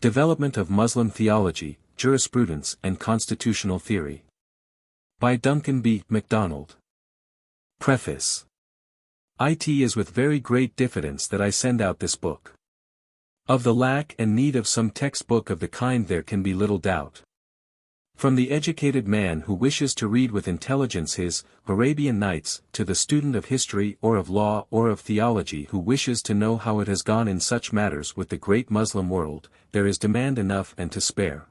Development of Muslim Theology, Jurisprudence and Constitutional Theory. By Duncan B. MacDonald. Preface. It is with very great diffidence that I send out this book. Of the lack and need of some textbook of the kind there can be little doubt. From the educated man who wishes to read with intelligence his Arabian Nights, to the student of history or of law or of theology who wishes to know how it has gone in such matters with the great Muslim world, there is demand enough and to spare.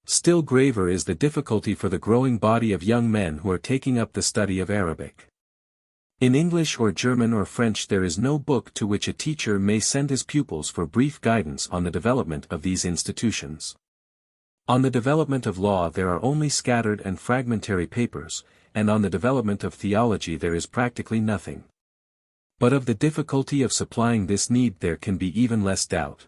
Still graver is the difficulty for the growing body of young men who are taking up the study of Arabic. In English or German or French there is no book to which a teacher may send his pupils for brief guidance on the development of these institutions. On the development of law there are only scattered and fragmentary papers, and on the development of theology there is practically nothing. But of the difficulty of supplying this need there can be even less doubt.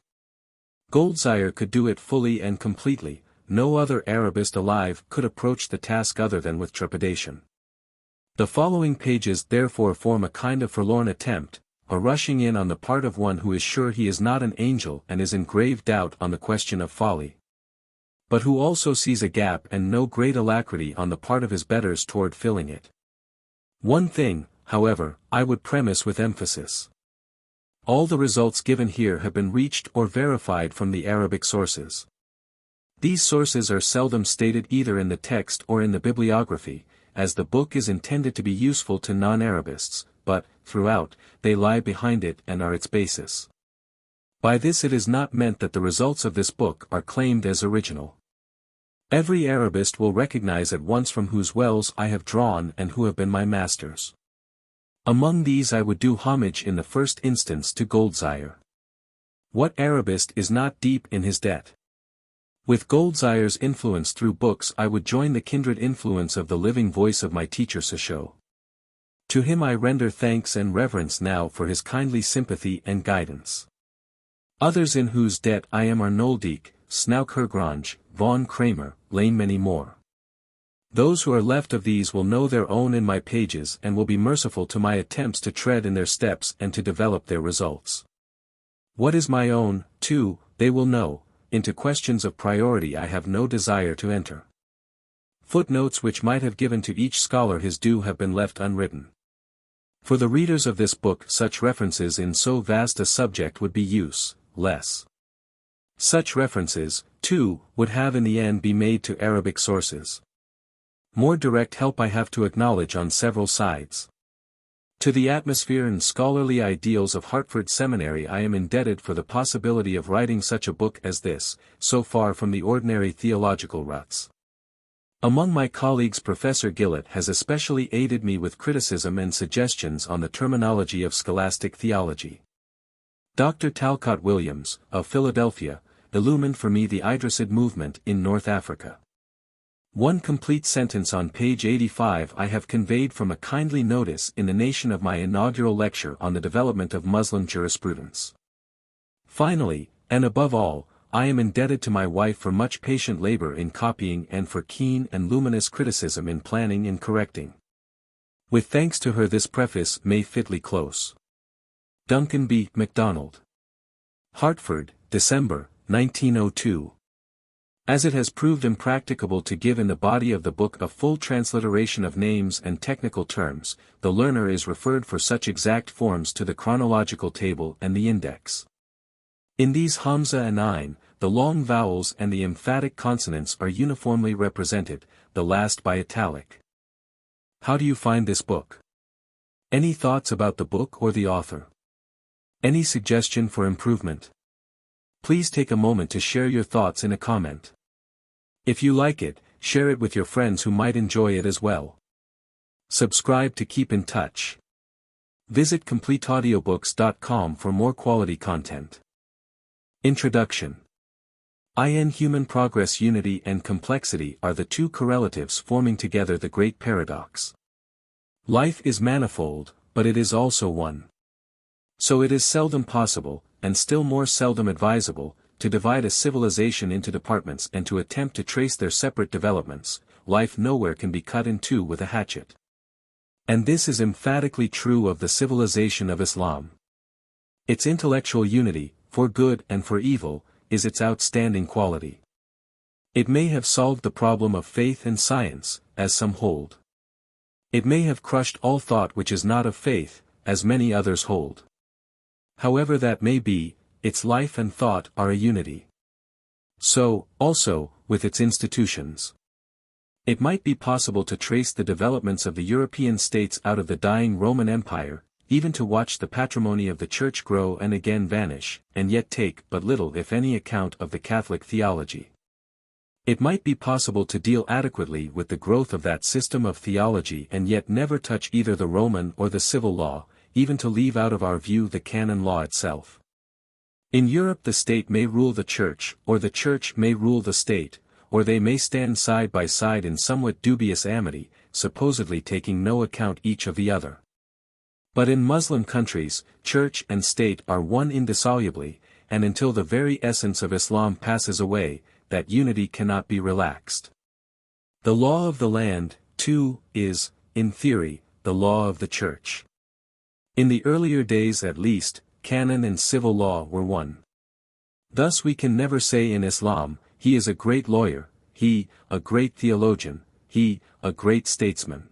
Goldziher could do it fully and completely, no other Arabist alive could approach the task other than with trepidation. The following pages therefore form a kind of forlorn attempt, a rushing in on the part of one who is sure he is not an angel and is in grave doubt on the question of folly, but who also sees a gap and no great alacrity on the part of his betters toward filling it. One thing, however, I would premise with emphasis. All the results given here have been reached or verified from the Arabic sources. These sources are seldom stated either in the text or in the bibliography, as the book is intended to be useful to non-Arabists, but, throughout, they lie behind it and are its basis. By this it is not meant that the results of this book are claimed as original. Every Arabist will recognize at once from whose wells I have drawn and who have been my masters. Among these I would do homage in the first instance to Goldziher. What Arabist is not deep in his debt? With Goldziher's influence through books I would join the kindred influence of the living voice of my teacher Shuja. To him I render thanks and reverence now for his kindly sympathy and guidance. Others in whose debt I am are Noldyk, Snaukergrange, von Kramer, Lane many more. Those who are left of these will know their own in my pages and will be merciful to my attempts to tread in their steps and to develop their results. What is my own, too, they will know. Into questions of priority I have no desire to enter. Footnotes which might have given to each scholar his due have been left unwritten. For the readers of this book such references in so vast a subject would be useless. Such references, too, would have in the end be made to Arabic sources. More direct help I have to acknowledge on several sides. To the atmosphere and scholarly ideals of Hartford Seminary I am indebted for the possibility of writing such a book as this, so far from the ordinary theological ruts. Among my colleagues Professor Gillett has especially aided me with criticism and suggestions on the terminology of scholastic theology. Dr. Talcott Williams, of Philadelphia, illumined for me the Idrisid movement in North Africa. One complete sentence on page 85 I have conveyed from a kindly notice in the Nation of my inaugural lecture on the development of Muslim jurisprudence. Finally, and above all, I am indebted to my wife for much patient labor in copying and for keen and luminous criticism in planning and correcting. With thanks to her this preface may fitly close. Duncan B. MacDonald. Hartford, December, 1902. As it has proved impracticable to give in the body of the book a full transliteration of names and technical terms, the learner is referred for such exact forms to the chronological table and the index. In these Hamza and Ain, the long vowels and the emphatic consonants are uniformly represented, the last by italic. How do you find this book? Any thoughts about the book or the author? Any suggestion for improvement? Please take a moment to share your thoughts in a comment. If you like it, share it with your friends who might enjoy it as well. Subscribe to keep in touch. Visit CompleteAudiobooks.com for more quality content. Introduction. Human progress, unity and complexity are the two correlatives forming together the great paradox. Life is manifold, but it is also one. So it is seldom possible, and still more seldom advisable, to divide a civilization into departments and to attempt to trace their separate developments. Life nowhere can be cut in two with a hatchet. And this is emphatically true of the civilization of Islam. Its intellectual unity, for good and for evil, is its outstanding quality. It may have solved the problem of faith and science, as some hold. It may have crushed all thought which is not of faith, as many others hold. However that may be, its life and thought are a unity. So, also, with its institutions. It might be possible to trace the developments of the European states out of the dying Roman Empire, even to watch the patrimony of the Church grow and again vanish, and yet take but little if any account of the Catholic theology. It might be possible to deal adequately with the growth of that system of theology and yet never touch either the Roman or the civil law, even to leave out of our view the canon law itself. In Europe the state may rule the Church, or the Church may rule the state, or they may stand side by side in somewhat dubious amity, supposedly taking no account each of the other. But in Muslim countries, Church and state are one indissolubly, and until the very essence of Islam passes away, that unity cannot be relaxed. The law of the land, too, is, in theory, the law of the Church. In the earlier days at least, canon and civil law were one. Thus we can never say in Islam, he is a great lawyer, he, a great theologian, he, a great statesman.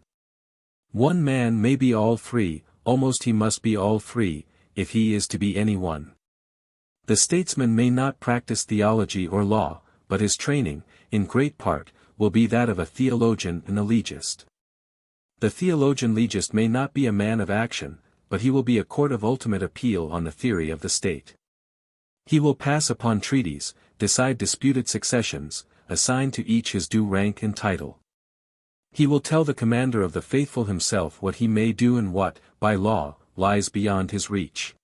One man may be all three, almost he must be all three, if he is to be any one. The statesman may not practice theology or law, but his training, in great part, will be that of a theologian and a legist. The theologian-legist may not be a man of action, but he will be a court of ultimate appeal on the theory of the state. He will pass upon treaties, decide disputed successions, assign to each his due rank and title. He will tell the commander of the faithful himself what he may do and what, by law, lies beyond his reach.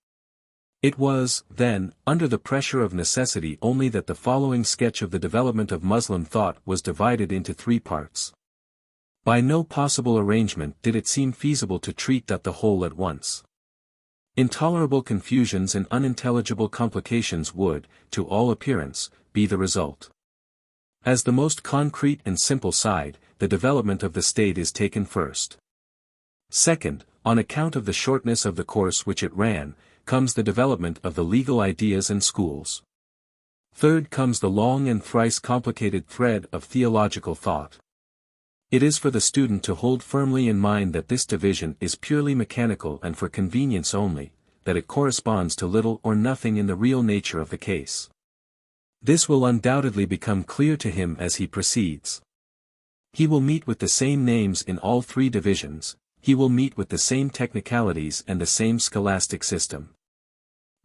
It was, then, under the pressure of necessity only that the following sketch of the development of Muslim thought was divided into three parts. By no possible arrangement did it seem feasible to treat the whole at once. Intolerable confusions and unintelligible complications would, to all appearance, be the result. As the most concrete and simple side, the development of the state is taken first. Second, on account of the shortness of the course which it ran, comes the development of the legal ideas and schools. Third comes the long and thrice complicated thread of theological thought. It is for the student to hold firmly in mind that this division is purely mechanical and for convenience only, that it corresponds to little or nothing in the real nature of the case. This will undoubtedly become clear to him as he proceeds. He will meet with the same names in all three divisions, he will meet with the same technicalities and the same scholastic system.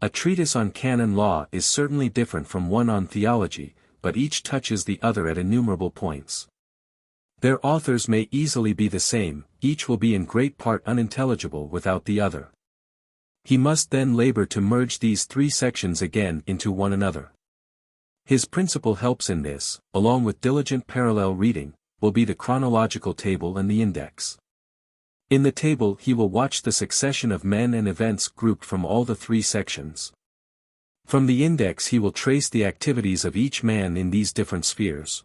A treatise on canon law is certainly different from one on theology, but each touches the other at innumerable points. Their authors may easily be the same, each will be in great part unintelligible without the other. He must then labor to merge these three sections again into one another. His principal helps in this, along with diligent parallel reading, will be the chronological table and the index. In the table he will watch the succession of men and events grouped from all the three sections. From the index he will trace the activities of each man in these different spheres.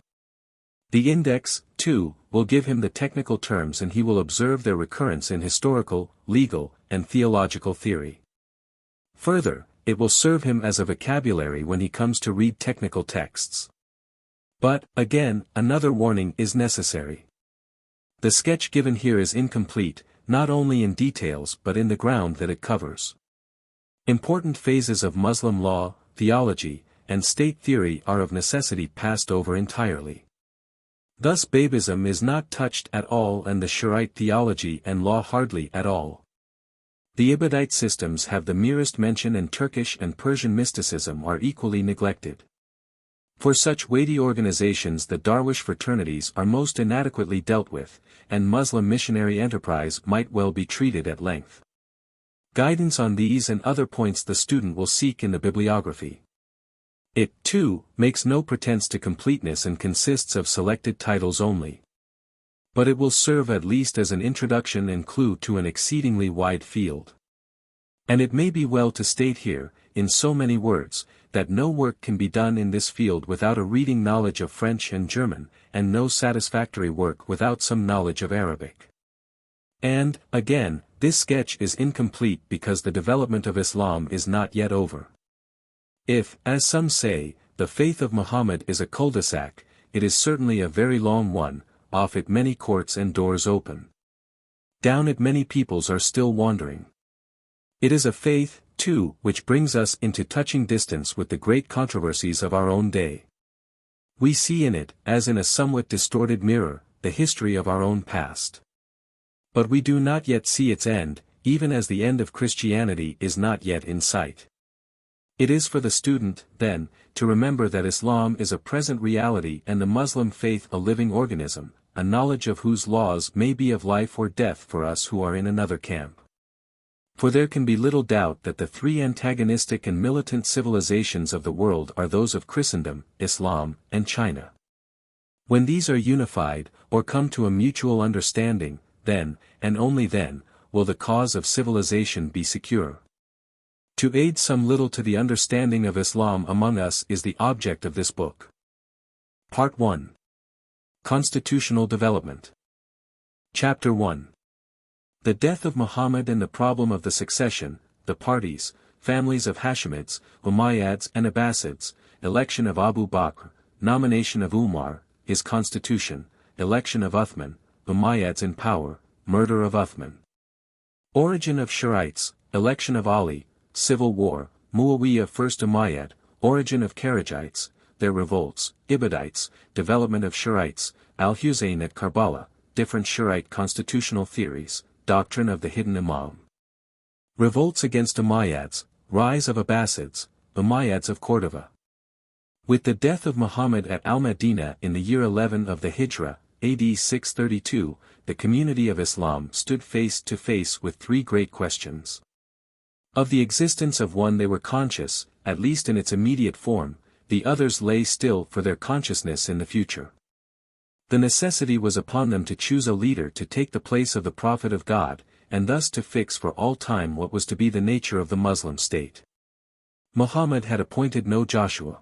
The index, too, will give him the technical terms and he will observe their recurrence in historical, legal, and theological theory. Further, it will serve him as a vocabulary when he comes to read technical texts. But, again, another warning is necessary. The sketch given here is incomplete, not only in details but in the ground that it covers. Important phases of Muslim law, theology, and state theory are of necessity passed over entirely. Thus Babism is not touched at all and the Shiite theology and law hardly at all. The Ibadite systems have the merest mention and Turkish and Persian mysticism are equally neglected. For such weighty organizations the Darwish fraternities are most inadequately dealt with, and Muslim missionary enterprise might well be treated at length. Guidance on these and other points the student will seek in the bibliography. It, too, makes no pretense to completeness and consists of selected titles only. But it will serve at least as an introduction and clue to an exceedingly wide field. And it may be well to state here, in so many words, that no work can be done in this field without a reading knowledge of French and German, and no satisfactory work without some knowledge of Arabic. And, again, this sketch is incomplete because the development of Islam is not yet over. If, as some say, the faith of Muhammad is a cul-de-sac, it is certainly a very long one, off it many courts and doors open. Down it many peoples are still wandering. It is a faith, too, which brings us into touching distance with the great controversies of our own day. We see in it, as in a somewhat distorted mirror, the history of our own past. But we do not yet see its end, even as the end of Christianity is not yet in sight. It is for the student, then, to remember that Islam is a present reality and the Muslim faith a living organism, a knowledge of whose laws may be of life or death for us who are in another camp. For there can be little doubt that the three antagonistic and militant civilizations of the world are those of Christendom, Islam, and China. When these are unified, or come to a mutual understanding, then, and only then, will the cause of civilization be secure. To aid some little to the understanding of Islam among us is the object of this book. Part 1. Constitutional Development. Chapter 1. The death of Muhammad and the problem of the succession, the parties, families of Hashemids, Umayyads and Abbasids, election of Abu Bakr, nomination of Umar, his constitution, election of Uthman, Umayyads in power, murder of Uthman. Origin of Shiites, election of Ali, civil war, Muawiyah first Umayyad, origin of Kharijites, their revolts, Ibadites, development of Shiites, Al-Husayn at Karbala, different Shiite constitutional theories, doctrine of the hidden Imam. Revolts against Umayyads, rise of Abbasids, Umayyads of Cordova. With the death of Muhammad at Al-Madinah in the year 11 of the Hijra, AD 632, the community of Islam stood face to face with three great questions. Of the existence of one they were conscious, at least in its immediate form, the others lay still for their consciousness in the future. The necessity was upon them to choose a leader to take the place of the Prophet of God, and thus to fix for all time what was to be the nature of the Muslim state. Muhammad had appointed no Joshua.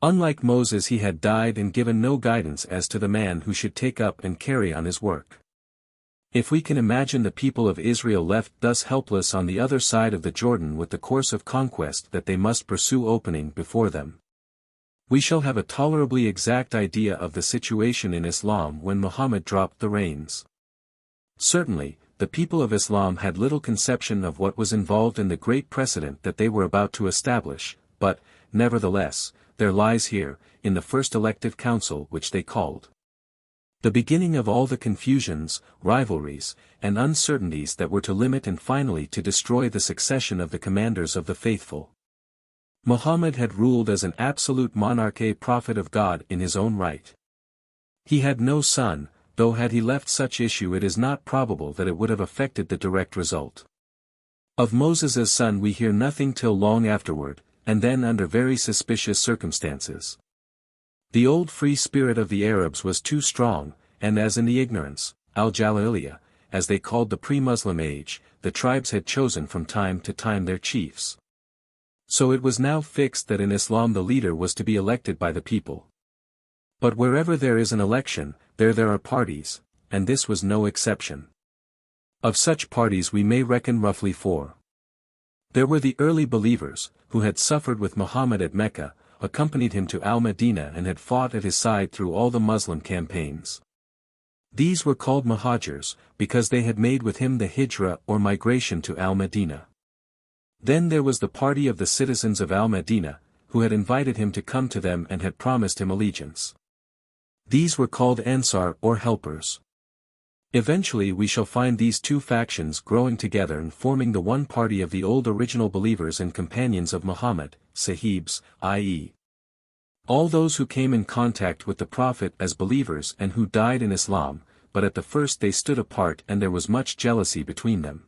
Unlike Moses, he had died and given no guidance as to the man who should take up and carry on his work. If we can imagine the people of Israel left thus helpless on the other side of the Jordan with the course of conquest that they must pursue opening before them, we shall have a tolerably exact idea of the situation in Islam when Muhammad dropped the reins. Certainly, the people of Islam had little conception of what was involved in the great precedent that they were about to establish, but, nevertheless, there lies here, in the first elective council which they called, the beginning of all the confusions, rivalries, and uncertainties that were to limit and finally to destroy the succession of the commanders of the faithful. Muhammad had ruled as an absolute monarch, a prophet of God in his own right. He had no son, though had he left such issue it is not probable that it would have affected the direct result. Of Moses' son we hear nothing till long afterward, and then under very suspicious circumstances. The old free spirit of the Arabs was too strong, and as in the ignorance, al-Jaliliyah, as they called the pre-Muslim age, the tribes had chosen from time to time their chiefs. So it was now fixed that in Islam the leader was to be elected by the people. But wherever there is an election, there are parties, and this was no exception. Of such parties we may reckon roughly four. There were the early believers, who had suffered with Muhammad at Mecca, accompanied him to Al-Madinah and had fought at his side through all the Muslim campaigns. These were called Muhajirs, because they had made with him the Hijra or migration to Al-Madinah. Then there was the party of the citizens of Al-Madinah, who had invited him to come to them and had promised him allegiance. These were called Ansar or helpers. Eventually we shall find these two factions growing together and forming the one party of the old original believers and companions of Muhammad, Sahibs, i.e. all those who came in contact with the Prophet as believers and who died in Islam, but at the first they stood apart and there was much jealousy between them.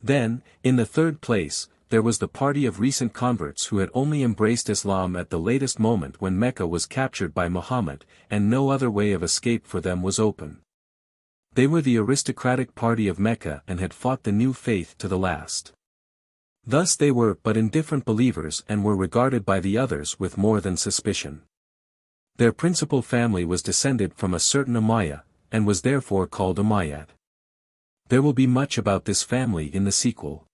Then, in the third place, there was the party of recent converts who had only embraced Islam at the latest moment when Mecca was captured by Muhammad, and no other way of escape for them was open. They were the aristocratic party of Mecca and had fought the new faith to the last. Thus they were but indifferent believers and were regarded by the others with more than suspicion. Their principal family was descended from a certain Umayyah, and was therefore called Umayyad. There will be much about this family in the sequel.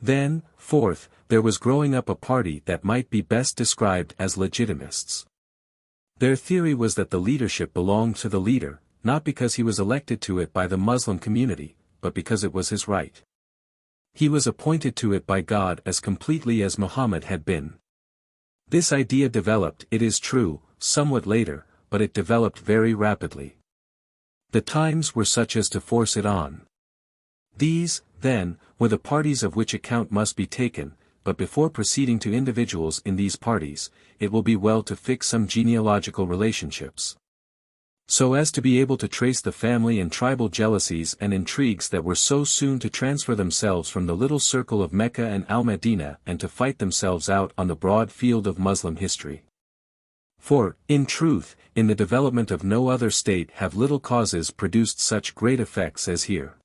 Then, fourth, there was growing up a party that might be best described as legitimists. Their theory was that the leadership belonged to the leader, not because he was elected to it by the Muslim community, but because it was his right. He was appointed to it by God as completely as Muhammad had been. This idea developed, it is true, somewhat later, but it developed very rapidly. The times were such as to force it on. These, then, were the parties of which account must be taken, but before proceeding to individuals in these parties, it will be well to fix some genealogical relationships, so as to be able to trace the family and tribal jealousies and intrigues that were so soon to transfer themselves from the little circle of Mecca and Al-Madinah and to fight themselves out on the broad field of Muslim history. For, in truth, in the development of no other state have little causes produced such great effects as here.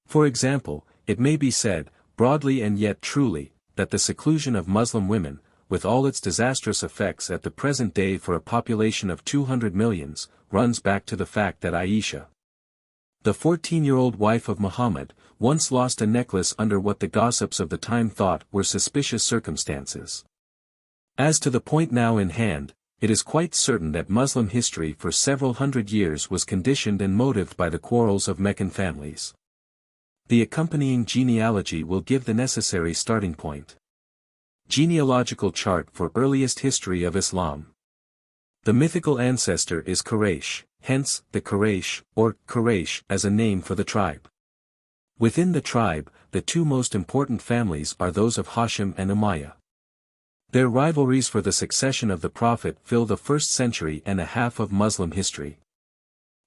For example, it may be said, broadly and yet truly, that the seclusion of Muslim women, with all its disastrous effects at the present day for a population of 200 millions, runs back to the fact that Aisha, the 14-year-old wife of Muhammad, once lost a necklace under what the gossips of the time thought were suspicious circumstances. As to the point now in hand, it is quite certain that Muslim history for several hundred years was conditioned and motived by the quarrels of Meccan families. The accompanying genealogy will give the necessary starting point. Genealogical chart for earliest history of Islam. The mythical ancestor is Quraysh, hence, the Quraysh, or Quraysh as a name for the tribe. Within the tribe, the two most important families are those of Hashim and Umayyah. Their rivalries for the succession of the Prophet fill the first century and a half of Muslim history.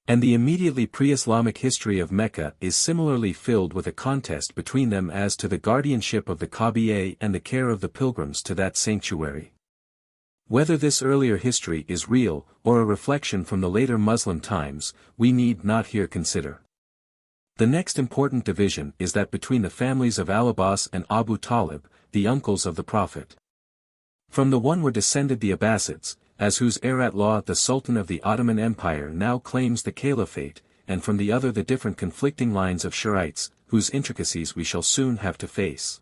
And the immediately pre-Islamic history of Mecca is similarly filled with a contest between them as to the guardianship of the Kaaba and the care of the pilgrims to that sanctuary. Whether this earlier history is real, or a reflection from the later Muslim times, we need not here consider. The next important division is that between the families of Al-Abbas and Abu Talib, the uncles of the Prophet. From the one were descended the Abbasids, as whose heir-at-law the Sultan of the Ottoman Empire now claims the caliphate, and from the other the different conflicting lines of Shiites, whose intricacies we shall soon have to face.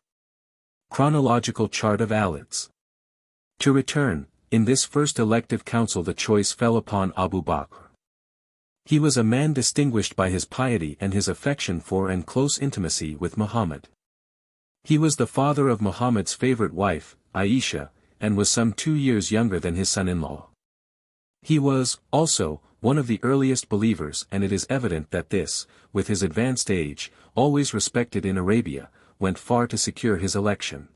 Chronological chart of Alids. To return, in this first elective council the choice fell upon Abu Bakr. He was a man distinguished by his piety and his affection for and close intimacy with Muhammad. He was the father of Muhammad's favorite wife, Aisha, and was some 2 years younger than his son-in-law. He was, also, one of the earliest believers, and it is evident that this, with his advanced age, always respected in Arabia, went far to secure his election.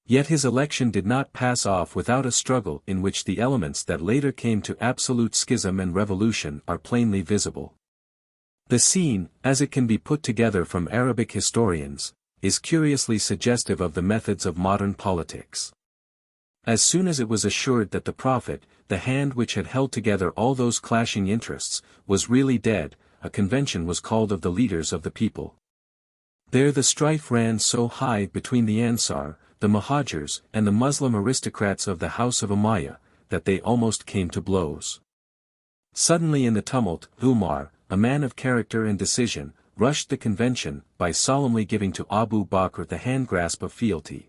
Yet his election did not pass off without a struggle in which the elements that later came to absolute schism and revolution are plainly visible. The scene, as it can be put together from Arabic historians, is curiously suggestive of the methods of modern politics. As soon as it was assured that the Prophet, the hand which had held together all those clashing interests, was really dead, a convention was called of the leaders of the people. There the strife ran so high between the Ansar, the Muhajirs, and the Muslim aristocrats of the house of Umayyah, that they almost came to blows. Suddenly in the tumult, Umar, a man of character and decision, rushed the convention, by solemnly giving to Abu Bakr the hand-grasp of fealty.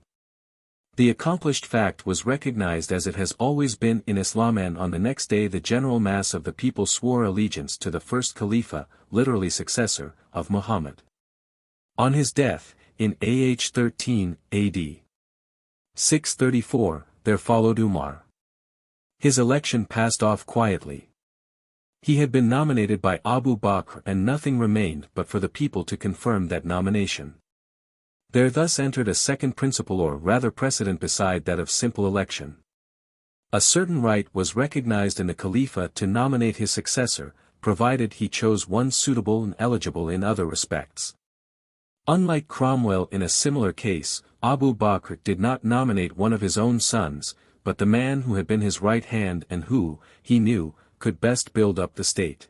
The accomplished fact was recognized as it has always been in Islam, and on the next day the general mass of the people swore allegiance to the first Khalifa, literally successor, of Muhammad. On his death, in AH 13, AD 634, there followed Umar. His election passed off quietly. He had been nominated by Abu Bakr and nothing remained but for the people to confirm that nomination. There thus entered a second principle, or rather precedent, beside that of simple election. A certain right was recognized in the Khalifa to nominate his successor, provided he chose one suitable and eligible in other respects. Unlike Cromwell in a similar case, Abu Bakr did not nominate one of his own sons, but the man who had been his right hand and who, he knew, could best build up the state.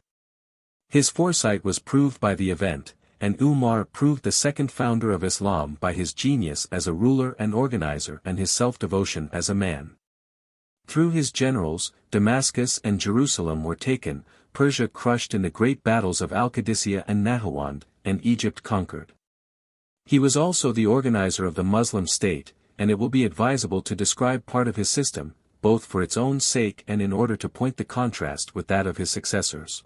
His foresight was proved by the event, and Umar proved the second founder of Islam by his genius as a ruler and organizer and his self-devotion as a man. Through his generals, Damascus and Jerusalem were taken, Persia crushed in the great battles of Al-Qadisiyah and Nahawand, and Egypt conquered. He was also the organizer of the Muslim state, and it will be advisable to describe part of his system, both for its own sake and in order to point the contrast with that of his successors.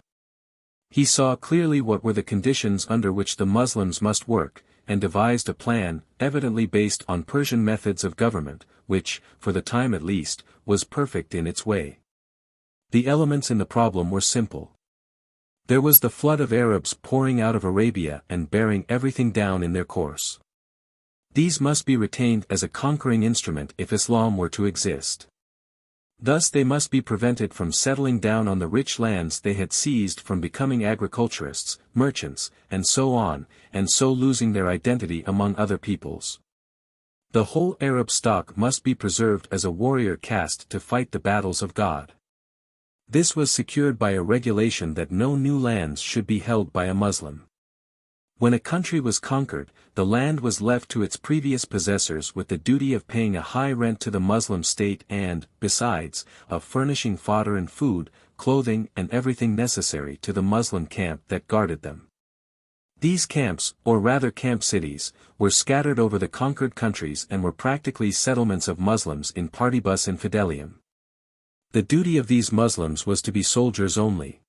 He saw clearly what were the conditions under which the Muslims must work, and devised a plan, evidently based on Persian methods of government, which, for the time at least, was perfect in its way. The elements in the problem were simple. There was the flood of Arabs pouring out of Arabia and bearing everything down in their course. These must be retained as a conquering instrument if Islam were to exist. Thus they must be prevented from settling down on the rich lands they had seized, from becoming agriculturists, merchants, and so losing their identity among other peoples. The whole Arab stock must be preserved as a warrior caste to fight the battles of God. This was secured by a regulation that no new lands should be held by a Muslim. When a country was conquered, the land was left to its previous possessors with the duty of paying a high rent to the Muslim state and, besides, of furnishing fodder and food, clothing and everything necessary to the Muslim camp that guarded them. These camps, or rather camp cities, were scattered over the conquered countries and were practically settlements of Muslims in partibus infidelium. The duty of these Muslims was to be soldiers only.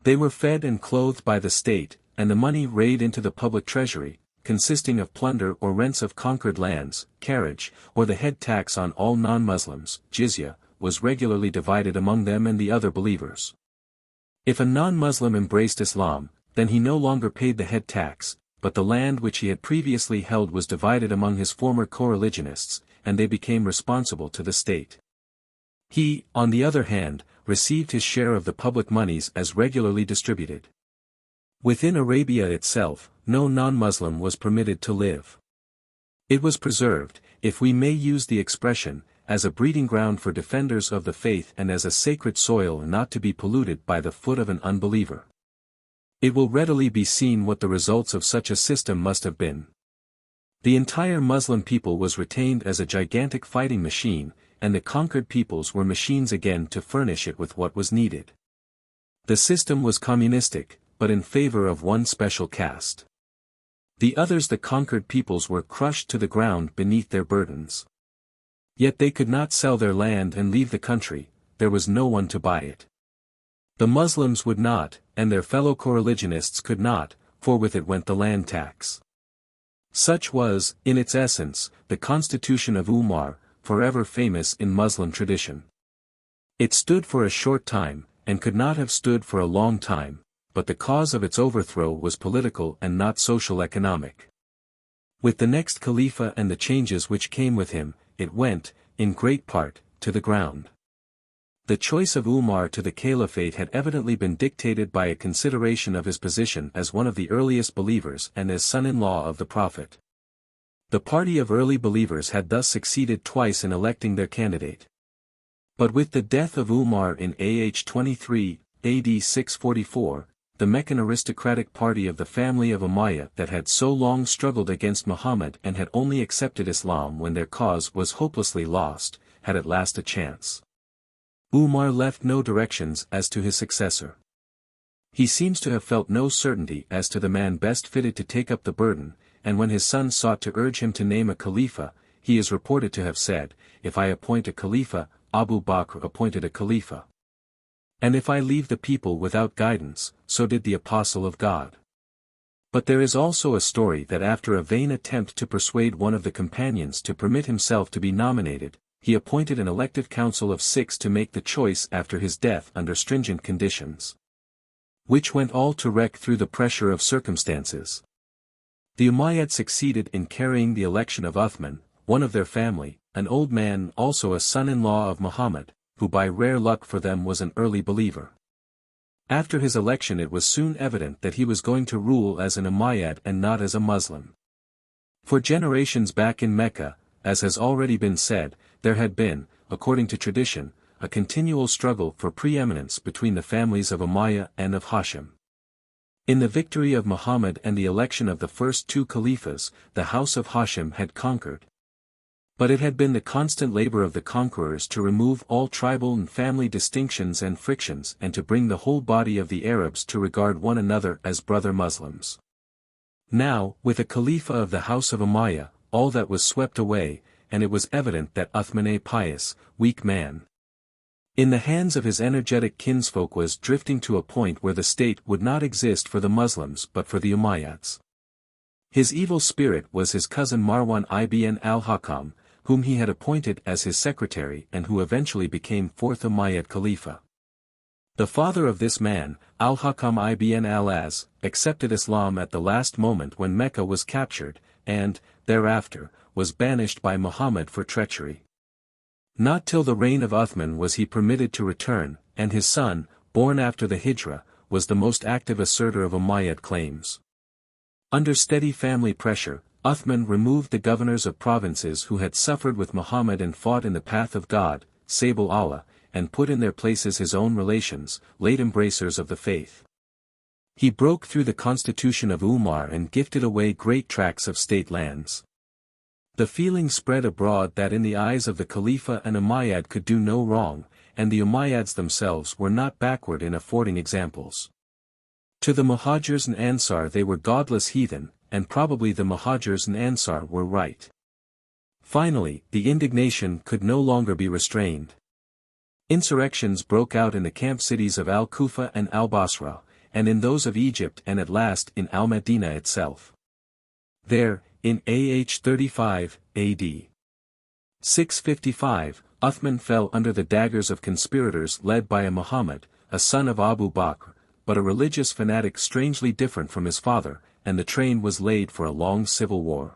They were fed and clothed by the state, and the money raised into the public treasury, consisting of plunder or rents of conquered lands, carriage, or the head tax on all non-Muslims, jizya, was regularly divided among them and the other believers. If a non-Muslim embraced Islam, then he no longer paid the head tax, but the land which he had previously held was divided among his former co-religionists, and they became responsible to the state. He, on the other hand, received his share of the public monies as regularly distributed. Within Arabia itself, no non-Muslim was permitted to live. It was preserved, if we may use the expression, as a breeding ground for defenders of the faith and as a sacred soil not to be polluted by the foot of an unbeliever. It will readily be seen what the results of such a system must have been. The entire Muslim people was retained as a gigantic fighting machine, and the conquered peoples were machines again to furnish it with what was needed. The system was communistic, but in favor of one special caste. The others, the conquered peoples, were crushed to the ground beneath their burdens. Yet they could not sell their land and leave the country, there was no one to buy it. The Muslims would not, and their fellow co-religionists could not, for with it went the land tax. Such was, in its essence, the constitution of Umar, forever famous in Muslim tradition. It stood for a short time, and could not have stood for a long time, but the cause of its overthrow was political and not social-economic. With the next Khalifa and the changes which came with him, it went, in great part, to the ground. The choice of Umar to the caliphate had evidently been dictated by a consideration of his position as one of the earliest believers and as son-in-law of the Prophet. The party of early believers had thus succeeded twice in electing their candidate. But with the death of Umar in AH 23, AD 644, the Meccan aristocratic party of the family of Umayyah that had so long struggled against Muhammad and had only accepted Islam when their cause was hopelessly lost, had at last a chance. Umar left no directions as to his successor. He seems to have felt no certainty as to the man best fitted to take up the burden, and when his son sought to urge him to name a Khalifa, he is reported to have said, "If I appoint a Khalifa, Abu Bakr appointed a Khalifa. And if I leave the people without guidance, so did the Apostle of God." But there is also a story that after a vain attempt to persuade one of the companions to permit himself to be nominated, he appointed an elective council of 6 to make the choice after his death under stringent conditions, which went all to wreck through the pressure of circumstances. The Umayyads succeeded in carrying the election of Uthman, one of their family, an old man also a son-in-law of Muhammad, who by rare luck for them was an early believer. After his election it was soon evident that he was going to rule as an Umayyad and not as a Muslim. For generations back in Mecca, as has already been said, there had been, according to tradition, a continual struggle for preeminence between the families of Umayyah and of Hashim. In the victory of Muhammad and the election of the first 2 Khalifas, the house of Hashim had conquered. But it had been the constant labor of the conquerors to remove all tribal and family distinctions and frictions and to bring the whole body of the Arabs to regard one another as brother Muslims. Now, with a Khalifa of the house of Umayyah, all that was swept away, and it was evident that Uthman a pious, weak man, in the hands of his energetic kinsfolk was drifting to a point where the state would not exist for the Muslims but for the Umayyads. His evil spirit was his cousin Marwan ibn al-Hakam, whom he had appointed as his secretary and who eventually became fourth Umayyad Khalifa. The father of this man, al-Hakam ibn al-Az, accepted Islam at the last moment when Mecca was captured, and, thereafter, was banished by Muhammad for treachery. Not till the reign of Uthman was he permitted to return, and his son, born after the Hijra, was the most active asserter of Umayyad claims. Under steady family pressure, Uthman removed the governors of provinces who had suffered with Muhammad and fought in the path of God, Sabal Allah, and put in their places his own relations, late embracers of the faith. He broke through the constitution of Umar and gifted away great tracts of state lands. The feeling spread abroad that in the eyes of the Khalifa an Umayyad could do no wrong, and the Umayyads themselves were not backward in affording examples. To the Muhajirs and Ansar they were godless heathen, and probably the Muhajirs and Ansar were right. Finally, the indignation could no longer be restrained. Insurrections broke out in the camp cities of Al-Kufa and Al-Basra, and in those of Egypt and at last in Al-Madinah itself. There, in AH 35, AD 655, Uthman fell under the daggers of conspirators led by a Muhammad, a son of Abu Bakr, but a religious fanatic strangely different from his father, and the train was laid for a long civil war.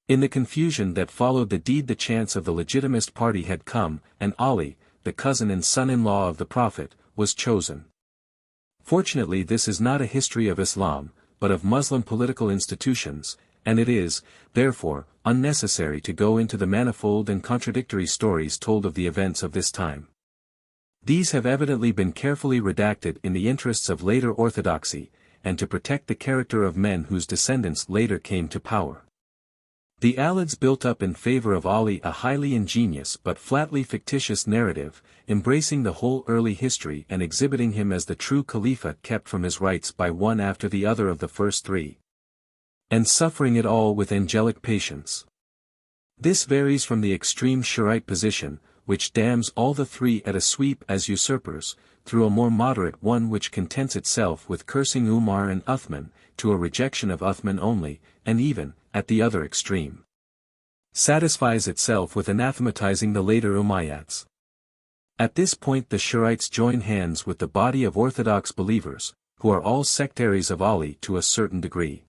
In the confusion that followed the deed the chance of the legitimist party had come, and Ali, the cousin and son-in-law of the Prophet, was chosen. Fortunately this is not a history of Islam, but of Muslim political institutions, and it is, therefore, unnecessary to go into the manifold and contradictory stories told of the events of this time. These have evidently been carefully redacted in the interests of later orthodoxy, and to protect the character of men whose descendants later came to power. The Alids built up in favor of Ali a highly ingenious but flatly fictitious narrative, embracing the whole early history and exhibiting him as the true Khalifa kept from his rights by one after the other of the first three, and suffering it all with angelic patience. This varies from the extreme Shi'ite position, which damns all the three at a sweep as usurpers, through a more moderate one which contents itself with cursing Umar and Uthman, to a rejection of Uthman only, and even, at the other extreme, satisfies itself with anathematizing the later Umayyads. At this point the Shi'ites join hands with the body of orthodox believers, who are all sectaries of Ali to a certain degree.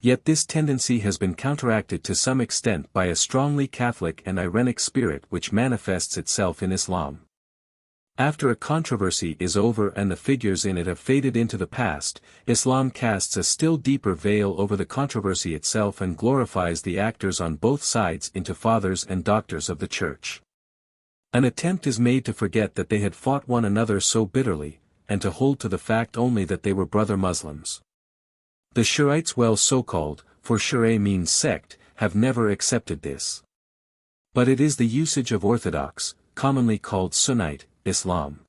Yet this tendency has been counteracted to some extent by a strongly Catholic and irenic spirit which manifests itself in Islam. After a controversy is over and the figures in it have faded into the past, Islam casts a still deeper veil over the controversy itself and glorifies the actors on both sides into fathers and doctors of the Church. An attempt is made to forget that they had fought one another so bitterly, and to hold to the fact only that they were brother Muslims. The Shi'ites, well so-called, for Shi'a means sect, have never accepted this. But it is the usage of orthodox, commonly called Sunnite, Islam.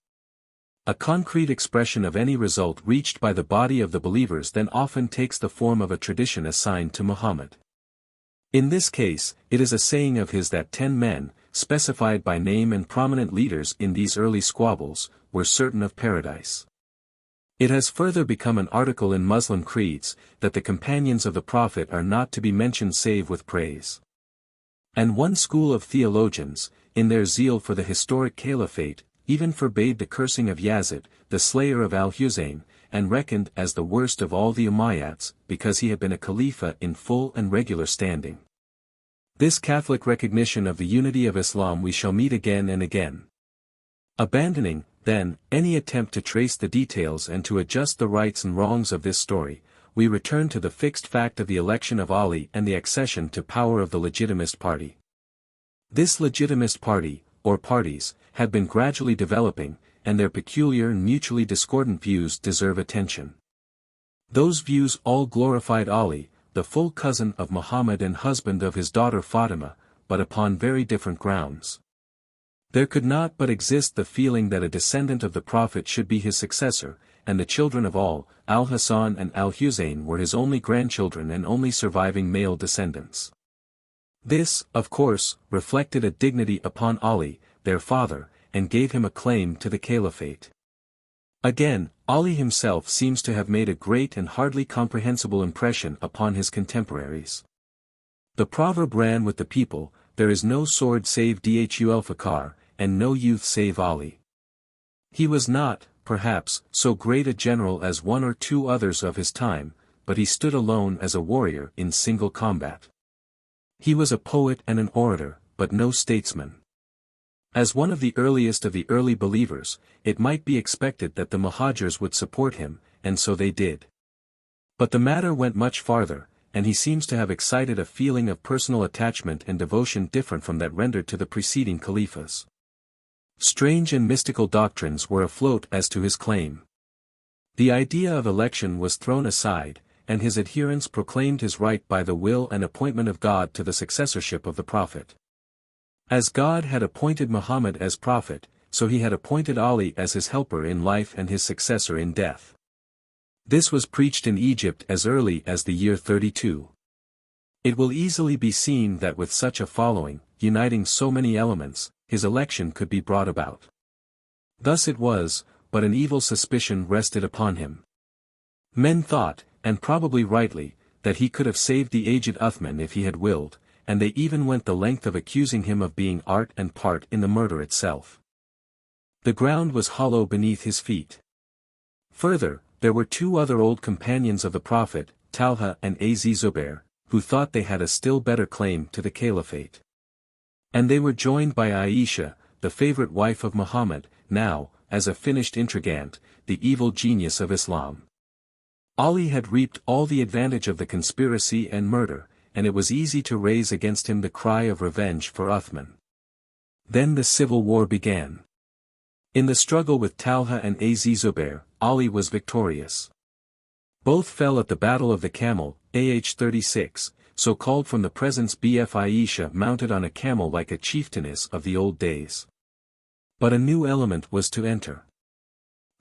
A concrete expression of any result reached by the body of the believers then often takes the form of a tradition assigned to Muhammad. In this case, it is a saying of his that 10 men, specified by name and prominent leaders in these early squabbles, were certain of paradise. It has further become an article in Muslim creeds, that the companions of the Prophet are not to be mentioned save with praise. And one school of theologians, in their zeal for the historic caliphate, even forbade the cursing of Yazid, the slayer of Al-Husayn, and reckoned as the worst of all the Umayyads, because he had been a Khalifa in full and regular standing. This Catholic recognition of the unity of Islam we shall meet again and again. Abandoning, then, any attempt to trace the details and to adjust the rights and wrongs of this story, we return to the fixed fact of the election of Ali and the accession to power of the legitimist party. This legitimist party, or parties, had been gradually developing, and their peculiar and mutually discordant views deserve attention. Those views all glorified Ali, the full cousin of Muhammad and husband of his daughter Fatima, but upon very different grounds. There could not but exist the feeling that a descendant of the Prophet should be his successor, and the children of Al-Hasan and Al-Husayn were his only grandchildren and only surviving male descendants. This, of course, reflected a dignity upon Ali, their father, and gave him a claim to the caliphate. Again, Ali himself seems to have made a great and hardly comprehensible impression upon his contemporaries. The proverb ran with the people, "There is no sword save Dhul-Fakar, and no youth save Ali." He was not, perhaps, so great a general as one or two others of his time, but he stood alone as a warrior in single combat. He was a poet and an orator, but no statesman. As one of the earliest of the early believers, it might be expected that the Muhajirs would support him, and so they did. But the matter went much farther, and he seems to have excited a feeling of personal attachment and devotion different from that rendered to the preceding caliphs. Strange and mystical doctrines were afloat as to his claim. The idea of election was thrown aside, and his adherents proclaimed his right by the will and appointment of God to the successorship of the Prophet. As God had appointed Muhammad as Prophet, so he had appointed Ali as his helper in life and his successor in death. This was preached in Egypt as early as the year 32. It will easily be seen that with such a following, uniting so many elements, his election could be brought about. Thus it was, but an evil suspicion rested upon him. Men thought, and probably rightly, that he could have saved the aged Uthman if he had willed, and they even went the length of accusing him of being art and part in the murder itself. The ground was hollow beneath his feet. Further, there were two other old companions of the Prophet, Talha and Az-Zubair, who thought they had a still better claim to the caliphate. And they were joined by Aisha, the favorite wife of Muhammad, now, as a finished intrigante, the evil genius of Islam. Ali had reaped all the advantage of the conspiracy and murder, and it was easy to raise against him the cry of revenge for Uthman. Then the civil war began. In the struggle with Talha and Az-Zubair, Ali was victorious. Both fell at the Battle of the Camel, AH 36, so called from the presence Bf Aisha mounted on a camel like a chieftainess of the old days. But a new element was to enter.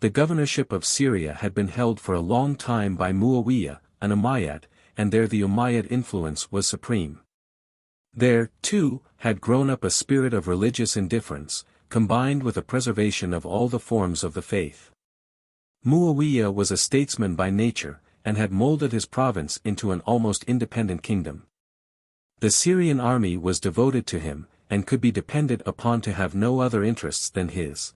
The governorship of Syria had been held for a long time by Muawiyah, an Umayyad, and there the Umayyad influence was supreme. There, too, had grown up a spirit of religious indifference, combined with a preservation of all the forms of the faith. Muawiyah was a statesman by nature, and had molded his province into an almost independent kingdom. The Syrian army was devoted to him, and could be depended upon to have no other interests than his.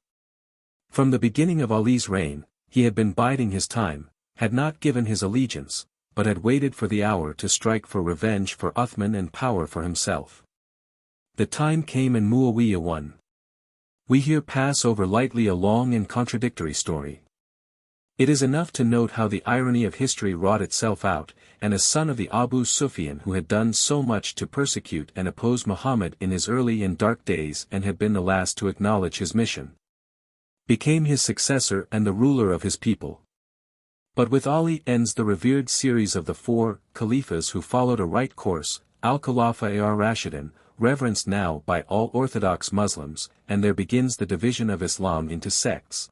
From the beginning of Ali's reign, he had been biding his time, had not given his allegiance, but had waited for the hour to strike for revenge for Uthman and power for himself. The time came and Muawiyah won. We here pass over lightly a long and contradictory story. It is enough to note how the irony of history wrought itself out, and a son of the Abu Sufyan who had done so much to persecute and oppose Muhammad in his early and dark days and had been the last to acknowledge his mission, became his successor and the ruler of his people. But with Ali ends the revered series of the four caliphs who followed a right course, Al-Khulafa ar-Rashidun, reverenced now by all Orthodox Muslims, and there begins the division of Islam into sects.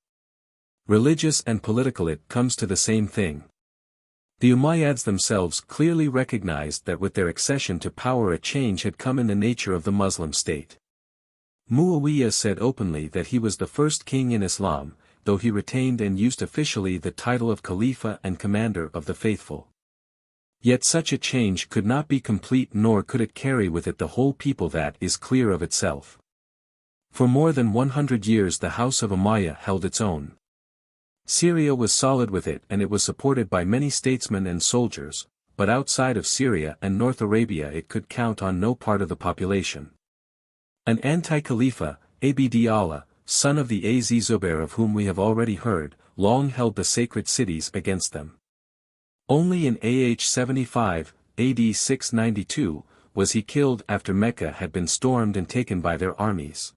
Religious and political, it comes to the same thing. The Umayyads themselves clearly recognized that with their accession to power a change had come in the nature of the Muslim state. Muawiyah said openly that he was the first king in Islam, though he retained and used officially the title of Khalifa and Commander of the Faithful. Yet such a change could not be complete, nor could it carry with it the whole people, that is clear of itself. For more than 100 years the house of Umayyah held its own. Syria was solid with it, and it was supported by many statesmen and soldiers, but outside of Syria and North Arabia it could count on no part of the population. An anti-Khalifa, Abd Allah, son of the Az-Zubair of whom we have already heard, long held the sacred cities against them. Only in AH 75, AD 692, was he killed after Mecca had been stormed and taken by their armies.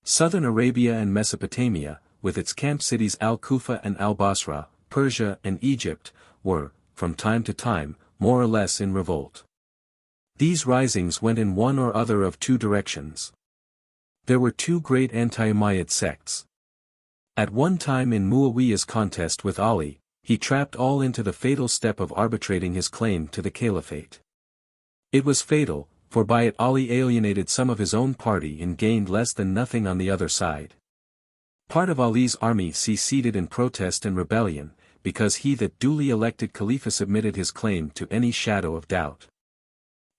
Southern Arabia and Mesopotamia, with its camp cities Al-Kufa and Al-Basra, Persia and Egypt, were, from time to time, more or less in revolt. These risings went in one or other of two directions. There were two great anti-Umayyad sects. At one time in Muawiyah's contest with Ali, he trapped all into the fatal step of arbitrating his claim to the caliphate. It was fatal, for by it Ali alienated some of his own party and gained less than nothing on the other side. Part of Ali's army seceded in protest and rebellion, because he that duly elected Khalifa submitted his claim to any shadow of doubt.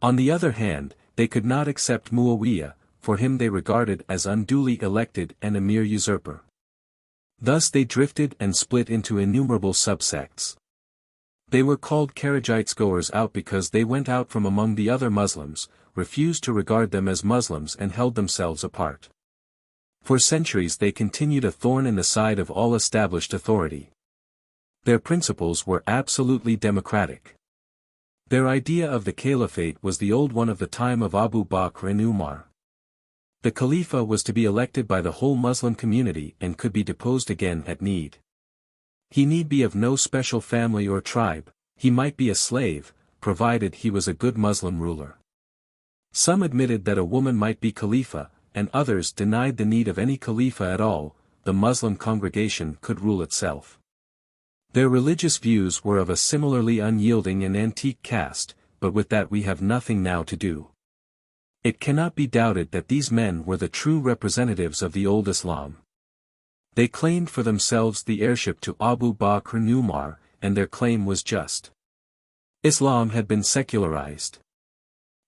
On the other hand, they could not accept Muawiyah, for him they regarded as unduly elected and a mere usurper. Thus they drifted and split into innumerable subsects. They were called Kharijites, goers out, because they went out from among the other Muslims, refused to regard them as Muslims and held themselves apart. For centuries they continued a thorn in the side of all established authority. Their principles were absolutely democratic. Their idea of the caliphate was the old one of the time of Abu Bakr and Umar. The Khalifa was to be elected by the whole Muslim community and could be deposed again at need. He need be of no special family or tribe, he might be a slave, provided he was a good Muslim ruler. Some admitted that a woman might be Khalifa, and others denied the need of any Khalifa at all, the Muslim congregation could rule itself. Their religious views were of a similarly unyielding and antique cast, but with that we have nothing now to do. It cannot be doubted that these men were the true representatives of the old Islam. They claimed for themselves the heirship to Abu Bakr and Umar, and their claim was just. Islam had been secularized.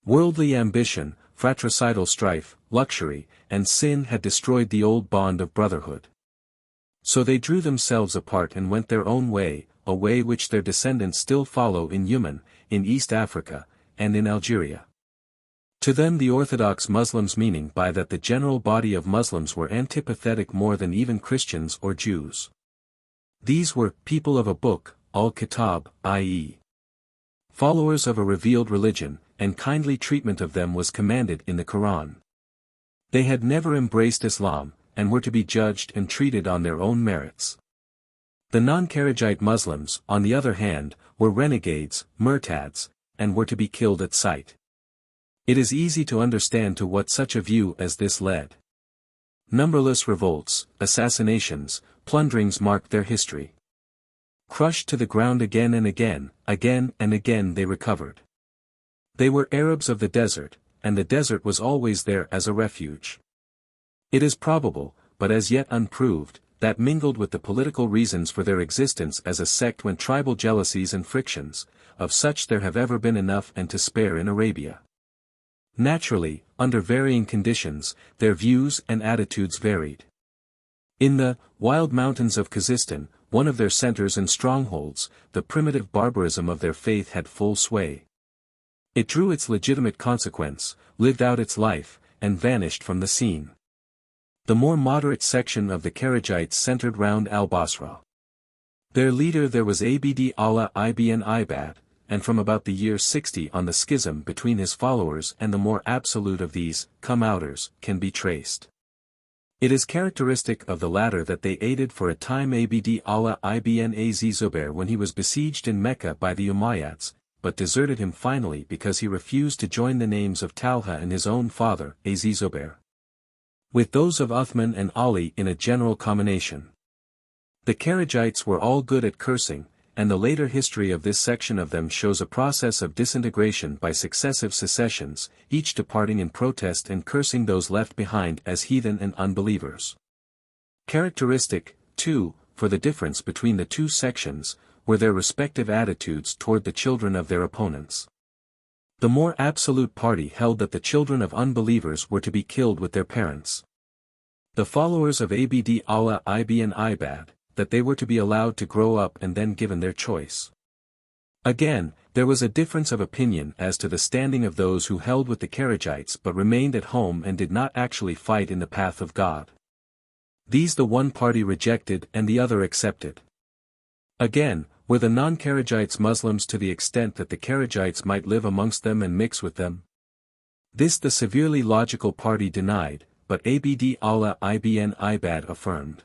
Worldly ambition, fratricidal strife, luxury, and sin had destroyed the old bond of brotherhood. So they drew themselves apart and went their own way, a way which their descendants still follow in Yemen, in East Africa, and in Algeria. To them the orthodox Muslims, meaning by that the general body of Muslims, were antipathetic more than even Christians or Jews. These were people of a book, al-Kitab, i.e., followers of a revealed religion, and kindly treatment of them was commanded in the Quran. They had never embraced Islam, and were to be judged and treated on their own merits. The non-Kharijite Muslims, on the other hand, were renegades, murtads, and were to be killed at sight. It is easy to understand to what such a view as this led. Numberless revolts, assassinations, plunderings marked their history. Crushed to the ground again and again they recovered. They were Arabs of the desert, and the desert was always there as a refuge. It is probable, but as yet unproved, that mingled with the political reasons for their existence as a sect went tribal jealousies and frictions, of such there have ever been enough and to spare in Arabia. Naturally, under varying conditions, their views and attitudes varied. In the wild mountains of Khuzestan, one of their centers and strongholds, the primitive barbarism of their faith had full sway. It drew its legitimate consequence, lived out its life, and vanished from the scene. The more moderate section of the Kharijites centered round al-Basra. Their leader there was Abd Allah ibn Ibad, and from about the year 60 on the schism between his followers and the more absolute of these, come-outers, can be traced. It is characteristic of the latter that they aided for a time Abd Allah ibn Az-Zubair when he was besieged in Mecca by the Umayyads, but deserted him finally because he refused to join the names of Talha and his own father, Az-Zubair, with those of Uthman and Ali in a general combination. The Kharijites were all good at cursing, and the later history of this section of them shows a process of disintegration by successive secessions, each departing in protest and cursing those left behind as heathen and unbelievers. Characteristic, too, for the difference between the two sections, were their respective attitudes toward the children of their opponents. The more absolute party held that the children of unbelievers were to be killed with their parents. The followers of Abd Allah ibn Ibad, that they were to be allowed to grow up and then given their choice. Again, there was a difference of opinion as to the standing of those who held with the Kharijites but remained at home and did not actually fight in the path of God. These the one party rejected and the other accepted. Again, were the non-Kharijites Muslims to the extent that the Kharijites might live amongst them and mix with them? This the severely logical party denied, but Abd Allah ibn Ibad affirmed.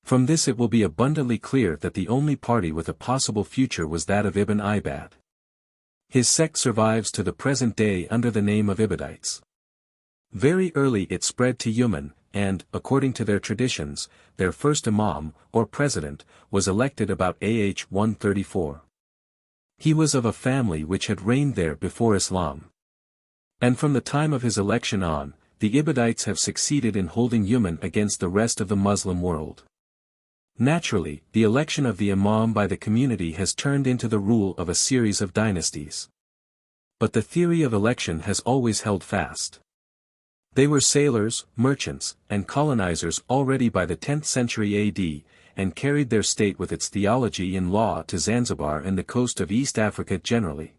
From this it will be abundantly clear that the only party with a possible future was that of Ibn Ibad. His sect survives to the present day under the name of Ibadites. Very early it spread to Yemen, and, according to their traditions, their first imam, or president, was elected about AH 134. He was of a family which had reigned there before Islam. And from the time of his election on, the Ibadites have succeeded in holding Yemen against the rest of the Muslim world. Naturally, the election of the imam by the community has turned into the rule of a series of dynasties. But the theory of election has always held fast. They were sailors, merchants, and colonizers already by the 10th century AD, and carried their state with its theology and law to Zanzibar and the coast of East Africa generally.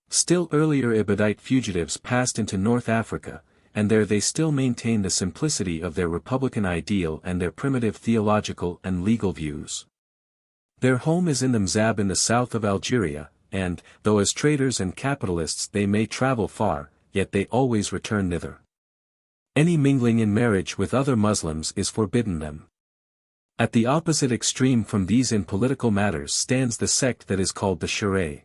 Still earlier Ibadite fugitives passed into North Africa, and there they still maintain the simplicity of their republican ideal and their primitive theological and legal views. Their home is in the Mzab in the south of Algeria, and, though as traders and capitalists they may travel far, yet they always return thither. Any mingling in marriage with other Muslims is forbidden them. At the opposite extreme from these in political matters stands the sect that is called the Shura.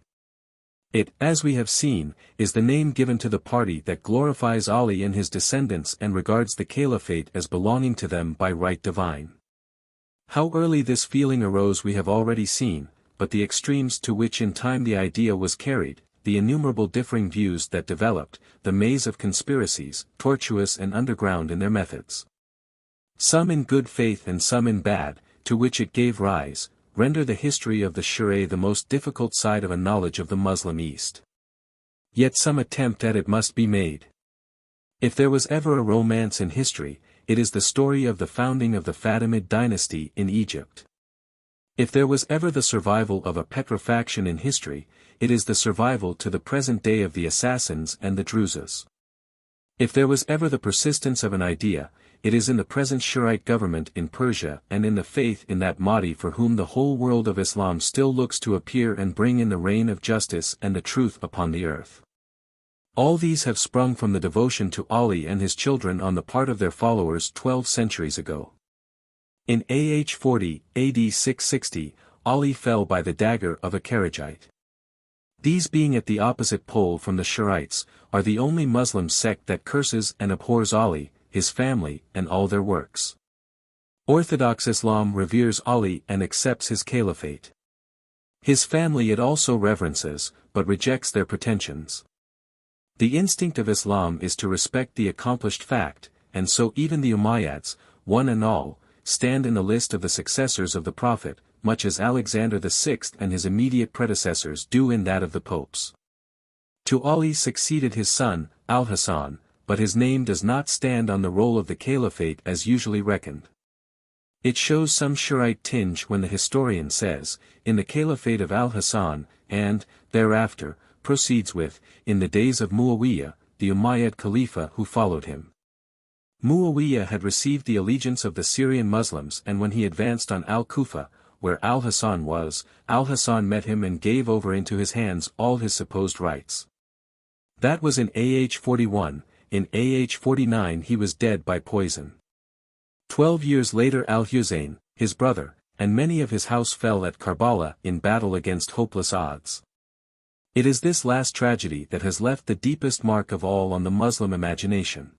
It, as we have seen, is the name given to the party that glorifies Ali and his descendants and regards the caliphate as belonging to them by right divine. How early this feeling arose we have already seen, but the extremes to which in time the idea was carried, the innumerable differing views that developed, the maze of conspiracies, tortuous and underground in their methods, some in good faith and some in bad, to which it gave rise, render the history of the Shura the most difficult side of a knowledge of the Muslim East. Yet some attempt at it must be made. If there was ever a romance in history, it is the story of the founding of the Fatimid dynasty in Egypt. If there was ever the survival of a petrifaction in history, it is the survival to the present day of the Assassins and the Druzes. If there was ever the persistence of an idea, it is in the present Shurite government in Persia and in the faith in that Mahdi for whom the whole world of Islam still looks to appear and bring in the reign of justice and the truth upon the earth. All these have sprung from the devotion to Ali and his children on the part of their followers 12 centuries ago. In AH 40, AD 660, Ali fell by the dagger of a Kharijite. These being at the opposite pole from the Shurites, are the only Muslim sect that curses and abhors Ali, his family, and all their works. Orthodox Islam reveres Ali and accepts his caliphate. His family it also reverences, but rejects their pretensions. The instinct of Islam is to respect the accomplished fact, and so even the Umayyads, one and all, stand in the list of the successors of the Prophet, much as Alexander VI and his immediate predecessors do in that of the popes. To Ali succeeded his son, Al-Hasan, but his name does not stand on the roll of the caliphate as usually reckoned. It shows some Shurite tinge when the historian says, in the caliphate of Al-Hasan, and, thereafter, proceeds with, in the days of Muawiyah, the Umayyad Khalifa who followed him. Muawiyah had received the allegiance of the Syrian Muslims and when he advanced on Al-Kufa, where Al-Hasan was, Al-Hasan met him and gave over into his hands all his supposed rights. That was in AH 41, in AH 49 he was dead by poison. 12 years later Al-Husayn, his brother, and many of his house fell at Karbala in battle against hopeless odds. It is this last tragedy that has left the deepest mark of all on the Muslim imagination.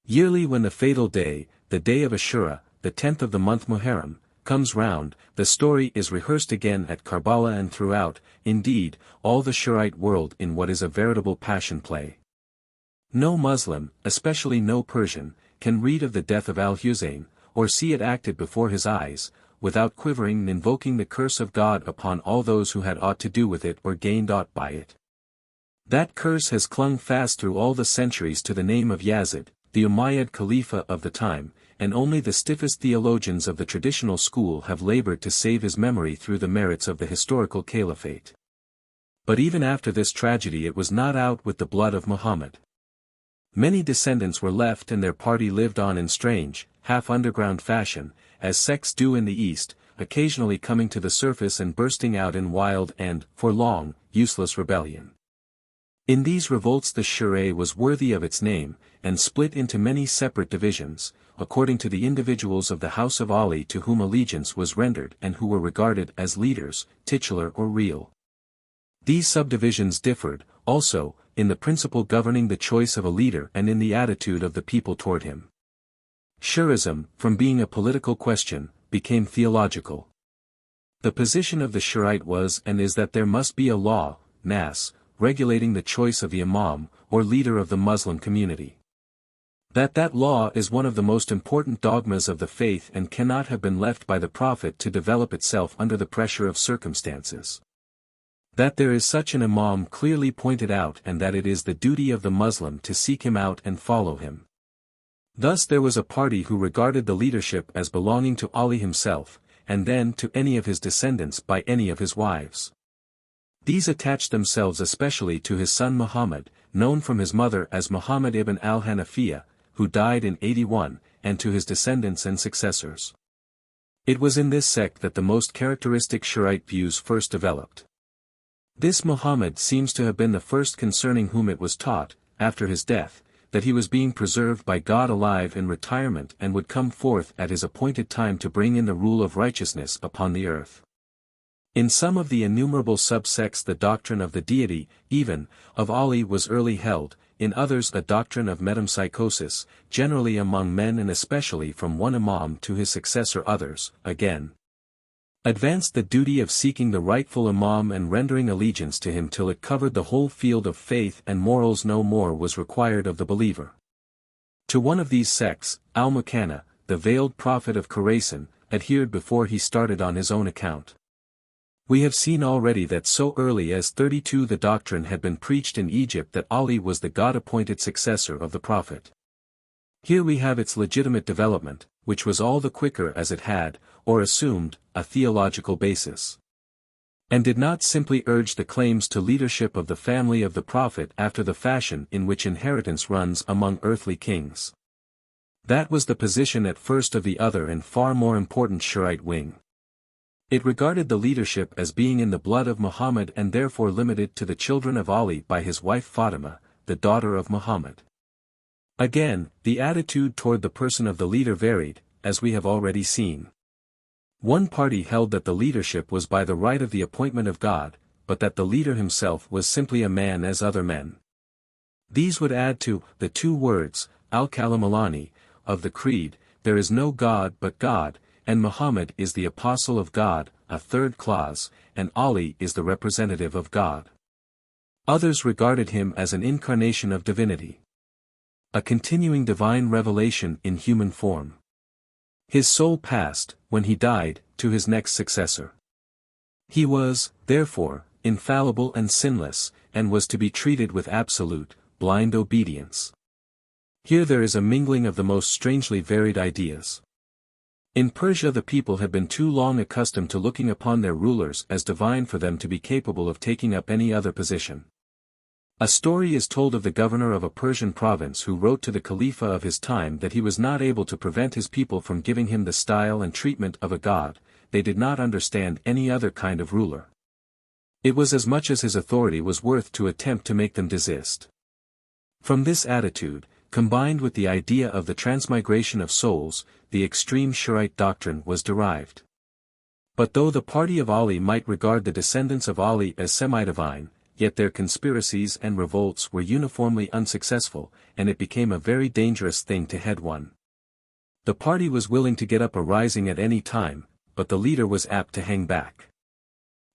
Yearly when the fatal day, the day of Ashura, the 10th of the month Muharram, comes round, the story is rehearsed again at Karbala and throughout, indeed, all the Shurite world in what is a veritable passion play. No Muslim, especially no Persian, can read of the death of Al-Husayn, or see it acted before his eyes, without quivering and invoking the curse of God upon all those who had aught to do with it or gained aught by it. That curse has clung fast through all the centuries to the name of Yazid, the Umayyad Khalifa of the time, and only the stiffest theologians of the traditional school have labored to save his memory through the merits of the historical caliphate. But even after this tragedy it was not out with the blood of Muhammad. Many descendants were left and their party lived on in strange, half-underground fashion, as sects do in the East, occasionally coming to the surface and bursting out in wild and, for long, useless rebellion. In these revolts the Shura was worthy of its name, and split into many separate divisions, according to the individuals of the house of Ali to whom allegiance was rendered and who were regarded as leaders, titular or real. These subdivisions differed, also, in the principle governing the choice of a leader and in the attitude of the people toward him. Shi'rism, from being a political question, became theological. The position of the Shi'rite was and is that there must be a law, nas, regulating the choice of the imam, or leader of the Muslim community. That law is one of the most important dogmas of the faith and cannot have been left by the Prophet to develop itself under the pressure of circumstances. That there is such an imam clearly pointed out and that it is the duty of the Muslim to seek him out and follow him. Thus there was a party who regarded the leadership as belonging to Ali himself, and then to any of his descendants by any of his wives. These attached themselves especially to his son Muhammad, known from his mother as Muhammad ibn al-Hanafiyyah, who died in 81, and to his descendants and successors. It was in this sect that the most characteristic Shi'rite views first developed. This Muhammad seems to have been the first concerning whom it was taught, after his death, that he was being preserved by God alive in retirement and would come forth at his appointed time to bring in the rule of righteousness upon the earth. In some of the innumerable subsects the doctrine of the deity, even, of Ali was early held, in others a doctrine of metempsychosis, generally among men and especially from one imam to his successor others, again, advanced the duty of seeking the rightful imam and rendering allegiance to him till it covered the whole field of faith and morals. No more was required of the believer. To one of these sects, Al-Mukanna, the veiled prophet of Khorasan, adhered before he started on his own account. We have seen already that so early as 32 the doctrine had been preached in Egypt that Ali was the God-appointed successor of the Prophet. Here we have its legitimate development, which was all the quicker as it had, or assumed, a theological basis. And did not simply urge the claims to leadership of the family of the Prophet after the fashion in which inheritance runs among earthly kings. That was the position at first of the other and far more important Shi'rite wing. It regarded the leadership as being in the blood of Muhammad and therefore limited to the children of Ali by his wife Fatima, the daughter of Muhammad. Again, the attitude toward the person of the leader varied, as we have already seen. One party held that the leadership was by the right of the appointment of God, but that the leader himself was simply a man as other men. These would add to the two words, al-Kalamulani, of the creed, there is no God but God, and Muhammad is the apostle of God, a third clause, and Ali is the representative of God. Others regarded him as an incarnation of divinity. A continuing divine revelation in human form. His soul passed, when he died, to his next successor. He was, therefore, infallible and sinless, and was to be treated with absolute, blind obedience. Here there is a mingling of the most strangely varied ideas. In Persia the people had been too long accustomed to looking upon their rulers as divine for them to be capable of taking up any other position. A story is told of the governor of a Persian province who wrote to the Khalifa of his time that he was not able to prevent his people from giving him the style and treatment of a god. They did not understand any other kind of ruler. It was as much as his authority was worth to attempt to make them desist. From this attitude, combined with the idea of the transmigration of souls, the extreme Shi'rite doctrine was derived. But though the party of Ali might regard the descendants of Ali as semi-divine, yet their conspiracies and revolts were uniformly unsuccessful, and it became a very dangerous thing to head one. The party was willing to get up a rising at any time, but the leader was apt to hang back.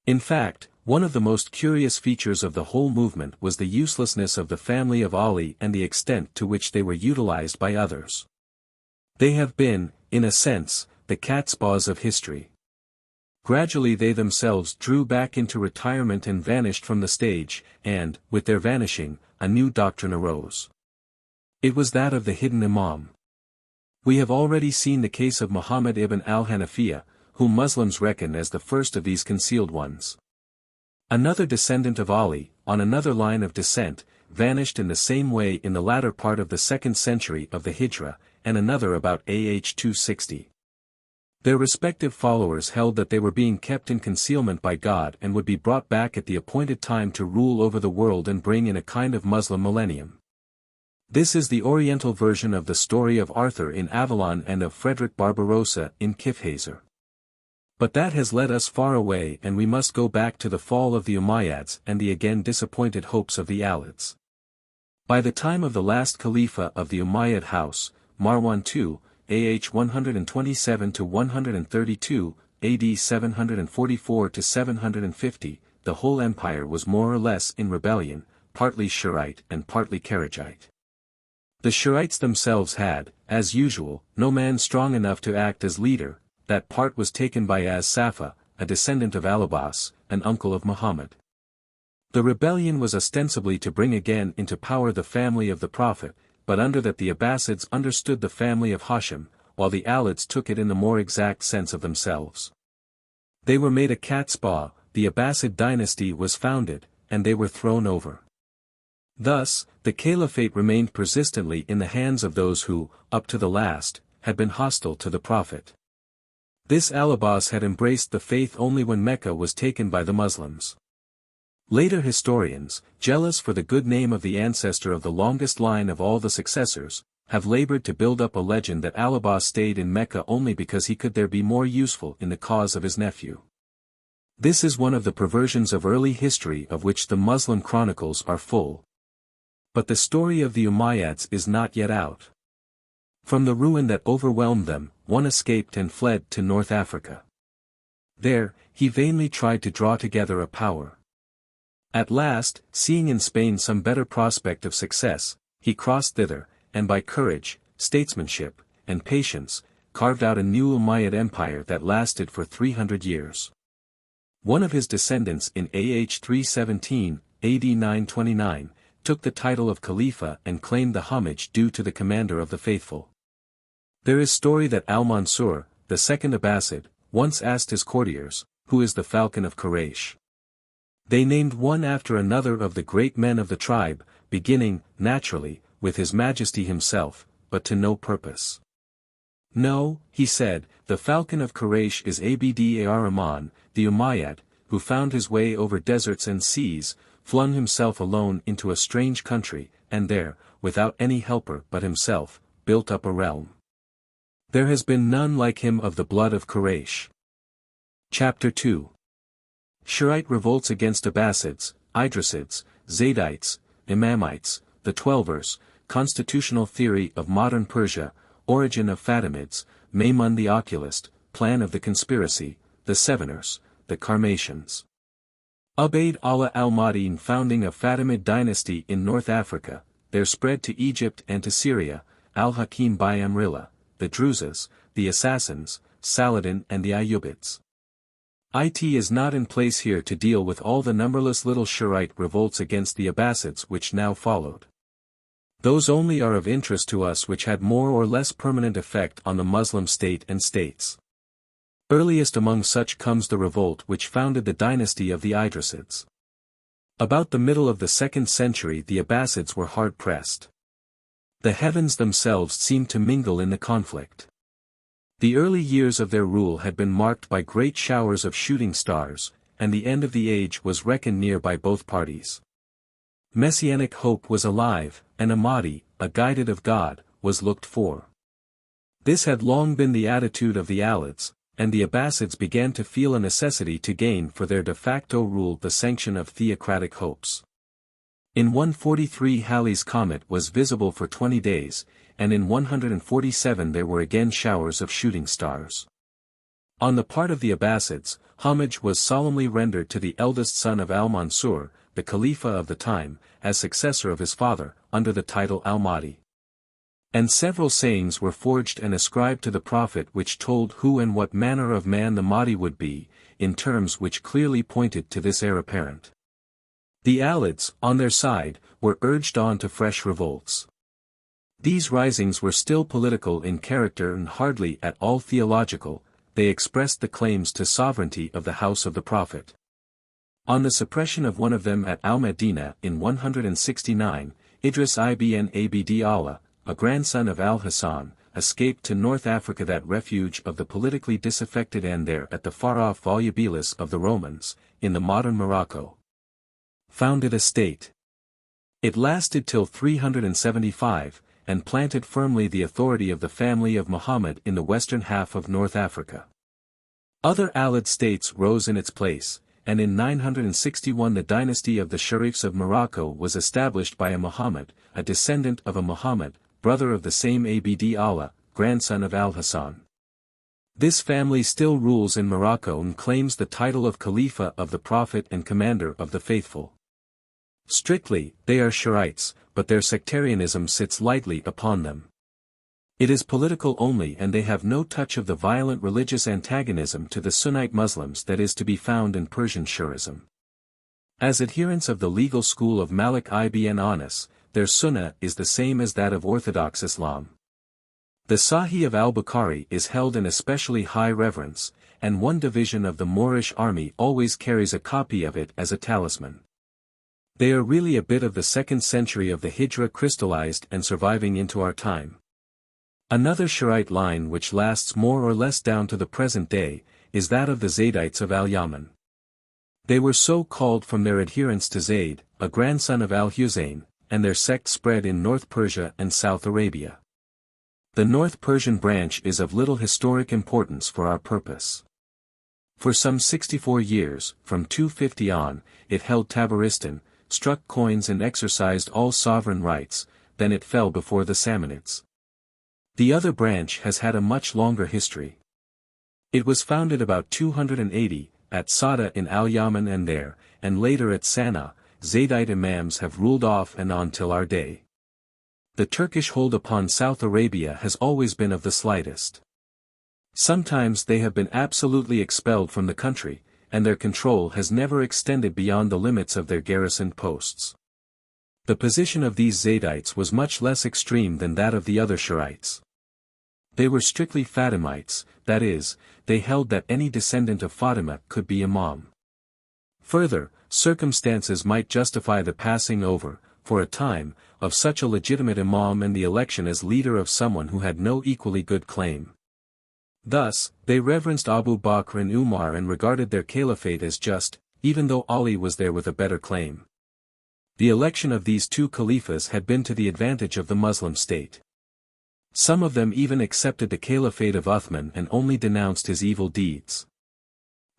In fact, one of the most curious features of the whole movement was the uselessness of the family of Ali and the extent to which they were utilized by others. They have been, in a sense, the cat's paws of history. Gradually they themselves drew back into retirement and vanished from the stage, and, with their vanishing, a new doctrine arose. It was that of the hidden imam. We have already seen the case of Muhammad ibn al-Hanafiyyah, whom Muslims reckon as the first of these concealed ones. Another descendant of Ali, on another line of descent, vanished in the same way in the latter part of the 2nd century of the Hijra, and another about AH 260. Their respective followers held that they were being kept in concealment by God and would be brought back at the appointed time to rule over the world and bring in a kind of Muslim millennium. This is the Oriental version of the story of Arthur in Avalon and of Frederick Barbarossa in Kifhazer. But that has led us far away and we must go back to the fall of the Umayyads and the again disappointed hopes of the Alids. By the time of the last Khalifa of the Umayyad house, Marwan II, AH 127 to 132, AD 744 to 750, the whole empire was more or less in rebellion, partly Shurite and partly Kharijite. The Shurites themselves had, as usual, no man strong enough to act as leader. That part was taken by As-Safa, a descendant of Al-Abbas, an uncle of Muhammad. The rebellion was ostensibly to bring again into power the family of the Prophet, but under that the Abbasids understood the family of Hashim, while the Alids took it in the more exact sense of themselves. They were made a cat's paw, the Abbasid dynasty was founded, and they were thrown over. Thus, the caliphate remained persistently in the hands of those who, up to the last, had been hostile to the Prophet. This Al-Abbas had embraced the faith only when Mecca was taken by the Muslims. Later historians, jealous for the good name of the ancestor of the longest line of all the successors, have labored to build up a legend that Al-Abbas stayed in Mecca only because he could there be more useful in the cause of his nephew. This is one of the perversions of early history of which the Muslim chronicles are full. But the story of the Umayyads is not yet out. From the ruin that overwhelmed them, one escaped and fled to North Africa. There, he vainly tried to draw together a power. At last, seeing in Spain some better prospect of success, he crossed thither, and by courage, statesmanship, and patience, carved out a new Umayyad empire that lasted for 300 years. One of his descendants in AH 317, AD 929, took the title of Khalifa and claimed the homage due to the commander of the faithful. There is story that Al-Mansur, the second Abbasid, once asked his courtiers, "Who is the falcon of Quraysh?" They named one after another of the great men of the tribe, beginning, naturally, with His Majesty himself, but to no purpose. "No," he said, "the falcon of Quraysh is Abd-ar-Rahman, the Umayyad, who found his way over deserts and seas, flung himself alone into a strange country, and there, without any helper but himself, built up a realm. There has been none like him of the blood of Quraysh." Chapter 2. Shurite revolts against Abbasids, Idrisids, Zaydites, Imamites, the Twelvers, Constitutional Theory of Modern Persia, Origin of Fatimids, Maimun the Oculist, Plan of the Conspiracy, the Seveners, the Karmatians. Ubayd Allah al-Mahdi founding a Fatimid dynasty in North Africa, their spread to Egypt and to Syria, Al-Hakim by Amrillah, the Druzes, the Assassins, Saladin and the Ayyubids. It is not in place here to deal with all the numberless little Shurite revolts against the Abbasids which now followed. Those only are of interest to us which had more or less permanent effect on the Muslim state and states. Earliest among such comes the revolt which founded the dynasty of the Idrisids. About the middle of the 2nd century the Abbasids were hard-pressed. The heavens themselves seemed to mingle in the conflict. The early years of their rule had been marked by great showers of shooting stars, and the end of the age was reckoned near by both parties. Messianic hope was alive, and a Mahdi, a guided of God, was looked for. This had long been the attitude of the Alids, and the Abbasids began to feel a necessity to gain for their de facto rule the sanction of theocratic hopes. In 143 Halley's comet was visible for 20 days, and in 147 there were again showers of shooting stars. On the part of the Abbasids, homage was solemnly rendered to the eldest son of Al-Mansur, the Khalifa of the time, as successor of his father, under the title Al-Mahdi. And several sayings were forged and ascribed to the Prophet which told who and what manner of man the Mahdi would be, in terms which clearly pointed to this heir apparent. The Alids, on their side, were urged on to fresh revolts. These risings were still political in character and hardly at all theological. They expressed the claims to sovereignty of the house of the Prophet. On the suppression of one of them at Al-Madinah in 169, Idris ibn Abd Allah, a grandson of Al-Hassan, escaped to North Africa, that refuge of the politically disaffected, and there at the far-off volubilis of the Romans, in the modern Morocco, founded a state. It lasted till 375, and planted firmly the authority of the family of Muhammad in the western half of North Africa. Other Alid states rose in its place, and in 961 the dynasty of the Sharifs of Morocco was established by a Muhammad, a descendant of a Muhammad, brother of the same Abd Allah, grandson of Al-Hasan. This family still rules in Morocco and claims the title of Khalifa of the Prophet and Commander of the Faithful. Strictly, they are Shiites, but their sectarianism sits lightly upon them. It is political only, and they have no touch of the violent religious antagonism to the Sunnite Muslims that is to be found in Persian Shi'ism. As adherents of the legal school of Malik ibn Anas, their Sunnah is the same as that of Orthodox Islam. The Sahih of al-Bukhari is held in especially high reverence, and one division of the Moorish army always carries a copy of it as a talisman. They are really a bit of the 2nd century of the Hijra crystallized and surviving into our time. Another Shiite line which lasts more or less down to the present day, is that of the Zaydites of Al-Yaman. They were so called from their adherence to Zayd, a grandson of Al-Husayn, and their sect spread in North Persia and South Arabia. The North Persian branch is of little historic importance for our purpose. For some 64 years, from 250 on, it held Tabaristan, struck coins and exercised all sovereign rights, then it fell before the Samanids. The other branch has had a much longer history. It was founded about 280, at Sada in Al-Yaman and there, and later at Sana'a. Zaydite imams have ruled off and on till our day. The Turkish hold upon South Arabia has always been of the slightest. Sometimes they have been absolutely expelled from the country, and their control has never extended beyond the limits of their garrisoned posts. The position of these Zaydites was much less extreme than that of the other Shiites. They were strictly Fatimites, that is, they held that any descendant of Fatima could be imam. Further, circumstances might justify the passing over, for a time, of such a legitimate imam and the election as leader of someone who had no equally good claim. Thus, they reverenced Abu Bakr and Umar and regarded their caliphate as just, even though Ali was there with a better claim. The election of these two caliphs had been to the advantage of the Muslim state. Some of them even accepted the caliphate of Uthman and only denounced his evil deeds.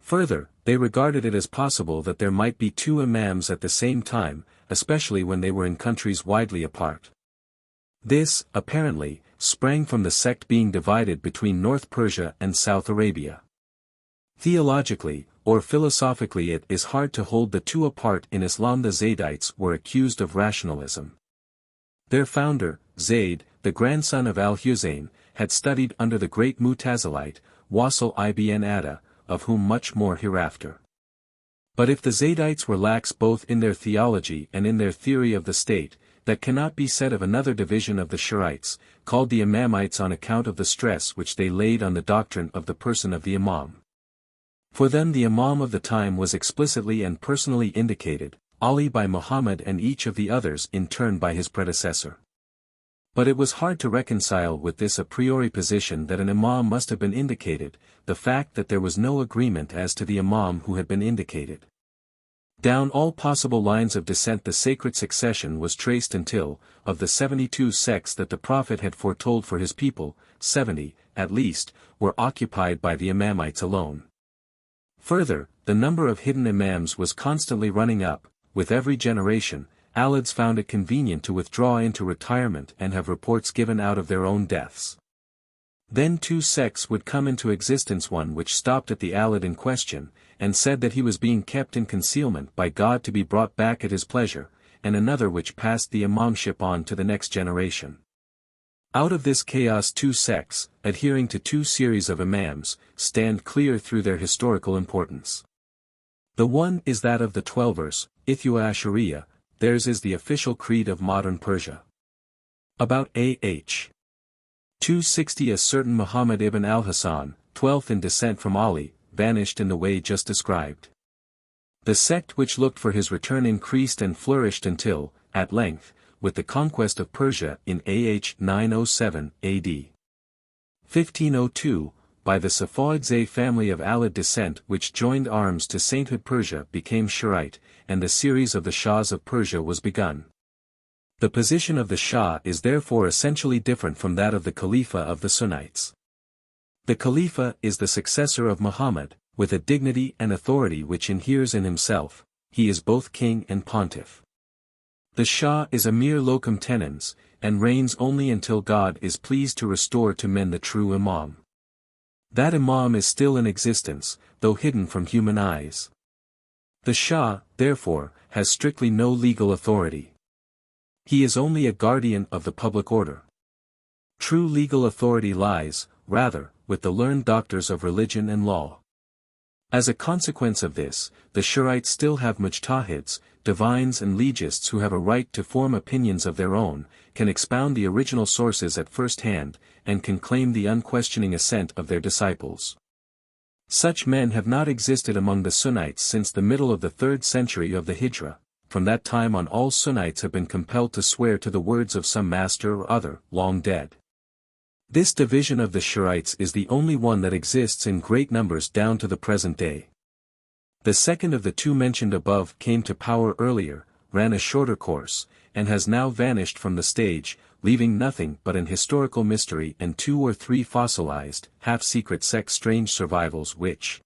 Further, they regarded it as possible that there might be two imams at the same time, especially when they were in countries widely apart. This, apparently, sprang from the sect being divided between North Persia and South Arabia. Theologically, or philosophically, it is hard to hold the two apart. In Islam the Zaydites were accused of rationalism. Their founder, Zayd, the grandson of Al-Husayn, had studied under the great Mu'tazilite, Wasil ibn Adda, of whom much more hereafter. But if the Zaydites were lax both in their theology and in their theory of the state, that cannot be said of another division of the Shiites, called the Imamites on account of the stress which they laid on the doctrine of the person of the Imam. For them the Imam of the time was explicitly and personally indicated, Ali by Muhammad and each of the others in turn by his predecessor. But it was hard to reconcile with this a priori position that an Imam must have been indicated, the fact that there was no agreement as to the Imam who had been indicated. Down all possible lines of descent the sacred succession was traced until, of the 72 sects that the Prophet had foretold for his people, 70, at least, were occupied by the Imamites alone. Further, the number of hidden imams was constantly running up. With every generation, Alids found it convenient to withdraw into retirement and have reports given out of their own deaths. Then two sects would come into existence, one which stopped at the Alid in question, and said that he was being kept in concealment by God to be brought back at his pleasure, and another which passed the imamship on to the next generation. Out of this chaos two sects, adhering to two series of imams, stand clear through their historical importance. The one is that of the Twelvers, Ithna Ashariya, theirs is the official creed of modern Persia. About A.H. 260 a certain Muhammad ibn al-Hasan, 12th in descent from Ali, vanished in the way just described. The sect which looked for his return increased and flourished until, at length, with the conquest of Persia in A.H. 907 A.D. 1502, by the Safavidze family of Alid descent which joined arms to sainthood Persia became Shiite, and the series of the Shahs of Persia was begun. The position of the Shah is therefore essentially different from that of the Khalifa of the Sunnites. The Khalifa is the successor of Muhammad, with a dignity and authority which inheres in himself, he is both king and pontiff. The Shah is a mere locum tenens, and reigns only until God is pleased to restore to men the true Imam. That Imam is still in existence, though hidden from human eyes. The Shah, therefore, has strictly no legal authority. He is only a guardian of the public order. True legal authority lies, rather, with the learned doctors of religion and law. As a consequence of this, the Shurites still have mujtahids, divines and legists who have a right to form opinions of their own, can expound the original sources at first hand, and can claim the unquestioning assent of their disciples. Such men have not existed among the Sunnites since the middle of the 3rd century of the Hijra. From that time on all Sunnites have been compelled to swear to the words of some master or other, long dead. This division of the Shurites is the only one that exists in great numbers down to the present day. The second of the two mentioned above came to power earlier, ran a shorter course, and has now vanished from the stage, leaving nothing but an historical mystery and 2 or 3 fossilized, half-secret sect strange survivals which,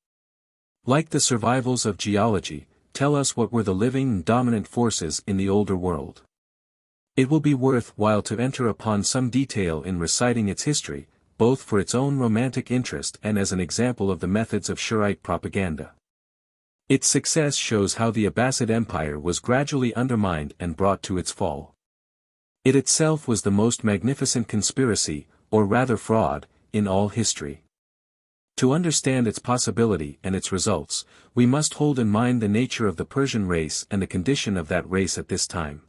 like the survivals of geology, tell us what were the living and dominant forces in the older world. It will be worth while to enter upon some detail in reciting its history, both for its own romantic interest and as an example of the methods of Shurite propaganda. Its success shows how the Abbasid Empire was gradually undermined and brought to its fall. It itself was the most magnificent conspiracy, or rather fraud, in all history. To understand its possibility and its results, we must hold in mind the nature of the Persian race and the condition of that race at this time.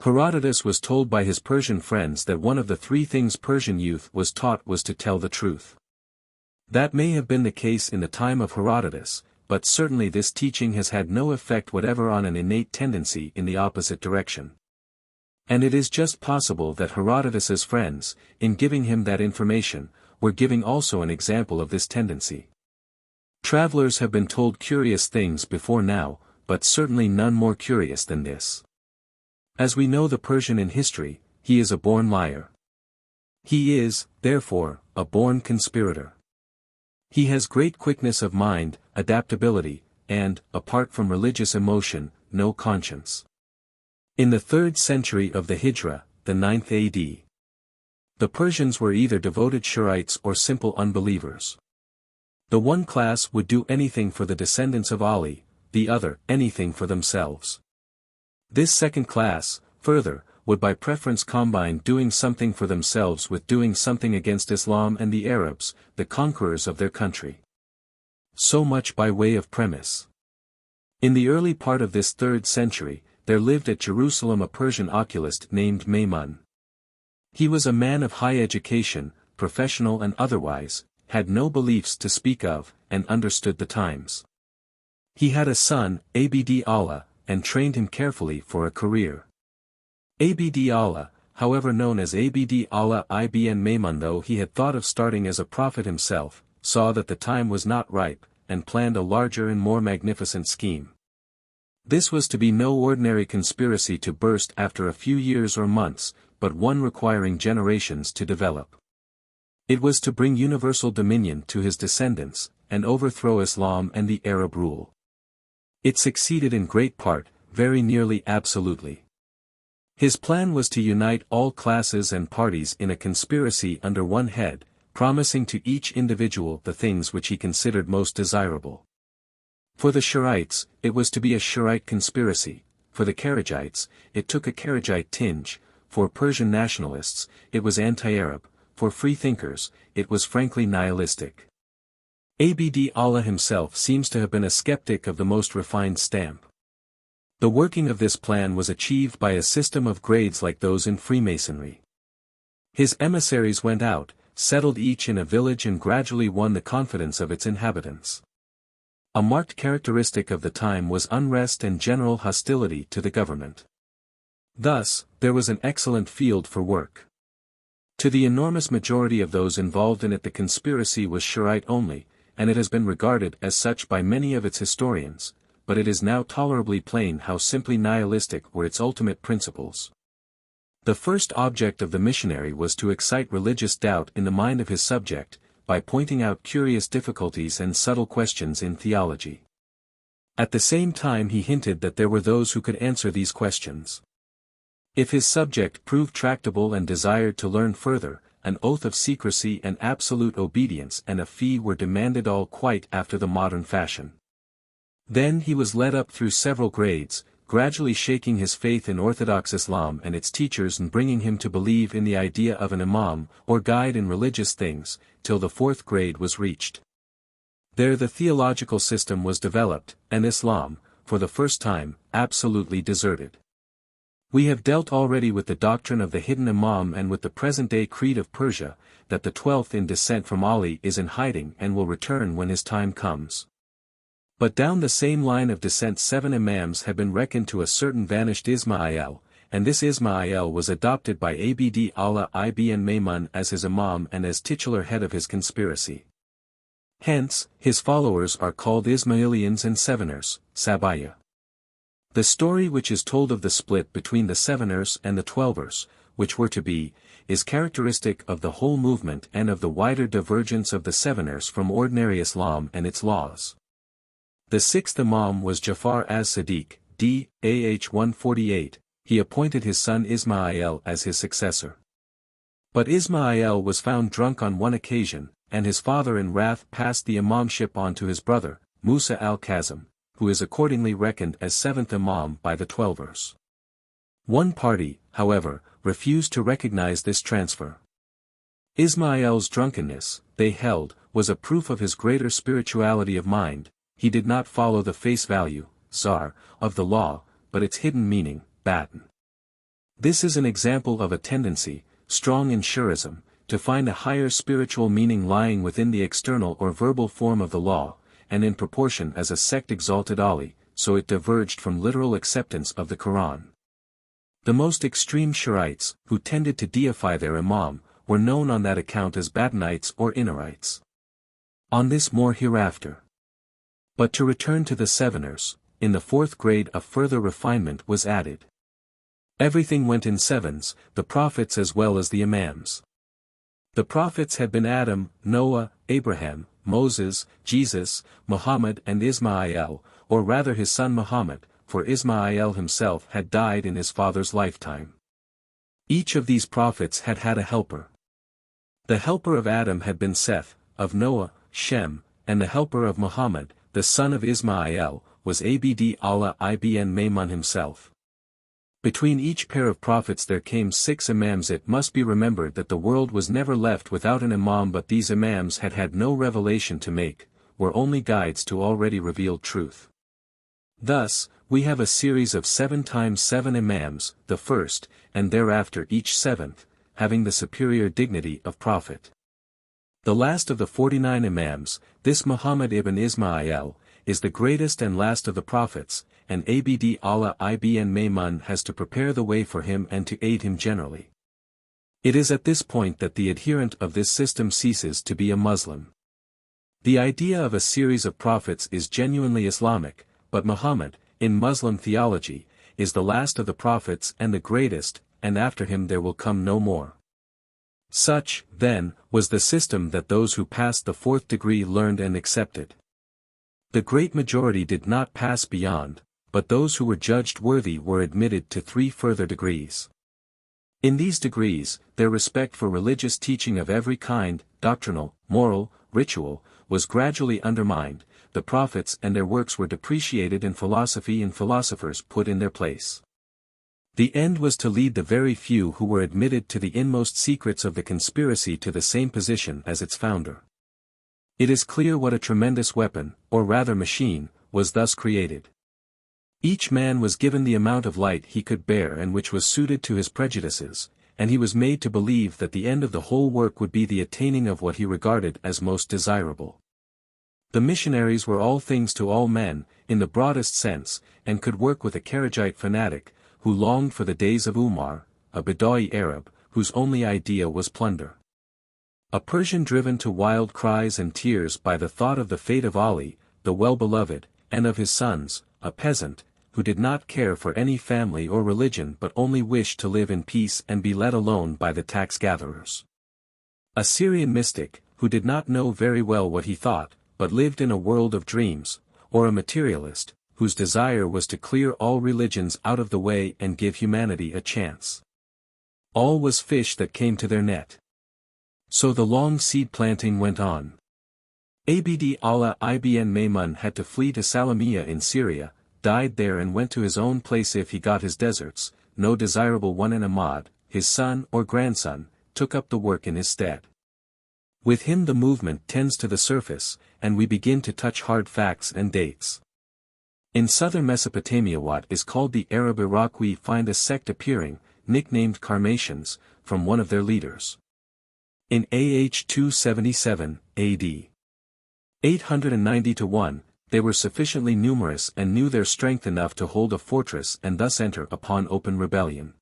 Herodotus was told by his Persian friends that one of the 3 things Persian youth was taught was to tell the truth. That may have been the case in the time of Herodotus, but certainly this teaching has had no effect whatever on an innate tendency in the opposite direction. And it is just possible that Herodotus's friends, in giving him that information, were giving also an example of this tendency. Travelers have been told curious things before now, but certainly none more curious than this. As we know the Persian in history, he is a born liar. He is, therefore, a born conspirator. He has great quickness of mind, adaptability, and, apart from religious emotion, no conscience. In the 3rd century of the Hijra, the 9th AD, the Persians were either devoted Shurites or simple unbelievers. The one class would do anything for the descendants of Ali, the other, anything for themselves. This second class, further, would by preference combine doing something for themselves with doing something against Islam and the Arabs, the conquerors of their country. So much by way of premise. In the early part of this 3rd century, there lived at Jerusalem a Persian oculist named Maimun. He was a man of high education, professional and otherwise, had no beliefs to speak of, and understood the times. He had a son, Abd Allah, and trained him carefully for a career. Abd Allah, however known as Abd Allah ibn Maimun, though he had thought of starting as a prophet himself, saw that the time was not ripe, and planned a larger and more magnificent scheme. This was to be no ordinary conspiracy to burst after a few years or months, but one requiring generations to develop. It was to bring universal dominion to his descendants, and overthrow Islam and the Arab rule. It succeeded in great part, very nearly absolutely. His plan was to unite all classes and parties in a conspiracy under one head, promising to each individual the things which he considered most desirable. For the Shurites, it was to be a Shurite conspiracy; for the Kharijites, it took a Kharijite tinge; for Persian nationalists, it was anti-Arab; for freethinkers, it was frankly nihilistic. Abd Allah himself seems to have been a skeptic of the most refined stamp. The working of this plan was achieved by a system of grades like those in Freemasonry. His emissaries went out, settled each in a village and gradually won the confidence of its inhabitants. A marked characteristic of the time was unrest and general hostility to the government. Thus, there was an excellent field for work. To the enormous majority of those involved in it the conspiracy was Shurite only, and it has been regarded as such by many of its historians, but it is now tolerably plain how simply nihilistic were its ultimate principles. The first object of the missionary was to excite religious doubt in the mind of his subject, by pointing out curious difficulties and subtle questions in theology. At the same time he hinted that there were those who could answer these questions. If his subject proved tractable and desired to learn further, an oath of secrecy and absolute obedience and a fee were demanded, all quite after the modern fashion. Then he was led up through several grades, gradually shaking his faith in Orthodox Islam and its teachers and bringing him to believe in the idea of an imam, or guide in religious things, till the fourth grade was reached. There the theological system was developed, and Islam, for the first time, absolutely deserted. We have dealt already with the doctrine of the hidden imam and with the present-day creed of Persia, that the 12th in descent from Ali is in hiding and will return when his time comes. But down the same line of descent 7 imams have been reckoned to a certain vanished Ismail, and this Ismail was adopted by Abd Allah ibn Maymun as his imam and as titular head of his conspiracy. Hence, his followers are called Ismailians and Seveners, Sabaya. The story which is told of the split between the Seveners and the Twelvers, which were to be, is characteristic of the whole movement and of the wider divergence of the Seveners from ordinary Islam and its laws. The 6th Imam was Jafar as-Sadiq, d. AH 148, he appointed his son Ismail as his successor. But Ismail was found drunk on one occasion, and his father in wrath passed the imamship on to his brother, Musa al-Kazim, who is accordingly reckoned as 7th Imam by the Twelvers. One party, however, refused to recognize this transfer. Ismail's drunkenness, they held, was a proof of his greater spirituality of mind. He did not follow the face value, zar, of the law, but its hidden meaning, batin. This is an example of a tendency, strong in Shurism, to find a higher spiritual meaning lying within the external or verbal form of the law, and in proportion as a sect exalted Ali, so it diverged from literal acceptance of the Quran. The most extreme Shiites, who tended to deify their imam, were known on that account as Batinites or Innerites. On this more hereafter. But to return to the Seveners, in the 4th grade a further refinement was added. Everything went in sevens, the prophets as well as the imams. The prophets had been Adam, Noah, Abraham, Moses, Jesus, Muhammad and Ismail, or rather his son Muhammad, for Ismail himself had died in his father's lifetime. Each of these prophets had had a helper. The helper of Adam had been Seth, of Noah, Shem, and the helper of Muhammad, the son of Ismail, was Abd Allah ibn Maymun himself. Between each pair of prophets there came 6 imams. It must be remembered that the world was never left without an imam, but these imams had had no revelation to make, were only guides to already revealed truth. Thus, we have a series of 7 times 7 imams, the first, and thereafter each 7th, having the superior dignity of prophet. The last of the 49 imams, this Muhammad ibn Ismail, is the greatest and last of the prophets, and Abd Allah ibn Maymun has to prepare the way for him and to aid him generally. It is at this point that the adherent of this system ceases to be a Muslim. The idea of a series of prophets is genuinely Islamic, but Muhammad, in Muslim theology, is the last of the prophets and the greatest, and after him there will come no more. Such, then, was the system that those who passed the 4th degree learned and accepted. The great majority did not pass beyond, but those who were judged worthy were admitted to 3 further degrees. In these degrees, their respect for religious teaching of every kind, doctrinal, moral, ritual, was gradually undermined, the prophets and their works were depreciated in philosophy and philosophers put in their place. The end was to lead the very few who were admitted to the inmost secrets of the conspiracy to the same position as its founder. It is clear what a tremendous weapon, or rather machine, was thus created. Each man was given the amount of light he could bear and which was suited to his prejudices, and he was made to believe that the end of the whole work would be the attaining of what he regarded as most desirable. The missionaries were all things to all men, in the broadest sense, and could work with a Kharijite fanatic, who longed for the days of Umar, a Badawi Arab, whose only idea was plunder. A Persian driven to wild cries and tears by the thought of the fate of Ali, the well-beloved, and of his sons, a peasant, who did not care for any family or religion but only wished to live in peace and be let alone by the tax-gatherers. A Syrian mystic, who did not know very well what he thought, but lived in a world of dreams, or a materialist, whose desire was to clear all religions out of the way and give humanity a chance. All was fish that came to their net. So the long seed planting went on. Abd Allah ibn Maymun had to flee to Salamiyya in Syria, died there and went to his own place. If he got his deserts, no desirable one in Ahmad, his son or grandson, took up the work in his stead. With him the movement tends to the surface, and we begin to touch hard facts and dates. In southern Mesopotamia what is called the Arab Iraq we find a sect appearing, nicknamed Karmatians, from one of their leaders. In AH 277, AD 890-1, they were sufficiently numerous and knew their strength enough to hold a fortress and thus enter upon open rebellion.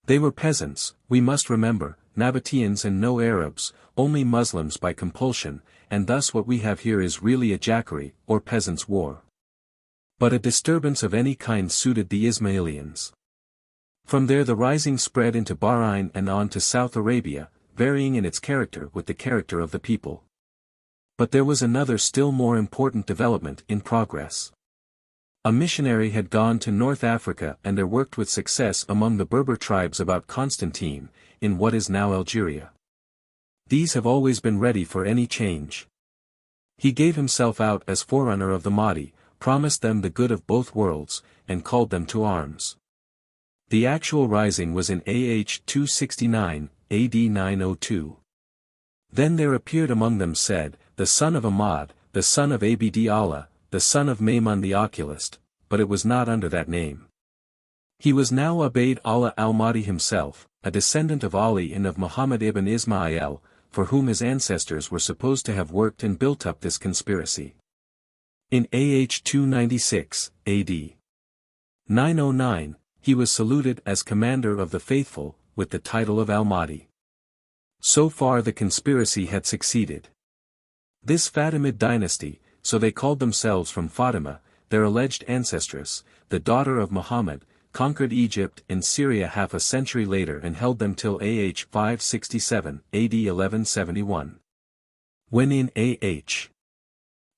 They were peasants, we must remember, Nabateans and no Arabs, only Muslims by compulsion, and thus what we have here is really a Jacquerie, or peasants' war. But a disturbance of any kind suited the Ismailians. From there the rising spread into Bahrain and on to South Arabia, varying in its character with the character of the people. But there was another still more important development in progress. A missionary had gone to North Africa and there worked with success among the Berber tribes about Constantine, in what is now Algeria. These have always been ready for any change. He gave himself out as forerunner of the Mahdi, promised them the good of both worlds, and called them to arms. The actual rising was in AH 269, AD 902. Then there appeared among them said, the son of Ahmad, the son of Abd Allah, the son of Maymun the oculist, but it was not under that name. He was now Ubayd Allah al-Mahdi himself, a descendant of Ali and of Muhammad ibn Ismail, for whom his ancestors were supposed to have worked and built up this conspiracy. In AH 296, AD 909, he was saluted as commander of the faithful, with the title of al-Mahdi. So far the conspiracy had succeeded. This Fatimid dynasty, so they called themselves from Fatima, their alleged ancestress, the daughter of Muhammad, conquered Egypt and Syria half a century later and held them till AH 567, AD 1171. When in AH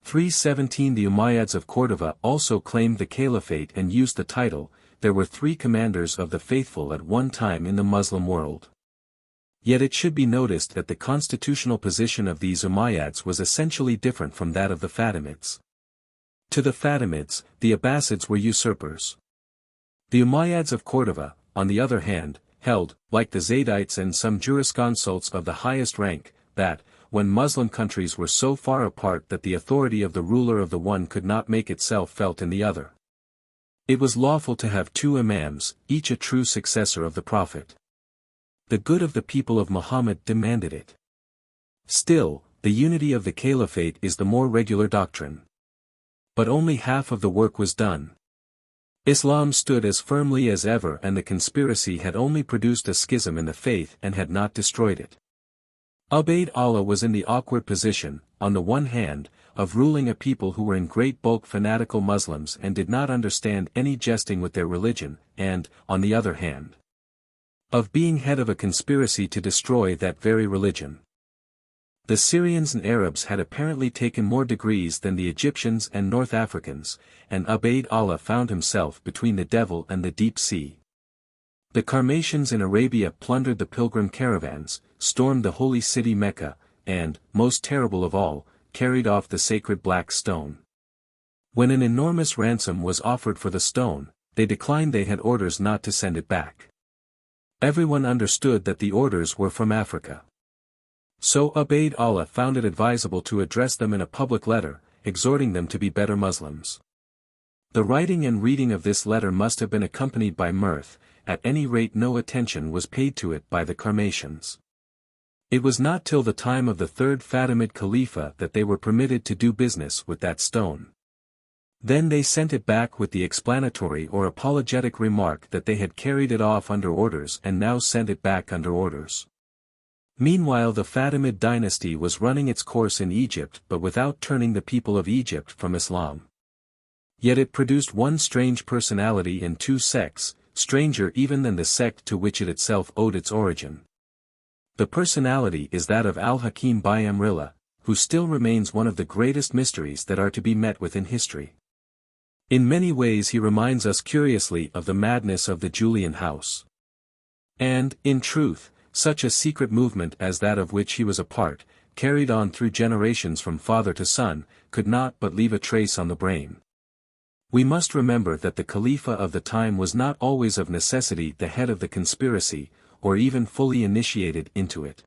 317 the Umayyads of Cordova also claimed the caliphate and used the title, there were three commanders of the faithful at one time in the Muslim world. Yet it should be noticed that the constitutional position of these Umayyads was essentially different from that of the Fatimids. To the Fatimids, the Abbasids were usurpers. The Umayyads of Cordova, on the other hand, held, like the Zaydites and some jurisconsults of the highest rank, that, when Muslim countries were so far apart that the authority of the ruler of the one could not make itself felt in the other, it was lawful to have two imams, each a true successor of the Prophet. The good of the people of Muhammad demanded it. Still, the unity of the caliphate is the more regular doctrine. But only half of the work was done. Islam stood as firmly as ever and the conspiracy had only produced a schism in the faith and had not destroyed it. Ubayd Allah was in the awkward position, on the one hand, of ruling a people who were in great bulk fanatical Muslims and did not understand any jesting with their religion, and, on the other hand, of being head of a conspiracy to destroy that very religion. The Syrians and Arabs had apparently taken more degrees than the Egyptians and North Africans, and Ubayd Allah found himself between the devil and the deep sea. The Karmatians in Arabia plundered the pilgrim caravans, stormed the holy city Mecca, and, most terrible of all, carried off the sacred black stone. When an enormous ransom was offered for the stone, they declined. They had orders not to send it back. Everyone understood that the orders were from Africa. So Ubayd Allah found it advisable to address them in a public letter, exhorting them to be better Muslims. The writing and reading of this letter must have been accompanied by mirth, at any rate no attention was paid to it by the Karmatians. It was not till the time of the third Fatimid Khalifa that they were permitted to do business with that stone. Then they sent it back with the explanatory or apologetic remark that they had carried it off under orders and now sent it back under orders. Meanwhile the Fatimid dynasty was running its course in Egypt but without turning the people of Egypt from Islam. Yet it produced one strange personality in two sects, stranger even than the sect to which it itself owed its origin. The personality is that of Al-Hakim bi Amrillah, who still remains one of the greatest mysteries that are to be met with in history. In many ways he reminds us curiously of the madness of the Julian house. And, in truth, such a secret movement as that of which he was a part, carried on through generations from father to son, could not but leave a trace on the brain. We must remember that the Khalifa of the time was not always of necessity the head of the conspiracy, or even fully initiated into it.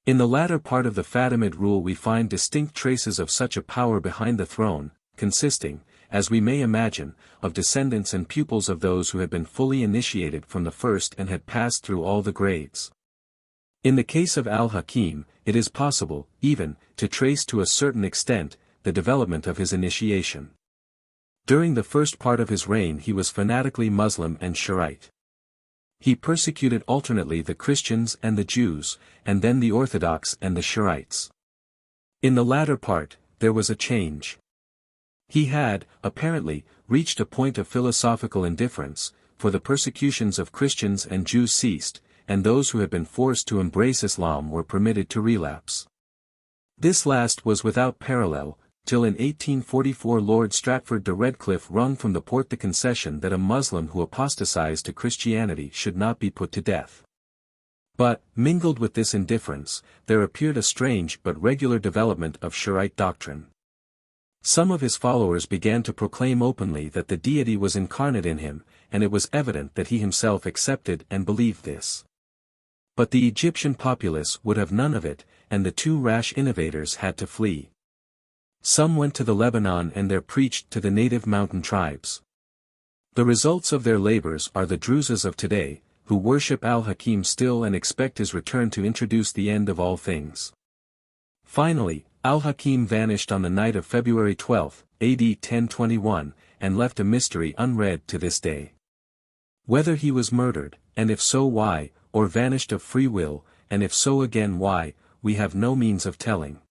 In the latter part of the Fatimid rule we find distinct traces of such a power behind the throne, consisting, as we may imagine, of descendants and pupils of those who had been fully initiated from the first and had passed through all the grades. In the case of al-Hakim, it is possible, even, to trace to a certain extent, the development of his initiation. During the first part of his reign he was fanatically Muslim and Shiite. He persecuted alternately the Christians and the Jews, and then the Orthodox and the Shiites. In the latter part, there was a change. He had, apparently, reached a point of philosophical indifference, for the persecutions of Christians and Jews ceased, and those who had been forced to embrace Islam were permitted to relapse. This last was without parallel, till in 1844 Lord Stratford de Redcliffe wrung from the Porte the concession that a Muslim who apostatized to Christianity should not be put to death. But, mingled with this indifference, there appeared a strange but regular development of Shiite doctrine. Some of his followers began to proclaim openly that the deity was incarnate in him, and it was evident that he himself accepted and believed this. But the Egyptian populace would have none of it, and the two rash innovators had to flee. Some went to the Lebanon and there preached to the native mountain tribes. The results of their labors are the Druzes of today, who worship al-Hakim still and expect his return to introduce the end of all things. Finally, al-Hakim vanished on the night of February 12, AD 1021, and left a mystery unread to this day. Whether he was murdered, and if so why, or vanished of free will, and if so again why, we have no means of telling.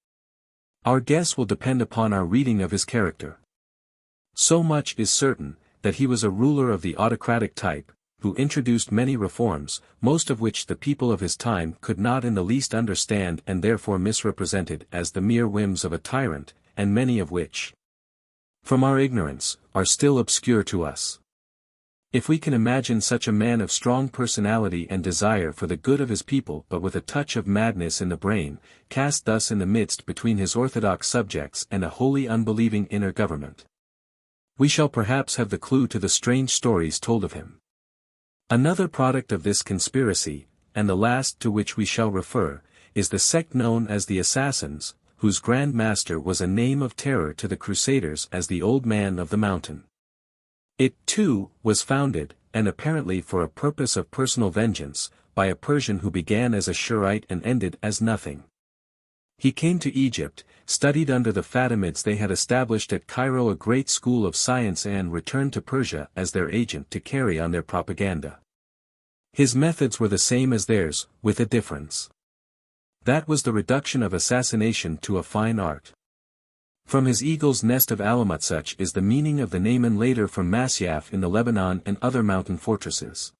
Our guess will depend upon our reading of his character. So much is certain, that he was a ruler of the autocratic type, who introduced many reforms, most of which the people of his time could not in the least understand and therefore misrepresented as the mere whims of a tyrant, and many of which, from our ignorance, are still obscure to us. If we can imagine such a man of strong personality and desire for the good of his people but with a touch of madness in the brain, cast thus in the midst between his orthodox subjects and a wholly unbelieving inner government, we shall perhaps have the clue to the strange stories told of him. Another product of this conspiracy, and the last to which we shall refer, is the sect known as the Assassins, whose Grand Master was a name of terror to the Crusaders as the Old Man of the Mountain. It, too, was founded, and apparently for a purpose of personal vengeance, by a Persian who began as a Shiite and ended as nothing. He came to Egypt, studied under the Fatimids. They had established at Cairo a great school of science and returned to Persia as their agent to carry on their propaganda. His methods were the same as theirs, with a difference. That was the reduction of assassination to a fine art. From his eagle's nest of Alamat, such is the meaning of the name, and later from Masyaf in the Lebanon and other mountain fortresses.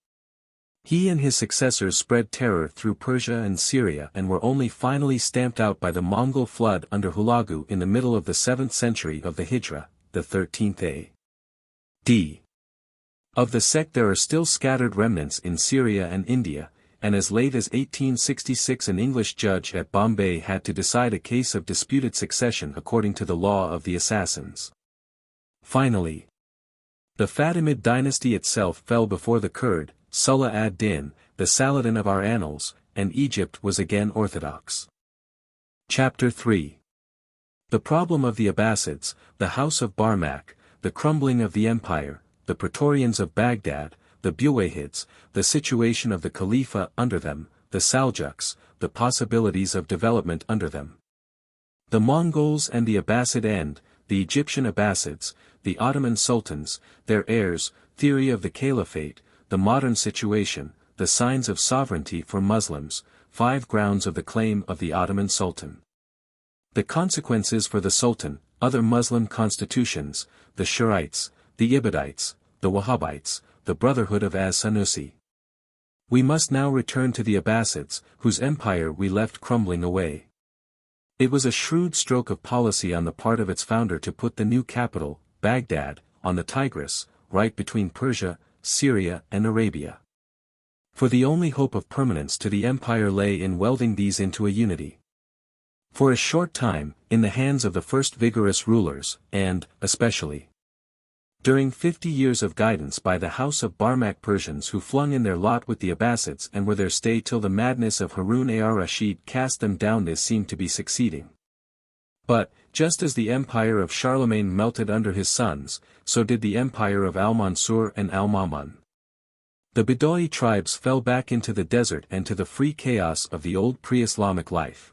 He and his successors spread terror through Persia and Syria and were only finally stamped out by the Mongol flood under Hulagu in the middle of the 7th century of the Hijra, the 13th A.D. Of the sect there are still scattered remnants in Syria and India, and as late as 1866 an English judge at Bombay had to decide a case of disputed succession according to the law of the Assassins. Finally, the Fatimid dynasty itself fell before the Kurd, Salah ad-Din, the Saladin of our annals, and Egypt was again orthodox. Chapter 3. The problem of the Abbasids, the House of Barmak, the crumbling of the empire, the Praetorians of Baghdad, the Buwayhids, the situation of the Khalifa under them, the Saljuks, the possibilities of development under them. The Mongols and the Abbasid end, the Egyptian Abbasids, the Ottoman Sultans, their heirs, theory of the Caliphate, the modern situation, the signs of sovereignty for Muslims, 5 grounds of the claim of the Ottoman Sultan. The consequences for the Sultan, other Muslim constitutions, the Shiites, the Ibadites, the Wahhabites, the Brotherhood of as-Sanusi. We must now return to the Abbasids, whose empire we left crumbling away. It was a shrewd stroke of policy on the part of its founder to put the new capital, Baghdad, on the Tigris, right between Persia, Syria and Arabia. For the only hope of permanence to the empire lay in welding these into a unity. For a short time, in the hands of the first vigorous rulers, and, especially, during 50 years of guidance by the house of Barmak Persians who flung in their lot with the Abbasids and were their stay till the madness of Harun ar-Rashid cast them down, this seemed to be succeeding. But, just as the empire of Charlemagne melted under his sons, so did the empire of Al-Mansur and Al-Ma'mun. The Bedawi tribes fell back into the desert and to the free chaos of the old pre-Islamic life.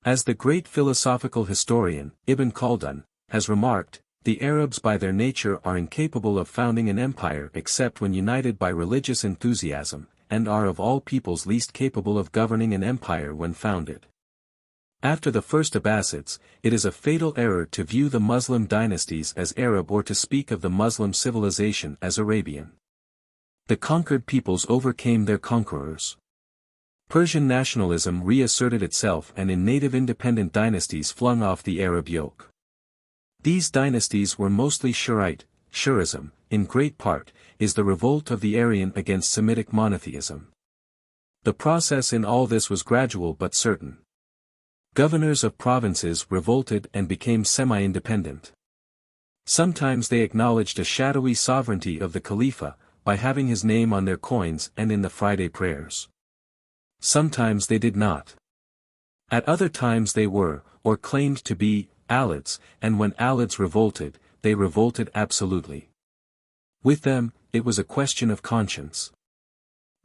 As the great philosophical historian, Ibn Khaldun, has remarked, the Arabs by their nature are incapable of founding an empire except when united by religious enthusiasm, and are of all peoples least capable of governing an empire when founded. After the first Abbasids, it is a fatal error to view the Muslim dynasties as Arab or to speak of the Muslim civilization as Arabian. The conquered peoples overcame their conquerors. Persian nationalism reasserted itself and in native independent dynasties flung off the Arab yoke. These dynasties were mostly Shi'ite. Shi'ism, in great part, is the revolt of the Aryan against Semitic monotheism. The process in all this was gradual but certain. Governors of provinces revolted and became semi-independent. Sometimes they acknowledged a shadowy sovereignty of the Khalifa, by having his name on their coins and in the Friday prayers. Sometimes they did not. At other times they were, or claimed to be, Alids, and when Alids revolted, they revolted absolutely. With them, it was a question of conscience.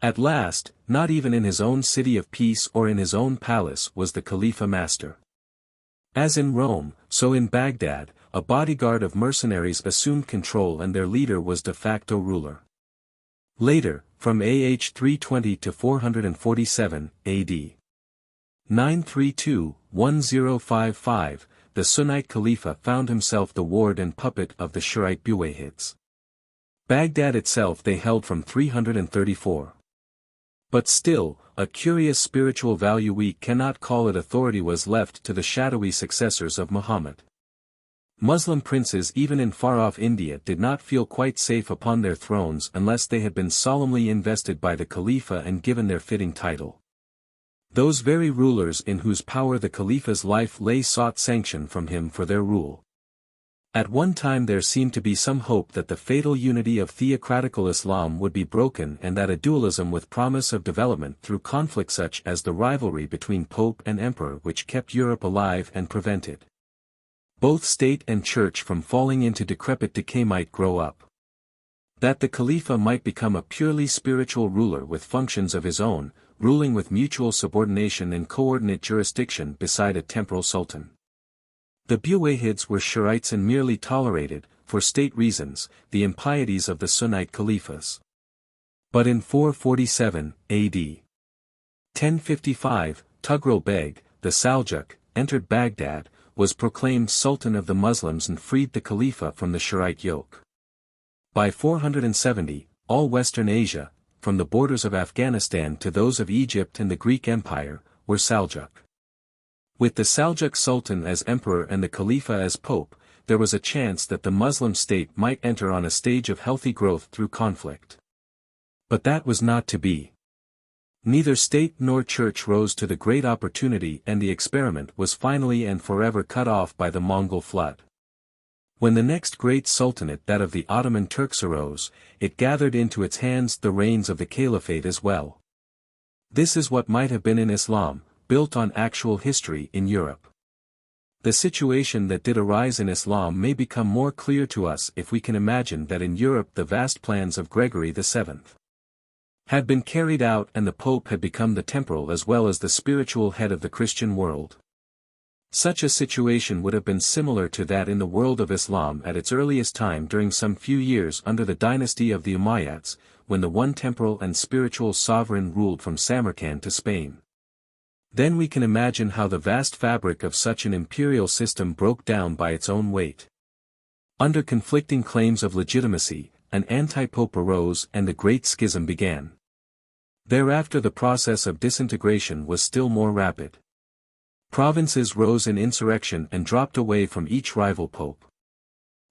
At last, not even in his own city of peace or in his own palace was the Khalifa master. As in Rome, so in Baghdad, a bodyguard of mercenaries assumed control and their leader was de facto ruler. Later, from AH 320 to 447, AD 932-1055, the Sunnite Khalifa found himself the ward and puppet of the Shi'ite Buwayhids. Baghdad itself they held from 334. But still, a curious spiritual value, we cannot call it authority, was left to the shadowy successors of Muhammad. Muslim princes even in far-off India did not feel quite safe upon their thrones unless they had been solemnly invested by the Khalifa and given their fitting title. Those very rulers in whose power the Khalifa's life lay sought sanction from him for their rule. At one time there seemed to be some hope that the fatal unity of theocratical Islam would be broken and that a dualism with promise of development through conflict such as the rivalry between Pope and Emperor which kept Europe alive and prevented both state and church from falling into decrepit decay might grow up. That the Khalifa might become a purely spiritual ruler with functions of his own, ruling with mutual subordination and coordinate jurisdiction beside a temporal sultan. The Buwayhids were Shi'ites and merely tolerated, for state reasons, the impieties of the Sunnite Khalifas. But in 447, AD 1055, Tughril Beg, the Saljuk, entered Baghdad, was proclaimed Sultan of the Muslims and freed the Khalifa from the Shi'ite yoke. By 470, all Western Asia, from the borders of Afghanistan to those of Egypt and the Greek Empire, were Saljuk. With the Saljuk Sultan as emperor and the Khalifa as pope, there was a chance that the Muslim state might enter on a stage of healthy growth through conflict. But that was not to be. Neither state nor church rose to the great opportunity, and the experiment was finally and forever cut off by the Mongol flood. When the next great sultanate, that of the Ottoman Turks, arose, it gathered into its hands the reins of the caliphate as well. This is what might have been in Islam, built on actual history in Europe. The situation that did arise in Islam may become more clear to us if we can imagine that in Europe the vast plans of Gregory VII had been carried out and the Pope had become the temporal as well as the spiritual head of the Christian world. Such a situation would have been similar to that in the world of Islam at its earliest time during some few years under the dynasty of the Umayyads, when the one temporal and spiritual sovereign ruled from Samarkand to Spain. Then we can imagine how the vast fabric of such an imperial system broke down by its own weight. Under conflicting claims of legitimacy, an anti-pope arose and the Great Schism began. Thereafter the process of disintegration was still more rapid. Provinces rose in insurrection and dropped away from each rival pope.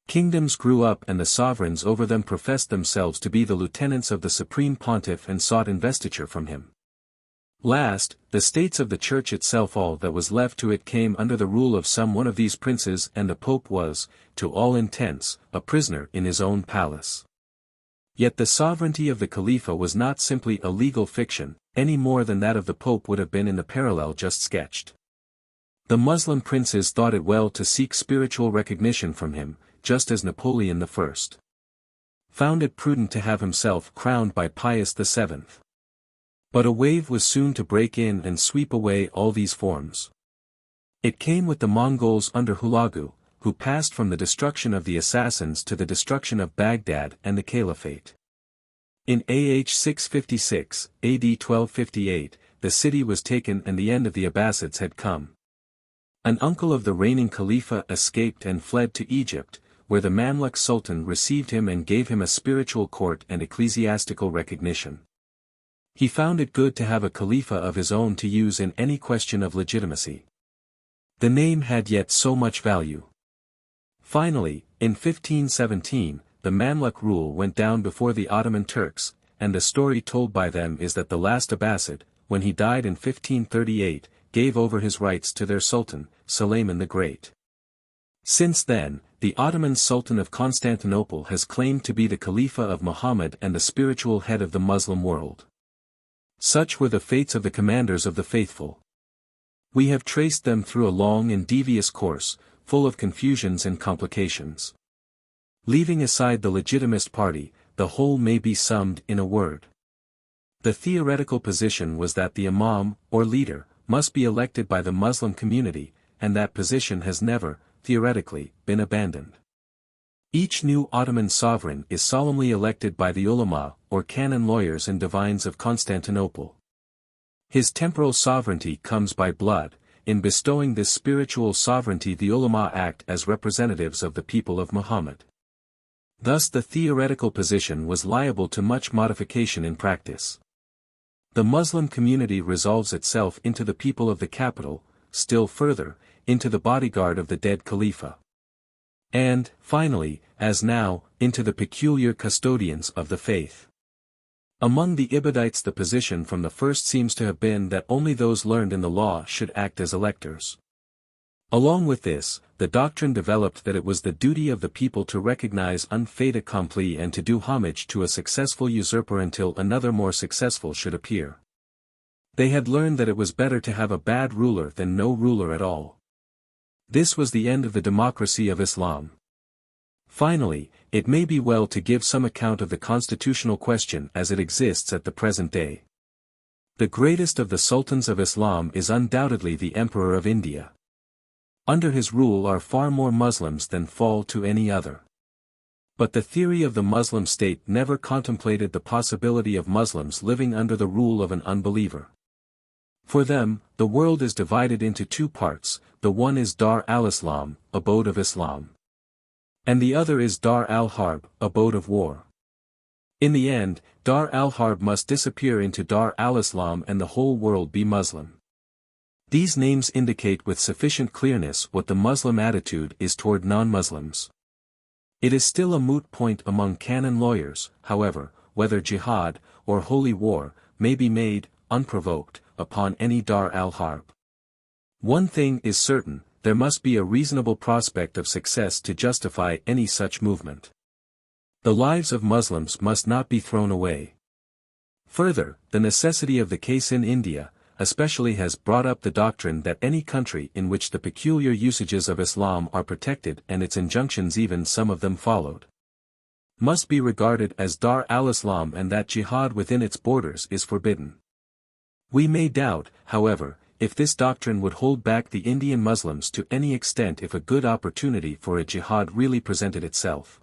Kingdoms grew up and the sovereigns over them professed themselves to be the lieutenants of the supreme pontiff and sought investiture from him. Last, the states of the church itself, all that was left to it, came under the rule of some one of these princes, and the pope was, to all intents, a prisoner in his own palace. Yet the sovereignty of the Khalifa was not simply a legal fiction, any more than that of the pope would have been in the parallel just sketched. The Muslim princes thought it well to seek spiritual recognition from him, just as Napoleon I found it prudent to have himself crowned by Pius VII. But a wave was soon to break in and sweep away all these forms. It came with the Mongols under Hulagu, who passed from the destruction of the assassins to the destruction of Baghdad and the Caliphate. In AH 656, AD 1258, the city was taken and the end of the Abbasids had come. An uncle of the reigning Khalifa escaped and fled to Egypt, where the Mamluk Sultan received him and gave him a spiritual court and ecclesiastical recognition. He found it good to have a Khalifa of his own to use in any question of legitimacy. The name had yet so much value. Finally, in 1517, the Mamluk rule went down before the Ottoman Turks, and the story told by them is that the last Abbasid, when he died in 1538, gave over his rights to their Sultan, Sulayman the Great. Since then, the Ottoman Sultan of Constantinople has claimed to be the Khalifa of Muhammad and the spiritual head of the Muslim world. Such were the fates of the commanders of the faithful. We have traced them through a long and devious course, full of confusions and complications. Leaving aside the legitimist party, the whole may be summed in a word. The theoretical position was that the imam, or leader, must be elected by the Muslim community, and that position has never, theoretically, been abandoned. Each new Ottoman sovereign is solemnly elected by the ulama, or canon lawyers and divines of Constantinople. His temporal sovereignty comes by blood. In bestowing this spiritual sovereignty the ulama act as representatives of the people of Muhammad. Thus the theoretical position was liable to much modification in practice. The Muslim community resolves itself into the people of the capital, still further, into the bodyguard of the dead Khalifa. And, finally, as now, into the peculiar custodians of the faith. Among the Ibadites the position from the first seems to have been that only those learned in the law should act as electors. Along with this, the doctrine developed that it was the duty of the people to recognize un fait accompli and to do homage to a successful usurper until another more successful should appear. They had learned that it was better to have a bad ruler than no ruler at all. This was the end of the democracy of Islam. Finally, it may be well to give some account of the constitutional question as it exists at the present day. The greatest of the sultans of Islam is undoubtedly the Emperor of India. Under his rule are far more Muslims than fall to any other. But the theory of the Muslim state never contemplated the possibility of Muslims living under the rule of an unbeliever. For them, the world is divided into two parts, the one is Dar al-Islam, abode of Islam. And the other is Dar al-Harb, abode of war. In the end, Dar al-Harb must disappear into Dar al-Islam and the whole world be Muslim. These names indicate with sufficient clearness what the Muslim attitude is toward non-Muslims. It is still a moot point among canon lawyers, however, whether jihad, or holy war, may be made, unprovoked, upon any Dar al-Harb. One thing is certain, there must be a reasonable prospect of success to justify any such movement. The lives of Muslims must not be thrown away. Further, the necessity of the case in India, especially has brought up the doctrine that any country in which the peculiar usages of Islam are protected and its injunctions even some of them followed, must be regarded as Dar al-Islam and that jihad within its borders is forbidden. We may doubt, however, if this doctrine would hold back the Indian Muslims to any extent if a good opportunity for a jihad really presented itself.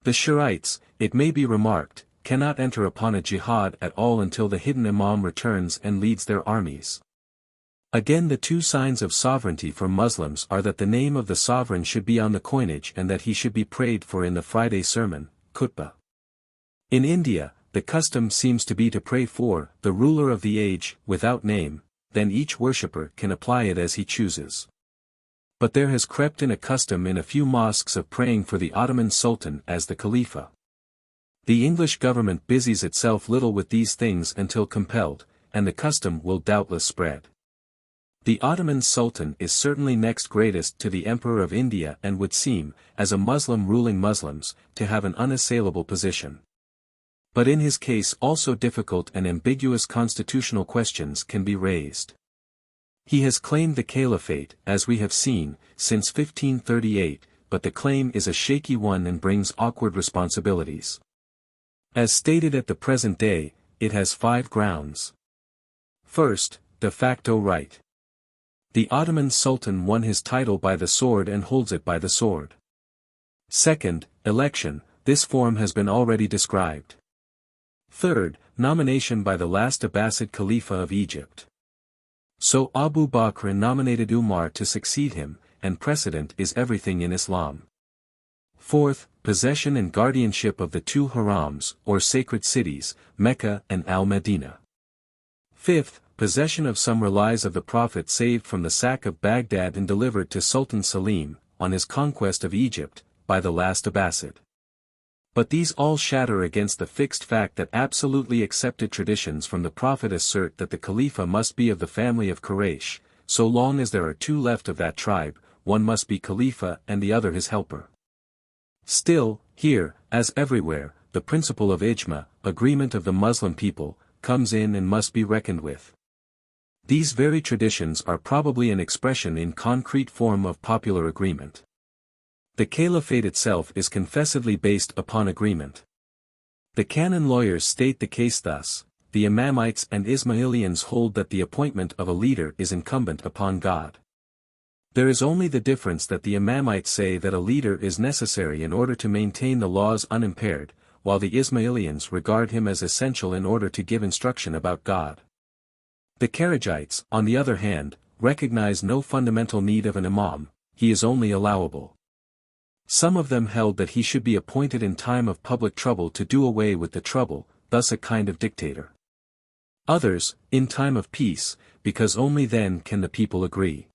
The Shiites, it may be remarked, cannot enter upon a jihad at all until the hidden imam returns and leads their armies. Again, the two signs of sovereignty for Muslims are that the name of the sovereign should be on the coinage and that he should be prayed for in the Friday sermon, khutbah. In India, the custom seems to be to pray for the ruler of the age, without name, then each worshipper can apply it as he chooses. But there has crept in a custom in a few mosques of praying for the Ottoman Sultan as the Khalifa. The English government busies itself little with these things until compelled, and the custom will doubtless spread. The Ottoman Sultan is certainly next greatest to the Emperor of India and would seem, as a Muslim ruling Muslims, to have an unassailable position. But in his case also difficult and ambiguous constitutional questions can be raised. He has claimed the caliphate, as we have seen, since 1538, but the claim is a shaky one and brings awkward responsibilities. As stated at the present day, it has 5 grounds. First, de facto right. The Ottoman Sultan won his title by the sword and holds it by the sword. Second, election, this form has been already described. Third, nomination by the last Abbasid Khalifa of Egypt. So Abu Bakr nominated Umar to succeed him, and precedent is everything in Islam. Fourth, possession and guardianship of the 2 harams, or sacred cities, Mecca and Al-Medina. Fifth, possession of some relics of the Prophet saved from the sack of Baghdad and delivered to Sultan Salim, on his conquest of Egypt, by the last Abbasid. But these all shatter against the fixed fact that absolutely accepted traditions from the Prophet assert that the Khalifa must be of the family of Quraysh. So long as there are 2 left of that tribe, one must be Khalifa and the other his helper. Still, here, as everywhere, the principle of ijma, agreement of the Muslim people, comes in and must be reckoned with. These very traditions are probably an expression in concrete form of popular agreement. The caliphate itself is confessedly based upon agreement. The canon lawyers state the case thus: the Imamites and Ismailians hold that the appointment of a leader is incumbent upon God. There is only the difference that the Imamites say that a leader is necessary in order to maintain the laws unimpaired, while the Ismailians regard him as essential in order to give instruction about God. The Kharijites, on the other hand, recognize no fundamental need of an imam, he is only allowable. Some of them held that he should be appointed in time of public trouble to do away with the trouble, thus a kind of dictator. Others, in time of peace, because only then can the people agree.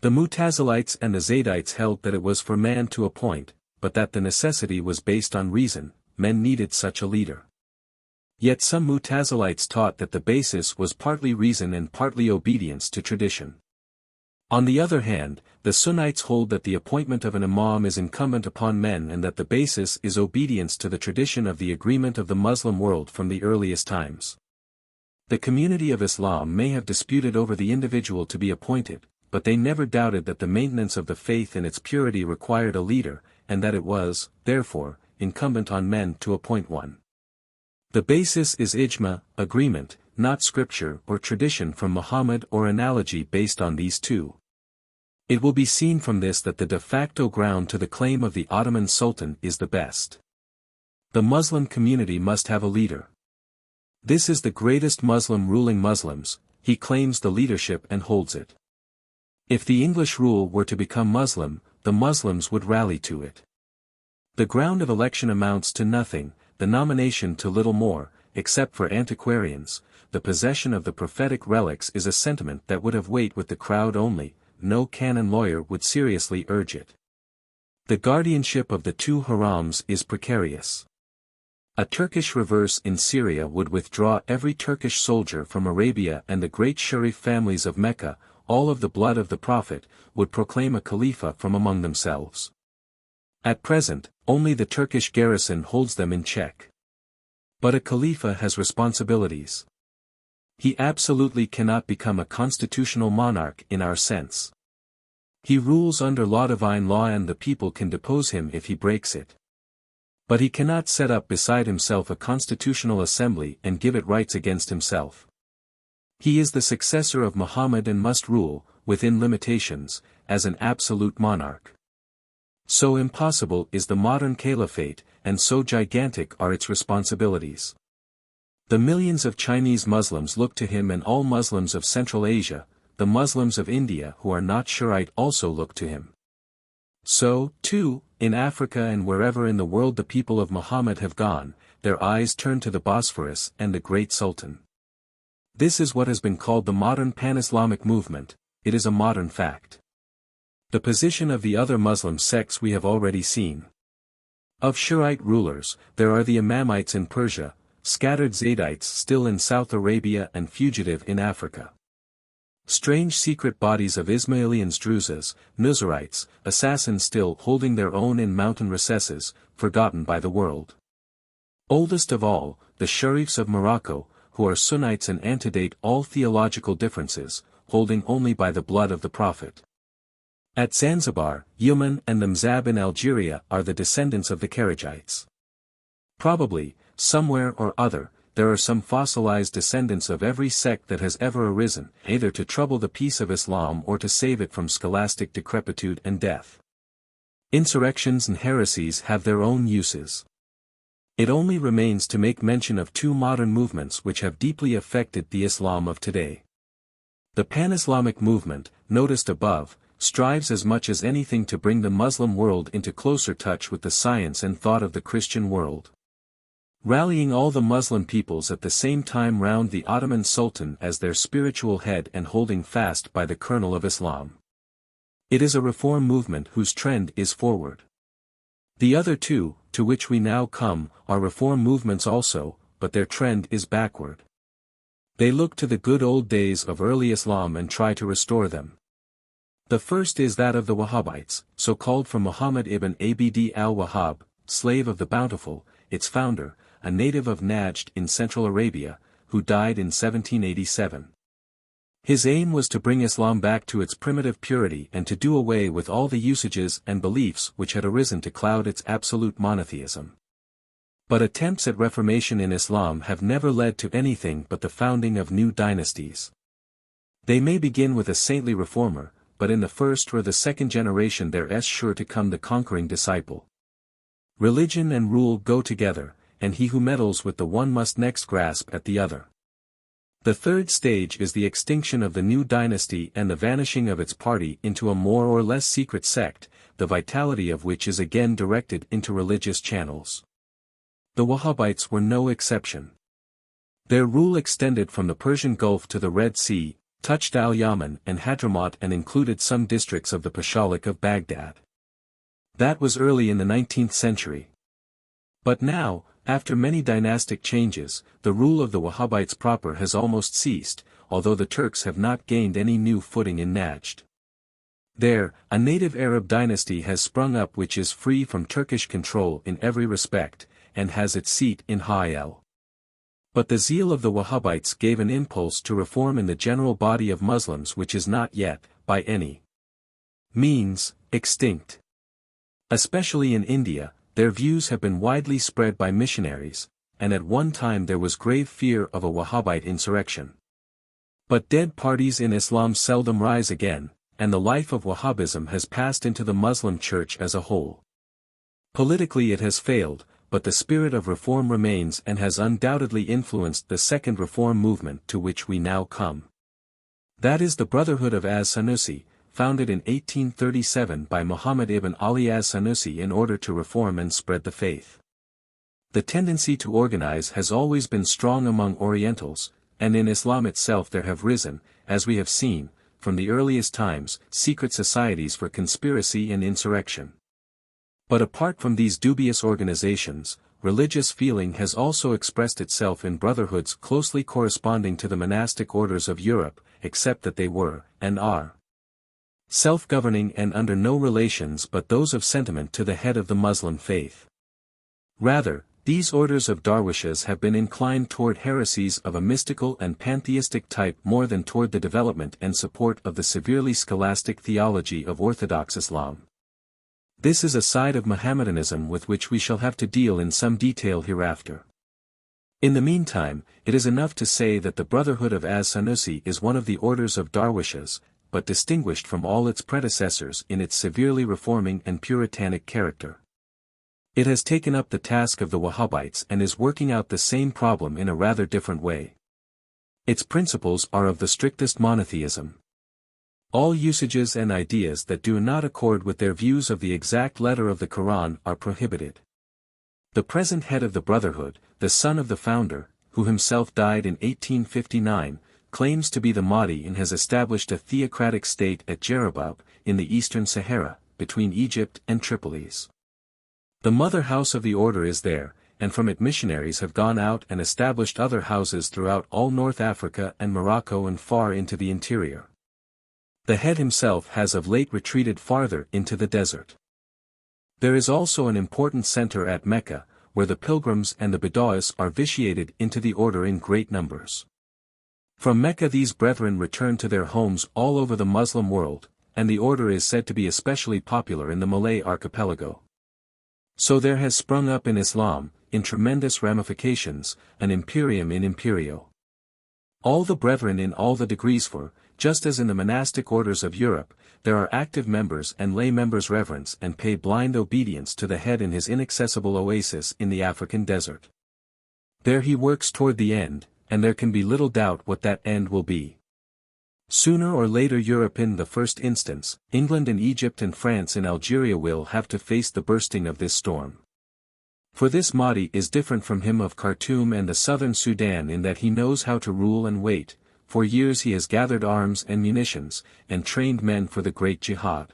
The Mu'tazilites and the Zaydites held that it was for man to appoint, but that the necessity was based on reason, men needed such a leader. Yet some Mu'tazilites taught that the basis was partly reason and partly obedience to tradition. On the other hand, the Sunnites hold that the appointment of an imam is incumbent upon men and that the basis is obedience to the tradition of the agreement of the Muslim world from the earliest times. The community of Islam may have disputed over the individual to be appointed, but they never doubted that the maintenance of the faith and its purity required a leader, and that it was, therefore, incumbent on men to appoint one. The basis is ijma, agreement, not scripture or tradition from Muhammad or analogy based on these 2. It will be seen from this that the de facto ground to the claim of the Ottoman Sultan is the best. The Muslim community must have a leader. This is the greatest Muslim ruling Muslims, he claims the leadership and holds it. If the English rule were to become Muslim, the Muslims would rally to it. The ground of election amounts to nothing, the nomination to little more, except for antiquarians. The possession of the prophetic relics is a sentiment that would have weight with the crowd only, no canon lawyer would seriously urge it. The guardianship of the 2 harams is precarious. A Turkish reverse in Syria would withdraw every Turkish soldier from Arabia, and the great Sharif families of Mecca, all of the blood of the Prophet, would proclaim a Khalifa from among themselves. At present, only the Turkish garrison holds them in check. But a Khalifa has responsibilities. He absolutely cannot become a constitutional monarch in our sense. He rules under divine law and the people can depose him if he breaks it. But he cannot set up beside himself a constitutional assembly and give it rights against himself. He is the successor of Muhammad and must rule, within limitations, as an absolute monarch. So impossible is the modern caliphate, and so gigantic are its responsibilities. The millions of Chinese Muslims look to him, and all Muslims of Central Asia, the Muslims of India who are not Shiite also look to him. So, too, in Africa and wherever in the world the people of Muhammad have gone, their eyes turn to the Bosphorus and the great Sultan. This is what has been called the modern pan-Islamic movement. It is a modern fact. The position of the other Muslim sects we have already seen. Of Shiite rulers, there are the Imamites in Persia, scattered Zaydites still in South Arabia and fugitive in Africa. Strange secret bodies of Ismailians Druzes, Nuzurites, assassins still holding their own in mountain recesses, forgotten by the world. Oldest of all, the Sharifs of Morocco, who are Sunnites and antedate all theological differences, holding only by the blood of the Prophet. At Zanzibar, Yemen and the Mzab in Algeria are the descendants of the Kharijites. Probably, somewhere or other, there are some fossilized descendants of every sect that has ever arisen, either to trouble the peace of Islam or to save it from scholastic decrepitude and death. Insurrections and heresies have their own uses. It only remains to make mention of two modern movements which have deeply affected the Islam of today. The Pan-Islamic movement, noticed above, strives as much as anything to bring the Muslim world into closer touch with the science and thought of the Christian world. Rallying all the Muslim peoples at the same time round the Ottoman Sultan as their spiritual head and holding fast by the kernel of Islam. It is a reform movement whose trend is forward. The other two, to which we now come, are reform movements also, but their trend is backward. They look to the good old days of early Islam and try to restore them. The first is that of the Wahhabites, so called from Muhammad ibn Abd al-Wahhab, slave of the Bountiful, its founder, a native of Najd in Central Arabia, who died in 1787. His aim was to bring Islam back to its primitive purity and to do away with all the usages and beliefs which had arisen to cloud its absolute monotheism. But attempts at reformation in Islam have never led to anything but the founding of new dynasties. They may begin with a saintly reformer, but in the first or the second generation there is sure to come the conquering disciple. Religion and rule go together, and he who meddles with the one must next grasp at the other. The third stage is the extinction of the new dynasty and the vanishing of its party into a more or less secret sect, the vitality of which is again directed into religious channels. The Wahhabites were no exception. Their rule extended from the Persian Gulf to the Red Sea, touched Al-Yaman and Hadramaut and included some districts of the Pashalik of Baghdad. That was early in the 19th century. But now, after many dynastic changes, the rule of the Wahhabites proper has almost ceased, although the Turks have not gained any new footing in Najd. There, a native Arab dynasty has sprung up which is free from Turkish control in every respect, and has its seat in Ha'il. But the zeal of the Wahhabites gave an impulse to reform in the general body of Muslims which is not yet, by any means, extinct. Especially in India, their views have been widely spread by missionaries, and at one time there was grave fear of a Wahhabite insurrection. But dead parties in Islam seldom rise again, and the life of Wahhabism has passed into the Muslim Church as a whole. Politically it has failed, but the spirit of reform remains and has undoubtedly influenced the second reform movement to which we now come. That is the Brotherhood of as-Sanusi, founded in 1837 by Muhammad ibn Ali as-Sanusi in order to reform and spread the faith. The tendency to organize has always been strong among Orientals, and in Islam itself there have risen, as we have seen, from the earliest times, secret societies for conspiracy and insurrection. But apart from these dubious organizations, religious feeling has also expressed itself in brotherhoods closely corresponding to the monastic orders of Europe, except that they were, and are, self-governing and under no relations but those of sentiment to the head of the Muslim faith. Rather, these orders of Darwishes have been inclined toward heresies of a mystical and pantheistic type more than toward the development and support of the severely scholastic theology of Orthodox Islam. This is a side of Mohammedanism with which we shall have to deal in some detail hereafter. In the meantime, it is enough to say that the Brotherhood of as-Sanusi is one of the orders of Darwishes, but distinguished from all its predecessors in its severely reforming and puritanic character. It has taken up the task of the Wahhabites and is working out the same problem in a rather different way. Its principles are of the strictest monotheism. All usages and ideas that do not accord with their views of the exact letter of the Quran are prohibited. The present head of the Brotherhood, the son of the founder, who himself died in 1859, claims to be the Mahdi and has established a theocratic state at Jerabab, in the eastern Sahara, between Egypt and Tripolis. The mother house of the order is there, and from it missionaries have gone out and established other houses throughout all North Africa and Morocco and far into the interior. The head himself has of late retreated farther into the desert. There is also an important center at Mecca, where the pilgrims and the Bedouins are vitiated into the order in great numbers. From Mecca these brethren return to their homes all over the Muslim world, and the order is said to be especially popular in the Malay archipelago. So there has sprung up in Islam, in tremendous ramifications, an imperium in imperio. All the brethren in all the degrees for, just as in the monastic orders of Europe, there are active members and lay members reverence and pay blind obedience to the head in his inaccessible oasis in the African desert. There he works toward the end, and there can be little doubt what that end will be. Sooner or later Europe in the first instance, England and Egypt and France and Algeria will have to face the bursting of this storm. For this Mahdi is different from him of Khartoum and the southern Sudan in that he knows how to rule and wait. For years he has gathered arms and munitions, and trained men for the great jihad.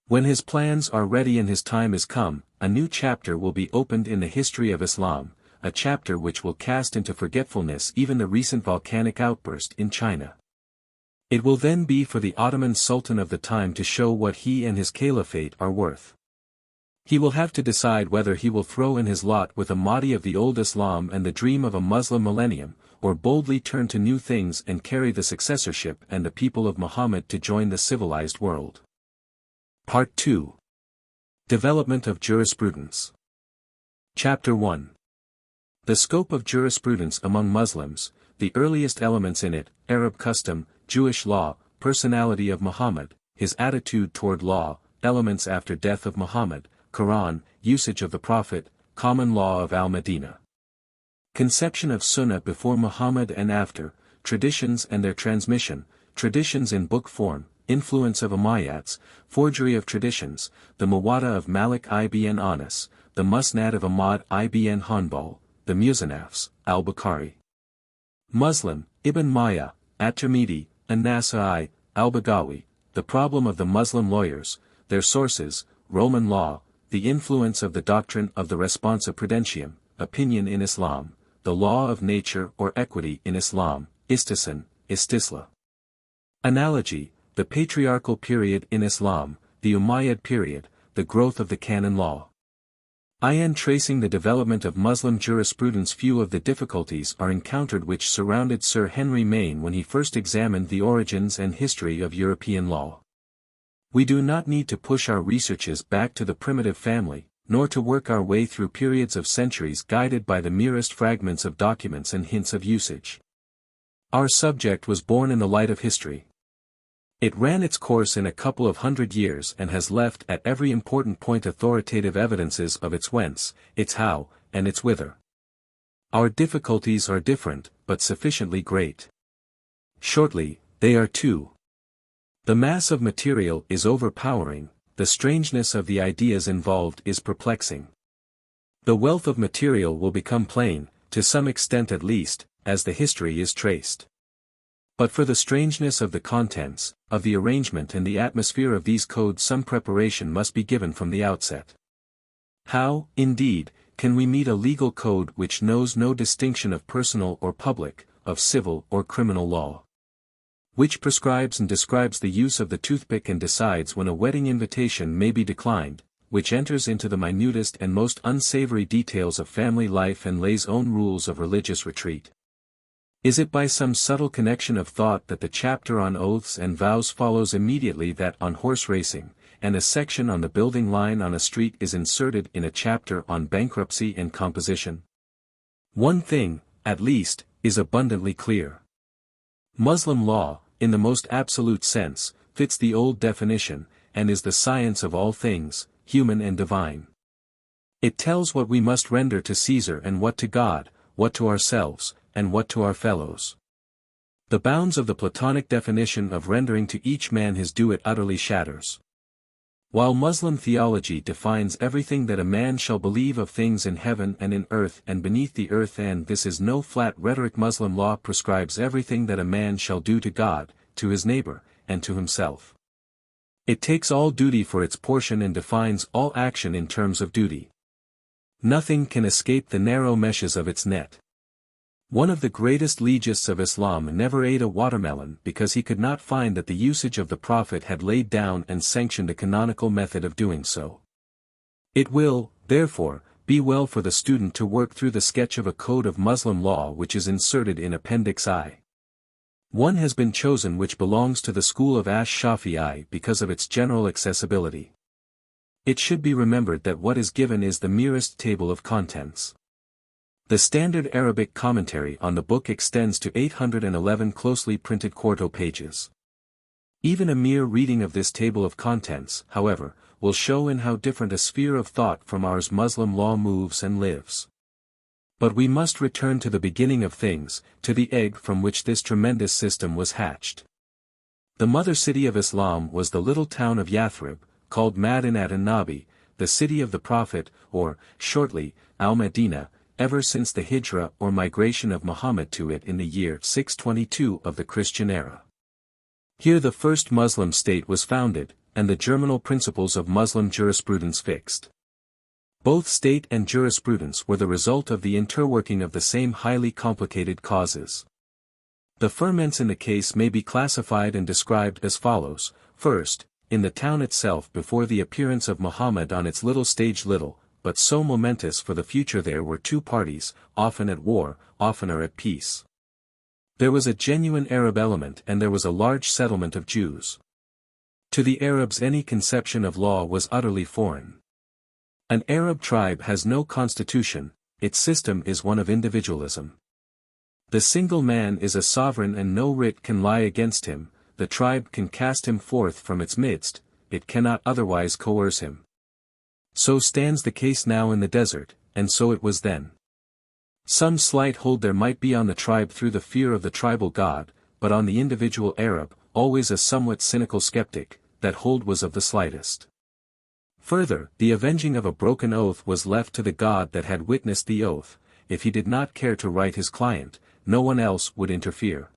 When his plans are ready and his time is come, a new chapter will be opened in the history of Islam, a chapter which will cast into forgetfulness even the recent volcanic outburst in China. It will then be for the Ottoman Sultan of the time to show what he and his caliphate are worth. He will have to decide whether he will throw in his lot with a Mahdi of the old Islam and the dream of a Muslim millennium, or boldly turn to new things and carry the successorship and the people of Muhammad to join the civilized world. Part 2. Development of Jurisprudence. Chapter 1. The scope of jurisprudence among Muslims, the earliest elements in it, Arab custom, Jewish law, personality of Muhammad, his attitude toward law, elements after death of Muhammad, Quran, usage of the Prophet, common law of Al-Madinah. Conception of Sunnah before Muhammad and after, traditions and their transmission, traditions in book form, influence of Umayyads, forgery of traditions, the Muwatta of Malik ibn Anas, the Musnad of Ahmad ibn Hanbal, the Musannafs, Al-Bukhari. Muslim, Ibn Maya, At-Tirmidhi, An-Nasafi, Al-Bagawi, the problem of the Muslim lawyers, their sources, Roman law, the influence of the doctrine of the responsa prudentium, opinion in Islam, the law of nature or equity in Islam, Istihsan, Istisla. Analogy, the patriarchal period in Islam, the Umayyad period, the growth of the canon law. In tracing the development of Muslim jurisprudence, few of the difficulties are encountered which surrounded Sir Henry Maine when he first examined the origins and history of European law. We do not need to push our researches back to the primitive family, nor to work our way through periods of centuries guided by the merest fragments of documents and hints of usage. Our subject was born in the light of history. It ran its course in a couple of 100 years and has left at every important point authoritative evidences of its whence, its how, and its whither. Our difficulties are different, but sufficiently great. Shortly, they are two. The mass of material is overpowering, the strangeness of the ideas involved is perplexing. The wealth of material will become plain, to some extent at least, as the history is traced. But for the strangeness of the contents, of the arrangement and the atmosphere of these codes some preparation must be given from the outset. How, indeed, can we meet a legal code which knows no distinction of personal or public, of civil or criminal law? Which prescribes and describes the use of the toothpick and decides when a wedding invitation may be declined, which enters into the minutest and most unsavory details of family life and lays own rules of religious retreat? Is it by some subtle connection of thought that the chapter on oaths and vows follows immediately that on horse racing, and a section on the building line on a street is inserted in a chapter on bankruptcy and composition? One thing, at least, is abundantly clear. Muslim law, in the most absolute sense, fits the old definition, and is the science of all things, human and divine. It tells what we must render to Caesar and what to God, what to ourselves, and what to our fellows. The bounds of the Platonic definition of rendering to each man his due it utterly shatters. While Muslim theology defines everything that a man shall believe of things in heaven and in earth and beneath the earth, and this is no flat rhetoric, Muslim law prescribes everything that a man shall do to God, to his neighbor, and to himself. It takes all duty for its portion and defines all action in terms of duty. Nothing can escape the narrow meshes of its net. One of the greatest legists of Islam never ate a watermelon because he could not find that the usage of the Prophet had laid down and sanctioned a canonical method of doing so. It will, therefore, be well for the student to work through the sketch of a code of Muslim law which is inserted in Appendix I. One has been chosen which belongs to the school of Ash-Shahrastani because of its general accessibility. It should be remembered that what is given is the merest table of contents. The standard Arabic commentary on the book extends to 811 closely printed quarto pages. Even a mere reading of this table of contents, however, will show in how different a sphere of thought from ours Muslim law moves and lives. But we must return to the beginning of things, to the egg from which this tremendous system was hatched. The mother city of Islam was the little town of Yathrib, called Madinat an-Nabi, the city of the Prophet, or, shortly, Al-Madinah, ever since the hijrah or migration of Muhammad to it in the year 622 of the Christian era. Here the first Muslim state was founded, and the germinal principles of Muslim jurisprudence fixed. Both state and jurisprudence were the result of the interworking of the same highly complicated causes. The ferments in the case may be classified and described as follows. First, in the town itself before the appearance of Muhammad on its little stage, little, but so momentous for the future, there were two parties, often at war, oftener at peace. There was a genuine Arab element and there was a large settlement of Jews. To the Arabs any conception of law was utterly foreign. An Arab tribe has no constitution, its system is one of individualism. The single man is a sovereign and no writ can lie against him, the tribe can cast him forth from its midst, it cannot otherwise coerce him. So stands the case now in the desert, and so it was then. Some slight hold there might be on the tribe through the fear of the tribal god, but on the individual Arab, always a somewhat cynical skeptic, that hold was of the slightest. Further, the avenging of a broken oath was left to the god that had witnessed the oath. If he did not care to right his client, no one else would interfere.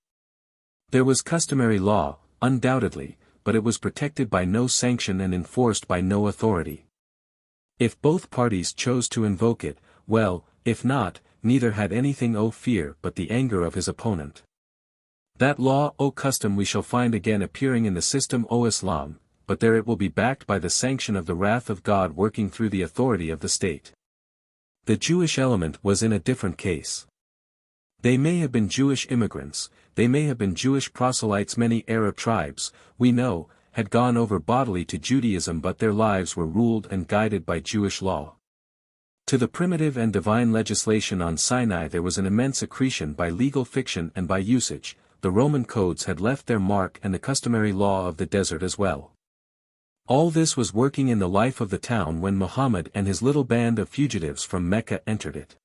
There was customary law, undoubtedly, but it was protected by no sanction and enforced by no authority. If both parties chose to invoke it, well, if not, neither had anything o fear but the anger of his opponent. That law o custom we shall find again appearing in the system o Islam, but there it will be backed by the sanction of the wrath of God working through the authority of the state. The Jewish element was in a different case. They may have been Jewish immigrants, they may have been Jewish proselytes. Many Arab tribes, we know, had gone over bodily to Judaism, but their lives were ruled and guided by Jewish law. To the primitive and divine legislation on Sinai there was an immense accretion by legal fiction and by usage. The Roman codes had left their mark and the customary law of the desert as well. All this was working in the life of the town when Muhammad and his little band of fugitives from Mecca entered it.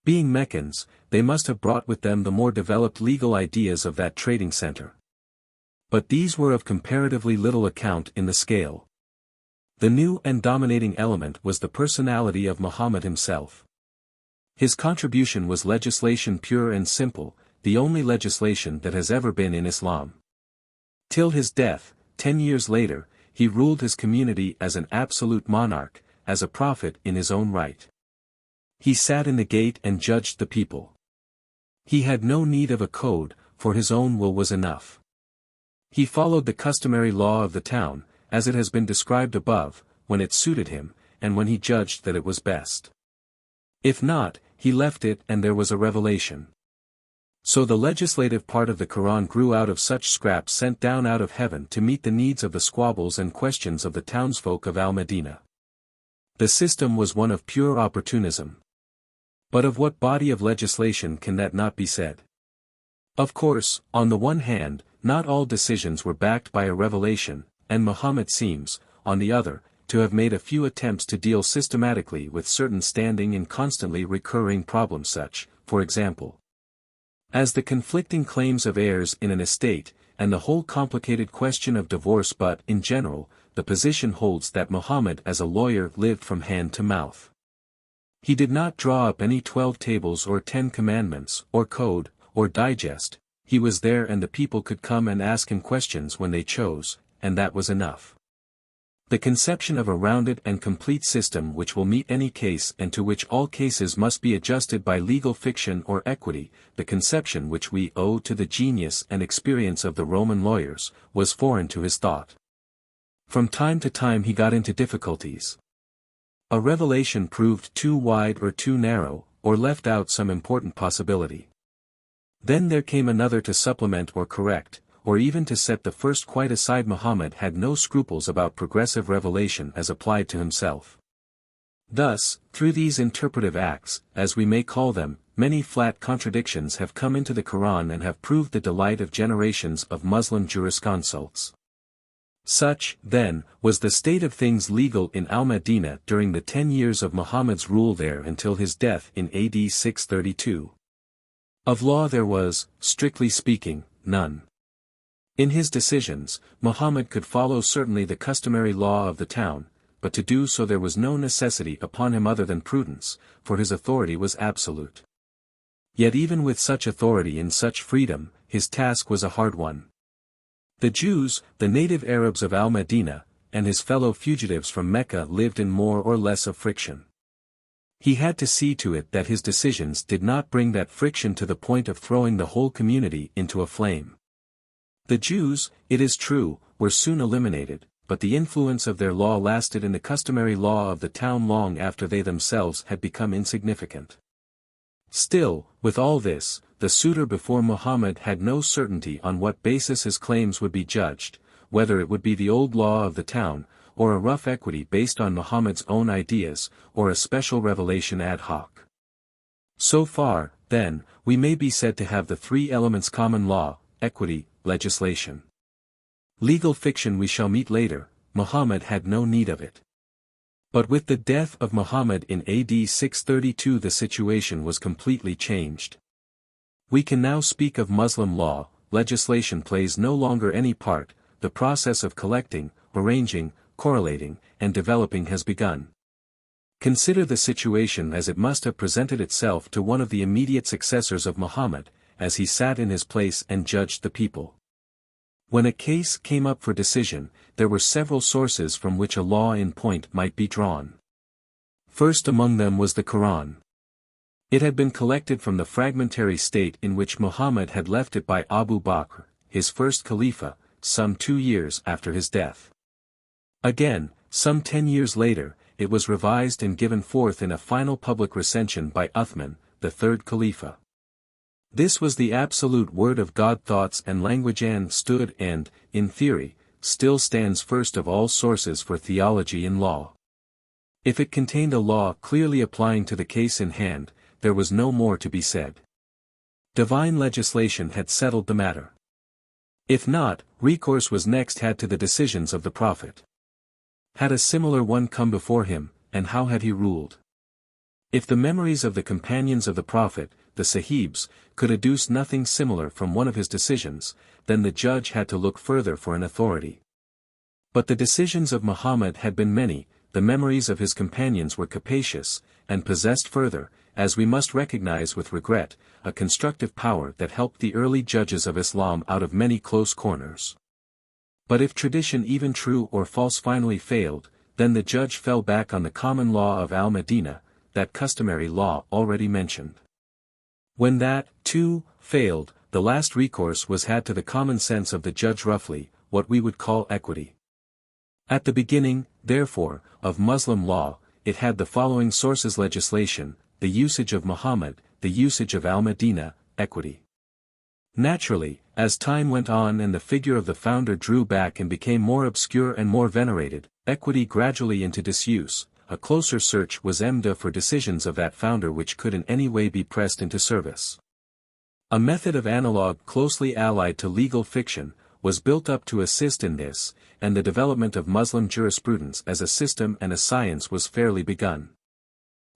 Being Meccans, they must have brought with them the more developed legal ideas of that trading center. But these were of comparatively little account in the scale. The new and dominating element was the personality of Muhammad himself. His contribution was legislation pure and simple, the only legislation that has ever been in Islam. Till his death, 10 years later, he ruled his community as an absolute monarch, as a prophet in his own right. He sat in the gate and judged the people. He had no need of a code, for his own will was enough. He followed the customary law of the town, as it has been described above, when it suited him, and when he judged that it was best. If not, he left it and there was a revelation. So the legislative part of the Quran grew out of such scraps sent down out of heaven to meet the needs of the squabbles and questions of the townsfolk of Al-Madinah. The system was one of pure opportunism. But of what body of legislation can that not be said? Of course, on the one hand, not all decisions were backed by a revelation, and Muhammad seems, on the other, to have made a few attempts to deal systematically with certain standing and constantly recurring problems such, for example, as the conflicting claims of heirs in an estate, and the whole complicated question of divorce. But, in general, the position holds that Muhammad as a lawyer lived from hand to mouth. He did not draw up any 12 tables or 10 commandments, or code, or digest. He was there and the people could come and ask him questions when they chose, and that was enough. The conception of a rounded and complete system which will meet any case and to which all cases must be adjusted by legal fiction or equity, the conception which we owe to the genius and experience of the Roman lawyers, was foreign to his thought. From time to time he got into difficulties. A revelation proved too wide or too narrow, or left out some important possibility. Then there came another to supplement or correct, or even to set the first quite aside. Muhammad had no scruples about progressive revelation as applied to himself. Thus, through these interpretive acts, as we may call them, many flat contradictions have come into the Quran and have proved the delight of generations of Muslim jurisconsults. Such, then, was the state of things legal in Al-Madinah during the 10 years of Muhammad's rule there until his death in AD 632. Of law there was, strictly speaking, none. In his decisions, Muhammad could follow certainly the customary law of the town, but to do so there was no necessity upon him other than prudence, for his authority was absolute. Yet even with such authority and such freedom, his task was a hard one. The Jews, the native Arabs of Al-Madinah, and his fellow fugitives from Mecca lived in more or less of friction. He had to see to it that his decisions did not bring that friction to the point of throwing the whole community into a flame. The Jews, it is true, were soon eliminated, but the influence of their law lasted in the customary law of the town long after they themselves had become insignificant. Still, with all this, the suitor before Muhammad had no certainty on what basis his claims would be judged, whether it would be the old law of the town, or a rough equity based on Muhammad's own ideas, or a special revelation ad hoc. So far, then, we may be said to have the three elements: common law, equity, legislation. Legal fiction we shall meet later. Muhammad had no need of it. But with the death of Muhammad in AD 632 the situation was completely changed. We can now speak of Muslim law. Legislation plays no longer any part. The process of collecting, arranging, correlating, and developing has begun. Consider the situation as it must have presented itself to one of the immediate successors of Muhammad, as he sat in his place and judged the people. When a case came up for decision, there were several sources from which a law in point might be drawn. First among them was the Quran. It had been collected from the fragmentary state in which Muhammad had left it by Abu Bakr, his first Khalifa, some 2 years after his death. Again, some 10 years later, it was revised and given forth in a final public recension by Uthman, the third Khalifa. This was the absolute word of God. Thoughts and language and stood and, in theory, still stands first of all sources for theology and law. If it contained a law clearly applying to the case in hand, there was no more to be said. Divine legislation had settled the matter. If not, recourse was next had to the decisions of the Prophet. Had a similar one come before him, and how had he ruled? If the memories of the companions of the Prophet, the Sahibs, could adduce nothing similar from one of his decisions, then the judge had to look further for an authority. But the decisions of Muhammad had been many, the memories of his companions were capacious, and possessed further, as we must recognize with regret, a constructive power that helped the early judges of Islam out of many close corners. But if tradition, even true or false, finally failed, then the judge fell back on the common law of Al-Madinah, that customary law already mentioned. When that, too, failed, the last recourse was had to the common sense of the judge, roughly, what we would call equity. At the beginning, therefore, of Muslim law, it had the following sources: legislation, the usage of Muhammad, the usage of Al-Madinah, equity. Naturally, as time went on and the figure of the founder drew back and became more obscure and more venerated, equity gradually into disuse. A closer search was made for decisions of that founder which could in any way be pressed into service. A method of analog closely allied to legal fiction was built up to assist in this, and the development of Muslim jurisprudence as a system and a science was fairly begun.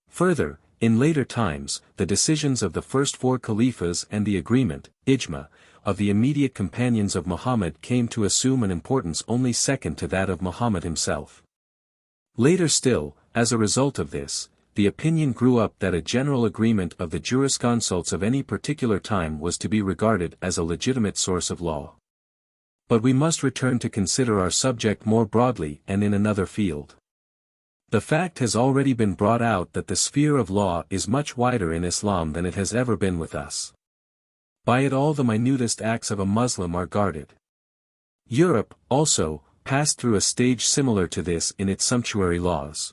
Further, in later times, the decisions of the first 4 Khalifas and the agreement, ijma, of the immediate companions of Muhammad came to assume an importance only second to that of Muhammad himself. Later still, as a result of this, the opinion grew up that a general agreement of the jurisconsults of any particular time was to be regarded as a legitimate source of law. But we must return to consider our subject more broadly and in another field. The fact has already been brought out that the sphere of law is much wider in Islam than it has ever been with us. By it all the minutest acts of a Muslim are guarded. Europe, also, passed through a stage similar to this in its sumptuary laws.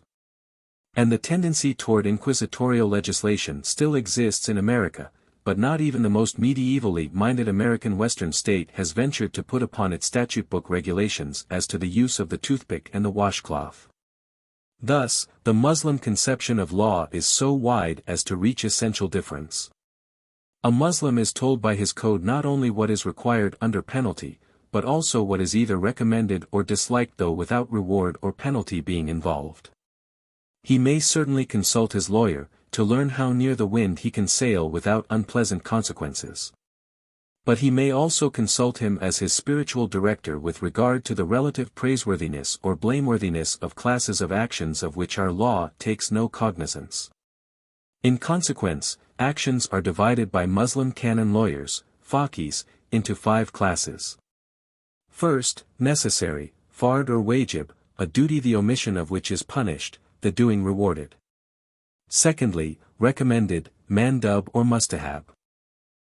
And the tendency toward inquisitorial legislation still exists in America, but not even the most medievally minded American Western state has ventured to put upon its statute book regulations as to the use of the toothpick and the washcloth. Thus, the Muslim conception of law is so wide as to reach essential difference. A Muslim is told by his code not only what is required under penalty, but also what is either recommended or disliked, though without reward or penalty being involved. He may certainly consult his lawyer, to learn how near the wind he can sail without unpleasant consequences. But he may also consult him as his spiritual director with regard to the relative praiseworthiness or blameworthiness of classes of actions of which our law takes no cognizance. In consequence, actions are divided by Muslim canon lawyers, faqihs, into 5 classes. First, necessary, fard or wajib, a duty the omission of which is punished, the doing rewarded. Secondly, recommended, mandub or mustahab.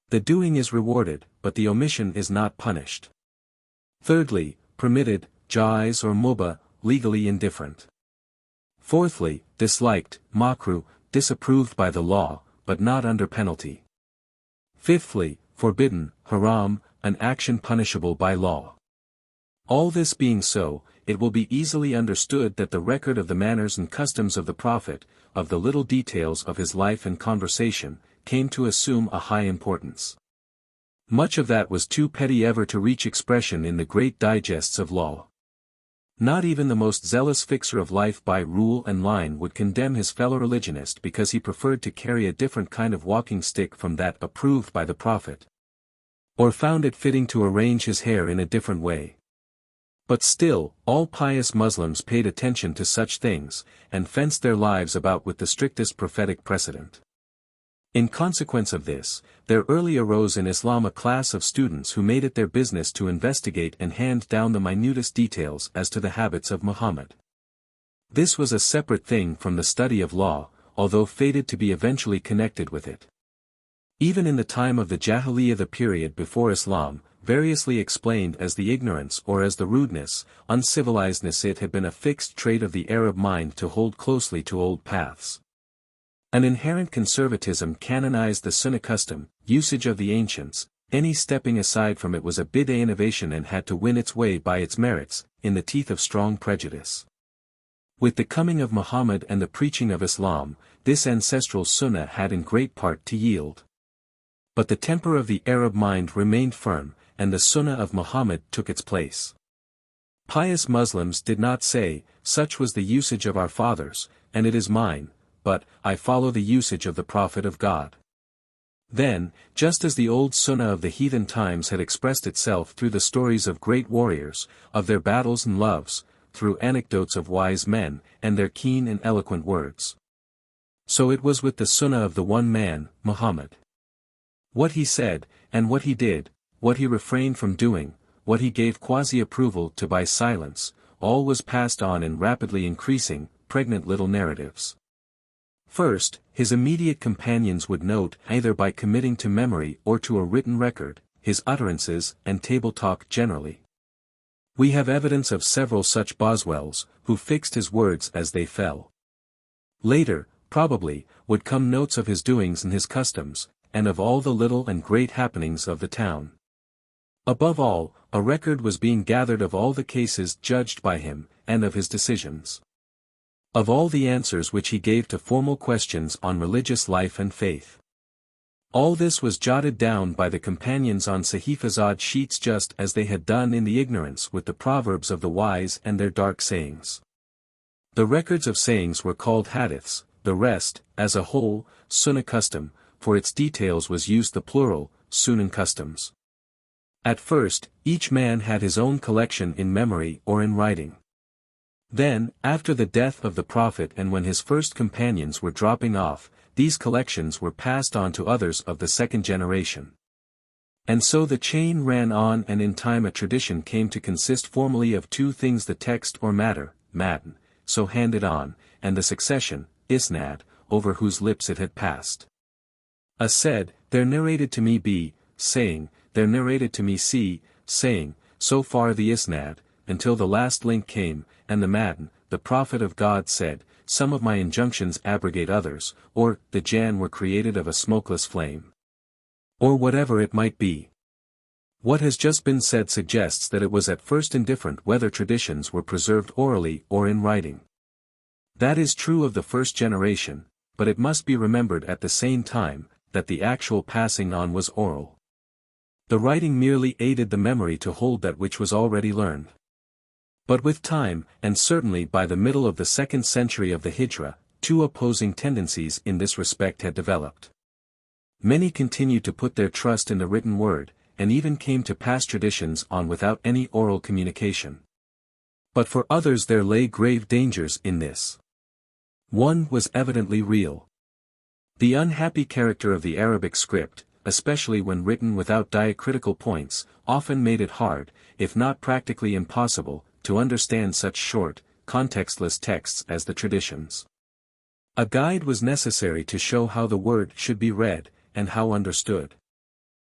The doing is rewarded, but the omission is not punished. Thirdly, permitted, jaiz or mubah, legally indifferent. Fourthly, disliked, makruh, disapproved by the law, but not under penalty. Fifthly, forbidden, haram, an action punishable by law. All this being so, it will be easily understood that the record of the manners and customs of the Prophet, of the little details of his life and conversation, came to assume a high importance. Much of that was too petty ever to reach expression in the great digests of law. Not even the most zealous fixer of life by rule and line would condemn his fellow religionist because he preferred to carry a different kind of walking stick from that approved by the Prophet, or found it fitting to arrange his hair in a different way. But still, all pious Muslims paid attention to such things, and fenced their lives about with the strictest prophetic precedent. In consequence of this, there early arose in Islam a class of students who made it their business to investigate and hand down the minutest details as to the habits of Muhammad. This was a separate thing from the study of law, although fated to be eventually connected with it. Even in the time of the Jahiliyyah, the period before Islam, variously explained as the ignorance or as the rudeness, uncivilizedness, it had been a fixed trait of the Arab mind to hold closely to old paths. An inherent conservatism canonized the Sunnah custom, usage of the ancients. Any stepping aside from it was a bid'ah innovation and had to win its way by its merits, in the teeth of strong prejudice. With the coming of Muhammad and the preaching of Islam, this ancestral Sunnah had in great part to yield. But the temper of the Arab mind remained firm, and the Sunnah of Muhammad took its place. Pious Muslims did not say, "Such was the usage of our fathers, and it is mine," but, "I follow the usage of the Prophet of God." Then, just as the old Sunnah of the heathen times had expressed itself through the stories of great warriors, of their battles and loves, through anecdotes of wise men, and their keen and eloquent words, so it was with the Sunnah of the one man, Muhammad. What he said, and what he did, what he refrained from doing, what he gave quasi-approval to by silence, all was passed on in rapidly increasing, pregnant little narratives. First, his immediate companions would note, either by committing to memory or to a written record, his utterances and table talk generally. We have evidence of several such Boswells, who fixed his words as they fell. Later, probably, would come notes of his doings and his customs, and of all the little and great happenings of the town. Above all, a record was being gathered of all the cases judged by him, and of his decisions. Of all the answers which he gave to formal questions on religious life and faith. All this was jotted down by the companions on sahifazad sheets, just as they had done in the ignorance with the proverbs of the wise and their dark sayings. The records of sayings were called hadiths, the rest, as a whole, sunnah custom, for its details was used the plural, sunan customs. At first, each man had his own collection in memory or in writing. Then, after the death of the prophet and when his first companions were dropping off, these collections were passed on to others of the second generation. And so the chain ran on, and in time a tradition came to consist formally of two things: the text or matter, matn, so handed on, and the succession, isnad, over whose lips it had passed. A said, there narrated to me B, saying, there narrated to me C, saying, so far the isnad, until the last link came, and the matn, the prophet of God said, some of my injunctions abrogate others, or, the Jan were created of a smokeless flame. Or whatever it might be. What has just been said suggests that it was at first indifferent whether traditions were preserved orally or in writing. That is true of the first generation, but it must be remembered at the same time, that the actual passing on was oral. The writing merely aided the memory to hold that which was already learned. But with time, and certainly by the middle of the 2nd century of the Hijra, two opposing tendencies in this respect had developed. Many continued to put their trust in the written word, and even came to pass traditions on without any oral communication. But for others there lay grave dangers in this. One was evidently real. The unhappy character of the Arabic script, especially when written without diacritical points, often made it hard, if not practically impossible, to understand such short, contextless texts as the traditions. A guide was necessary to show how the word should be read, and how understood.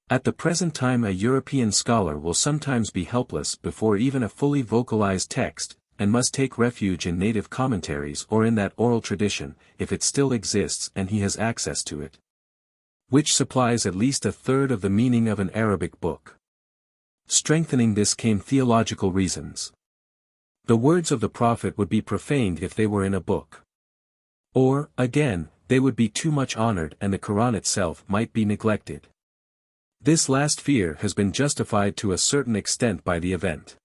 At the present time a European scholar will sometimes be helpless before even a fully vocalized text, and must take refuge in native commentaries or in that oral tradition, if it still exists and he has access to it, which supplies at least a third of the meaning of an Arabic book. Strengthening this came theological reasons. The words of the prophet would be profaned if they were in a book. Or, again, they would be too much honored and the Quran itself might be neglected. This last fear has been justified to a certain extent by the event.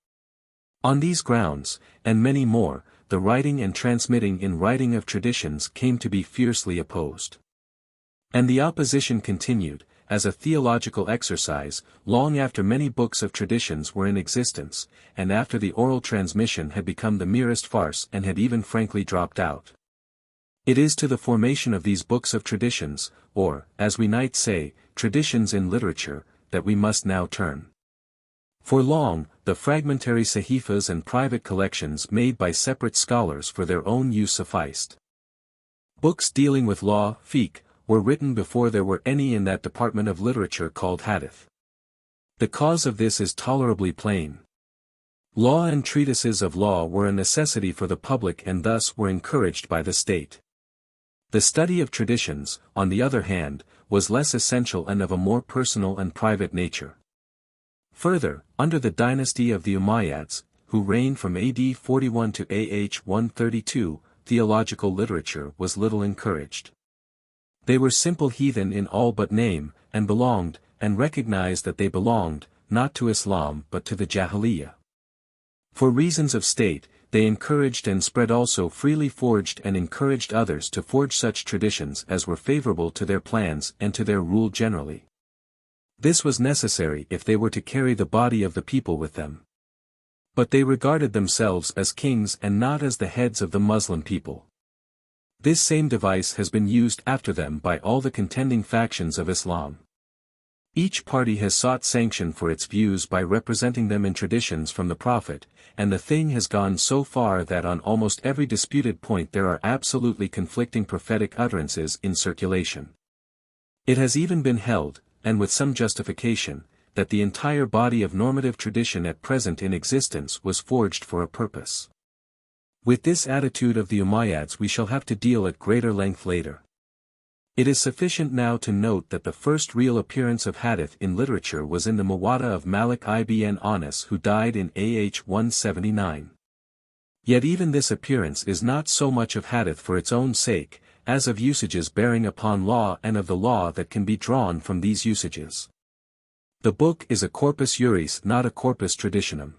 On these grounds, and many more, the writing and transmitting in writing of traditions came to be fiercely opposed. And the opposition continued, as a theological exercise, long after many books of traditions were in existence, and after the oral transmission had become the merest farce and had even frankly dropped out. It is to the formation of these books of traditions, or, as we might say, traditions in literature, that we must now turn. For long, the fragmentary sahifas and private collections made by separate scholars for their own use sufficed. Books dealing with law, fiqh, were written before there were any in that department of literature called hadith. The cause of this is tolerably plain. Law and treatises of law were a necessity for the public and thus were encouraged by the state. The study of traditions, on the other hand, was less essential and of a more personal and private nature. Further, under the dynasty of the Umayyads, who reigned from AD 41 to AH 132, theological literature was little encouraged. They were simple heathen in all but name, and belonged, and recognized that they belonged, not to Islam but to the Jahiliyyah. For reasons of state, they encouraged and spread also freely forged and encouraged others to forge such traditions as were favorable to their plans and to their rule generally. This was necessary if they were to carry the body of the people with them. But they regarded themselves as kings and not as the heads of the Muslim people. This same device has been used after them by all the contending factions of Islam. Each party has sought sanction for its views by representing them in traditions from the Prophet, and the thing has gone so far that on almost every disputed point there are absolutely conflicting prophetic utterances in circulation. It has even been held, and with some justification, that the entire body of normative tradition at present in existence was forged for a purpose. With this attitude of the Umayyads we shall have to deal at greater length later. It is sufficient now to note that the first real appearance of hadith in literature was in the Muwatta of Malik ibn Anas, who died in AH 179. Yet even this appearance is not so much of hadith for its own sake, as of usages bearing upon law and of the law that can be drawn from these usages. The book is a corpus juris, not a corpus traditionum.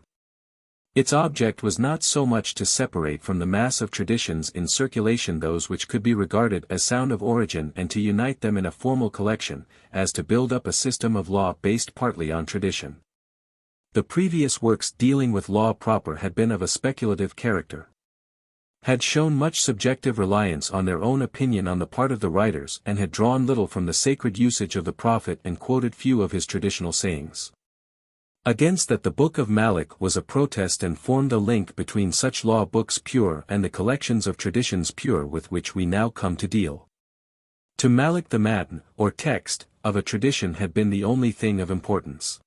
Its object was not so much to separate from the mass of traditions in circulation those which could be regarded as sound of origin and to unite them in a formal collection, as to build up a system of law based partly on tradition. The previous works dealing with law proper had been of a speculative character, had shown much subjective reliance on their own opinion on the part of the writers, and had drawn little from the sacred usage of the prophet and quoted few of his traditional sayings. Against that, the Book of Malik was a protest and formed a link between such law books pure and the collections of traditions pure with which we now come to deal. To Malik the matn, or text, of a tradition had been the only thing of importance.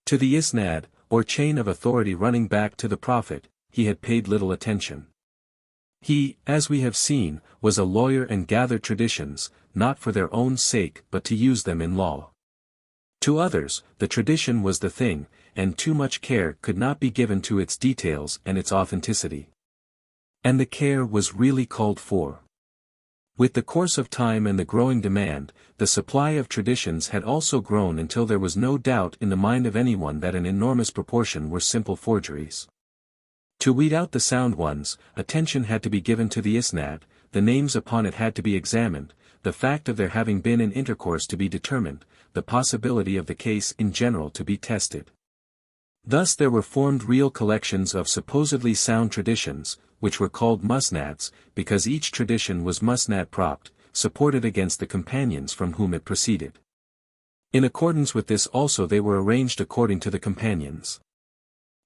To the isnad, or chain of authority running back to the prophet, he had paid little attention. He, as we have seen, was a lawyer and gathered traditions, not for their own sake but to use them in law. To others, the tradition was the thing, and too much care could not be given to its details and its authenticity. And the care was really called for. With the course of time and the growing demand, the supply of traditions had also grown until there was no doubt in the mind of anyone that an enormous proportion were simple forgeries. To weed out the sound ones, attention had to be given to the isnad, the names upon it had to be examined, the fact of their having been in intercourse to be determined, the possibility of the case in general to be tested. Thus there were formed real collections of supposedly sound traditions, which were called musnads, because each tradition was musnad propt, supported against the companions from whom it proceeded. In accordance with this also they were arranged according to the companions.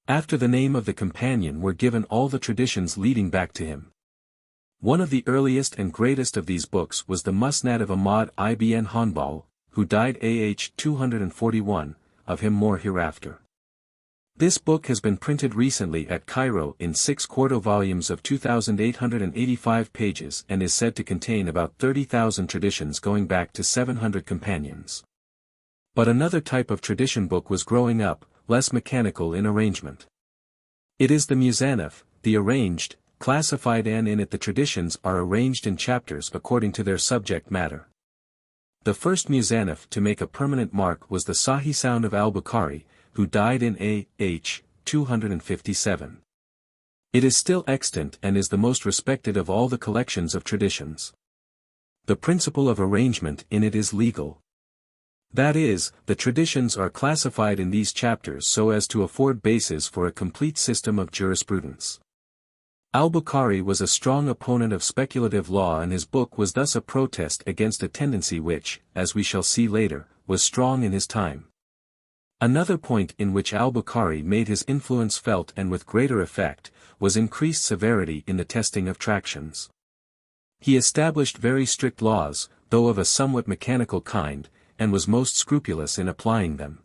After the name of the companion were given all the traditions leading back to him. One of the earliest and greatest of these books was the Musnad of Ahmad ibn Hanbal, who died AH 241, of him more hereafter. This book has been printed recently at Cairo in 6 quarto volumes of 2,885 pages and is said to contain about 30,000 traditions going back to 700 companions. But another type of tradition book was growing up, less mechanical in arrangement. It is the Musannaf, the arranged, classified, and in it the traditions are arranged in chapters according to their subject matter. The first Musannaf to make a permanent mark was the Sahih Sound of al-Bukhari, who died in AH 257. It is still extant and is the most respected of all the collections of traditions. The principle of arrangement in it is legal. That is, the traditions are classified in these chapters so as to afford basis for a complete system of jurisprudence. Al-Bukhari was a strong opponent of speculative law, and his book was thus a protest against a tendency which, as we shall see later, was strong in his time. Another point in which al-Bukhari made his influence felt and with greater effect, was increased severity in the testing of tractions. He established very strict laws, though of a somewhat mechanical kind, and was most scrupulous in applying them.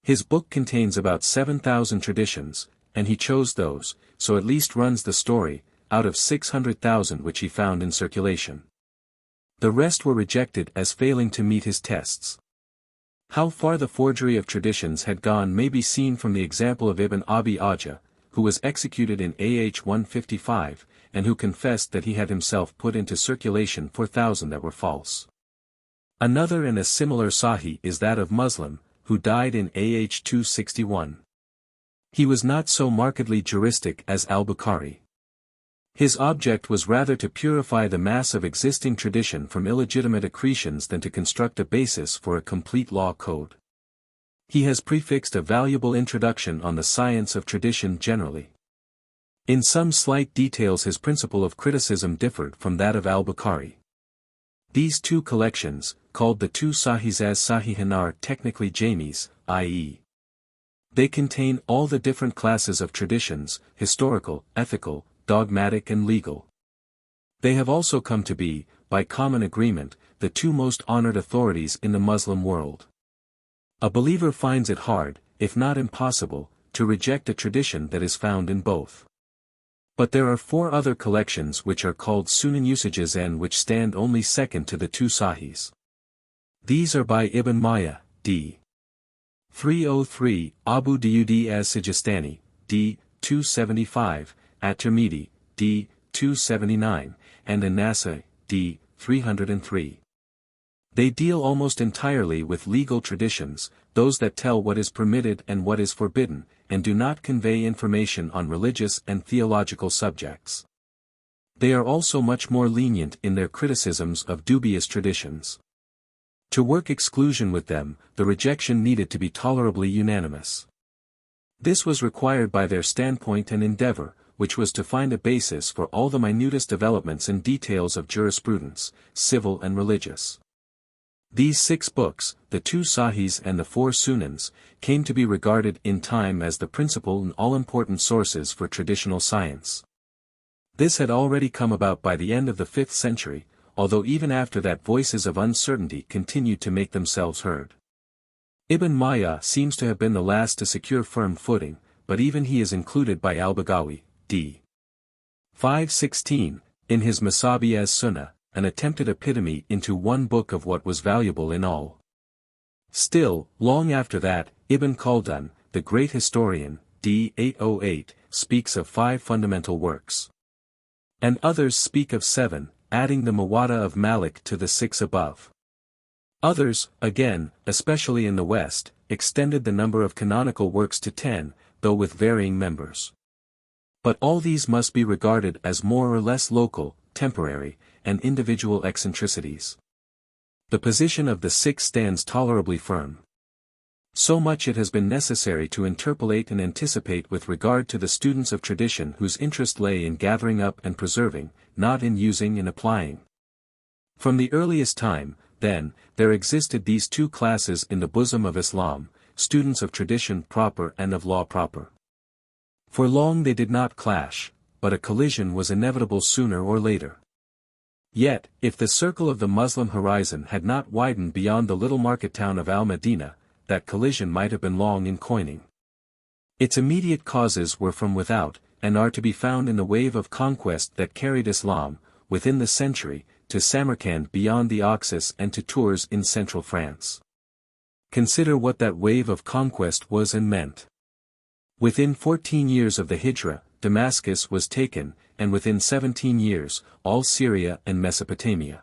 His book contains about 7,000 traditions, and he chose those, so at least runs the story, out of 600,000 which he found in circulation. The rest were rejected as failing to meet his tests. How far the forgery of traditions had gone may be seen from the example of Ibn Abi Aja, who was executed in AH 155, and who confessed that he had himself put into circulation 4,000 that were false. Another and a similar Sahih is that of Muslim, who died in AH 261. He was not so markedly juristic as al-Bukhari. His object was rather to purify the mass of existing tradition from illegitimate accretions than to construct a basis for a complete law code. He has prefixed a valuable introduction on the science of tradition generally. In some slight details his principle of criticism differed from that of al-Bukhari. These two collections, called the two Sahihs as Sahihan, are technically Jamis, i.e. they contain all the different classes of traditions, historical, ethical, dogmatic and legal. They have also come to be, by common agreement, the two most honored authorities in the Muslim world. A believer finds it hard, if not impossible, to reject a tradition that is found in both. But there are 4 other collections which are called Sunan usages and which stand only second to the two Sahihs. These are by Ibn Maya, d. 303, Abu Dawud as-Sijistani, d. 275, At-Tirmidhi, d. 279, and An-Nasafi, d. 303. They deal almost entirely with legal traditions, those that tell what is permitted and what is forbidden, and do not convey information on religious and theological subjects. They are also much more lenient in their criticisms of dubious traditions. To work exclusion with them, the rejection needed to be tolerably unanimous. This was required by their standpoint and endeavor, which was to find a basis for all the minutest developments and details of jurisprudence, civil and religious. These 6 books, the 2 Sahihs and the 4 Sunans, came to be regarded in time as the principal and all-important sources for traditional science. This had already come about by the end of the 5th century, although even after that voices of uncertainty continued to make themselves heard. Ibn Mayyah seems to have been the last to secure firm footing, but even he is included by al-Baghawi, d. 516, in his Masabi as-Sunnah, an attempted epitome into one book of what was valuable in all. Still, long after that, Ibn Khaldun, the great historian, d. 808, speaks of 5 fundamental works. And others speak of 7, adding the Muwatta of Malik to the 6 above. Others, again, especially in the West, extended the number of canonical works to 10, though with varying members. But all these must be regarded as more or less local, temporary, and individual eccentricities. The position of the 6 stands tolerably firm. So much it has been necessary to interpolate and anticipate with regard to the students of tradition whose interest lay in gathering up and preserving, not in using and applying. From the earliest time, then, there existed these 2 classes in the bosom of Islam, students of tradition proper and of law proper. For long they did not clash, but a collision was inevitable sooner or later. Yet, if the circle of the Muslim horizon had not widened beyond the little market town of Al-Madinah, that collision might have been long in coining. Its immediate causes were from without, and are to be found in the wave of conquest that carried Islam, within the century, to Samarkand beyond the Oxus and to Tours in central France. Consider what that wave of conquest was and meant. Within 14 years of the Hijra, Damascus was taken, and within 17 years, all Syria and Mesopotamia.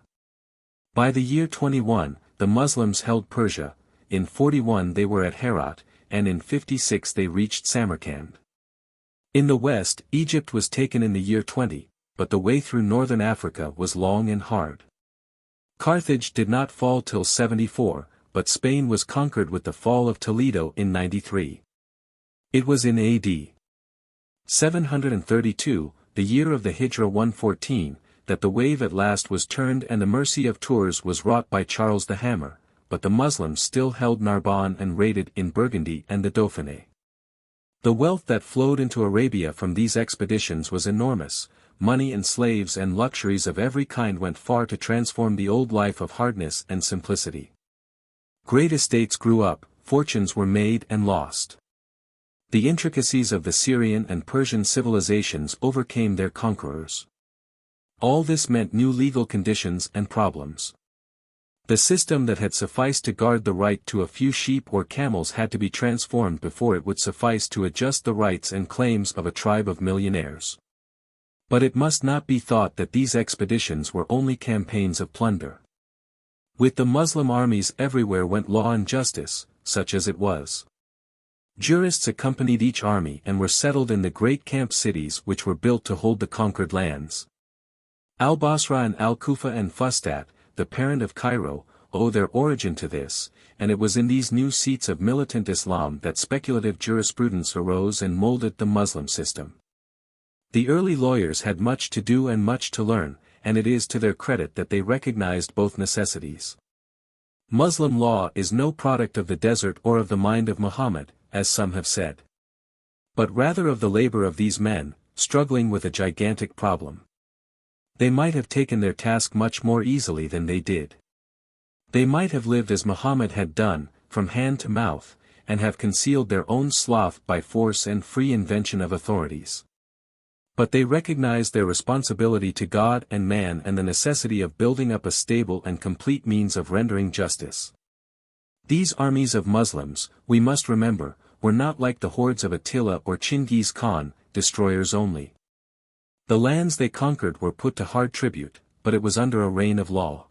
By the year 21, the Muslims held Persia, in 41 they were at Herat, and in 56 they reached Samarkand. In the west, Egypt was taken in the year 20, but the way through northern Africa was long and hard. Carthage did not fall till 74, but Spain was conquered with the fall of Toledo in 93. It was in AD 732, the year of the Hijra 114, that the wave at last was turned and the mercy of Tours was wrought by Charles the Hammer, but the Muslims still held Narbonne and raided in Burgundy and the Dauphiné. The wealth that flowed into Arabia from these expeditions was enormous. Money and slaves and luxuries of every kind went far to transform the old life of hardness and simplicity. Great estates grew up, fortunes were made and lost. The intricacies of the Syrian and Persian civilizations overcame their conquerors. All this meant new legal conditions and problems. The system that had sufficed to guard the right to a few sheep or camels had to be transformed before it would suffice to adjust the rights and claims of a tribe of millionaires. But it must not be thought that these expeditions were only campaigns of plunder. With the Muslim armies everywhere went law and justice, such as it was. Jurists accompanied each army and were settled in the great camp cities which were built to hold the conquered lands. Al-Basra and Al-Kufa and Fustat, the parent of Cairo, owe their origin to this, and it was in these new seats of militant Islam that speculative jurisprudence arose and molded the Muslim system. The early lawyers had much to do and much to learn, and it is to their credit that they recognized both necessities. Muslim law is no product of the desert or of the mind of Muhammad, as some have said, but rather of the labor of these men, struggling with a gigantic problem. They might have taken their task much more easily than they did. They might have lived as Muhammad had done, from hand to mouth, and have concealed their own sloth by force and free invention of authorities. But they recognized their responsibility to God and man and the necessity of building up a stable and complete means of rendering justice. These armies of Muslims, we must remember, were not like the hordes of Attila or Chinggis Khan, destroyers only. The lands they conquered were put to hard tribute, but it was under a reign of law.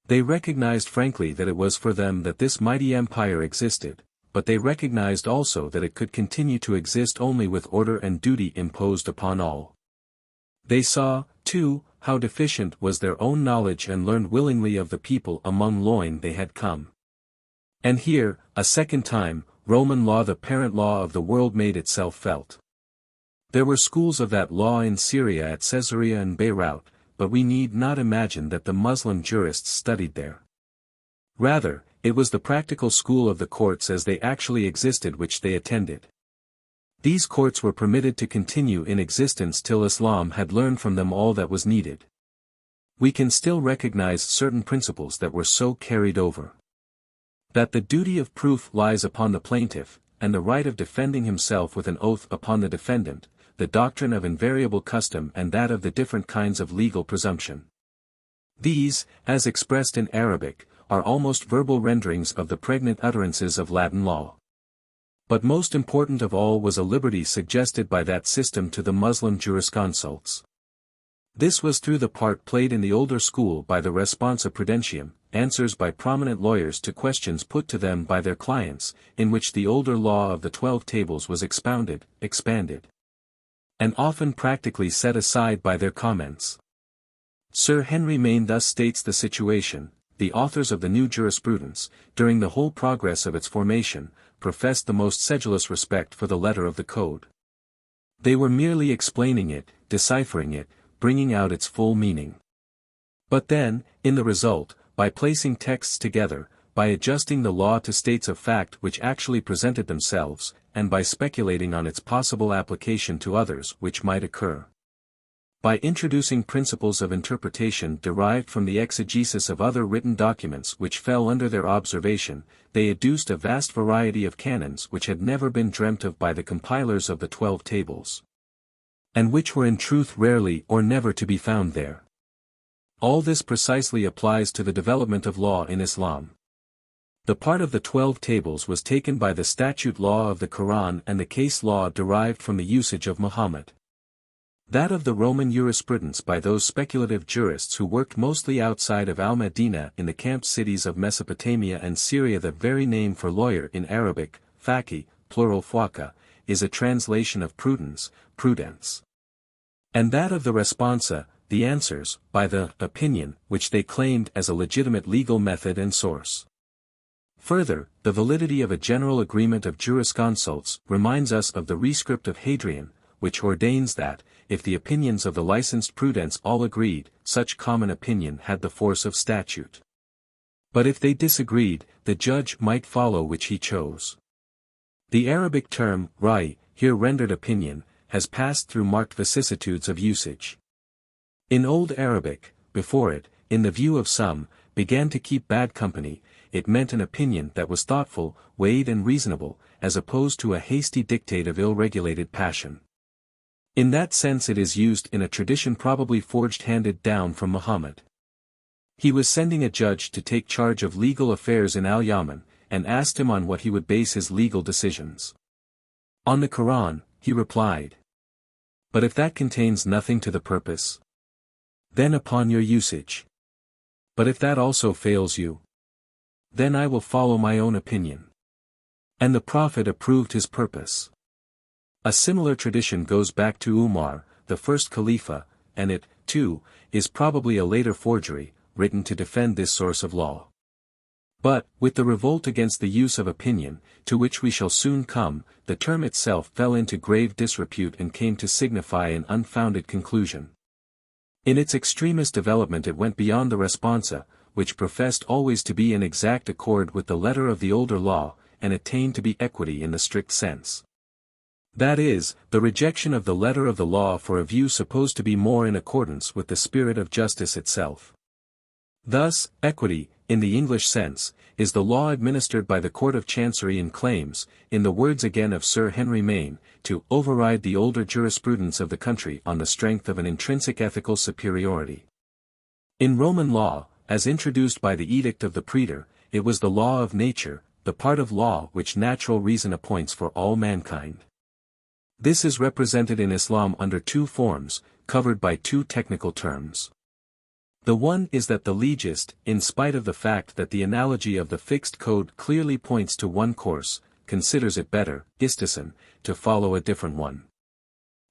They recognized frankly that it was for them that this mighty empire existed, but they recognized also that it could continue to exist only with order and duty imposed upon all. They saw, too, how deficient was their own knowledge and learned willingly of the people among loin they had come. And here, a second time, Roman law, the parent law of the world, made itself felt. There were schools of that law in Syria at Caesarea and Beirut, but we need not imagine that the Muslim jurists studied there. Rather, it was the practical school of the courts as they actually existed which they attended. These courts were permitted to continue in existence till Islam had learned from them all that was needed. We can still recognize certain principles that were so carried over. That the duty of proof lies upon the plaintiff, and the right of defending himself with an oath upon the defendant, the doctrine of invariable custom and that of the different kinds of legal presumption. These, as expressed in Arabic, are almost verbal renderings of the pregnant utterances of Latin law. But most important of all was a liberty suggested by that system to the Muslim jurisconsults. This was through the part played in the older school by the responsa prudentium, answers by prominent lawyers to questions put to them by their clients, in which the older law of the 12 tables was expounded, expanded, and often practically set aside by their comments. Sir Henry Maine thus states the situation: the authors of the new jurisprudence, during the whole progress of its formation, professed the most sedulous respect for the letter of the code. They were merely explaining it, deciphering it, bringing out its full meaning. But then, in the result, by placing texts together, by adjusting the law to states of fact which actually presented themselves, and by speculating on its possible application to others which might occur. By introducing principles of interpretation derived from the exegesis of other written documents which fell under their observation, they adduced a vast variety of canons which had never been dreamt of by the compilers of the 12 tables, and which were in truth rarely or never to be found there. All this precisely applies to the development of law in Islam. The part of the 12 tables was taken by the statute law of the Quran and the case law derived from the usage of Muhammad. That of the Roman jurisprudence by those speculative jurists who worked mostly outside of Al-Madinah in the camp cities of Mesopotamia and Syria. The very name for lawyer in Arabic, faqih, plural fwaqa, is a translation of prudence, prudence. And that of the responsa, the answers, by the opinion, which they claimed as a legitimate legal method and source. Further, the validity of a general agreement of jurisconsults reminds us of the rescript of Hadrian, which ordains that, if the opinions of the licensed prudents all agreed, such common opinion had the force of statute. But if they disagreed, the judge might follow which he chose. The Arabic term, rai, here rendered opinion, has passed through marked vicissitudes of usage. In Old Arabic, before it, in the view of some, began to keep bad company, it meant an opinion that was thoughtful, weighed and reasonable, as opposed to a hasty dictate of ill-regulated passion. In that sense it is used in a tradition probably forged handed down from Muhammad. He was sending a judge to take charge of legal affairs in Al-Yaman, and asked him on what he would base his legal decisions. On the Quran, he replied. But if that contains nothing to the purpose, then upon your usage. But if that also fails you, then I will follow my own opinion. And the Prophet approved his purpose. A similar tradition goes back to Umar, the first Khalifa, and it, too, is probably a later forgery, written to defend this source of law. But, with the revolt against the use of opinion, to which we shall soon come, the term itself fell into grave disrepute and came to signify an unfounded conclusion. In its extremist development it went beyond the responsa, which professed always to be in exact accord with the letter of the older law, and attained to be equity in the strict sense. That is, the rejection of the letter of the law for a view supposed to be more in accordance with the spirit of justice itself. Thus, equity, in the English sense, is the law administered by the Court of Chancery and claims, in the words again of Sir Henry Maine, to override the older jurisprudence of the country on the strength of an intrinsic ethical superiority. In Roman law, as introduced by the Edict of the Praetor, it was the law of nature, the part of law which natural reason appoints for all mankind. This is represented in Islam under two forms, covered by two technical terms. The one is that the legist, in spite of the fact that the analogy of the fixed code clearly points to one course, considers it better, istisan, to follow a different one.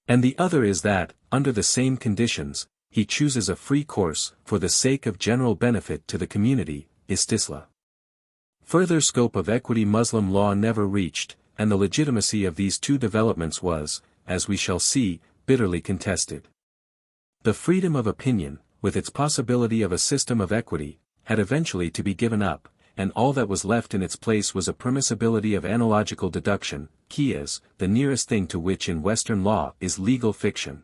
And the other is that, under the same conditions, he chooses a free course, for the sake of general benefit to the community, istisla. Further scope of equity Muslim law never reached, and the legitimacy of these two developments was, as we shall see, bitterly contested. The freedom of opinion, with its possibility of a system of equity, had eventually to be given up, and all that was left in its place was a permissibility of analogical deduction, qiyas, the nearest thing to which in Western law is legal fiction.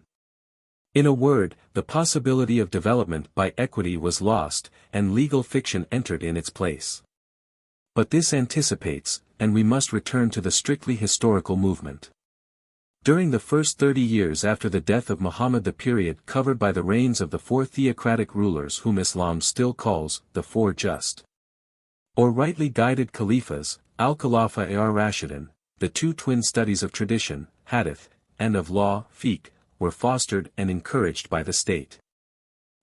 In a word, the possibility of development by equity was lost, and legal fiction entered in its place. But this anticipates, and we must return to the strictly historical movement. During the first 30 years after the death of Muhammad, the period covered by the reigns of the four theocratic rulers whom Islam still calls the Four Just, or rightly guided Caliphs, Al-Khulafa ar-Rashidun, the two twin studies of tradition, hadith, and of law, fiqh, were fostered and encouraged by the state.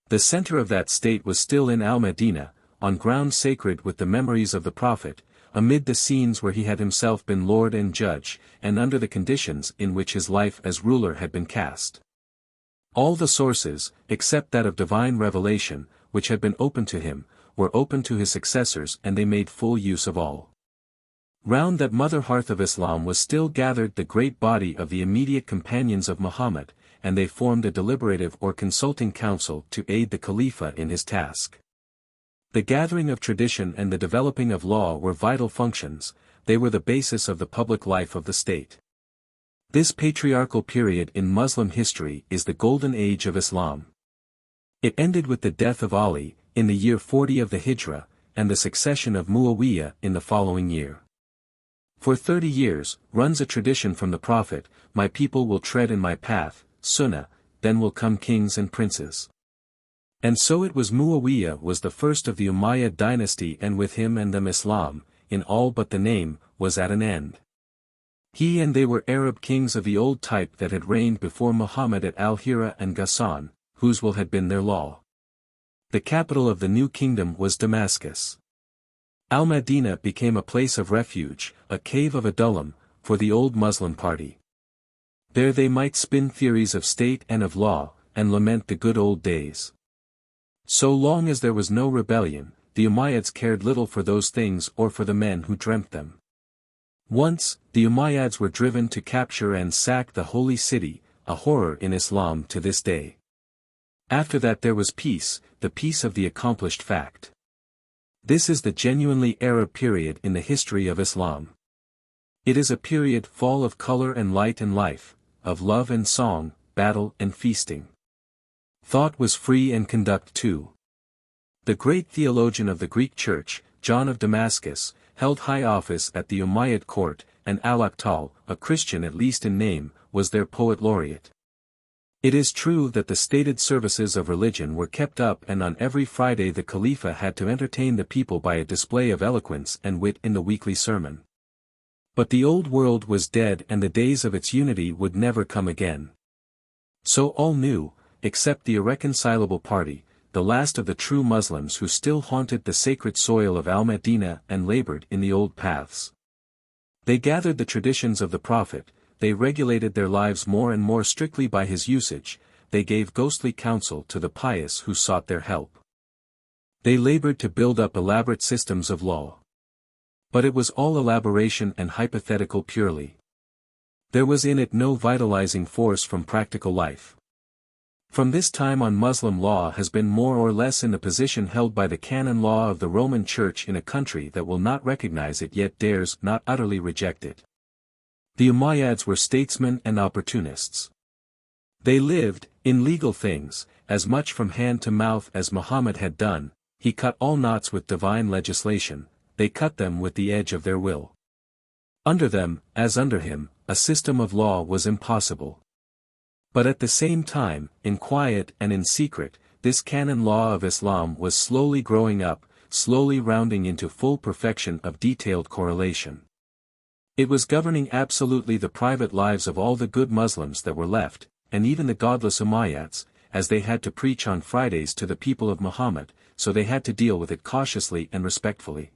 The center of that state was still in Al-Madinah, on ground sacred with the memories of the Prophet, amid the scenes where he had himself been lord and judge, and under the conditions in which his life as ruler had been cast. All the sources, except that of divine revelation, which had been open to him, were open to his successors, and they made full use of all. Round that mother hearth of Islam was still gathered the great body of the immediate companions of Muhammad, and they formed a deliberative or consulting council to aid the Khalifa in his task. The gathering of tradition and the developing of law were vital functions, they were the basis of the public life of the state. This patriarchal period in Muslim history is the golden age of Islam. It ended with the death of Ali, in the year 40 of the Hijrah, and the succession of Muawiyah in the following year. For 30 years, runs a tradition from the Prophet, my people will tread in my path, Sunnah, then will come kings and princes. And so it was. Muawiyah was the first of the Umayyad dynasty, and with him and them Islam, in all but the name, was at an end. He and they were Arab kings of the old type that had reigned before Muhammad at Al-Hira and Ghassan, whose will had been their law. The capital of the new kingdom was Damascus. Al-Madinah became a place of refuge, a cave of Adullam, for the old Muslim party. There they might spin theories of state and of law, and lament the good old days. So long as there was no rebellion, the Umayyads cared little for those things or for the men who dreamt them. Once, the Umayyads were driven to capture and sack the holy city, a horror in Islam to this day. After that there was peace, the peace of the accomplished fact. This is the genuinely Arab period in the history of Islam. It is a period full of color and light and life, of love and song, battle and feasting. Thought was free and conduct too. The great theologian of the Greek Church, John of Damascus, held high office at the Umayyad court, and Al-Aqtal, a Christian at least in name, was their poet laureate. It is true that the stated services of religion were kept up, and on every Friday the Khalifa had to entertain the people by a display of eloquence and wit in the weekly sermon. But the old world was dead, and the days of its unity would never come again. So all knew, except the irreconcilable party, the last of the true Muslims who still haunted the sacred soil of Al-Madinah and labored in the old paths. They gathered the traditions of the Prophet, they regulated their lives more and more strictly by his usage, they gave ghostly counsel to the pious who sought their help. They labored to build up elaborate systems of law. But it was all elaboration and hypothetical purely. There was in it no vitalizing force from practical life. From this time on Muslim law has been more or less in the position held by the canon law of the Roman Church in a country that will not recognize it yet dares not utterly reject it. The Umayyads were statesmen and opportunists. They lived, in legal things, as much from hand to mouth as Muhammad had done. He cut all knots with divine legislation, they cut them with the edge of their will. Under them, as under him, a system of law was impossible. But at the same time, in quiet and in secret, this canon law of Islam was slowly growing up, slowly rounding into full perfection of detailed correlation. It was governing absolutely the private lives of all the good Muslims that were left, and even the godless Umayyads, as they had to preach on Fridays to the people of Muhammad, so they had to deal with it cautiously and respectfully.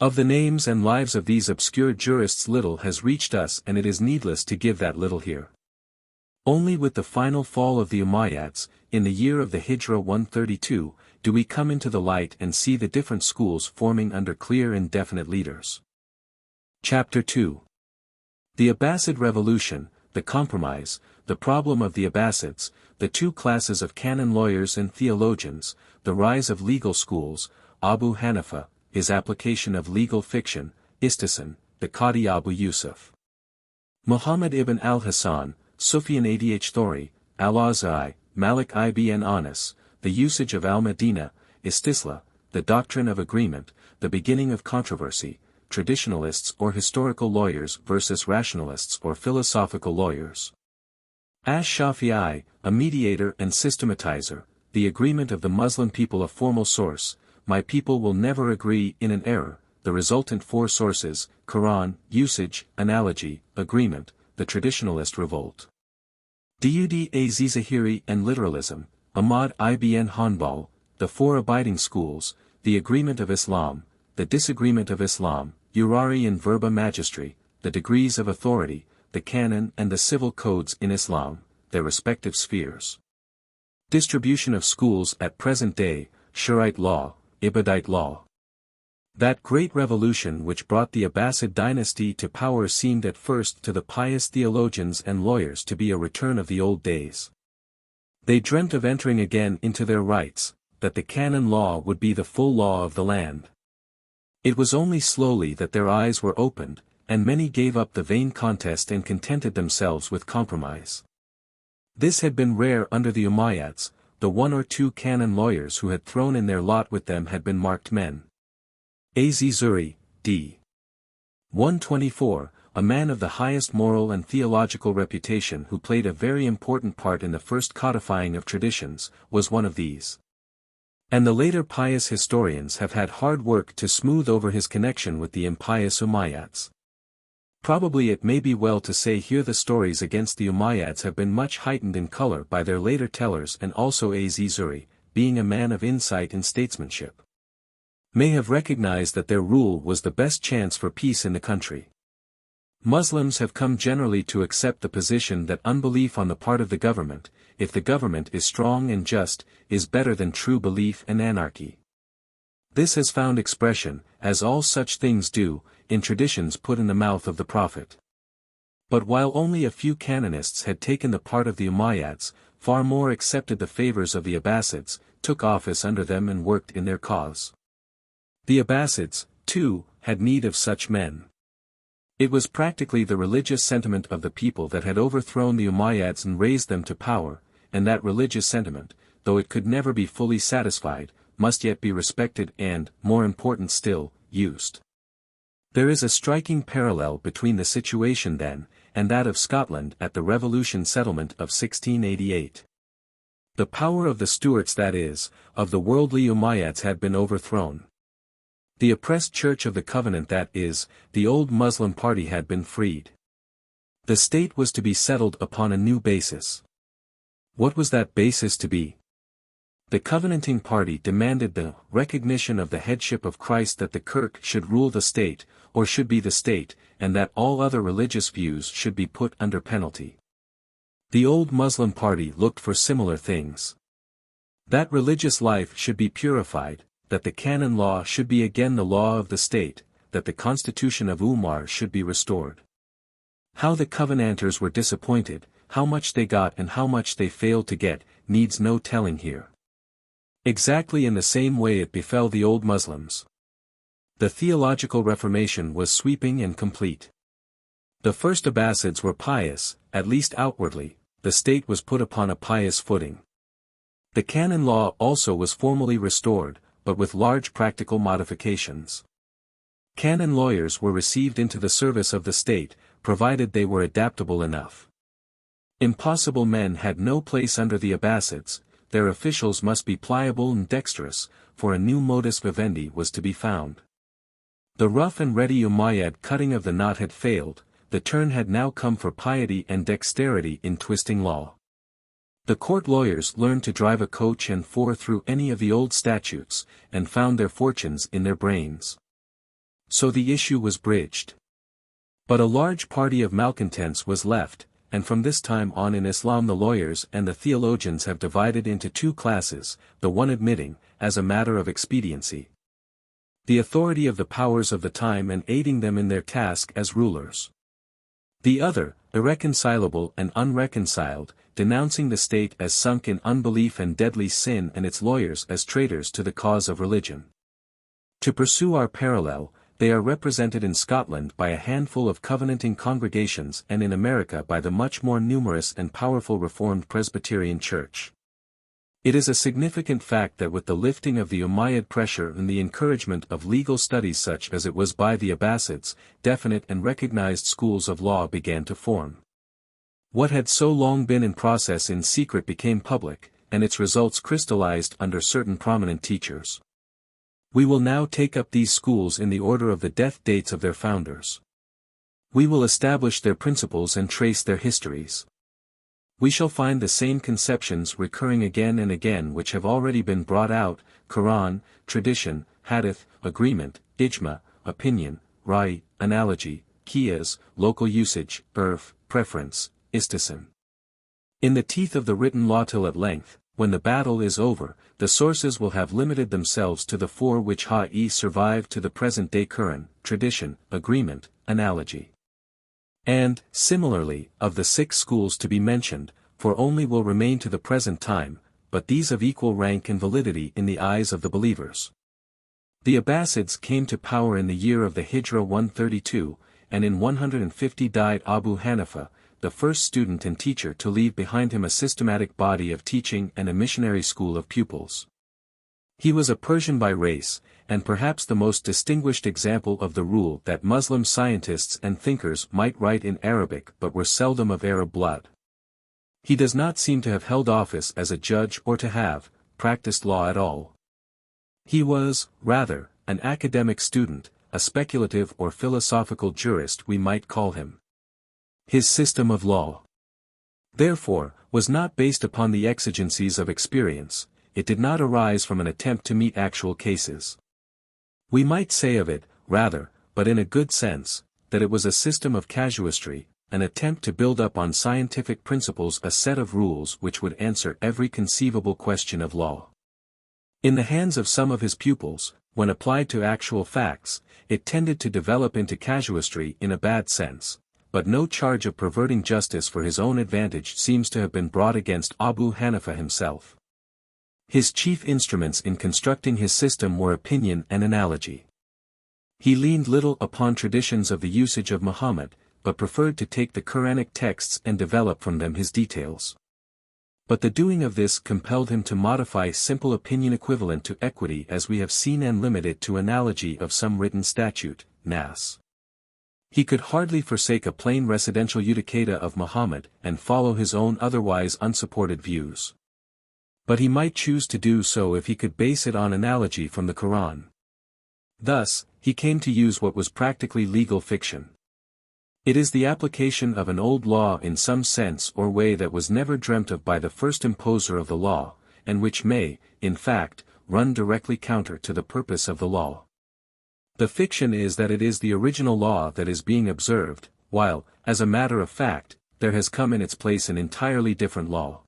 Of the names and lives of these obscure jurists little has reached us, and it is needless to give that little here. Only with the final fall of the Umayyads, in the year of the Hijra 132, do we come into the light and see the different schools forming under clear and definite leaders. Chapter 2. The Abbasid Revolution, the Compromise, the problem of the Abbasids, the two classes of canon lawyers and theologians, the rise of legal schools, Abu Hanifa, his application of legal fiction, Istisn, the Qadi Abu Yusuf. Muhammad ibn al-Hasan, Sufyan Adh Thori, Al-Azai, Malik ibn Anas, the usage of al-Madina, Istisla, the doctrine of agreement, the beginning of controversy, traditionalists or historical lawyers versus rationalists or philosophical lawyers. Ash-Shafi'i, a mediator and systematizer, the agreement of the Muslim people a formal source, my people will never agree in an error, the resultant four sources, Quran, usage, analogy, agreement, the traditionalist revolt. Dud az-Zahiri and literalism, Ahmad ibn Hanbal, the four abiding schools, the agreement of Islam, the disagreement of Islam, Urari and Verba Magistri, the degrees of authority, the canon and the civil codes in Islam, their respective spheres. Distribution of schools at present day, Shurite law, Ibadite law. That great revolution which brought the Abbasid dynasty to power seemed at first to the pious theologians and lawyers to be a return of the old days. They dreamt of entering again into their rights, that the canon law would be the full law of the land. It was only slowly that their eyes were opened, and many gave up the vain contest and contented themselves with compromise. This had been rare under the Umayyads, the one or two canon lawyers who had thrown in their lot with them had been marked men. Az-Zuri, d. 124, a man of the highest moral and theological reputation who played a very important part in the first codifying of traditions, was one of these. And the later pious historians have had hard work to smooth over his connection with the impious Umayyads. Probably it may be well to say here the stories against the Umayyads have been much heightened in color by their later tellers, and also Az-Zuri, being a man of insight and statesmanship, may have recognized that their rule was the best chance for peace in the country. Muslims have come generally to accept the position that unbelief on the part of the government, if the government is strong and just, is better than true belief and anarchy. This has found expression, as all such things do, in traditions put in the mouth of the Prophet. But while only a few canonists had taken the part of the Umayyads, far more accepted the favors of the Abbasids, took office under them and worked in their cause. The Abbasids, too, had need of such men. It was practically the religious sentiment of the people that had overthrown the Umayyads and raised them to power, and that religious sentiment, though it could never be fully satisfied, must yet be respected and, more important still, used. There is a striking parallel between the situation then, and that of Scotland at the Revolution settlement of 1688. The power of the Stuarts, that is, of the worldly Umayyads, had been overthrown. The oppressed Church of the Covenant, that is, the old Muslim party, had been freed. The state was to be settled upon a new basis. What was that basis to be? The Covenanting party demanded the recognition of the headship of Christ, that the Kirk should rule the state, or should be the state, and that all other religious views should be put under penalty. The old Muslim party looked for similar things. That religious life should be purified, that the canon law should be again the law of the state, that the constitution of Umar should be restored. How the Covenanters were disappointed, how much they got and how much they failed to get, needs no telling here. Exactly in the same way it befell the old Muslims. The theological reformation was sweeping and complete. The first Abbasids were pious, at least outwardly, the state was put upon a pious footing. The canon law also was formally restored, but with large practical modifications. Canon lawyers were received into the service of the state, provided they were adaptable enough. Impossible men had no place under the Abbasids, their officials must be pliable and dexterous, for a new modus vivendi was to be found. The rough and ready Umayyad cutting of the knot had failed, the turn had now come for piety and dexterity in twisting law. The court lawyers learned to drive a coach and four through any of the old statutes, and found their fortunes in their brains. So the issue was bridged. But a large party of malcontents was left, and from this time on in Islam the lawyers and the theologians have divided into two classes, the one admitting, as a matter of expediency, the authority of the powers of the time and aiding them in their task as rulers. The other, irreconcilable and unreconciled, denouncing the state as sunk in unbelief and deadly sin and its lawyers as traitors to the cause of religion. To pursue our parallel, they are represented in Scotland by a handful of covenanting congregations and in America by the much more numerous and powerful Reformed Presbyterian Church. It is a significant fact that with the lifting of the Umayyad pressure and the encouragement of legal studies such as it was by the Abbasids, definite and recognized schools of law began to form. What had so long been in process in secret became public, and its results crystallized under certain prominent teachers. We will now take up these schools in the order of the death dates of their founders. We will establish their principles and trace their histories. We shall find the same conceptions recurring again and again which have already been brought out: Quran, tradition, hadith, agreement, ijma, opinion, ra'i, analogy, qiyas, local usage, urf, preference, istism. In the teeth of the written law till at length, when the battle is over, the sources will have limited themselves to the four which survive to the present day: Quran, tradition, agreement, analogy. And, similarly, of the 6 schools to be mentioned, for only will remain to the present time, but these of equal rank and validity in the eyes of the believers. The Abbasids came to power in the year of the Hijra 132, and in 150 died Abu Hanifa, the first student and teacher to leave behind him a systematic body of teaching and a missionary school of pupils. He was a Persian by race, and perhaps the most distinguished example of the rule that Muslim scientists and thinkers might write in Arabic but were seldom of Arab blood. He does not seem to have held office as a judge or to have practiced law at all. He was, rather, an academic student, a speculative or philosophical jurist we might call him. His system of law, therefore, was not based upon the exigencies of experience. It did not arise from an attempt to meet actual cases. We might say of it, rather, but in a good sense, that it was a system of casuistry, an attempt to build up on scientific principles a set of rules which would answer every conceivable question of law. In the hands of some of his pupils, when applied to actual facts, it tended to develop into casuistry in a bad sense, but no charge of perverting justice for his own advantage seems to have been brought against Abu Hanifa himself. His chief instruments in constructing his system were opinion and analogy. He leaned little upon traditions of the usage of Muhammad, but preferred to take the Quranic texts and develop from them his details. But the doing of this compelled him to modify simple opinion equivalent to equity as we have seen and limit it to analogy of some written statute, nas. He could hardly forsake a plain residential judicata of Muhammad and follow his own otherwise unsupported views. But he might choose to do so if he could base it on analogy from the Quran. Thus, he came to use what was practically legal fiction. It is the application of an old law in some sense or way that was never dreamt of by the first imposer of the law, and which may, in fact, run directly counter to the purpose of the law. The fiction is that it is the original law that is being observed, while, as a matter of fact, there has come in its place an entirely different law.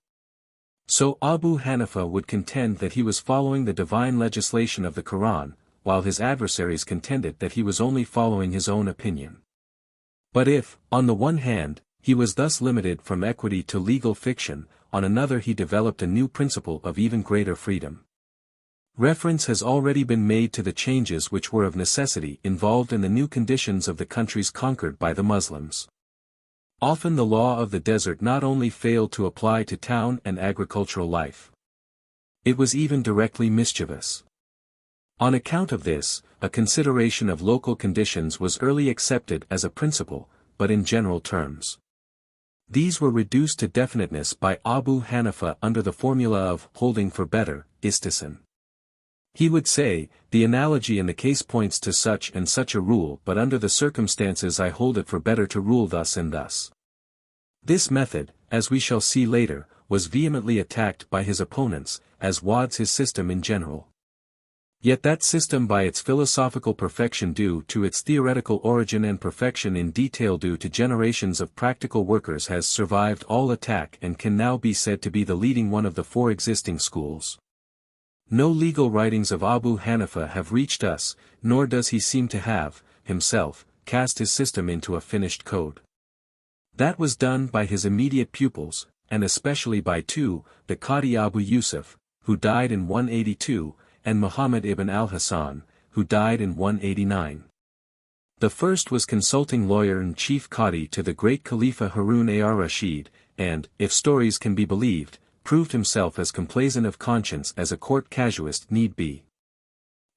So Abu Hanifa would contend that he was following the divine legislation of the Quran, while his adversaries contended that he was only following his own opinion. But if, on the one hand, he was thus limited from equity to legal fiction, on another he developed a new principle of even greater freedom. Reference has already been made to the changes which were of necessity involved in the new conditions of the countries conquered by the Muslims. Often the law of the desert not only failed to apply to town and agricultural life. It was even directly mischievous. On account of this, a consideration of local conditions was early accepted as a principle, but in general terms. These were reduced to definiteness by Abu Hanifa under the formula of holding for better, istism. He would say, the analogy in the case points to such and such a rule, but under the circumstances I hold it for better to rule thus and thus. This method, as we shall see later, was vehemently attacked by his opponents, as was his system in general. Yet that system by its philosophical perfection due to its theoretical origin and perfection in detail due to generations of practical workers has survived all attack and can now be said to be the leading one of the four existing schools. No legal writings of Abu Hanifa have reached us, nor does he seem to have, himself, cast his system into a finished code. That was done by his immediate pupils, and especially by two, the Qadi Abu Yusuf, who died in 182, and Muhammad ibn al-Hasan, who died in 189. The first was consulting lawyer and chief Qadi to the great Khalifa Harun ar-Rashid, and, if stories can be believed, proved himself as complaisant of conscience as a court casuist need be.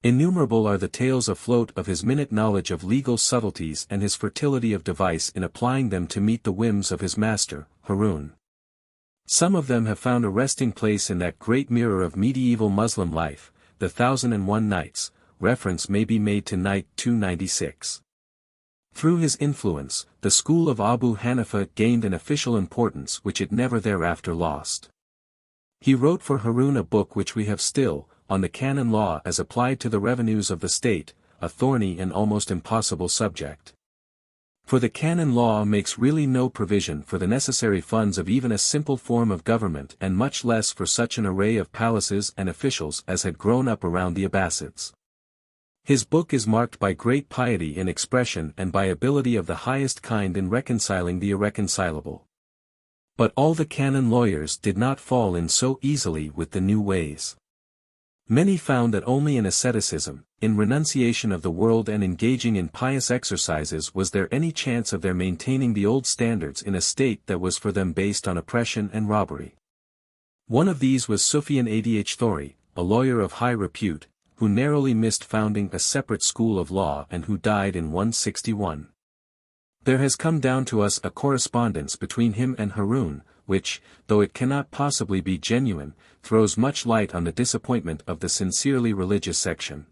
Innumerable are the tales afloat of his minute knowledge of legal subtleties and his fertility of device in applying them to meet the whims of his master, Harun. Some of them have found a resting place in that great mirror of medieval Muslim life, the 1001 Nights, reference may be made to Night 296. Through his influence, the school of Abu Hanifa gained an official importance which it never thereafter lost. He wrote for Harun a book which we have still, on the canon law as applied to the revenues of the state, a thorny and almost impossible subject. For the canon law makes really no provision for the necessary funds of even a simple form of government and much less for such an array of palaces and officials as had grown up around the Abbasids. His book is marked by great piety in expression and by ability of the highest kind in reconciling the irreconcilable. But all the canon lawyers did not fall in so easily with the new ways. Many found that only in asceticism, in renunciation of the world and engaging in pious exercises was there any chance of their maintaining the old standards in a state that was for them based on oppression and robbery. One of these was Sufyan Adh-Thawri, a lawyer of high repute, who narrowly missed founding a separate school of law and who died in 161. There has come down to us a correspondence between him and Harun, which, though it cannot possibly be genuine, throws much light on the disappointment of the sincerely religious section.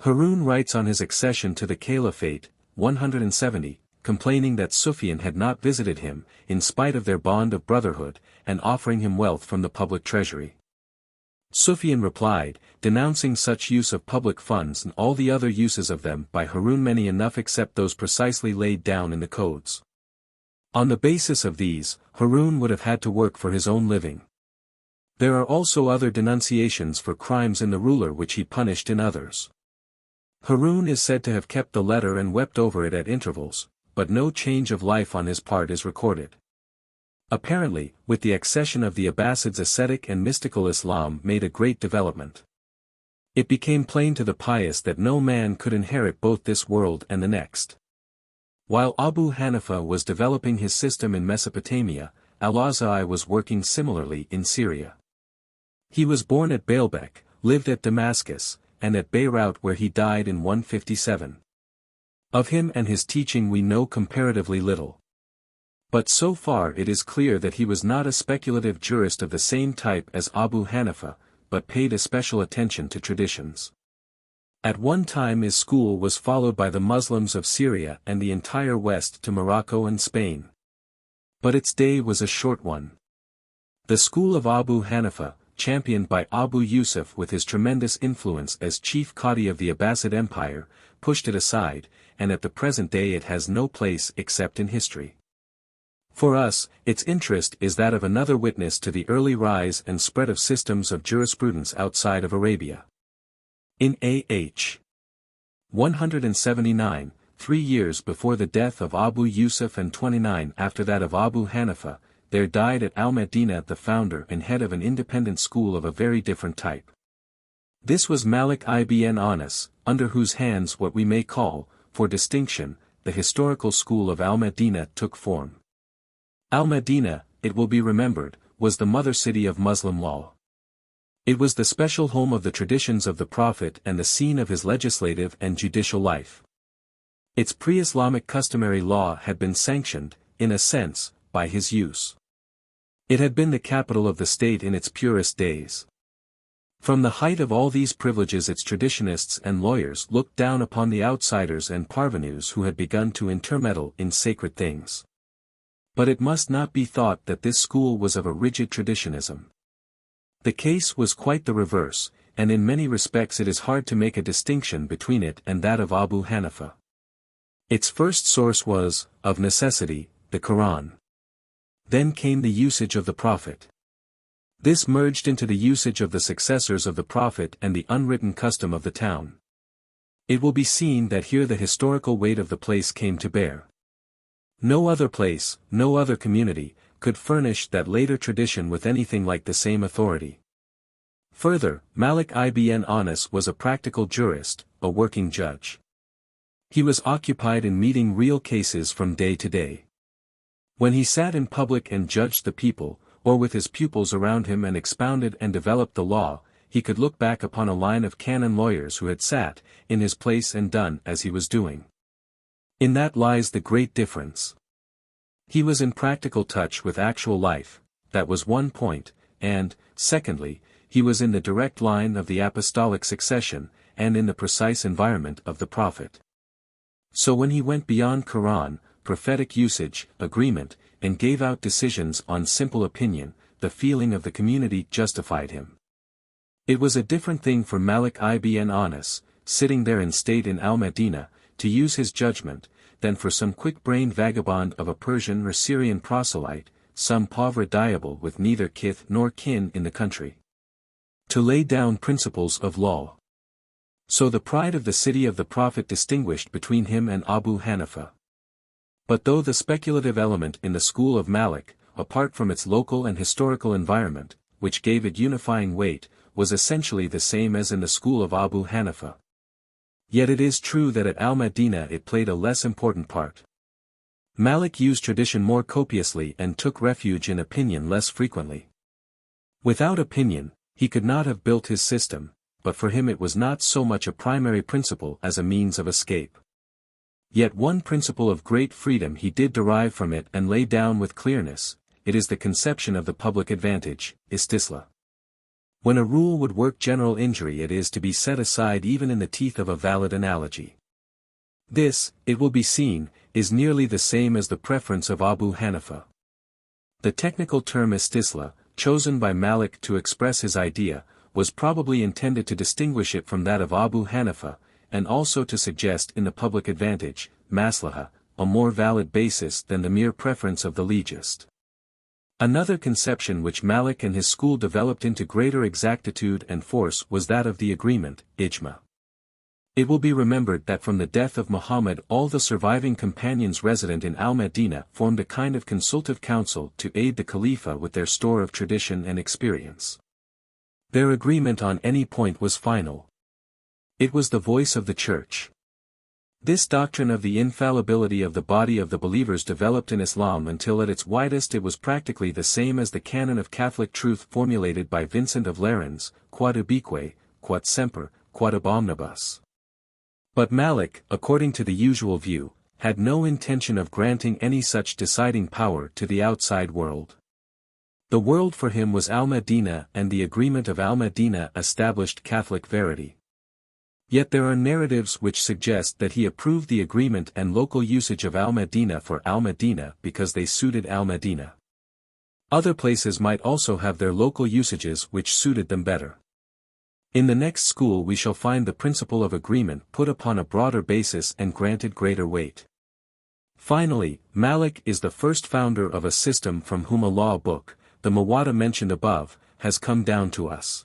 Harun writes on his accession to the Caliphate, 170, complaining that Sufyan had not visited him, in spite of their bond of brotherhood, and offering him wealth from the public treasury. Sufyan replied, denouncing such use of public funds and all the other uses of them by Harun many enough except those precisely laid down in the codes. On the basis of these, Harun would have had to work for his own living. There are also other denunciations for crimes in the ruler which he punished in others. Harun is said to have kept the letter and wept over it at intervals, but no change of life on his part is recorded. Apparently, with the accession of the Abbasids, ascetic and mystical Islam made a great development. It became plain to the pious that no man could inherit both this world and the next. While Abu Hanifa was developing his system in Mesopotamia, Al-Ghazzali was working similarly in Syria. He was born at Baalbek, lived at Damascus, and at Beirut where he died in 157. Of him and his teaching we know comparatively little. But so far it is clear that he was not a speculative jurist of the same type as Abu Hanifa, but paid especial attention to traditions. At one time his school was followed by the Muslims of Syria and the entire west to Morocco and Spain. But its day was a short one. The school of Abu Hanifa, championed by Abu Yusuf with his tremendous influence as chief Qadi of the Abbasid Empire, pushed it aside, and at the present day it has no place except in history. For us, its interest is that of another witness to the early rise and spread of systems of jurisprudence outside of Arabia. In A.H. 179, 3 years before the death of Abu Yusuf and 29 after that of Abu Hanifa, there died at Al-Madinah the founder and head of an independent school of a very different type. This was Malik ibn Anas, under whose hands what we may call, for distinction, the historical school of Al-Madinah took form. Al-Madinah, it will be remembered, was the mother city of Muslim law. It was the special home of the traditions of the Prophet and the scene of his legislative and judicial life. Its pre-Islamic customary law had been sanctioned, in a sense, by his use. It had been the capital of the state in its purest days. From the height of all these privileges its traditionists and lawyers looked down upon the outsiders and parvenus who had begun to intermeddle in sacred things. But it must not be thought that this school was of a rigid traditionism. The case was quite the reverse, and in many respects it is hard to make a distinction between it and that of Abu Hanifa. Its first source was, of necessity, the Quran. Then came the usage of the Prophet. This merged into the usage of the successors of the Prophet and the unwritten custom of the town. It will be seen that here the historical weight of the place came to bear. No other place, no other community, could furnish that later tradition with anything like the same authority. Further, Malik ibn Anas was a practical jurist, a working judge. He was occupied in meeting real cases from day to day. When he sat in public and judged the people, or with his pupils around him and expounded and developed the law, he could look back upon a line of canon lawyers who had sat in his place and done as he was doing. In that lies the great difference. He was in practical touch with actual life, that was one point, and, secondly, he was in the direct line of the apostolic succession, and in the precise environment of the prophet. So when he went beyond Quran, prophetic usage, agreement, and gave out decisions on simple opinion, the feeling of the community justified him. It was a different thing for Malik ibn Anas, sitting there in state in Al-Madinah, to use his judgment, than for some quick-brained vagabond of a Persian or Syrian proselyte, some pauvre diable with neither kith nor kin in the country, to lay down principles of law. So the pride of the city of the Prophet distinguished between him and Abu Hanifa. But though the speculative element in the school of Malik, apart from its local and historical environment, which gave it unifying weight, was essentially the same as in the school of Abu Hanifa, yet it is true that at Al-Madinah it played a less important part. Malik used tradition more copiously and took refuge in opinion less frequently. Without opinion, he could not have built his system, but for him it was not so much a primary principle as a means of escape. Yet one principle of great freedom he did derive from it and lay down with clearness: it is the conception of the public advantage, istisla. When a rule would work general injury it is to be set aside even in the teeth of a valid analogy. This, it will be seen, is nearly the same as the preference of Abu Hanifa. The technical term istisla, chosen by Malik to express his idea, was probably intended to distinguish it from that of Abu Hanifa, and also to suggest in the public advantage, maslaha, a more valid basis than the mere preference of the legist. Another conception which Malik and his school developed into greater exactitude and force was that of the agreement, ijma. It will be remembered that from the death of Muhammad all the surviving companions resident in Al-Madinah formed a kind of consultative council to aid the Khalifa with their store of tradition and experience. Their agreement on any point was final. It was the voice of the Church. This doctrine of the infallibility of the body of the believers developed in Islam until at its widest it was practically the same as the canon of Catholic truth formulated by Vincent of Lerins, quod ubique, quod semper, quod ab omnibus. But Malik, according to the usual view, had no intention of granting any such deciding power to the outside world. The world for him was Al-Madinah, and the agreement of Al-Madinah established Catholic verity. Yet there are narratives which suggest that he approved the agreement and local usage of Al-Madinah for Al-Madinah because they suited Al-Madinah. Other places might also have their local usages which suited them better. In the next school we shall find the principle of agreement put upon a broader basis and granted greater weight. Finally, Malik is the first founder of a system from whom a law book, the Muwatta mentioned above, has come down to us.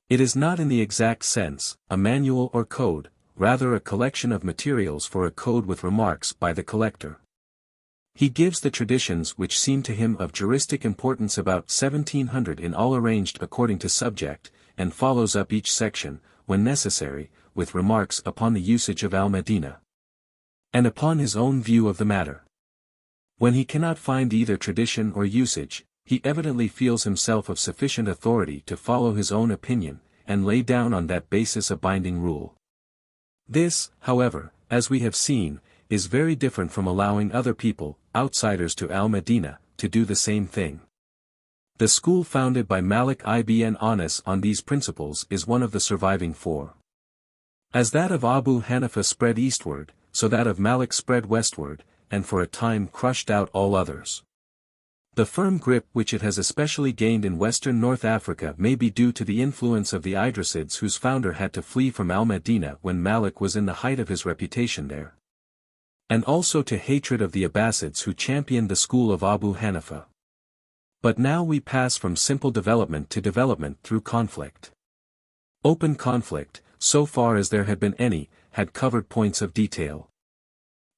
It is not in the exact sense, a manual or code, rather a collection of materials for a code with remarks by the collector. He gives the traditions which seem to him of juristic importance about 1700 in all arranged according to subject, and follows up each section, when necessary, with remarks upon the usage of Al-Madinah, and upon his own view of the matter. When he cannot find either tradition or usage, he evidently feels himself of sufficient authority to follow his own opinion, and lay down on that basis a binding rule. This, however, as we have seen, is very different from allowing other people, outsiders to Al-Madinah, to do the same thing. The school founded by Malik ibn Anas on these principles is one of the surviving four. As that of Abu Hanifa spread eastward, so that of Malik spread westward, and for a time crushed out all others. The firm grip which it has especially gained in western North Africa may be due to the influence of the Idrisids whose founder had to flee from Al-Madinah when Malik was in the height of his reputation there. And also to hatred of the Abbasids who championed the school of Abu Hanifa. But now we pass from simple development to development through conflict. Open conflict, so far as there had been any, had covered points of detail.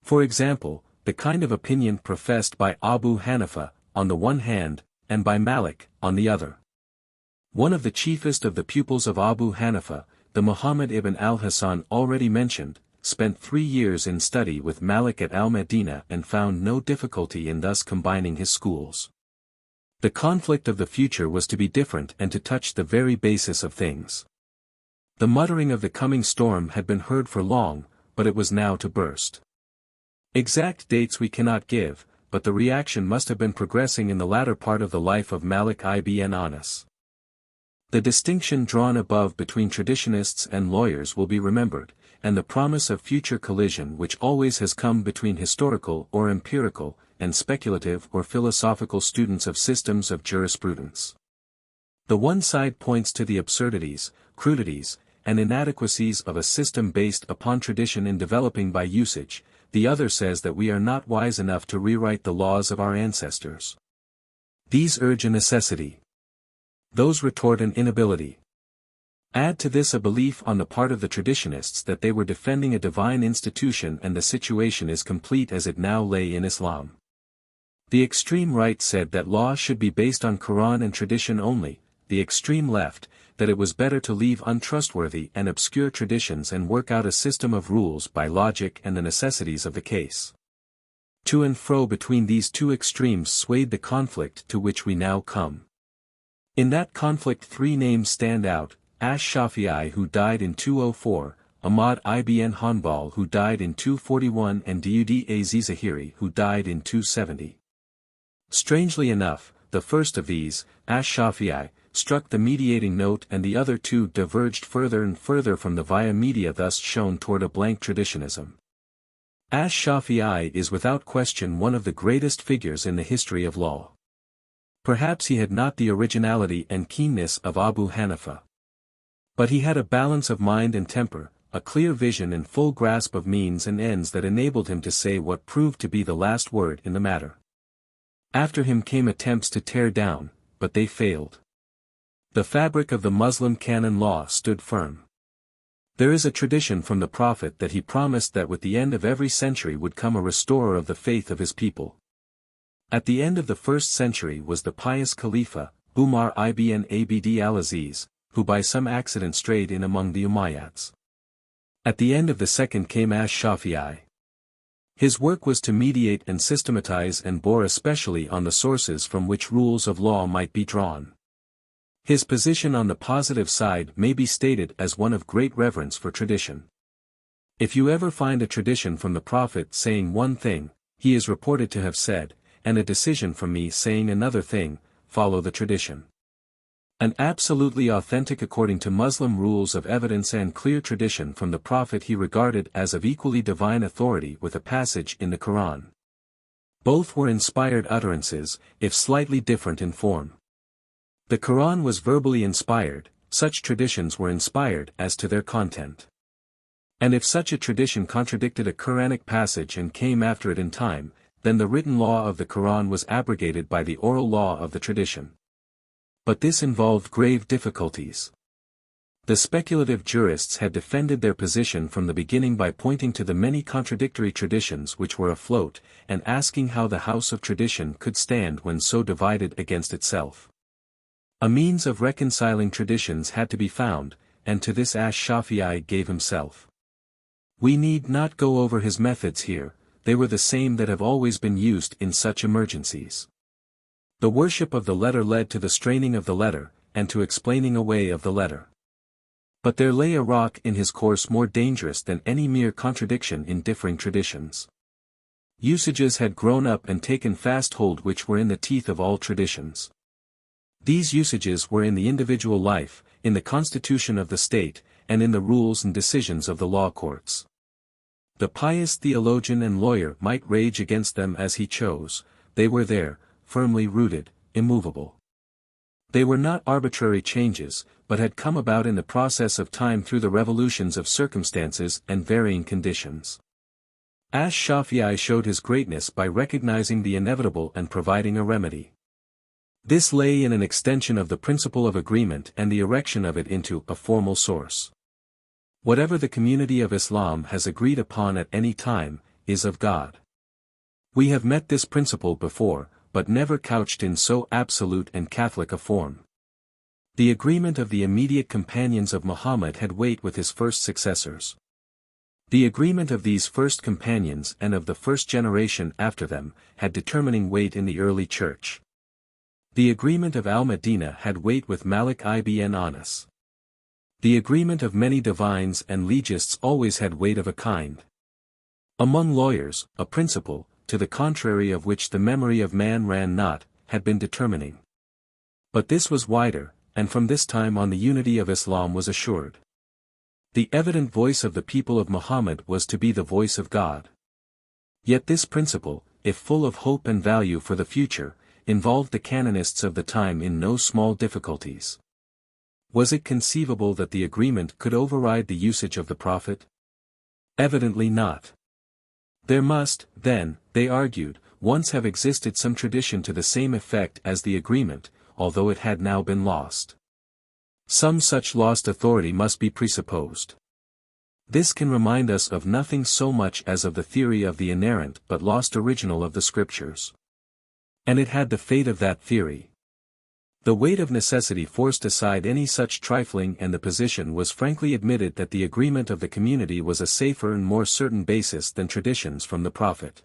For example, the kind of opinion professed by Abu Hanifa, on the one hand, and by Malik, on the other. One of the chiefest of the pupils of Abu Hanifa, the Muhammad ibn al-Hasan already mentioned, spent 3 years in study with Malik at Al-Madinah and found no difficulty in thus combining his schools. The conflict of the future was to be different and to touch the very basis of things. The muttering of the coming storm had been heard for long, but it was now to burst. Exact dates we cannot give, but the reaction must have been progressing in the latter part of the life of Malik ibn Anas. The distinction drawn above between traditionists and lawyers will be remembered, and the promise of future collision which always has come between historical or empirical, and speculative or philosophical students of systems of jurisprudence. The one side points to the absurdities, crudities, and inadequacies of a system based upon tradition in developing by usage, the other says that we are not wise enough to rewrite the laws of our ancestors. These urge a necessity. Those retort an inability. Add to this a belief on the part of the traditionists that they were defending a divine institution and the situation is complete as it now lay in Islam. The extreme right said that law should be based on Quran and tradition only, the extreme left, that it was better to leave untrustworthy and obscure traditions and work out a system of rules by logic and the necessities of the case. To and fro between these two extremes swayed the conflict to which we now come. In that conflict 3 names stand out, Ash-Shahrastani who died in 204, Ahmad ibn Hanbal who died in 241 and Dud-az-Zahiri who died in 270. Strangely enough, the first of these, Ash-Shahrastani, struck the mediating note and the other 2 diverged further and further from the via media thus shown toward a blank traditionism. Ash-Shahrastani is without question one of the greatest figures in the history of law. Perhaps he had not the originality and keenness of Abu Hanifa. But he had a balance of mind and temper, a clear vision and full grasp of means and ends that enabled him to say what proved to be the last word in the matter. After him came attempts to tear down, but they failed. The fabric of the Muslim canon law stood firm. There is a tradition from the Prophet that he promised that with the end of every century would come a restorer of the faith of his people. At the end of the 1st century was the pious Khalifa, Umar ibn Abd al-Aziz, who by some accident strayed in among the Umayyads. At the end of the 2nd came Ash-Shahrastani. His work was to mediate and systematize and bore especially on the sources from which rules of law might be drawn. His position on the positive side may be stated as one of great reverence for tradition. If you ever find a tradition from the Prophet saying one thing, he is reported to have said, and a decision from me saying another thing, follow the tradition. An absolutely authentic according to Muslim rules of evidence and clear tradition from the Prophet he regarded as of equally divine authority with a passage in the Quran. Both were inspired utterances, if slightly different in form. The Quran was verbally inspired, such traditions were inspired as to their content. And if such a tradition contradicted a Quranic passage and came after it in time, then the written law of the Quran was abrogated by the oral law of the tradition. But this involved grave difficulties. The speculative jurists had defended their position from the beginning by pointing to the many contradictory traditions which were afloat, and asking how the house of tradition could stand when so divided against itself. A means of reconciling traditions had to be found, and to this Ash-Shahrastani gave himself. We need not go over his methods here, they were the same that have always been used in such emergencies. The worship of the letter led to the straining of the letter, and to explaining away of the letter. But there lay a rock in his course more dangerous than any mere contradiction in differing traditions. Usages had grown up and taken fast hold which were in the teeth of all traditions. These usages were in the individual life, in the constitution of the state, and in the rules and decisions of the law courts. The pious theologian and lawyer might rage against them as he chose, they were there, firmly rooted, immovable. They were not arbitrary changes, but had come about in the process of time through the revolutions of circumstances and varying conditions. Ash-Shafi'i showed his greatness by recognizing the inevitable and providing a remedy. This lay in an extension of the principle of agreement and the erection of it into a formal source. Whatever the community of Islam has agreed upon at any time, is of God. We have met this principle before, but never couched in so absolute and Catholic a form. The agreement of the immediate companions of Muhammad had weight with his first successors. The agreement of these first companions and of the first generation after them, had determining weight in the early church. The agreement of Al-Madinah had weight with Malik ibn Anas. The agreement of many divines and legists always had weight of a kind. Among lawyers, a principle, to the contrary of which the memory of man ran not, had been determining. But this was wider, and from this time on the unity of Islam was assured. The evident voice of the people of Muhammad was to be the voice of God. Yet this principle, if full of hope and value for the future, involved the canonists of the time in no small difficulties. Was it conceivable that the agreement could override the usage of the Prophet? Evidently not. There must, then, they argued, once have existed some tradition to the same effect as the agreement, although it had now been lost. Some such lost authority must be presupposed. This can remind us of nothing so much as of the theory of the inerrant but lost original of the Scriptures. And it had the fate of that theory. The weight of necessity forced aside any such trifling, and the position was frankly admitted that the agreement of the community was a safer and more certain basis than traditions from the Prophet.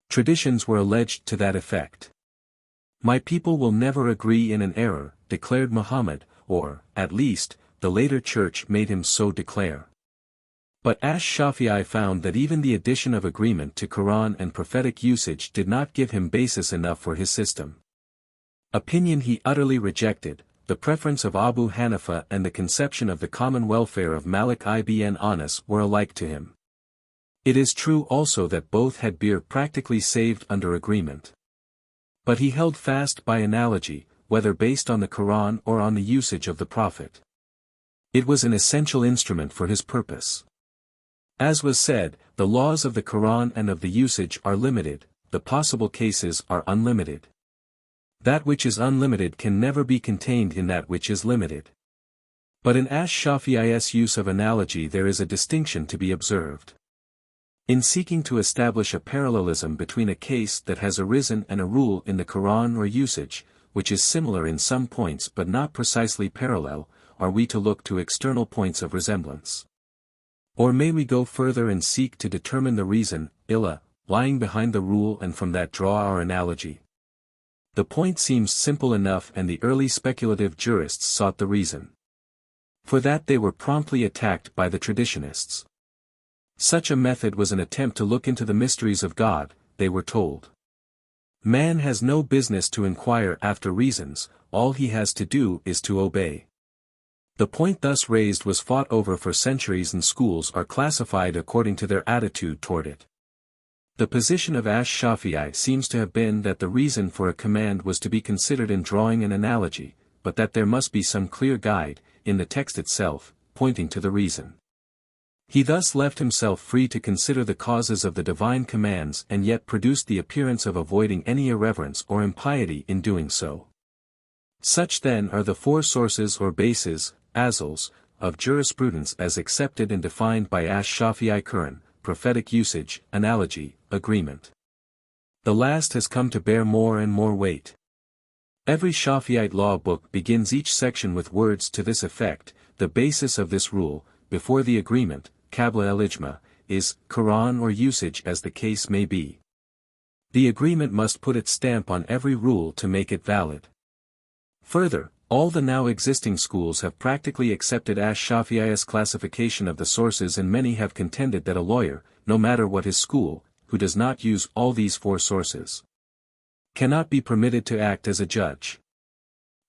Traditions were alleged to that effect. My people will never agree in an error, declared Muhammad, or, at least, the later church made him so declare. But Ash-Shafi'i found that even the addition of agreement to Quran and prophetic usage did not give him basis enough for his system. Opinion he utterly rejected, the preference of Abu Hanifa and the conception of the common welfare of Malik ibn Anas were alike to him. It is true also that both had beer practically saved under agreement. But he held fast by analogy, whether based on the Quran or on the usage of the Prophet. It was an essential instrument for his purpose. As was said, the laws of the Quran and of the usage are limited, the possible cases are unlimited. That which is unlimited can never be contained in that which is limited. But in Ash-Shafi'i's use of analogy there is a distinction to be observed. In seeking to establish a parallelism between a case that has arisen and a rule in the Quran or usage, which is similar in some points but not precisely parallel, are we to look to external points of resemblance? Or may we go further and seek to determine the reason, illah, lying behind the rule and from that draw our analogy? The point seems simple enough and the early speculative jurists sought the reason. For that they were promptly attacked by the traditionists. Such a method was an attempt to look into the mysteries of God, they were told. Man has no business to inquire after reasons, all he has to do is to obey. The point thus raised was fought over for centuries and schools are classified according to their attitude toward it. The position of Ash-Shafi'i seems to have been that the reason for a command was to be considered in drawing an analogy, but that there must be some clear guide, in the text itself, pointing to the reason. He thus left himself free to consider the causes of the divine commands and yet produced the appearance of avoiding any irreverence or impiety in doing so. Such then are the four sources or bases, asils, of jurisprudence as accepted and defined by Ash-Shafi'i Quran, prophetic usage, analogy, agreement. The last has come to bear more and more weight. Every Shafi'ite law book begins each section with words to this effect, the basis of this rule, before the agreement, Qabla al-Ijma, is, Quran or usage as the case may be. The agreement must put its stamp on every rule to make it valid. Further, all the now existing schools have practically accepted Ash-Shafi'i's classification of the sources and many have contended that a lawyer, no matter what his school, who does not use all these four sources, cannot be permitted to act as a judge.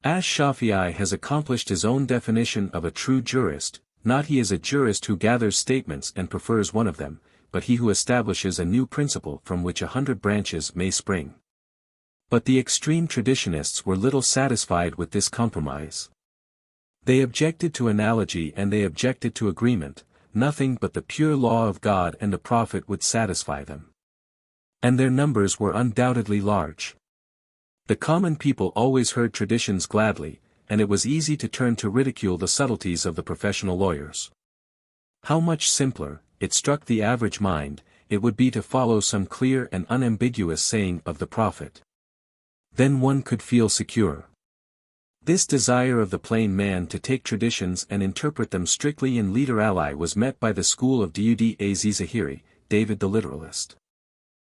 Ash-Shafi'i has accomplished his own definition of a true jurist, not he is a jurist who gathers statements and prefers one of them, but he who establishes a new principle from which 100 branches may spring. But the extreme traditionists were little satisfied with this compromise. They objected to analogy and they objected to agreement. Nothing but the pure law of God and the prophet would satisfy them. And their numbers were undoubtedly large. The common people always heard traditions gladly, and it was easy to turn to ridicule the subtleties of the professional lawyers. How much simpler, it struck the average mind, it would be to follow some clear and unambiguous saying of the prophet. Then one could feel secure. This desire of the plain man to take traditions and interpret them strictly in liter ali was met by the school of Dud az-Zahiri, David the literalist.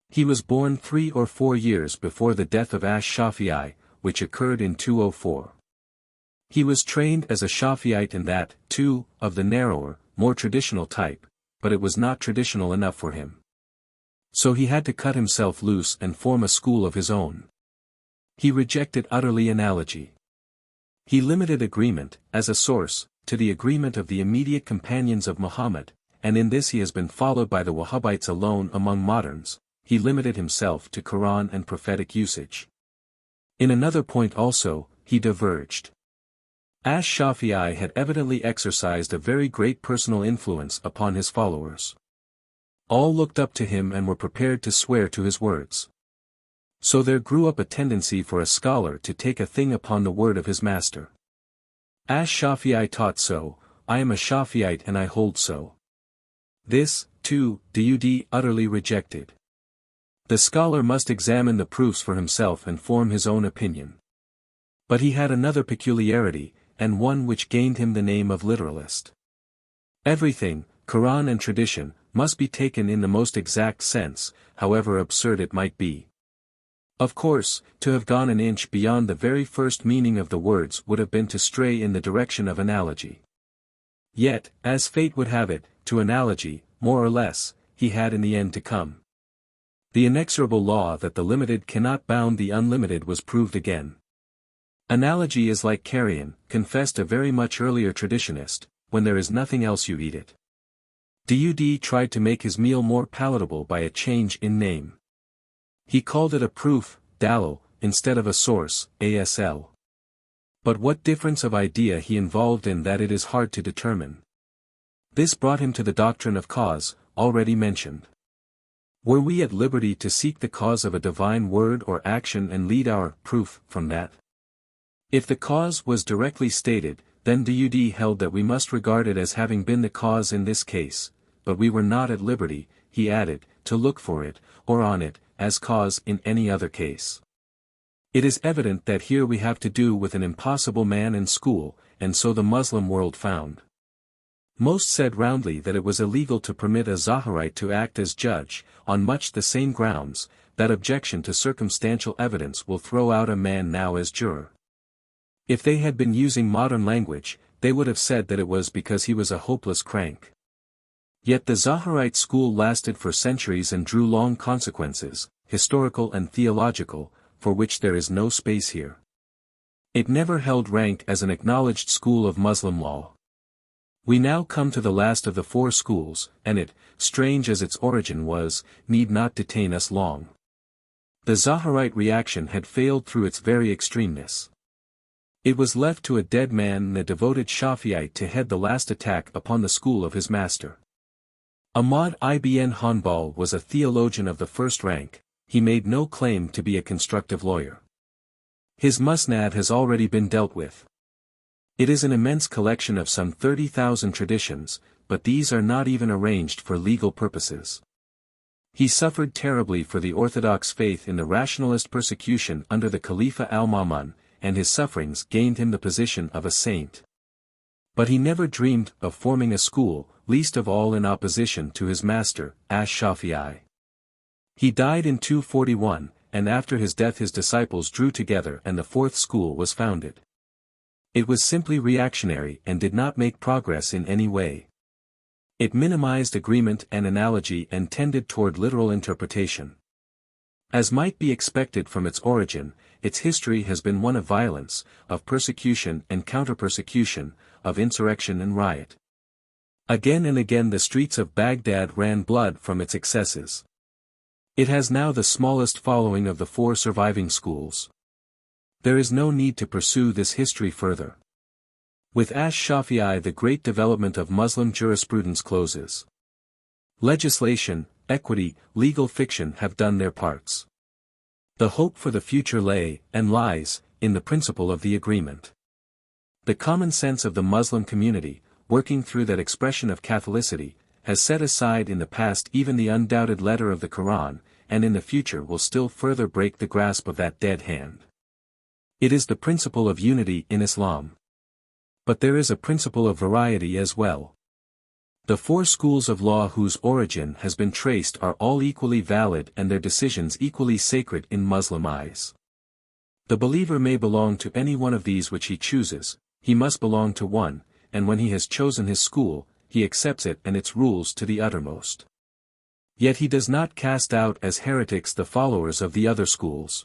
He was born 3 or 4 years before the death of Ash-Shahrastani, which occurred in 204. He was trained as a Shafi'ite in that, too, of the narrower, more traditional type, but it was not traditional enough for him. So he had to cut himself loose and form a school of his own. He rejected utterly analogy. He limited agreement, as a source, to the agreement of the immediate companions of Muhammad, and in this he has been followed by the Wahhabites alone among moderns. He limited himself to Quran and prophetic usage. In another point also, he diverged. Ash-Shafi'i had evidently exercised a very great personal influence upon his followers. All looked up to him and were prepared to swear to his words. So there grew up a tendency for a scholar to take a thing upon the word of his master. Ash-Shafi'i taught so, I am a Shafi'ite and I hold so. This, too, Dud utterly rejected. The scholar must examine the proofs for himself and form his own opinion. But he had another peculiarity, and one which gained him the name of literalist. Everything, Quran and tradition, must be taken in the most exact sense, however absurd it might be. Of course, to have gone an inch beyond the very first meaning of the words would have been to stray in the direction of analogy. Yet, as fate would have it, to analogy, more or less, he had in the end to come. The inexorable law that the limited cannot bound the unlimited was proved again. Analogy is like carrion, confessed a very much earlier traditionist, when there is nothing else you eat it. Dud tried to make his meal more palatable by a change in name. He called it a proof, dalil, instead of a source, asl. But what difference of idea he involved in that it is hard to determine. This brought him to the doctrine of cause, already mentioned. Were we at liberty to seek the cause of a divine word or action and lead our proof from that? If the cause was directly stated, then Dud held that we must regard it as having been the cause in this case, but we were not at liberty, he added, to look for it, or on it, as cause in any other case. It is evident that here we have to do with an impossible man and school, and so the Muslim world found. Most said roundly that it was illegal to permit a Zahirite to act as judge, on much the same grounds, that objection to circumstantial evidence will throw out a man now as juror. If they had been using modern language, they would have said that it was because he was a hopeless crank. Yet the Zahirite school lasted for centuries and drew long consequences, historical and theological, for which there is no space here. It never held rank as an acknowledged school of Muslim law. We now come to the last of the 4 schools, and it, strange as its origin was, need not detain us long. The Zahirite reaction had failed through its very extremeness. It was left to a dead man and a devoted Shafi'ite to head the last attack upon the school of his master. Ahmad ibn Hanbal was a theologian of the first rank. He made no claim to be a constructive lawyer. His musnad has already been dealt with. It is an immense collection of some 30,000 traditions, but these are not even arranged for legal purposes. He suffered terribly for the orthodox faith in the rationalist persecution under the Khalifa al-Ma'mun, and his sufferings gained him the position of a saint. But he never dreamed of forming a school, least of all in opposition to his master, Ash-Shafi'i. He died in 241, and after his death his disciples drew together and the 4th school was founded. It was simply reactionary and did not make progress in any way. It minimized agreement and analogy and tended toward literal interpretation. As might be expected from its origin, its history has been one of violence, of persecution and counter-persecution, of insurrection and riot. Again and again the streets of Baghdad ran blood from its excesses. It has now the smallest following of the 4 surviving schools. There is no need to pursue this history further. With Ash-Shafi'i the great development of Muslim jurisprudence closes. Legislation, equity, legal fiction have done their parts. The hope for the future lay, and lies, in the principle of the agreement. The common sense of the Muslim community, working through that expression of Catholicity, has set aside in the past even the undoubted letter of the Quran, and in the future will still further break the grasp of that dead hand. It is the principle of unity in Islam. But there is a principle of variety as well. The 4 schools of law whose origin has been traced are all equally valid and their decisions equally sacred in Muslim eyes. The believer may belong to any one of these which he chooses, he must belong to one, and when he has chosen his school, he accepts it and its rules to the uttermost. Yet he does not cast out as heretics the followers of the other schools.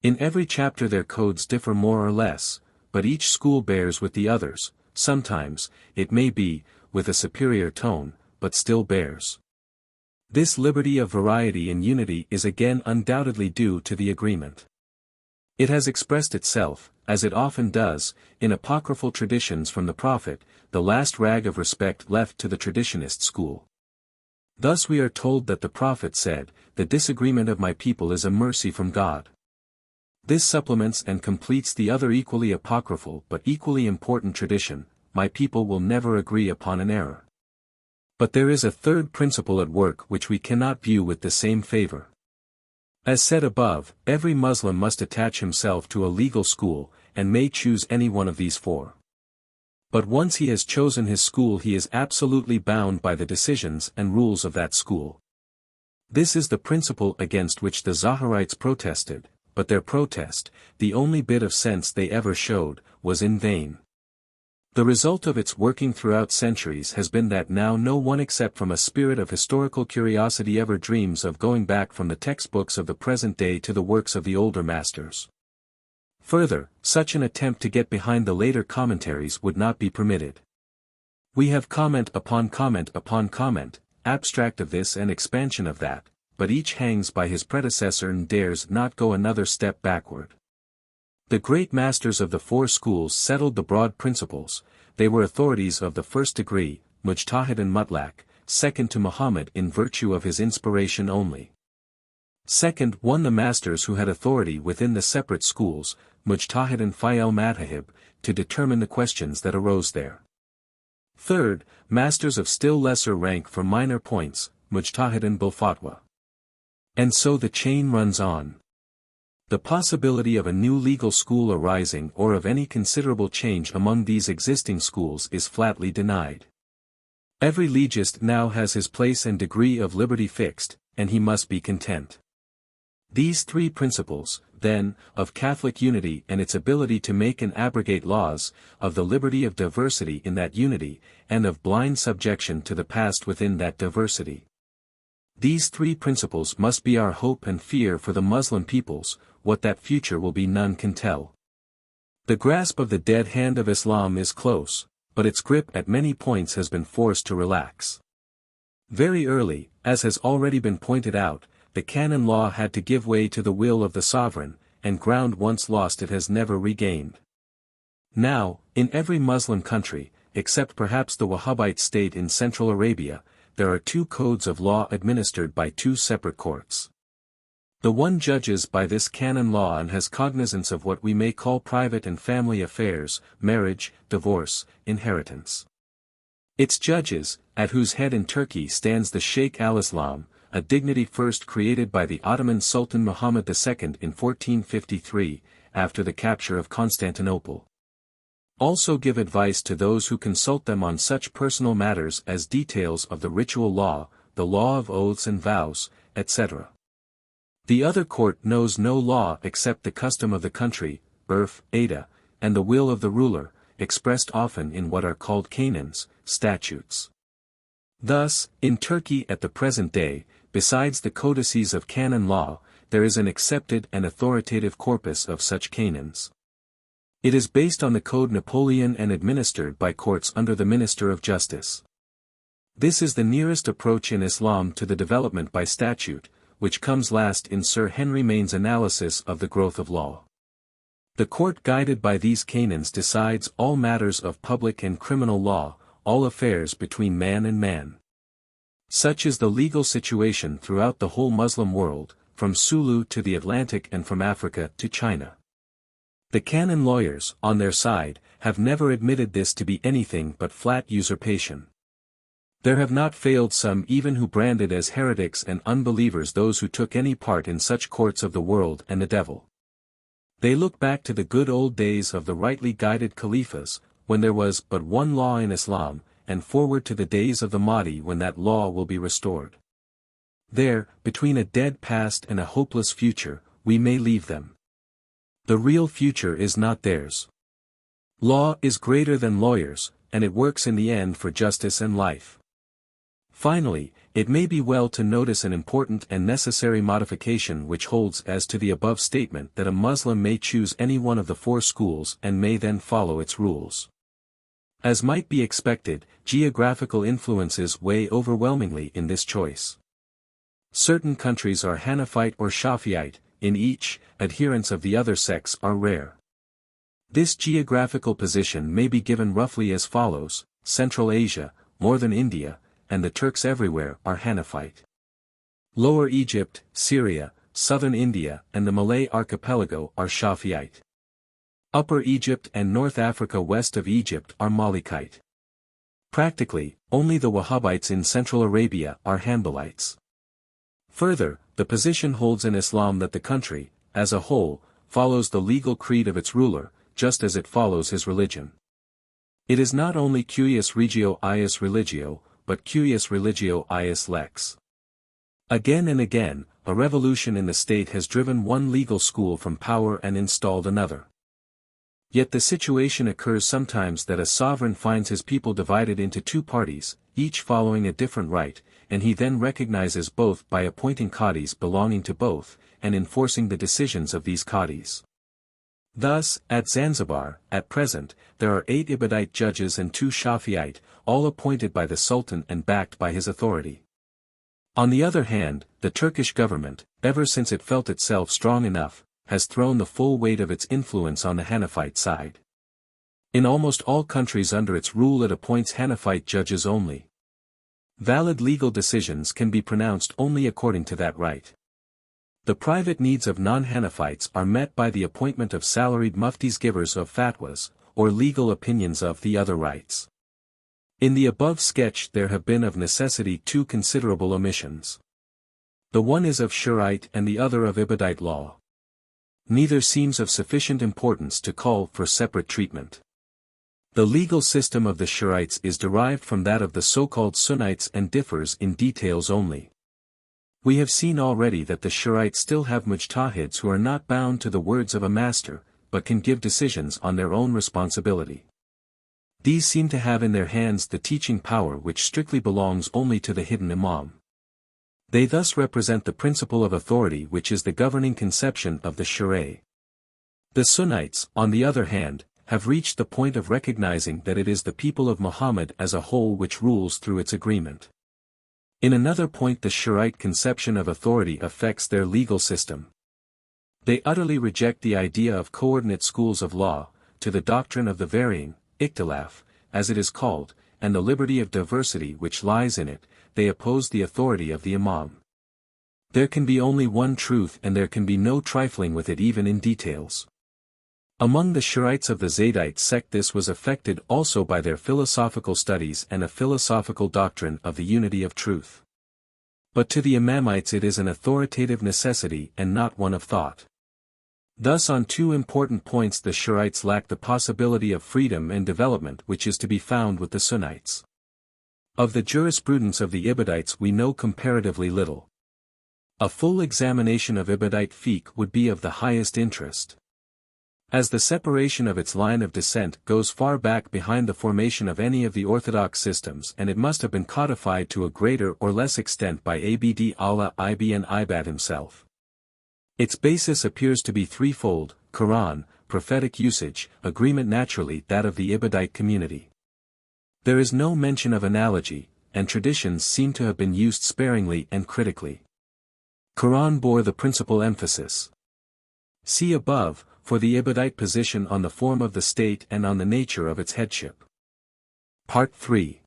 In every chapter their codes differ more or less, but each school bears with the others, sometimes, it may be, with a superior tone, but still bears. This liberty of variety in unity is again undoubtedly due to the agreement. It has expressed itself, as it often does, in apocryphal traditions from the Prophet, the last rag of respect left to the traditionist school. Thus we are told that the Prophet said, "The disagreement of my people is a mercy from God." This supplements and completes the other equally apocryphal but equally important tradition, "My people will never agree upon an error." But there is a third principle at work which we cannot view with the same favor. As said above, every Muslim must attach himself to a legal school, and may choose any one of these 4. But once he has chosen his school he is absolutely bound by the decisions and rules of that school. This is the principle against which the Zahirites protested, but their protest, the only bit of sense they ever showed, was in vain. The result of its working throughout centuries has been that now no one except from a spirit of historical curiosity ever dreams of going back from the textbooks of the present day to the works of the older masters. Further, such an attempt to get behind the later commentaries would not be permitted. We have comment upon comment upon comment, abstract of this and expansion of that, but each hangs by his predecessor and dares not go another step backward. The great masters of the 4 schools settled the broad principles, they were authorities of the first degree, Mujtahid and Mutlaq, second to Muhammad in virtue of his inspiration only. Second won the masters who had authority within the separate schools, Mujtahid and Fa'il Madhahib, to determine the questions that arose there. Third, masters of still lesser rank for minor points, Mujtahid and Bil-Fatwa. And so the chain runs on. The possibility of a new legal school arising or of any considerable change among these existing schools is flatly denied. Every legist now has his place and degree of liberty fixed, and he must be content. These 3 principles, then, of Catholic unity and its ability to make and abrogate laws, of the liberty of diversity in that unity, and of blind subjection to the past within that diversity. These 3 principles must be our hope and fear for the Muslim peoples. What that future will be none can tell. The grasp of the dead hand of Islam is close, but its grip at many points has been forced to relax. Very early, as has already been pointed out, the canon law had to give way to the will of the sovereign, and ground once lost it has never regained. Now, in every Muslim country, except perhaps the Wahhabite state in Central Arabia, there are 2 codes of law administered by 2 separate courts. The one judges by this canon law and has cognizance of what we may call private and family affairs, marriage, divorce, inheritance. Its judges, at whose head in Turkey stands the Sheikh al-Islam, a dignity first created by the Ottoman Sultan Muhammad II in 1453, after the capture of Constantinople. Also give advice to those who consult them on such personal matters as details of the ritual law, the law of oaths and vows, etc. The other court knows no law except the custom of the country, urf, ada, and the will of the ruler, expressed often in what are called canons, statutes. Thus, in Turkey at the present day, besides the codices of canon law, there is an accepted and authoritative corpus of such canons. It is based on the Code Napoleon and administered by courts under the Minister of Justice. This is the nearest approach in Islam to the development by statute, which comes last in Sir Henry Maine's analysis of the growth of law. The court guided by these canons decides all matters of public and criminal law, all affairs between man and man. Such is the legal situation throughout the whole Muslim world, from Sulu to the Atlantic and from Africa to China. The canon lawyers, on their side, have never admitted this to be anything but flat usurpation. There have not failed some even who branded as heretics and unbelievers those who took any part in such courts of the world and the devil. They look back to the good old days of the rightly guided caliphs, when there was but one law in Islam, and forward to the days of the Mahdi when that law will be restored. There, between a dead past and a hopeless future, we may leave them. The real future is not theirs. Law is greater than lawyers, and it works in the end for justice and life. Finally, it may be well to notice an important and necessary modification which holds as to the above statement that a Muslim may choose any one of the four schools and may then follow its rules. As might be expected, geographical influences weigh overwhelmingly in this choice. Certain countries are Hanafite or Shafi'ite, in each, adherents of the other sects are rare. This geographical position may be given roughly as follows: Central Asia, Northern India, and the Turks everywhere are Hanafite. Lower Egypt, Syria, Southern India and the Malay archipelago are Shafi'ite. Upper Egypt and North Africa west of Egypt are Malikite. Practically, only the Wahhabites in Central Arabia are Hanbalites. Further, the position holds in Islam that the country, as a whole, follows the legal creed of its ruler, just as it follows his religion. It is not only cuius regio ius religio, but cuius religio ius lex. Again and again, a revolution in the state has driven one legal school from power and installed another. Yet the situation occurs sometimes that a sovereign finds his people divided into two parties, each following a different rite, and he then recognizes both by appointing qadis belonging to both, and enforcing the decisions of these qadis. Thus, at Zanzibar, at present, there are 8 Ibadite judges and 2 Shafi'ite, all appointed by the Sultan and backed by his authority. On the other hand, the Turkish government, ever since it felt itself strong enough, has thrown the full weight of its influence on the Hanafite side. In almost all countries under its rule it appoints Hanafite judges only. Valid legal decisions can be pronounced only according to that right. The private needs of non-Hanafites are met by the appointment of salaried muftis, givers of fatwas, or legal opinions of the other rights. In the above sketch there have been of necessity 2 considerable omissions. The one is of Shurite and the other of Ibadite law. Neither seems of sufficient importance to call for separate treatment. The legal system of the Shurites is derived from that of the so-called Sunnites and differs in details only. We have seen already that the Shurites still have mujtahids who are not bound to the words of a master, but can give decisions on their own responsibility. These seem to have in their hands the teaching power which strictly belongs only to the hidden imam. They thus represent the principle of authority which is the governing conception of the Shura. The Sunnites, on the other hand, have reached the point of recognizing that it is the people of Muhammad as a whole which rules through its agreement. In another point the Shurite conception of authority affects their legal system. They utterly reject the idea of coordinate schools of law, to the doctrine of the varying, ikhtilaf, as it is called, and the liberty of diversity which lies in it, they oppose the authority of the imam. There can be only one truth and there can be no trifling with it even in details. Among the Shurites of the Zaydite sect this was affected also by their philosophical studies and a philosophical doctrine of the unity of truth. But to the Imamites it is an authoritative necessity and not one of thought. Thus on 2 important points the Shurites lack the possibility of freedom and development which is to be found with the Sunnites. Of the jurisprudence of the Ibadites we know comparatively little. A full examination of Ibadite fiqh would be of the highest interest. As the separation of its line of descent goes far back behind the formation of any of the orthodox systems and it must have been codified to a greater or less extent by Abd Allah ibn Ibad himself. Its basis appears to be threefold: Quran, prophetic usage, agreement, naturally that of the Ibadite community. There is no mention of analogy, and traditions seem to have been used sparingly and critically. Quran bore the principal emphasis. See above, for the Ibadite position on the form of the state and on the nature of its headship. Part 3.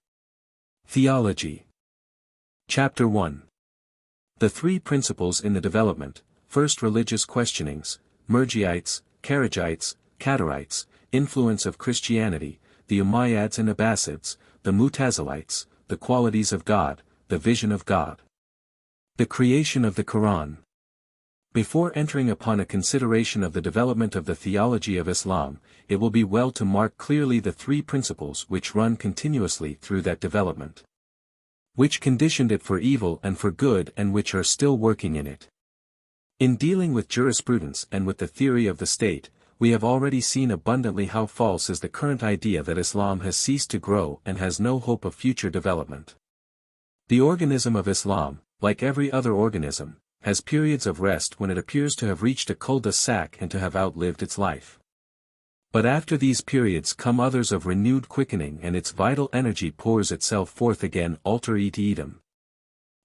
Theology. Chapter 1. The three principles in the development: first, religious questionings, Murjiites, Kharijites, Qadarites, influence of Christianity, the Umayyads and Abbasids, the Mutazilites, the qualities of God, the vision of God. The creation of the Quran. Before entering upon a consideration of the development of the theology of Islam, it will be well to mark clearly the three principles which run continuously through that development, which conditioned it for evil and for good, and which are still working in it. In dealing with jurisprudence and with the theory of the state, we have already seen abundantly how false is the current idea that Islam has ceased to grow and has no hope of future development. The organism of Islam, like every other organism, has periods of rest when it appears to have reached a cul-de-sac and to have outlived its life. But after these periods come others of renewed quickening, and its vital energy pours itself forth again alter etiam.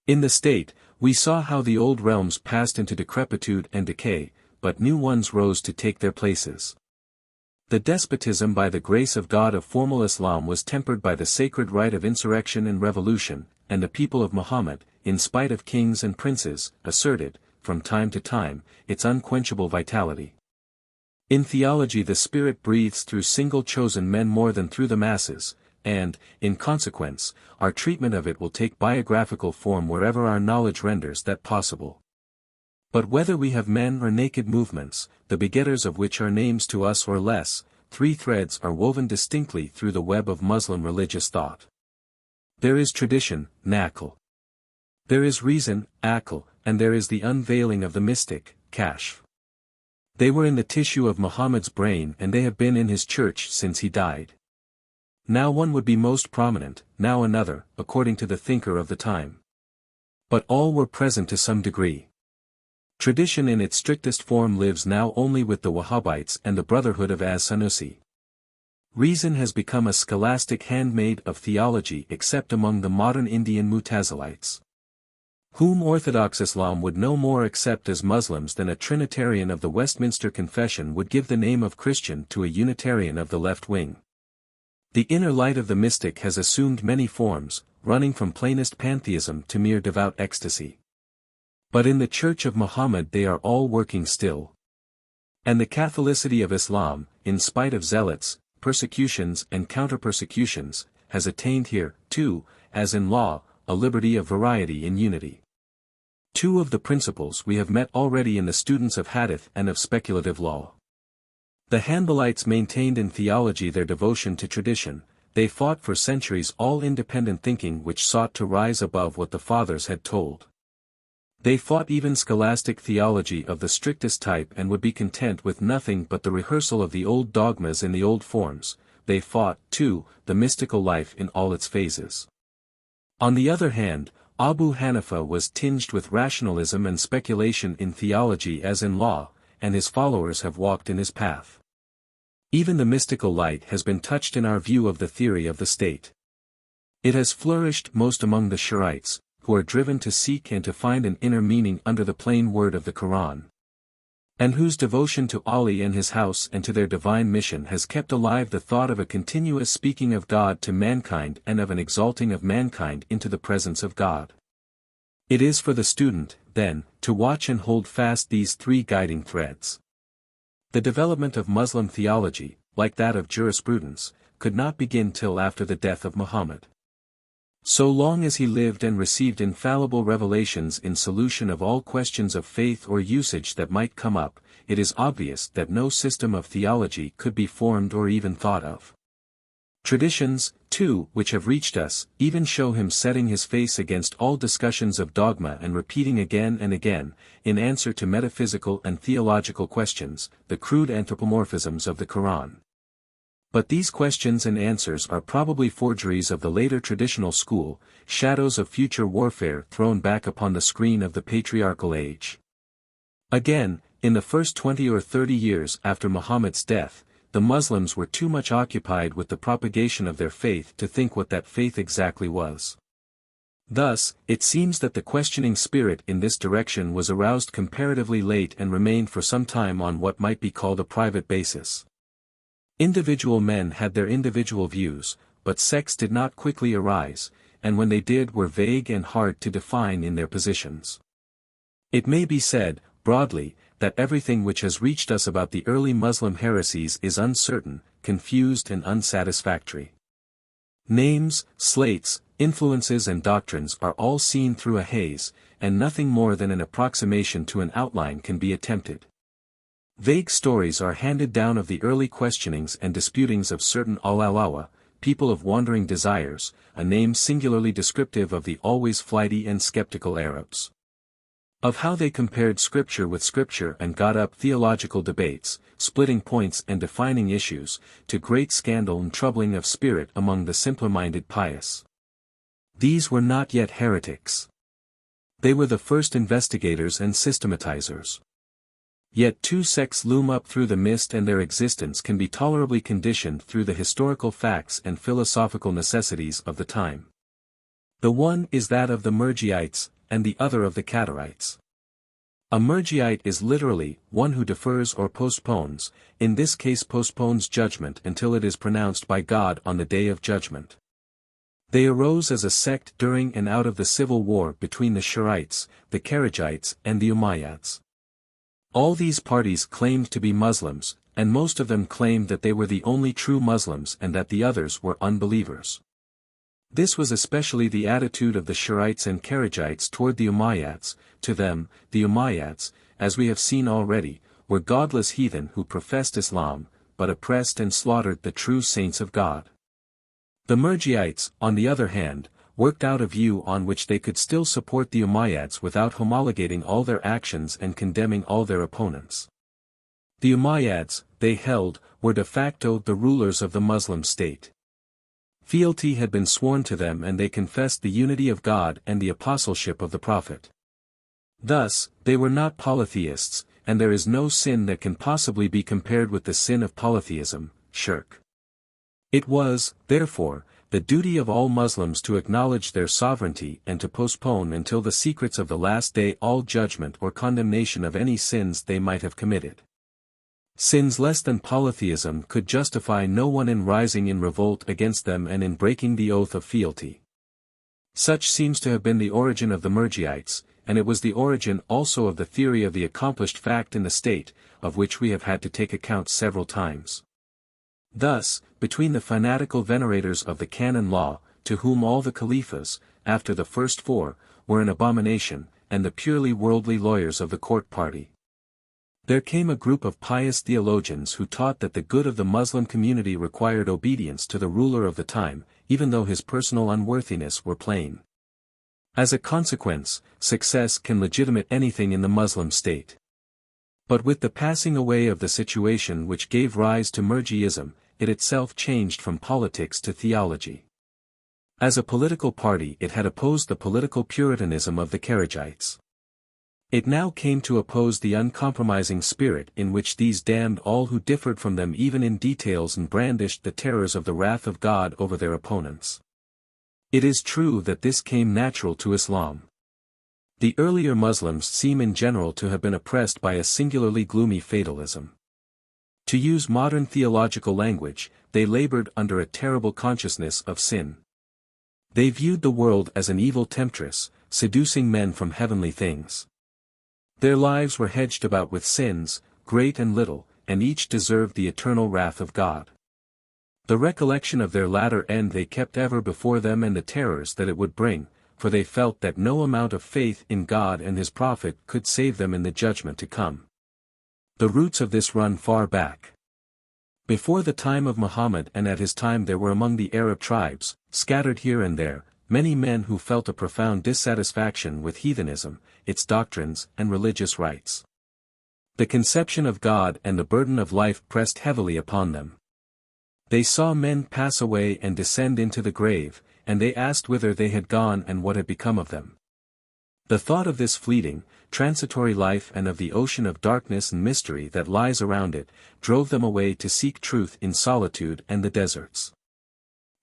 In the state, we saw how the old realms passed into decrepitude and decay, but new ones rose to take their places. The despotism by the grace of God of formal Islam was tempered by the sacred right of insurrection and revolution, and the people of Muhammad, in spite of kings and princes, asserted, from time to time, its unquenchable vitality. In theology the Spirit breathes through single chosen men more than through the masses, and, in consequence, our treatment of it will take biographical form wherever our knowledge renders that possible. But whether we have men or naked movements, the begetters of which are names to us or less, three threads are woven distinctly through the web of Muslim religious thought. There is tradition, naql. There is reason, aql, and there is the unveiling of the mystic, kashf. They were in the tissue of Muhammad's brain, and they have been in his church since he died. Now one would be most prominent, now another, according to the thinker of the time. But all were present to some degree. Tradition in its strictest form lives now only with the Wahhabites and the Brotherhood of As-Sanusi. Reason has become a scholastic handmaid of theology except among the modern Indian Mutazilites, whom Orthodox Islam would no more accept as Muslims than a Trinitarian of the Westminster Confession would give the name of Christian to a Unitarian of the left wing. The inner light of the mystic has assumed many forms, running from plainest pantheism to mere devout ecstasy. But in the Church of Muhammad they are all working still. And the Catholicity of Islam, in spite of zealots, persecutions and counter-persecutions, has attained here, too, as in law, a liberty of variety in unity. Two of the principles we have met already in the students of hadith and of speculative law. The Hanbalites maintained in theology their devotion to tradition. They fought for centuries all independent thinking which sought to rise above what the fathers had told. They fought even scholastic theology of the strictest type and would be content with nothing but the rehearsal of the old dogmas in the old forms. They fought, too, the mystical life in all its phases. On the other hand, Abu Hanifa was tinged with rationalism and speculation in theology as in law, and his followers have walked in his path. Even the mystical light has been touched in our view of the theory of the state. It has flourished most among the Shiites, who are driven to seek and to find an inner meaning under the plain word of the Quran, and whose devotion to Ali and his house and to their divine mission has kept alive the thought of a continuous speaking of God to mankind and of an exalting of mankind into the presence of God. It is for the student, then, to watch and hold fast these three guiding threads. The development of Muslim theology, like that of jurisprudence, could not begin till after the death of Muhammad. So long as he lived and received infallible revelations in solution of all questions of faith or usage that might come up, it is obvious that no system of theology could be formed or even thought of. Traditions, too, which have reached us, even show him setting his face against all discussions of dogma and repeating again and again, in answer to metaphysical and theological questions, the crude anthropomorphisms of the Quran. But these questions and answers are probably forgeries of the later traditional school, shadows of future warfare thrown back upon the screen of the patriarchal age. Again, in the first 20 or 30 years after Muhammad's death, the Muslims were too much occupied with the propagation of their faith to think what that faith exactly was. Thus, it seems that the questioning spirit in this direction was aroused comparatively late and remained for some time on what might be called a private basis. Individual men had their individual views, but sects did not quickly arise, and when they did were vague and hard to define in their positions. It may be said, broadly, that everything which has reached us about the early Muslim heresies is uncertain, confused and unsatisfactory. Names, slates, influences and doctrines are all seen through a haze, and nothing more than an approximation to an outline can be attempted. Vague stories are handed down of the early questionings and disputings of certain al-Alawa, people of wandering desires, a name singularly descriptive of the always flighty and skeptical Arabs. Of how they compared scripture with scripture and got up theological debates, splitting points and defining issues, to great scandal and troubling of spirit among the simpler-minded pious. These were not yet heretics. They were the first investigators and systematizers. Yet two sects loom up through the mist, and their existence can be tolerably conditioned through the historical facts and philosophical necessities of the time. The one is that of the Murji'ites, and the other of the Qadarites. A Murji'ite is literally one who defers or postpones, in this case postpones judgment until it is pronounced by God on the day of judgment. They arose as a sect during and out of the civil war between the Shi'ites, the Kharijites and the Umayyads. All these parties claimed to be Muslims, and most of them claimed that they were the only true Muslims and that the others were unbelievers. This was especially the attitude of the Shi'ites and Kharijites toward the Umayyads. To them, the Umayyads, as we have seen already, were godless heathen who professed Islam, but oppressed and slaughtered the true saints of God. The Murji'ites, on the other hand, worked out a view on which they could still support the Umayyads without homologating all their actions and condemning all their opponents. The Umayyads, they held, were de facto the rulers of the Muslim state. Fealty had been sworn to them, and they confessed the unity of God and the apostleship of the Prophet. Thus, they were not polytheists, and there is no sin that can possibly be compared with the sin of polytheism, shirk. It was, therefore, the duty of all Muslims to acknowledge their sovereignty and to postpone until the secrets of the last day all judgment or condemnation of any sins they might have committed. Sins less than polytheism could justify no one in rising in revolt against them and in breaking the oath of fealty. Such seems to have been the origin of the Murji'ites, and it was the origin also of the theory of the accomplished fact in the state, of which we have had to take account several times. Thus, between the fanatical venerators of the canon law, to whom all the caliphs, after the first four, were an abomination, and the purely worldly lawyers of the court party, there came a group of pious theologians who taught that the good of the Muslim community required obedience to the ruler of the time, even though his personal unworthiness were plain. As a consequence, success can legitimate anything in the Muslim state. But with the passing away of the situation which gave rise to Murji'ism, it itself changed from politics to theology. As a political party it had opposed the political puritanism of the Kharijites. It now came to oppose the uncompromising spirit in which these damned all who differed from them even in details and brandished the terrors of the wrath of God over their opponents. It is true that this came natural to Islam. The earlier Muslims seem in general to have been oppressed by a singularly gloomy fatalism. To use modern theological language, they labored under a terrible consciousness of sin. They viewed the world as an evil temptress, seducing men from heavenly things. Their lives were hedged about with sins, great and little, and each deserved the eternal wrath of God. The recollection of their latter end they kept ever before them, and the terrors that it would bring, for they felt that no amount of faith in God and His Prophet could save them in the judgment to come. The roots of this run far back. Before the time of Muhammad and at his time there were among the Arab tribes, scattered here and there, many men who felt a profound dissatisfaction with heathenism, its doctrines and religious rites. The conception of God and the burden of life pressed heavily upon them. They saw men pass away and descend into the grave, and they asked whither they had gone and what had become of them. The thought of this fleeting, transitory life and of the ocean of darkness and mystery that lies around it, drove them away to seek truth in solitude and the deserts.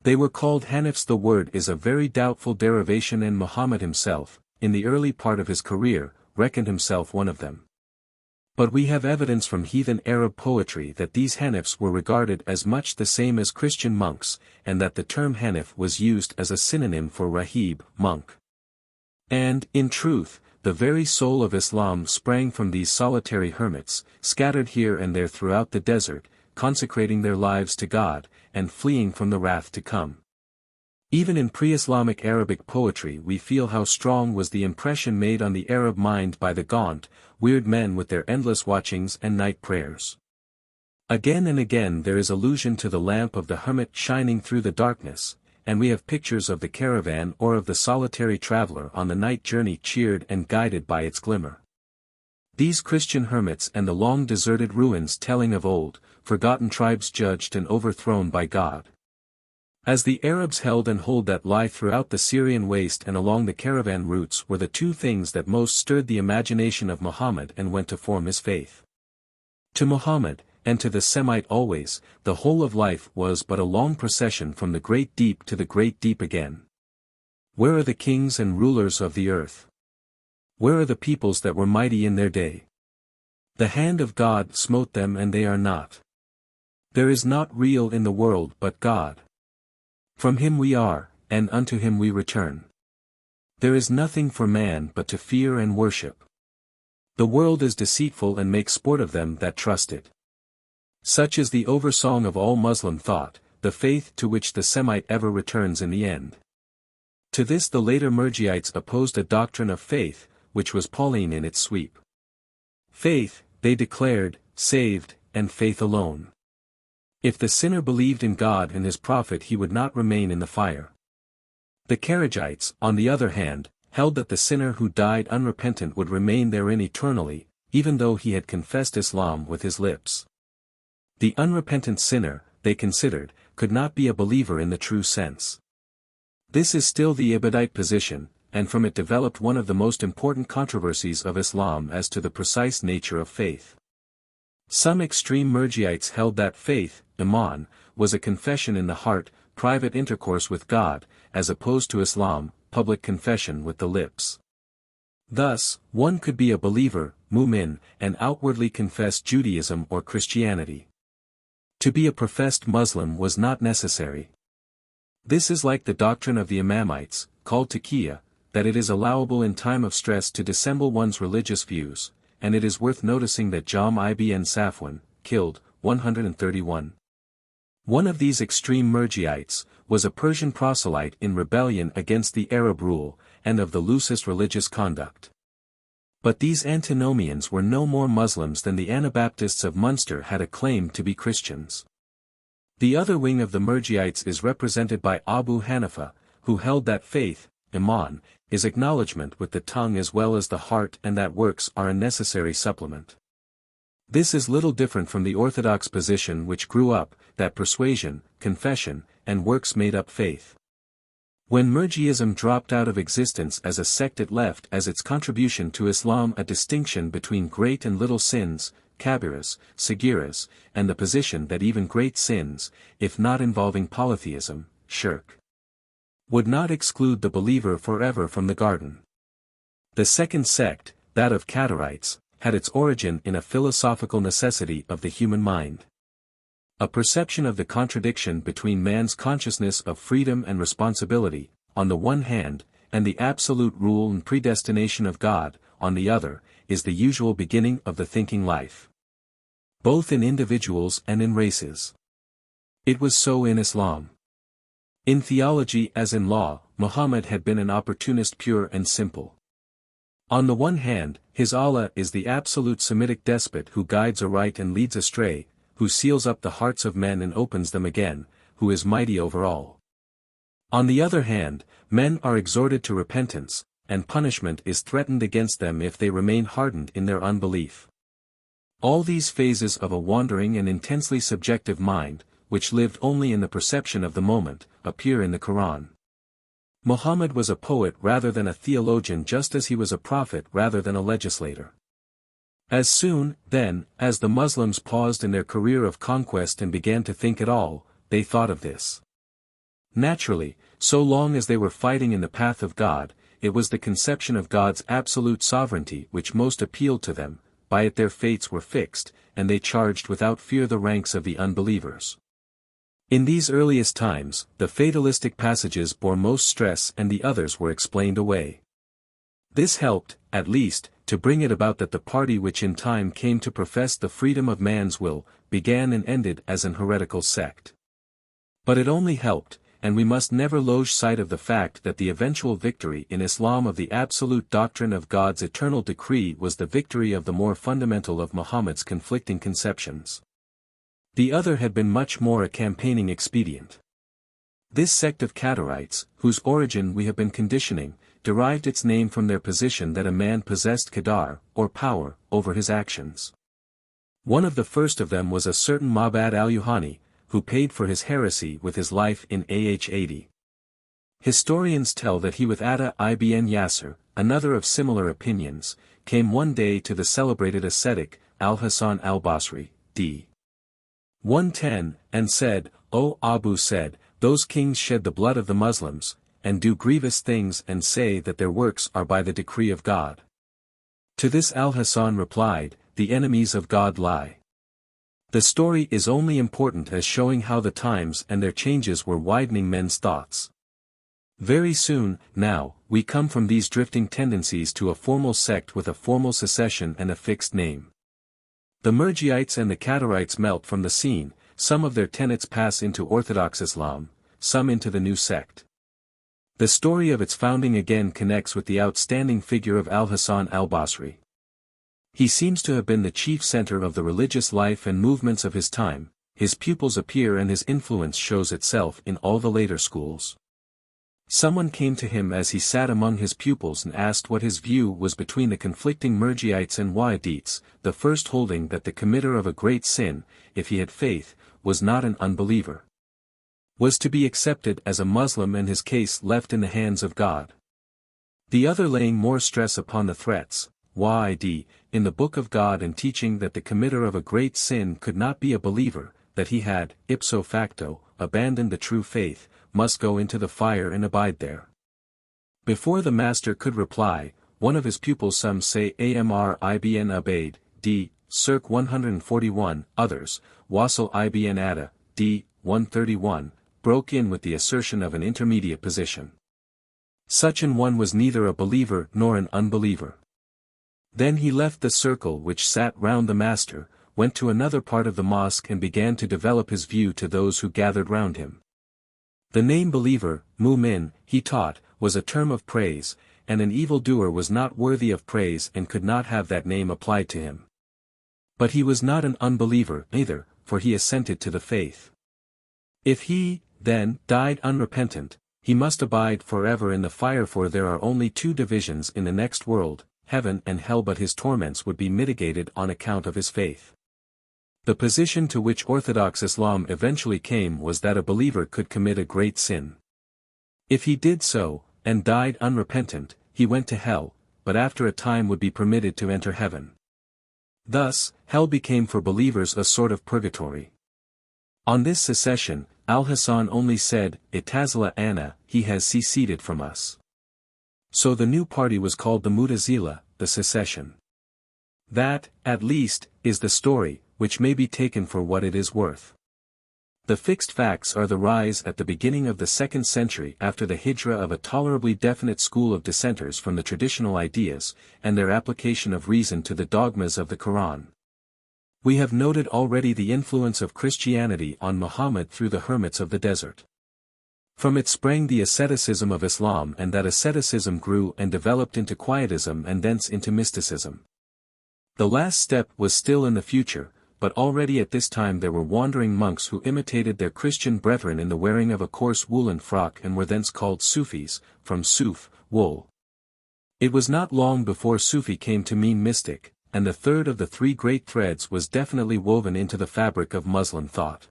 They were called Hanifs. The word is a very doubtful derivation, and Muhammad himself, in the early part of his career, reckoned himself one of them. But we have evidence from heathen Arab poetry that these Hanifs were regarded as much the same as Christian monks, and that the term Hanif was used as a synonym for Rahib, monk. And, in truth, the very soul of Islam sprang from these solitary hermits, scattered here and there throughout the desert, consecrating their lives to God, and fleeing from the wrath to come. Even in pre-Islamic Arabic poetry we feel how strong was the impression made on the Arab mind by the gaunt, weird men with their endless watchings and night prayers. Again and again there is allusion to the lamp of the hermit shining through the darkness, and we have pictures of the caravan or of the solitary traveler on the night journey cheered and guided by its glimmer. These Christian hermits and the long deserted ruins telling of old, forgotten tribes judged and overthrown by God. As the Arabs held and hold that lie throughout the Syrian waste and along the caravan routes were the two things that most stirred the imagination of Muhammad and went to form his faith. To Muhammad, and to the Semite always, the whole of life was but a long procession from the great deep to the great deep again. Where are the kings and rulers of the earth? Where are the peoples that were mighty in their day? The hand of God smote them and they are not. There is naught real in the world but God. From him we are, and unto him we return. There is nothing for man but to fear and worship. The world is deceitful and makes sport of them that trust it. Such is the oversong of all Muslim thought, the faith to which the Semite ever returns in the end. To this the later Murjiites opposed a doctrine of faith, which was Pauline in its sweep. Faith, they declared, saved, and faith alone. If the sinner believed in God and his prophet he would not remain in the fire. The Kharijites, on the other hand, held that the sinner who died unrepentant would remain therein eternally, even though he had confessed Islam with his lips. The unrepentant sinner, they considered, could not be a believer in the true sense. This is still the Ibadite position, and from it developed one of the most important controversies of Islam as to the precise nature of faith. Some extreme Murjiites held that faith, Iman, was a confession in the heart, private intercourse with God, as opposed to Islam, public confession with the lips. Thus, one could be a believer, mu'min, and outwardly confess Judaism or Christianity. To be a professed Muslim was not necessary. This is like the doctrine of the Imamites, called Taqiyya, that it is allowable in time of stress to dissemble one's religious views, and it is worth noticing that Jam ibn Safwan, killed, 131. One of these extreme Murjiites, was a Persian proselyte in rebellion against the Arab rule, and of the loosest religious conduct. But these antinomians were no more Muslims than the Anabaptists of Munster had a claim to be Christians. The other wing of the Murjiites is represented by Abu Hanifa, who held that faith, Iman, is acknowledgement with the tongue as well as the heart and that works are a necessary supplement. This is little different from the orthodox position which grew up, that persuasion, confession, and works made up faith. When Murjiism dropped out of existence as a sect it left as its contribution to Islam a distinction between great and little sins, kabiras, sagiras, and the position that even great sins, if not involving polytheism, shirk, would not exclude the believer forever from the garden. The second sect, that of Qadarites, had its origin in a philosophical necessity of the human mind. A perception of the contradiction between man's consciousness of freedom and responsibility, on the one hand, and the absolute rule and predestination of God, on the other, is the usual beginning of the thinking life. Both in individuals and in races. It was so in Islam. In theology as in law, Muhammad had been an opportunist pure and simple. On the one hand, his Allah is the absolute Semitic despot who guides aright and leads astray, who seals up the hearts of men and opens them again, who is mighty over all. On the other hand, men are exhorted to repentance, and punishment is threatened against them if they remain hardened in their unbelief. All these phases of a wandering and intensely subjective mind, which lived only in the perception of the moment, appear in the Quran. Muhammad was a poet rather than a theologian, just as he was a prophet rather than a legislator. As soon, then, as the Muslims paused in their career of conquest and began to think at all, they thought of this. Naturally, so long as they were fighting in the path of God, it was the conception of God's absolute sovereignty which most appealed to them, by it their fates were fixed, and they charged without fear the ranks of the unbelievers. In these earliest times, the fatalistic passages bore most stress and the others were explained away. This helped, at least, to bring it about that the party which in time came to profess the freedom of man's will, began and ended as an heretical sect. But it only helped, and we must never lose sight of the fact that the eventual victory in Islam of the absolute doctrine of God's eternal decree was the victory of the more fundamental of Muhammad's conflicting conceptions. The other had been much more a campaigning expedient. This sect of Qadarites, whose origin we have been conditioning, derived its name from their position that a man possessed qadar, or power, over his actions. One of the first of them was a certain Ma'bad al-Yuhani, who paid for his heresy with his life in AH 80. Historians tell that he with Atta ibn Yasir, another of similar opinions, came one day to the celebrated ascetic, Al-Hasan al-Basri, d. 110, and said, O Abu said, those kings shed the blood of the Muslims, and do grievous things and say that their works are by the decree of God. To this Al-Hasan replied, the enemies of God lie. The story is only important as showing how the times and their changes were widening men's thoughts. Very soon, now, we come from these drifting tendencies to a formal sect with a formal secession and a fixed name. The Murjiites and the Qadarites melt from the scene, some of their tenets pass into Orthodox Islam, some into the new sect. The story of its founding again connects with the outstanding figure of Al-Hasan al-Basri. He seems to have been the chief center of the religious life and movements of his time, his pupils appear and his influence shows itself in all the later schools. Someone came to him as he sat among his pupils and asked what his view was between the conflicting Murjiites and Wahhabites, the first holding that the committer of a great sin, if he had faith, was not an unbeliever, was to be accepted as a Muslim and his case left in the hands of God. The other laying more stress upon the threats, Wahid, in the Book of God and teaching that the committer of a great sin could not be a believer, that he had, ipso facto, abandoned the true faith, must go into the fire and abide there. Before the master could reply, one of his pupils, some say Amr ibn Abaid, d. circ 141, others, Wasil ibn Atta, d. 131, broke in with the assertion of an intermediate position. Such an one was neither a believer nor an unbeliever. Then he left the circle which sat round the master, went to another part of the mosque and began to develop his view to those who gathered round him. The name believer, mu'min, he taught, was a term of praise, and an evildoer was not worthy of praise and could not have that name applied to him. But he was not an unbeliever either, for he assented to the faith. If he, then, died unrepentant, he must abide forever in the fire, for there are only two divisions in the next world, heaven and hell, but his torments would be mitigated on account of his faith. The position to which Orthodox Islam eventually came was that a believer could commit a great sin. If he did so, and died unrepentant, he went to hell, but after a time would be permitted to enter heaven. Thus, hell became for believers a sort of purgatory. On this secession, Al-Hasan only said, Itazila Anna, he has seceded from us. So the new party was called the Mu'tazila, the secession. That, at least, is the story, which may be taken for what it is worth. The fixed facts are the rise at the beginning of the 2nd century after the hijrah of a tolerably definite school of dissenters from the traditional ideas, and their application of reason to the dogmas of the Quran. We have noted already the influence of Christianity on Muhammad through the hermits of the desert. From it sprang the asceticism of Islam, and that asceticism grew and developed into quietism and thence into mysticism. The last step was still in the future, but already at this time there were wandering monks who imitated their Christian brethren in the wearing of a coarse woolen frock and were thence called Sufis, from suf, wool. It was not long before Sufi came to mean mystic, and the third of the three great threads was definitely woven into the fabric of Muslim thought.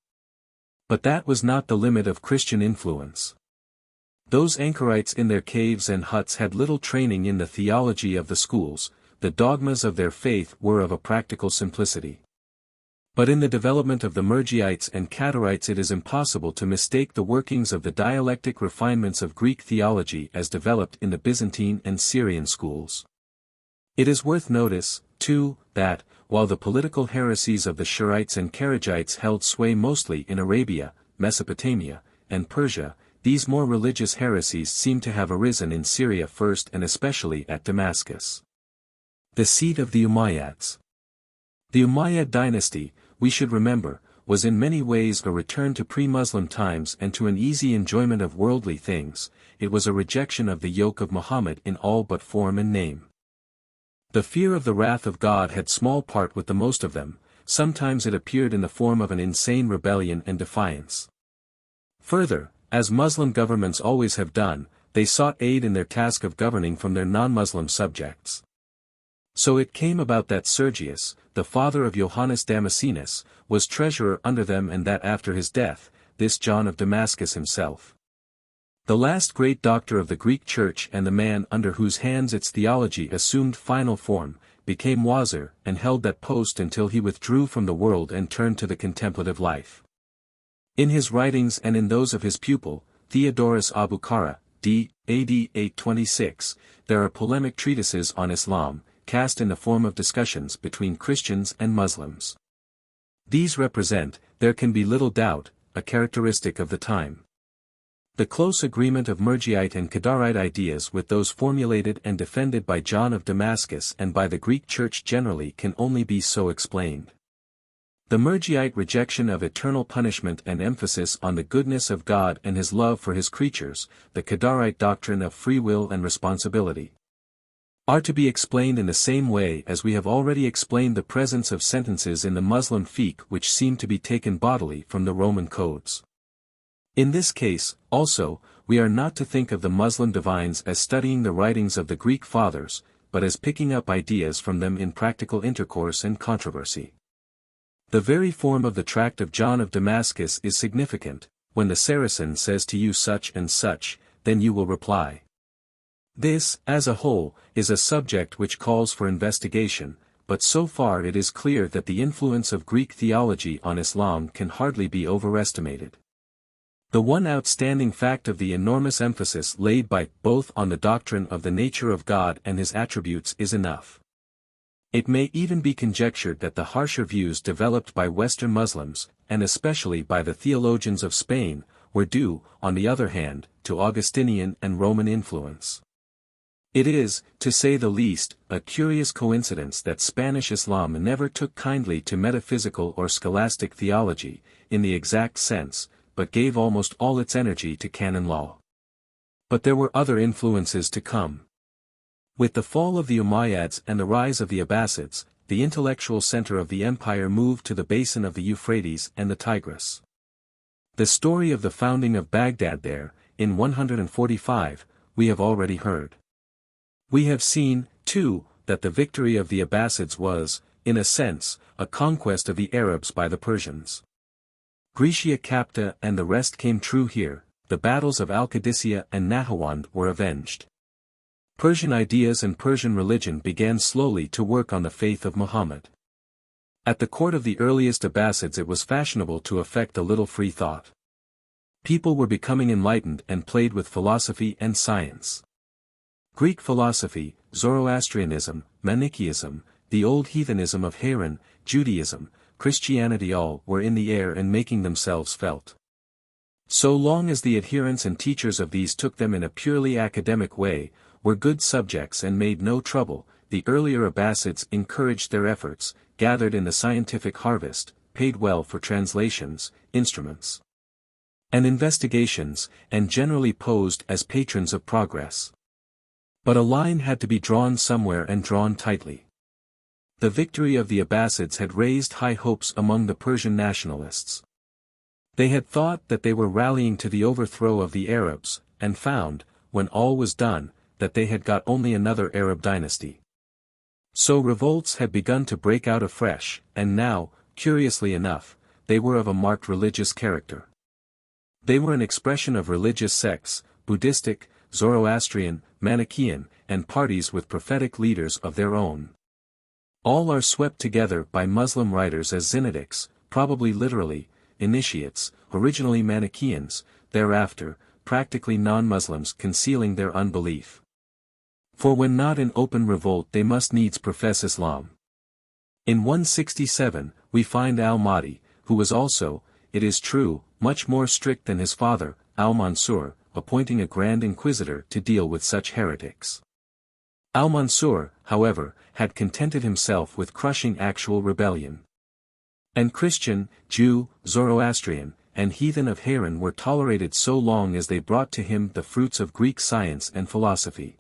But that was not the limit of Christian influence. Those anchorites in their caves and huts had little training in the theology of the schools, the dogmas of their faith were of a practical simplicity. But in the development of the Murjiites and Qadarites it is impossible to mistake the workings of the dialectic refinements of Greek theology as developed in the Byzantine and Syrian schools. It is worth notice, too, that, while the political heresies of the Shurites and Kharijites held sway mostly in Arabia, Mesopotamia, and Persia, these more religious heresies seem to have arisen in Syria first and especially at Damascus, the seat of the Umayyads. The Umayyad dynasty, we should remember, was in many ways a return to pre-Muslim times and to an easy enjoyment of worldly things. It was a rejection of the yoke of Muhammad in all but form and name. The fear of the wrath of God had small part with the most of them. Sometimes it appeared in the form of an insane rebellion and defiance. Further, as Muslim governments always have done, they sought aid in their task of governing from their non-Muslim subjects. So it came about that Sergius, the father of Johannes Damascenus, was treasurer under them, and that after his death, this John of Damascus himself, the last great doctor of the Greek Church and the man under whose hands its theology assumed final form, became wazir and held that post until he withdrew from the world and turned to the contemplative life. In his writings and in those of his pupil, Theodorus Abukara, d. AD 826, there are polemic treatises on Islam, cast in the form of discussions between Christians and Muslims. These represent, there can be little doubt, a characteristic of the time. The close agreement of Murjiite and Qadarite ideas with those formulated and defended by John of Damascus and by the Greek Church generally can only be so explained. The Murjiite rejection of eternal punishment and emphasis on the goodness of God and his love for his creatures, the Qadarite doctrine of free will and responsibility, are to be explained in the same way as we have already explained the presence of sentences in the Muslim fiqh which seem to be taken bodily from the Roman codes. In this case, also, we are not to think of the Muslim divines as studying the writings of the Greek fathers, but as picking up ideas from them in practical intercourse and controversy. The very form of the tract of John of Damascus is significant. When the Saracen says to you such and such, then you will reply. This, as a whole, is a subject which calls for investigation, but so far it is clear that the influence of Greek theology on Islam can hardly be overestimated. The one outstanding fact of the enormous emphasis laid by both on the doctrine of the nature of God and his attributes is enough. It may even be conjectured that the harsher views developed by Western Muslims, and especially by the theologians of Spain, were due, on the other hand, to Augustinian and Roman influence. It is, to say the least, a curious coincidence that Spanish Islam never took kindly to metaphysical or scholastic theology, in the exact sense, but gave almost all its energy to canon law. But there were other influences to come. With the fall of the Umayyads and the rise of the Abbasids, the intellectual center of the empire moved to the basin of the Euphrates and the Tigris. The story of the founding of Baghdad there, in 145, we have already heard. We have seen, too, that the victory of the Abbasids was, in a sense, a conquest of the Arabs by the Persians. Grecia Capta and the rest came true here. The battles of Al-Qadisiyah and Nahawand were avenged. Persian ideas and Persian religion began slowly to work on the faith of Muhammad. At the court of the earliest Abbasids it was fashionable to affect a little free thought. People were becoming enlightened and played with philosophy and science. Greek philosophy, Zoroastrianism, Manichaeism, the old heathenism of Haran, Judaism, Christianity, all were in the air and making themselves felt. So long as the adherents and teachers of these took them in a purely academic way, were good subjects and made no trouble, the earlier Abbasids encouraged their efforts, gathered in the scientific harvest, paid well for translations, instruments, and investigations, and generally posed as patrons of progress. But a line had to be drawn somewhere and drawn tightly. The victory of the Abbasids had raised high hopes among the Persian nationalists. They had thought that they were rallying to the overthrow of the Arabs, and found, when all was done, that they had got only another Arab dynasty. So revolts had begun to break out afresh, and now, curiously enough, they were of a marked religious character. They were an expression of religious sects, Buddhistic, Zoroastrian, Manichaean, and parties with prophetic leaders of their own. All are swept together by Muslim writers as Zinadics, probably literally, initiates, originally Manichaeans, thereafter, practically non-Muslims concealing their unbelief. For when not in open revolt they must needs profess Islam. In 167, we find al-Mahdi, who was also, it is true, much more strict than his father, al-Mansur, appointing a grand inquisitor to deal with such heretics. Al-Mansur, however, had contented himself with crushing actual rebellion. And Christian, Jew, Zoroastrian, and heathen of Haran were tolerated so long as they brought to him the fruits of Greek science and philosophy.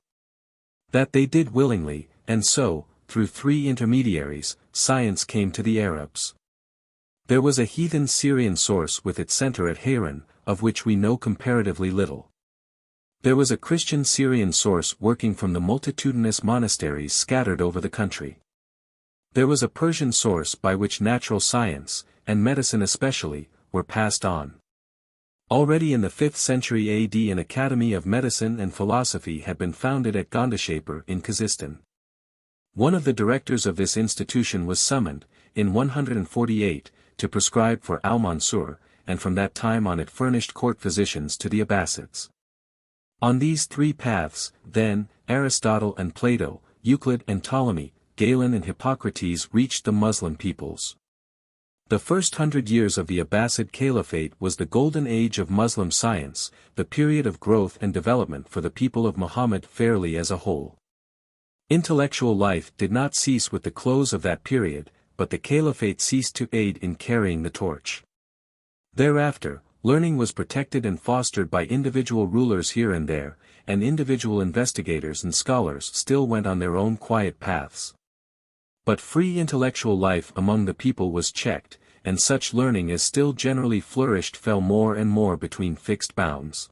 That they did willingly, and so, through 3 intermediaries, science came to the Arabs. There was a heathen Syrian source with its center at Haran, of which we know comparatively little. There was a Christian Syrian source working from the multitudinous monasteries scattered over the country. There was a Persian source by which natural science, and medicine especially, were passed on. Already in the 5th century AD an academy of medicine and philosophy had been founded at Gondashaper in Khuzestan. One of the directors of this institution was summoned, in 148, to prescribe for al-Mansur, and from that time on it furnished court physicians to the Abbasids. On these 3 paths, then, Aristotle and Plato, Euclid and Ptolemy, Galen and Hippocrates reached the Muslim peoples. The first 100 years of the Abbasid Caliphate was the golden age of Muslim science, the period of growth and development for the people of Muhammad fairly as a whole. Intellectual life did not cease with the close of that period, but the Caliphate ceased to aid in carrying the torch. Thereafter, learning was protected and fostered by individual rulers here and there, and individual investigators and scholars still went on their own quiet paths. But free intellectual life among the people was checked, and such learning as still generally flourished fell more and more between fixed bounds.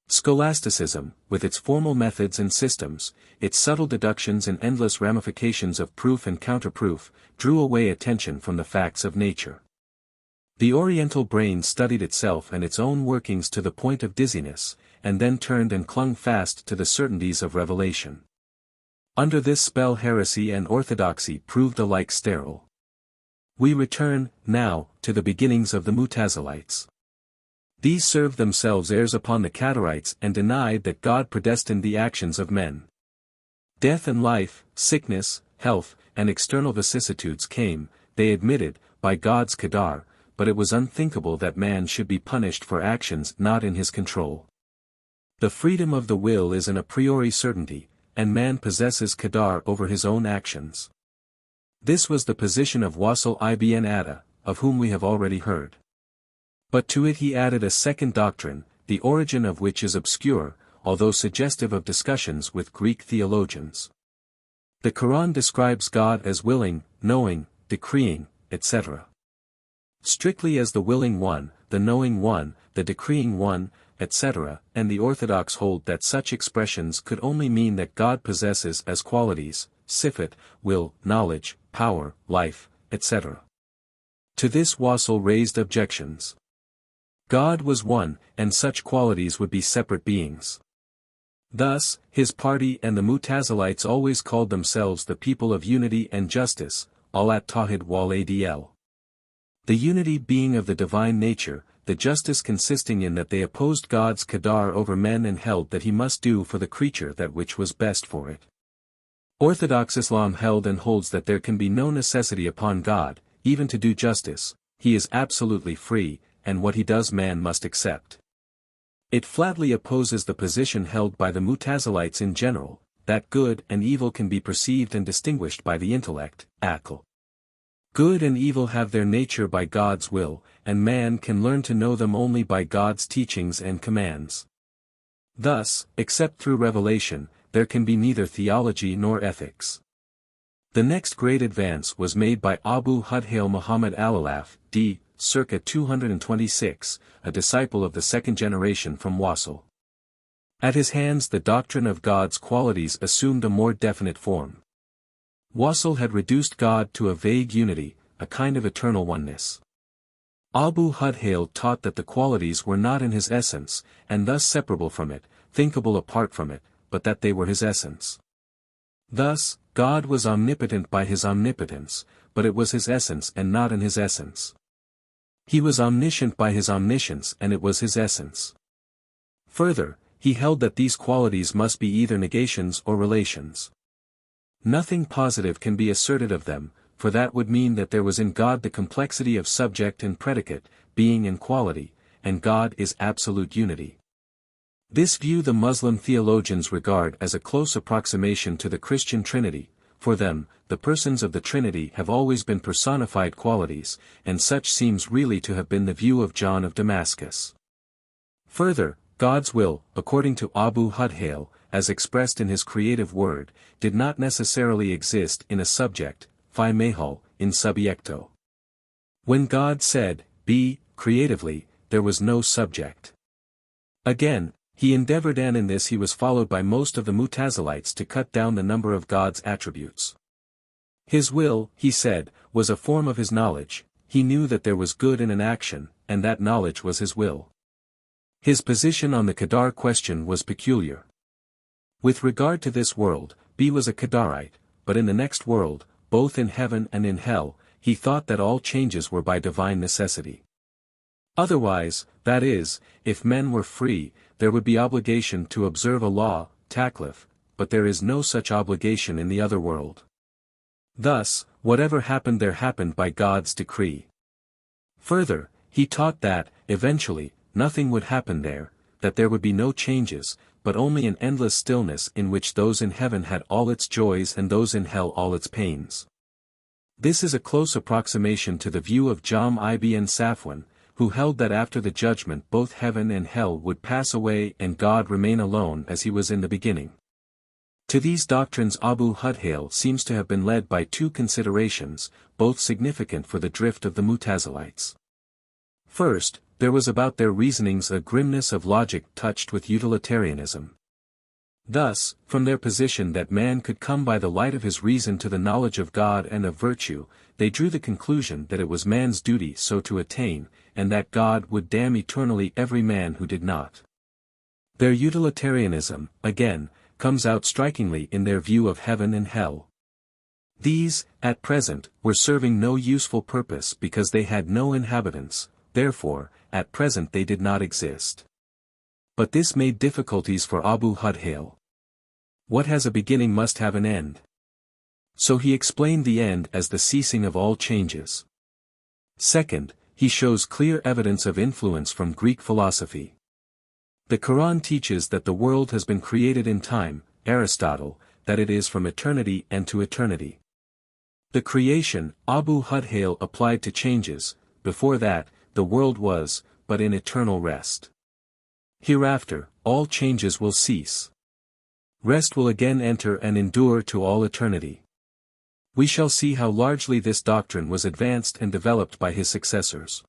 Scholasticism, with its formal methods and systems, its subtle deductions and endless ramifications of proof and counterproof, drew away attention from the facts of nature. The Oriental brain studied itself and its own workings to the point of dizziness, and then turned and clung fast to the certainties of revelation. Under this spell heresy and orthodoxy proved alike sterile. We return, now, to the beginnings of the Mutazilites. These served themselves heirs upon the Kadarites and denied that God predestined the actions of men. Death and life, sickness, health, and external vicissitudes came, they admitted, by God's Qadar, but it was unthinkable that man should be punished for actions not in his control. The freedom of the will is an a priori certainty, and man possesses Qadar over his own actions. This was the position of Wasil ibn Atta, of whom we have already heard. But to it he added a second doctrine, the origin of which is obscure, although suggestive of discussions with Greek theologians. The Quran describes God as willing, knowing, decreeing, etc. Strictly as the willing one, the knowing one, the decreeing one, etc., and the Orthodox hold that such expressions could only mean that God possesses as qualities, sifat, will, knowledge, power, life, etc. To this Wasil raised objections. God was one, and such qualities would be separate beings. Thus, his party and the Mutazilites always called themselves the people of unity and justice, al-Tawhid wal-Adl. The unity being of the divine nature, the justice consisting in that they opposed God's Qadar over men and held that he must do for the creature that which was best for it. Orthodox Islam held and holds that there can be no necessity upon God, even to do justice, he is absolutely free, and what he does man must accept. It flatly opposes the position held by the Mutazilites in general, that good and evil can be perceived and distinguished by the intellect, aql. Good and evil have their nature by God's will, and man can learn to know them only by God's teachings and commands. Thus, except through revelation, there can be neither theology nor ethics. The next great advance was made by Abu Hudhail Muhammad al-Alaf, d. circa 226, a disciple of the second generation from Wasil. At his hands the doctrine of God's qualities assumed a more definite form. Wasil had reduced God to a vague unity, a kind of eternal oneness. Abu Hudhail taught that the qualities were not in his essence, and thus separable from it, thinkable apart from it, but that they were his essence. Thus, God was omnipotent by his omnipotence, but it was his essence and not in his essence. He was omniscient by his omniscience and it was his essence. Further, he held that these qualities must be either negations or relations. Nothing positive can be asserted of them, for that would mean that there was in God the complexity of subject and predicate, being and quality, and God is absolute unity. This view the Muslim theologians regard as a close approximation to the Christian Trinity. For them, the persons of the Trinity have always been personified qualities, and such seems really to have been the view of John of Damascus. Further, God's will, according to Abu Hudhail, as expressed in his creative word, did not necessarily exist in a subject, fi mehul, in subiecto. When God said, be, creatively, there was no subject. Again, he endeavored and in this he was followed by most of the Mutazilites to cut down the number of God's attributes. His will, he said, was a form of his knowledge, he knew that there was good in an action, and that knowledge was his will. His position on the Qadar question was peculiar. With regard to this world, B was a Qadarite, but in the next world, both in heaven and in hell, he thought that all changes were by divine necessity. Otherwise, that is, if men were free, there would be obligation to observe a law, taklif, but there is no such obligation in the other world. Thus, whatever happened there happened by God's decree. Further, he taught that, eventually, nothing would happen there, that there would be no changes, but only an endless stillness in which those in heaven had all its joys and those in hell all its pains. This is a close approximation to the view of Jam ibn Safwan, who held that after the judgment both heaven and hell would pass away and God remain alone as he was in the beginning. To these doctrines Abu Hudhail seems to have been led by two considerations, both significant for the drift of the Mutazilites. First, there was about their reasonings a grimness of logic touched with utilitarianism. Thus, from their position that man could come by the light of his reason to the knowledge of God and of virtue, they drew the conclusion that it was man's duty so to attain, and that God would damn eternally every man who did not. Their utilitarianism, again, comes out strikingly in their view of heaven and hell. These, at present, were serving no useful purpose because they had no inhabitants, therefore, at present they did not exist. But this made difficulties for Abu Hudhail. What has a beginning must have an end. So he explained the end as the ceasing of all changes. Second, he shows clear evidence of influence from Greek philosophy. The Quran teaches that the world has been created in time, Aristotle, that it is from eternity and to eternity. The creation, Abu Hudhail applied to changes, before that, the world was, but in eternal rest. Hereafter, all changes will cease. Rest will again enter and endure to all eternity. We shall see how largely this doctrine was advanced and developed by his successors.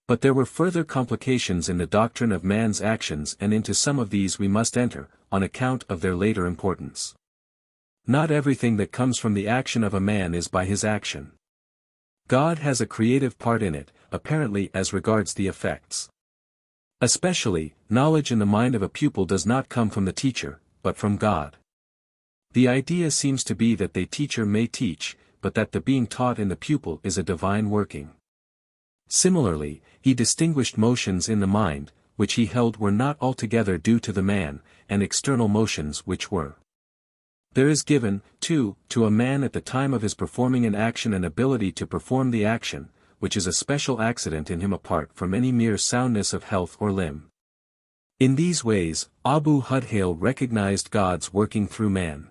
But there were further complications in the doctrine of man's actions, and into some of these we must enter, on account of their later importance. Not everything that comes from the action of a man is by his action. God has a creative part in it, apparently as regards the effects. Especially, knowledge in the mind of a pupil does not come from the teacher, but from God. The idea seems to be that the teacher may teach, but that the being taught in the pupil is a divine working. Similarly, he distinguished motions in the mind, which he held were not altogether due to the man, and external motions which were. There is given, too, to a man at the time of his performing an action an ability to perform the action, which is a special accident in him apart from any mere soundness of health or limb. In these ways, Abu Hudhail recognized God's working through man.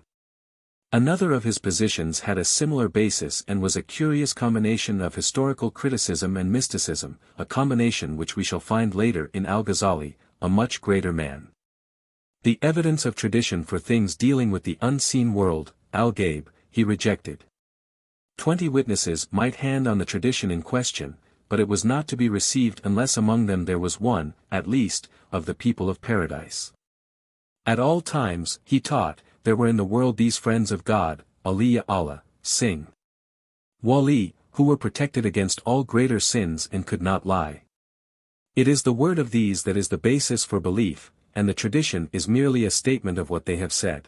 Another of his positions had a similar basis and was a curious combination of historical criticism and mysticism, a combination which we shall find later in Al-Ghazzali, a much greater man. The evidence of tradition for things dealing with the unseen world, al-Ghaib, he rejected. 20 witnesses might hand on the tradition in question, but it was not to be received unless among them there was one, at least, of the people of paradise. At all times, he taught, there were in the world these friends of God, Aliya Allah, Singh. Wali, who were protected against all greater sins and could not lie. It is the word of these that is the basis for belief, and the tradition is merely a statement of what they have said.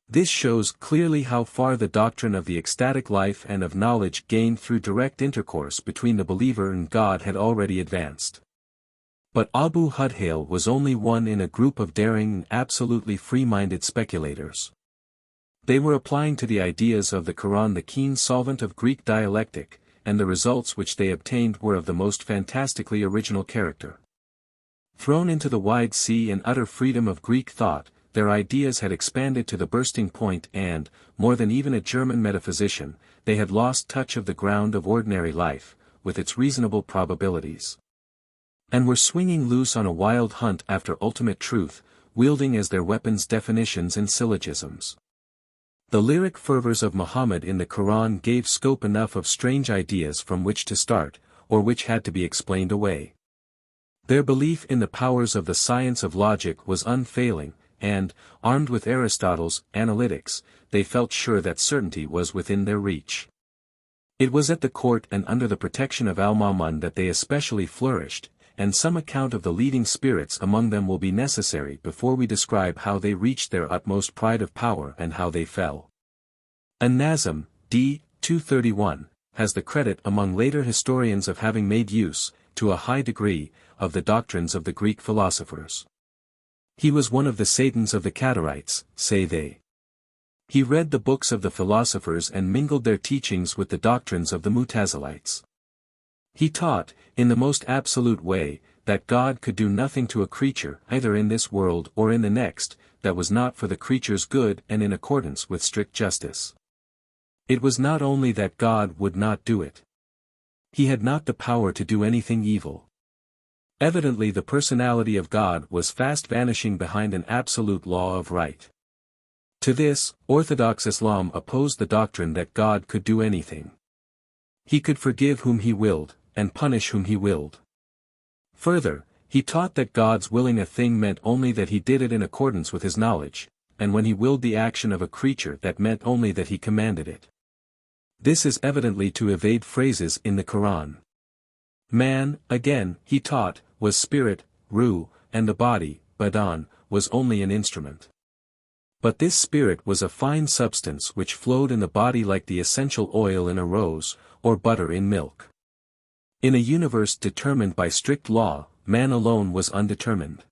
This shows clearly how far the doctrine of the ecstatic life and of knowledge gained through direct intercourse between the believer and God had already advanced. But Abu Hudhail was only one in a group of daring and absolutely free-minded speculators. They were applying to the ideas of the Quran the keen solvent of Greek dialectic, and the results which they obtained were of the most fantastically original character. Thrown into the wide sea and utter freedom of Greek thought, their ideas had expanded to the bursting point and, more than even a German metaphysician, they had lost touch of the ground of ordinary life, with its reasonable probabilities. And were swinging loose on a wild hunt after ultimate truth, wielding as their weapons definitions and syllogisms. The lyric fervors of Muhammad in the Quran gave scope enough of strange ideas from which to start, or which had to be explained away. Their belief in the powers of the science of logic was unfailing, and, armed with Aristotle's analytics, they felt sure that certainty was within their reach. It was at the court and under the protection of Al-Ma'mun that they especially flourished, and some account of the leading spirits among them will be necessary before we describe how they reached their utmost pride of power and how they fell. An-Nazm, d. 231, has the credit among later historians of having made use, to a high degree, of the doctrines of the Greek philosophers. He was one of the Satans of the Catarites, say they. He read the books of the philosophers and mingled their teachings with the doctrines of the Mutazilites. He taught, in the most absolute way, that God could do nothing to a creature either in this world or in the next, that was not for the creature's good and in accordance with strict justice. It was not only that God would not do it. He had not the power to do anything evil. Evidently the personality of God was fast vanishing behind an absolute law of right. To this, Orthodox Islam opposed the doctrine that God could do anything. He could forgive whom he willed, and punish whom he willed. Further, he taught that God's willing a thing meant only that he did it in accordance with his knowledge, and when he willed the action of a creature that meant only that he commanded it. This is evidently to evade phrases in the Quran. Man, again, he taught, was spirit, ruh, and the body, badan, was only an instrument. But this spirit was a fine substance which flowed in the body like the essential oil in a rose, or butter in milk. In a universe determined by strict law, man alone was undetermined.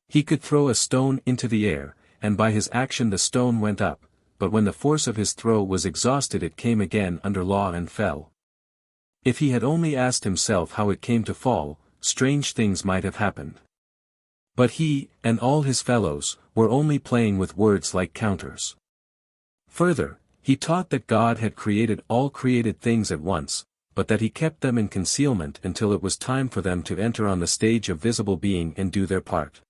He could throw a stone into the air, and by his action the stone went up, but when the force of his throw was exhausted it came again under law and fell. If he had only asked himself how it came to fall, strange things might have happened. But he, and all his fellows, were only playing with words like counters. Further, he taught that God had created all created things at once, but that he kept them in concealment until it was time for them to enter on the stage of visible being and do their part.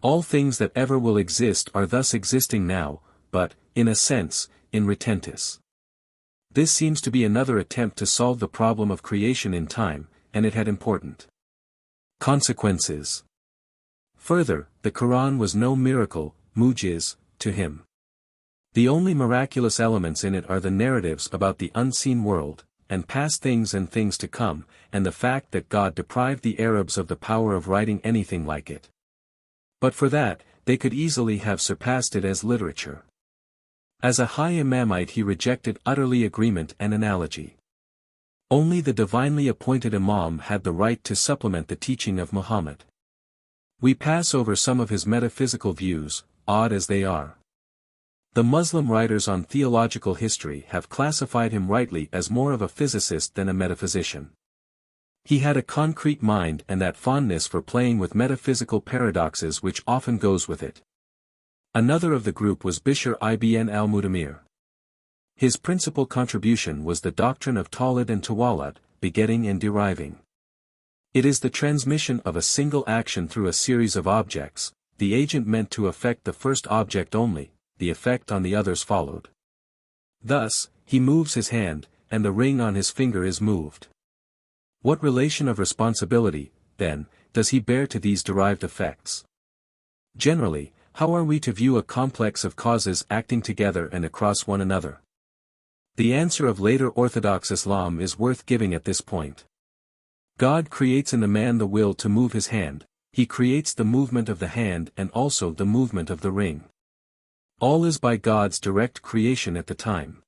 All things that ever will exist are thus existing now, but, in a sense, in retentis. This seems to be another attempt to solve the problem of creation in time, and it had important consequences. Further, the Quran was no miracle, mujiz, to him. The only miraculous elements in it are the narratives about the unseen world, and past things and things to come, and the fact that God deprived the Arabs of the power of writing anything like it. But for that, they could easily have surpassed it as literature. As a high Imamite he rejected utterly agreement and analogy. Only the divinely appointed Imam had the right to supplement the teaching of Muhammad. We pass over some of his metaphysical views, odd as they are. The Muslim writers on theological history have classified him rightly as more of a physicist than a metaphysician. He had a concrete mind and that fondness for playing with metaphysical paradoxes which often goes with it. Another of the group was Bishr ibn al-Mudamir. His principal contribution was the doctrine of Tawlid and Tawalud, begetting and deriving. It is the transmission of a single action through a series of objects, the agent meant to affect the first object only, the effect on the others followed. Thus, he moves his hand, and the ring on his finger is moved. What relation of responsibility, then, does he bear to these derived effects? Generally, how are we to view a complex of causes acting together and across one another? The answer of later Orthodox Islam is worth giving at this point. God creates in the man the will to move his hand, he creates the movement of the hand and also the movement of the ring. All is by God's direct creation at the time.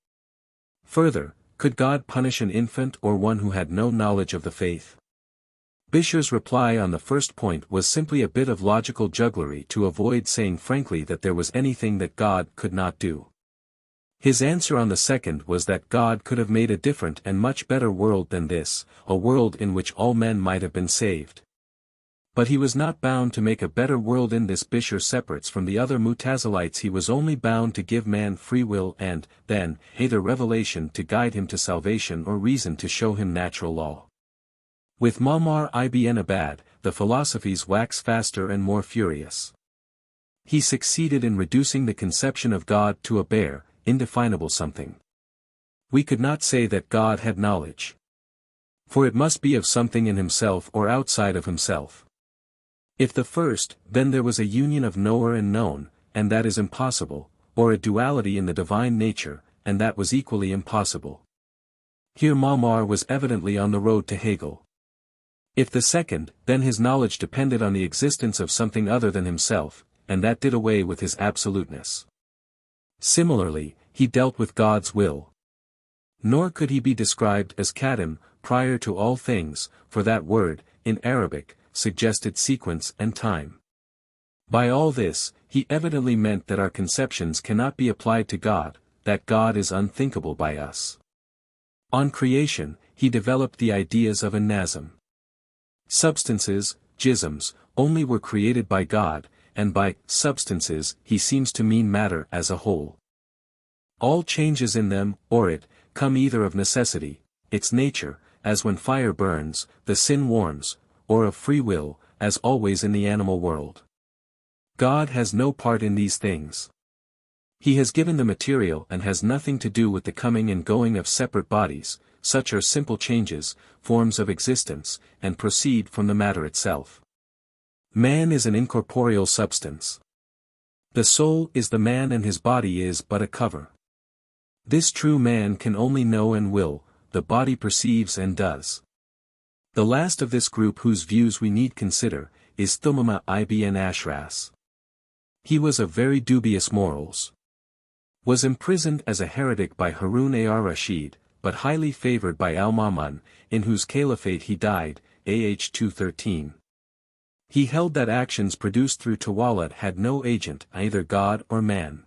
Further, could God punish an infant or one who had no knowledge of the faith? Bisher's reply on the first point was simply a bit of logical jugglery to avoid saying frankly that there was anything that God could not do. His answer on the second was that God could have made a different and much better world than this, a world in which all men might have been saved. But he was not bound to make a better world in this. Bisher separates from the other Mutazilites. He was only bound to give man free will and, then, either revelation to guide him to salvation or reason to show him natural law. With Ma'mar ibn Abad, the philosophies wax faster and more furious. He succeeded in reducing the conception of God to a bare, indefinable something. We could not say that God had knowledge. For it must be of something in himself or outside of himself. If the first, then there was a union of knower and known, and that is impossible, or a duality in the divine nature, and that was equally impossible. Here Ma'mar was evidently on the road to Hegel. If the second, then his knowledge depended on the existence of something other than himself, and that did away with his absoluteness. Similarly, he dealt with God's will. Nor could he be described as Qadim, prior to all things, for that word, in Arabic, suggested sequence and time. By all this, he evidently meant that our conceptions cannot be applied to God, that God is unthinkable by us. On creation, he developed the ideas of An-Nazm. Substances, jisms, only were created by God, and by substances he seems to mean matter as a whole. All changes in them, or it, come either of necessity, its nature, as when fire burns, the sin warms, or of free will, as always in the animal world. God has no part in these things. He has given the material and has nothing to do with the coming and going of separate bodies, such are simple changes, forms of existence, and proceed from the matter itself. Man is an incorporeal substance. The soul is the man and his body is but a cover. This true man can only know and will, the body perceives and does. The last of this group whose views we need consider, is Thumama ibn Ashras. He was of very dubious morals. Was imprisoned as a heretic by Harun ar-Rashid, but highly favored by Al-Ma'mun, in whose caliphate he died, AH 213. He held that actions produced through tawalat had no agent, either God or man.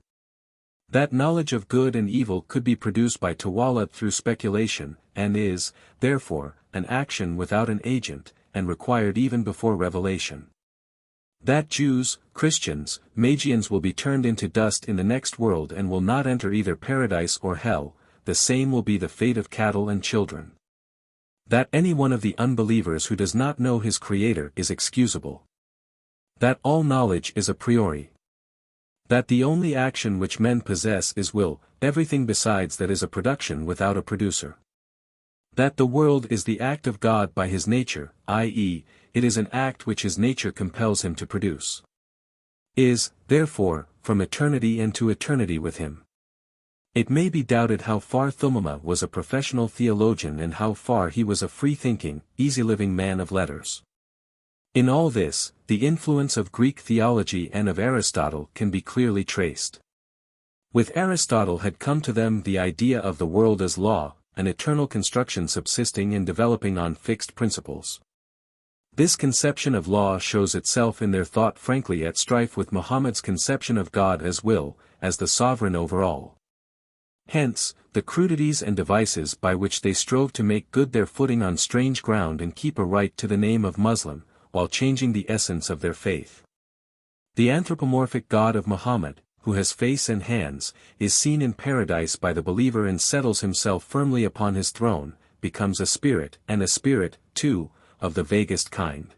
That knowledge of good and evil could be produced by tawalat through speculation, and is, therefore, an action without an agent, and required even before revelation. That Jews, Christians, Magians will be turned into dust in the next world and will not enter either paradise or hell, the same will be the fate of cattle and children. That any one of the unbelievers who does not know his Creator is excusable. That all knowledge is a priori. That the only action which men possess is will, everything besides that is a production without a producer. That the world is the act of God by his nature, i.e., it is an act which his nature compels him to produce. Is, therefore, from eternity and to eternity with him. It may be doubted how far Thumama was a professional theologian and how far he was a free-thinking, easy-living man of letters. In all this, the influence of Greek theology and of Aristotle can be clearly traced. With Aristotle had come to them the idea of the world as law, an eternal construction subsisting and developing on fixed principles. This conception of law shows itself in their thought frankly at strife with Muhammad's conception of God as will, as the sovereign over all. Hence, the crudities and devices by which they strove to make good their footing on strange ground and keep a right to the name of Muslim, while changing the essence of their faith. The anthropomorphic God of Muhammad, who has face and hands, is seen in paradise by the believer and settles himself firmly upon his throne, becomes a spirit, and a spirit, too, of the vaguest kind.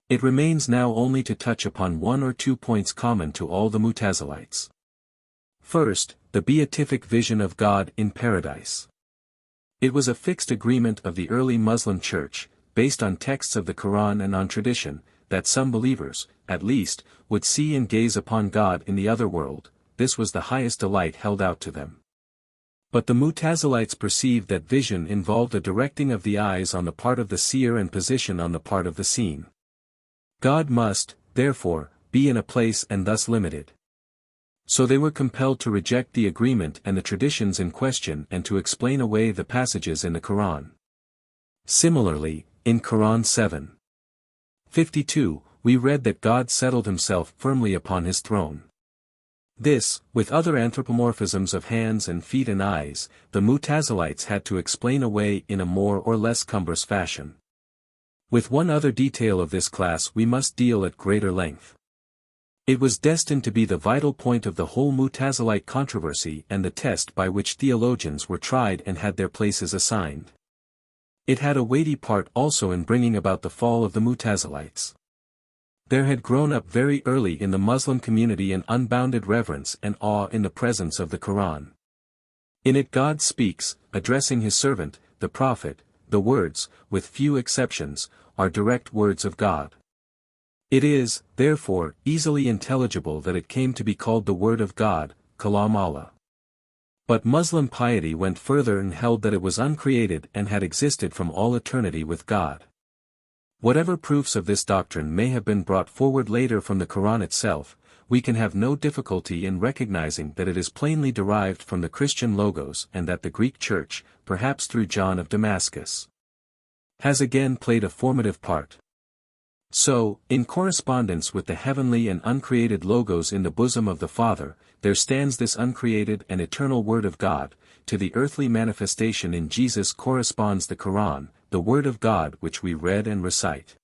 It remains now only to touch upon one or two points common to all the Mutazilites. First, the beatific vision of God in paradise. It was a fixed agreement of the early Muslim Church, based on texts of the Quran and on tradition, that some believers, at least, would see and gaze upon God in the other world. This was the highest delight held out to them. But the Mutazilites perceived that vision involved a directing of the eyes on the part of the seer and position on the part of the seen. God must, therefore, be in a place and thus limited. So they were compelled to reject the agreement and the traditions in question and to explain away the passages in the Quran. Similarly, in Quran 7:52, we read that God settled himself firmly upon his throne. This, with other anthropomorphisms of hands and feet and eyes, the Mu'tazilites had to explain away in a more or less cumbrous fashion. With one other detail of this class we must deal at greater length. It was destined to be the vital point of the whole Mu'tazilite controversy and the test by which theologians were tried and had their places assigned. It had a weighty part also in bringing about the fall of the Mu'tazilites. There had grown up very early in the Muslim community an unbounded reverence and awe in the presence of the Quran. In it God speaks, addressing his servant, the Prophet. The words, with few exceptions, are direct words of God. It is, therefore, easily intelligible that it came to be called the Word of God, Kalam Allah. But Muslim piety went further and held that it was uncreated and had existed from all eternity with God. Whatever proofs of this doctrine may have been brought forward later from the Quran itself, we can have no difficulty in recognizing that it is plainly derived from the Christian Logos and that the Greek Church, perhaps through John of Damascus, has again played a formative part. So, in correspondence with the heavenly and uncreated Logos in the bosom of the Father, there stands this uncreated and eternal Word of God. To the earthly manifestation in Jesus corresponds the Quran, the Word of God which we read and recite.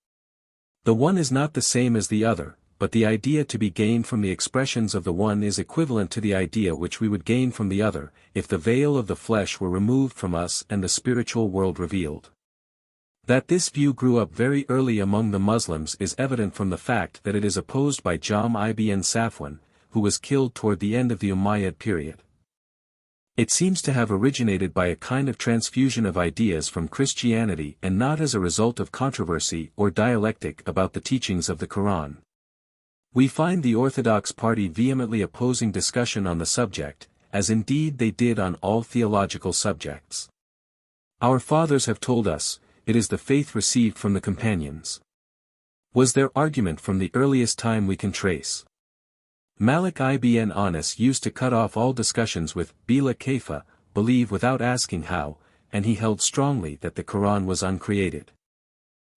The one is not the same as the other, but the idea to be gained from the expressions of the one is equivalent to the idea which we would gain from the other, if the veil of the flesh were removed from us and the spiritual world revealed. That this view grew up very early among the Muslims is evident from the fact that it is opposed by Najm ibn Safwan, who was killed toward the end of the Umayyad period. It seems to have originated by a kind of transfusion of ideas from Christianity and not as a result of controversy or dialectic about the teachings of the Quran. We find the Orthodox party vehemently opposing discussion on the subject, as indeed they did on all theological subjects. Our fathers have told us, it is the faith received from the companions. Was their argument from the earliest time we can trace. Malik ibn Anas used to cut off all discussions with Bila Kaifa, believe without asking how, and he held strongly that the Quran was uncreated.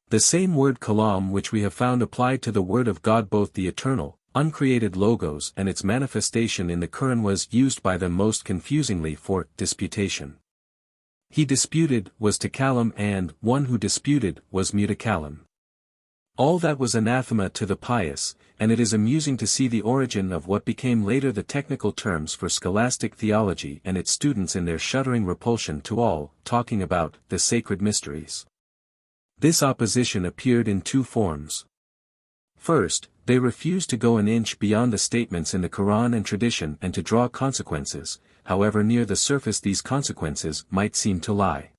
The same word kalam which we have found applied to the Word of God, both the eternal, uncreated Logos and its manifestation in the Quran, was used by them most confusingly for disputation. He disputed was takalam and one who disputed was mutakalam. All that was anathema to the pious, and it is amusing to see the origin of what became later the technical terms for scholastic theology and its students in their shuddering repulsion to all talking about the sacred mysteries. This opposition appeared in two forms. First, they refused to go an inch beyond the statements in the Quran and tradition and to draw consequences, however near the surface these consequences might seem to lie.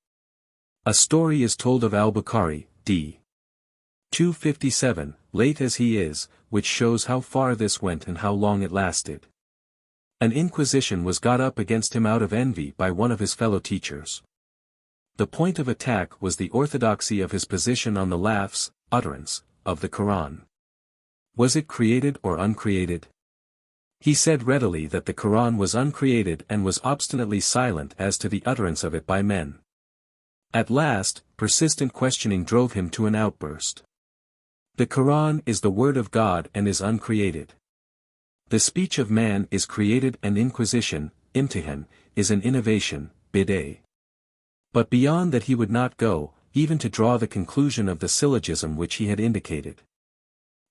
A story is told of Al-Bukhari, d. 257, late as he is, which shows how far this went and how long it lasted. An inquisition was got up against him out of envy by one of his fellow teachers. The point of attack was the orthodoxy of his position on the lafz, utterance, of the Quran. Was it created or uncreated? He said readily that the Quran was uncreated and was obstinately silent as to the utterance of it by men. At last, persistent questioning drove him to an outburst. The Quran is the Word of God and is uncreated. The speech of man is created, and inquisition, imtihan, is an innovation, bid'ah. But beyond that he would not go, even to draw the conclusion of the syllogism which he had indicated.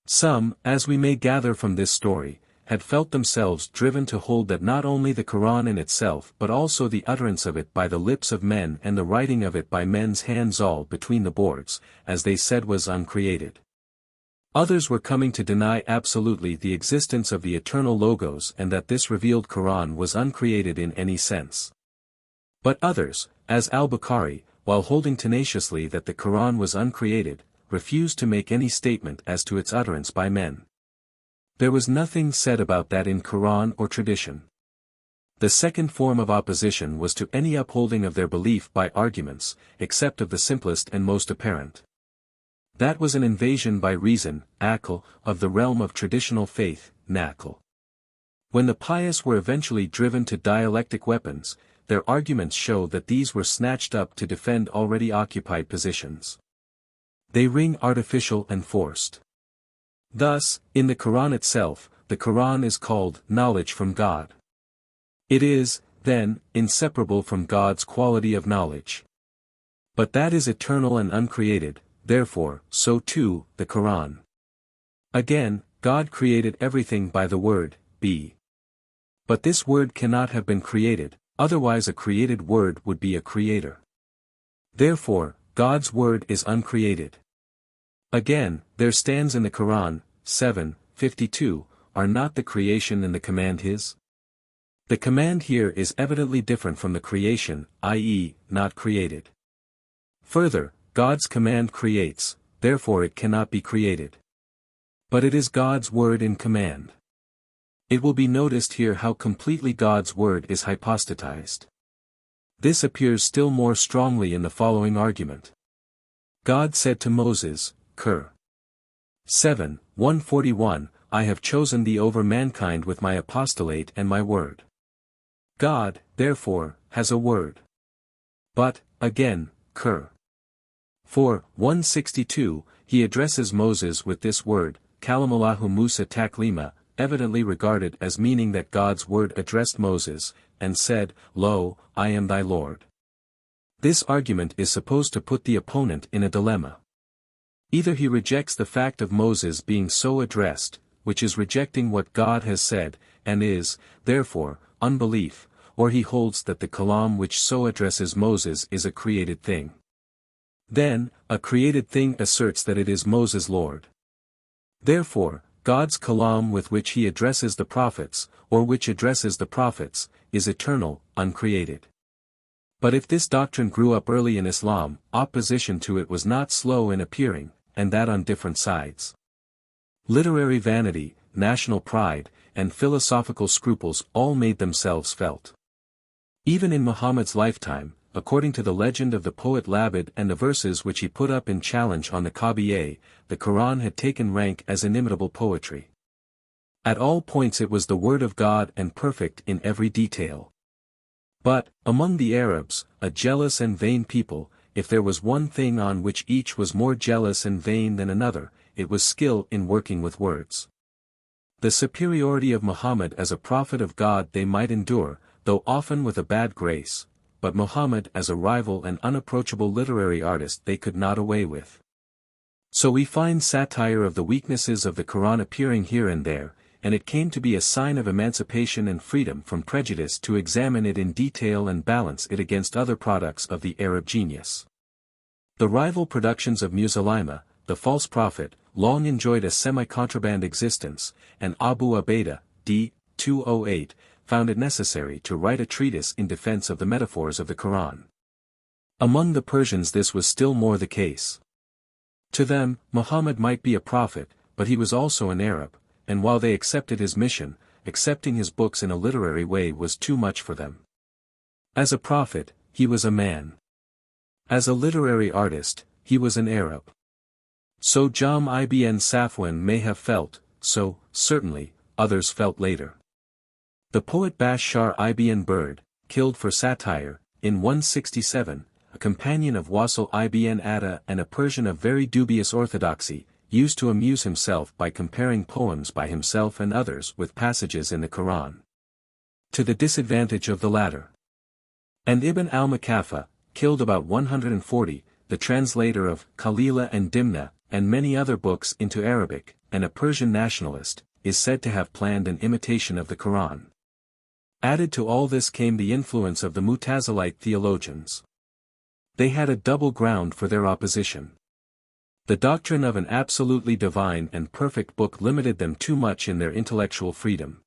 Some, as we may gather from this story, had felt themselves driven to hold that not only the Quran in itself but also the utterance of it by the lips of men and the writing of it by men's hands, all between the boards, as they said, was uncreated. Others were coming to deny absolutely the existence of the eternal Logos and that this revealed Quran was uncreated in any sense. But others, as Al-Bukhari, while holding tenaciously that the Quran was uncreated, refused to make any statement as to its utterance by men. There was nothing said about that in Quran or tradition. The second form of opposition was to any upholding of their belief by arguments, except of the simplest and most apparent. That was an invasion by reason, aql, of the realm of traditional faith, naql. When the pious were eventually driven to dialectic weapons, their arguments show that these were snatched up to defend already occupied positions. They ring artificial and forced. Thus, in the Quran itself, the Quran is called knowledge from God. It is, then, inseparable from God's quality of knowledge. But that is eternal and uncreated, therefore, so too, the Quran. Again, God created everything by the word, be. But this word cannot have been created, otherwise a created word would be a creator. Therefore, God's word is uncreated. Again, there stands in the Quran, 7:52, are not the creation and the command His? The command here is evidently different from the creation, i.e., not created. Further, God's command creates, therefore it cannot be created. But it is God's word in command. It will be noticed here how completely God's word is hypostatized. This appears still more strongly in the following argument. God said to Moses, Qur. 7:141, I have chosen thee over mankind with my apostolate and my word. God, therefore, has a word. But, again, Qur. 4:162, he addresses Moses with this word, Kalamallahu Musa taklima, evidently regarded as meaning that God's word addressed Moses, and said, Lo, I am thy Lord. This argument is supposed to put the opponent in a dilemma. Either he rejects the fact of Moses being so addressed, which is rejecting what God has said, and is, therefore, unbelief, or he holds that the kalam which so addresses Moses is a created thing. Then, a created thing asserts that it is Moses' Lord. Therefore, God's kalam with which he addresses the prophets, or which addresses the prophets, is eternal, uncreated. But if this doctrine grew up early in Islam, opposition to it was not slow in appearing, and that on different sides. Literary vanity, national pride, and philosophical scruples all made themselves felt. Even in Muhammad's lifetime, according to the legend of the poet Labid and the verses which he put up in challenge on the Kabiye, the Quran had taken rank as inimitable poetry. At all points it was the word of God and perfect in every detail. But, among the Arabs, a jealous and vain people, if there was one thing on which each was more jealous and vain than another, it was skill in working with words. The superiority of Muhammad as a prophet of God they might endure, though often with a bad grace, but Muhammad as a rival and unapproachable literary artist they could not away with. So we find satire of the weaknesses of the Quran appearing here and there, and it came to be a sign of emancipation and freedom from prejudice to examine it in detail and balance it against other products of the Arab genius. The rival productions of Musaylima, the false prophet, long enjoyed a semi-contraband existence, and Abu Ubaidah, d. 208, found it necessary to write a treatise in defense of the metaphors of the Quran. Among the Persians this was still more the case. To them, Muhammad might be a prophet, but he was also an Arab, and while they accepted his mission, accepting his books in a literary way was too much for them. As a prophet, he was a man. As a literary artist, he was an Arab. So Jam ibn Safwan may have felt, so, certainly, others felt later. The poet Bashar ibn Bird, killed for satire, in 167, a companion of Wasil ibn Atta and a Persian of very dubious orthodoxy, used to amuse himself by comparing poems by himself and others with passages in the Quran, to the disadvantage of the latter. And Ibn al-Makaffa, killed about 140, the translator of Khalila and Dimna, and many other books into Arabic, and a Persian nationalist, is said to have planned an imitation of the Quran. Added to all this came the influence of the Mutazilite theologians. They had a double ground for their opposition. The doctrine of an absolutely divine and perfect book limited them too much in their intellectual freedom.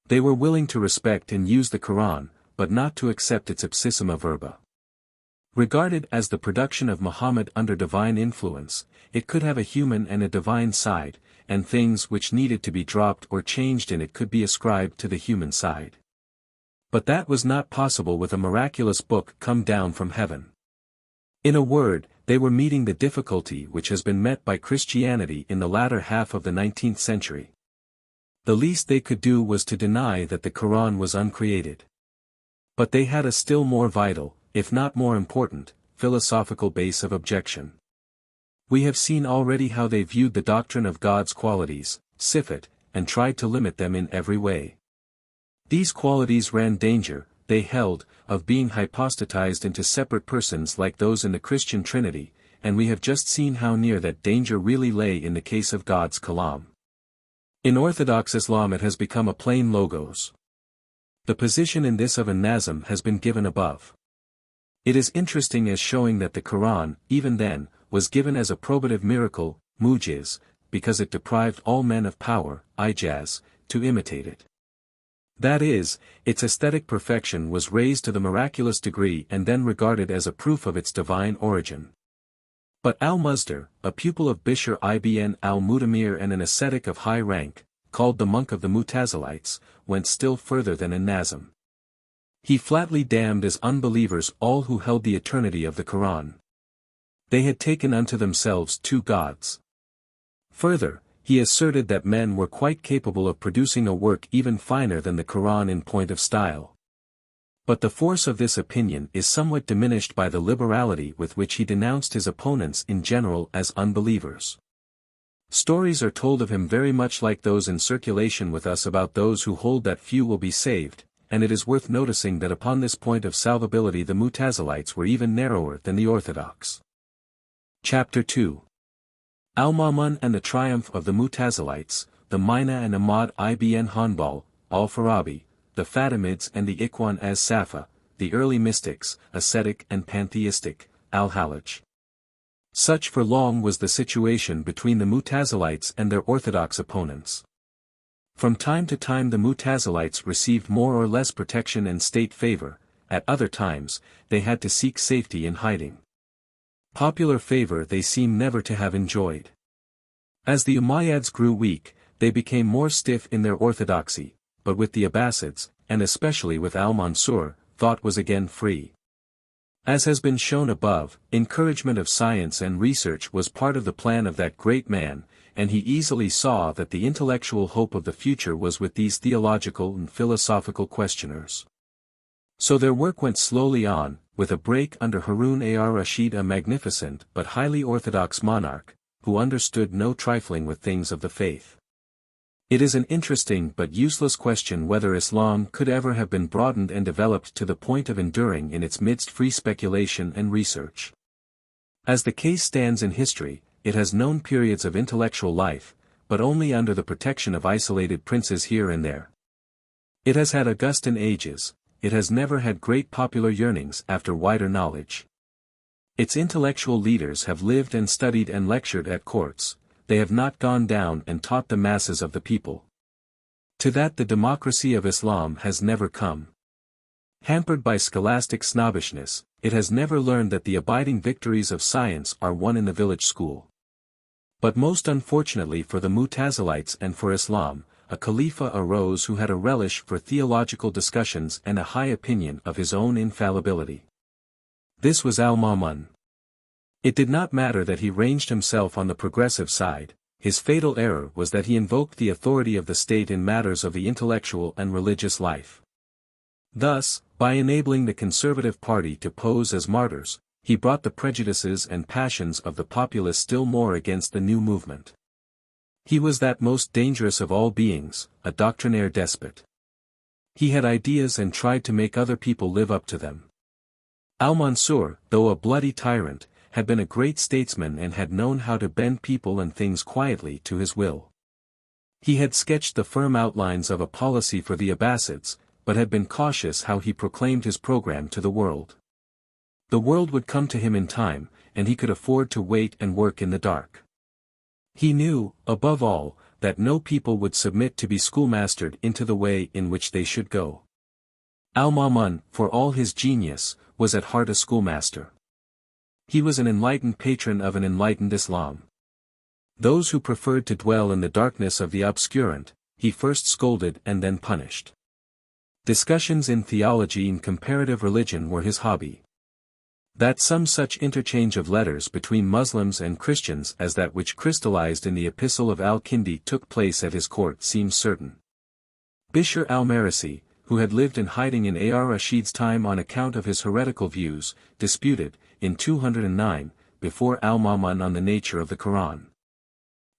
They were willing to respect and use the Quran, but not to accept its ipsissima verba. Regarded as the production of Muhammad under divine influence, it could have a human and a divine side, and things which needed to be dropped or changed in it could be ascribed to the human side. But that was not possible with a miraculous book come down from heaven. In a word, they were meeting the difficulty which has been met by Christianity in the latter half of the 19th century. The least they could do was to deny that the Quran was uncreated. But they had a still more vital, if not more important, philosophical base of objection. We have seen already how they viewed the doctrine of God's qualities, Sifat, and tried to limit them in every way. These qualities ran danger, they held, of being hypostatized into separate persons like those in the Christian Trinity, and we have just seen how near that danger really lay in the case of God's Kalam. In Orthodox Islam it has become a plain logos. The position in this of An-Nazm has been given above. It is interesting as showing that the Quran, even then, was given as a probative miracle, mujiz, because it deprived all men of power, ijaz, to imitate it. That is, its aesthetic perfection was raised to the miraculous degree and then regarded as a proof of its divine origin. But Al-Muzdar, a pupil of Bishr ibn al-Mutamir and an ascetic of high rank, called the monk of the Mutazilites, went still further than An-Nazm. He flatly damned as unbelievers all who held the eternity of the Quran. They had taken unto themselves two gods. Further, he asserted that men were quite capable of producing a work even finer than the Quran in point of style. But the force of this opinion is somewhat diminished by the liberality with which he denounced his opponents in general as unbelievers. Stories are told of him very much like those in circulation with us about those who hold that few will be saved, and it is worth noticing that upon this point of salvability the Mutazilites were even narrower than the Orthodox. Chapter 2. Al-Ma'mun and the Triumph of the Mutazilites, the Mina and Ahmad ibn Hanbal, Al-Farabi, the Fatimids and the Ikhwan as-Safa, the early mystics, ascetic and pantheistic, Al-Hallaj. Such for long was the situation between the Mutazilites and their orthodox opponents. From time to time the Mutazilites received more or less protection and state favor, at other times, they had to seek safety in hiding. Popular favor they seem never to have enjoyed. As the Umayyads grew weak, they became more stiff in their orthodoxy, but with the Abbasids, and especially with Al-Mansur, thought was again free. As has been shown above, encouragement of science and research was part of the plan of that great man, and he easily saw that the intellectual hope of the future was with these theological and philosophical questioners. So their work went slowly on, with a break under Harun ar-Rashid, a magnificent but highly orthodox monarch, who understood no trifling with things of the faith. It is an interesting but useless question whether Islam could ever have been broadened and developed to the point of enduring in its midst free speculation and research. As the case stands in history, it has known periods of intellectual life, but only under the protection of isolated princes here and there. It has had Augustan ages, it has never had great popular yearnings after wider knowledge. Its intellectual leaders have lived and studied and lectured at courts, they have not gone down and taught the masses of the people. To that the democracy of Islam has never come. Hampered by scholastic snobbishness, it has never learned that the abiding victories of science are won in the village school. But most unfortunately for the Mutazilites and for Islam, a Khalifa arose who had a relish for theological discussions and a high opinion of his own infallibility. This was Al-Ma'mun. It did not matter that he ranged himself on the progressive side, his fatal error was that he invoked the authority of the state in matters of the intellectual and religious life. Thus, by enabling the conservative party to pose as martyrs, he brought the prejudices and passions of the populace still more against the new movement. He was that most dangerous of all beings, a doctrinaire despot. He had ideas and tried to make other people live up to them. Al-Mansur, though a bloody tyrant, had been a great statesman and had known how to bend people and things quietly to his will. He had sketched the firm outlines of a policy for the Abbasids, but had been cautious how he proclaimed his program to the world. The world would come to him in time, and he could afford to wait and work in the dark. He knew, above all, that no people would submit to be schoolmastered into the way in which they should go. Al-Ma'mun, for all his genius, was at heart a schoolmaster. He was an enlightened patron of an enlightened Islam. Those who preferred to dwell in the darkness of the obscurant, he first scolded and then punished. Discussions in theology and comparative religion were his hobby. That some such interchange of letters between Muslims and Christians as that which crystallized in the Epistle of Al-Kindi took place at his court seems certain. Bishr al-Marisi, who had lived in hiding in Ar-Rashid's time on account of his heretical views, disputed, in 209, before al-Ma'mun on the nature of the Quran.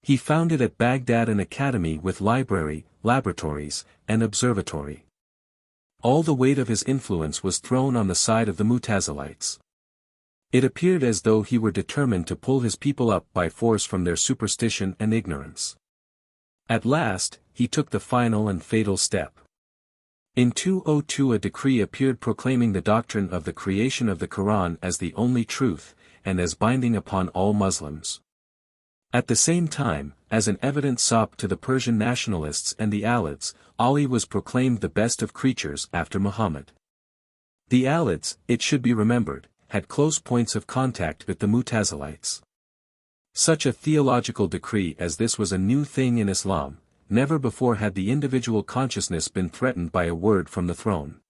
He founded at Baghdad an academy with library, laboratories, and observatory. All the weight of his influence was thrown on the side of the Mutazilites. It appeared as though he were determined to pull his people up by force from their superstition and ignorance. At last, he took the final and fatal step. In 202 a decree appeared proclaiming the doctrine of the creation of the Quran as the only truth, and as binding upon all Muslims. At the same time, as an evident sop to the Persian nationalists and the Alids, Ali was proclaimed the best of creatures after Muhammad. The Alids, it should be remembered, had close points of contact with the Mutazilites. Such a theological decree as this was a new thing in Islam. Never before had the individual consciousness been threatened by a word from the throne.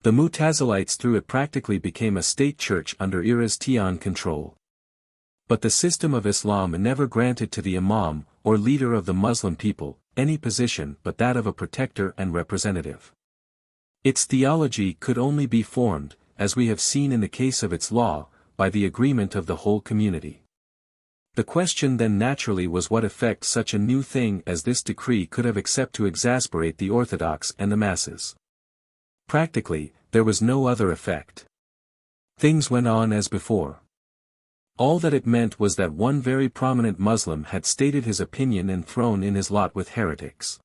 The Mutazilites through it practically became a state church under Iran control. But the system of Islam never granted to the Imam, or leader of the Muslim people, any position but that of a protector and representative. Its theology could only be formed, as we have seen in the case of its law, by the agreement of the whole community. The question then naturally was what effect such a new thing as this decree could have except to exasperate the orthodox and the masses. Practically, there was no other effect. Things went on as before. All that it meant was that one very prominent Muslim had stated his opinion and thrown in his lot with heretics.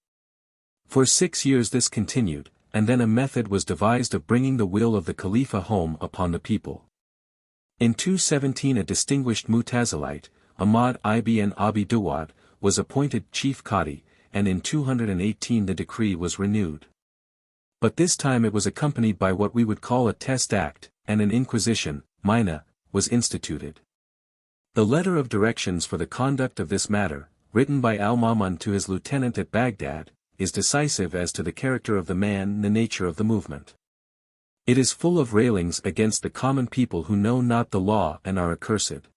For 6 years this continued, and then a method was devised of bringing the will of the Khalifa home upon the people. In 217 a distinguished Mutazilite, Ahmad ibn Abi Duwad, was appointed chief Qadi, and in 218 the decree was renewed. But this time it was accompanied by what we would call a test act, and an inquisition, mina, was instituted. The letter of directions for the conduct of this matter, written by al-Ma'mun to his lieutenant at Baghdad, is decisive as to the character of the man and the nature of the movement. It is full of railings against the common people who know not the law and are accursed.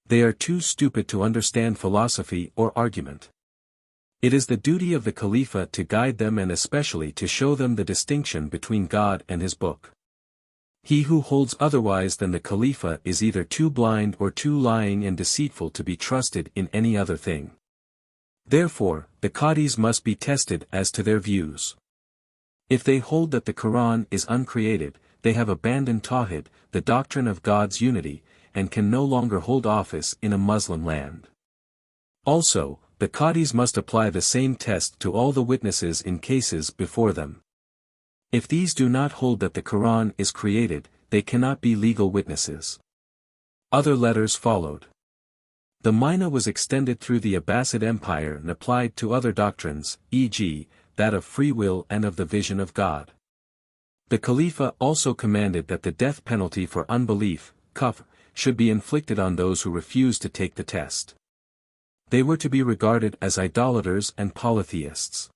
They are too stupid to understand philosophy or argument. It is the duty of the Khalifa to guide them and especially to show them the distinction between God and his book. He who holds otherwise than the Khalifa is either too blind or too lying and deceitful to be trusted in any other thing. Therefore, the Qadis must be tested as to their views. If they hold that the Quran is uncreated, they have abandoned Tawhid, the doctrine of God's unity, and can no longer hold office in a Muslim land. Also, the Qadis must apply the same test to all the witnesses in cases before them. If these do not hold that the Quran is created, they cannot be legal witnesses. Other letters followed. The mina was extended through the Abbasid Empire and applied to other doctrines, e.g., that of free will and of the vision of God. The Khalifa also commanded that the death penalty for unbelief, kufr, should be inflicted on those who refused to take the test. They were to be regarded as idolaters and polytheists.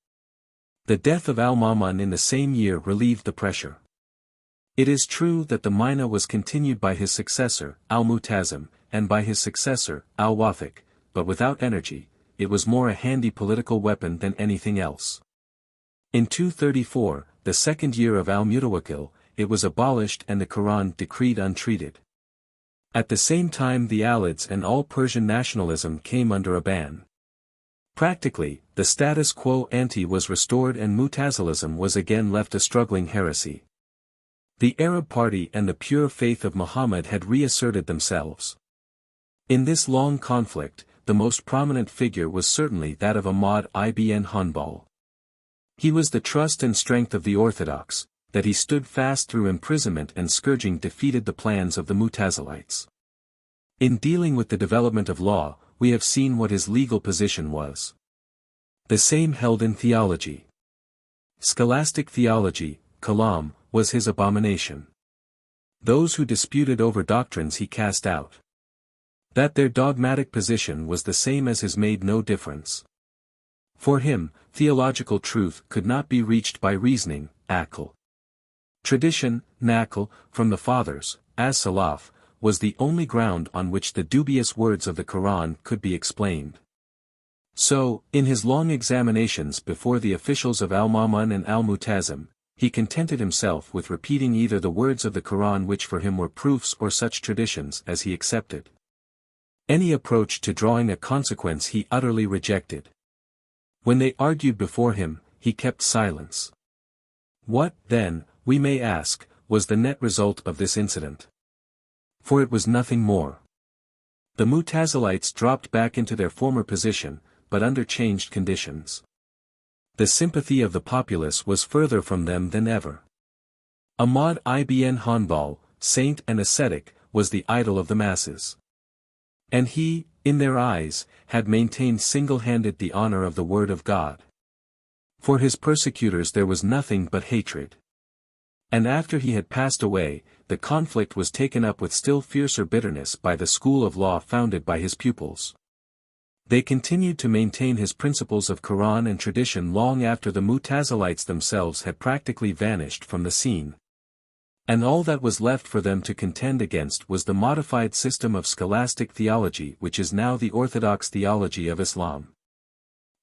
The death of al-Ma'mun in the same year relieved the pressure. It is true that the mina was continued by his successor, al-Mutazim, and by his successor, al-Wathiq, but without energy. It was more a handy political weapon than anything else. In 234, the second year of al-Mutawakkil, it was abolished and the Quran decreed untreated. At the same time the Alids and all Persian nationalism came under a ban. Practically, the status quo ante was restored and Mutazilism was again left a struggling heresy. The Arab party and the pure faith of Muhammad had reasserted themselves. In this long conflict, the most prominent figure was certainly that of Ahmad ibn Hanbal. He was the trust and strength of the Orthodox. That he stood fast through imprisonment and scourging defeated the plans of the Mutazilites. In dealing with the development of law, we have seen what his legal position was. The same held in theology. Scholastic theology, kalam, was his abomination. Those who disputed over doctrines he cast out. That their dogmatic position was the same as his made no difference. For him, theological truth could not be reached by reasoning, aql. Tradition, naql, from the fathers, as-salaf, was the only ground on which the dubious words of the Quran could be explained. So, in his long examinations before the officials of Al-Ma'mun and Al-Mu'tazim, he contented himself with repeating either the words of the Quran which for him were proofs or such traditions as he accepted. Any approach to drawing a consequence he utterly rejected. When they argued before him, he kept silence. What, then, we may ask, was the net result of this incident? For it was nothing more. The Mu'tazilites dropped back into their former position, but under changed conditions. The sympathy of the populace was further from them than ever. Ahmad ibn Hanbal, saint and ascetic, was the idol of the masses. And he, in their eyes, had maintained single-handed the honor of the word of God. For his persecutors there was nothing but hatred. And after he had passed away, the conflict was taken up with still fiercer bitterness by the school of law founded by his pupils. They continued to maintain his principles of Quran and tradition long after the Mu'tazilites themselves had practically vanished from the scene. And all that was left for them to contend against was the modified system of scholastic theology which is now the orthodox theology of Islam.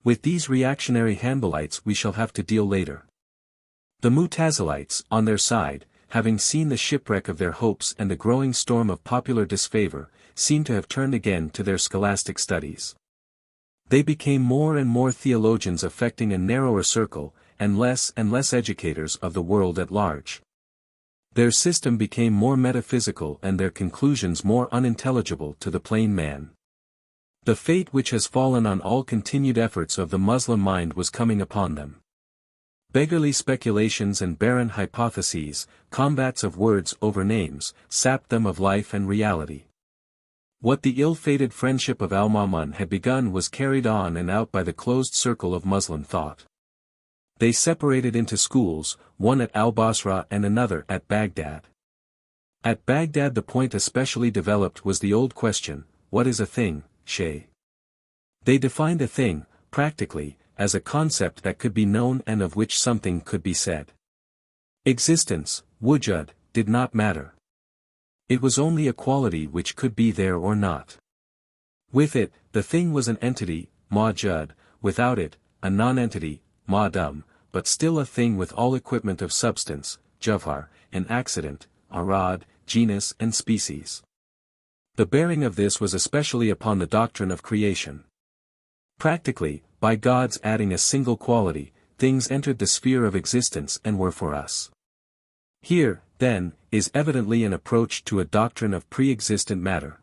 With these reactionary Hanbalites we shall have to deal later. The Mu'tazilites, on their side, having seen the shipwreck of their hopes and the growing storm of popular disfavor, seem to have turned again to their scholastic studies. They became more and more theologians affecting a narrower circle, and less educators of the world at large. Their system became more metaphysical and their conclusions more unintelligible to the plain man. The fate which has fallen on all continued efforts of the Muslim mind was coming upon them. Beggarly speculations and barren hypotheses, combats of words over names, sapped them of life and reality. What the ill-fated friendship of Al-Ma'mun had begun was carried on and out by the closed circle of Muslim thought. They separated into schools, one at Al-Basra and another at Baghdad. At Baghdad the point especially developed was the old question, what is a thing, Shay? They defined a thing, practically, as a concept that could be known and of which something could be said. Existence, wujud, did not matter. It was only a quality which could be there or not. With it, the thing was an entity, mawjud, without it, a non-entity, ma'dum, but still a thing with all equipment of substance, jawhar, and accident, arad, genus and species. The bearing of this was especially upon the doctrine of creation. Practically, by God's adding a single quality, things entered the sphere of existence and were for us. Here, then, is evidently an approach to a doctrine of pre-existent matter.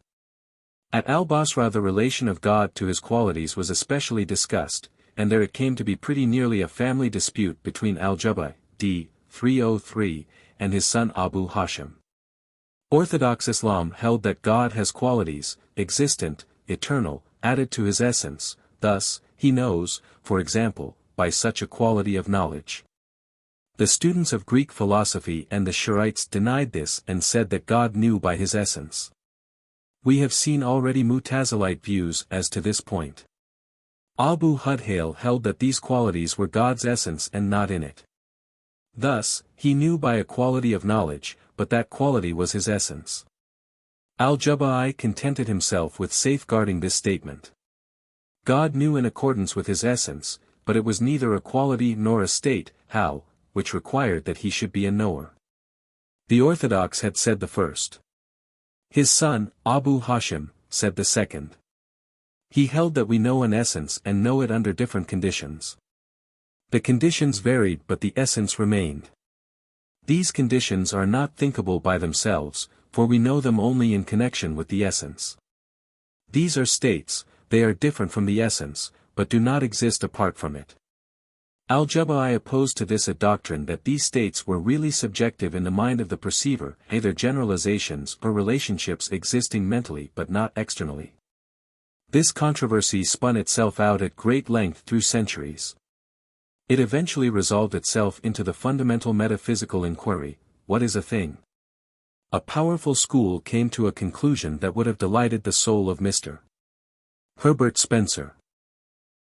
At Al-Basra the relation of God to his qualities was especially discussed, and there it came to be pretty nearly a family dispute between Al-Jubba, d. 303, and his son Abu Hashim. Orthodox Islam held that God has qualities, existent, eternal, added to his essence, thus, he knows, for example, by such a quality of knowledge. The students of Greek philosophy and the Sharites denied this and said that God knew by his essence. We have seen already Mu'tazilite views as to this point. Abu Hudhail held that these qualities were God's essence and not in it. Thus, he knew by a quality of knowledge, but that quality was his essence. Al-Jubba'i contented himself with safeguarding this statement. God knew in accordance with his essence, but it was neither a quality nor a state, how, which required that he should be a knower. The orthodox had said the first. His son, Abu Hashim, said the second. He held that we know an essence and know it under different conditions. The conditions varied but the essence remained. These conditions are not thinkable by themselves, for we know them only in connection with the essence. These are states, they are different from the essence, but do not exist apart from it. Al-Jubba'i opposed to this a doctrine that these states were really subjective in the mind of the perceiver, either generalizations or relationships existing mentally but not externally. This controversy spun itself out at great length through centuries. It eventually resolved itself into the fundamental metaphysical inquiry, what is a thing? A powerful school came to a conclusion that would have delighted the soul of Mr. Herbert Spencer.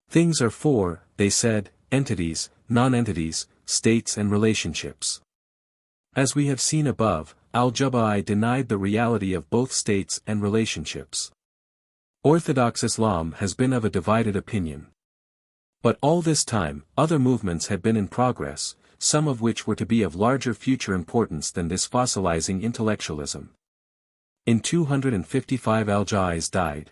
Things are four, they said, entities, non-entities, states and relationships. As we have seen above, Al-Jabba'i denied the reality of both states and relationships. Orthodox Islam has been of a divided opinion. But all this time, other movements had been in progress, some of which were to be of larger future importance than this fossilizing intellectualism. In 255 Al-Jaiz died.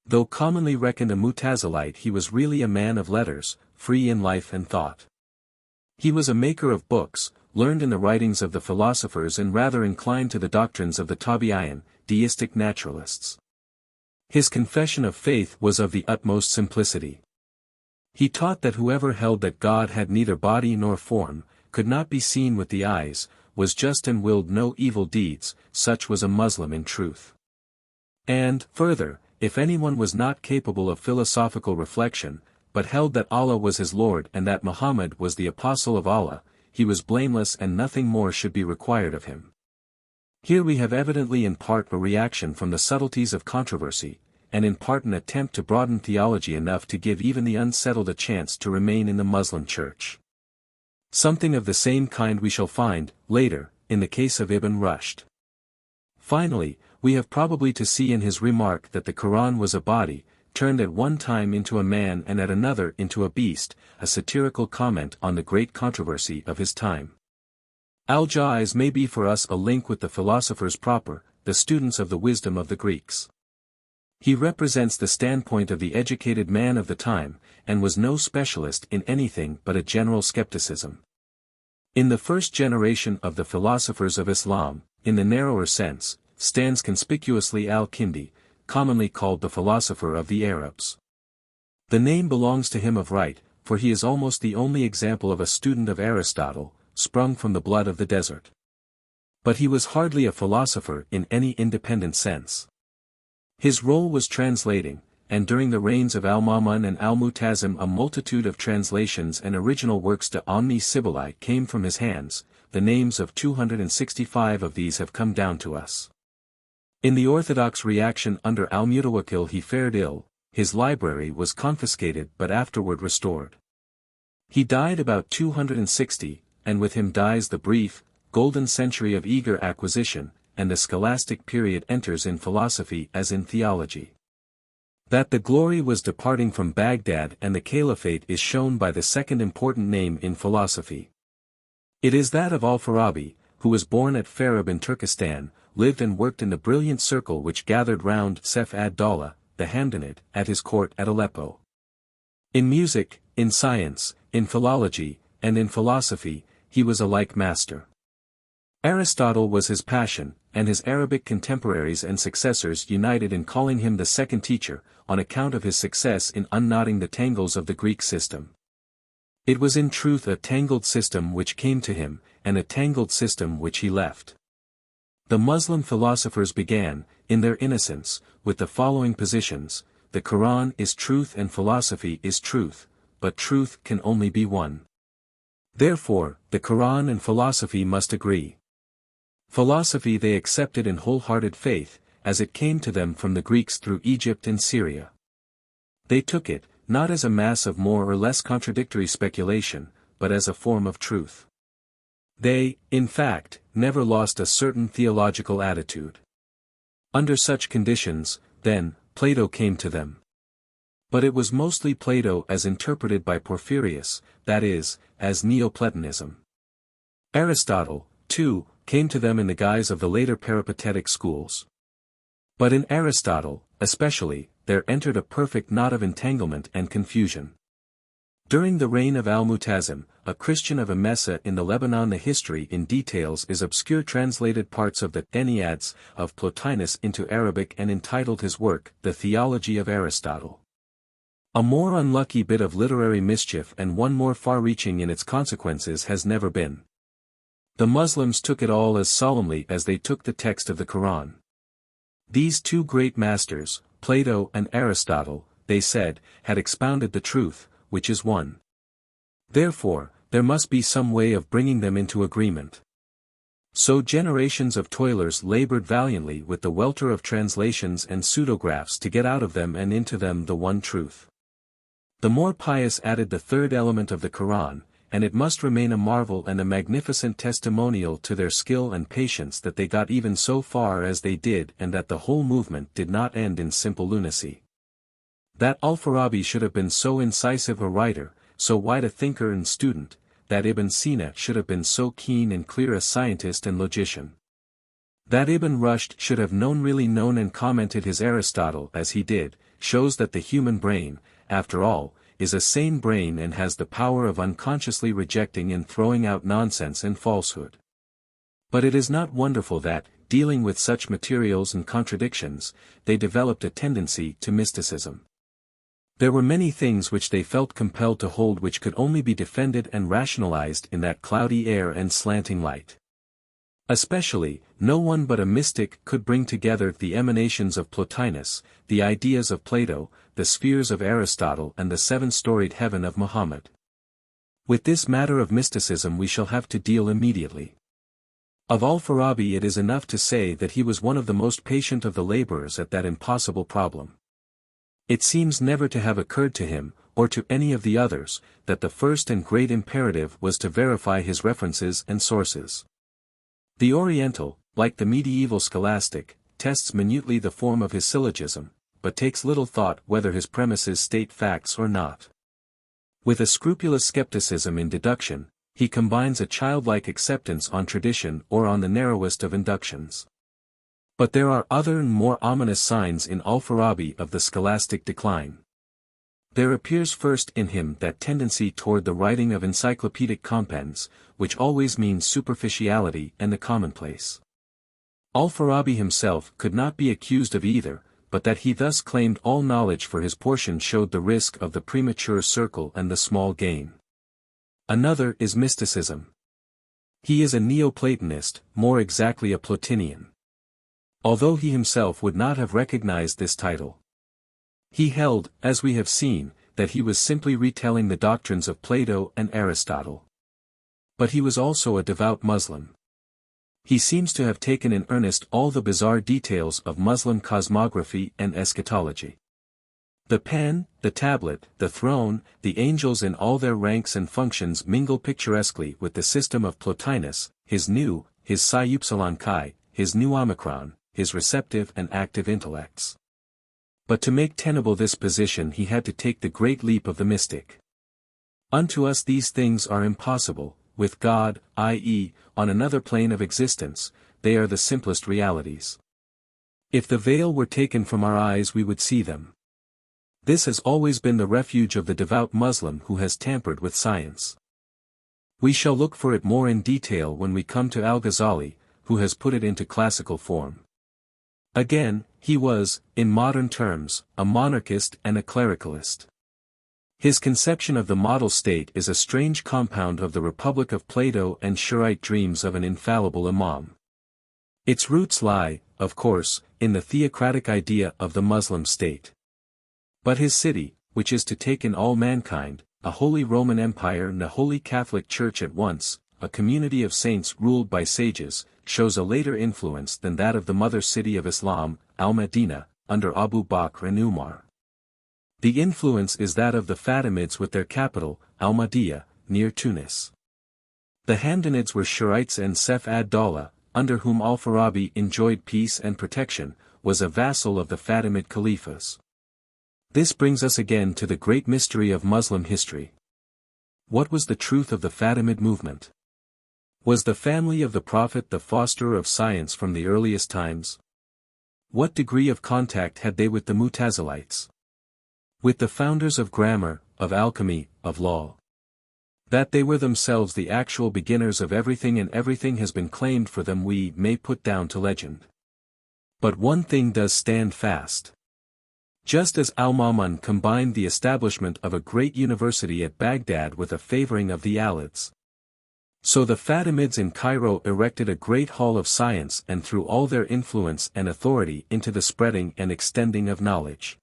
Though commonly reckoned a Mutazilite, he was really a man of letters, free in life and thought. He was a maker of books, learned in the writings of the philosophers and rather inclined to the doctrines of the Tabi'in, deistic naturalists. His confession of faith was of the utmost simplicity. He taught that whoever held that God had neither body nor form, could not be seen with the eyes, was just and willed no evil deeds, such was a Muslim in truth. And, further, if anyone was not capable of philosophical reflection, but held that Allah was his Lord and that Muhammad was the apostle of Allah, he was blameless and nothing more should be required of him. Here we have evidently in part a reaction from the subtleties of controversy, and in part an attempt to broaden theology enough to give even the unsettled a chance to remain in the Muslim Church. Something of the same kind we shall find, later, in the case of Ibn Rushd. Finally, we have probably to see in his remark that the Quran was a body, turned at one time into a man and at another into a beast, a satirical comment on the great controversy of his time. Al-Jaiz may be for us a link with the philosophers proper, the students of the wisdom of the Greeks. He represents the standpoint of the educated man of the time, and was no specialist in anything but a general skepticism. In the first generation of the philosophers of Islam, in the narrower sense, stands conspicuously Al-Kindi, commonly called the philosopher of the Arabs. The name belongs to him of right, for he is almost the only example of a student of Aristotle, sprung from the blood of the desert. But he was hardly a philosopher in any independent sense. His role was translating, and during the reigns of Al-Ma'mun and Al-Mu'tazim a multitude of translations and original works to Omni Sibyllae came from his hands. The names of 265 of these have come down to us. In the orthodox reaction under Al-Mutawakkil he fared ill, his library was confiscated but afterward restored. He died about 260, and with him dies the brief, golden century of eager acquisition, and the scholastic period enters in philosophy as in theology. That the glory was departing from Baghdad and the caliphate is shown by the second important name in philosophy. It is that of Al-Farabi, who was born at Farab in Turkestan, lived and worked in the brilliant circle which gathered round Saif ad-Dawla, the Hamdanid, at his court at Aleppo. In music, in science, in philology, and in philosophy, he was alike master. Aristotle was his passion, and his Arabic contemporaries and successors united in calling him the second teacher, on account of his success in unknotting the tangles of the Greek system. It was in truth a tangled system which came to him, and a tangled system which he left. The Muslim philosophers began, in their innocence, with the following positions: the Quran is truth and philosophy is truth, but truth can only be one. Therefore, the Quran and philosophy must agree. Philosophy they accepted in wholehearted faith, as it came to them from the Greeks through Egypt and Syria. They took it, not as a mass of more or less contradictory speculation, but as a form of truth. They, in fact, never lost a certain theological attitude. Under such conditions, then, Plato came to them. But it was mostly Plato as interpreted by Porphyrius, that is, as Neoplatonism. Aristotle, too, came to them in the guise of the later peripatetic schools. But in Aristotle, especially, there entered a perfect knot of entanglement and confusion. During the reign of Al-Mu'tazim, a Christian of Emesa in the Lebanon, the history in details is obscure, translated parts of the Enneads of Plotinus into Arabic and entitled his work, The Theology of Aristotle. A more unlucky bit of literary mischief and one more far-reaching in its consequences has never been. The Muslims took it all as solemnly as they took the text of the Quran. These two great masters, Plato and Aristotle, they said, had expounded the truth, which is one. Therefore, there must be some way of bringing them into agreement. So generations of toilers labored valiantly with the welter of translations and pseudographs to get out of them and into them the one truth. The more pious added the third element of the Quran, and it must remain a marvel and a magnificent testimonial to their skill and patience that they got even so far as they did and that the whole movement did not end in simple lunacy. That Al-Farabi should have been so incisive a writer, so wide a thinker and student, that Ibn Sina should have been so keen and clear a scientist and logician. That Ibn Rushd should have really known and commented his Aristotle as he did, shows that the human brain, after all, is a sane brain and has the power of unconsciously rejecting and throwing out nonsense and falsehood. But it is not wonderful that, dealing with such materials and contradictions, they developed a tendency to mysticism. There were many things which they felt compelled to hold which could only be defended and rationalized in that cloudy air and slanting light. Especially, no one but a mystic could bring together the emanations of Plotinus, the ideas of Plato, the spheres of Aristotle and the seven-storied heaven of Muhammad. With this matter of mysticism we shall have to deal immediately. Of Al-Farabi it is enough to say that he was one of the most patient of the laborers at that impossible problem. It seems never to have occurred to him, or to any of the others, that the first and great imperative was to verify his references and sources. The Oriental, like the medieval Scholastic, tests minutely the form of his syllogism, but takes little thought whether his premises state facts or not. With a scrupulous skepticism in deduction, he combines a childlike acceptance on tradition or on the narrowest of inductions. But there are other and more ominous signs in Al-Farabi of the scholastic decline. There appears first in him that tendency toward the writing of encyclopedic compends, which always means superficiality and the commonplace. Al-Farabi himself could not be accused of either, but that he thus claimed all knowledge for his portion showed the risk of the premature circle and the small gain. Another is mysticism. He is a Neoplatonist, more exactly a Plotinian. Although he himself would not have recognized this title. He held, as we have seen, that he was simply retelling the doctrines of Plato and Aristotle. But he was also a devout Muslim. He seems to have taken in earnest all the bizarre details of Muslim cosmography and eschatology. The pen, the tablet, the throne, the angels in all their ranks and functions mingle picturesquely with the system of Plotinus, his Psi Upsilon Chi, his new Omicron, his receptive and active intellects. But to make tenable this position he had to take the great leap of the mystic. Unto us these things are impossible, with God, i.e., on another plane of existence, they are the simplest realities. If the veil were taken from our eyes we would see them. This has always been the refuge of the devout Muslim who has tampered with science. We shall look for it more in detail when we come to Al-Ghazzali, who has put it into classical form. Again, he was, in modern terms, a monarchist and a clericalist. His conception of the model state is a strange compound of the Republic of Plato and Shurite dreams of an infallible imam. Its roots lie, of course, in the theocratic idea of the Muslim state. But his city, which is to take in all mankind, a Holy Roman Empire and a Holy Catholic Church at once, a community of saints ruled by sages, shows a later influence than that of the mother city of Islam, Al-Madinah, under Abu Bakr and Umar. The influence is that of the Fatimids with their capital, Al-Mahdiya, near Tunis. The Hamdanids were Shurites and Sef ad-Dawla, under whom Al-Farabi enjoyed peace and protection, was a vassal of the Fatimid Caliphs. This brings us again to the great mystery of Muslim history. What was the truth of the Fatimid movement? Was the family of the Prophet the fosterer of science from the earliest times? What degree of contact had they with the Mutazilites? With the founders of grammar, of alchemy, of law? That they were themselves the actual beginners of everything and everything has been claimed for them we may put down to legend. But one thing does stand fast. Just as Al-Ma'mun combined the establishment of a great university at Baghdad with a favoring of the Alids, so the Fatimids in Cairo erected a great hall of science and threw all their influence and authority into the spreading and extending of knowledge.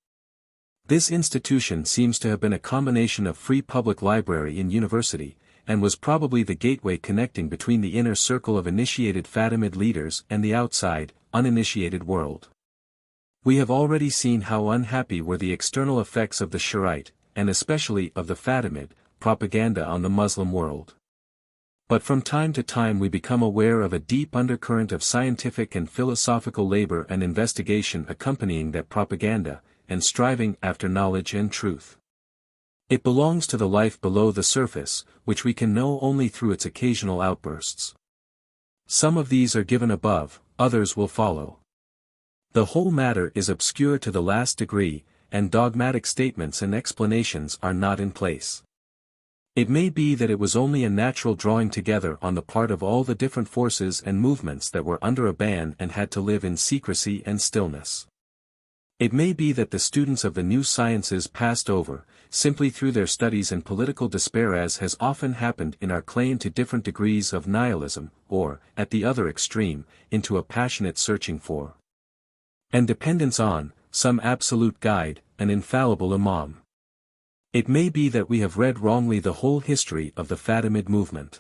This institution seems to have been a combination of free public library and university, and was probably the gateway connecting between the inner circle of initiated Fatimid leaders and the outside, uninitiated world. We have already seen how unhappy were the external effects of the Shurite, and especially of the Fatimid, propaganda on the Muslim world. But from time to time we become aware of a deep undercurrent of scientific and philosophical labor and investigation accompanying that propaganda, and striving after knowledge and truth. It belongs to the life below the surface, which we can know only through its occasional outbursts. Some of these are given above, others will follow. The whole matter is obscure to the last degree, and dogmatic statements and explanations are not in place. It may be that it was only a natural drawing together on the part of all the different forces and movements that were under a ban and had to live in secrecy and stillness. It may be that the students of the new sciences passed over, simply through their studies and political despair, as has often happened in our claim to different degrees of nihilism, or, at the other extreme, into a passionate searching for and dependence on some absolute guide, an infallible imam. It may be that we have read wrongly the whole history of the Fatimid movement.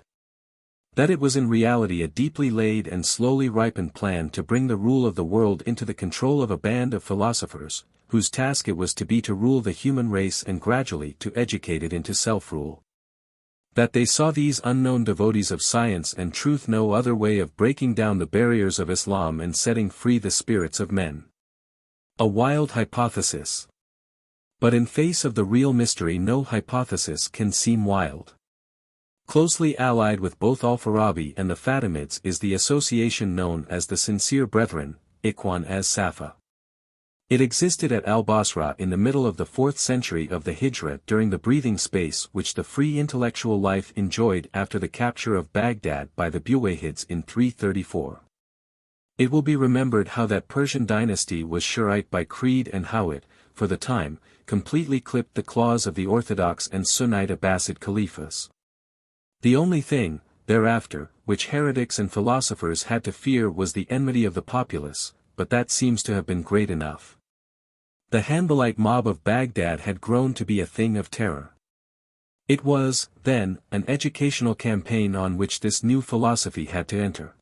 That it was in reality a deeply laid and slowly ripened plan to bring the rule of the world into the control of a band of philosophers, whose task it was to be to rule the human race and gradually to educate it into self-rule. That they saw these unknown devotees of science and truth no other way of breaking down the barriers of Islam and setting free the spirits of men. A wild hypothesis. But in face of the real mystery no hypothesis can seem wild. Closely allied with both Al-Farabi and the Fatimids is the association known as the Sincere Brethren, Ikhwan as Safa. It existed at al-Basra in the middle of the 4th century of the Hijra during the breathing space which the free intellectual life enjoyed after the capture of Baghdad by the Buwayhids in 334. It will be remembered how that Persian dynasty was Shiite by creed and how it, for the time, completely clipped the claws of the Orthodox and Sunnite Abbasid caliphs. The only thing, thereafter, which heretics and philosophers had to fear was the enmity of the populace, but that seems to have been great enough. The Hanbalite mob of Baghdad had grown to be a thing of terror. It was, then, an educational campaign on which this new philosophy had to enter.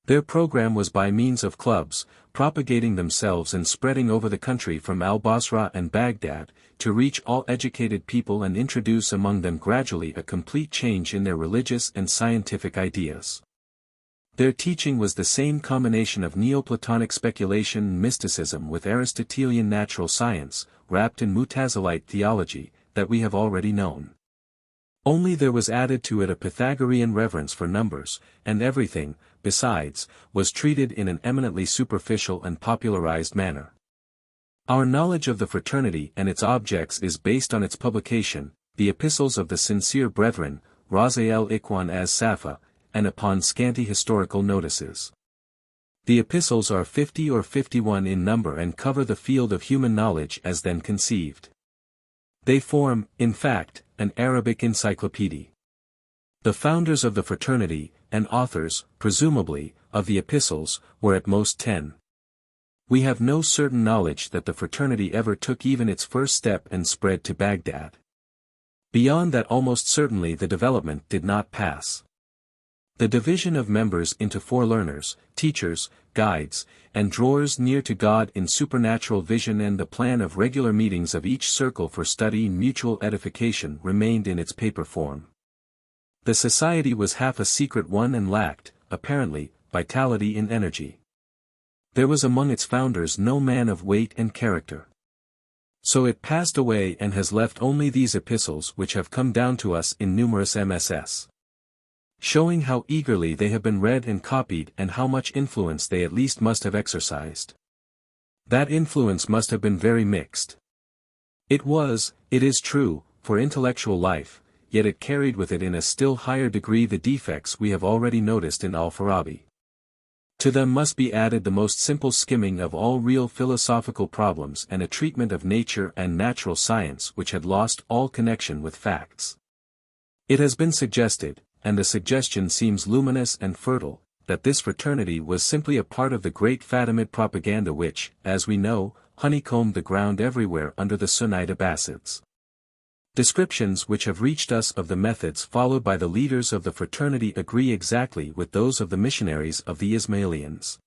Their program was by means of clubs, propagating themselves and spreading over the country from al-Basra and Baghdad, to reach all educated people and introduce among them gradually a complete change in their religious and scientific ideas. Their teaching was the same combination of Neoplatonic speculation and mysticism with Aristotelian natural science, wrapped in Mutazilite theology, that we have already known. Only there was added to it a Pythagorean reverence for numbers, and everything, besides, was treated in an eminently superficial and popularized manner. Our knowledge of the fraternity and its objects is based on its publication, the Epistles of the Sincere Brethren, Razael Ikhwan as Safa, and upon scanty historical notices. The epistles are 50 or 51 in number and cover the field of human knowledge as then conceived. They form, in fact, an Arabic encyclopedia. The founders of the fraternity, and authors, presumably, of the epistles, were at most 10. We have no certain knowledge that the fraternity ever took even its first step and spread to Baghdad. Beyond that almost certainly the development did not pass. The division of members into forelearners, teachers, guides, and drawers near to God in supernatural vision and the plan of regular meetings of each circle for study and mutual edification remained in its paper form. The society was half a secret one and lacked, apparently, vitality and energy. There was among its founders no man of weight and character. So it passed away and has left only these epistles which have come down to us in numerous MSS. Showing how eagerly they have been read and copied and how much influence they at least must have exercised. That influence must have been very mixed. It was, it is true, for intellectual life, yet it carried with it in a still higher degree the defects we have already noticed in Al-Farabi. To them must be added the most simple skimming of all real philosophical problems and a treatment of nature and natural science which had lost all connection with facts. It has been suggested, and the suggestion seems luminous and fertile, that this fraternity was simply a part of the great Fatimid propaganda which, as we know, honeycombed the ground everywhere under the Sunnite Abbasids. Descriptions which have reached us of the methods followed by the leaders of the fraternity agree exactly with those of the missionaries of the Ismailians.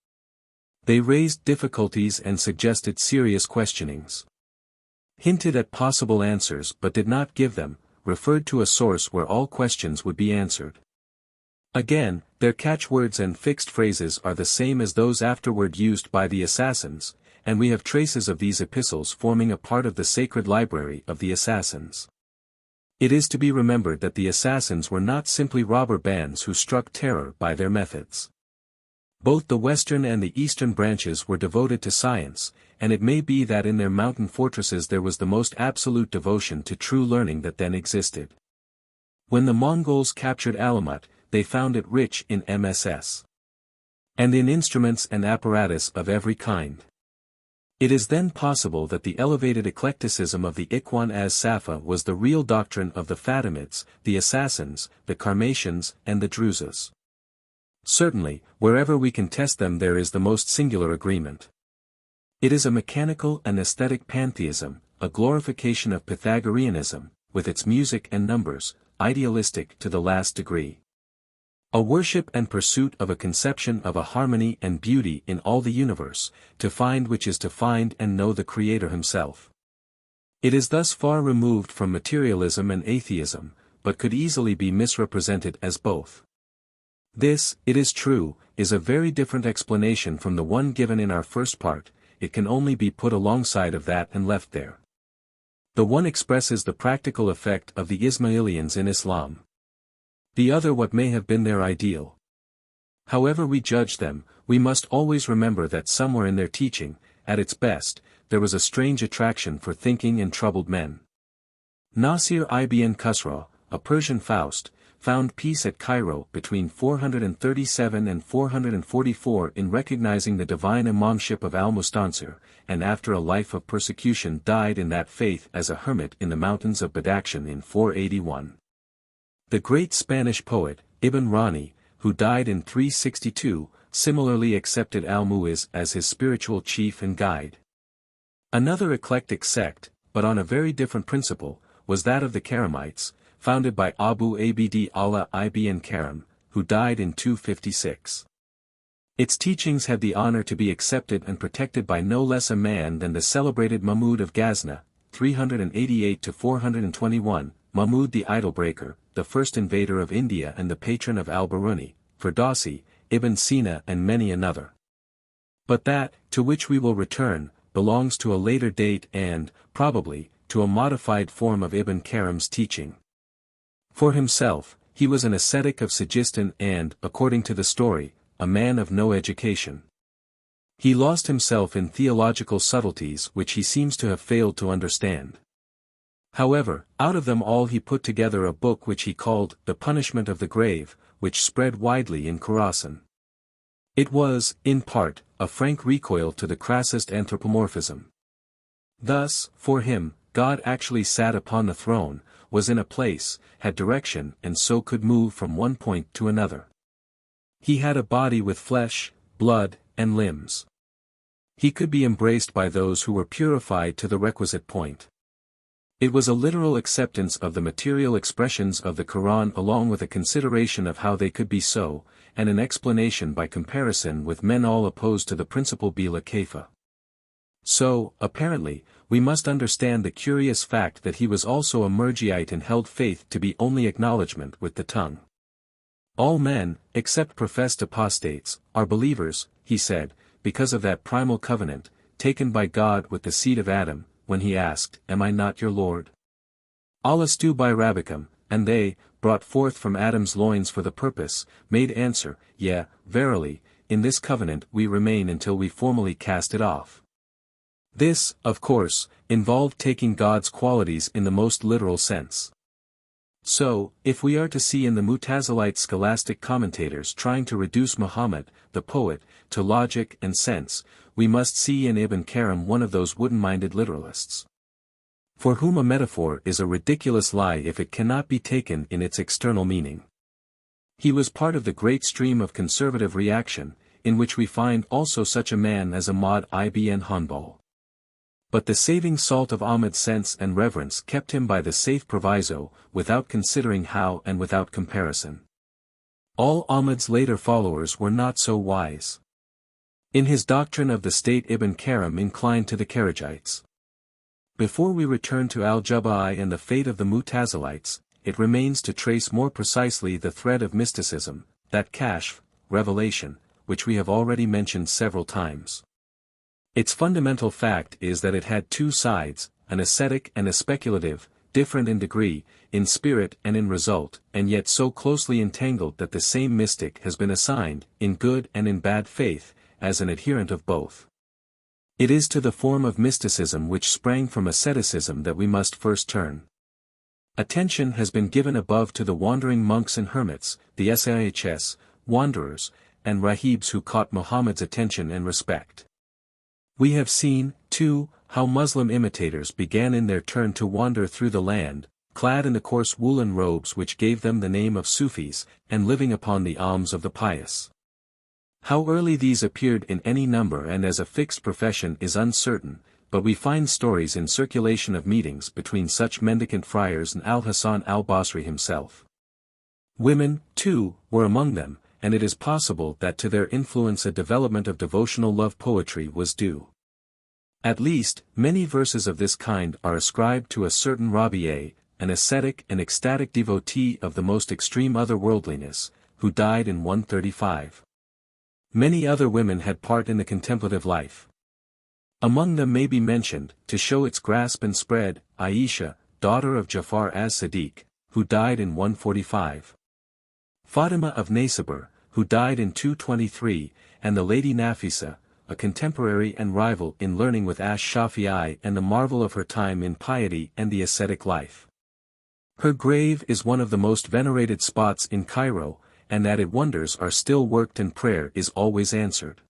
They raised difficulties and suggested serious questionings. Hinted at possible answers but did not give them, referred to a source where all questions would be answered. Again, their catchwords and fixed phrases are the same as those afterward used by the assassins, and we have traces of these epistles forming a part of the sacred library of the assassins. It is to be remembered that the assassins were not simply robber bands who struck terror by their methods. Both the western and the eastern branches were devoted to science, and it may be that in their mountain fortresses there was the most absolute devotion to true learning that then existed. When the Mongols captured Alamut, they found it rich in MSS. And in instruments and apparatus of every kind. It is then possible that the elevated eclecticism of the Ikhwan as-Safa was the real doctrine of the Fatimids, the Assassins, the Karmatians, and the Druzes. Certainly, wherever we can test them there is the most singular agreement. It is a mechanical and aesthetic pantheism, a glorification of Pythagoreanism, with its music and numbers, idealistic to the last degree. A worship and pursuit of a conception of a harmony and beauty in all the universe, to find which is to find and know the Creator himself. It is thus far removed from materialism and atheism, but could easily be misrepresented as both. This, it is true, is a very different explanation from the one given in our first part. It can only be put alongside of that and left there. The one expresses the practical effect of the Ismailians in Islam. The other what may have been their ideal. However we judge them, we must always remember that somewhere in their teaching, at its best, there was a strange attraction for thinking and troubled men. Nasir ibn Khusraw, a Persian Faust, found peace at Cairo between 437 and 444 in recognizing the divine imamship of al-Mustansir, and after a life of persecution died in that faith as a hermit in the mountains of Badakhshan in 481. The great Spanish poet, Ibn Rani, who died in 362, similarly accepted al-Mu'izz as his spiritual chief and guide. Another eclectic sect, but on a very different principle, was that of the Karamites, founded by Abu Abd Allah ibn Karam, who died in 256. Its teachings had the honor to be accepted and protected by no less a man than the celebrated Mahmud of Ghazna, 388–421, Mahmud the Idol-breaker, the first invader of India and the patron of al-Biruni, Ferdowsi, Ibn Sina and many another. But that, to which we will return, belongs to a later date and, probably, to a modified form of Ibn Karam's teaching. For himself, he was an ascetic of Sijistan and, according to the story, a man of no education. He lost himself in theological subtleties which he seems to have failed to understand. However, out of them all he put together a book which he called The Punishment of the Grave, which spread widely in Khorasan. It was, in part, a frank recoil to the crassest anthropomorphism. Thus, for him, God actually sat upon the throne, was in a place, had direction and so could move from one point to another. He had a body with flesh, blood, and limbs. He could be embraced by those who were purified to the requisite point. It was a literal acceptance of the material expressions of the Quran along with a consideration of how they could be so, and an explanation by comparison with men all opposed to the principle bila kaifa. So, apparently, we must understand the curious fact that he was also a Murjiite and held faith to be only acknowledgement with the tongue. All men, except professed apostates, are believers, he said, because of that primal covenant, taken by God with the seed of Adam, when he asked, Am I not your Lord? Alastu bi Rabbicum, and they, brought forth from Adam's loins for the purpose, made answer, Yea, verily, in this covenant we remain until we formally cast it off. This, of course, involved taking God's qualities in the most literal sense. So, if we are to see in the Mutazilite scholastic commentators trying to reduce Muhammad, the poet, to logic and sense, we must see in Ibn Karam one of those wooden-minded literalists, for whom a metaphor is a ridiculous lie if it cannot be taken in its external meaning. He was part of the great stream of conservative reaction, in which we find also such a man as Ahmad ibn Hanbal. But the saving salt of Ahmad's sense and reverence kept him by the safe proviso, without considering how and without comparison. All Ahmad's later followers were not so wise. In his doctrine of the state Ibn Karam inclined to the Kharijites. Before we return to Al-Jabba'i and the fate of the Mu'tazilites, it remains to trace more precisely the thread of mysticism, that kashf, revelation, which we have already mentioned several times. Its fundamental fact is that it had two sides, an ascetic and a speculative, different in degree, in spirit and in result, and yet so closely entangled that the same mystic has been assigned, in good and in bad faith, as an adherent of both. It is to the form of mysticism which sprang from asceticism that we must first turn. Attention has been given above to the wandering monks and hermits, the Shahs, wanderers, and rahibs who caught Muhammad's attention and respect. We have seen, too, how Muslim imitators began in their turn to wander through the land, clad in the coarse woolen robes which gave them the name of Sufis, and living upon the alms of the pious. How early these appeared in any number and as a fixed profession is uncertain, but we find stories in circulation of meetings between such mendicant friars and Al-Hasan al-Basri himself. Women, too, were among them, and it is possible that to their influence a development of devotional love poetry was due. At least, many verses of this kind are ascribed to a certain Rabi'a, an ascetic and ecstatic devotee of the most extreme otherworldliness, who died in 135. Many other women had part in the contemplative life. Among them may be mentioned, to show its grasp and spread, Aisha, daughter of Jafar as-Sadiq, who died in 145. Fatima of Naysabur, who died in 223, and the Lady Nafisa, a contemporary and rival in learning with Ash-Shafi'i and the marvel of her time in piety and the ascetic life. Her grave is one of the most venerated spots in Cairo, and that its wonders are still worked and prayer is always answered.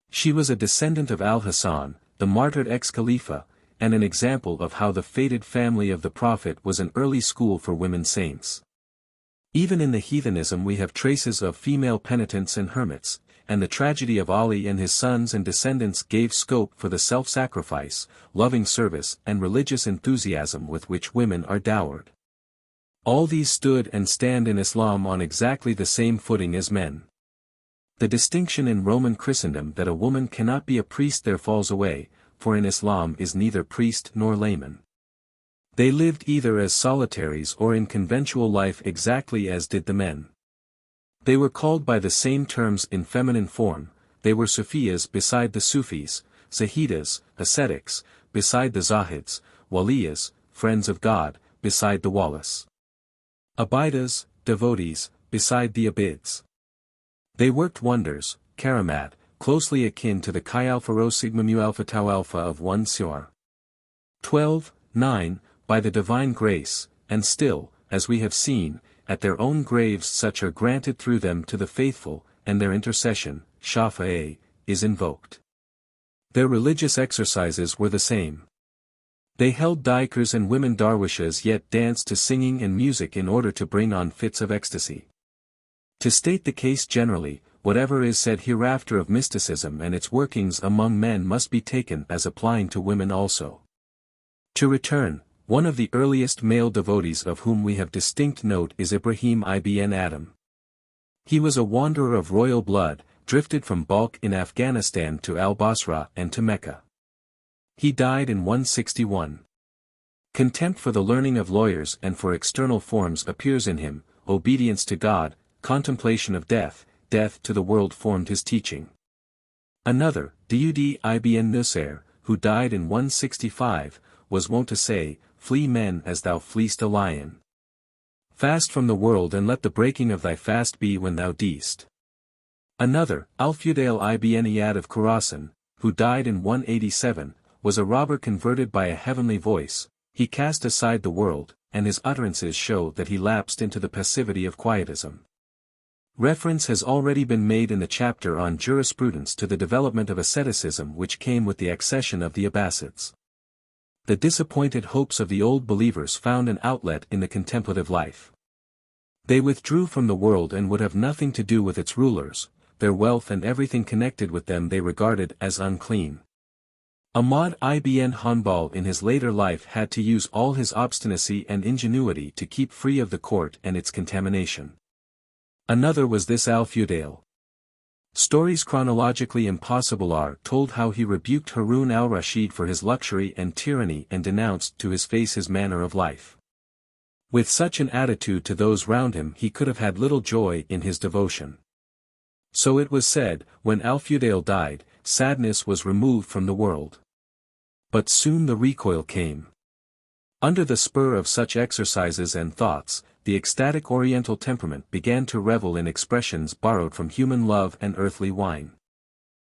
She was a descendant of Al-Hasan, the martyred ex-Khalifa, and an example of how the fated family of the Prophet was an early school for women saints. Even in the heathenism we have traces of female penitents and hermits, and the tragedy of Ali and his sons and descendants gave scope for the self-sacrifice, loving service and religious enthusiasm with which women are dowered. All these stood and stand in Islam on exactly the same footing as men. The distinction in Roman Christendom that a woman cannot be a priest there falls away, for in Islam is neither priest nor layman. They lived either as solitaries or in conventual life exactly as did the men. They were called by the same terms in feminine form, they were Sufiyas beside the Sufis, Zahidas, ascetics, beside the Zahids, Waliyas, friends of God, beside the Walis. Abidas, devotees, beside the Abids. They worked wonders, karamat, closely akin to the Chi Alpha Rho Sigma Mu Alpha Tau Alpha of 1 Sur. 12:9, by the divine grace, and still, as we have seen, at their own graves such are granted through them to the faithful, and their intercession, Shafa'a, is invoked. Their religious exercises were the same. They held dikers and women darwishes yet danced to singing and music in order to bring on fits of ecstasy. To state the case generally, whatever is said hereafter of mysticism and its workings among men must be taken as applying to women also. To return, one of the earliest male devotees of whom we have distinct note is Ibrahim ibn Adam. He was a wanderer of royal blood, drifted from Balkh in Afghanistan to Al-Basra and to Mecca. He died in 161. Contempt for the learning of lawyers and for external forms appears in him, obedience to God, contemplation of death, death to the world formed his teaching. Another, Dud ibn Nusair, who died in 165, was wont to say, "Flee men as thou fleest a lion. Fast from the world and let the breaking of thy fast be when thou deest." Another, Al-Fudali ibn Iyad of Khurasan, who died in 187, was a robber converted by a heavenly voice. He cast aside the world, and his utterances show that he lapsed into the passivity of quietism. Reference has already been made in the chapter on jurisprudence to the development of asceticism which came with the accession of the Abbasids. The disappointed hopes of the old believers found an outlet in the contemplative life. They withdrew from the world and would have nothing to do with its rulers, their wealth and everything connected with them they regarded as unclean. Ahmad ibn Hanbal in his later life had to use all his obstinacy and ingenuity to keep free of the court and its contamination. Another was this Al-Fudali. Stories chronologically impossible are told how he rebuked Harun al-Rashid for his luxury and tyranny and denounced to his face his manner of life. With such an attitude to those round him he could have had little joy in his devotion. So it was said, when Al-Fudali died, sadness was removed from the world. But soon the recoil came. Under the spur of such exercises and thoughts, the ecstatic Oriental temperament began to revel in expressions borrowed from human love and earthly wine.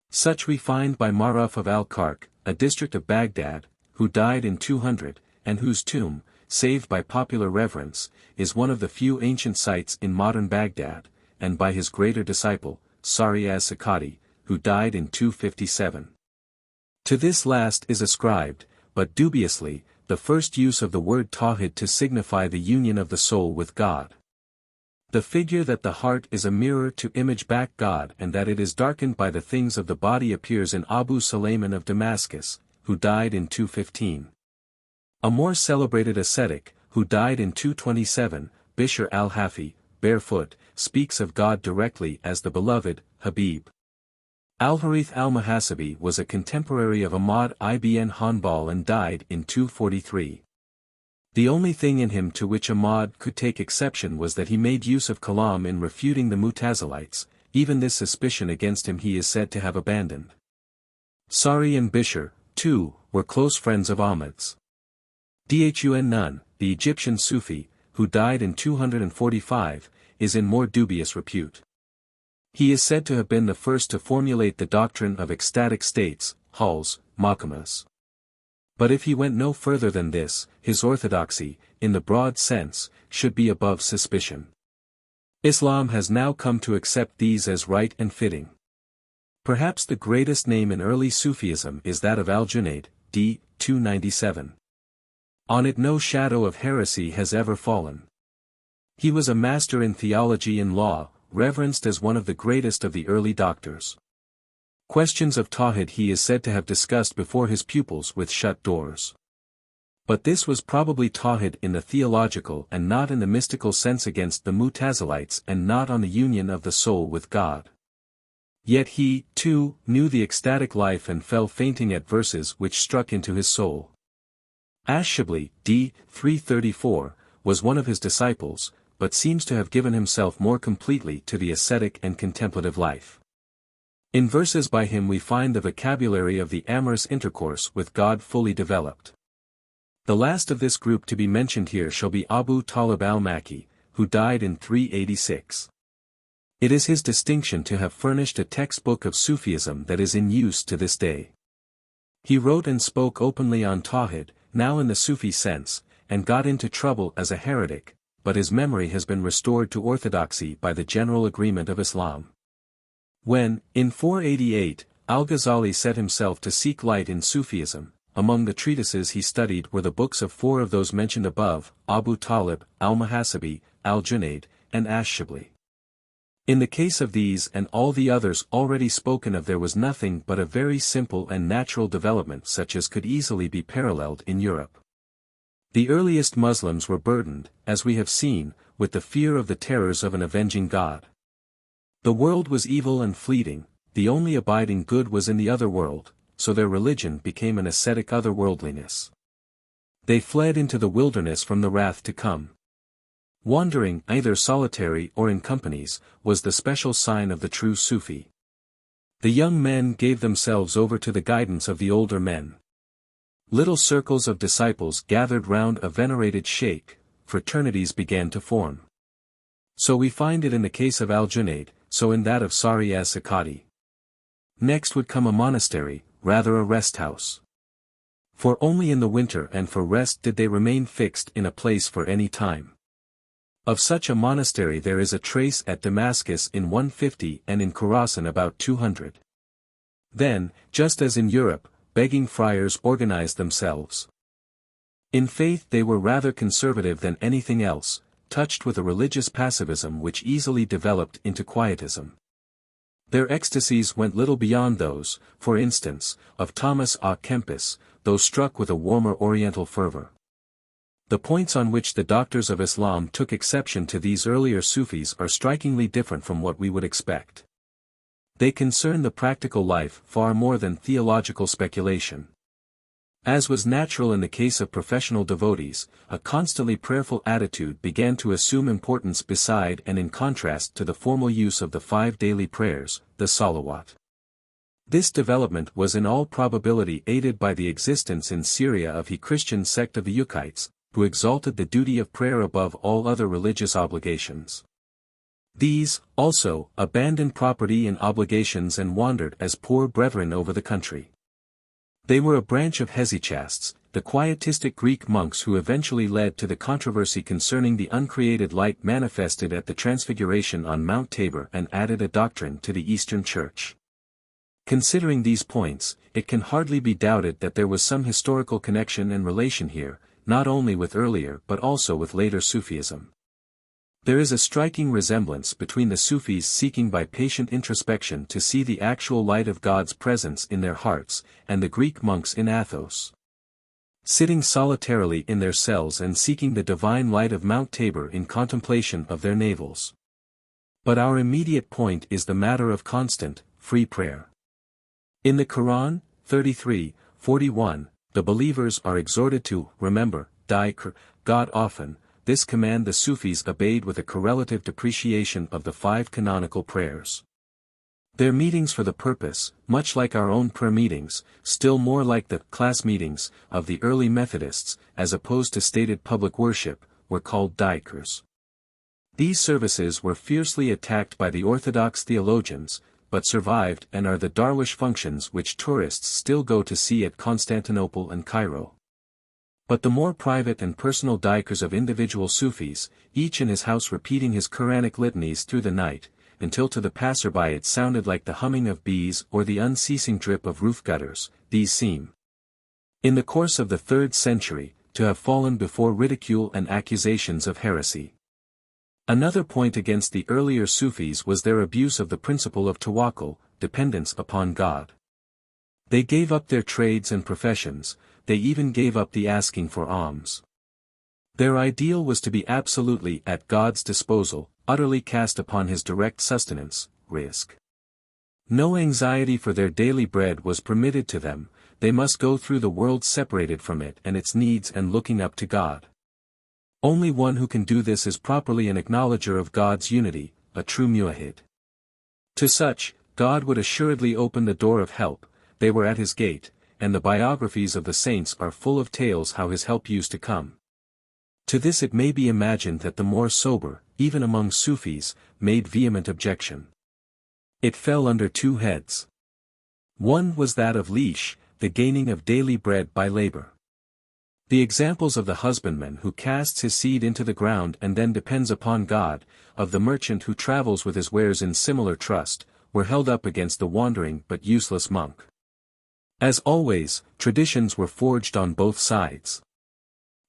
Such we find by Maruf of Al-Kark, a district of Baghdad, who died in 200, and whose tomb, saved by popular reverence, is one of the few ancient sites in modern Baghdad, and by his greater disciple, Sari as-Sakati, who died in 257. To this last is ascribed, but dubiously, the first use of the word tawhid to signify the union of the soul with God. The figure that the heart is a mirror to image back God and that it is darkened by the things of the body appears in Abu Sulayman of Damascus, who died in 215. A more celebrated ascetic, who died in 227, Bishr al-Hafi, barefoot, speaks of God directly as the beloved, Habib. Al-Harith al-Muhasibi was a contemporary of Ahmad ibn Hanbal and died in 243. The only thing in him to which Ahmad could take exception was that he made use of kalam in refuting the Mutazilites. Even this suspicion against him he is said to have abandoned. Sari and Bishr, too, were close friends of Ahmad's. Dhun Nun, the Egyptian Sufi, who died in 245, is in more dubious repute. He is said to have been the first to formulate the doctrine of ecstatic states, huls, maqamas. But if he went no further than this, his orthodoxy, in the broad sense, should be above suspicion. Islam has now come to accept these as right and fitting. Perhaps the greatest name in early Sufism is that of Al-Junayd, d. 297. On it no shadow of heresy has ever fallen. He was a master in theology and law, reverenced as one of the greatest of the early doctors. Questions of tawhid he is said to have discussed before his pupils with shut doors. But this was probably tawhid in the theological and not in the mystical sense against the Mutazilites and not on the union of the soul with God. Yet he, too, knew the ecstatic life and fell fainting at verses which struck into his soul. Ash-Shahrastani, d. 334, was one of his disciples, but seems to have given himself more completely to the ascetic and contemplative life. In verses by him we find the vocabulary of the amorous intercourse with God fully developed. The last of this group to be mentioned here shall be Abu Talib al-Makki, who died in 386. It is his distinction to have furnished a textbook of Sufism that is in use to this day. He wrote and spoke openly on tawhid, now in the Sufi sense, and got into trouble as a heretic, but his memory has been restored to orthodoxy by the general agreement of Islam. When, in 488, Al-Ghazali set himself to seek light in Sufism, among the treatises he studied were the books of four of those mentioned above, Abu Talib, Al-Muhasibi, Al-Junayd, and Ash-Shahrastani. In the case of these and all the others already spoken of there was nothing but a very simple and natural development such as could easily be paralleled in Europe. The earliest Muslims were burdened, as we have seen, with the fear of the terrors of an avenging God. The world was evil and fleeting, the only abiding good was in the other world, so their religion became an ascetic otherworldliness. They fled into the wilderness from the wrath to come. Wandering, either solitary or in companies, was the special sign of the true Sufi. The young men gave themselves over to the guidance of the older men. Little circles of disciples gathered round a venerated sheikh, fraternities began to form. So we find it in the case of Al-Junayd, so in that of Sari as-Sakati. Next would come a monastery, rather a rest house. For only in the winter and for rest did they remain fixed in a place for any time. Of such a monastery there is a trace at Damascus in 150 and in Khorasan about 200. Then, just as in Europe, begging friars organized themselves. In faith they were rather conservative than anything else, touched with a religious passivism which easily developed into quietism. Their ecstasies went little beyond those, for instance, of Thomas à Kempis, though struck with a warmer Oriental fervor. The points on which the doctors of Islam took exception to these earlier Sufis are strikingly different from what we would expect. They concern the practical life far more than theological speculation. As was natural in the case of professional devotees, a constantly prayerful attitude began to assume importance beside and in contrast to the formal use of the 5 daily prayers, the salawat. This development was in all probability aided by the existence in Syria of a Christian sect of the Yukites, who exalted the duty of prayer above all other religious obligations. These, also, abandoned property and obligations and wandered as poor brethren over the country. They were a branch of hesychasts, the quietistic Greek monks who eventually led to the controversy concerning the uncreated light manifested at the Transfiguration on Mount Tabor and added a doctrine to the Eastern Church. Considering these points, it can hardly be doubted that there was some historical connection and relation here, not only with earlier but also with later Sufism. There is a striking resemblance between the Sufis seeking by patient introspection to see the actual light of God's presence in their hearts, and the Greek monks in Athos, sitting solitarily in their cells and seeking the divine light of Mount Tabor in contemplation of their navels. But our immediate point is the matter of constant, free prayer. In the Quran, 33:41, the believers are exhorted to remember God often. This command the Sufis obeyed with a correlative depreciation of the 5 canonical prayers. Their meetings for the purpose, much like our own prayer meetings, still more like the class meetings of the early Methodists, as opposed to stated public worship, were called dikers. These services were fiercely attacked by the Orthodox theologians, but survived and are the darwish functions which tourists still go to see at Constantinople and Cairo. But the more private and personal dikers of individual Sufis, each in his house repeating his Quranic litanies through the night, until to the passerby it sounded like the humming of bees or the unceasing drip of roof gutters, these seem, in the course of the 3rd century, to have fallen before ridicule and accusations of heresy. Another point against the earlier Sufis was their abuse of the principle of tawakkul, dependence upon God. They gave up their trades and professions, they even gave up the asking for alms. Their ideal was to be absolutely at God's disposal, utterly cast upon his direct sustenance, risk. No anxiety for their daily bread was permitted to them, they must go through the world separated from it and its needs and looking up to God. Only one who can do this is properly an acknowledger of God's unity, a true muwahhid. To such, God would assuredly open the door of help, they were at his gate, and the biographies of the saints are full of tales how his help used to come. To this it may be imagined that the more sober, even among Sufis, made vehement objection. It fell under 2 heads. One was that of leash, the gaining of daily bread by labor. The examples of the husbandman who casts his seed into the ground and then depends upon God, of the merchant who travels with his wares in similar trust, were held up against the wandering but useless monk. As always, traditions were forged on both sides.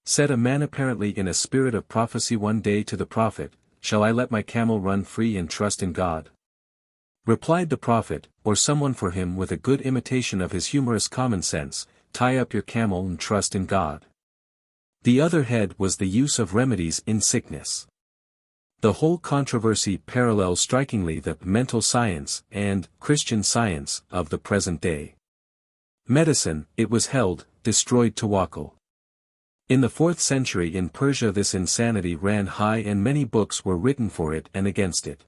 Said a man apparently in a spirit of prophecy one day to the prophet, "Shall I let my camel run free and trust in God?" Replied the prophet, or someone for him with a good imitation of his humorous common sense, "Tie up your camel and trust in God." The other head was the use of remedies in sickness. The whole controversy parallels strikingly the mental science and Christian science of the present day. Medicine, it was held, destroyed tawakkul. In the 4th century in Persia this insanity ran high and many books were written for it and against it.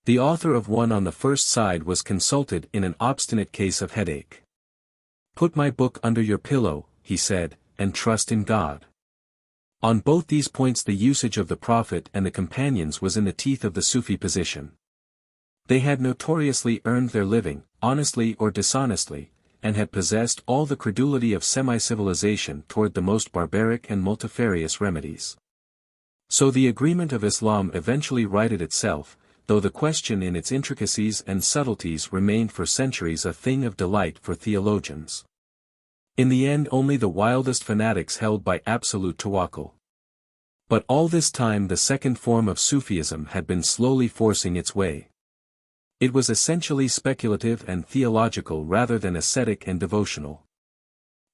The author of one on the first side was consulted in an obstinate case of headache. "Put my book under your pillow," he said, "and trust in God." On both these points the usage of the Prophet and the companions was in the teeth of the Sufi position. They had notoriously earned their living, honestly or dishonestly, and had possessed all the credulity of semi-civilization toward the most barbaric and multifarious remedies. So the agreement of Islam eventually righted itself, though the question in its intricacies and subtleties remained for centuries a thing of delight for theologians. In the end only the wildest fanatics held by absolute tawakkul. But all this time the second form of Sufism had been slowly forcing its way. It was essentially speculative and theological rather than ascetic and devotional.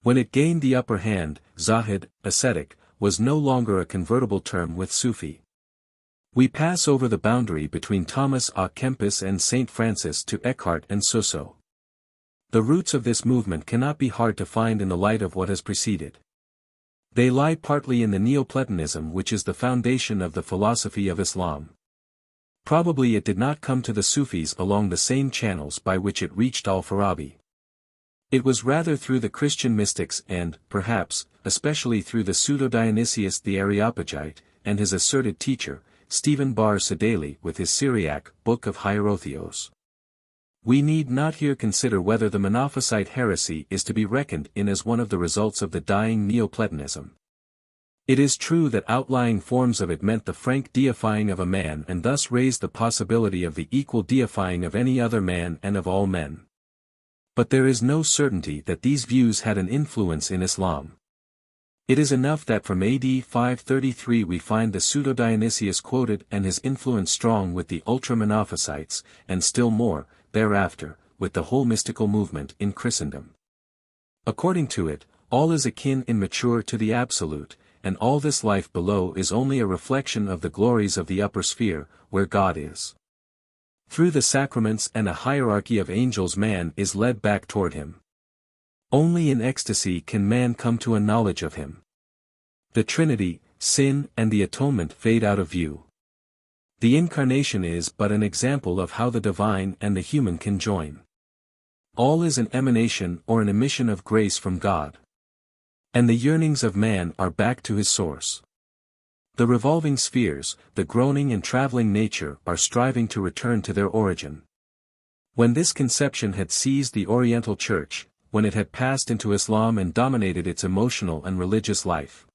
When it gained the upper hand, Zahid, ascetic, was no longer a convertible term with Sufi. We pass over the boundary between Thomas à Kempis and Saint Francis to Eckhart and Suso. The roots of this movement cannot be hard to find in the light of what has preceded. They lie partly in the Neoplatonism which is the foundation of the philosophy of Islam. Probably it did not come to the Sufis along the same channels by which it reached Al-Farabi. It was rather through the Christian mystics and, perhaps, especially through the pseudo-Dionysius the Areopagite, and his asserted teacher, Stephen Bar Sedali with his Syriac Book of Hierotheos. We need not here consider whether the Monophysite heresy is to be reckoned in as one of the results of the dying Neoplatonism. It is true that outlying forms of it meant the frank deifying of a man and thus raised the possibility of the equal deifying of any other man and of all men. But there is no certainty that these views had an influence in Islam. It is enough that from AD 533 we find the pseudo-Dionysius quoted and his influence strong with the ultra-Monophysites, and still more, thereafter, with the whole mystical movement in Christendom. According to it, all is akin in mature to the absolute, and all this life below is only a reflection of the glories of the upper sphere, where God is. Through the sacraments and a hierarchy of angels man is led back toward him. Only in ecstasy can man come to a knowledge of him. The Trinity, sin, and the atonement fade out of view. The Incarnation is but an example of how the divine and the human can join. All is an emanation or an emission of grace from God. And the yearnings of man are back to his source. The revolving spheres, the groaning and traveling nature are striving to return to their origin. When this conception had seized the Oriental Church, when it had passed into Islam and dominated its emotional and religious life.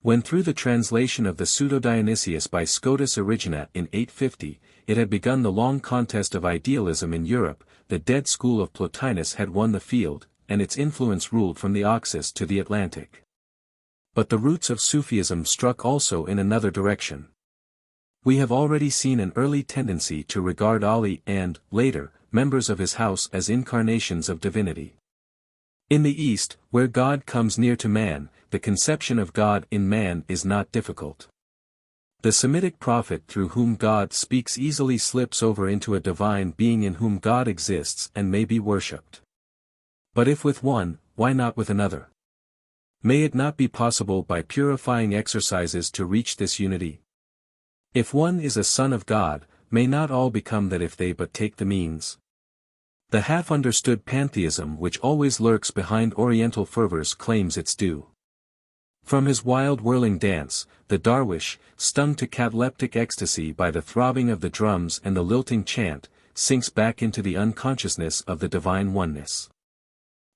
When through the translation of the Pseudo-Dionysius by Scotus Erigena in 850, it had begun the long contest of idealism in Europe, the dead school of Plotinus had won the field, and its influence ruled from the Oxus to the Atlantic. But the roots of Sufism struck also in another direction. We have already seen an early tendency to regard Ali and, later, members of his house as incarnations of divinity. In the East, where God comes near to man, the conception of God in man is not difficult. The Semitic prophet through whom God speaks easily slips over into a divine being in whom God exists and may be worshipped. But if with one, why not with another? May it not be possible by purifying exercises to reach this unity? If one is a son of God, may not all become that if they but take the means? The half-understood pantheism which always lurks behind Oriental fervors claims its due. From his wild whirling dance, the darwish, stung to cataleptic ecstasy by the throbbing of the drums and the lilting chant, sinks back into the unconsciousness of the divine oneness.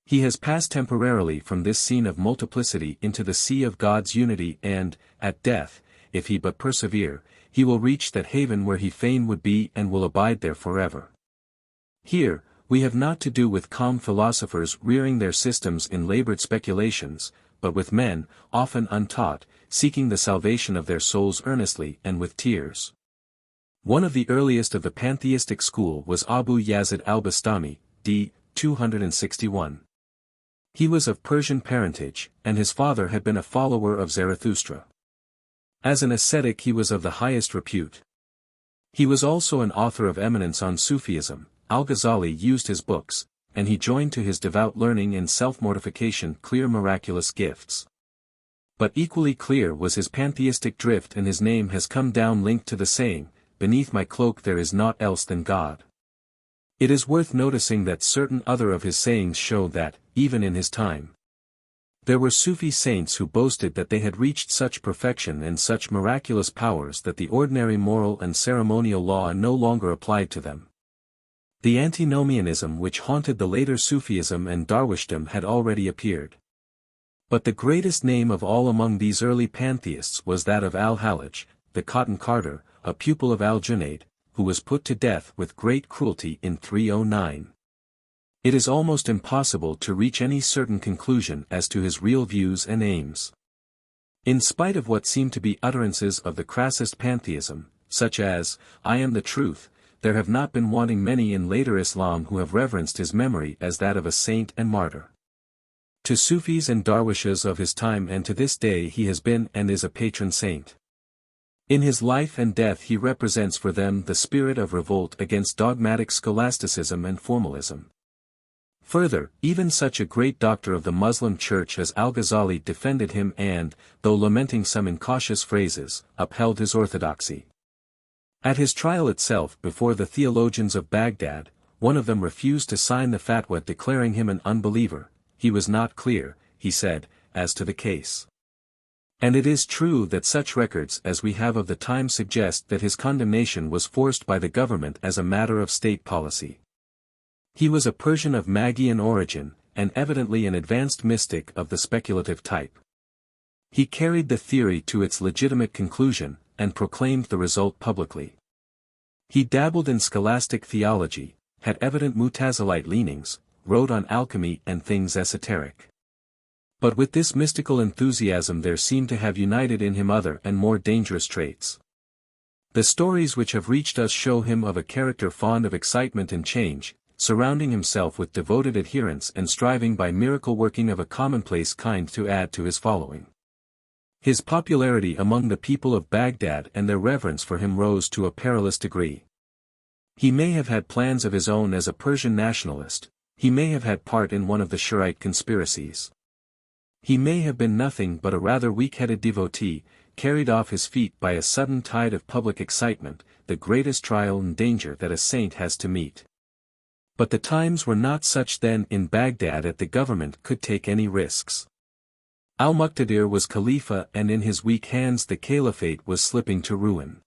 He has passed temporarily from this scene of multiplicity into the sea of God's unity and, at death, if he but persevere, he will reach that haven where he fain would be and will abide there forever. Here, we have not to do with calm philosophers rearing their systems in labored speculations, but with men, often untaught, seeking the salvation of their souls earnestly and with tears. One of the earliest of the pantheistic school was Abu Yazid al-Bastami, d. 261. He was of Persian parentage, and his father had been a follower of Zarathustra. As an ascetic he was of the highest repute. He was also an author of eminence on Sufism. Al-Ghazali used his books, and he joined to his devout learning and self-mortification clear miraculous gifts. But equally clear was his pantheistic drift, and his name has come down linked to the saying, "Beneath my cloak there is naught else than God." It is worth noticing that certain other of his sayings show that, even in his time, there were Sufi saints who boasted that they had reached such perfection and such miraculous powers that the ordinary moral and ceremonial law no longer applied to them. The antinomianism which haunted the later Sufism and Darwishdom had already appeared. But the greatest name of all among these early pantheists was that of Al-Hallaj, the cotton carder, a pupil of Al-Junayd, who was put to death with great cruelty in 309. It is almost impossible to reach any certain conclusion as to his real views and aims. In spite of what seem to be utterances of the crassest pantheism, such as, "I am the truth," there have not been wanting many in later Islam who have reverenced his memory as that of a saint and martyr. To Sufis and Darwishes of his time and to this day he has been and is a patron saint. In his life and death he represents for them the spirit of revolt against dogmatic scholasticism and formalism. Further, even such a great doctor of the Muslim Church as Al-Ghazzali defended him and, though lamenting some incautious phrases, upheld his orthodoxy. At his trial itself before the theologians of Baghdad, one of them refused to sign the fatwa declaring him an unbeliever. He was not clear, he said, as to the case. And it is true that such records as we have of the time suggest that his condemnation was forced by the government as a matter of state policy. He was a Persian of Magian origin, and evidently an advanced mystic of the speculative type. He carried the theory to its legitimate conclusion, and proclaimed the result publicly. He dabbled in scholastic theology, had evident Mutazilite leanings, wrote on alchemy and things esoteric. But with this mystical enthusiasm there seemed to have united in him other and more dangerous traits. The stories which have reached us show him of a character fond of excitement and change, surrounding himself with devoted adherents and striving by miracle working of a commonplace kind to add to his following. His popularity among the people of Baghdad and their reverence for him rose to a perilous degree. He may have had plans of his own as a Persian nationalist, he may have had part in one of the Shiite conspiracies. He may have been nothing but a rather weak-headed devotee, carried off his feet by a sudden tide of public excitement, the greatest trial and danger that a saint has to meet. But the times were not such then in Baghdad that the government could take any risks. Al-Muqtadir was Khalifa and in his weak hands the caliphate was slipping to ruin.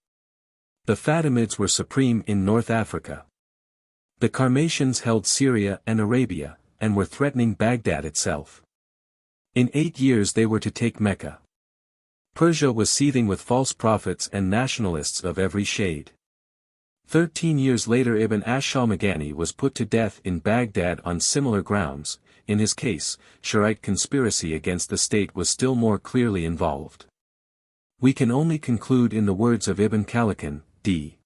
The Fatimids were supreme in North Africa. The Karmatians held Syria and Arabia, and were threatening Baghdad itself. In 8 years they were to take Mecca. Persia was seething with false prophets and nationalists of every shade. 13 years later Ibn Ash-Shahrastani was put to death in Baghdad on similar grounds. In his case, Shiite conspiracy against the state was still more clearly involved. We can only conclude in the words of Ibn Khaldun, d.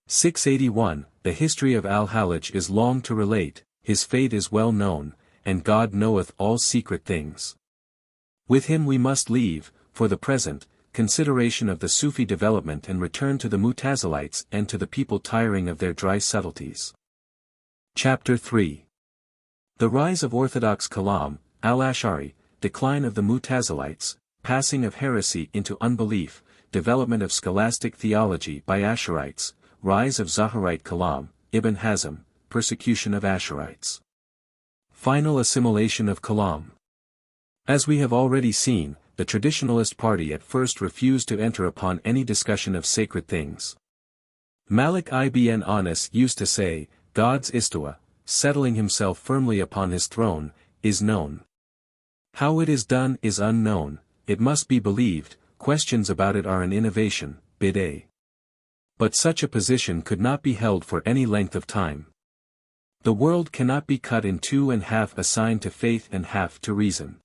681, the history of Al-Hallaj is long to relate, his fate is well known, and God knoweth all secret things. With him we must leave, for the present, consideration of the Sufi development and return to the Mutazilites and to the people tiring of their dry subtleties. Chapter 3. The rise of Orthodox Kalam, Al-Ash'ari, decline of the Mutazilites, passing of heresy into unbelief, development of scholastic theology by Ash'arites, rise of Zahirite Kalam, Ibn Hazm, persecution of Ash'arites. Final assimilation of Kalam. As we have already seen, the traditionalist party at first refused to enter upon any discussion of sacred things. Malik ibn Anas used to say, God's istawa, settling himself firmly upon his throne, is known. How it is done is unknown, it must be believed, questions about it are an innovation, bid'ah. But such a position could not be held for any length of time. The world cannot be cut in two and half assigned to faith and half to reason.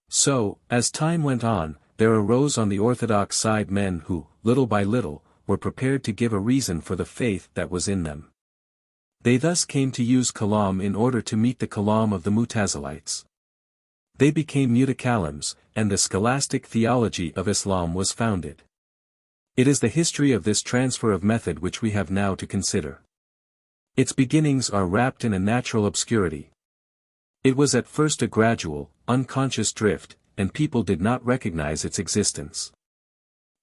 So, as time went on, there arose on the orthodox side men who, little by little, were prepared to give a reason for the faith that was in them. They thus came to use Kalam in order to meet the Kalam of the Mutazilites. They became Mutakalims, and the scholastic theology of Islam was founded. It is the history of this transfer of method which we have now to consider. Its beginnings are wrapped in a natural obscurity. It was at first a gradual, unconscious drift, and people did not recognize its existence.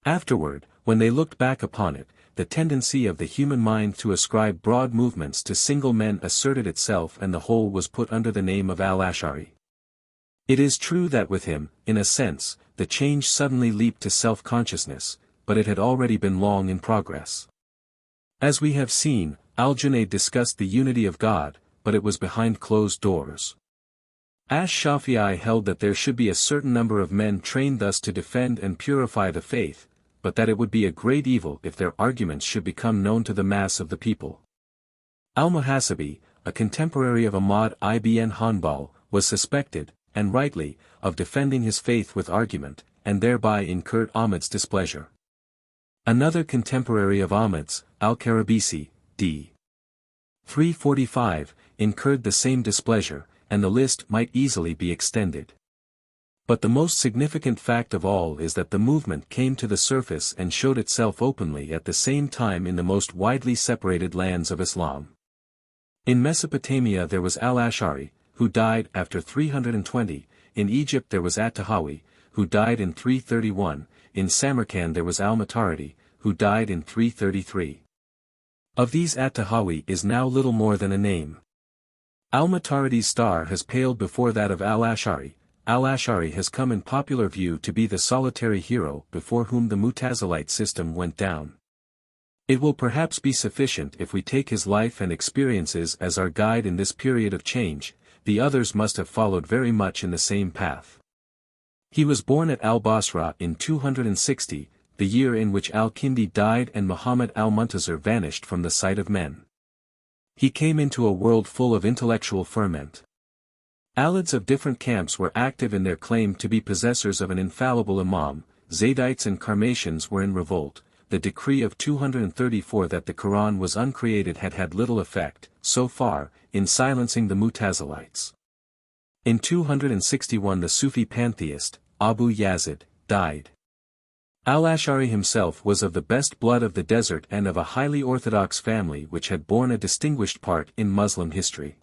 Afterward, when they looked back upon it, the tendency of the human mind to ascribe broad movements to single men asserted itself and the whole was put under the name of Al-Ash'ari. It is true that with him, in a sense, the change suddenly leaped to self-consciousness, but it had already been long in progress. As we have seen, Al-Junayd discussed the unity of God, but it was behind closed doors. Ash-Shafi'i held that there should be a certain number of men trained thus to defend and purify the faith, but that it would be a great evil if their arguments should become known to the mass of the people. Al-Muhasibi, a contemporary of Ahmad ibn Hanbal, was suspected, and rightly, of defending his faith with argument, and thereby incurred Ahmad's displeasure. Another contemporary of Ahmad's, Al-Karabisi, d. 345, incurred the same displeasure, and the list might easily be extended. But the most significant fact of all is that the movement came to the surface and showed itself openly at the same time in the most widely separated lands of Islam. In Mesopotamia there was Al-Ash'ari, who died after 320, in Egypt there was At-Tahawi, who died in 331, in Samarkand there was Al-Maturidi, who died in 333. Of these At-Tahawi is now little more than a name. Al-Maturidi's star has paled before that of Al-Ash'ari. Al-Ash'ari has come in popular view to be the solitary hero before whom the Mutazilite system went down. It will perhaps be sufficient if we take his life and experiences as our guide in this period of change. The others must have followed very much in the same path. He was born at al-Basra in 260, the year in which al-Kindi died and Muhammad al-Muntazir vanished from the sight of men. He came into a world full of intellectual ferment. Alids of different camps were active in their claim to be possessors of an infallible imam. Zaydites and Karmatians were in revolt. The decree of 234 that the Quran was uncreated had had little effect, so far, in silencing the Mutazilites. In 261 the Sufi pantheist, Abu Yazid, died. Al-Ash'ari himself was of the best blood of the desert and of a highly orthodox family which had borne a distinguished part in Muslim history.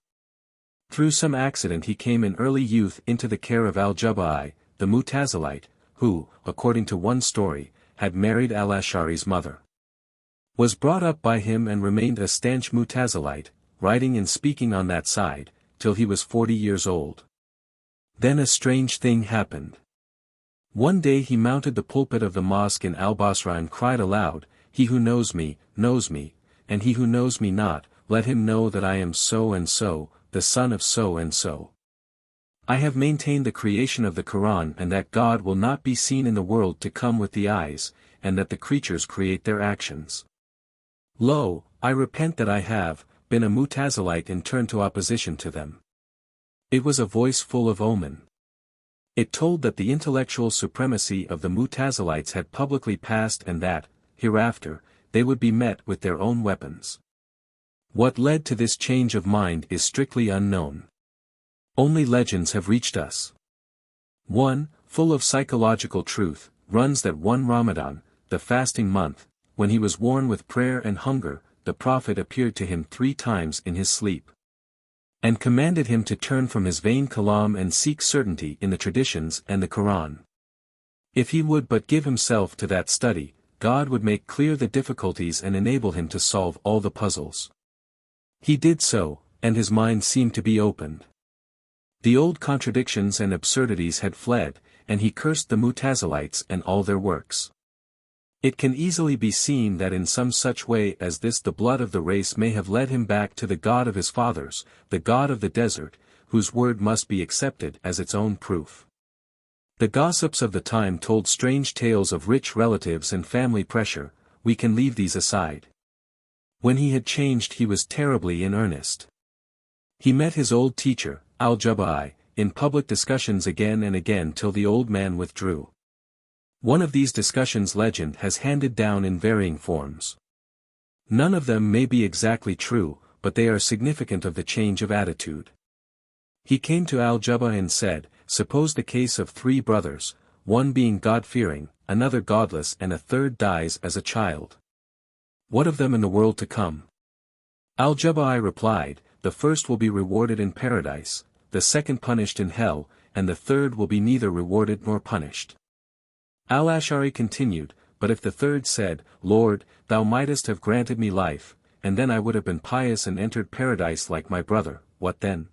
Through some accident he came in early youth into the care of Al-Jubai, the Mutazilite, who, according to one story, had married Al-Ash'ari's mother. Was brought up by him and remained a stanch Mutazilite, writing and speaking on that side, till he was 40 years old. Then a strange thing happened. One day he mounted the pulpit of the mosque in al-Basra and cried aloud, "He who knows me, and he who knows me not, let him know that I am so and so, the son of so and so. I have maintained the creation of the Quran and that God will not be seen in the world to come with the eyes, and that the creatures create their actions. Lo, I repent that I have been a Mutazilite and turned to opposition to them." It was a voice full of omen. It told that the intellectual supremacy of the Mutazilites had publicly passed and that, hereafter, they would be met with their own weapons. What led to this change of mind is strictly unknown. Only legends have reached us. One, full of psychological truth, runs that one Ramadan, the fasting month, when he was worn with prayer and hunger, the Prophet appeared to him 3 times in his sleep, and commanded him to turn from his vain kalam and seek certainty in the traditions and the Quran. If he would but give himself to that study, God would make clear the difficulties and enable him to solve all the puzzles. He did so, and his mind seemed to be opened. The old contradictions and absurdities had fled, and he cursed the Mutazilites and all their works. It can easily be seen that in some such way as this the blood of the race may have led him back to the God of his fathers, the God of the desert, whose word must be accepted as its own proof. The gossips of the time told strange tales of rich relatives and family pressure. We can leave these aside. When he had changed he was terribly in earnest. He met his old teacher, Al-Jubai, in public discussions again and again till the old man withdrew. One of these discussions legend has handed down in varying forms. None of them may be exactly true, but they are significant of the change of attitude. He came to Al-Jubai and said, "Suppose the case of 3 brothers, one being God-fearing, another godless and a third dies as a child. What of them in the world to come?" Al-Jubai replied, "The first will be rewarded in paradise, the second punished in hell, and the third will be neither rewarded nor punished." Al-Ash'ari continued, "But if the third said, 'Lord, thou mightest have granted me life, and then I would have been pious and entered paradise like my brother, what then?"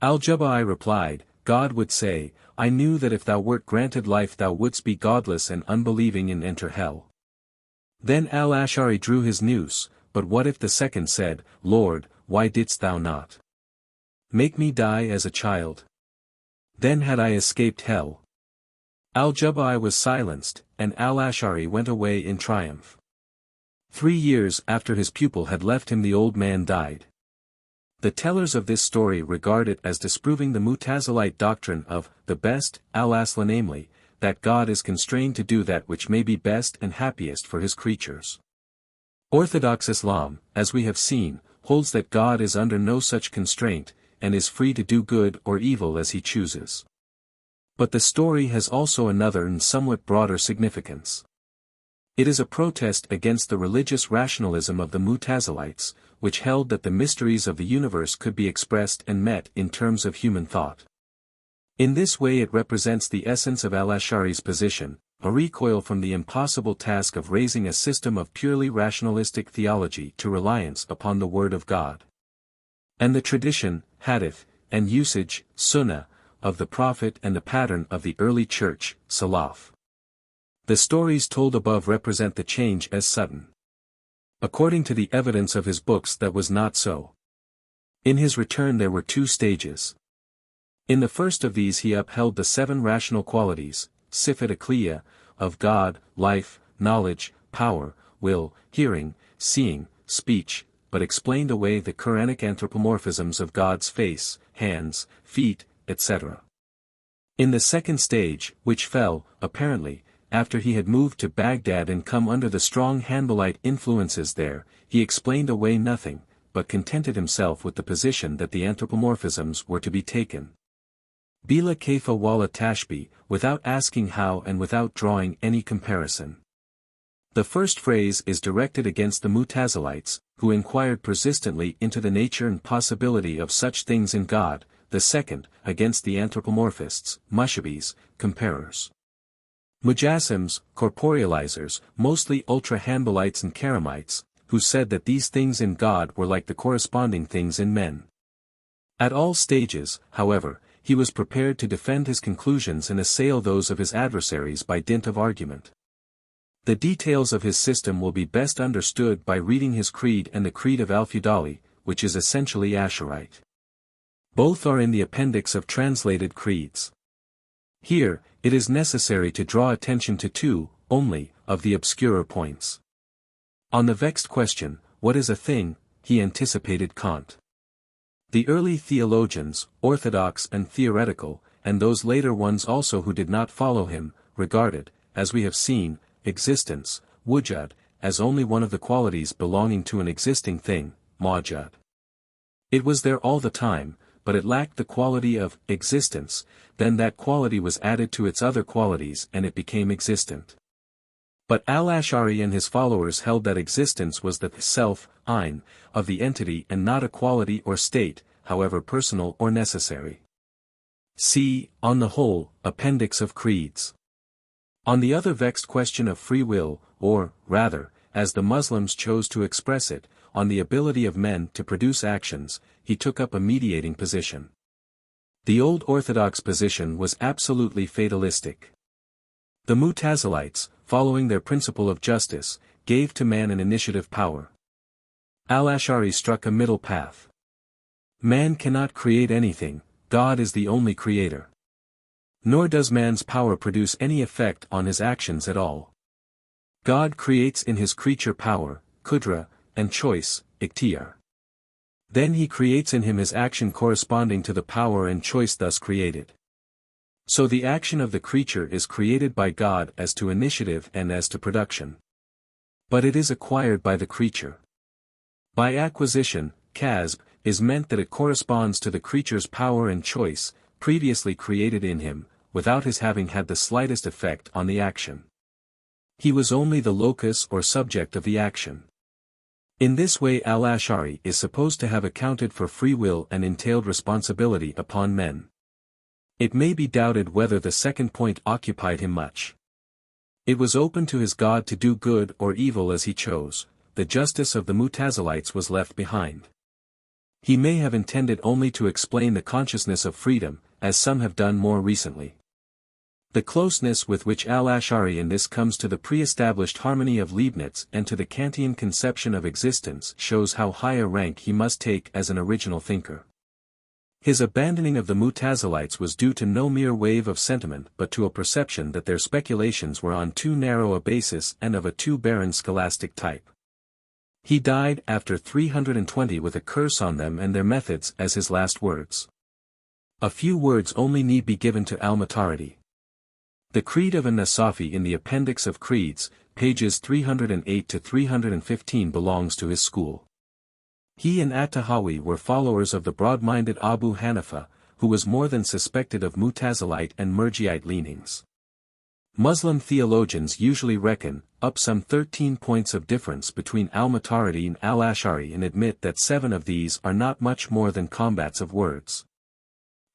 Al-Jubai replied, "God would say, 'I knew that if thou wert granted life thou wouldst be godless and unbelieving and enter hell.'" Then Al-Ash'ari drew his noose, "But what if the second said, 'Lord, why didst thou not make me die as a child? Then had I escaped hell.'" Al-Jubai was silenced, and Al-Ash'ari went away in triumph. 3 years after his pupil had left him the old man died. The tellers of this story regard it as disproving the Mutazilite doctrine of the best, al-asla, namely, that God is constrained to do that which may be best and happiest for his creatures. Orthodox Islam, as we have seen, holds that God is under no such constraint, and is free to do good or evil as he chooses. But the story has also another and somewhat broader significance. It is a protest against the religious rationalism of the Mu'tazilites, which held that the mysteries of the universe could be expressed and met in terms of human thought. In this way it represents the essence of al-Ash'ari's position, a recoil from the impossible task of raising a system of purely rationalistic theology to reliance upon the Word of God. And the tradition, hadith, and usage, sunnah, of the Prophet and the pattern of the early church, salaf. The stories told above represent the change as sudden. According to the evidence of his books that was not so. In his return there were two stages. In the first of these he upheld the 7 rational qualities, sifat aqliya, of God, life, knowledge, power, will, hearing, seeing, speech, but explained away the Quranic anthropomorphisms of God's face, hands, feet, etc. In the second stage, which fell, apparently, after he had moved to Baghdad and come under the strong Hanbalite influences there, he explained away nothing, but contented himself with the position that the anthropomorphisms were to be taken. Bila kaifa wala tashbi, without asking how and without drawing any comparison. The first phrase is directed against the Mu'tazilites, who inquired persistently into the nature and possibility of such things in God, the second, against the anthropomorphists, mushabis, comparers. Mujassims, corporealizers, mostly ultra-Hanbalites and Karamites, who said that these things in God were like the corresponding things in men. At all stages, however, he was prepared to defend his conclusions and assail those of his adversaries by dint of argument. The details of his system will be best understood by reading his creed and the creed of Al-Fudali, which is essentially Asharite. Both are in the appendix of translated creeds. Here, it is necessary to draw attention to 2, only, of the obscurer points. On the vexed question, what is a thing, he anticipated Kant. The early theologians, orthodox and theoretical, and those later ones also who did not follow him, regarded, as we have seen, existence, wujud, as only one of the qualities belonging to an existing thing, mawjud. It was there all the time, but it lacked the quality of existence, then that quality was added to its other qualities and it became existent. But al-Ash'ari and his followers held that existence was the self, ein, of the entity and not a quality or state, however personal or necessary. See, on the whole, Appendix of Creeds. On the other vexed question of free will, or, rather, as the Muslims chose to express it, on the ability of men to produce actions, he took up a mediating position. The old orthodox position was absolutely fatalistic. The Mu'tazilites, following their principle of justice, gave to man an initiative power. Al-Ash'ari struck a middle path. Man cannot create anything, God is the only creator. Nor does man's power produce any effect on his actions at all. God creates in his creature power, qudra, and choice, ikhtiyar. Then he creates in him his action corresponding to the power and choice thus created. So the action of the creature is created by God as to initiative and as to production. But it is acquired by the creature. By acquisition, kasb, is meant that it corresponds to the creature's power and choice, previously created in him, without his having had the slightest effect on the action. He was only the locus or subject of the action. In this way al-Ash'ari is supposed to have accounted for free will and entailed responsibility upon men. It may be doubted whether the second point occupied him much. It was open to his God to do good or evil as he chose, the justice of the Mu'tazilites was left behind. He may have intended only to explain the consciousness of freedom, as some have done more recently. The closeness with which al-Ash'ari in this comes to the pre-established harmony of Leibniz and to the Kantian conception of existence shows how high a rank he must take as an original thinker. His abandoning of the Mu'tazilites was due to no mere wave of sentiment but to a perception that their speculations were on too narrow a basis and of a too barren scholastic type. He died after 320 with a curse on them and their methods as his last words. A few words only need be given to al-Mataridi. The Creed of An-Nasafi in the Appendix of Creeds, pages 308 to 315 belongs to his school. He and At-Tahawi were followers of the broad-minded Abu Hanifa, who was more than suspected of Mutazilite and Murjiite leanings. Muslim theologians usually reckon up some 13 points of difference between al-Maturidi and al-Ash'ari and admit that 7 of these are not much more than combats of words.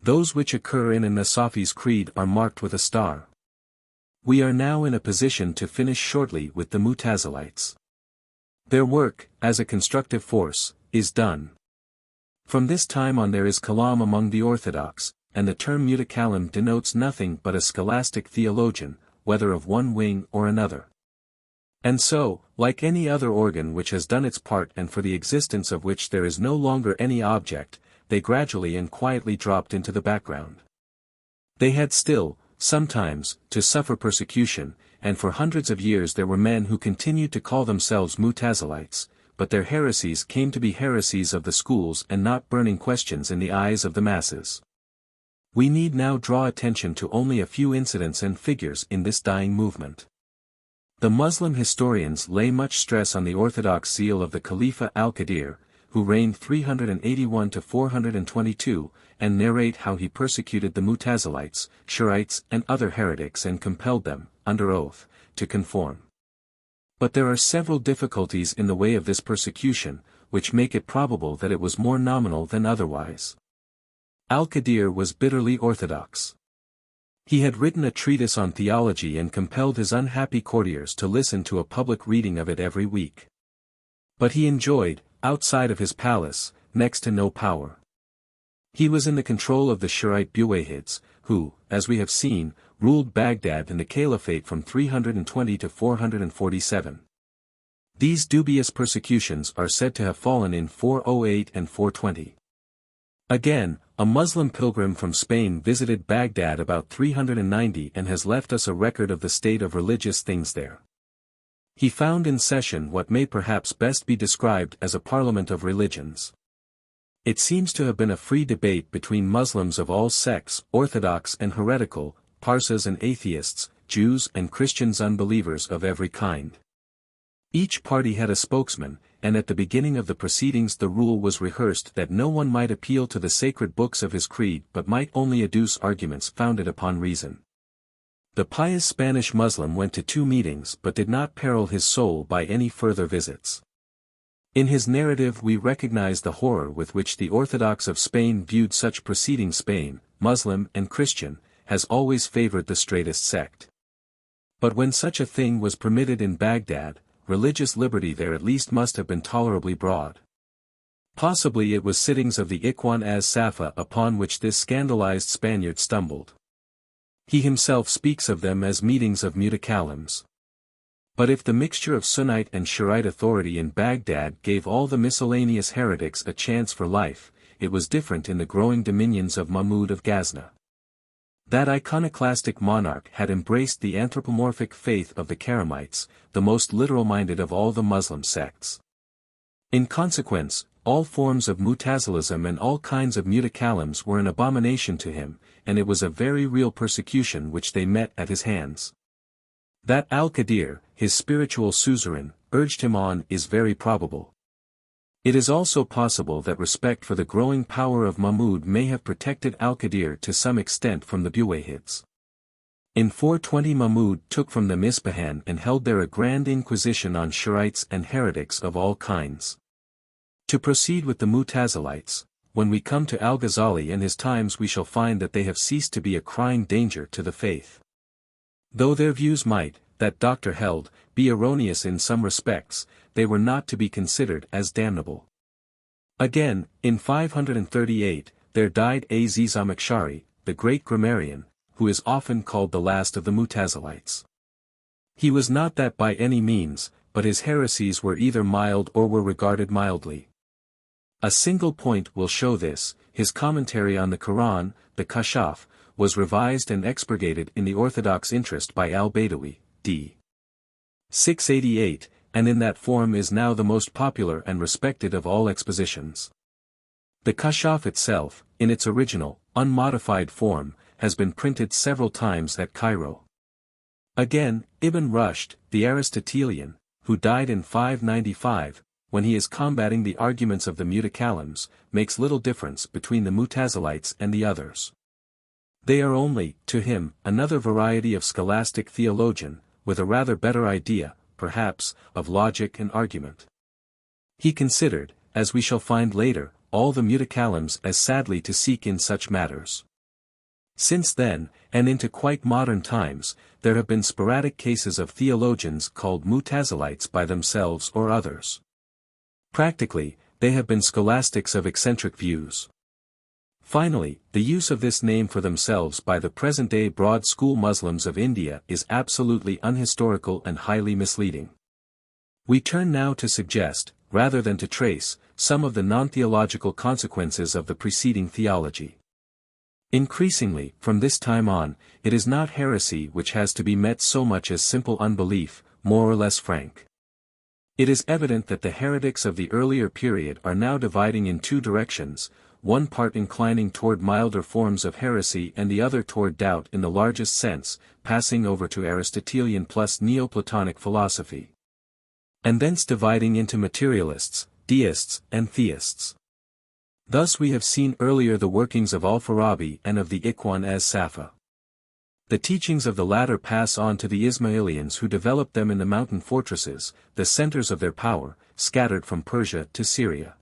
Those which occur in An-Nasafi's creed are marked with a star. We are now in a position to finish shortly with the Mutazilites. Their work, as a constructive force, is done. From this time on there is kalam among the Orthodox, and the term mutakalim denotes nothing but a scholastic theologian, whether of one wing or another. And so, like any other organ which has done its part and for the existence of which there is no longer any object, they gradually and quietly dropped into the background. They had still, sometimes, to suffer persecution, and for hundreds of years there were men who continued to call themselves Mutazilites, but their heresies came to be heresies of the schools and not burning questions in the eyes of the masses. We need now draw attention to only a few incidents and figures in this dying movement. The Muslim historians lay much stress on the orthodox zeal of the Khalifa al-Qadir, who reigned 381 to 422, and narrate how he persecuted the Mutazilites, Shiites and other heretics and compelled them, under oath, to conform. But there are several difficulties in the way of this persecution, which make it probable that it was more nominal than otherwise. Al-Qadir was bitterly orthodox. He had written a treatise on theology and compelled his unhappy courtiers to listen to a public reading of it every week. But he enjoyed, outside of his palace, next to no power. He was in the control of the Shiite Buwayhids, who, as we have seen, ruled Baghdad in the Caliphate from 320 to 447. These dubious persecutions are said to have fallen in 408 and 420. Again, a Muslim pilgrim from Spain visited Baghdad about 390 and has left us a record of the state of religious things there. He found in session what may perhaps best be described as a parliament of religions. It seems to have been a free debate between Muslims of all sects, orthodox and heretical, Parsas and atheists, Jews and Christians, unbelievers of every kind. Each party had a spokesman, and at the beginning of the proceedings the rule was rehearsed that no one might appeal to the sacred books of his creed but might only adduce arguments founded upon reason. The pious Spanish Muslim went to 2 meetings but did not peril his soul by any further visits. In his narrative we recognize the horror with which the Orthodox of Spain viewed such proceedings. Spain, Muslim and Christian, has always favored the straightest sect. But when such a thing was permitted in Baghdad, religious liberty there at least must have been tolerably broad. Possibly it was sittings of the Ikhwan as-Safa upon which this scandalized Spaniard stumbled. He himself speaks of them as meetings of mutakalims. But if the mixture of Sunnite and Shiite authority in Baghdad gave all the miscellaneous heretics a chance for life, it was different in the growing dominions of Mahmud of Ghazna. That iconoclastic monarch had embraced the anthropomorphic faith of the Karamites, the most literal-minded of all the Muslim sects. In consequence, all forms of Mutazilism and all kinds of mutakalims were an abomination to him, and it was a very real persecution which they met at his hands. That Al-Qadir, his spiritual suzerain, urged him on is very probable. It is also possible that respect for the growing power of Mahmud may have protected Al-Qadir to some extent from the Buwayhids. In 420 Mahmud took from them Ispahan and held there a grand inquisition on Shiites and heretics of all kinds. To proceed with the Mutazilites, when we come to Al-Ghazali and his times we shall find that they have ceased to be a crying danger to the faith. Though their views might, that doctor held, be erroneous in some respects, they were not to be considered as damnable. Again, in 538, there died Az-Zamakhshari, the great grammarian, who is often called the last of the Mutazilites. He was not that by any means, but his heresies were either mild or were regarded mildly. A single point will show this: his commentary on the Quran, the Kashaf, was revised and expurgated in the orthodox interest by al-Baidawi, d. 688, and in that form is now the most popular and respected of all expositions. The Kashaf itself, in its original, unmodified form, has been printed several times at Cairo. Again, Ibn Rushd, the Aristotelian, who died in 595, when he is combating the arguments of the Mutakallams, makes little difference between the Mutazilites and the others. They are only, to him, another variety of scholastic theologian, with a rather better idea, perhaps, of logic and argument. He considered, as we shall find later, all the Mutakallams as sadly to seek in such matters. Since then, and into quite modern times, there have been sporadic cases of theologians called Mutazilites by themselves or others. Practically, they have been scholastics of eccentric views. Finally, the use of this name for themselves by the present-day broad school Muslims of India is absolutely unhistorical and highly misleading. We turn now to suggest, rather than to trace, some of the non-theological consequences of the preceding theology. Increasingly, from this time on, it is not heresy which has to be met so much as simple unbelief, more or less frank. It is evident that the heretics of the earlier period are now dividing in two directions, one part inclining toward milder forms of heresy and the other toward doubt in the largest sense, passing over to Aristotelian plus Neoplatonic philosophy. And thence dividing into materialists, deists, and theists. Thus we have seen earlier the workings of Al-Farabi and of the Ikhwan as Safa. The teachings of the latter pass on to the Ismailians who developed them in the mountain fortresses, the centers of their power, scattered from Persia to Syria.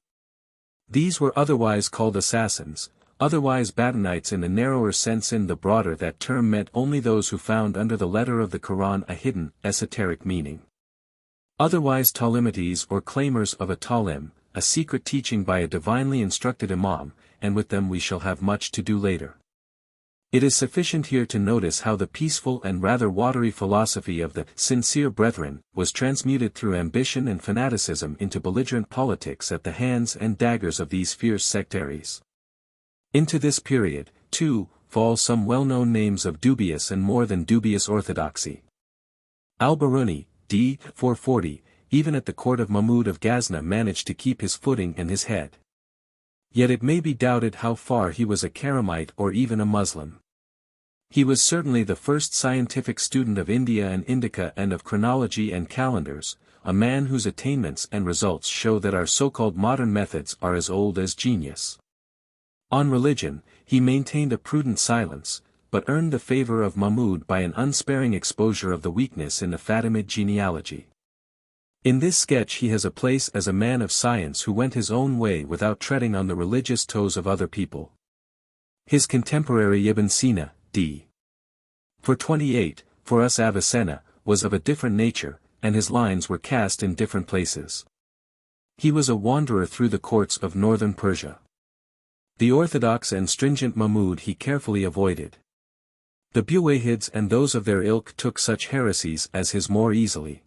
These were otherwise called assassins, otherwise Batinites in the narrower sense. In the broader that term meant only those who found under the letter of the Quran a hidden, esoteric meaning. Otherwise Talimites or claimers of a talim, a secret teaching by a divinely instructed imam, and with them we shall have much to do later. It is sufficient here to notice how the peaceful and rather watery philosophy of the sincere brethren was transmuted through ambition and fanaticism into belligerent politics at the hands and daggers of these fierce sectaries. Into this period, too, fall some well-known names of dubious and more than dubious orthodoxy. Al-Biruni, d. 440, even at the court of Mahmud of Ghazna managed to keep his footing and his head. Yet it may be doubted how far he was a Karamite or even a Muslim. He was certainly the first scientific student of India and Indica and of chronology and calendars, a man whose attainments and results show that our so-called modern methods are as old as genius. On religion, he maintained a prudent silence, but earned the favor of Mahmud by an unsparing exposure of the weakness in the Fatimid genealogy. In this sketch he has a place as a man of science who went his own way without treading on the religious toes of other people. His contemporary Ibn Sina, d. 428, for us Avicenna, was of a different nature, and his lines were cast in different places. He was a wanderer through the courts of northern Persia. The orthodox and stringent Mahmud he carefully avoided. The Buwayhids and those of their ilk took such heresies as his more easily.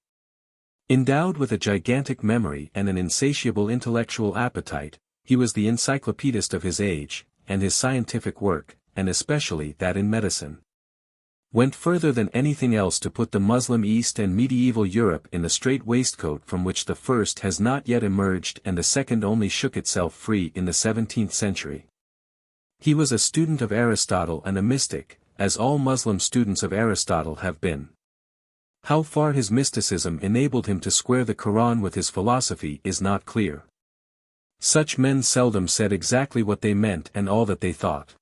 Endowed with a gigantic memory and an insatiable intellectual appetite, he was the encyclopedist of his age, and his scientific work, and especially that in medicine, went further than anything else to put the Muslim East and medieval Europe in the strait waistcoat from which the first has not yet emerged and the second only shook itself free in the 17th century. He was a student of Aristotle and a mystic, as all Muslim students of Aristotle have been. How far his mysticism enabled him to square the Quran with his philosophy is not clear. Such men seldom said exactly what they meant and all that they thought.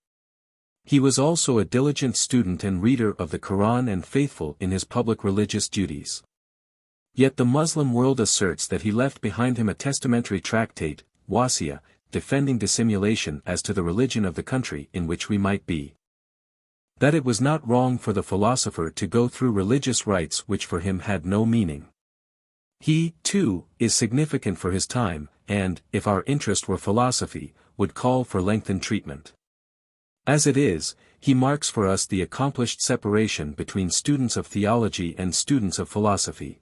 He was also a diligent student and reader of the Quran and faithful in his public religious duties. Yet the Muslim world asserts that he left behind him a testamentary tractate, Wasiya, defending dissimulation as to the religion of the country in which we might be. That it was not wrong for the philosopher to go through religious rites which for him had no meaning. He, too, is significant for his time, and, if our interest were philosophy, would call for lengthened treatment. As it is, he marks for us the accomplished separation between students of theology and students of philosophy.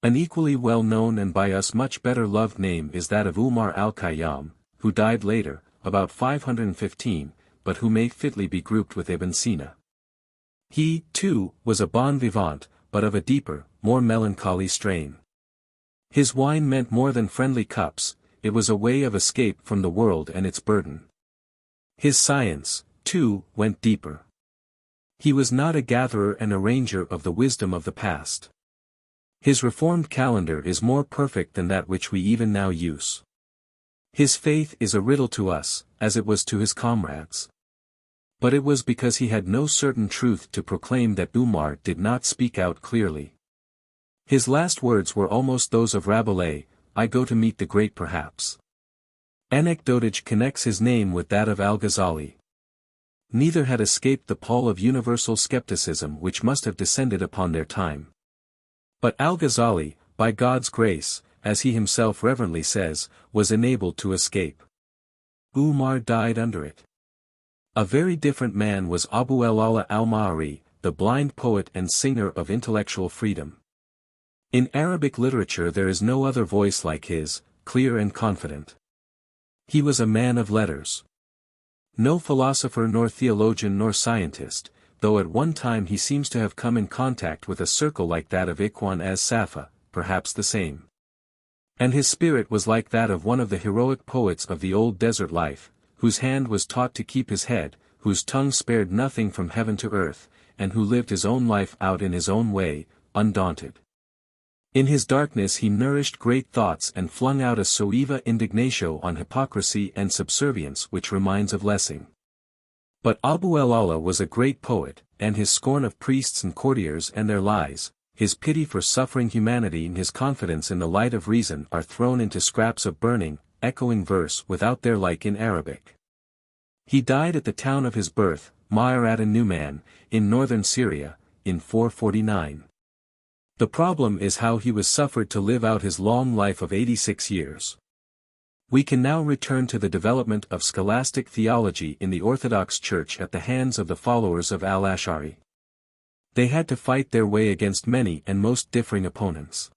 An equally well-known and by us much better loved name is that of Umar al-Khayyam, who died later, about 515, but who may fitly be grouped with Ibn Sina. He, too, was a bon vivant, but of a deeper, more melancholy strain. His wine meant more than friendly cups, it was a way of escape from the world and its burden. His science, too, went deeper. He was not a gatherer and arranger of the wisdom of the past. His reformed calendar is more perfect than that which we even now use. His faith is a riddle to us, as it was to his comrades. But it was because he had no certain truth to proclaim that Umar did not speak out clearly. His last words were almost those of Rabelais, "I go to meet the great perhaps." Anecdotage connects his name with that of Al-Ghazali. Neither had escaped the pall of universal skepticism which must have descended upon their time. But Al-Ghazali, by God's grace, as he himself reverently says, was enabled to escape. Umar died under it. A very different man was Abu al-Ala al-Ma'ari, the blind poet and singer of intellectual freedom. In Arabic literature there is no other voice like his, clear and confident. He was a man of letters. No philosopher nor theologian nor scientist, though at one time he seems to have come in contact with a circle like that of Ikhwan as-Safa, perhaps the same. And his spirit was like that of one of the heroic poets of the old desert life, whose hand was taught to keep his head, whose tongue spared nothing from heaven to earth, and who lived his own life out in his own way, undaunted. In his darkness he nourished great thoughts and flung out a soeva indignatio on hypocrisy and subservience which reminds of Lessing. But Abu al-Ala was a great poet, and his scorn of priests and courtiers and their lies, his pity for suffering humanity and his confidence in the light of reason are thrown into scraps of burning, echoing verse without their like in Arabic. He died at the town of his birth, Ma'arat an-Numan, in northern Syria, in 449. The problem is how he was suffered to live out his long life of 86 years. We can now return to the development of scholastic theology in the Orthodox Church at the hands of the followers of al-Ash'ari. They had to fight their way against many and most differing opponents.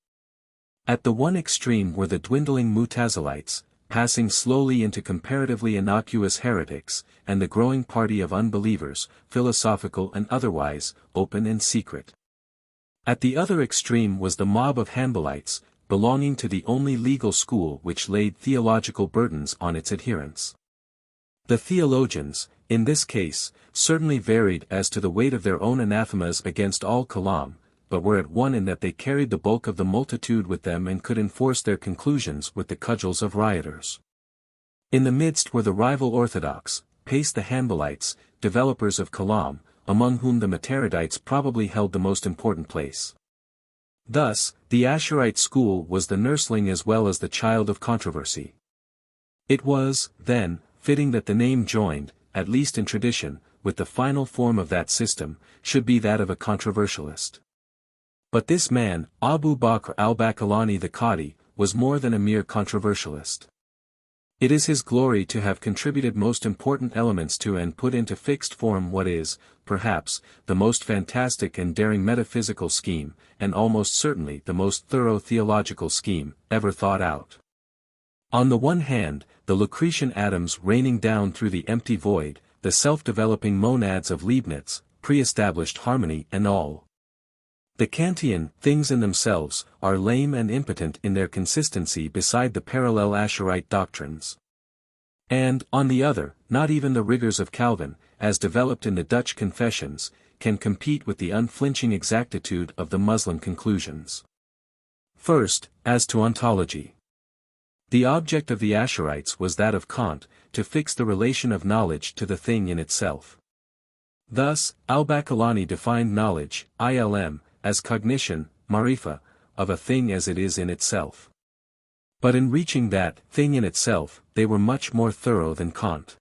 At the one extreme were the dwindling Mutazilites, passing slowly into comparatively innocuous heretics, and the growing party of unbelievers, philosophical and otherwise, open and secret. At the other extreme was the mob of Hanbalites, belonging to the only legal school which laid theological burdens on its adherents. The theologians, in this case, certainly varied as to the weight of their own anathemas against all kalam, but were at one in that they carried the bulk of the multitude with them and could enforce their conclusions with the cudgels of rioters. In the midst were the rival orthodox, paced the Hanbalites, developers of kalam, among whom the Mataridites probably held the most important place. Thus, the Asharite school was the nursling as well as the child of controversy. It was, then, fitting that the name joined, at least in tradition, with the final form of that system, should be that of a controversialist. But this man, Abu Bakr al-Baqillani the Qadi, was more than a mere controversialist. It is his glory to have contributed most important elements to and put into fixed form what is, perhaps, the most fantastic and daring metaphysical scheme, and almost certainly the most thorough theological scheme, ever thought out. On the one hand, the Lucretian atoms raining down through the empty void, the self-developing monads of Leibniz, pre-established harmony and all. The Kantian things in themselves are lame and impotent in their consistency beside the parallel Asharite doctrines. And, on the other, not even the rigors of Calvin, as developed in the Dutch Confessions, can compete with the unflinching exactitude of the Muslim conclusions. First, as to ontology. The object of the Asharites was that of Kant, to fix the relation of knowledge to the thing in itself. Thus, al-Baqillani defined knowledge, ilm, as cognition, marifa, of a thing as it is in itself. But in reaching that thing in itself, they were much more thorough than Kant.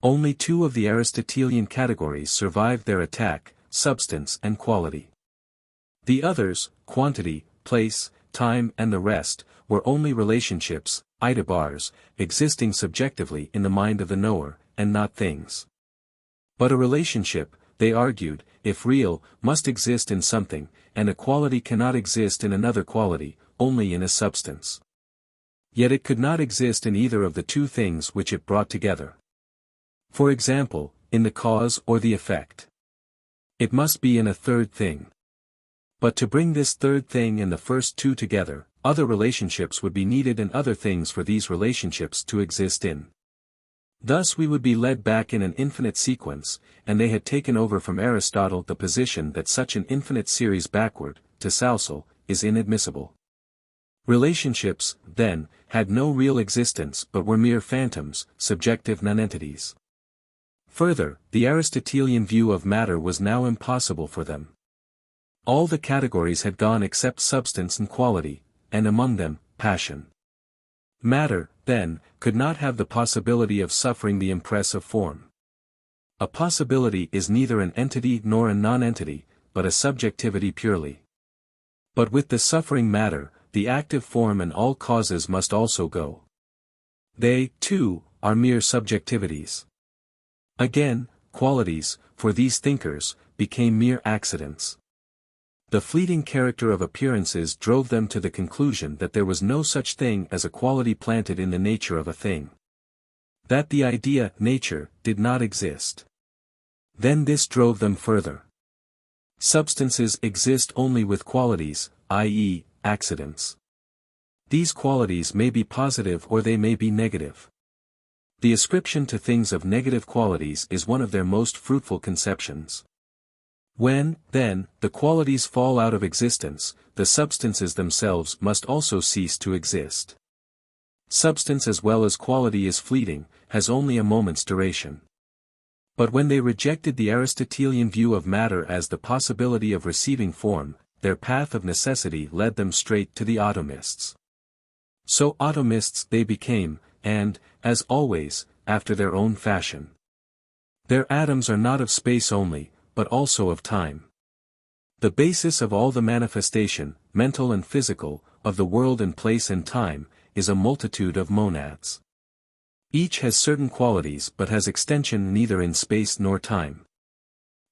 Only two of the Aristotelian categories survived their attack, substance and quality. The others, quantity, place, time and the rest, were only relationships, idibars, existing subjectively in the mind of the knower, and not things. But a relationship, they argued, if real, must exist in something, and a quality cannot exist in another quality, only in a substance. Yet it could not exist in either of the two things which it brought together. For example, in the cause or the effect. It must be in a third thing. But to bring this third thing and the first two together, other relationships would be needed and other things for these relationships to exist in. Thus we would be led back in an infinite sequence, and they had taken over from Aristotle the position that such an infinite series backward, tasalsul, is inadmissible. Relationships, then, had no real existence but were mere phantoms, subjective nonentities. Further, the Aristotelian view of matter was now impossible for them. All the categories had gone except substance and quality, and among them, passion. Matter, then, could not have the possibility of suffering the impress of form. A possibility is neither an entity nor a non-entity, but a subjectivity purely. But with the suffering matter, the active form and all causes must also go. They, too, are mere subjectivities. Again, qualities, for these thinkers, became mere accidents. The fleeting character of appearances drove them to the conclusion that there was no such thing as a quality planted in the nature of a thing. That the idea, nature, did not exist. Then this drove them further. Substances exist only with qualities, i.e., accidents. These qualities may be positive or they may be negative. The ascription to things of negative qualities is one of their most fruitful conceptions. When, then, the qualities fall out of existence, the substances themselves must also cease to exist. Substance as well as quality is fleeting, has only a moment's duration. But when they rejected the Aristotelian view of matter as the possibility of receiving form, their path of necessity led them straight to the atomists. So atomists they became, and, as always, after their own fashion. Their atoms are not of space only, but also of time. The basis of all the manifestation, mental and physical, of the world in place and time, is a multitude of monads. Each has certain qualities but has extension neither in space nor time.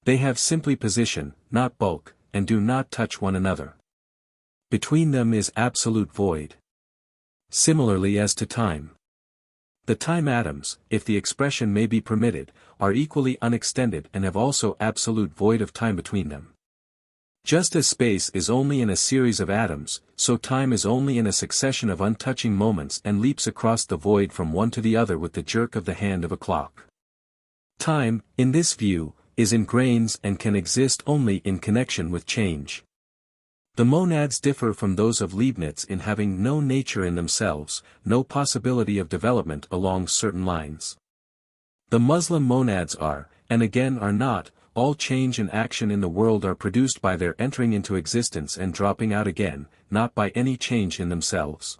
They have simply position, not bulk, and do not touch one another. Between them is absolute void. Similarly as to time. The time atoms, if the expression may be permitted, are equally unextended and have also absolute void of time between them. Just as space is only in a series of atoms, so time is only in a succession of untouching moments and leaps across the void from one to the other with the jerk of the hand of a clock. Time, in this view, is in grains and can exist only in connection with change. The monads differ from those of Leibniz in having no nature in themselves, no possibility of development along certain lines. The Muslim monads are, and again are not, all change and action in the world are produced by their entering into existence and dropping out again, not by any change in themselves.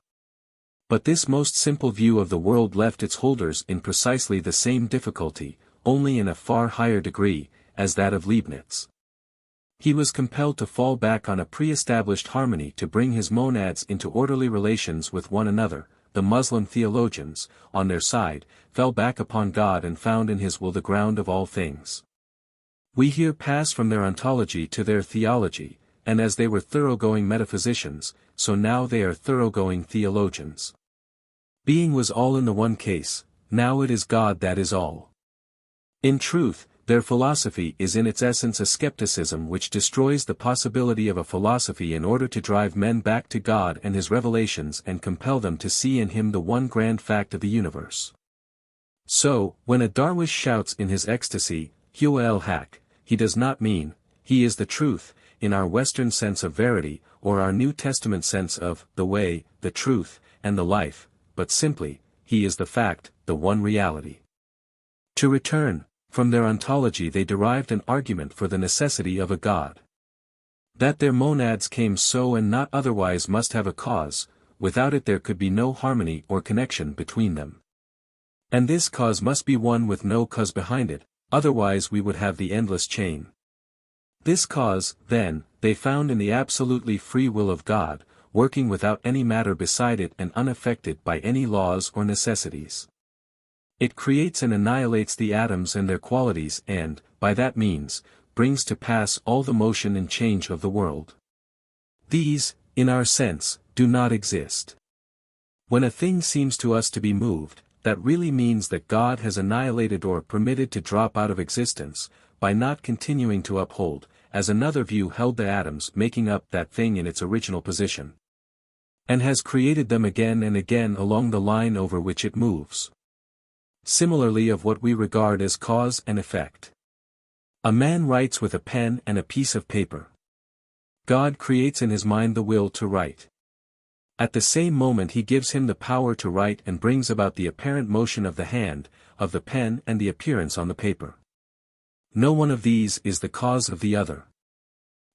But this most simple view of the world left its holders in precisely the same difficulty, only in a far higher degree, as that of Leibniz. He was compelled to fall back on a pre-established harmony to bring his monads into orderly relations with one another. The Muslim theologians, on their side, fell back upon God and found in His will the ground of all things. We here pass from their ontology to their theology, and as they were thoroughgoing metaphysicians, so now they are thoroughgoing theologians. Being was all in the one case, now it is God that is all. In truth, their philosophy is in its essence a skepticism which destroys the possibility of a philosophy in order to drive men back to God and His revelations and compel them to see in Him the one grand fact of the universe. So, when a Darwish shouts in his ecstasy, Huwa el-Haq, he does not mean, He is the truth, in our Western sense of verity, or our New Testament sense of, the way, the truth, and the life, but simply, He is the fact, the one reality. To return, from their ontology they derived an argument for the necessity of a God. That their monads came so and not otherwise must have a cause, without it there could be no harmony or connection between them. And this cause must be one with no cause behind it, otherwise we would have the endless chain. This cause, then, they found in the absolutely free will of God, working without any matter beside it and unaffected by any laws or necessities. It creates and annihilates the atoms and their qualities and, by that means, brings to pass all the motion and change of the world. These, in our sense, do not exist. When a thing seems to us to be moved, that really means that God has annihilated or permitted to drop out of existence, by not continuing to uphold, as another view held the atoms making up that thing in its original position. And has created them again and again along the line over which it moves. Similarly of what we regard as cause and effect. A man writes with a pen and a piece of paper. God creates in his mind the will to write. At the same moment he gives him the power to write and brings about the apparent motion of the hand, of the pen and the appearance on the paper. No one of these is the cause of the other.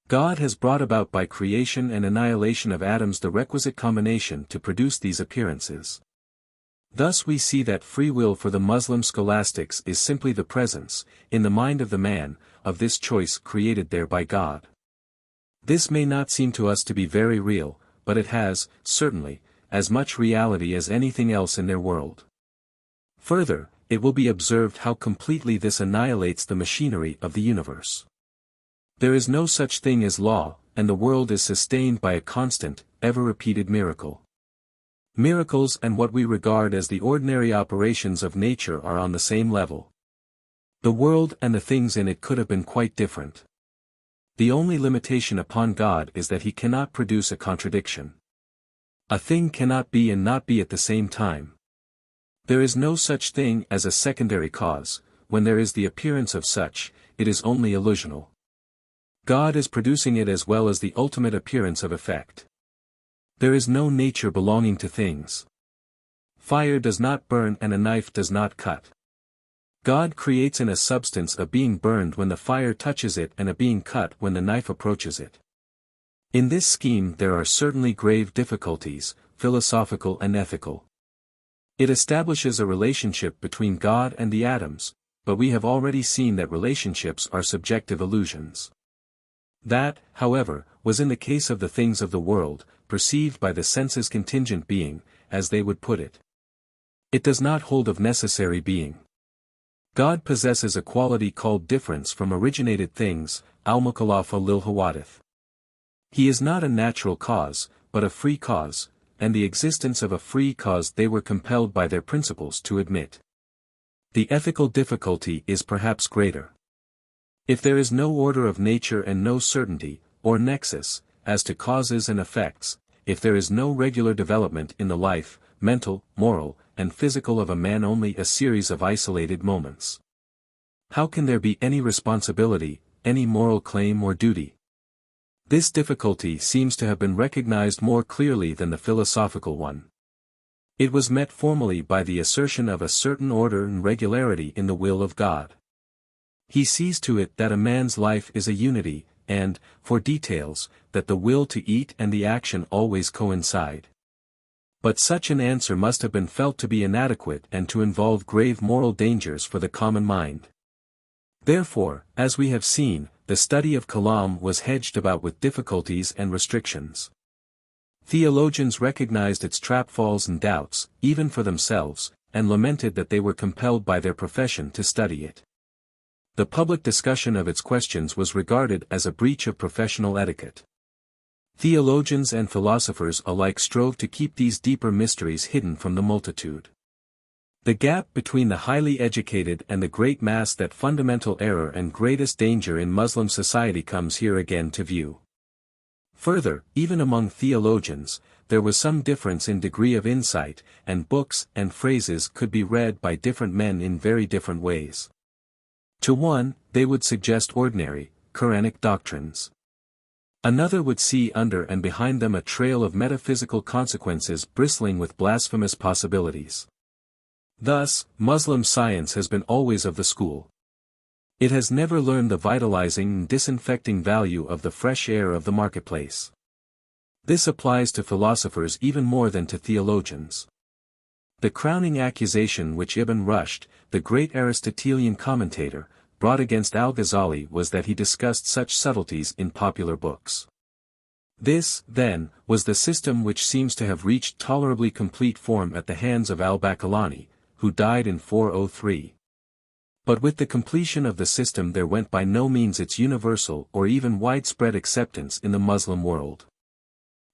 God has brought about by creation and annihilation of atoms the requisite combination to produce these appearances. Thus we see that free will for the Muslim scholastics is simply the presence, in the mind of the man, of this choice created there by God. This may not seem to us to be very real, but it has, certainly, as much reality as anything else in their world. Further, it will be observed how completely this annihilates the machinery of the universe. There is no such thing as law, and the world is sustained by a constant, ever-repeated miracle. Miracles and what we regard as the ordinary operations of nature are on the same level. The world and the things in it could have been quite different. The only limitation upon God is that he cannot produce a contradiction. A thing cannot be and not be at the same time. There is no such thing as a secondary cause. When there is the appearance of such, it is only illusional. God is producing it as well as the ultimate appearance of effect. There is no nature belonging to things. Fire does not burn and a knife does not cut. God creates in a substance a being burned when the fire touches it and a being cut when the knife approaches it. In this scheme there are certainly grave difficulties, philosophical and ethical. It establishes a relationship between God and the atoms, but we have already seen that relationships are subjective illusions. That, however, was in the case of the things of the world, perceived by the senses contingent being, as they would put it. It does not hold of necessary being. God possesses a quality called difference from originated things, al-mukhalafa lil hawadith. He is not a natural cause, but a free cause, and the existence of a free cause they were compelled by their principles to admit. The ethical difficulty is perhaps greater. If there is no order of nature and no certainty, or nexus, as to causes and effects, if there is no regular development in the life, mental, moral, and physical of a man, only a series of isolated moments, how can there be any responsibility, any moral claim or duty? This difficulty seems to have been recognized more clearly than the philosophical one. It was met formally by the assertion of a certain order and regularity in the will of God. He sees to it that a man's life is a unity, and, for details, that the will to eat and the action always coincide. But such an answer must have been felt to be inadequate and to involve grave moral dangers for the common mind. Therefore, as we have seen, the study of Kalam was hedged about with difficulties and restrictions. Theologians recognized its trapfalls and doubts, even for themselves, and lamented that they were compelled by their profession to study it. The public discussion of its questions was regarded as a breach of professional etiquette. Theologians and philosophers alike strove to keep these deeper mysteries hidden from the multitude. The gap between the highly educated and the great mass, that fundamental error and greatest danger in Muslim society, comes here again to view. Further, even among theologians, there was some difference in degree of insight, and books and phrases could be read by different men in very different ways. To one, they would suggest ordinary, Quranic doctrines. Another would see under and behind them a trail of metaphysical consequences bristling with blasphemous possibilities. Thus, Muslim science has been always of the school. It has never learned the vitalizing and disinfecting value of the fresh air of the marketplace. This applies to philosophers even more than to theologians. The crowning accusation which Ibn Rushd, the great Aristotelian commentator, brought against Al-Ghazzali was that he discussed such subtleties in popular books. This, then, was the system which seems to have reached tolerably complete form at the hands of al-Baqillani, who died in 403. But with the completion of the system there went by no means its universal or even widespread acceptance in the Muslim world.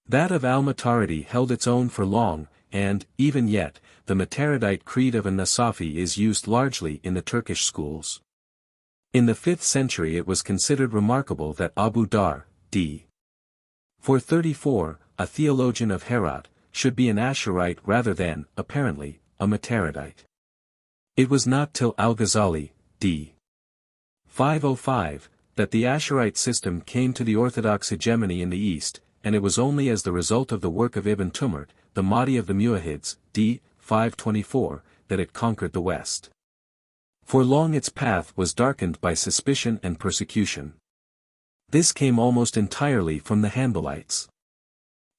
That of al-Maturidi held its own for long, and, even yet, the Mataridite creed of An-Nasafi is used largely in the Turkish schools. In the 5th century it was considered remarkable that Abu Dar, d. 434, a theologian of Herat, should be an Asharite rather than, apparently, a Mataridite. It was not till Al-Ghazali, d. 505, that the Asharite system came to the Orthodox hegemony in the East, and it was only as the result of the work of Ibn Tumurt, the Mahdi of the Muwahhids, d. 524, that it conquered the West. For long its path was darkened by suspicion and persecution. This came almost entirely from the Hanbalites.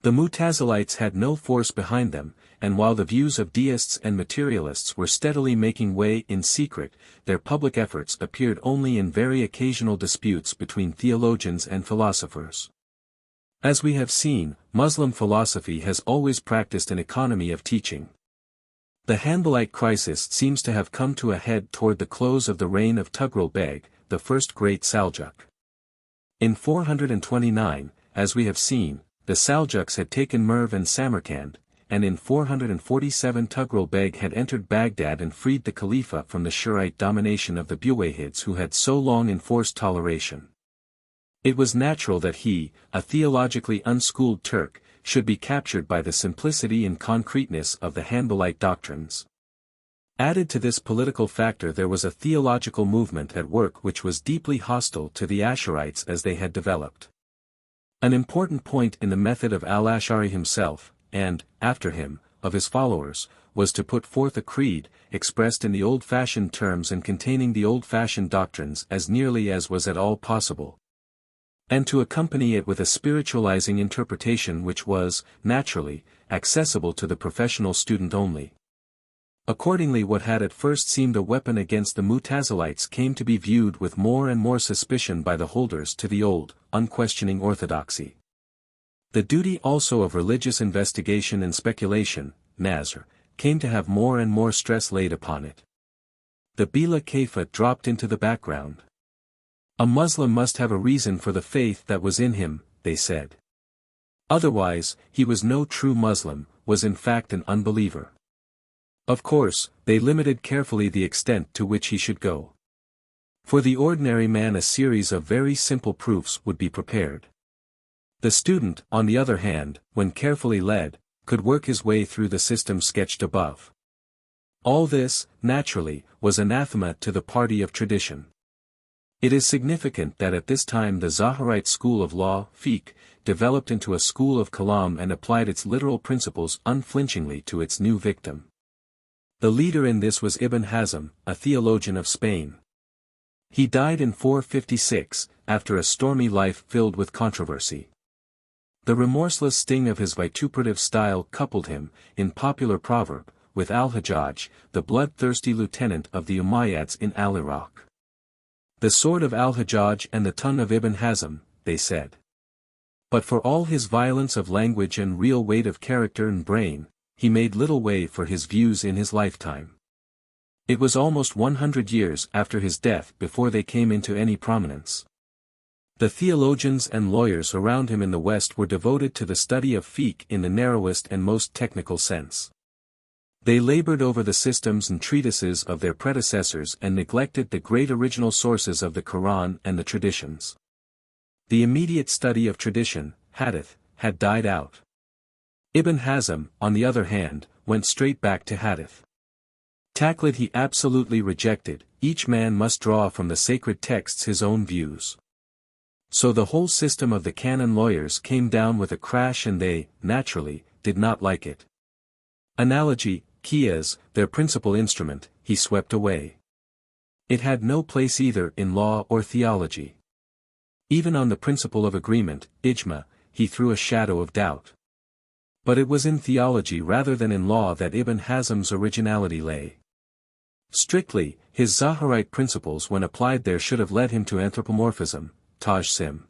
The Mu'tazilites had no force behind them, and while the views of deists and materialists were steadily making way in secret, their public efforts appeared only in very occasional disputes between theologians and philosophers. As we have seen, Muslim philosophy has always practiced an economy of teaching. The Hanbalite crisis seems to have come to a head toward the close of the reign of Tughril Beg, the first great Saljuk. In 429, as we have seen, the Saljuks had taken Merv and Samarkand, and in 447 Tughril Beg had entered Baghdad and freed the Khalifa from the Shurite domination of the Buwayhids who had so long enforced toleration. It was natural that he, a theologically unschooled Turk, should be captured by the simplicity and concreteness of the Hanbalite doctrines. Added to this political factor there was a theological movement at work which was deeply hostile to the Asharites as they had developed. An important point in the method of al-Ash'ari himself, and, after him, of his followers, was to put forth a creed, expressed in the old-fashioned terms and containing the old-fashioned doctrines as nearly as was at all possible, and to accompany it with a spiritualizing interpretation which was, naturally, accessible to the professional student only. Accordingly what had at first seemed a weapon against the Mu'tazilites came to be viewed with more and more suspicion by the holders to the old, unquestioning orthodoxy. The duty also of religious investigation and speculation, Nazr, came to have more and more stress laid upon it. The Bila Kaifa dropped into the background. A Muslim must have a reason for the faith that was in him, they said. Otherwise, he was no true Muslim, was in fact an unbeliever. Of course, they limited carefully the extent to which he should go. For the ordinary man a series of very simple proofs would be prepared. The student, on the other hand, when carefully led, could work his way through the system sketched above. All this, naturally, was anathema to the party of tradition. It is significant that at this time the Zahirite school of law, fiqh, developed into a school of kalam and applied its literal principles unflinchingly to its new victim. The leader in this was Ibn Hazm, a theologian of Spain. He died in 456, after a stormy life filled with controversy. The remorseless sting of his vituperative style coupled him, in popular proverb, with Al-Hajjaj, the bloodthirsty lieutenant of the Umayyads in Al-Iraq. The sword of Al-Hajjaj and the tongue of Ibn Hazm, they said. But for all his violence of language and real weight of character and brain, he made little way for his views in his lifetime. It was almost 100 years after his death before they came into any prominence. The theologians and lawyers around him in the West were devoted to the study of fiqh in the narrowest and most technical sense. They labored over the systems and treatises of their predecessors and neglected the great original sources of the Quran and the traditions. The immediate study of tradition, hadith, had died out. Ibn Hazm, on the other hand, went straight back to hadith. Taqlid he absolutely rejected, each man must draw from the sacred texts his own views. So the whole system of the canon lawyers came down with a crash and they, naturally, did not like it. Analogy, qiyas, their principal instrument, he swept away. It had no place either in law or theology. Even on the principle of agreement, ijma, he threw a shadow of doubt. But it was in theology rather than in law that Ibn Hazm's originality lay. Strictly, his Zahirite principles when applied there should have led him to anthropomorphism, tajsim.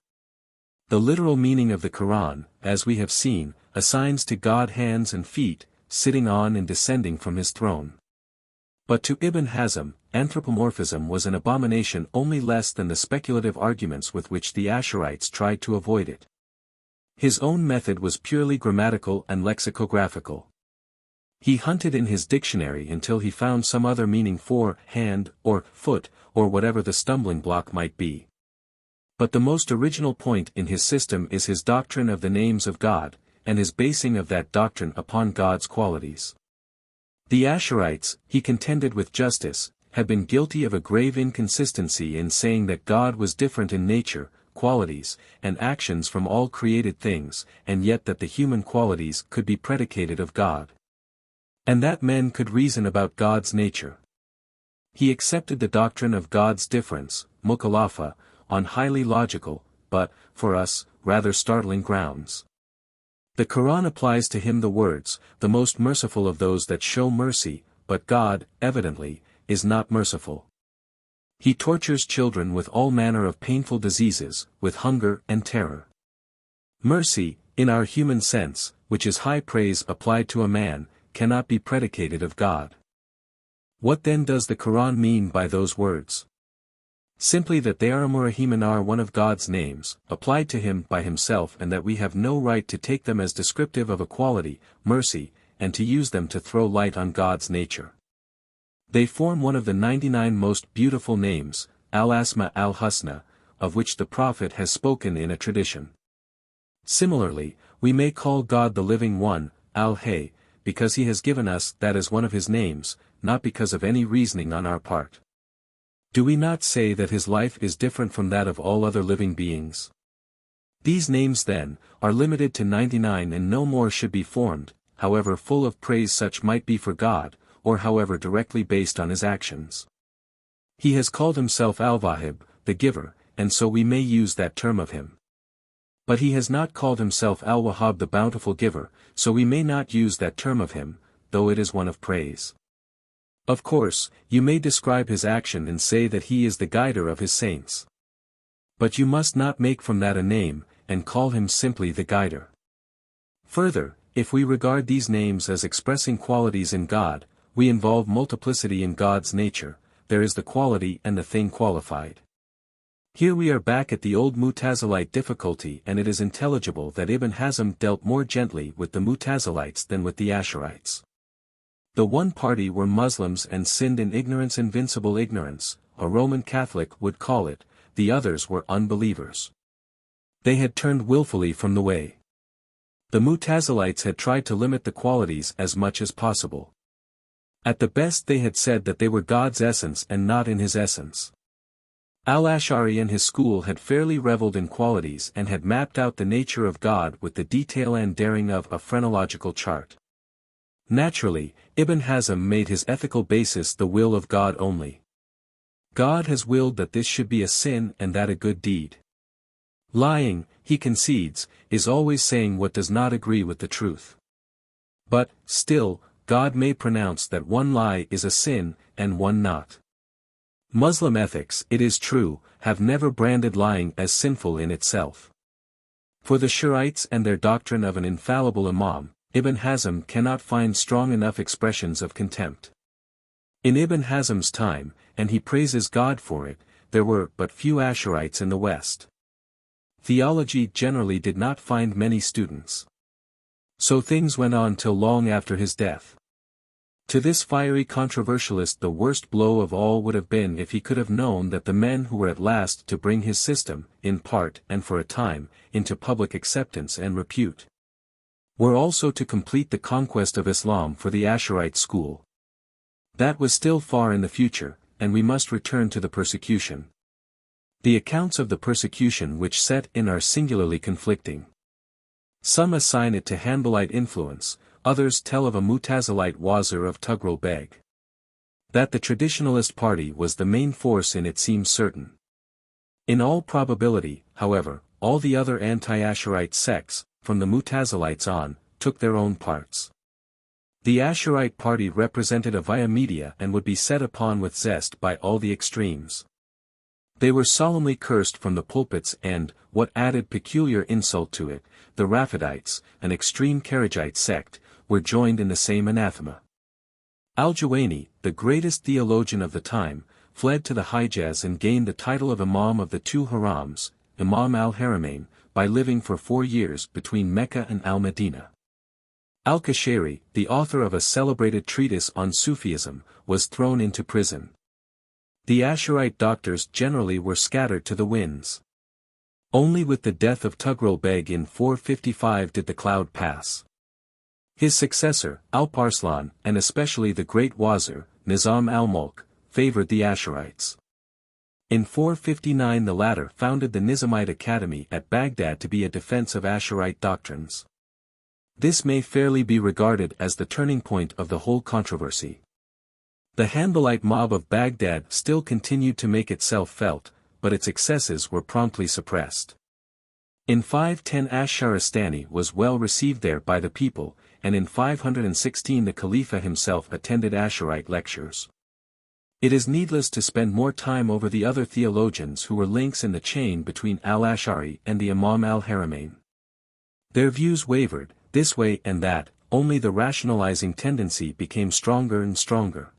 The literal meaning of the Quran, as we have seen, assigns to God hands and feet, sitting on and descending from his throne. But to Ibn Hazm, anthropomorphism was an abomination only less than the speculative arguments with which the Asharites tried to avoid it. His own method was purely grammatical and lexicographical. He hunted in his dictionary until he found some other meaning for hand, or foot, or whatever the stumbling block might be. But the most original point in his system is his doctrine of the names of God, and his basing of that doctrine upon God's qualities. The Asharites, he contended with justice, have been guilty of a grave inconsistency in saying that God was different in nature, qualities, and actions from all created things, and yet that the human qualities could be predicated of God. And that men could reason about God's nature. He accepted the doctrine of God's difference, mukhalafa, on highly logical, but, for us, rather startling grounds. The Quran applies to him the words, the most merciful of those that show mercy, but God, evidently, is not merciful. He tortures children with all manner of painful diseases, with hunger and terror. Mercy, in our human sense, which is high praise applied to a man, cannot be predicated of God. What then does the Quran mean by those words? Simply that they are Murrahiman are one of God's names, applied to him by himself, and that we have no right to take them as descriptive of a quality, mercy, and to use them to throw light on God's nature. They form one of the 99 most beautiful names, Al-Asma al-Husna, of which the Prophet has spoken in a tradition. Similarly, we may call God the Living One, Al-Hay, because he has given us that as one of his names, not because of any reasoning on our part. Do we not say that his life is different from that of all other living beings? These names then, are limited to 99 and no more should be formed, however full of praise such might be for God, or however directly based on his actions. He has called himself Al-Wahhab, the giver, and so we may use that term of him. But he has not called himself Al-Wahhab the bountiful giver, so we may not use that term of him, though it is one of praise. Of course, you may describe his action and say that he is the guider of his saints. But you must not make from that a name, and call him simply the guider. Further, if we regard these names as expressing qualities in God, we involve multiplicity in God's nature, there is the quality and the thing qualified. Here we are back at the old Mu'tazilite difficulty, and it is intelligible that Ibn Hazm dealt more gently with the Mu'tazilites than with the Ash'arites. The one party were Muslims and sinned in ignorance, invincible ignorance, a Roman Catholic would call it, the others were unbelievers. They had turned willfully from the way. The Mu'tazilites had tried to limit the qualities as much as possible. At the best they had said that they were God's essence and not in his essence. Al-Ash'ari and his school had fairly reveled in qualities and had mapped out the nature of God with the detail and daring of a phrenological chart. Naturally, Ibn Hazm made his ethical basis the will of God only. God has willed that this should be a sin and that a good deed. Lying, he concedes, is always saying what does not agree with the truth. But, still, God may pronounce that one lie is a sin, and one not. Muslim ethics, it is true, have never branded lying as sinful in itself. For the Shiites and their doctrine of an infallible Imam, Ibn Hazm cannot find strong enough expressions of contempt. In Ibn Hazm's time, and he praises God for it, there were but few Ash'arites in the West. Theology generally did not find many students. So things went on till long after his death. To this fiery controversialist the worst blow of all would have been if he could have known that the men who were at last to bring his system, in part and for a time, into public acceptance and repute, were also to complete the conquest of Islam for the Ash'arite school. That was still far in the future, and we must return to the persecution. The accounts of the persecution which set in are singularly conflicting. Some assign it to Hanbalite influence, others tell of a Mu'tazilite wazir of Tughril Beg. That the traditionalist party was the main force in it seems certain. In all probability, however, all the other anti-Ash'arite sects, from the Mu'tazilites on, took their own parts. The Ash'arite party represented a via media and would be set upon with zest by all the extremes. They were solemnly cursed from the pulpits and, what added peculiar insult to it, the Rafidites, an extreme Kharijite sect, were joined in the same anathema. Al-Juwayni, the greatest theologian of the time, fled to the Hijaz and gained the title of Imam of the two Harams, Imam al-Haramain, by living for 4 years between Mecca and Al-Madinah. Al-Qashayri, the author of a celebrated treatise on Sufism, was thrown into prison. The Ash'arite doctors generally were scattered to the winds. Only with the death of Tughril Beg in 455 did the cloud pass. His successor, Alp Arslan, and especially the great Wazir, Nizam al-Mulk, favored the Ash'arites. In 459 the latter founded the Nizamite Academy at Baghdad to be a defense of Ash'arite doctrines. This may fairly be regarded as the turning point of the whole controversy. The Hanbalite mob of Baghdad still continued to make itself felt, but its excesses were promptly suppressed. In 510 Ash-Shahrastani was well received there by the people, and in 516 the Khalifa himself attended Ash'arite lectures. It is needless to spend more time over the other theologians who were links in the chain between al-Ash'ari and the Imam al-Haramain. Their views wavered, this way and that, only the rationalizing tendency became stronger and stronger.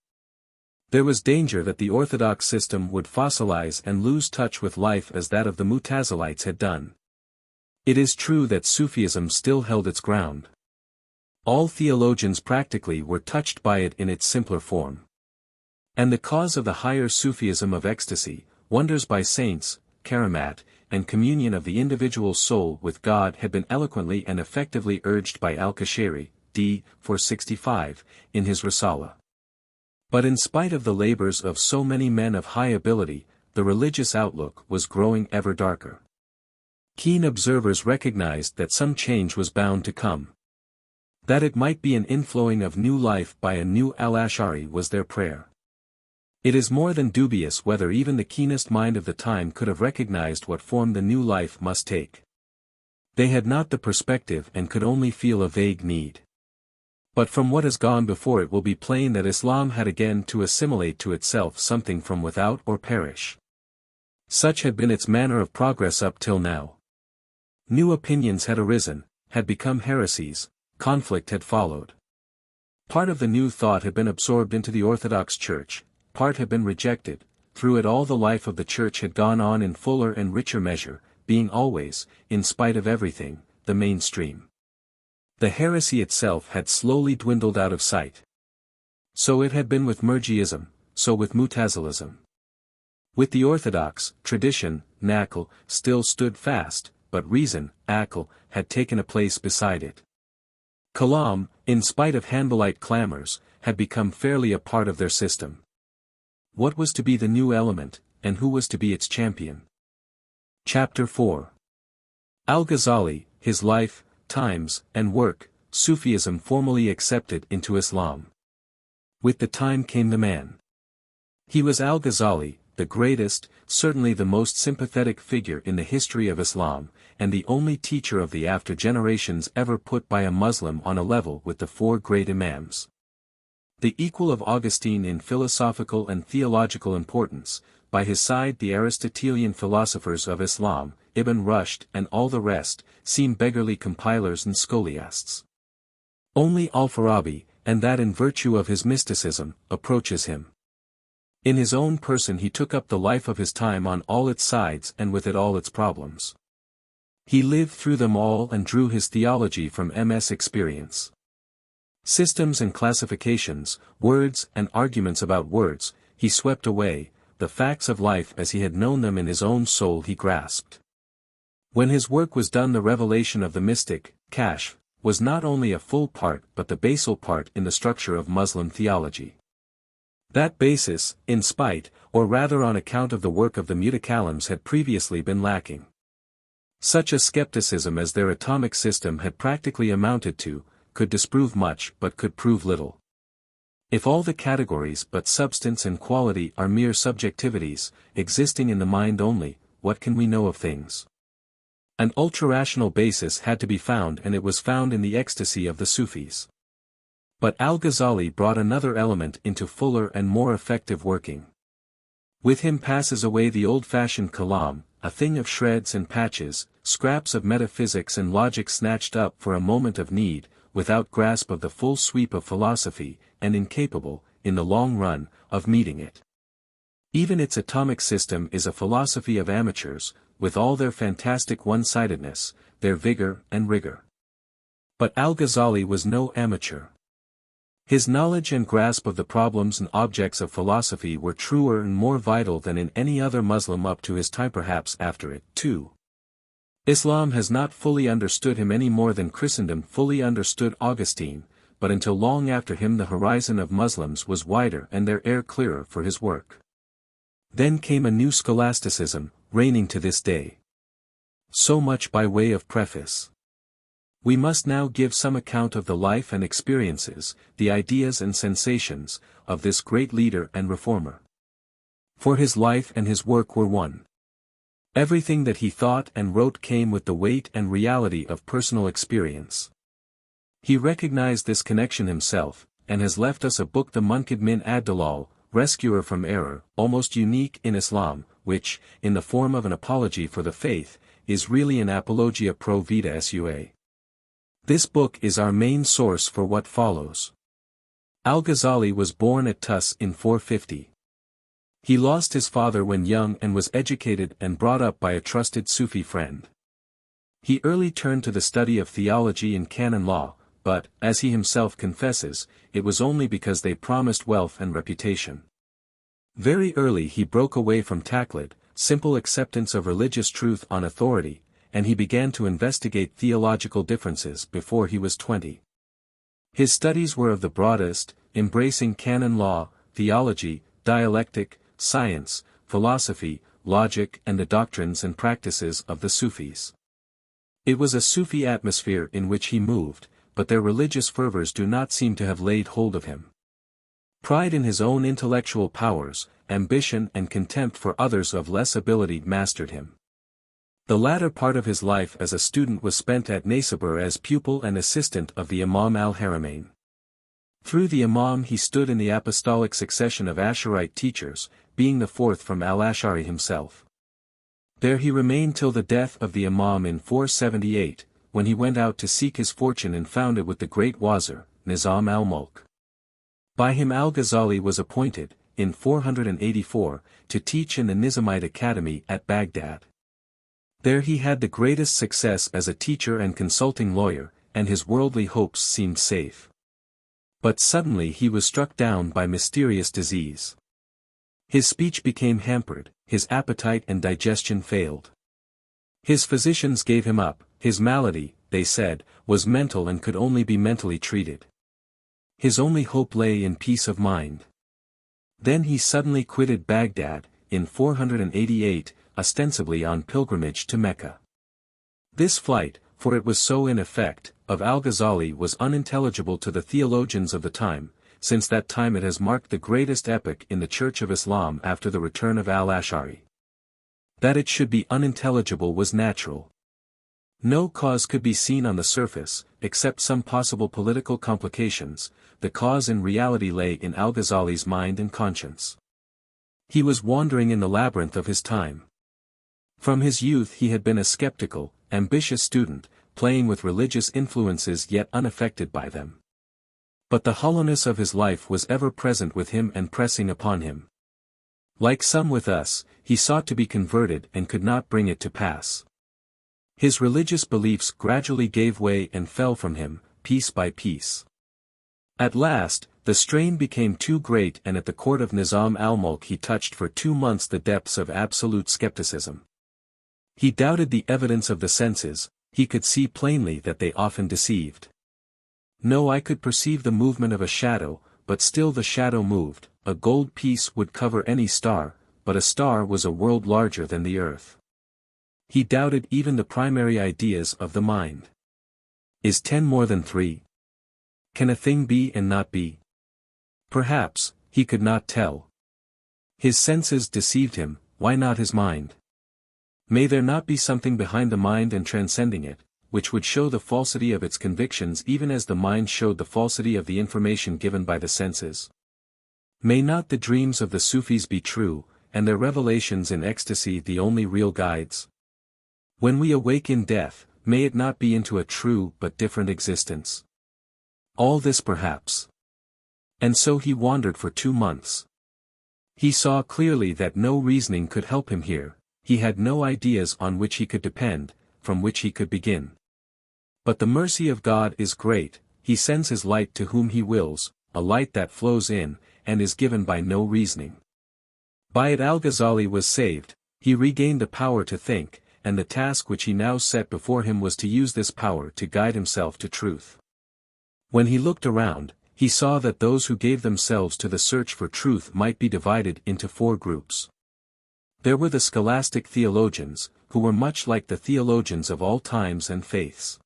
There was danger that the orthodox system would fossilize and lose touch with life as that of the Mu'tazilites had done. It is true that Sufism still held its ground. All theologians practically were touched by it in its simpler form. And the cause of the higher Sufism of ecstasy, wonders by saints, karamat, and communion of the individual soul with God had been eloquently and effectively urged by al-Qashiri, d. 465, in his Risala. But in spite of the labors of so many men of high ability, the religious outlook was growing ever darker. Keen observers recognized that some change was bound to come. That it might be an inflowing of new life by a new al-Ash'ari was their prayer. It is more than dubious whether even the keenest mind of the time could have recognized what form the new life must take. They had not the perspective and could only feel a vague need. But from what has gone before it will be plain that Islam had again to assimilate to itself something from without or perish. Such had been its manner of progress up till now. New opinions had arisen, had become heresies, conflict had followed. Part of the new thought had been absorbed into the Orthodox Church, part had been rejected. Through it all the life of the Church had gone on in fuller and richer measure, being always, in spite of everything, the mainstream. The heresy itself had slowly dwindled out of sight. So it had been with Murjiism, so with Mu'tazilism. With the Orthodox, tradition, naql, still stood fast, but reason, aql, had taken a place beside it. Kalam, in spite of Hanbalite clamors, had become fairly a part of their system. What was to be the new element, and who was to be its champion? Chapter 4. Al-Ghazali, his life, times, and work, Sufism formally accepted into Islam. With the time came the man. He was Al-Ghazali, the greatest, certainly the most sympathetic figure in the history of Islam, and the only teacher of the after generations ever put by a Muslim on a level with the four great Imams. The equal of Augustine in philosophical and theological importance, by his side the Aristotelian philosophers of Islam, Ibn Rushd and all the rest, seem beggarly compilers and scholiasts. Only Al-Farabi, and that in virtue of his mysticism, approaches him. In his own person he took up the life of his time on all its sides and with it all its problems. He lived through them all and drew his theology from MS experience. Systems and classifications, words and arguments about words, he swept away, the facts of life as he had known them in his own soul he grasped. When his work was done the revelation of the mystic, Kashf, was not only a full part but the basal part in the structure of Muslim theology. That basis, in spite, or rather on account of the work of the Mutakallims had previously been lacking. Such a skepticism as their atomic system had practically amounted to, could disprove much but could prove little. If all the categories but substance and quality are mere subjectivities, existing in the mind only, what can we know of things? An ultra-rational basis had to be found and it was found in the ecstasy of the Sufis. But Al-Ghazali brought another element into fuller and more effective working. With him passes away the old-fashioned kalam, a thing of shreds and patches, scraps of metaphysics and logic snatched up for a moment of need, without grasp of the full sweep of philosophy, and incapable, in the long run, of meeting it. Even its atomic system is a philosophy of amateurs, with all their fantastic one-sidedness, their vigor and rigor. But Al-Ghazali was no amateur. His knowledge and grasp of the problems and objects of philosophy were truer and more vital than in any other Muslim up to his time, perhaps after it, too. Islam has not fully understood him any more than Christendom fully understood Augustine, but until long after him the horizon of Muslims was wider and their air clearer for his work. Then came a new scholasticism, reigning to this day. So much by way of preface. We must now give some account of the life and experiences, the ideas and sensations, of this great leader and reformer. For his life and his work were one. Everything that he thought and wrote came with the weight and reality of personal experience. He recognized this connection himself, and has left us a book, the Munqidh min ad-Dalal, Rescuer from Error, almost unique in Islam, which, in the form of an apology for the faith, is really an apologia pro vita sua. This book is our main source for what follows. Al-Ghazali was born at Tus in 450. He lost his father when young and was educated and brought up by a trusted Sufi friend. He early turned to the study of theology and canon law, but, as he himself confesses, it was only because they promised wealth and reputation. Very early he broke away from taqlid, simple acceptance of religious truth on authority, and he began to investigate theological differences before he was 20. His studies were of the broadest, embracing canon law, theology, dialectic, science, philosophy, logic and the doctrines and practices of the Sufis. It was a Sufi atmosphere in which he moved, but their religious fervors do not seem to have laid hold of him. Pride in his own intellectual powers, ambition and contempt for others of less ability mastered him. The latter part of his life as a student was spent at Naysabur as pupil and assistant of the Imam al-Haramain. Through the Imam he stood in the apostolic succession of Asharite teachers, being the fourth from al-Ash'ari himself. There he remained till the death of the Imam in 478, when he went out to seek his fortune and found it with the great Wazir, Nizam al-Mulk. By him al-Ghazali was appointed, in 484, to teach in the Nizamite Academy at Baghdad. There he had the greatest success as a teacher and consulting lawyer, and his worldly hopes seemed safe. But suddenly he was struck down by mysterious disease. His speech became hampered, his appetite and digestion failed. His physicians gave him up. His malady, they said, was mental and could only be mentally treated. His only hope lay in peace of mind. Then he suddenly quitted Baghdad, in 488, ostensibly on pilgrimage to Mecca. This flight, for it was so in effect, of Al-Ghazali was unintelligible to the theologians of the time. Since that time it has marked the greatest epoch in the Church of Islam after the return of al-Ash'ari. That it should be unintelligible was natural. No cause could be seen on the surface, except some possible political complications. The cause in reality lay in Al-Ghazali's mind and conscience. He was wandering in the labyrinth of his time. From his youth he had been a skeptical, ambitious student, playing with religious influences yet unaffected by them. But the hollowness of his life was ever present with him and pressing upon him. Like some with us, he sought to be converted and could not bring it to pass. His religious beliefs gradually gave way and fell from him, piece by piece. At last, the strain became too great, and at the court of Nizam al-Mulk he touched for 2 months the depths of absolute skepticism. He doubted the evidence of the senses. He could see plainly that they often deceived. No eye could perceive the movement of a shadow, but still the shadow moved. A gold piece would cover any star, but a star was a world larger than the earth. He doubted even the primary ideas of the mind. Is 10 more than 3? Can a thing be and not be? Perhaps, he could not tell. His senses deceived him, why not his mind? May there not be something behind the mind and transcending it, which would show the falsity of its convictions even as the mind showed the falsity of the information given by the senses? May not the dreams of the Sufis be true, and their revelations in ecstasy the only real guides? When we awake in death, may it not be into a true but different existence? All this perhaps. And so he wandered for 2 months. He saw clearly that no reasoning could help him here. He had no ideas on which he could depend, from which he could begin. But the mercy of God is great. He sends his light to whom he wills, a light that flows in, and is given by no reasoning. By it Al-Ghazali was saved. He regained the power to think, and the task which he now set before him was to use this power to guide himself to truth. When he looked around, he saw that those who gave themselves to the search for truth might be divided into four groups. There were the scholastic theologians, who were much like the theologians of all times and faiths.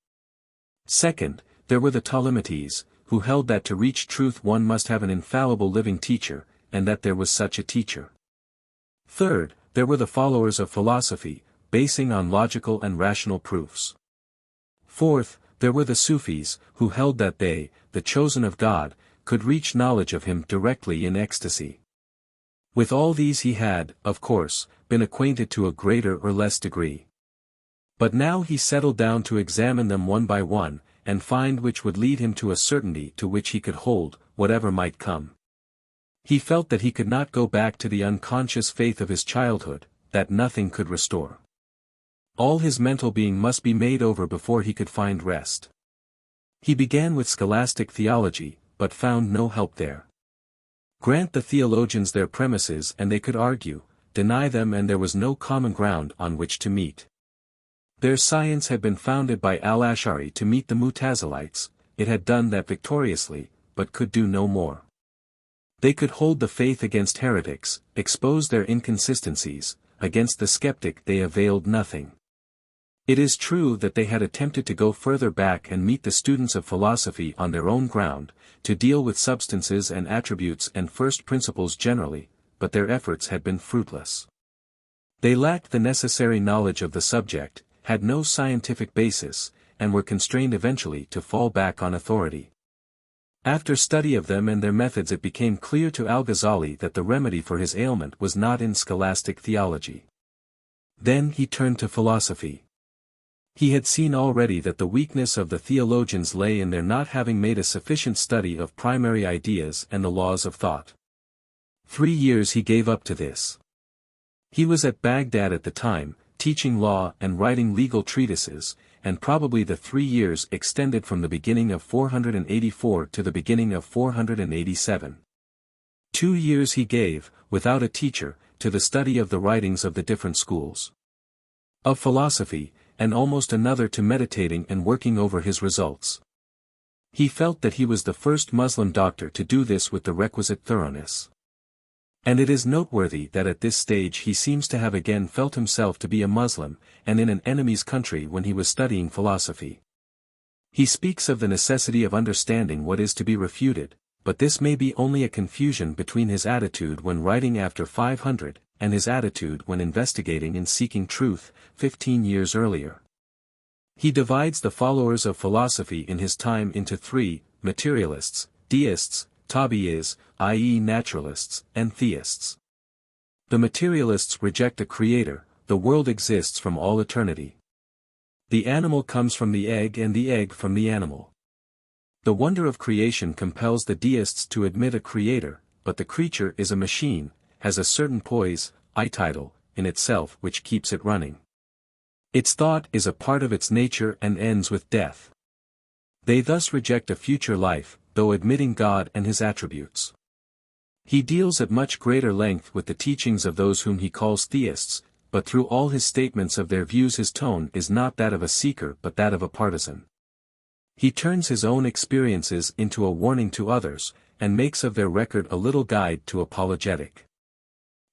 Second, there were the Ptolemies, who held that to reach truth one must have an infallible living teacher, and that there was such a teacher. Third, there were the followers of philosophy, basing on logical and rational proofs. Fourth, there were the Sufis, who held that they, the chosen of God, could reach knowledge of him directly in ecstasy. With all these he had, of course, been acquainted to a greater or less degree. But now he settled down to examine them one by one, and find which would lead him to a certainty to which he could hold, whatever might come. He felt that he could not go back to the unconscious faith of his childhood, that nothing could restore. All his mental being must be made over before he could find rest. He began with scholastic theology, but found no help there. Grant the theologians their premises and they could argue, deny them and there was no common ground on which to meet. Their science had been founded by Al-Ash'ari to meet the Mu'tazilites, it had done that victoriously, but could do no more. They could hold the faith against heretics, expose their inconsistencies, against the skeptic they availed nothing. It is true that they had attempted to go further back and meet the students of philosophy on their own ground, to deal with substances and attributes and first principles generally, but their efforts had been fruitless. They lacked the necessary knowledge of the subject, had no scientific basis, and were constrained eventually to fall back on authority. After study of them and their methods it became clear to Al-Ghazzali that the remedy for his ailment was not in scholastic theology. Then he turned to philosophy. He had seen already that the weakness of the theologians lay in their not having made a sufficient study of primary ideas and the laws of thought. 3 years he gave up to this. He was at Baghdad at the time, teaching law and writing legal treatises, and probably the 3 years extended from the beginning of 484 to the beginning of 487. 2 years he gave, without a teacher, to the study of the writings of the different schools of philosophy, and almost another to meditating and working over his results. He felt that he was the first Muslim doctor to do this with the requisite thoroughness. And it is noteworthy that at this stage he seems to have again felt himself to be a Muslim, and in an enemy's country when he was studying philosophy. He speaks of the necessity of understanding what is to be refuted, but this may be only a confusion between his attitude when writing after 500, and his attitude when investigating and seeking truth, 15 years earlier. He divides the followers of philosophy in his time into three: materialists, deists, tabi'is, i.e. naturalists, and theists. The materialists reject a creator, the world exists from all eternity. The animal comes from the egg and the egg from the animal. The wonder of creation compels the deists to admit a creator, but the creature is a machine, has a certain poise, title, in itself which keeps it running. Its thought is a part of its nature and ends with death. They thus reject a future life, though admitting God and his attributes. He deals at much greater length with the teachings of those whom he calls theists, but through all his statements of their views his tone is not that of a seeker but that of a partisan. He turns his own experiences into a warning to others, and makes of their record a little guide to apologetic.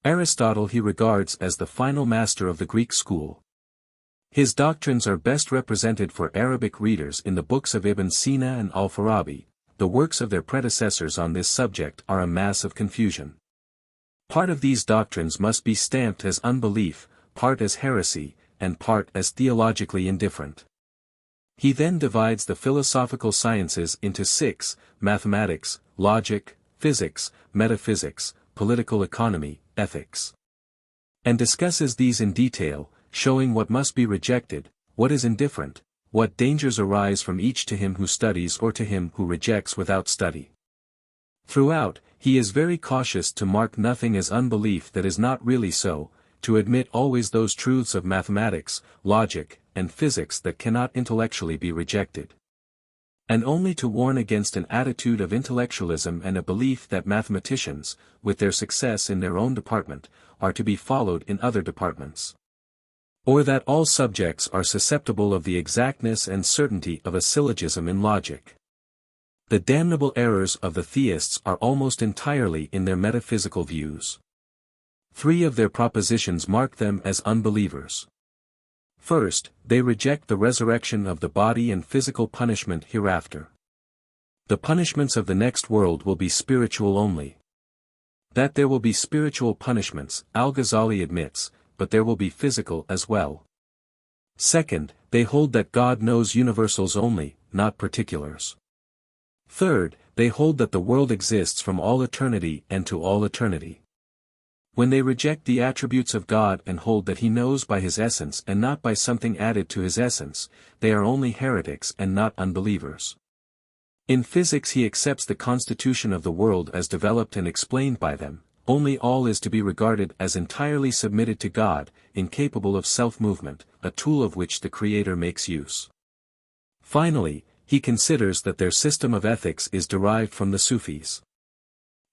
Aristotle he regards as the final master of the Greek school. His doctrines are best represented for Arabic readers in the books of Ibn Sina and Al-Farabi. The works of their predecessors on this subject are a mass of confusion. Part of these doctrines must be stamped as unbelief, part as heresy, and part as theologically indifferent. He then divides the philosophical sciences into 6: mathematics, logic, physics, metaphysics, political economy, ethics. And discusses these in detail, showing what must be rejected, what is indifferent, what dangers arise from each to him who studies or to him who rejects without study. Throughout, he is very cautious to mark nothing as unbelief that is not really so, to admit always those truths of mathematics, logic, and physics that cannot intellectually be rejected. And only to warn against an attitude of intellectualism and a belief that mathematicians, with their success in their own department, are to be followed in other departments. Or that all subjects are susceptible of the exactness and certainty of a syllogism in logic. The damnable errors of the theists are almost entirely in their metaphysical views. 3 of their propositions mark them as unbelievers. First, they reject the resurrection of the body and physical punishment hereafter. The punishments of the next world will be spiritual only. That there will be spiritual punishments, Al-Ghazzali admits, but there will be physical as well. Second, they hold that God knows universals only, not particulars. Third, they hold that the world exists from all eternity and to all eternity. When they reject the attributes of God and hold that he knows by his essence and not by something added to his essence, they are only heretics and not unbelievers. In physics he accepts the constitution of the world as developed and explained by them, only all is to be regarded as entirely submitted to God, incapable of self-movement, a tool of which the Creator makes use. Finally, he considers that their system of ethics is derived from the Sufis.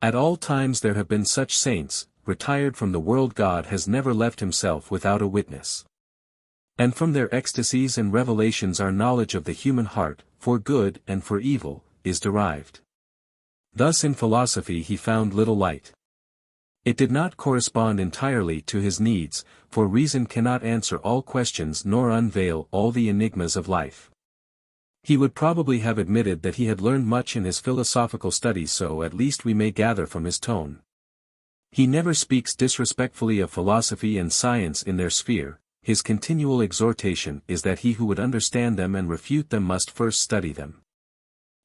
At all times there have been such saints, retired from the world. God has never left himself without a witness. And from their ecstasies and revelations our knowledge of the human heart, for good and for evil, is derived. Thus in philosophy he found little light. It did not correspond entirely to his needs, for reason cannot answer all questions nor unveil all the enigmas of life. He would probably have admitted that he had learned much in his philosophical studies, so at least we may gather from his tone. He never speaks disrespectfully of philosophy and science in their sphere. His continual exhortation is that he who would understand them and refute them must first study them.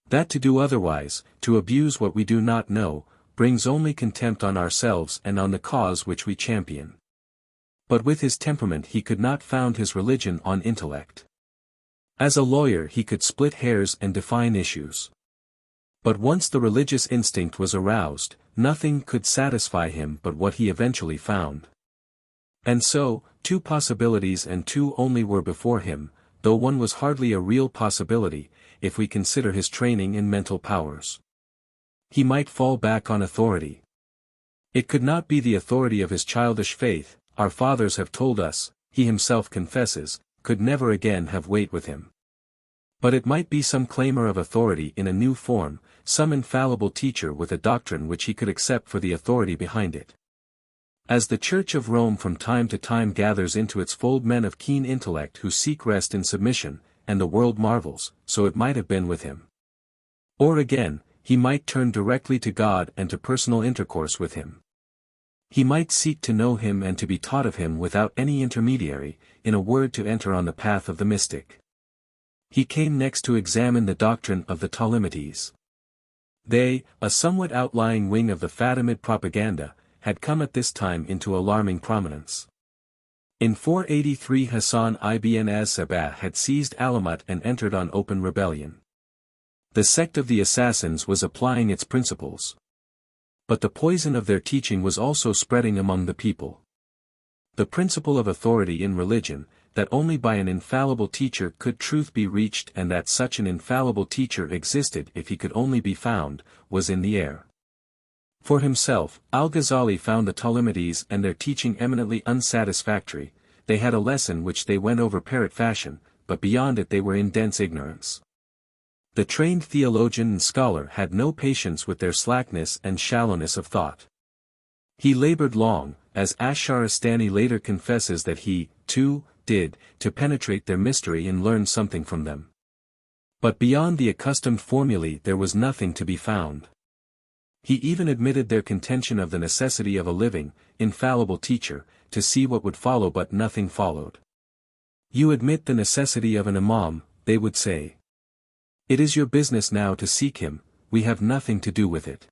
That to do otherwise, to abuse what we do not know, brings only contempt on ourselves and on the cause which we champion. But with his temperament he could not found his religion on intellect. As a lawyer he could split hairs and define issues. But once the religious instinct was aroused, nothing could satisfy him but what he eventually found. And so, 2 possibilities and 2 only were before him, though one was hardly a real possibility, if we consider his training in mental powers. He might fall back on authority. It could not be the authority of his childish faith, our fathers have told us, he himself confesses, could never again have weight with him. But it might be some claimer of authority in a new form, some infallible teacher with a doctrine which he could accept for the authority behind it. As the Church of Rome from time to time gathers into its fold men of keen intellect who seek rest in submission, and the world marvels, so it might have been with him. Or again, he might turn directly to God and to personal intercourse with him. He might seek to know him and to be taught of him without any intermediary, in a word to enter on the path of the mystic. He came next to examine the doctrine of the Ptolemies. They, a somewhat outlying wing of the Fatimid propaganda, had come at this time into alarming prominence. In 483 Hassan ibn as-Sabah had seized Alamut and entered on open rebellion. The sect of the assassins was applying its principles. But the poison of their teaching was also spreading among the people. The principle of authority in religion, that only by an infallible teacher could truth be reached and that such an infallible teacher existed if he could only be found, was in the air. For himself, Al-Ghazali found the Ptolemies and their teaching eminently unsatisfactory. They had a lesson which they went over parrot fashion, but beyond it they were in dense ignorance. The trained theologian and scholar had no patience with their slackness and shallowness of thought. He labored long, as Ash-Shahrastani later confesses that he, too, did, to penetrate their mystery and learn something from them. But beyond the accustomed formulae there was nothing to be found. He even admitted their contention of the necessity of a living, infallible teacher, to see what would follow, but nothing followed. You admit the necessity of an imam, they would say. It is your business now to seek him, we have nothing to do with it.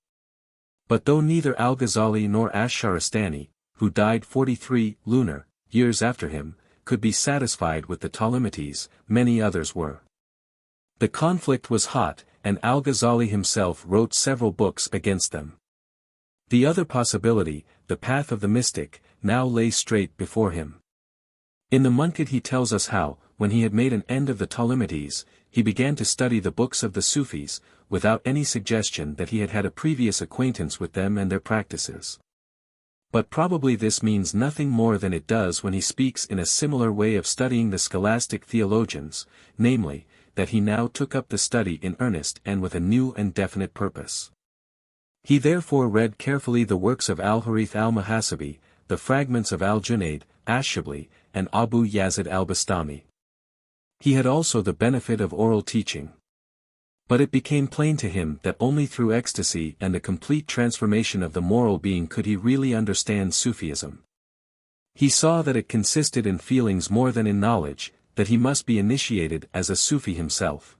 But though neither Al-Ghazali nor Ash-Shahrastani, who died 43 lunar years after him, could be satisfied with the Ptolemies, many others were. The conflict was hot, and Al-Ghazali himself wrote several books against them. The other possibility, the path of the mystic, now lay straight before him. In the Munqidh he tells us how, when he had made an end of the Ptolemies, he began to study the books of the Sufis, without any suggestion that he had had a previous acquaintance with them and their practices. But probably this means nothing more than it does when he speaks in a similar way of studying the scholastic theologians, namely, that he now took up the study in earnest and with a new and definite purpose. He therefore read carefully the works of Al-Harith al-Muhasibi, the fragments of Al-Junayd, Ash-Shibli, and Abu Yazid al-Bastami. He had also the benefit of oral teaching. But it became plain to him that only through ecstasy and the complete transformation of the moral being could he really understand Sufism. He saw that it consisted in feelings more than in knowledge, that he must be initiated as a Sufi himself.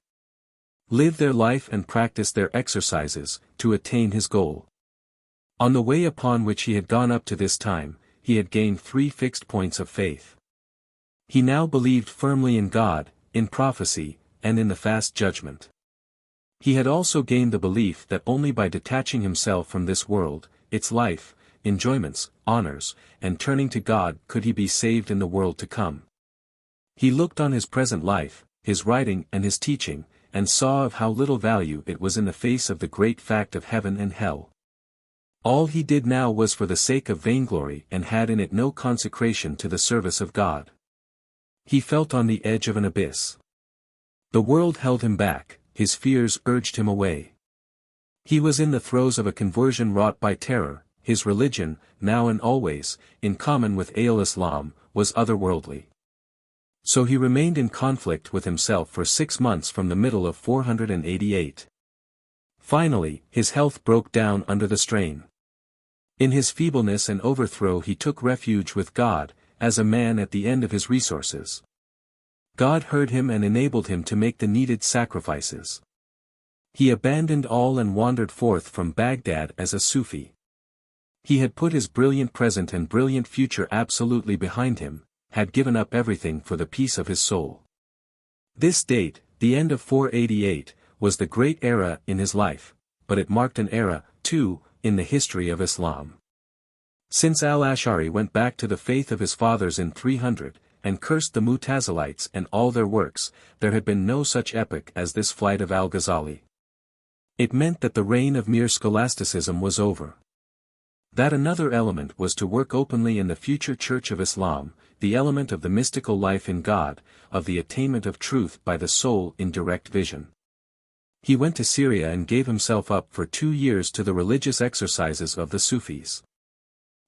Live their life and practice their exercises, to attain his goal. On the way upon which he had gone up to this time, he had gained 3 fixed points of faith. He now believed firmly in God, in prophecy, and in the fast judgment. He had also gained the belief that only by detaching himself from this world, its life, enjoyments, honors, and turning to God could he be saved in the world to come. He looked on his present life, his writing and his teaching, and saw of how little value it was in the face of the great fact of heaven and hell. All he did now was for the sake of vainglory and had in it no consecration to the service of God. He felt on the edge of an abyss. The world held him back, his fears urged him away. He was in the throes of a conversion wrought by terror. His religion, now and always, in common with Al-Islam, was otherworldly. So he remained in conflict with himself for 6 months from the middle of 488. Finally, his health broke down under the strain. In his feebleness and overthrow he took refuge with God, as a man at the end of his resources. God heard him and enabled him to make the needed sacrifices. He abandoned all and wandered forth from Baghdad as a Sufi. He had put his brilliant present and brilliant future absolutely behind him, had given up everything for the peace of his soul. This date, the end of 488, was the great era in his life, but it marked an era, too, in the history of Islam. Since al-Ash'ari went back to the faith of his fathers in 300, and cursed the Mu'tazilites and all their works, there had been no such epoch as this flight of Al-Ghazzali. It meant that the reign of mere scholasticism was over. That another element was to work openly in the future Church of Islam, the element of the mystical life in God, of the attainment of truth by the soul in direct vision. He went to Syria and gave himself up for 2 years to the religious exercises of the Sufis.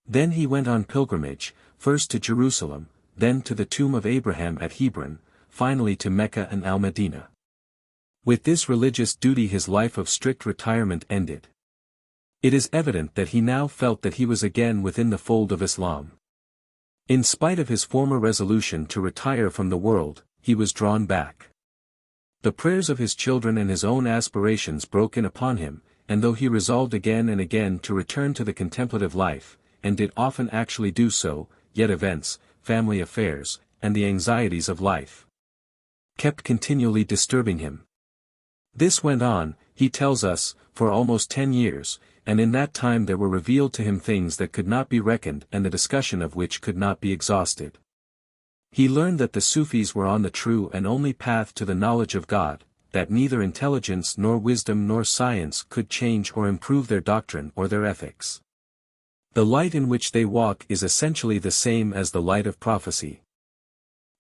Then he went on pilgrimage, first to Jerusalem, then to the tomb of Abraham at Hebron, finally to Mecca and Al-Madinah. With this religious duty his life of strict retirement ended. It is evident that he now felt that he was again within the fold of Islam. In spite of his former resolution to retire from the world, he was drawn back. The prayers of his children and his own aspirations broke in upon him, and though he resolved again and again to return to the contemplative life, and did often actually do so, yet events, family affairs, and the anxieties of life kept continually disturbing him. This went on, he tells us, for almost 10 years, and in that time there were revealed to him things that could not be reckoned and the discussion of which could not be exhausted. He learned that the Sufis were on the true and only path to the knowledge of God, that neither intelligence nor wisdom nor science could change or improve their doctrine or their ethics. The light in which they walk is essentially the same as the light of prophecy.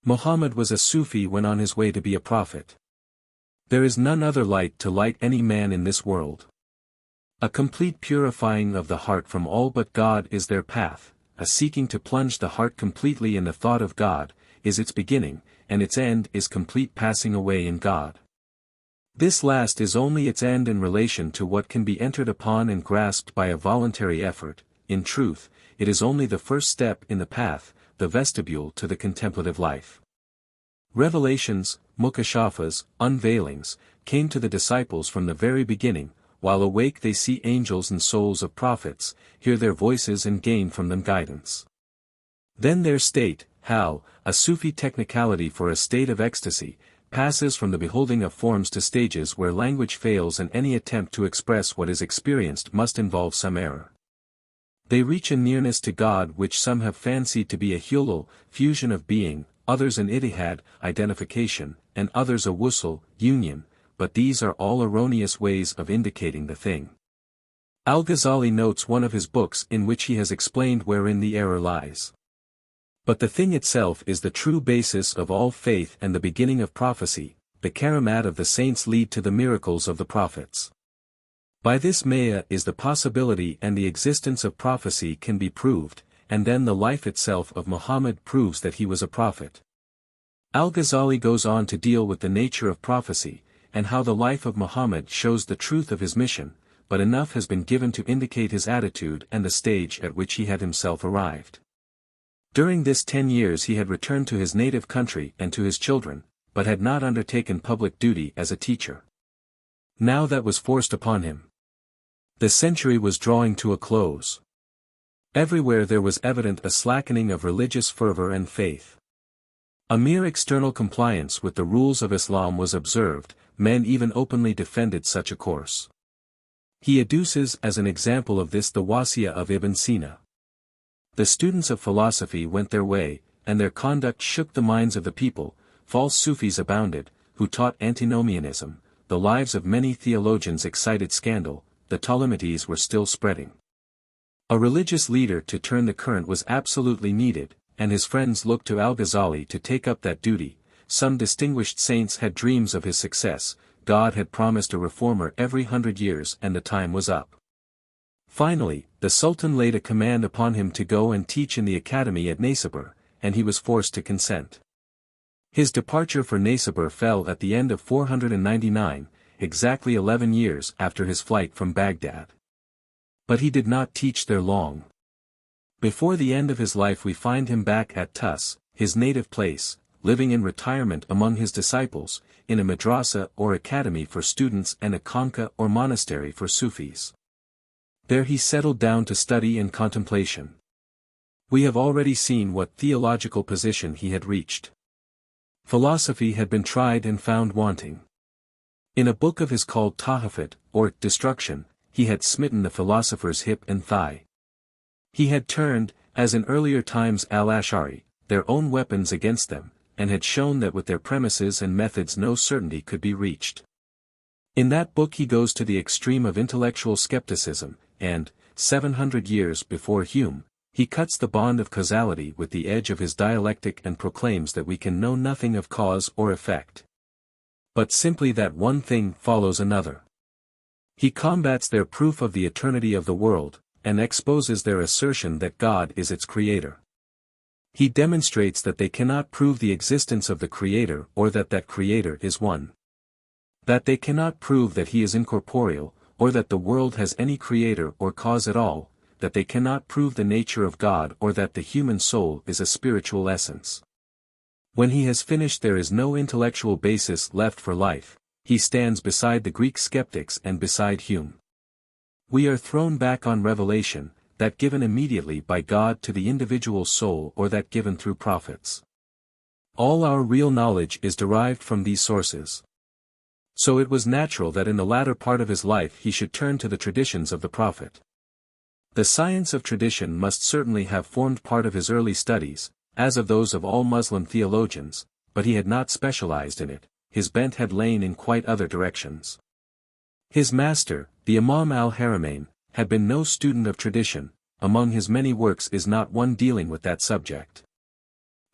Muhammad was a Sufi when on his way to be a prophet. There is none other light to light any man in this world. A complete purifying of the heart from all but God is their path, a seeking to plunge the heart completely in the thought of God, is its beginning, and its end is complete passing away in God. This last is only its end in relation to what can be entered upon and grasped by a voluntary effort. In truth, it is only the first step in the path, the vestibule to the contemplative life. Revelations, mukashafas, unveilings, came to the disciples from the very beginning. While awake they see angels and souls of prophets, hear their voices and gain from them guidance. Then their state, how, a Sufi technicality for a state of ecstasy, passes from the beholding of forms to stages where language fails and any attempt to express what is experienced must involve some error. They reach a nearness to God which some have fancied to be a hulul, fusion of being, others an ittihad, identification, and others a wusul, union, but these are all erroneous ways of indicating the thing. Al-Ghazali notes one of his books in which he has explained wherein the error lies. But the thing itself is the true basis of all faith and the beginning of prophecy, the karamat of the saints lead to the miracles of the prophets. By this maya is the possibility and the existence of prophecy can be proved, and then the life itself of Muhammad proves that he was a prophet. Al-Ghazali goes on to deal with the nature of prophecy, and how the life of Muhammad shows the truth of his mission, but enough has been given to indicate his attitude and the stage at which he had himself arrived. During this 10 years he had returned to his native country and to his children, but had not undertaken public duty as a teacher. Now that was forced upon him. The century was drawing to a close. Everywhere there was evident a slackening of religious fervor and faith. A mere external compliance with the rules of Islam was observed, men even openly defended such a course. He adduces as an example of this the Wasiya of Ibn Sina. The students of philosophy went their way, and their conduct shook the minds of the people. False Sufis abounded, who taught antinomianism. The lives of many theologians excited scandal. The Ptolemies were still spreading. A religious leader to turn the current was absolutely needed, and his friends looked to Al-Ghazali to take up that duty. Some distinguished saints had dreams of his success. God had promised a reformer every 100 years and the time was up. Finally, the Sultan laid a command upon him to go and teach in the academy at Naysabur, and he was forced to consent. His departure for Naysabur fell at the end of 499, exactly 11 years after his flight from Baghdad. But he did not teach there long. Before the end of his life we find him back at Tus, his native place, living in retirement among his disciples, in a madrasa or academy for students and a khanqa or monastery for Sufis. There he settled down to study and contemplation. We have already seen what theological position he had reached. Philosophy had been tried and found wanting. In a book of his called Tahafut, or Destruction, he had smitten the philosopher's hip and thigh. He had turned, as in earlier times Al-Ash'ari, their own weapons against them, and had shown that with their premises and methods no certainty could be reached. In that book he goes to the extreme of intellectual skepticism, and, 700 years before Hume, he cuts the bond of causality with the edge of his dialectic and proclaims that we can know nothing of cause or effect, but simply that one thing follows another. He combats their proof of the eternity of the world, and exposes their assertion that God is its creator. He demonstrates that they cannot prove the existence of the Creator or that that Creator is one. That they cannot prove that he is incorporeal, or that the world has any creator or cause at all, that they cannot prove the nature of God or that the human soul is a spiritual essence. When he has finished there is no intellectual basis left for life. He stands beside the Greek skeptics and beside Hume. We are thrown back on revelation, that given immediately by God to the individual soul or that given through prophets. All our real knowledge is derived from these sources. So it was natural that in the latter part of his life he should turn to the traditions of the prophet. The science of tradition must certainly have formed part of his early studies, as of those of all Muslim theologians, but he had not specialized in it. His bent had lain in quite other directions. His master, the Imam al-Haramain, had been no student of tradition. Among his many works is not one dealing with that subject.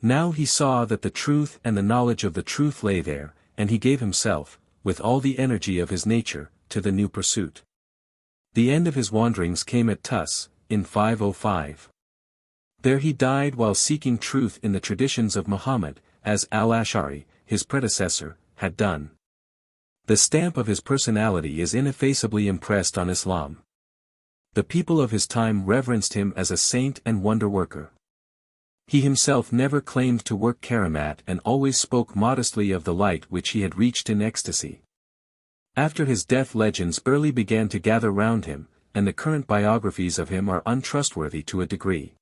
Now he saw that the truth and the knowledge of the truth lay there, and he gave himself, with all the energy of his nature, to the new pursuit. The end of his wanderings came at Tus, in 505. There he died while seeking truth in the traditions of Muhammad, as Al-Ash'ari, his predecessor, had done. The stamp of his personality is ineffaceably impressed on Islam. The people of his time reverenced him as a saint and wonder-worker. He himself never claimed to work karamat and always spoke modestly of the light which he had reached in ecstasy. After his death legends early began to gather round him, and the current biographies of him are untrustworthy to a degree.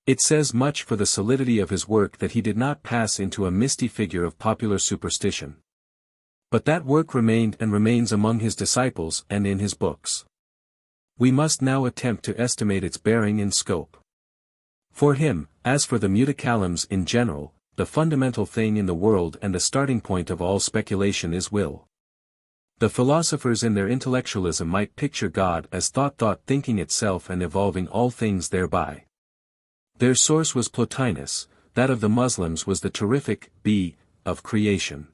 It says much for the solidity of his work that he did not pass into a misty figure of popular superstition. But that work remained and remains among his disciples and in his books. We must now attempt to estimate its bearing in scope. For him, as for the mutakallams in general, the fundamental thing in the world and the starting point of all speculation is will. The philosophers in their intellectualism might picture God as thought thinking itself and evolving all things thereby. Their source was Plotinus, that of the Muslims was the terrific of creation.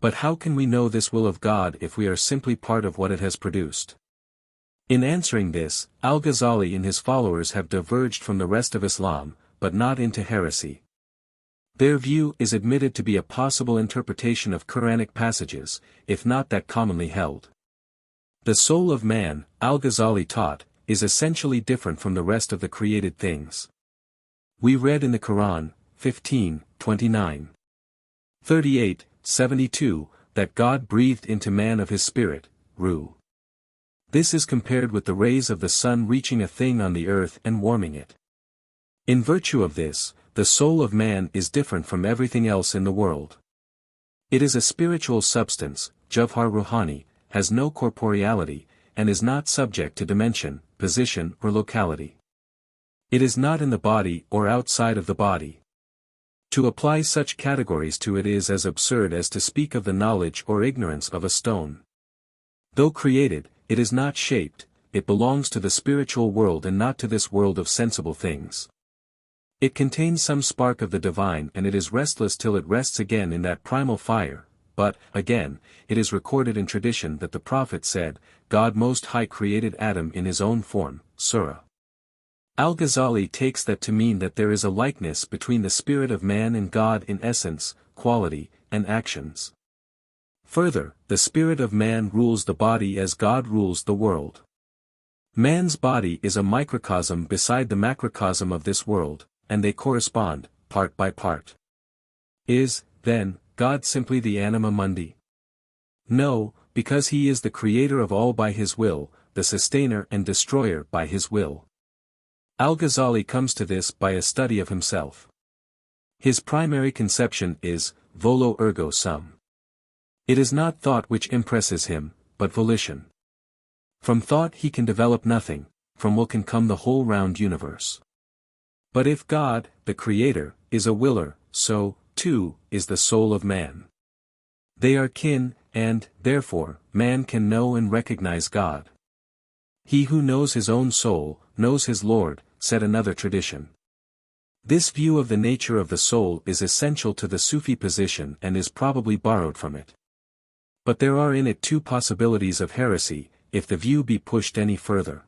But how can we know this will of God if we are simply part of what it has produced? In answering this, Al-Ghazali and his followers have diverged from the rest of Islam, but not into heresy. Their view is admitted to be a possible interpretation of Quranic passages, if not that commonly held. The soul of man, Al-Ghazali taught, is essentially different from the rest of the created things. We read in the Quran, 15:29. 38:72, that God breathed into man of his spirit, Ruh. This is compared with the rays of the sun reaching a thing on the earth and warming it. In virtue of this, the soul of man is different from everything else in the world. It is a spiritual substance, Jawhar Ruhani, has no corporeality, and is not subject to dimension, position or locality. It is not in the body or outside of the body. To apply such categories to it is as absurd as to speak of the knowledge or ignorance of a stone. Though created, it is not shaped, it belongs to the spiritual world and not to this world of sensible things. It contains some spark of the divine and it is restless till it rests again in that primal fire, but, again, it is recorded in tradition that the Prophet said, God Most High created Adam in his own form, Surah. Al-Ghazali takes that to mean that there is a likeness between the spirit of man and God in essence, quality, and actions. Further, the spirit of man rules the body as God rules the world. Man's body is a microcosm beside the macrocosm of this world, and they correspond, part by part. Is, then, God simply the anima mundi? No, because he is the creator of all by his will, the sustainer and destroyer by his will. Al-Ghazali comes to this by a study of himself. His primary conception is, volo ergo sum. It is not thought which impresses him, but volition. From thought he can develop nothing, from will can come the whole round universe. But if God, the Creator, is a willer, so, too, is the soul of man. They are kin, and, therefore, man can know and recognize God. He who knows his own soul, knows his Lord, said another tradition. This view of the nature of the soul is essential to the Sufi position and is probably borrowed from it. But there are in it two possibilities of heresy, if the view be pushed any further.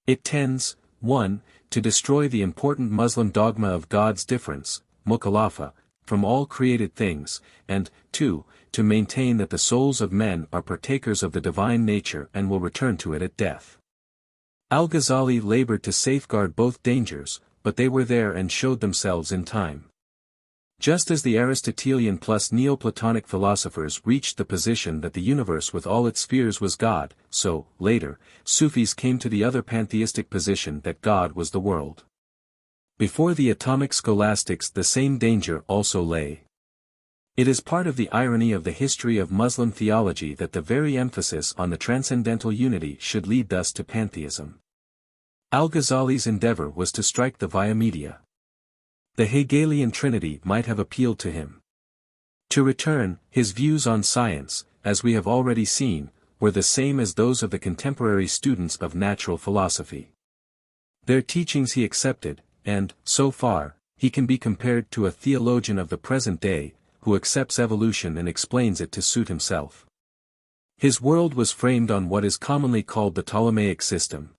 It tends, 1, to destroy the important Muslim dogma of God's difference, mukhalafa, from all created things, and, 2, to maintain that the souls of men are partakers of the divine nature and will return to it at death. Al-Ghazali labored to safeguard both dangers, but they were there and showed themselves in time. Just as the Aristotelian plus Neoplatonic philosophers reached the position that the universe with all its spheres was God, so, later, Sufis came to the other pantheistic position that God was the world. Before the atomic scholastics the same danger also lay. It is part of the irony of the history of Muslim theology that the very emphasis on the transcendental unity should lead thus to pantheism. Al-Ghazali's endeavor was to strike the via media. The Hegelian Trinity might have appealed to him. To return, his views on science, as we have already seen, were the same as those of the contemporary students of natural philosophy. Their teachings he accepted, and, so far, he can be compared to a theologian of the present day, who accepts evolution and explains it to suit himself. His world was framed on what is commonly called the Ptolemaic system.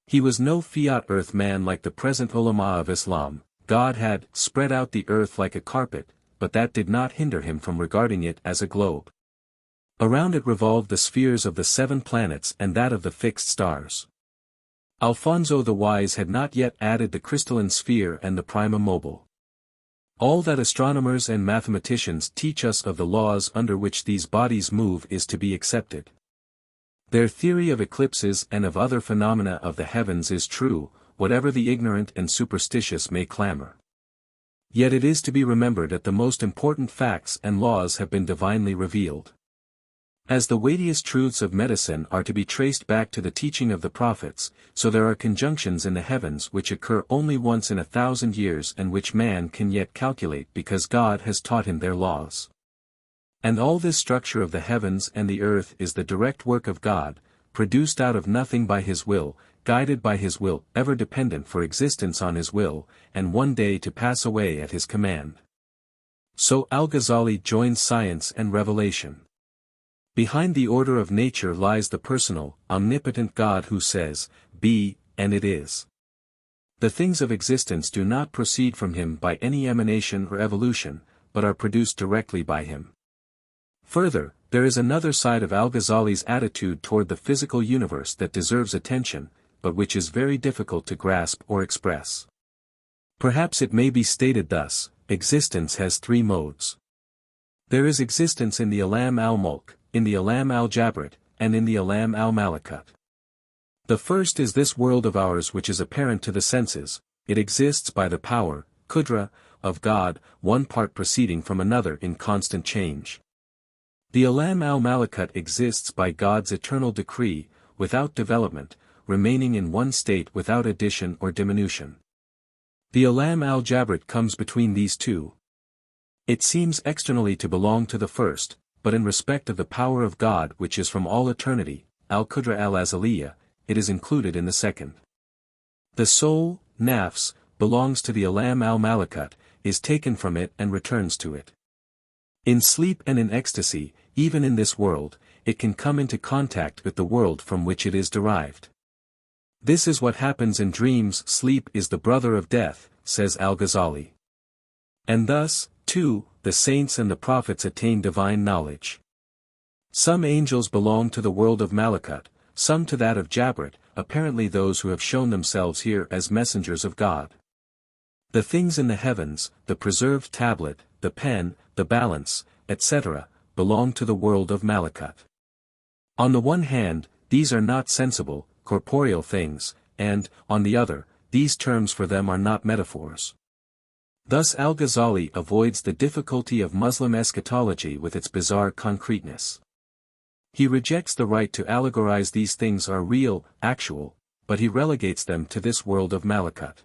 He was no fiat earth man like the present ulama of Islam. God had spread out the earth like a carpet, but that did not hinder him from regarding it as a globe. Around it revolved the spheres of the 7 planets and that of the fixed stars. Alfonso the Wise had not yet added the crystalline sphere and the prima mobile. All that astronomers and mathematicians teach us of the laws under which these bodies move is to be accepted. Their theory of eclipses and of other phenomena of the heavens is true, whatever the ignorant and superstitious may clamor. Yet it is to be remembered that the most important facts and laws have been divinely revealed. As the weightiest truths of medicine are to be traced back to the teaching of the prophets, so there are conjunctions in the heavens which occur only once in 1,000 years and which man can yet calculate because God has taught him their laws. And all this structure of the heavens and the earth is the direct work of God, produced out of nothing by his will, guided by his will, ever dependent for existence on his will, and one day to pass away at his command. So Al-Ghazali joins science and revelation. Behind the order of nature lies the personal, omnipotent God who says, "Be, and it is." The things of existence do not proceed from him by any emanation or evolution, but are produced directly by him. Further, there is another side of Al-Ghazali's attitude toward the physical universe that deserves attention, but which is very difficult to grasp or express. Perhaps it may be stated thus: existence has three modes. There is existence in the Alam al-Mulk, in the Alam al-Jabrit, and in the Alam al-Malakut. The first is this world of ours which is apparent to the senses. It exists by the power, Qudra, of God, one part proceeding from another in constant change. The Alam al-Malakut exists by God's eternal decree, without development, remaining in one state without addition or diminution. The Alam al-Jabrit comes between these two. It seems externally to belong to the first, but in respect of the power of God which is from all eternity, al-Qudra al-Azaliyah, it is included in the second. The soul, nafs, belongs to the Alam al-Malakut, is taken from it and returns to it. In sleep and in ecstasy, even in this world, it can come into contact with the world from which it is derived. This is what happens in dreams. Sleep is the brother of death, says Al-Ghazali. And thus, too, the saints and the prophets attain divine knowledge. Some angels belong to the world of Malakut, some to that of Jabrit, apparently those who have shown themselves here as messengers of God. The things in the heavens, the preserved tablet, the pen, the balance, etc., belong to the world of Malakut. On the one hand, these are not sensible, corporeal things, and, on the other, these terms for them are not metaphors. Thus Al-Ghazali avoids the difficulty of Muslim eschatology with its bizarre concreteness. He rejects the right to allegorize these things are real, actual, but he relegates them to this world of Malakut.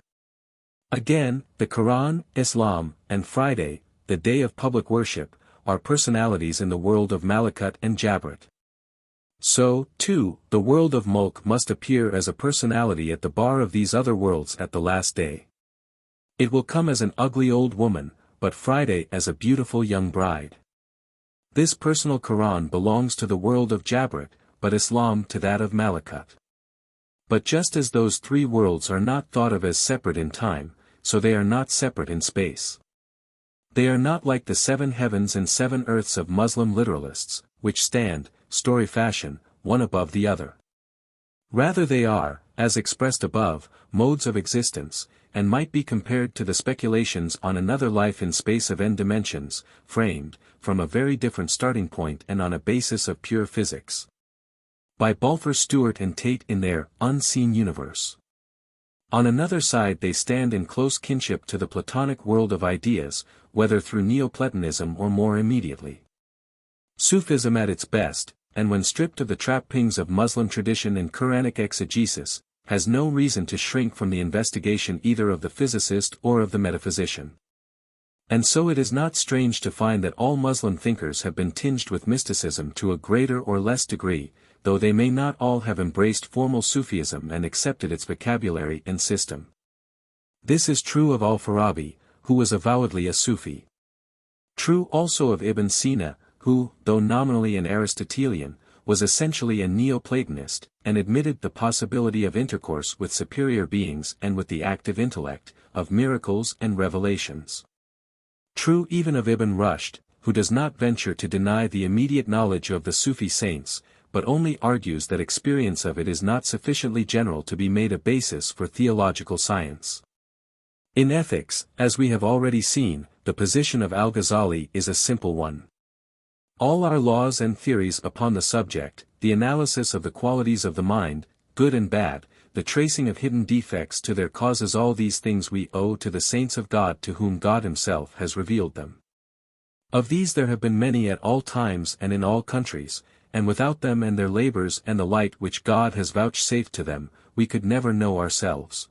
Again, the Quran, Islam, and Friday, the day of public worship, are personalities in the world of Malakut and Jabrit. So, too, the world of Mulk must appear as a personality at the bar of these other worlds at the last day. It will come as an ugly old woman, but Friday as a beautiful young bride. This personal Quran belongs to the world of Jabrit, but Islam to that of Malakut. But just as those three worlds are not thought of as separate in time, so they are not separate in space. They are not like the 7 heavens and 7 earths of Muslim literalists, which stand, story fashion, one above the other. Rather they are, as expressed above, modes of existence, and might be compared to the speculations on another life in space of n dimensions, framed, from a very different starting point and on a basis of pure physics. By Balfour Stewart and Tate in their Unseen Universe. On another side they stand in close kinship to the Platonic world of ideas, whether through Neoplatonism or more immediately. Sufism at its best, and when stripped of the trappings of Muslim tradition and Quranic exegesis, has no reason to shrink from the investigation either of the physicist or of the metaphysician. And so it is not strange to find that all Muslim thinkers have been tinged with mysticism to a greater or less degree, though they may not all have embraced formal Sufism and accepted its vocabulary and system. This is true of Al-Farabi, who was avowedly a Sufi. True also of Ibn Sina, who, though nominally an Aristotelian, was essentially a Neoplatonist, and admitted the possibility of intercourse with superior beings and with the active intellect, of miracles and revelations. True even of Ibn Rushd, who does not venture to deny the immediate knowledge of the Sufi saints, but only argues that experience of it is not sufficiently general to be made a basis for theological science. In ethics, as we have already seen, the position of Al-Ghazali is a simple one. All our laws and theories upon the subject, the analysis of the qualities of the mind, good and bad, the tracing of hidden defects to their causes, all these things we owe to the saints of God to whom God himself has revealed them. Of these there have been many at all times and in all countries, and without them and their labors and the light which God has vouchsafed to them, we could never know ourselves.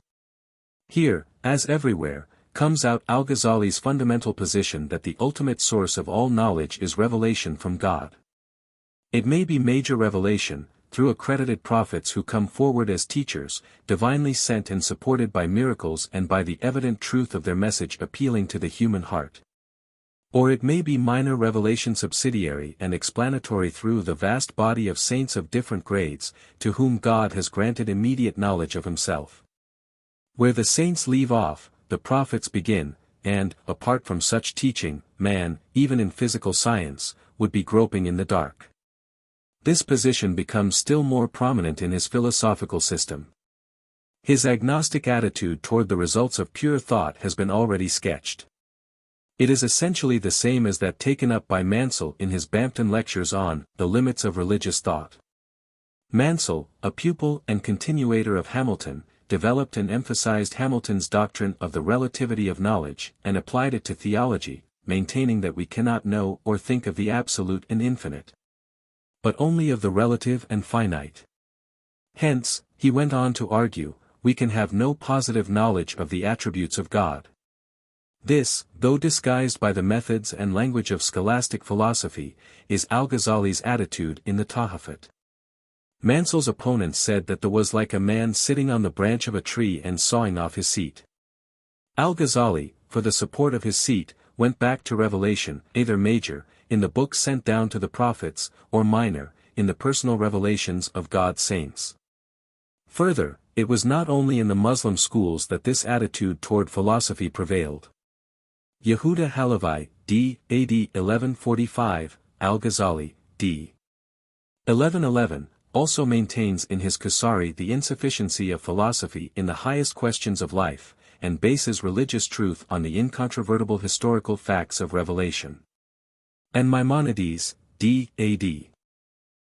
Here, as everywhere, comes out Al-Ghazali's fundamental position that the ultimate source of all knowledge is revelation from God. It may be major revelation, through accredited prophets who come forward as teachers, divinely sent and supported by miracles and by the evident truth of their message appealing to the human heart. Or it may be minor revelation subsidiary and explanatory through the vast body of saints of different grades, to whom God has granted immediate knowledge of himself. Where the saints leave off, the prophets begin, and, apart from such teaching, man, even in physical science, would be groping in the dark. This position becomes still more prominent in his philosophical system. His agnostic attitude toward the results of pure thought has been already sketched. It is essentially the same as that taken up by Mansell in his Bampton lectures on The Limits of Religious Thought. Mansell, a pupil and continuator of Hamilton, developed and emphasized Hamilton's doctrine of the relativity of knowledge, and applied it to theology, maintaining that we cannot know or think of the absolute and infinite, but only of the relative and finite. Hence, he went on to argue, we can have no positive knowledge of the attributes of God. This, though disguised by the methods and language of scholastic philosophy, is Al-Ghazali's attitude in the Tahafut. Mansell's opponents said that there was like a man sitting on the branch of a tree and sawing off his seat. Al-Ghazali, for the support of his seat, went back to revelation, either major, in the books sent down to the prophets, or minor, in the personal revelations of God's saints. Further, it was not only in the Muslim schools that this attitude toward philosophy prevailed. Yehuda Halevi, d. AD 1145, Al-Ghazali, d. 1111, also maintains in his Kusari the insufficiency of philosophy in the highest questions of life, and bases religious truth on the incontrovertible historical facts of revelation. And Maimonides, d. AD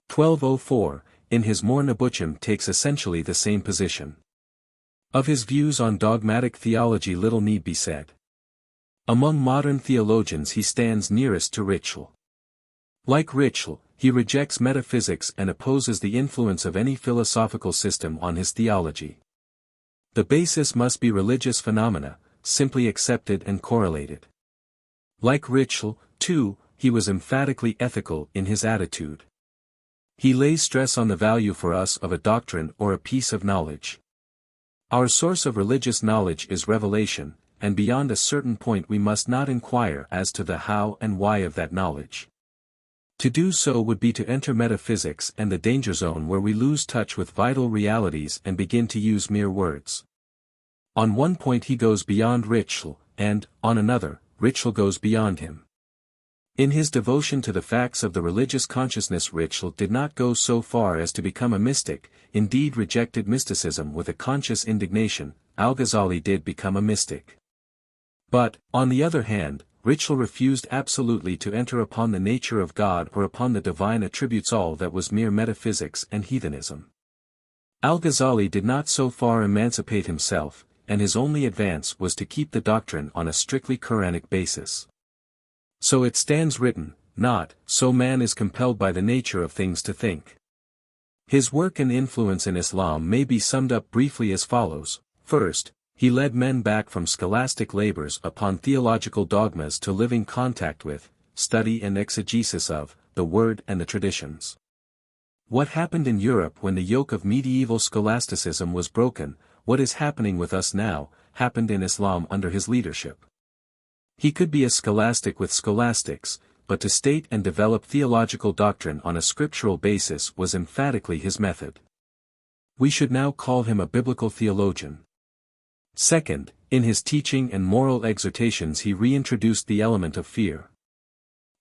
1204, in his More Nebuchim takes essentially the same position. Of his views on dogmatic theology little need be said. Among modern theologians he stands nearest to Ritschl. Like Ritschl, he rejects metaphysics and opposes the influence of any philosophical system on his theology. The basis must be religious phenomena, simply accepted and correlated. Like Ritschl, too, he was emphatically ethical in his attitude. He lays stress on the value for us of a doctrine or a piece of knowledge. Our source of religious knowledge is revelation, and beyond a certain point we must not inquire as to the how and why of that knowledge. To do so would be to enter metaphysics and the danger zone where we lose touch with vital realities and begin to use mere words. On one point he goes beyond Ritschl, and, on another, Ritschl goes beyond him. In his devotion to the facts of the religious consciousness Ritschl did not go so far as to become a mystic, indeed rejected mysticism with a conscious indignation. Al-Ghazali did become a mystic. But, on the other hand, Ritschl refused absolutely to enter upon the nature of God or upon the divine attributes. All that was mere metaphysics and heathenism. Al-Ghazali did not so far emancipate himself, and his only advance was to keep the doctrine on a strictly Quranic basis. So it stands written, not, so man is compelled by the nature of things to think. His work and influence in Islam may be summed up briefly as follows. First, he led men back from scholastic labors upon theological dogmas to living contact with, study and exegesis of, the Word and the traditions. What happened in Europe when the yoke of medieval scholasticism was broken, what is happening with us now, happened in Islam under his leadership. He could be a scholastic with scholastics, but to state and develop theological doctrine on a scriptural basis was emphatically his method. We should now call him a biblical theologian. Second, in his teaching and moral exhortations he reintroduced the element of fear.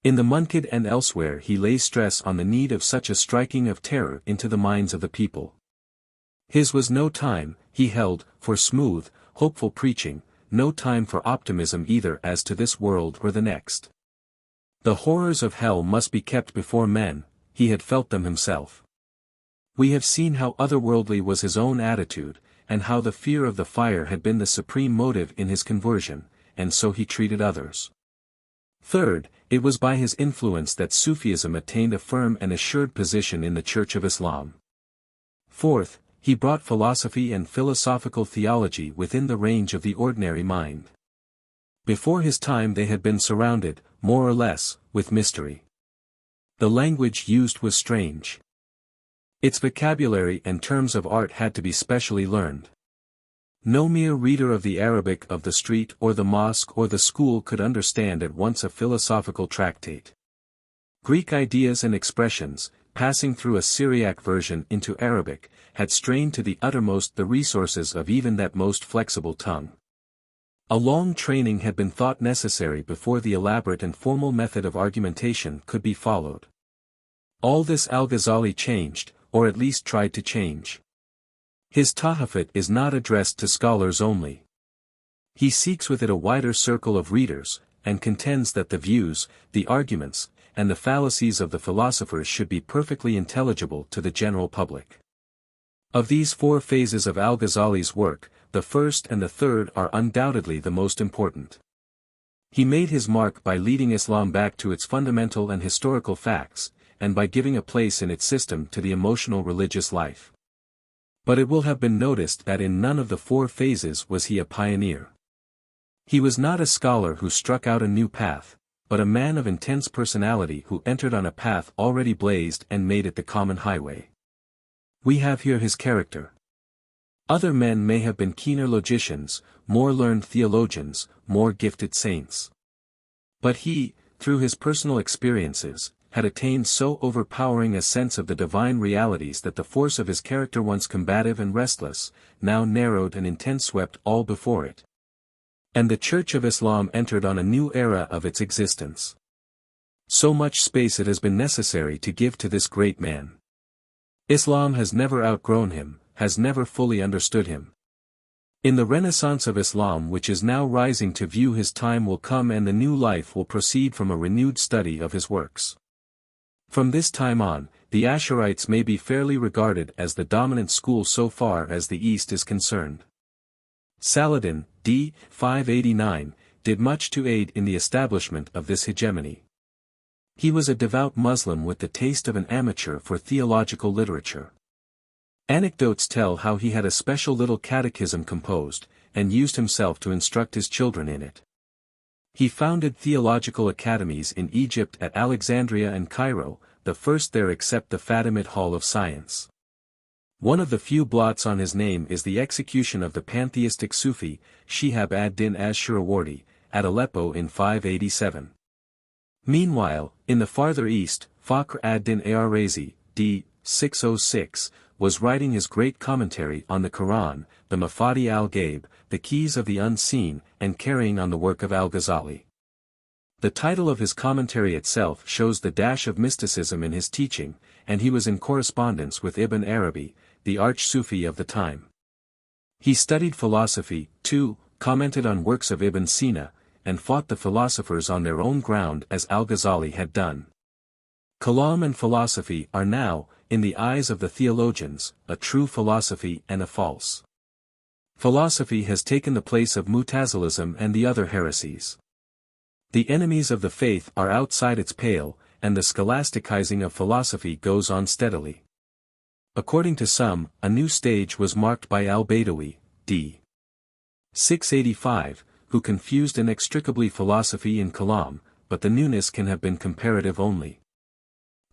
In the Munkid and elsewhere he lays stress on the need of such a striking of terror into the minds of the people. His was no time, he held, for smooth, hopeful preaching, no time for optimism either as to this world or the next. The horrors of hell must be kept before men, he had felt them himself. We have seen how otherworldly was his own attitude, and how the fear of the fire had been the supreme motive in his conversion, and so he treated others. Third, it was by his influence that Sufism attained a firm and assured position in the Church of Islam. Fourth, he brought philosophy and philosophical theology within the range of the ordinary mind. Before his time they had been surrounded, more or less, with mystery. The language used was strange. Its vocabulary and terms of art had to be specially learned. No mere reader of the Arabic of the street or the mosque or the school could understand at once a philosophical tractate. Greek ideas and expressions, passing through a Syriac version into Arabic, had strained to the uttermost the resources of even that most flexible tongue. A long training had been thought necessary before the elaborate and formal method of argumentation could be followed. All this Al-Ghazali changed, or at least tried to change. His Tahafut is not addressed to scholars only. He seeks with it a wider circle of readers, and contends that the views, the arguments, and the fallacies of the philosophers should be perfectly intelligible to the general public. Of these four phases of Al-Ghazali's work, the first and the third are undoubtedly the most important. He made his mark by leading Islam back to its fundamental and historical facts, and by giving a place in its system to the emotional religious life. But it will have been noticed that in none of the four phases was he a pioneer. He was not a scholar who struck out a new path, but a man of intense personality who entered on a path already blazed and made it the common highway. We have here his character. Other men may have been keener logicians, more learned theologians, more gifted saints. But he, through his personal experiences, had attained so overpowering a sense of the divine realities that the force of his character, once combative and restless, now narrowed and intense, swept all before it. And the Church of Islam entered on a new era of its existence. So much space it has been necessary to give to this great man. Islam has never outgrown him, has never fully understood him. In the Renaissance of Islam which is now rising to view, his time will come and the new life will proceed from a renewed study of his works. From this time on, the Ash'arites may be fairly regarded as the dominant school so far as the East is concerned. Saladin, d. 589, did much to aid in the establishment of this hegemony. He was a devout Muslim with the taste of an amateur for theological literature. Anecdotes tell how he had a special little catechism composed, and used himself to instruct his children in it. He founded theological academies in Egypt at Alexandria and Cairo, the first there except the Fatimid Hall of Science. One of the few blots on his name is the execution of the pantheistic Sufi, Shihab ad-Din Ash-Shahrastani, at Aleppo in 587. Meanwhile, in the farther east, Fakhr ad-Din Ar-Razi, d. 606, was writing his great commentary on the Quran, the Mafati al-Ghaib, the Keys of the Unseen, and carrying on the work of Al-Ghazali. The title of his commentary itself shows the dash of mysticism in his teaching, and he was in correspondence with Ibn Arabi, the arch-Sufi of the time. He studied philosophy, too, commented on works of Ibn Sina, and fought the philosophers on their own ground as Al-Ghazali had done. Kalam and philosophy are now, in the eyes of the theologians, a true philosophy and a false. Philosophy has taken the place of Mutazilism and the other heresies. The enemies of the faith are outside its pale, and the scholasticizing of philosophy goes on steadily. According to some, a new stage was marked by al-Baidawi, d. 685, who confused inextricably philosophy and Kalam, but the newness can have been comparative only.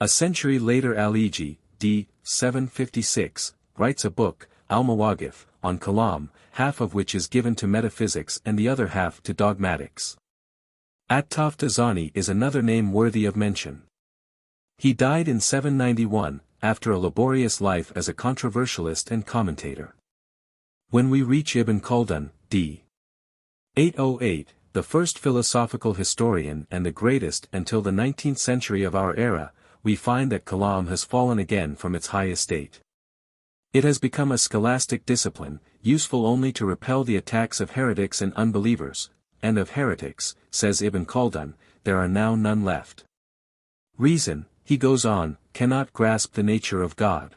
A century later al-Iji, d. 756, writes a book, Al-Mawaqif, on Kalam, half of which is given to metaphysics and the other half to dogmatics. At-Taftazani is another name worthy of mention. He died in 791, after a laborious life as a controversialist and commentator. When we reach Ibn Khaldun, d. 808, the first philosophical historian and the greatest until the 19th century of our era, we find that Kalam has fallen again from its high estate. It has become a scholastic discipline, useful only to repel the attacks of heretics and unbelievers, and of heretics, says Ibn Khaldun, there are now none left. Reason, he goes on, cannot grasp the nature of God.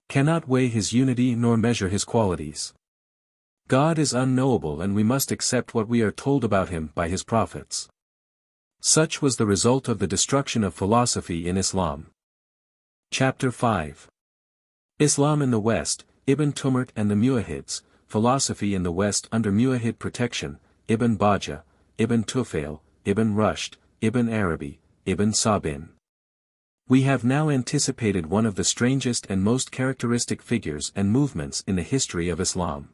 Cannot weigh his unity nor measure his qualities. God is unknowable and we must accept what we are told about him by his prophets. Such was the result of the destruction of philosophy in Islam. Chapter 5. Islam in the West, Ibn Tumurt and the Muwahhids, philosophy in the West under Muwahhid protection, Ibn Bajjah, Ibn Tufail, Ibn Rushd, Ibn Arabi, Ibn Sabin. We have now anticipated one of the strangest and most characteristic figures and movements in the history of Islam.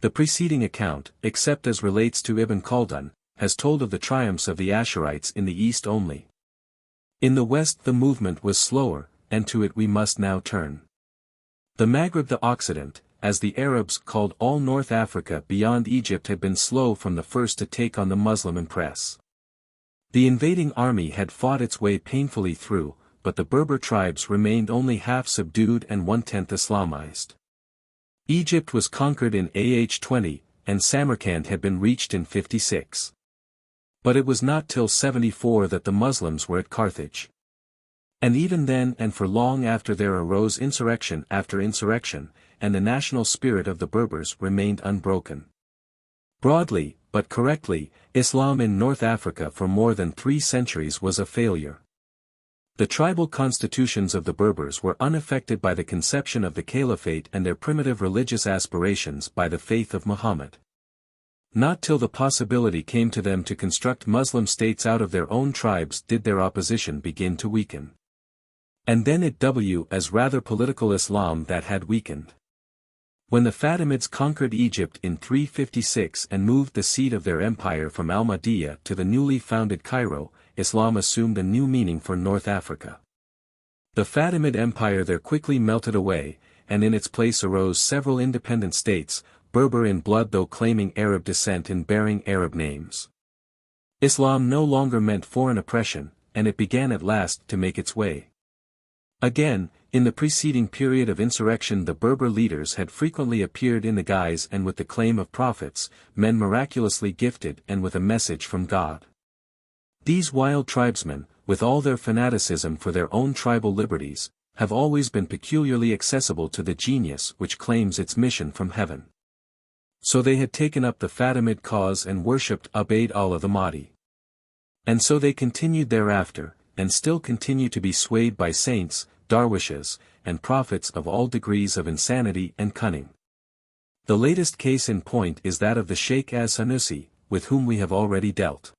The preceding account, except as relates to Ibn Khaldun, has told of the triumphs of the Ash'arites in the East only. In the West the movement was slower, and to it we must now turn. The Maghreb, the Occident, as the Arabs called all North Africa beyond Egypt, had been slow from the first to take on the Muslim impress. The invading army had fought its way painfully through, but the Berber tribes remained only half subdued and 1/10 Islamized. Egypt was conquered in AH 20, and Samarkand had been reached in 56. But it was not till 74 that the Muslims were at Carthage. And even then and for long after there arose insurrection after insurrection, and the national spirit of the Berbers remained unbroken. Broadly, but correctly, Islam in North Africa for more than 3 centuries was a failure. The tribal constitutions of the Berbers were unaffected by the conception of the caliphate and their primitive religious aspirations by the faith of Muhammad. Not till the possibility came to them to construct Muslim states out of their own tribes did their opposition begin to weaken. And then it was as rather political Islam that had weakened. When the Fatimids conquered Egypt in 356 and moved the seat of their empire from Al-Mahdiyyah to the newly founded Cairo, Islam assumed a new meaning for North Africa. The Fatimid Empire there quickly melted away, and in its place arose several independent states, Berber in blood though claiming Arab descent and bearing Arab names. Islam no longer meant foreign oppression, and it began at last to make its way. Again, in the preceding period of insurrection the Berber leaders had frequently appeared in the guise and with the claim of prophets, men miraculously gifted and with a message from God. These wild tribesmen, with all their fanaticism for their own tribal liberties, have always been peculiarly accessible to the genius which claims its mission from heaven. So they had taken up the Fatimid cause and worshipped Ubayd Allah the Mahdi. And so they continued thereafter, and still continue to be swayed by saints, darwishes, and prophets of all degrees of insanity and cunning. The latest case in point is that of the Sheikh as-Sanusi, with whom we have already dealt.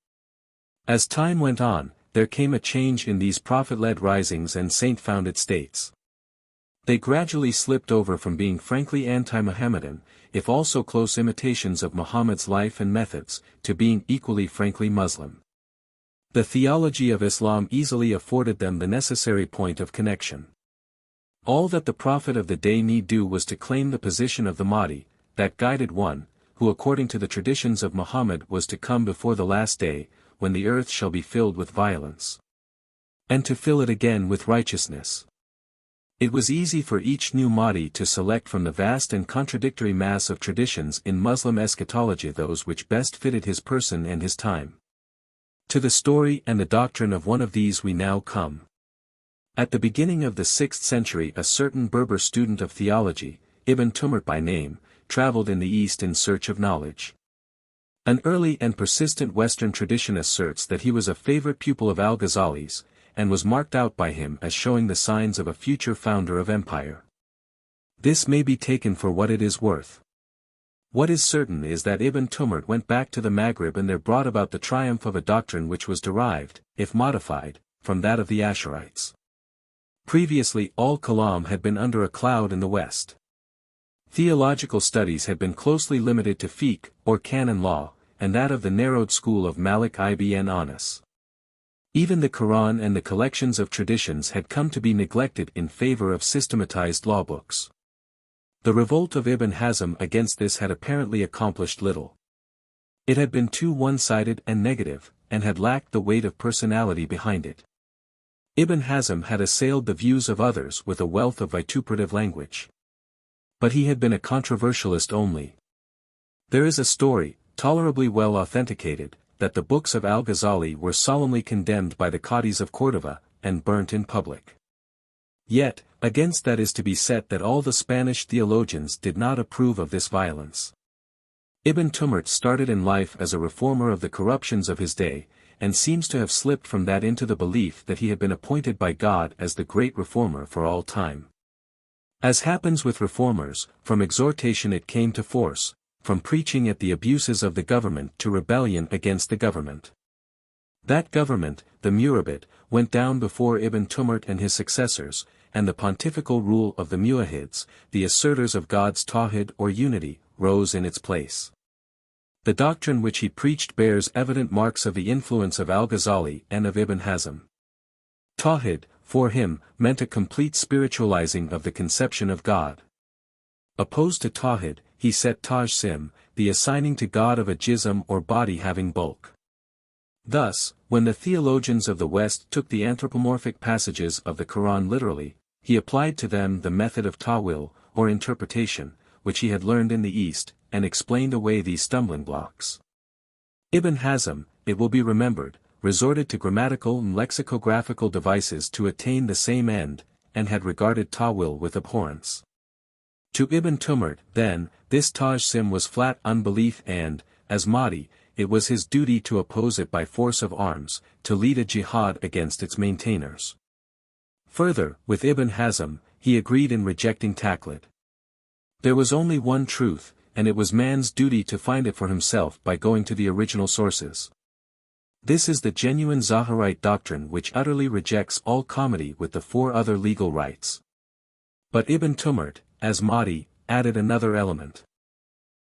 As time went on, there came a change in these prophet-led risings and saint-founded states. They gradually slipped over from being frankly anti-Muhammadan, if also close imitations of Muhammad's life and methods, to being equally frankly Muslim. The theology of Islam easily afforded them the necessary point of connection. All that the prophet of the day need do was to claim the position of the Mahdi, that guided one, who according to the traditions of Muhammad was to come before the last day, when the earth shall be filled with violence. And to fill it again with righteousness. It was easy for each new Mahdi to select from the vast and contradictory mass of traditions in Muslim eschatology those which best fitted his person and his time. To the story and the doctrine of one of these we now come. At the beginning of the 6th century a certain Berber student of theology, Ibn Tumurt by name, traveled in the East in search of knowledge. An early and persistent Western tradition asserts that he was a favorite pupil of Al-Ghazali's, and was marked out by him as showing the signs of a future founder of empire. This may be taken for what it is worth. What is certain is that Ibn Tumurt went back to the Maghreb and there brought about the triumph of a doctrine which was derived, if modified, from that of the Ash'arites. Previously all Kalam had been under a cloud in the West. Theological studies had been closely limited to fiqh, or canon law, and that of the narrowed school of Malik ibn Anas. Even the Quran and the collections of traditions had come to be neglected in favor of systematized law books. The revolt of Ibn Hazm against this had apparently accomplished little. It had been too one-sided and negative, and had lacked the weight of personality behind it. Ibn Hazm had assailed the views of others with a wealth of vituperative language. But he had been a controversialist only. There is a story, tolerably well authenticated, that the books of Al-Ghazali were solemnly condemned by the Qadis of Cordova, and burnt in public. Yet, against that is to be set that all the Spanish theologians did not approve of this violence. Ibn Tumurt started in life as a reformer of the corruptions of his day, and seems to have slipped from that into the belief that he had been appointed by God as the great reformer for all time. As happens with reformers, from exhortation it came to force, from preaching at the abuses of the government to rebellion against the government. That government, the Murabit, went down before Ibn Tumurt and his successors, and the pontifical rule of the Muwahhids, the asserters of God's Tawhid or unity, rose in its place. The doctrine which he preached bears evident marks of the influence of Al-Ghazzali and of Ibn Hazm. Tawhid, for him, meant a complete spiritualizing of the conception of God. Opposed to Tawhid, he set Tajsim, the assigning to God of a jism or body having bulk. Thus, when the theologians of the West took the anthropomorphic passages of the Quran literally, he applied to them the method of ta'wil, or interpretation, which he had learned in the East, and explained away these stumbling blocks. Ibn Hazm, it will be remembered, resorted to grammatical and lexicographical devices to attain the same end, and had regarded ta'wil with abhorrence. To Ibn Tumurt, then, this tajsim was flat unbelief and, as Mahdi, it was his duty to oppose it by force of arms, to lead a jihad against its maintainers. Further, with Ibn Hazm, he agreed in rejecting taqlid. There was only one truth, and it was man's duty to find it for himself by going to the original sources. This is the genuine Zahirite doctrine which utterly rejects all comity with the four other legal rights. But Ibn Tumurt, as Mahdi, added another element.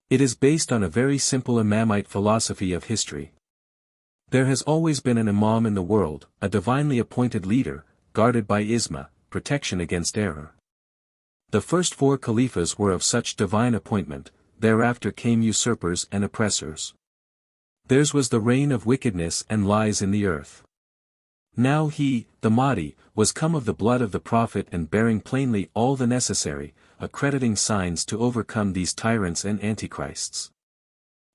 It is based on a very simple Imamite philosophy of history. There has always been an Imam in the world, a divinely appointed leader, guarded by Isma, protection against error. The first four Caliphs were of such divine appointment, thereafter came usurpers and oppressors. Theirs was the reign of wickedness and lies in the earth. Now he, the Mahdi, was come of the blood of the Prophet and bearing plainly all the necessary, accrediting signs to overcome these tyrants and antichrists.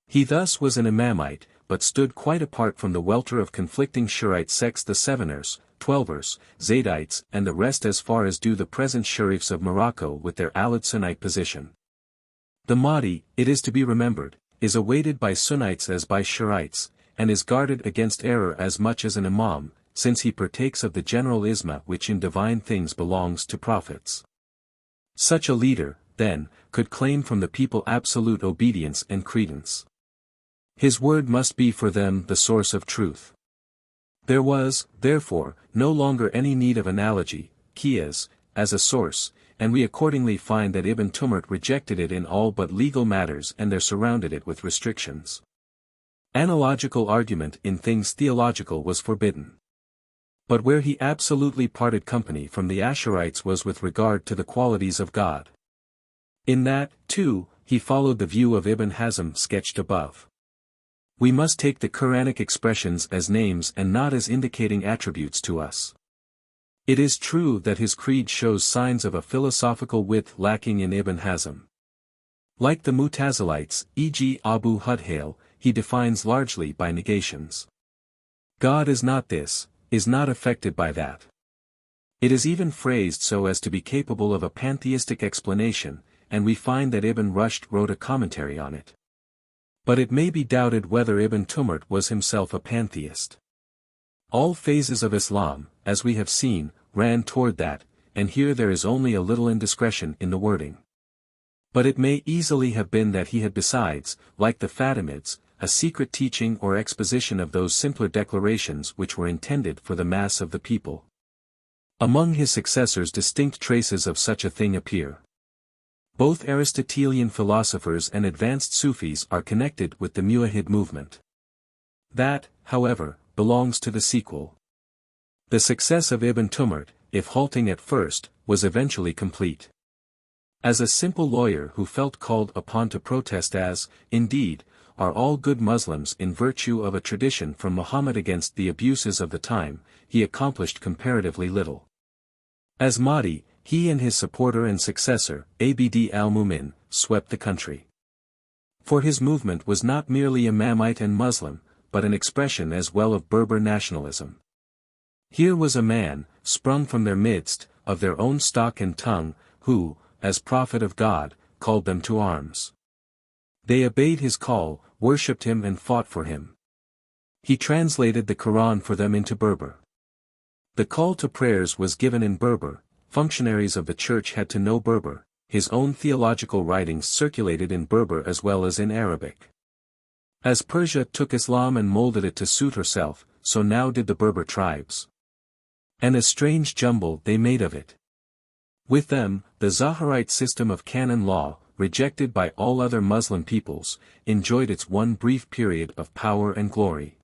He thus was an Imamite, but stood quite apart from the welter of conflicting Shurite sects, the Seveners, Twelvers, Zaydites and the rest, as far as do the present Sharifs of Morocco with their Alid-Sunnite position. The Mahdi, it is to be remembered, is awaited by Sunnites as by Shurites, and is guarded against error as much as an Imam, since he partakes of the general Isma which in divine things belongs to prophets. Such a leader, then, could claim from the people absolute obedience and credence. His word must be for them the source of truth. There was, therefore, no longer any need of analogy, qiyas, as a source, and we accordingly find that Ibn Tumurt rejected it in all but legal matters and there surrounded it with restrictions. Analogical argument in things theological was forbidden. But where he absolutely parted company from the Ash'arites was with regard to the qualities of God. In that, too, he followed the view of Ibn Hazm sketched above. We must take the Quranic expressions as names and not as indicating attributes to us. It is true that his creed shows signs of a philosophical width lacking in Ibn Hazm. Like the Mutazilites, e.g. Abu Hudhail, he defines largely by negations. God is not this, is not affected by that. It is even phrased so as to be capable of a pantheistic explanation, and we find that Ibn Rushd wrote a commentary on it. But it may be doubted whether Ibn Tumurt was himself a pantheist. All phases of Islam, as we have seen, ran toward that, and here there is only a little indiscretion in the wording. But it may easily have been that he had besides, like the Fatimids, a secret teaching or exposition of those simpler declarations which were intended for the mass of the people. Among his successors distinct traces of such a thing appear. Both Aristotelian philosophers and advanced Sufis are connected with the Mu'ahid movement. That, however, belongs to the sequel. The success of Ibn Tumurt, if halting at first, was eventually complete. As a simple lawyer who felt called upon to protest as, indeed, are all good Muslims in virtue of a tradition from Muhammad against the abuses of the time, he accomplished comparatively little. As Mahdi, he and his supporter and successor, Abd al-Mumin, swept the country. For his movement was not merely Imamite and Muslim, but an expression as well of Berber nationalism. Here was a man, sprung from their midst, of their own stock and tongue, who, as prophet of God, called them to arms. They obeyed his call, worshipped him and fought for him. He translated the Quran for them into Berber. The call to prayers was given in Berber, functionaries of the church had to know Berber, his own theological writings circulated in Berber as well as in Arabic. As Persia took Islam and molded it to suit herself, so now did the Berber tribes. And a strange jumble they made of it. With them, the Zahirite system of canon law, rejected by all other Muslim peoples, enjoyed its one brief period of power and glory.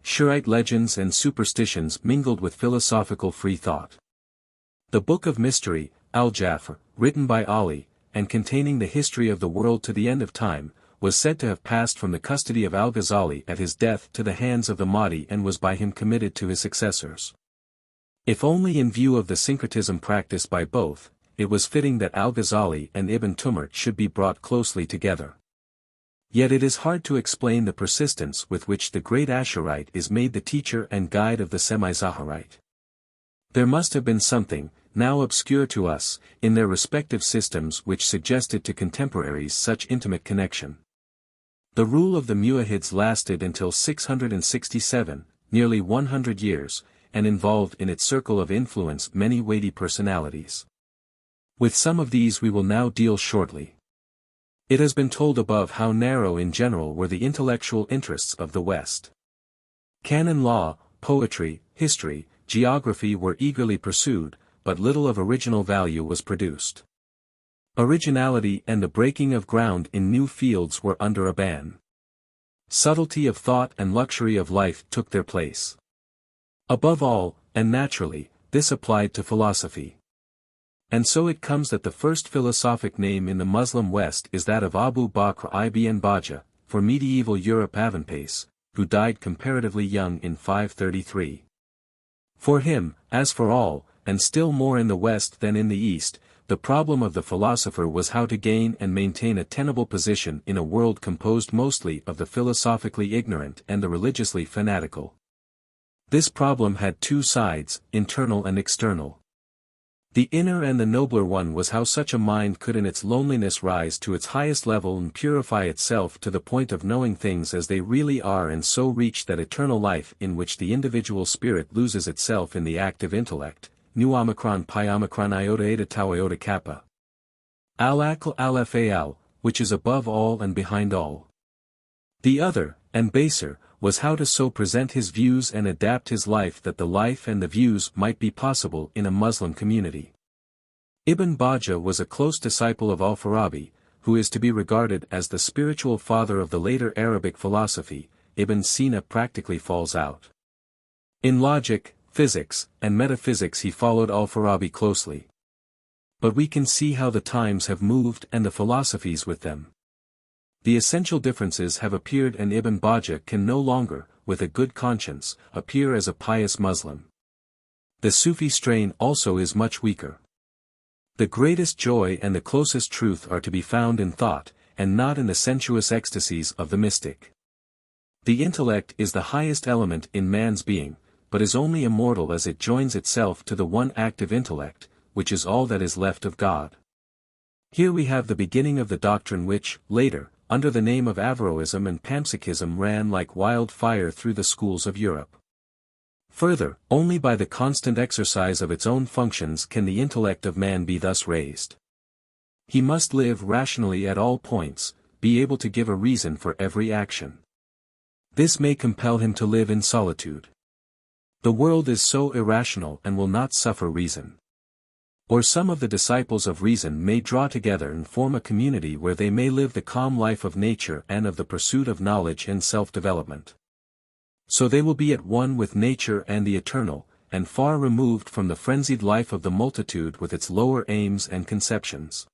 Shiite legends and superstitions mingled with philosophical free thought. The Book of Mystery, Al-Jafr, written by Ali, and containing the history of the world to the end of time, was said to have passed from the custody of Al-Ghazzali at his death to the hands of the Mahdi and was by him committed to his successors. If only in view of the syncretism practiced by both, it was fitting that Al-Ghazali and Ibn Tumurt should be brought closely together. Yet it is hard to explain the persistence with which the great Asharite is made the teacher and guide of the semi-Zahirite. There must have been something, now obscure to us, in their respective systems which suggested to contemporaries such intimate connection. The rule of the Muwahhids lasted until 667, nearly 100 years, and involved in its circle of influence many weighty personalities. With some of these we will now deal shortly. It has been told above how narrow in general were the intellectual interests of the West. Canon law, poetry, history, geography were eagerly pursued, but little of original value was produced. Originality and the breaking of ground in new fields were under a ban. Subtlety of thought and luxury of life took their place. Above all, and naturally, this applied to philosophy. And so it comes that the first philosophic name in the Muslim West is that of Abu Bakr ibn Bajjah, for medieval Europe Avenpace, who died comparatively young in 533. For him, as for all, and still more in the West than in the East, the problem of the philosopher was how to gain and maintain a tenable position in a world composed mostly of the philosophically ignorant and the religiously fanatical. This problem had two sides, internal and external. The inner and the nobler one was how such a mind could in its loneliness rise to its highest level and purify itself to the point of knowing things as they really are and so reach that eternal life in which the individual spirit loses itself in the active intellect, nu omicron pi omicron iota eta tau iota kappa. Al-Aql al-Fa'al, which is above all and behind all. The other, and baser, was how to so present his views and adapt his life that the life and the views might be possible in a Muslim community. Ibn Bajjah was a close disciple of Al-Farabi, who is to be regarded as the spiritual father of the later Arabic philosophy. Ibn Sina practically falls out. In logic, physics, and metaphysics he followed Al-Farabi closely. But we can see how the times have moved and the philosophies with them. The essential differences have appeared and Ibn Bajjah can no longer, with a good conscience, appear as a pious Muslim. The Sufi strain also is much weaker. The greatest joy and the closest truth are to be found in thought, and not in the sensuous ecstasies of the mystic. The intellect is the highest element in man's being, but is only immortal as it joins itself to the one active intellect, which is all that is left of God. Here we have the beginning of the doctrine which, later, under the name of Averroism and Panpsychism ran like wildfire through the schools of Europe. Further, only by the constant exercise of its own functions can the intellect of man be thus raised. He must live rationally at all points, be able to give a reason for every action. This may compel him to live in solitude. The world is so irrational and will not suffer reason. Or some of the disciples of reason may draw together and form a community where they may live the calm life of nature and of the pursuit of knowledge and self-development. So they will be at one with nature and the eternal, and far removed from the frenzied life of the multitude with its lower aims and conceptions.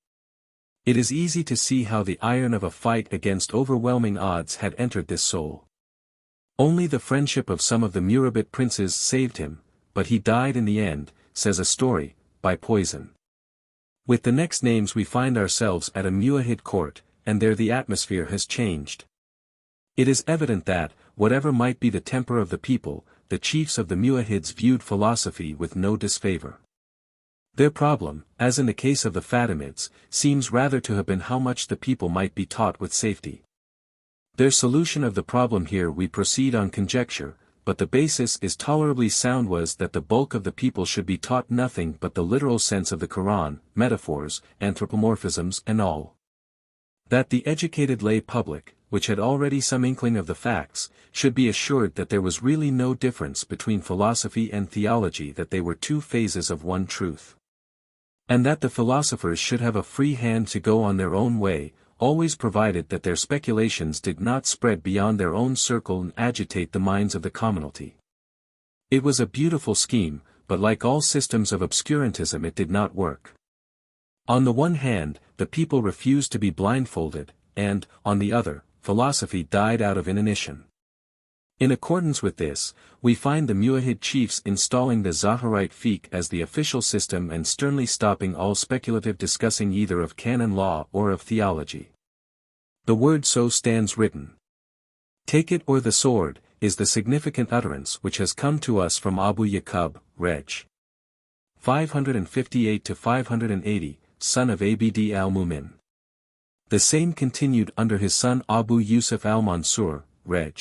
It is easy to see how the iron of a fight against overwhelming odds had entered this soul. Only the friendship of some of the Murabit princes saved him, but he died in the end, says a story, by poison. With the next names we find ourselves at a Muwahhid court, and there the atmosphere has changed. It is evident that, whatever might be the temper of the people, the chiefs of the Muwahhids viewed philosophy with no disfavor. Their problem, as in the case of the Fatimids, seems rather to have been how much the people might be taught with safety. Their solution of the problem here we proceed on conjecture, but the basis is tolerably sound was that the bulk of the people should be taught nothing but the literal sense of the Quran, metaphors, anthropomorphisms and all. That the educated lay public, which had already some inkling of the facts, should be assured that there was really no difference between philosophy and theology, that they were two phases of one truth. And that the philosophers should have a free hand to go on their own way, always provided that their speculations did not spread beyond their own circle and agitate the minds of the commonalty. It was a beautiful scheme, but like all systems of obscurantism it did not work. On the one hand, the people refused to be blindfolded, and, on the other, philosophy died out of inanition. In accordance with this, we find the Muwahhid chiefs installing the Zahirite fiqh as the official system and sternly stopping all speculative discussing either of canon law or of theology. The word so stands written. Take it or the sword, is the significant utterance which has come to us from Abu Yaqub, Reg. 558-580, son of Abd al-Mumin. The same continued under his son Abu Yusuf al-Mansur, Reg.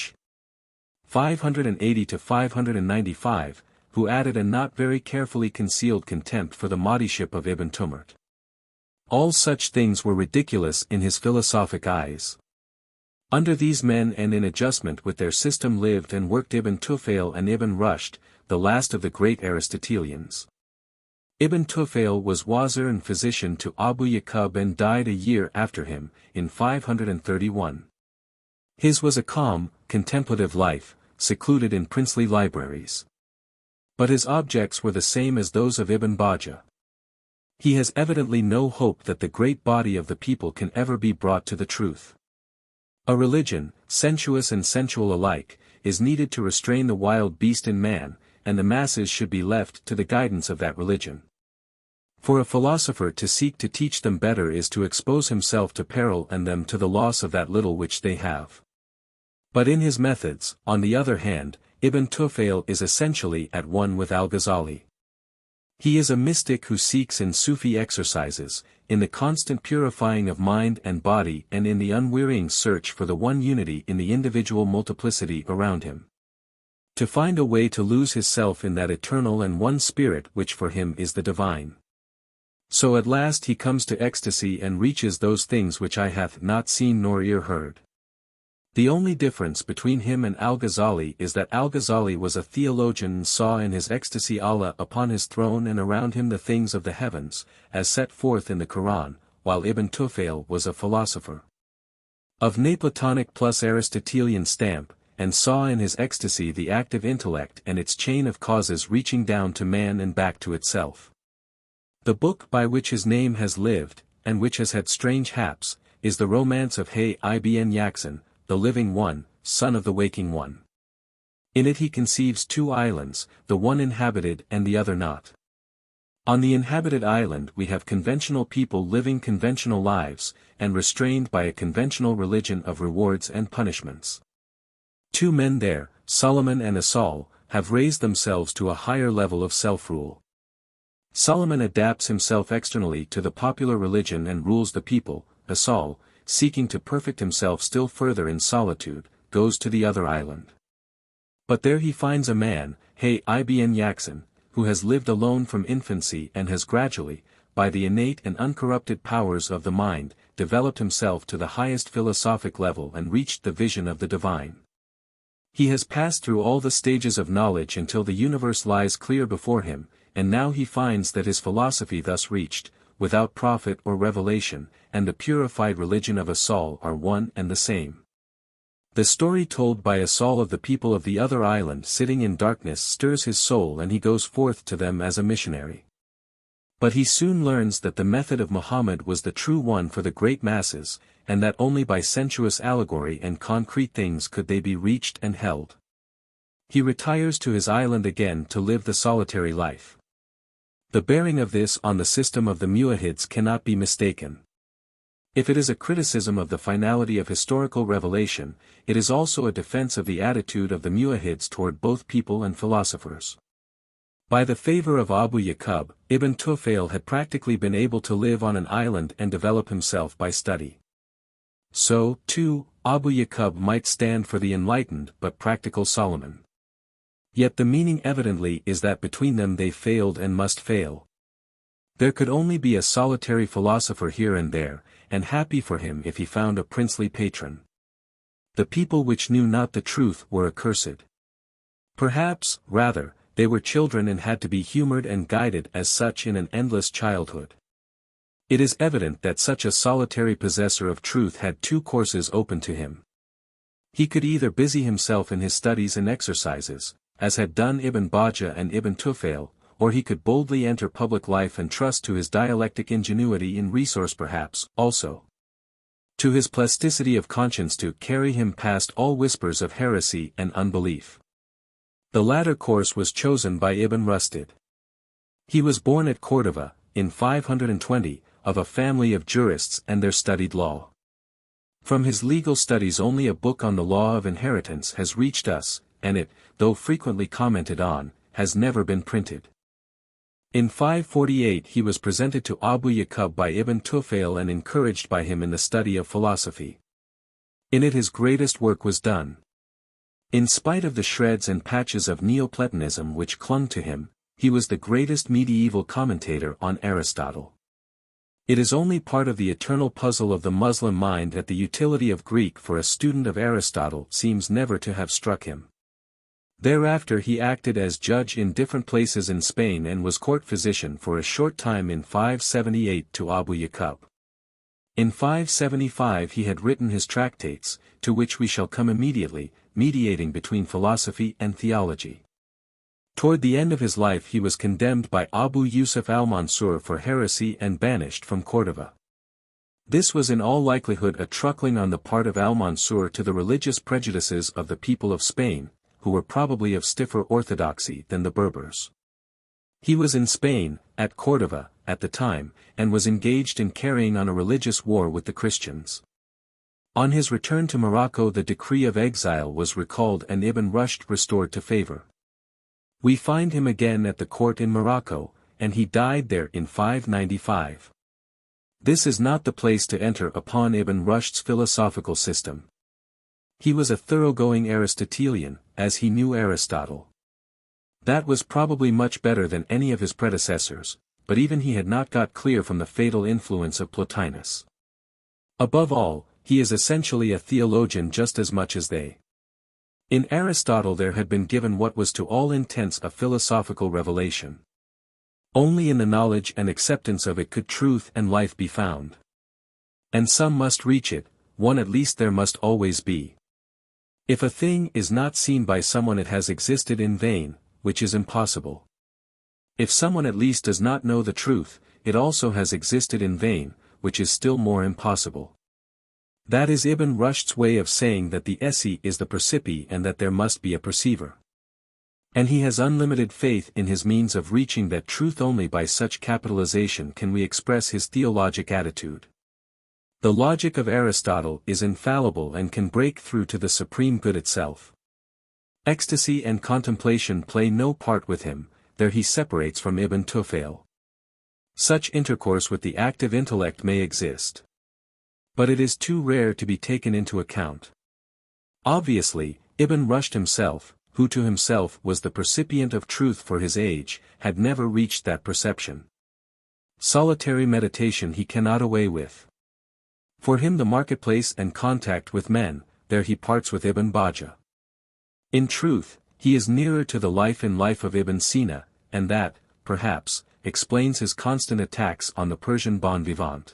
580-595, who added a not very carefully concealed contempt for the Mahdiship of Ibn Tumurt. All such things were ridiculous in his philosophic eyes. Under these men and in adjustment with their system lived and worked Ibn Tufail and Ibn Rushd, the last of the great Aristotelians. Ibn Tufail was wazir and physician to Abu Yaqub and died a year after him, in 531. His was a calm, contemplative life, secluded in princely libraries. But his objects were the same as those of Ibn Bajjah. He has evidently no hope that the great body of the people can ever be brought to the truth. A religion, sensuous and sensual alike, is needed to restrain the wild beast in man, and the masses should be left to the guidance of that religion. For a philosopher to seek to teach them better is to expose himself to peril and them to the loss of that little which they have. But in his methods, on the other hand, Ibn Tufail is essentially at one with Al-Ghazali. He is a mystic who seeks in Sufi exercises, in the constant purifying of mind and body and in the unwearying search for the one unity in the individual multiplicity around him. To find a way to lose his self in that eternal and one spirit which for him is the divine. So at last he comes to ecstasy and reaches those things which eye hath not seen nor ear heard. The only difference between him and Al-Ghazali is that Al-Ghazali was a theologian and saw in his ecstasy Allah upon his throne and around him the things of the heavens, as set forth in the Quran, while Ibn Tufail was a philosopher of Neoplatonic plus Aristotelian stamp, and saw in his ecstasy the active intellect and its chain of causes reaching down to man and back to itself. The book by which his name has lived, and which has had strange haps, is the romance of Ibn Yaqzan, the living one, son of the waking one. In it he conceives two islands, the one inhabited and the other not. On the inhabited island we have conventional people living conventional lives, and restrained by a conventional religion of rewards and punishments. Two men there, Solomon and Asal, have raised themselves to a higher level of self-rule. Solomon adapts himself externally to the popular religion and rules the people. Asal, seeking to perfect himself still further in solitude, goes to the other island. But there he finds a man, Ibn Yaqzan, who has lived alone from infancy and has gradually, by the innate and uncorrupted powers of the mind, developed himself to the highest philosophic level and reached the vision of the divine. He has passed through all the stages of knowledge until the universe lies clear before him, and now he finds that his philosophy thus reached, without prophet or revelation, and the purified religion of Asal are one and the same. The story told by Asal of the people of the other island sitting in darkness stirs his soul and he goes forth to them as a missionary. But he soon learns that the method of Muhammad was the true one for the great masses, and that only by sensuous allegory and concrete things could they be reached and held. He retires to his island again to live the solitary life. The bearing of this on the system of the Muwahhids cannot be mistaken. If it is a criticism of the finality of historical revelation, it is also a defense of the attitude of the Muwahhids toward both people and philosophers. By the favor of Abu Yaqub, Ibn Tufail had practically been able to live on an island and develop himself by study. So, too, Abu Yaqub might stand for the enlightened but practical Solomon. Yet the meaning evidently is that between them they failed and must fail. There could only be a solitary philosopher here and there, and happy for him if he found a princely patron. The people which knew not the truth were accursed. Perhaps, rather, they were children and had to be humored and guided as such in an endless childhood. It is evident that such a solitary possessor of truth had two courses open to him. He could either busy himself in his studies and exercises, as had done Ibn Bajjah and Ibn Tufayl, or he could boldly enter public life and trust to his dialectic ingenuity in resource perhaps, also to his plasticity of conscience to carry him past all whispers of heresy and unbelief. The latter course was chosen by Ibn Rushdie. He was born at Cordova, in 520, of a family of jurists and there studied law. From his legal studies only a book on the law of inheritance has reached us, and it, though frequently commented on, has never been printed. In 548 he was presented to Abu Yaqub by Ibn Tufayl and encouraged by him in the study of philosophy. In it his greatest work was done. In spite of the shreds and patches of Neoplatonism which clung to him, he was the greatest medieval commentator on Aristotle. It is only part of the eternal puzzle of the Muslim mind that the utility of Greek for a student of Aristotle seems never to have struck him. Thereafter he acted as judge in different places in Spain and was court physician for a short time in 578 to Abu Yaqub. In 575 he had written his tractates, to which we shall come immediately, mediating between philosophy and theology. Toward the end of his life he was condemned by Abu Yusuf al-Mansur for heresy and banished from Cordova. This was in all likelihood a truckling on the part of al-Mansur to the religious prejudices of the people of Spain, who were probably of stiffer orthodoxy than the Berbers. He was in Spain, at Cordova, at the time, and was engaged in carrying on a religious war with the Christians. On his return to Morocco the decree of exile was recalled and Ibn Rushd restored to favor. We find him again at the court in Morocco, and he died there in 595. This is not the place to enter upon Ibn Rushd's philosophical system. He was a thoroughgoing Aristotelian, as he knew Aristotle. That was probably much better than any of his predecessors, but even he had not got clear from the fatal influence of Plotinus. Above all, he is essentially a theologian just as much as they. In Aristotle there had been given what was to all intents a philosophical revelation. Only in the knowledge and acceptance of it could truth and life be found. And some must reach it, one at least there must always be. If a thing is not seen by someone it has existed in vain, which is impossible. If someone at least does not know the truth, it also has existed in vain, which is still more impossible. That is Ibn Rushd's way of saying that the esse is the percipi and that there must be a perceiver. And he has unlimited faith in his means of reaching that truth. Only by such capitalization can we express his theologic attitude. The logic of Aristotle is infallible and can break through to the supreme good itself. Ecstasy and contemplation play no part with him, there he separates from Ibn Tufayl. Such intercourse with the active intellect may exist. But it is too rare to be taken into account. Obviously, Ibn Rushd himself, who to himself was the percipient of truth for his age, had never reached that perception. Solitary meditation he cannot away with. For him the marketplace and contact with men, there he parts with Ibn Bajjah. In truth, he is nearer to the life in life of Ibn Sina, and that, perhaps, explains his constant attacks on the Persian bon vivant.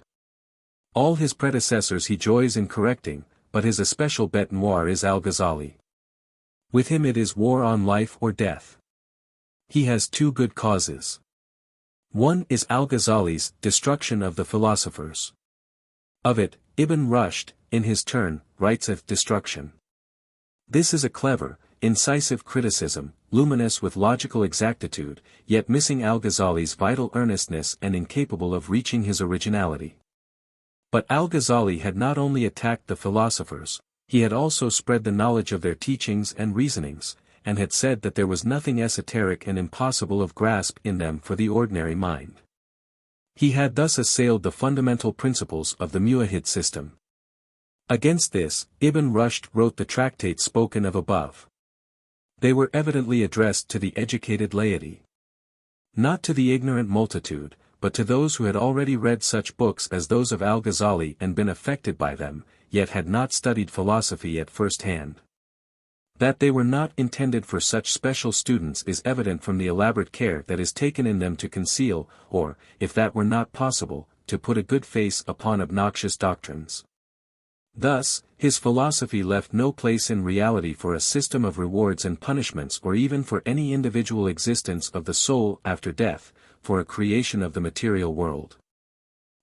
All his predecessors he joys in correcting, but his especial bête noire is Al-Ghazzali. With him it is war on life or death. He has two good causes. One is Al-Ghazali's destruction of the philosophers. Of it, Ibn Rushd, in his turn, writes of destruction. This is a clever, incisive criticism, luminous with logical exactitude, yet missing Al-Ghazali's vital earnestness and incapable of reaching his originality. But Al-Ghazali had not only attacked the philosophers, he had also spread the knowledge of their teachings and reasonings, and had said that there was nothing esoteric and impossible of grasp in them for the ordinary mind. He had thus assailed the fundamental principles of the Muwahhid system. Against this, Ibn Rushd wrote the tractates spoken of above. They were evidently addressed to the educated laity. Not to the ignorant multitude, but to those who had already read such books as those of Al-Ghazali and been affected by them, yet had not studied philosophy at first hand. That they were not intended for such special students is evident from the elaborate care that is taken in them to conceal, or, if that were not possible, to put a good face upon obnoxious doctrines. Thus, his philosophy left no place in reality for a system of rewards and punishments or even for any individual existence of the soul after death, for a creation of the material world,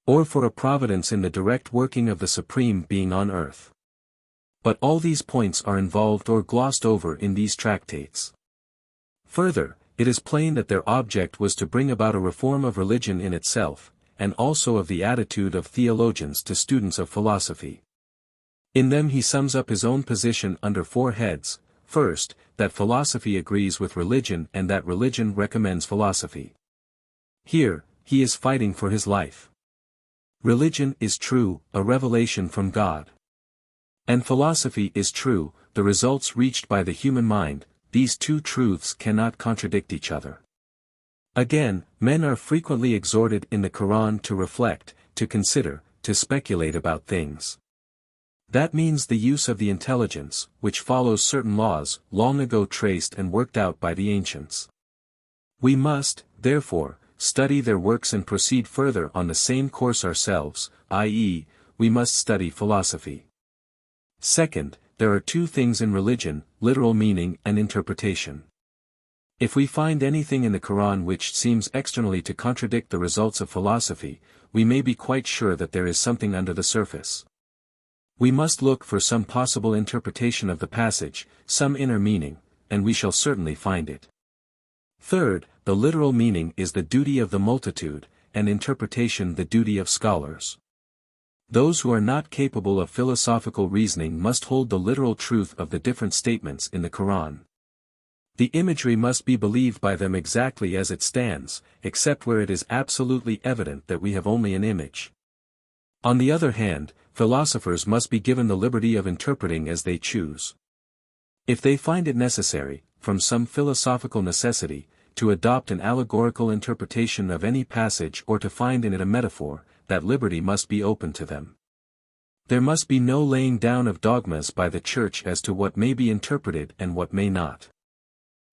or for a providence in the direct working of the Supreme Being on earth. But all these points are involved or glossed over in these tractates. Further, it is plain that their object was to bring about a reform of religion in itself, and also of the attitude of theologians to students of philosophy. In them he sums up his own position under 4 heads: first, that philosophy agrees with religion and that religion recommends philosophy. Here, he is fighting for his life. Religion is true, a revelation from God. And philosophy is true, the results reached by the human mind. These two truths cannot contradict each other. Again, men are frequently exhorted in the Quran to reflect, to consider, to speculate about things. That means the use of the intelligence, which follows certain laws, long ago traced and worked out by the ancients. We must, therefore, study their works and proceed further on the same course ourselves, i.e., we must study philosophy. Second, there are 2 things in religion: literal meaning and interpretation. If we find anything in the Quran which seems externally to contradict the results of philosophy, we may be quite sure that there is something under the surface. We must look for some possible interpretation of the passage, some inner meaning, and we shall certainly find it. Third, the literal meaning is the duty of the multitude, and interpretation the duty of scholars. Those who are not capable of philosophical reasoning must hold the literal truth of the different statements in the Quran. The imagery must be believed by them exactly as it stands, except where it is absolutely evident that we have only an image. On the other hand, philosophers must be given the liberty of interpreting as they choose. If they find it necessary, from some philosophical necessity, to adopt an allegorical interpretation of any passage or to find in it a metaphor, that liberty must be open to them. There must be no laying down of dogmas by the Church as to what may be interpreted and what may not.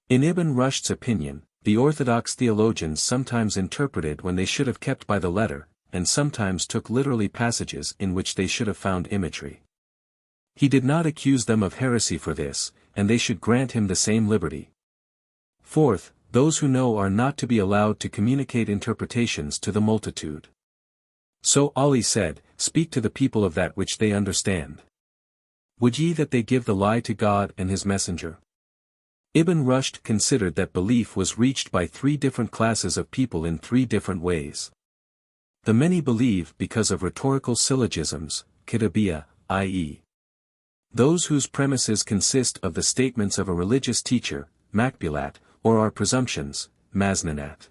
In Ibn Rushd's opinion, the orthodox theologians sometimes interpreted when they should have kept by the letter, and sometimes took literally passages in which they should have found imagery. He did not accuse them of heresy for this, and they should grant him the same liberty. Fourth, those who know are not to be allowed to communicate interpretations to the multitude. So Ali said, "Speak to the people of that which they understand. Would ye that they give the lie to God and his messenger?" Ibn Rushd considered that belief was reached by 3 different classes of people in 3 different ways. The many believe because of rhetorical syllogisms, kitabiyah, i.e., those whose premises consist of the statements of a religious teacher, makbulat, or are presumptions, maznanat.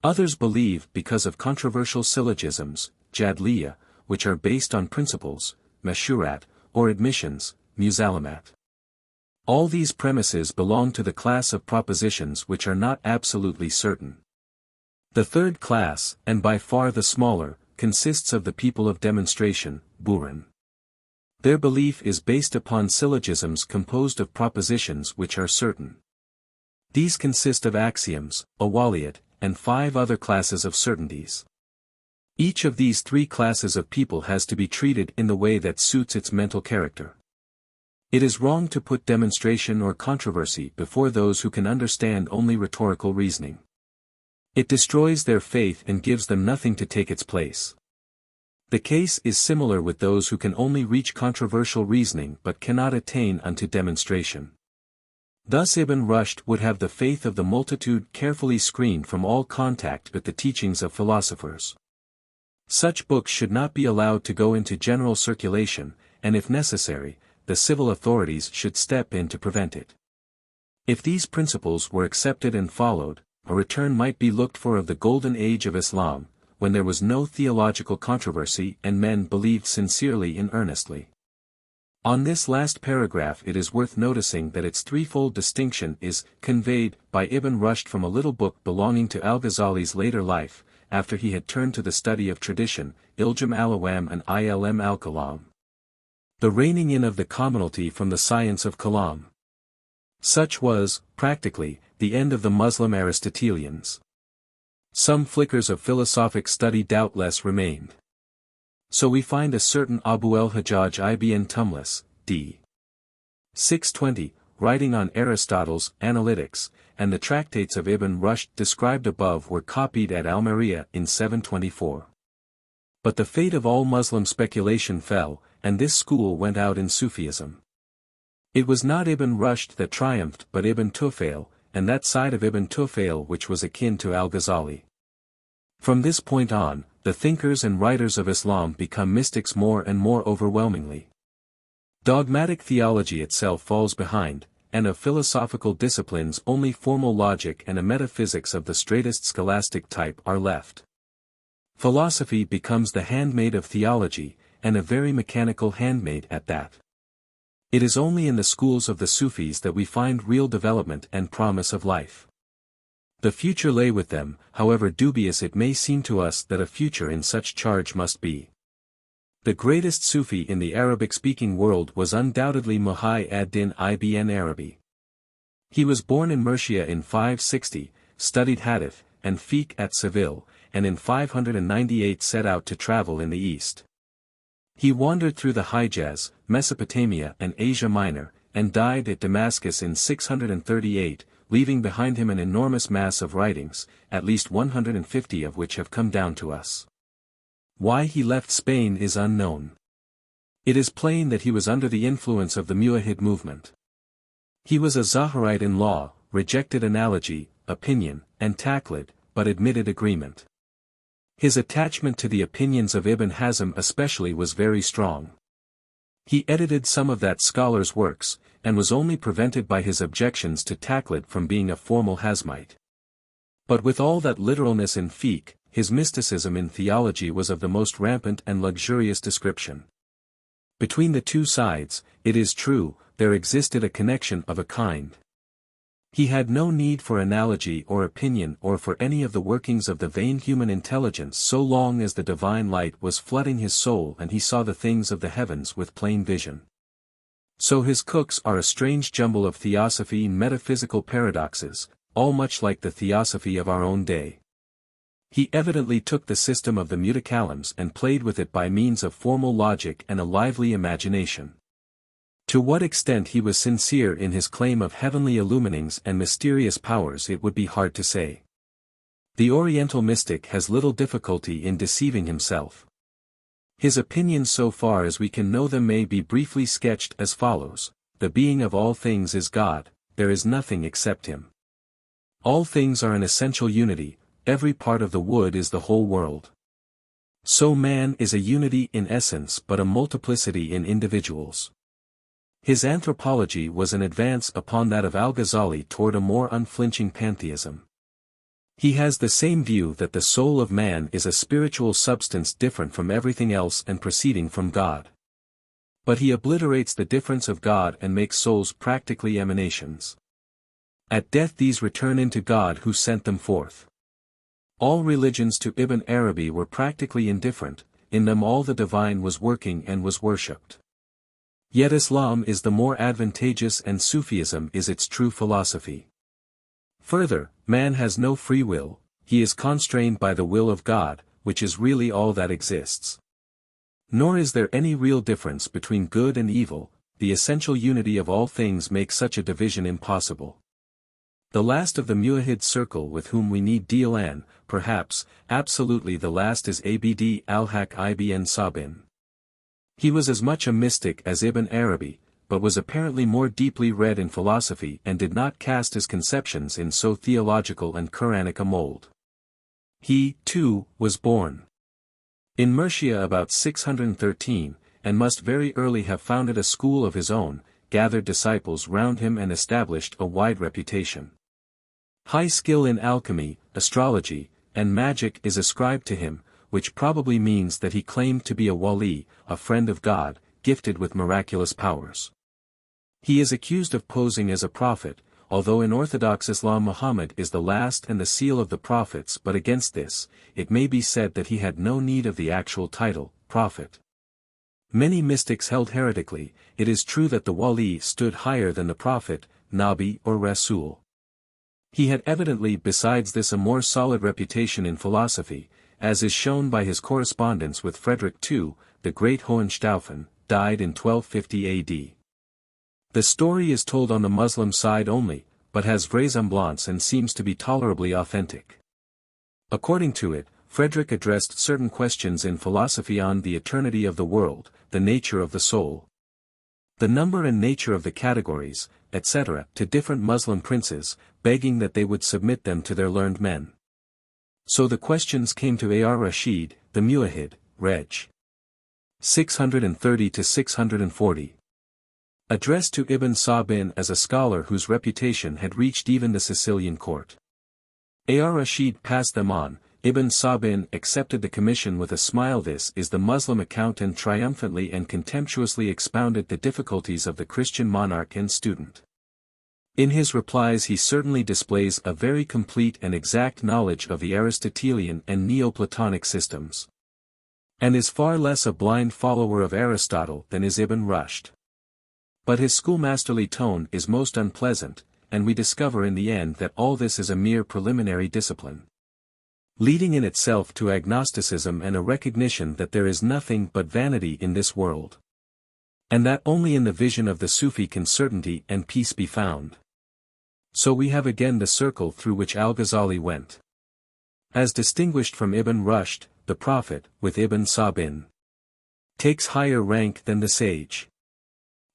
Others believe because of controversial syllogisms, jadliya, which are based on principles, mashurat, or admissions, musalamat. All these premises belong to the class of propositions which are not absolutely certain. The third class, and by far the smaller, consists of the people of demonstration, buran. Their belief is based upon syllogisms composed of propositions which are certain. These consist of axioms, awaliyat, and 5 other classes of certainties. Each of these 3 classes of people has to be treated in the way that suits its mental character. It is wrong to put demonstration or controversy before those who can understand only rhetorical reasoning. It destroys their faith and gives them nothing to take its place. The case is similar with those who can only reach controversial reasoning but cannot attain unto demonstration. Thus Ibn Rushd would have the faith of the multitude carefully screened from all contact with the teachings of philosophers. Such books should not be allowed to go into general circulation, and if necessary, the civil authorities should step in to prevent it. If these principles were accepted and followed, a return might be looked for of the golden age of Islam, when there was no theological controversy and men believed sincerely and earnestly. On this last paragraph it is worth noticing that its threefold distinction is conveyed by Ibn Rushd from a little book belonging to Al-Ghazali's later life, after he had turned to the study of tradition, Ilm al-Awam and Ilm al-Kalam. The reining in of the commonalty from the science of Kalam. Such was, practically, the end of the Muslim Aristotelians. Some flickers of philosophic study doubtless remained. So we find a certain Abu al-Hajjaj ibn Tumlis, d. 620, writing on Aristotle's Analytics, and the tractates of Ibn Rushd described above were copied at Almeria in 724. But the fate of all Muslim speculation fell, and this school went out in Sufism. It was not Ibn Rushd that triumphed but Ibn Tufayl, and that side of Ibn Tufayl which was akin to Al-Ghazali. From this point on, the thinkers and writers of Islam become mystics more and more overwhelmingly. Dogmatic theology itself falls behind, and of philosophical disciplines only formal logic and a metaphysics of the straightest scholastic type are left. Philosophy becomes the handmaid of theology, and a very mechanical handmaid at that. It is only in the schools of the Sufis that we find real development and promise of life. The future lay with them, however dubious it may seem to us that a future in such charge must be. The greatest Sufi in the Arabic-speaking world was undoubtedly Muhyi ad-Din ibn Arabi. He was born in Murcia in 560, studied Hadith and Fiqh at Seville, and in 598 set out to travel in the East. He wandered through the Hijaz, Mesopotamia and Asia Minor, and died at Damascus in 638, leaving behind him an enormous mass of writings, at least 150 of which have come down to us. Why he left Spain is unknown. It is plain that he was under the influence of the Muwahhid movement. He was a Zahirite in law, rejected analogy, opinion, and taqlid, but admitted agreement. His attachment to the opinions of Ibn Hazm especially was very strong. He edited some of that scholar's works, and was only prevented by his objections to taqlid from being a formal Hazmite. But with all that literalness in fiqh, his mysticism in theology was of the most rampant and luxurious description. Between the two sides, it is true, there existed a connection of a kind. He had no need for analogy or opinion or for any of the workings of the vain human intelligence so long as the divine light was flooding his soul and he saw the things of the heavens with plain vision. So his cooks are a strange jumble of theosophy and metaphysical paradoxes, all much like the theosophy of our own day. He evidently took the system of the Mutakallims and played with it by means of formal logic and a lively imagination. To what extent he was sincere in his claim of heavenly illuminings and mysterious powers it would be hard to say. The Oriental mystic has little difficulty in deceiving himself. His opinions so far as we can know them may be briefly sketched as follows: the being of all things is God, there is nothing except him. All things are an essential unity, every part of the wood is the whole world. So man is a unity in essence but a multiplicity in individuals. His anthropology was an advance upon that of Al-Ghazali toward a more unflinching pantheism. He has the same view that the soul of man is a spiritual substance different from everything else and proceeding from God. But he obliterates the difference of God and makes souls practically emanations. At death these return into God who sent them forth. All religions to Ibn Arabi were practically indifferent, in them all the divine was working and was worshipped. Yet Islam is the more advantageous and Sufism is its true philosophy. Further, man has no free will, he is constrained by the will of God, which is really all that exists. Nor is there any real difference between good and evil, the essential unity of all things makes such a division impossible. The last of the Muwahhid circle with whom we need deal and, perhaps, absolutely the last is Abd al-Haq ibn Sabin. He was as much a mystic as Ibn Arabi, but was apparently more deeply read in philosophy and did not cast his conceptions in so theological and Quranic a mold. He, too, was born in Murcia about 613, and must very early have founded a school of his own, gathered disciples round him and established a wide reputation. High skill in alchemy, astrology, and magic is ascribed to him, which probably means that he claimed to be a wali, a friend of God, gifted with miraculous powers. He is accused of posing as a prophet, although in Orthodox Islam Muhammad is the last and the seal of the prophets, but against this, it may be said that he had no need of the actual title, prophet. Many mystics held heretically, it is true that the wali stood higher than the prophet, Nabi or Rasul. He had evidently besides this a more solid reputation in philosophy, as is shown by his correspondence with Frederick II, the great Hohenstaufen, died in 1250 AD. The story is told on the Muslim side only, but has vraisemblance and seems to be tolerably authentic. According to it, Frederick addressed certain questions in philosophy on the eternity of the world, the nature of the soul, the number and nature of the categories, etc., to different Muslim princes, begging that they would submit them to their learned men. So the questions came to Ar-Rashid, the Muwahhid, Reg. 630-640. Addressed to Ibn Sabin as a scholar whose reputation had reached even the Sicilian court. Ar-Rashid passed them on. Ibn Sabin accepted the commission with a smile. This is the Muslim account, and triumphantly and contemptuously expounded the difficulties of the Christian monarch and student. In his replies he certainly displays a very complete and exact knowledge of the Aristotelian and Neoplatonic systems, and is far less a blind follower of Aristotle than is Ibn Rushd. But his schoolmasterly tone is most unpleasant, and we discover in the end that all this is a mere preliminary discipline, leading in itself to agnosticism and a recognition that there is nothing but vanity in this world, and that only in the vision of the Sufi can certainty and peace be found. So we have again the circle through which Al-Ghazali went. As distinguished from Ibn Rushd, the prophet, with Ibn Sabin, takes higher rank than the sage.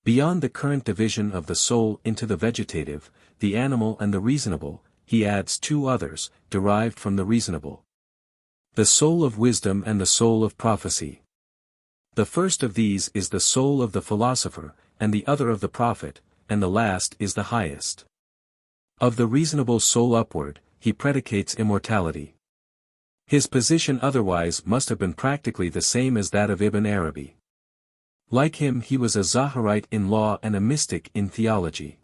Beyond the current division of the soul into the vegetative, the animal and the reasonable, he adds two others, derived from the reasonable: the soul of wisdom and the soul of prophecy. The first of these is the soul of the philosopher, and the other of the prophet, and the last is the highest. Of the reasonable soul upward, he predicates immortality. His position otherwise must have been practically the same as that of Ibn Arabi. Like him he was a Zahirite in law and a mystic in theology.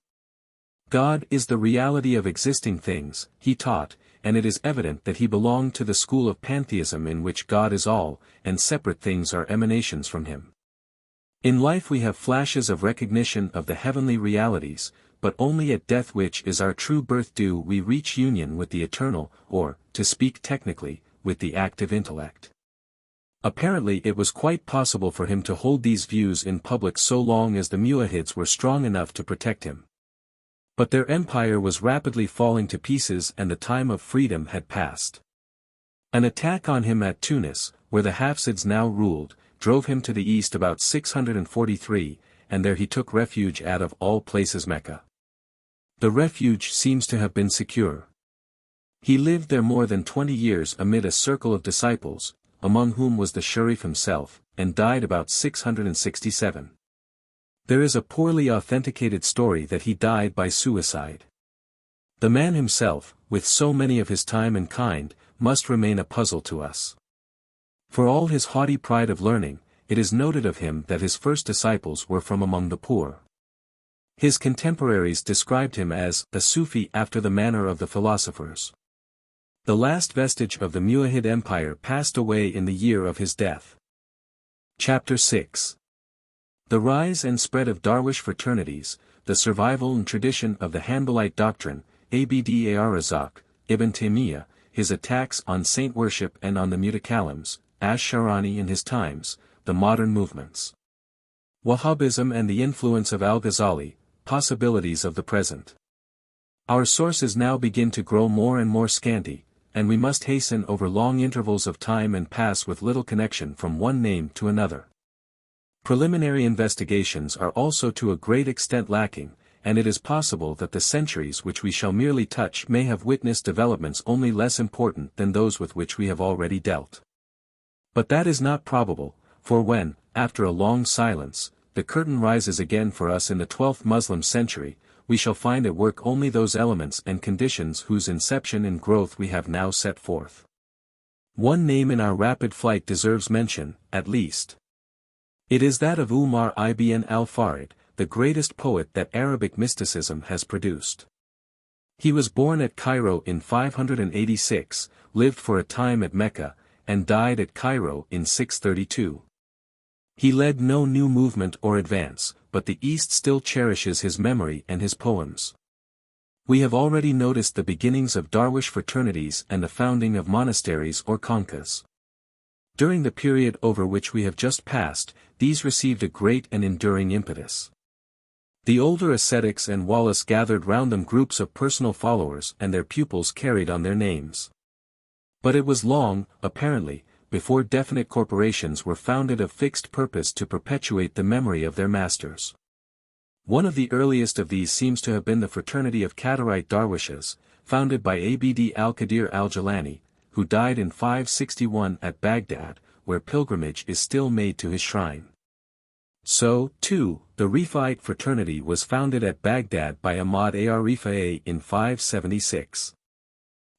God is the reality of existing things, he taught, and it is evident that he belonged to the school of pantheism in which God is all, and separate things are emanations from him. In life we have flashes of recognition of the heavenly realities, but only at death, which is our true birth, do we reach union with the eternal, or, to speak technically, with the active intellect. Apparently it was quite possible for him to hold these views in public so long as the Muwahhids were strong enough to protect him. But their empire was rapidly falling to pieces and the time of freedom had passed. An attack on him at Tunis, where the Hafsids now ruled, drove him to the east about 643, and there he took refuge at of all places Mecca. The refuge seems to have been secure. He lived there more than 20 years amid a circle of disciples, among whom was the Sharif himself, and died about 667. There is a poorly authenticated story that he died by suicide. The man himself, with so many of his time and kind, must remain a puzzle to us. For all his haughty pride of learning, it is noted of him that his first disciples were from among the poor. His contemporaries described him as a Sufi after the manner of the philosophers. The last vestige of the Muwahhid Empire passed away in the year of his death. Chapter 6. The rise and spread of Darwish fraternities, the survival and tradition of the Hanbalite doctrine, Abd ar-Razzaq, Ibn Taymiyyah, his attacks on saint worship and on the Mutakallims, Ash-Shahrastani in his times, the modern movements, Wahhabism and the influence of Al-Ghazali, possibilities of the present. Our sources now begin to grow more and more scanty, and we must hasten over long intervals of time and pass with little connection from one name to another. Preliminary investigations are also to a great extent lacking, and it is possible that the centuries which we shall merely touch may have witnessed developments only less important than those with which we have already dealt. But that is not probable, for when, after a long silence, the curtain rises again for us in the 12th Muslim century, we shall find at work only those elements and conditions whose inception and growth we have now set forth. One name in our rapid flight deserves mention, at least. It is that of Umar ibn al-Farid, the greatest poet that Arabic mysticism has produced. He was born at Cairo in 586, lived for a time at Mecca, and died at Cairo in 632. He led no new movement or advance, but the East still cherishes his memory and his poems. We have already noticed the beginnings of Darwish fraternities and the founding of monasteries or khanqahs. During the period over which we have just passed, these received a great and enduring impetus. The older ascetics and Wallace gathered round them groups of personal followers and their pupils carried on their names. But it was long, apparently, before definite corporations were founded of fixed purpose to perpetuate the memory of their masters. One of the earliest of these seems to have been the fraternity of Qadarite Darwishes, founded by Abd al-Qadir al-Jilani, who died in 561 at Baghdad, where pilgrimage is still made to his shrine. So, too, the Rifa'ite fraternity was founded at Baghdad by Ahmad ar-Rifa'i in 576.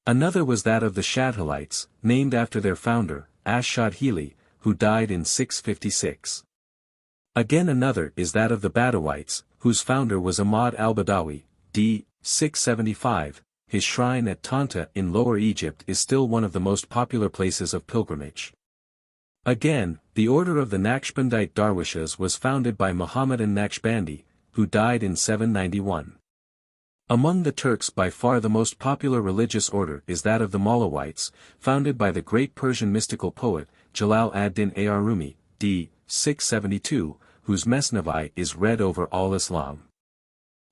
Another was that of the Shadhilites, named after their founder, Ash-Shahrastani, who died in 656. Again another is that of the Badawites, whose founder was Ahmad al-Badawi, d. 675. His shrine at Tanta in Lower Egypt is still one of the most popular places of pilgrimage. Again, the order of the Naqshbandite Darwishes was founded by Muhammad an-Naqshbandi, who died in 791. Among the Turks by far the most popular religious order is that of the Malawites, founded by the great Persian mystical poet, Jalal ad-Din ar-Rumi, d. 672, whose Mesnavi is read over all Islam.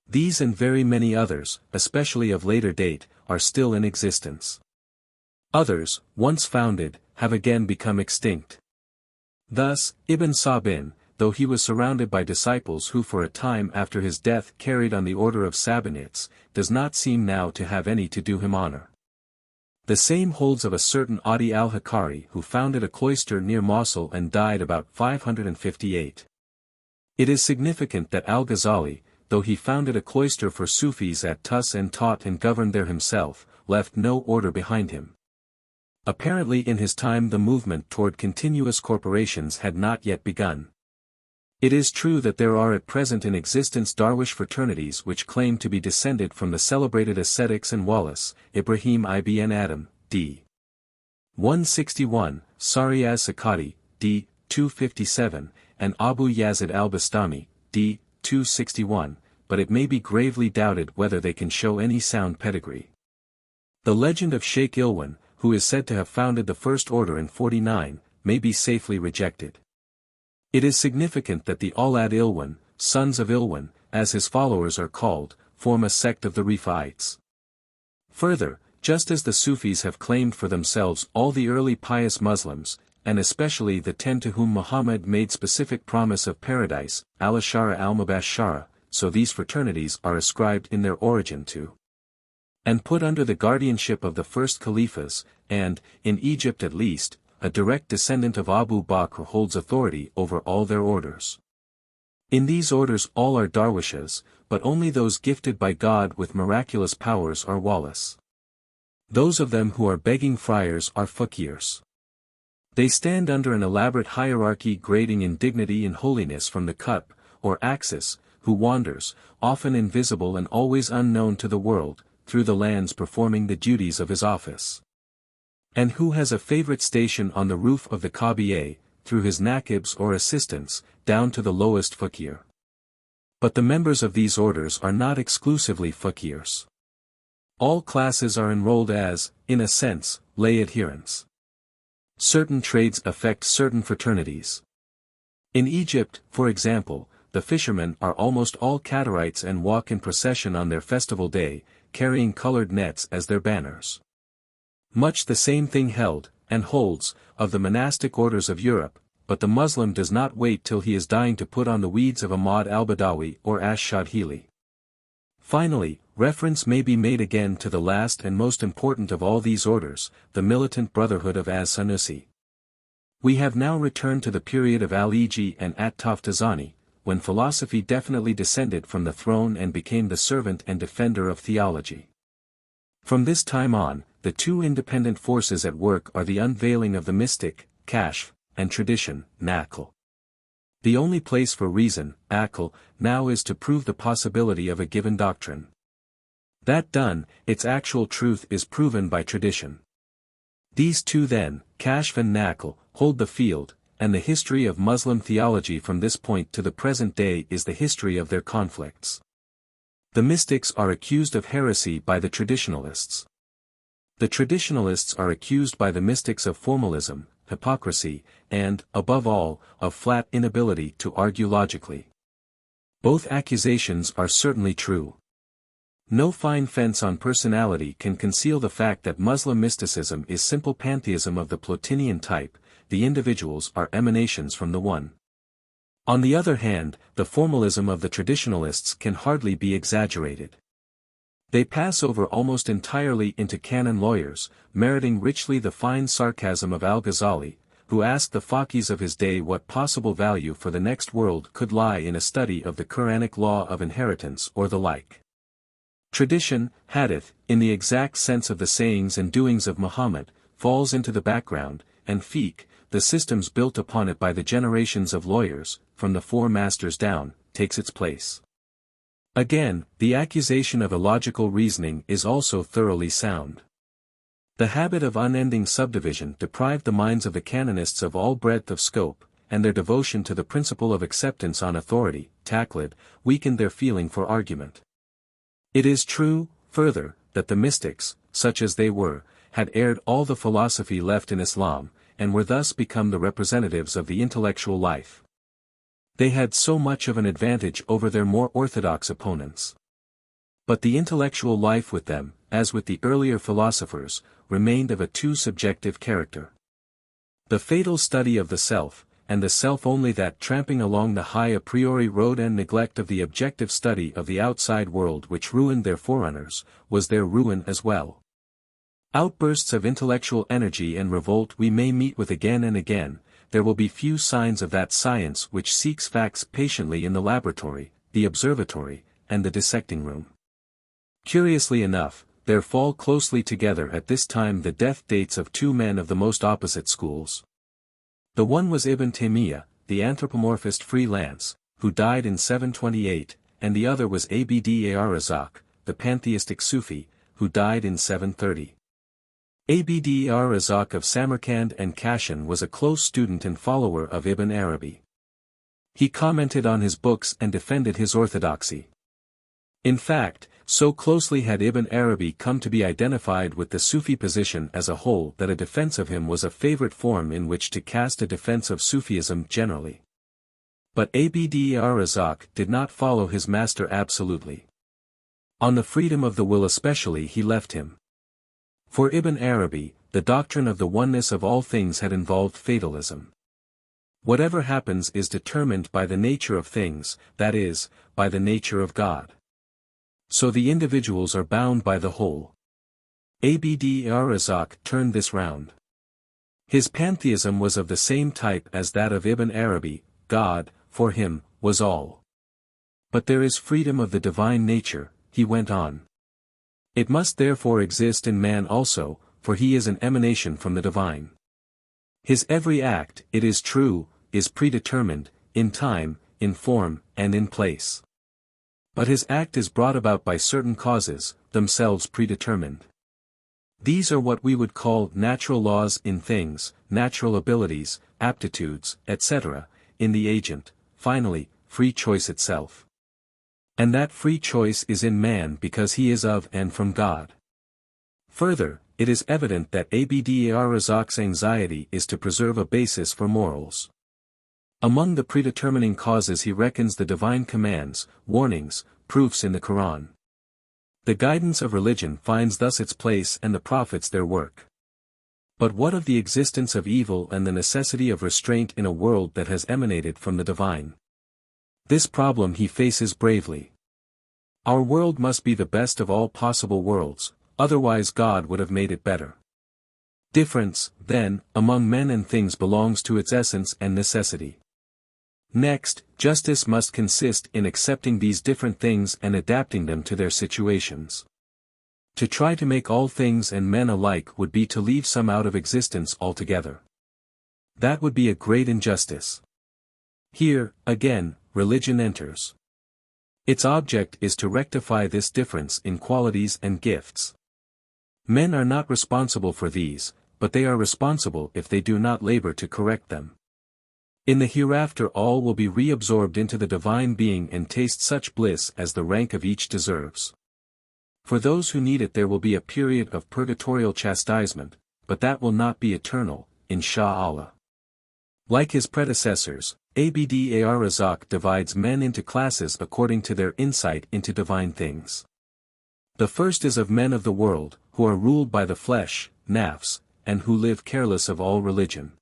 These and very many others, especially of later date, are still in existence. Others, once founded, have again become extinct. Thus, Ibn Sabin, though he was surrounded by disciples who for a time after his death carried on the order of Sabinites, does not seem now to have any to do him honor. The same holds of a certain Adi al-Hakari who founded a cloister near Mosul and died about 558. It is significant that Al-Ghazali, though he founded a cloister for Sufis at Tus and taught and governed there himself, left no order behind him. Apparently in his time the movement toward continuous corporations had not yet begun. It is true that there are at present in existence Darwish fraternities which claim to be descended from the celebrated ascetics and Wallace, Ibrahim ibn Adam, d. 161, Sari as-Sakati, d. 257, and Abu Yazid al-Bastami, d. 261, but it may be gravely doubted whether they can show any sound pedigree. The legend of Sheikh Ilwan, who is said to have founded the first order in 49, may be safely rejected. It is significant that the Aulad Ilwan, sons of Ilwan, as his followers are called, form a sect of the Rifa'ites. Further, just as the Sufis have claimed for themselves all the early pious Muslims, and especially the 10 to whom Muhammad made specific promise of paradise, al-Ashara al-Mubashara, so these fraternities are ascribed in their origin to and put under the guardianship of the first caliphs, and, in Egypt at least, a direct descendant of Abu Bakr holds authority over all their orders. In these orders all are Darwishes, but only those gifted by God with miraculous powers are Wallace. Those of them who are begging friars are fakirs. They stand under an elaborate hierarchy grading in dignity and holiness from the Qutb, or Axis, who wanders, often invisible and always unknown to the world, through the lands performing the duties of his office. And who has a favorite station on the roof of the Kabiya, through his nakibs or assistants, down to the lowest fakir. But the members of these orders are not exclusively fakirs. All classes are enrolled as, in a sense, lay adherents. Certain trades affect certain fraternities. In Egypt, for example, the fishermen are almost all Qadarites and walk in procession on their festival day, carrying colored nets as their banners. Much the same thing held, and holds, of the monastic orders of Europe, but the Muslim does not wait till he is dying to put on the weeds of Ahmad al-Badawi or Ash-Shahrastani. Finally, reference may be made again to the last and most important of all these orders, the militant brotherhood of as-Sanusi. We have now returned to the period of Al-Iji and At-Taftazani, when philosophy definitely descended from the throne and became the servant and defender of theology. From this time on, the two independent forces at work are the unveiling of the mystic, kashf, and tradition, naql. The only place for reason, aql, now is to prove the possibility of a given doctrine. That done, its actual truth is proven by tradition. These two then, kashf and naql, hold the field, and the history of Muslim theology from this point to the present day is the history of their conflicts. The mystics are accused of heresy by the traditionalists. The traditionalists are accused by the mystics of formalism, hypocrisy, and, above all, of flat inability to argue logically. Both accusations are certainly true. No fine fence on personality can conceal the fact that Muslim mysticism is simple pantheism of the Plotinian type, the individuals are emanations from the One. On the other hand, the formalism of the traditionalists can hardly be exaggerated. They pass over almost entirely into canon lawyers, meriting richly the fine sarcasm of Al-Ghazzali, who asked the faqihs of his day what possible value for the next world could lie in a study of the Quranic law of inheritance or the like. Tradition, hadith, in the exact sense of the sayings and doings of Muhammad, falls into the background, and fiqh, the systems built upon it by the generations of lawyers, from the four masters down, takes its place. Again, the accusation of illogical reasoning is also thoroughly sound. The habit of unending subdivision deprived the minds of the canonists of all breadth of scope, and their devotion to the principle of acceptance on authority, taqlid, weakened their feeling for argument. It is true, further, that the mystics, such as they were, had aired all the philosophy left in Islam, and were thus become the representatives of the intellectual life. They had so much of an advantage over their more orthodox opponents. But the intellectual life with them, as with the earlier philosophers, remained of a too subjective character. The fatal study of the self, and the self only that tramping along the high a priori road and neglect of the objective study of the outside world which ruined their forerunners, was their ruin as well. Outbursts of intellectual energy and revolt we may meet with again and again, there will be few signs of that science which seeks facts patiently in the laboratory, the observatory, and the dissecting room. Curiously enough, there fall closely together at this time the death dates of two men of the most opposite schools. The one was Ibn Taymiyyah, the anthropomorphist free-lance, who died in 728, and the other was Abd-ar-Razzaq, the pantheistic Sufi, who died in 730. Abd-ar-Razzaq of Samarkand and Kashan was a close student and follower of Ibn Arabi. He commented on his books and defended his orthodoxy. In fact, so closely had Ibn Arabi come to be identified with the Sufi position as a whole that a defense of him was a favorite form in which to cast a defense of Sufism generally. But Abd-ar-Razzaq did not follow his master absolutely. On the freedom of the will especially he left him. For Ibn Arabi, the doctrine of the oneness of all things had involved fatalism. Whatever happens is determined by the nature of things, that is, by the nature of God. So the individuals are bound by the whole. Abd-ar-Razzaq turned this round. His pantheism was of the same type as that of Ibn Arabi. God, for him, was all. But there is freedom of the divine nature, he went on. It must therefore exist in man also, for he is an emanation from the divine. His every act, it is true, is predetermined, in time, in form, and in place. But his act is brought about by certain causes, themselves predetermined. These are what we would call natural laws in things, natural abilities, aptitudes, etc., in the agent, finally, free choice itself. And that free choice is in man because he is of and from God. Further, it is evident that Abd-ar-Razzaq's anxiety is to preserve a basis for morals. Among the predetermining causes he reckons the divine commands, warnings, proofs in the Quran. The guidance of religion finds thus its place and the prophets their work. But what of the existence of evil and the necessity of restraint in a world that has emanated from the divine? This problem he faces bravely. Our world must be the best of all possible worlds, otherwise God would have made it better. Difference, then, among men and things belongs to its essence and necessity. Next, justice must consist in accepting these different things and adapting them to their situations. To try to make all things and men alike would be to leave some out of existence altogether. That would be a great injustice. Here, again, religion enters. Its object is to rectify this difference in qualities and gifts. Men are not responsible for these, but they are responsible if they do not labor to correct them. In the hereafter all will be reabsorbed into the divine being and taste such bliss as the rank of each deserves. For those who need it there will be a period of purgatorial chastisement, but that will not be eternal, insha'Allah. Like his predecessors, Abd-ar-Razzaq divides men into classes according to their insight into divine things. The first is of men of the world, who are ruled by the flesh, nafs, and who live careless of all religion.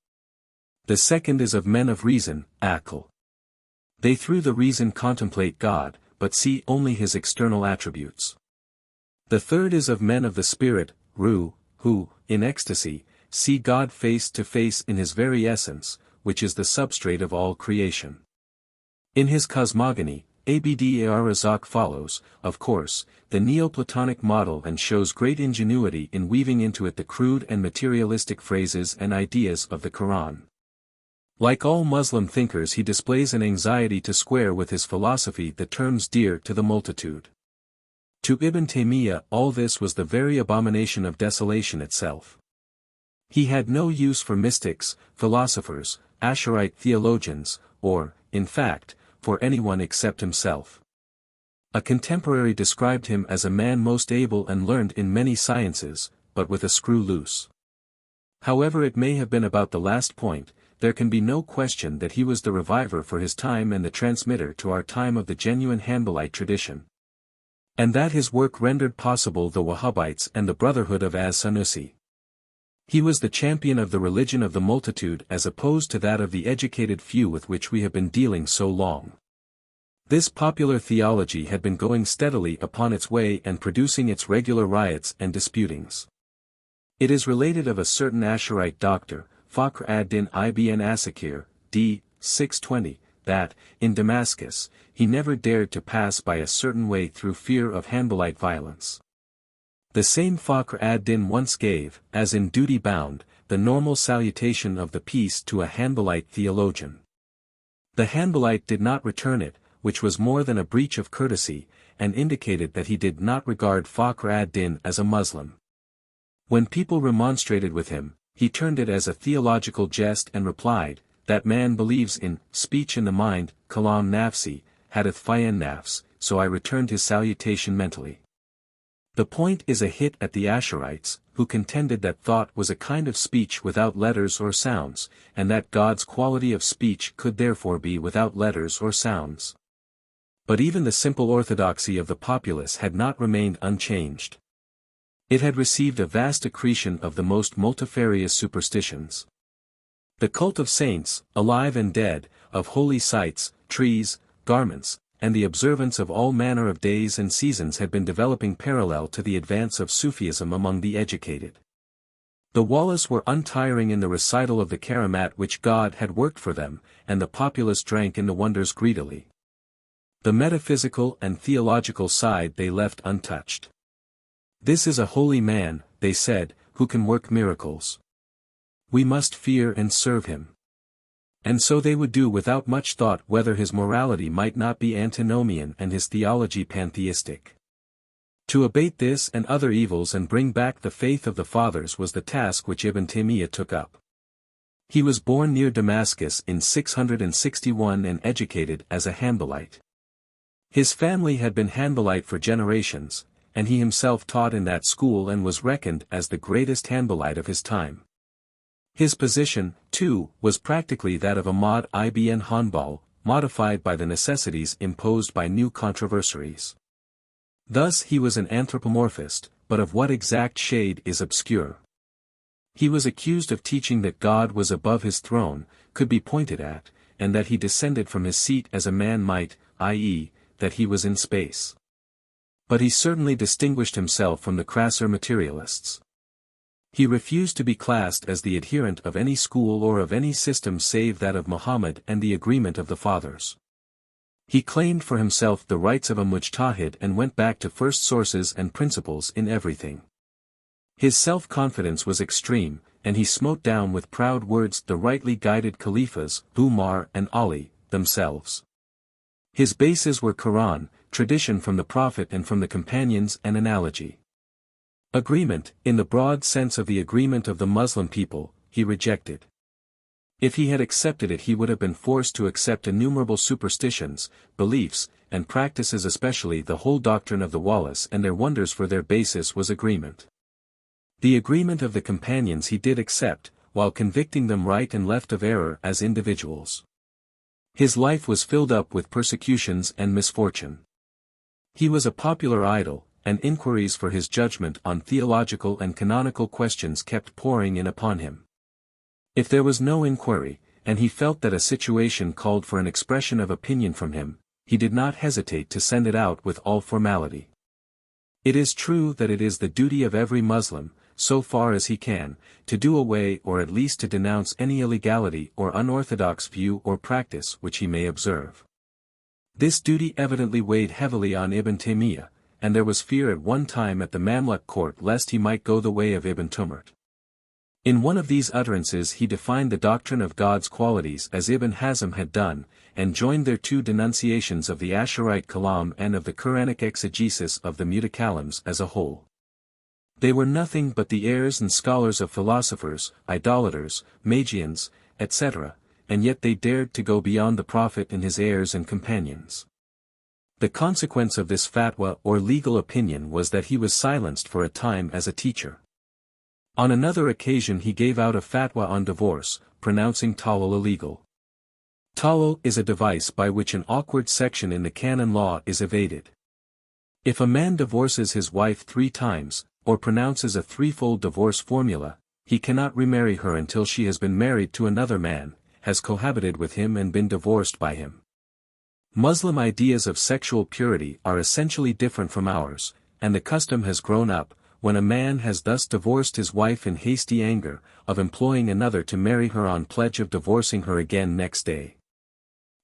The second is of men of reason, aql. They through the reason contemplate God, but see only his external attributes. The third is of men of the spirit, ruh, who, in ecstasy, see God face to face in his very essence, which is the substrate of all creation. In his cosmogony, Abd-ar-Razzaq follows, of course, the Neoplatonic model and shows great ingenuity in weaving into it the crude and materialistic phrases and ideas of the Quran. Like all Muslim thinkers he displays an anxiety to square with his philosophy the terms dear to the multitude. To Ibn Taymiyyah all this was the very abomination of desolation itself. He had no use for mystics, philosophers, Asharite theologians, or, in fact, for anyone except himself. A contemporary described him as a man most able and learned in many sciences, but with a screw loose. However it may have been about the last point, there can be no question that he was the reviver for his time and the transmitter to our time of the genuine Hanbalite tradition. And that his work rendered possible the Wahhabites and the Brotherhood of As-Sanusi. He was the champion of the religion of the multitude as opposed to that of the educated few with which we have been dealing so long. This popular theology had been going steadily upon its way and producing its regular riots and disputings. It is related of a certain Asharite doctor, Fakhr ad-Din ibn Asakir, d. 620, that, in Damascus, he never dared to pass by a certain way through fear of Hanbalite violence. The same Fakhr ad-Din once gave, as in duty bound, the normal salutation of the peace to a Hanbalite theologian. The Hanbalite did not return it, which was more than a breach of courtesy, and indicated that he did not regard Fakhr ad-Din as a Muslim. When people remonstrated with him, he turned it as a theological jest and replied, that man believes in speech in the mind, kalam nafsi, hadith fayan nafs, so I returned his salutation mentally. The point is a hit at the Asharites, who contended that thought was a kind of speech without letters or sounds, and that God's quality of speech could therefore be without letters or sounds. But even the simple orthodoxy of the populace had not remained unchanged. It had received a vast accretion of the most multifarious superstitions. The cult of saints, alive and dead, of holy sites, trees, garments, and the observance of all manner of days and seasons had been developing parallel to the advance of Sufism among the educated. The Wallace were untiring in the recital of the karamat which God had worked for them, and the populace drank in the wonders greedily. The metaphysical and theological side they left untouched. This is a holy man, they said, who can work miracles. We must fear and serve him. And so they would do without much thought whether his morality might not be antinomian and his theology pantheistic. To abate this and other evils and bring back the faith of the fathers was the task which Ibn Taymiyyah took up. He was born near Damascus in 661 and educated as a Hanbalite. His family had been Hanbalite for generations, and he himself taught in that school and was reckoned as the greatest Hanbalite of his time. His position, too, was practically that of Ahmad ibn Hanbal, modified by the necessities imposed by new controversies. Thus he was an anthropomorphist, but of what exact shade is obscure. He was accused of teaching that God was above his throne, could be pointed at, and that he descended from his seat as a man might, i.e., that he was in space. But he certainly distinguished himself from the crasser materialists. He refused to be classed as the adherent of any school or of any system save that of Muhammad and the agreement of the fathers. He claimed for himself the rights of a mujtahid and went back to first sources and principles in everything. His self-confidence was extreme, and he smote down with proud words the rightly guided Khalifas, Umar and Ali, themselves. His bases were Quran, tradition from the Prophet and from the companions and analogy. Agreement, in the broad sense of the agreement of the Muslim people, he rejected. If he had accepted it he would have been forced to accept innumerable superstitions, beliefs, and practices, especially the whole doctrine of the Wallace and their wonders, for their basis was agreement. The agreement of the companions he did accept, while convicting them right and left of error as individuals. His life was filled up with persecutions and misfortune. He was a popular idol, and inquiries for his judgment on theological and canonical questions kept pouring in upon him. If there was no inquiry, and he felt that a situation called for an expression of opinion from him, he did not hesitate to send it out with all formality. It is true that it is the duty of every Muslim, so far as he can, to do away or at least to denounce any illegality or unorthodox view or practice which he may observe. This duty evidently weighed heavily on Ibn Taymiyyah, and there was fear at one time at the Mamluk court lest he might go the way of Ibn Tumurt. In one of these utterances he defined the doctrine of God's qualities as Ibn Hazm had done, and joined their two denunciations of the Asharite Kalam and of the Quranic exegesis of the Mutakallims as a whole. They were nothing but the heirs and scholars of philosophers, idolaters, Magians, etc., and yet they dared to go beyond the Prophet and his heirs and companions. The consequence of this fatwa or legal opinion was that he was silenced for a time as a teacher. On another occasion he gave out a fatwa on divorce, pronouncing talaq illegal. Talaq is a device by which an awkward section in the canon law is evaded. If a man divorces his wife 3 times, or pronounces a threefold divorce formula, he cannot remarry her until she has been married to another man, has cohabited with him and been divorced by him. Muslim ideas of sexual purity are essentially different from ours, and the custom has grown up, when a man has thus divorced his wife in hasty anger, of employing another to marry her on pledge of divorcing her again next day.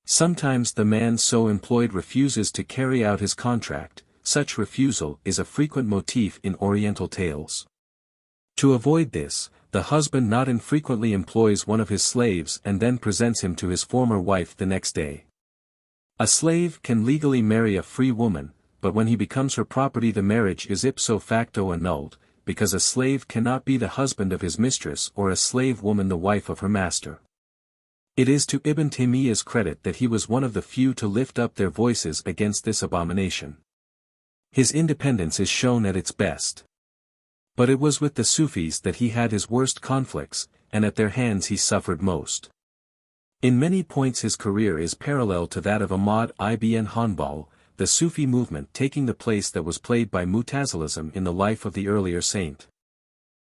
Sometimes the man so employed refuses to carry out his contract. Such refusal is a frequent motif in Oriental tales. To avoid this, the husband not infrequently employs one of his slaves and then presents him to his former wife the next day. A slave can legally marry a free woman, but when he becomes her property the marriage is ipso facto annulled, because a slave cannot be the husband of his mistress or a slave woman the wife of her master. It is to Ibn Taymiyyah's credit that he was one of the few to lift up their voices against this abomination. His independence is shown at its best. But it was with the Sufis that he had his worst conflicts, and at their hands he suffered most. In many points his career is parallel to that of Ahmad ibn Hanbal, the Sufi movement taking the place that was played by Mu'tazilism in the life of the earlier saint.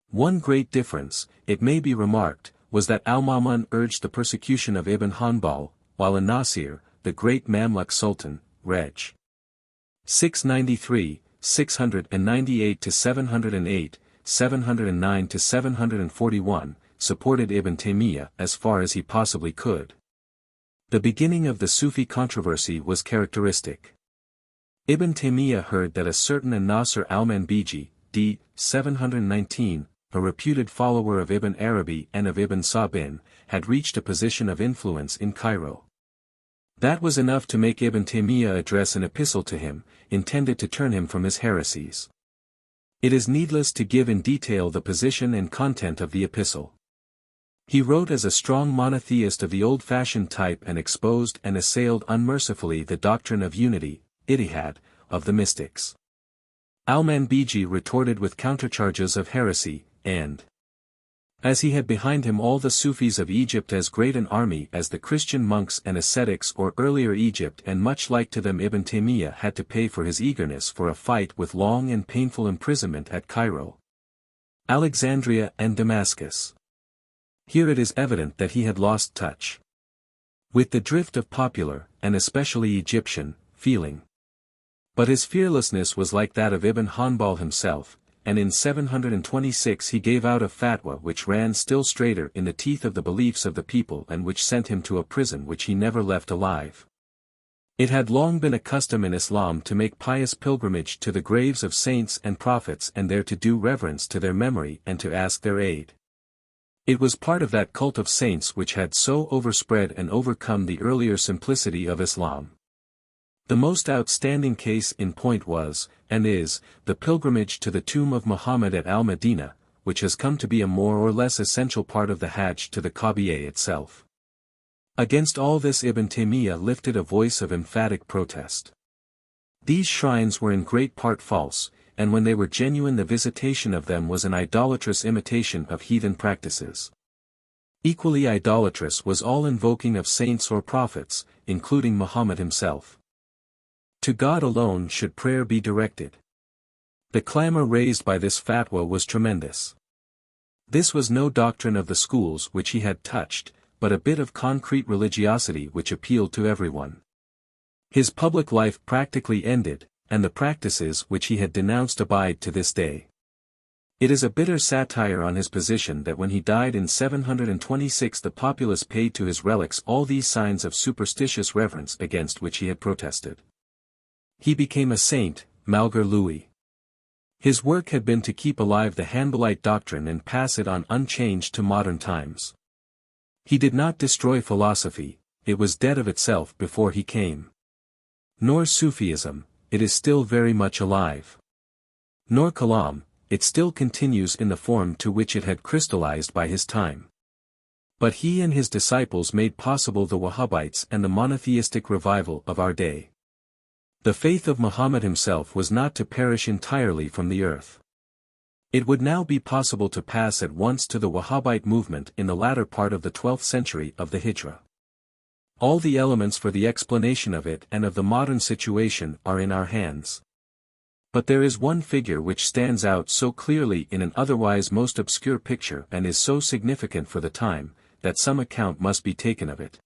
One great difference, it may be remarked, was that Al-Ma'mun urged the persecution of Ibn Hanbal, while An-Nasir, the great Mamluk Sultan, Reg. 693, 698-708, 709-741, supported Ibn Taymiyyah as far as he possibly could. The beginning of the Sufi controversy was characteristic. Ibn Taymiyyah heard that a certain An-Nasir al-Manbiji, d. 719, a reputed follower of Ibn Arabi and of Ibn Sabin, had reached a position of influence in Cairo. That was enough to make Ibn Taymiyyah address an epistle to him, intended to turn him from his heresies. It is needless to give in detail the position and content of the epistle. He wrote as a strong monotheist of the old-fashioned type and exposed and assailed unmercifully the doctrine of unity, Ittihad, of the mystics. Al-Manbiji retorted with countercharges of heresy, and as he had behind him all the Sufis of Egypt, as great an army as the Christian monks and ascetics or earlier Egypt, and much like to them Ibn Taymiyyah had to pay for his eagerness for a fight with long and painful imprisonment at Cairo, Alexandria and Damascus. Here it is evident that he had lost touch with the drift of popular, and especially Egyptian, feeling. But his fearlessness was like that of Ibn Hanbal himself, and in 726 he gave out a fatwa which ran still straighter in the teeth of the beliefs of the people and which sent him to a prison which he never left alive. It had long been a custom in Islam to make pious pilgrimage to the graves of saints and prophets and there to do reverence to their memory and to ask their aid. It was part of that cult of saints which had so overspread and overcome the earlier simplicity of Islam. The most outstanding case in point was, and is, the pilgrimage to the tomb of Muhammad at Al-Madinah, which has come to be a more or less essential part of the Hajj to the Kaaba itself. Against all this Ibn Taymiyyah lifted a voice of emphatic protest. These shrines were in great part false, and when they were genuine the visitation of them was an idolatrous imitation of heathen practices. Equally idolatrous was all invoking of saints or prophets, including Muhammad himself. To God alone should prayer be directed. The clamor raised by this fatwa was tremendous. This was no doctrine of the schools which he had touched, but a bit of concrete religiosity which appealed to everyone. His public life practically ended, and the practices which he had denounced abide to this day. It is a bitter satire on his position that when he died in 726 the populace paid to his relics all these signs of superstitious reverence against which he had protested. He became a saint, malgré lui. His work had been to keep alive the Hanbalite doctrine and pass it on unchanged to modern times. He did not destroy philosophy, it was dead of itself before he came. Nor Sufism, it is still very much alive. Nor Kalam, it still continues in the form to which it had crystallized by his time. But he and his disciples made possible the Wahhabites and the monotheistic revival of our day. The faith of Muhammad himself was not to perish entirely from the earth. It would now be possible to pass at once to the Wahhabite movement in the latter part of the 12th century of the Hijra. All the elements for the explanation of it and of the modern situation are in our hands. But there is one figure which stands out so clearly in an otherwise most obscure picture and is so significant for the time, that some account must be taken of it.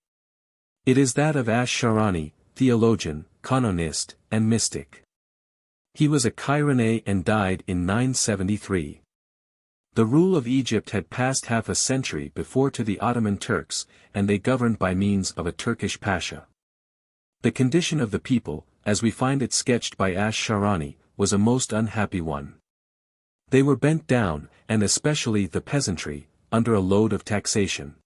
It is that of Ash-Shahrastani, theologian, canonist, and mystic. He was a Cairanais and died in 973. The rule of Egypt had passed half a century before to the Ottoman Turks, and they governed by means of a Turkish pasha. The condition of the people, as we find it sketched by Ash-Shahrastani, was a most unhappy one. They were bent down, and especially the peasantry, under a load of taxation.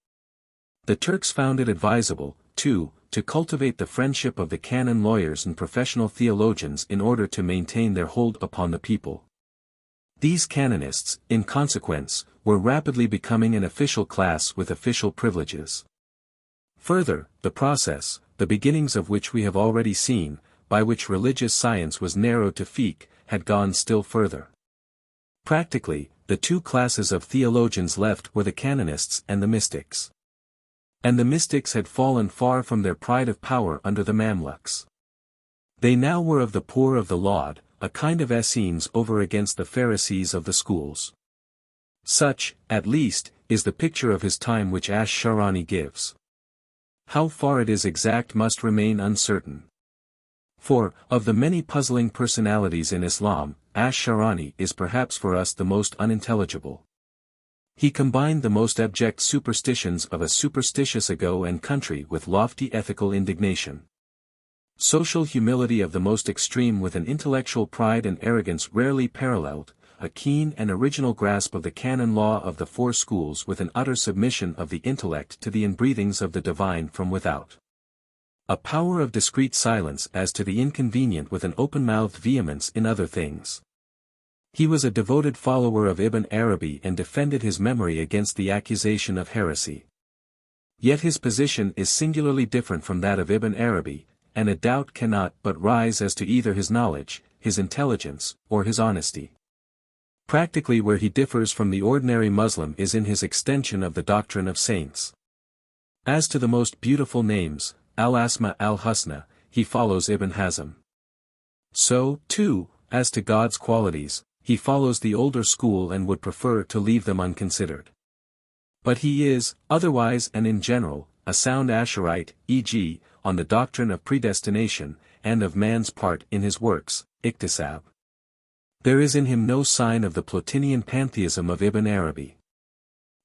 The Turks found it advisable, too, to cultivate the friendship of the canon lawyers and professional theologians in order to maintain their hold upon the people. These canonists, in consequence, were rapidly becoming an official class with official privileges. Further, the process, the beginnings of which we have already seen, by which religious science was narrowed to fiqh, had gone still further. Practically, the two classes of theologians left were the canonists and the mystics. And the mystics had fallen far from their pride of power under the Mamluks. They now were of the poor of the laud, a kind of Essenes over against the Pharisees of the schools. Such, at least, is the picture of his time which Ash-Shahrastani gives. How far it is exact must remain uncertain. For, of the many puzzling personalities in Islam, Ash-Shahrastani is perhaps for us the most unintelligible. He combined the most abject superstitions of a superstitious ego and country with lofty ethical indignation. Social humility of the most extreme with an intellectual pride and arrogance rarely paralleled, a keen and original grasp of the canon law of the four schools with an utter submission of the intellect to the inbreathings of the divine from without. A power of discreet silence as to the inconvenient with an open-mouthed vehemence in other things. He was a devoted follower of Ibn Arabi and defended his memory against the accusation of heresy. Yet his position is singularly different from that of Ibn Arabi, and a doubt cannot but rise as to either his knowledge, his intelligence, or his honesty. Practically where he differs from the ordinary Muslim is in his extension of the doctrine of saints. As to the most beautiful names, Al-Asma al-Husna, he follows Ibn Hazm. So, too, as to God's qualities, he follows the older school and would prefer to leave them unconsidered. But he is, otherwise and in general, a sound Asharite, e.g., on the doctrine of predestination, and of man's part in his works, Iktisab. There is in him no sign of the Plotinian pantheism of Ibn Arabi.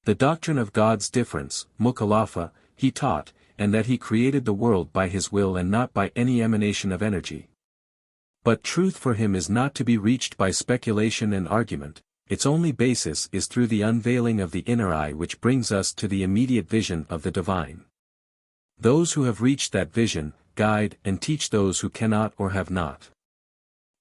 The doctrine of God's difference, Mukalafa, he taught, and that he created the world by his will and not by any emanation of energy. But truth for him is not to be reached by speculation and argument, its only basis is through the unveiling of the inner eye which brings us to the immediate vision of the divine. Those who have reached that vision, guide and teach those who cannot or have not.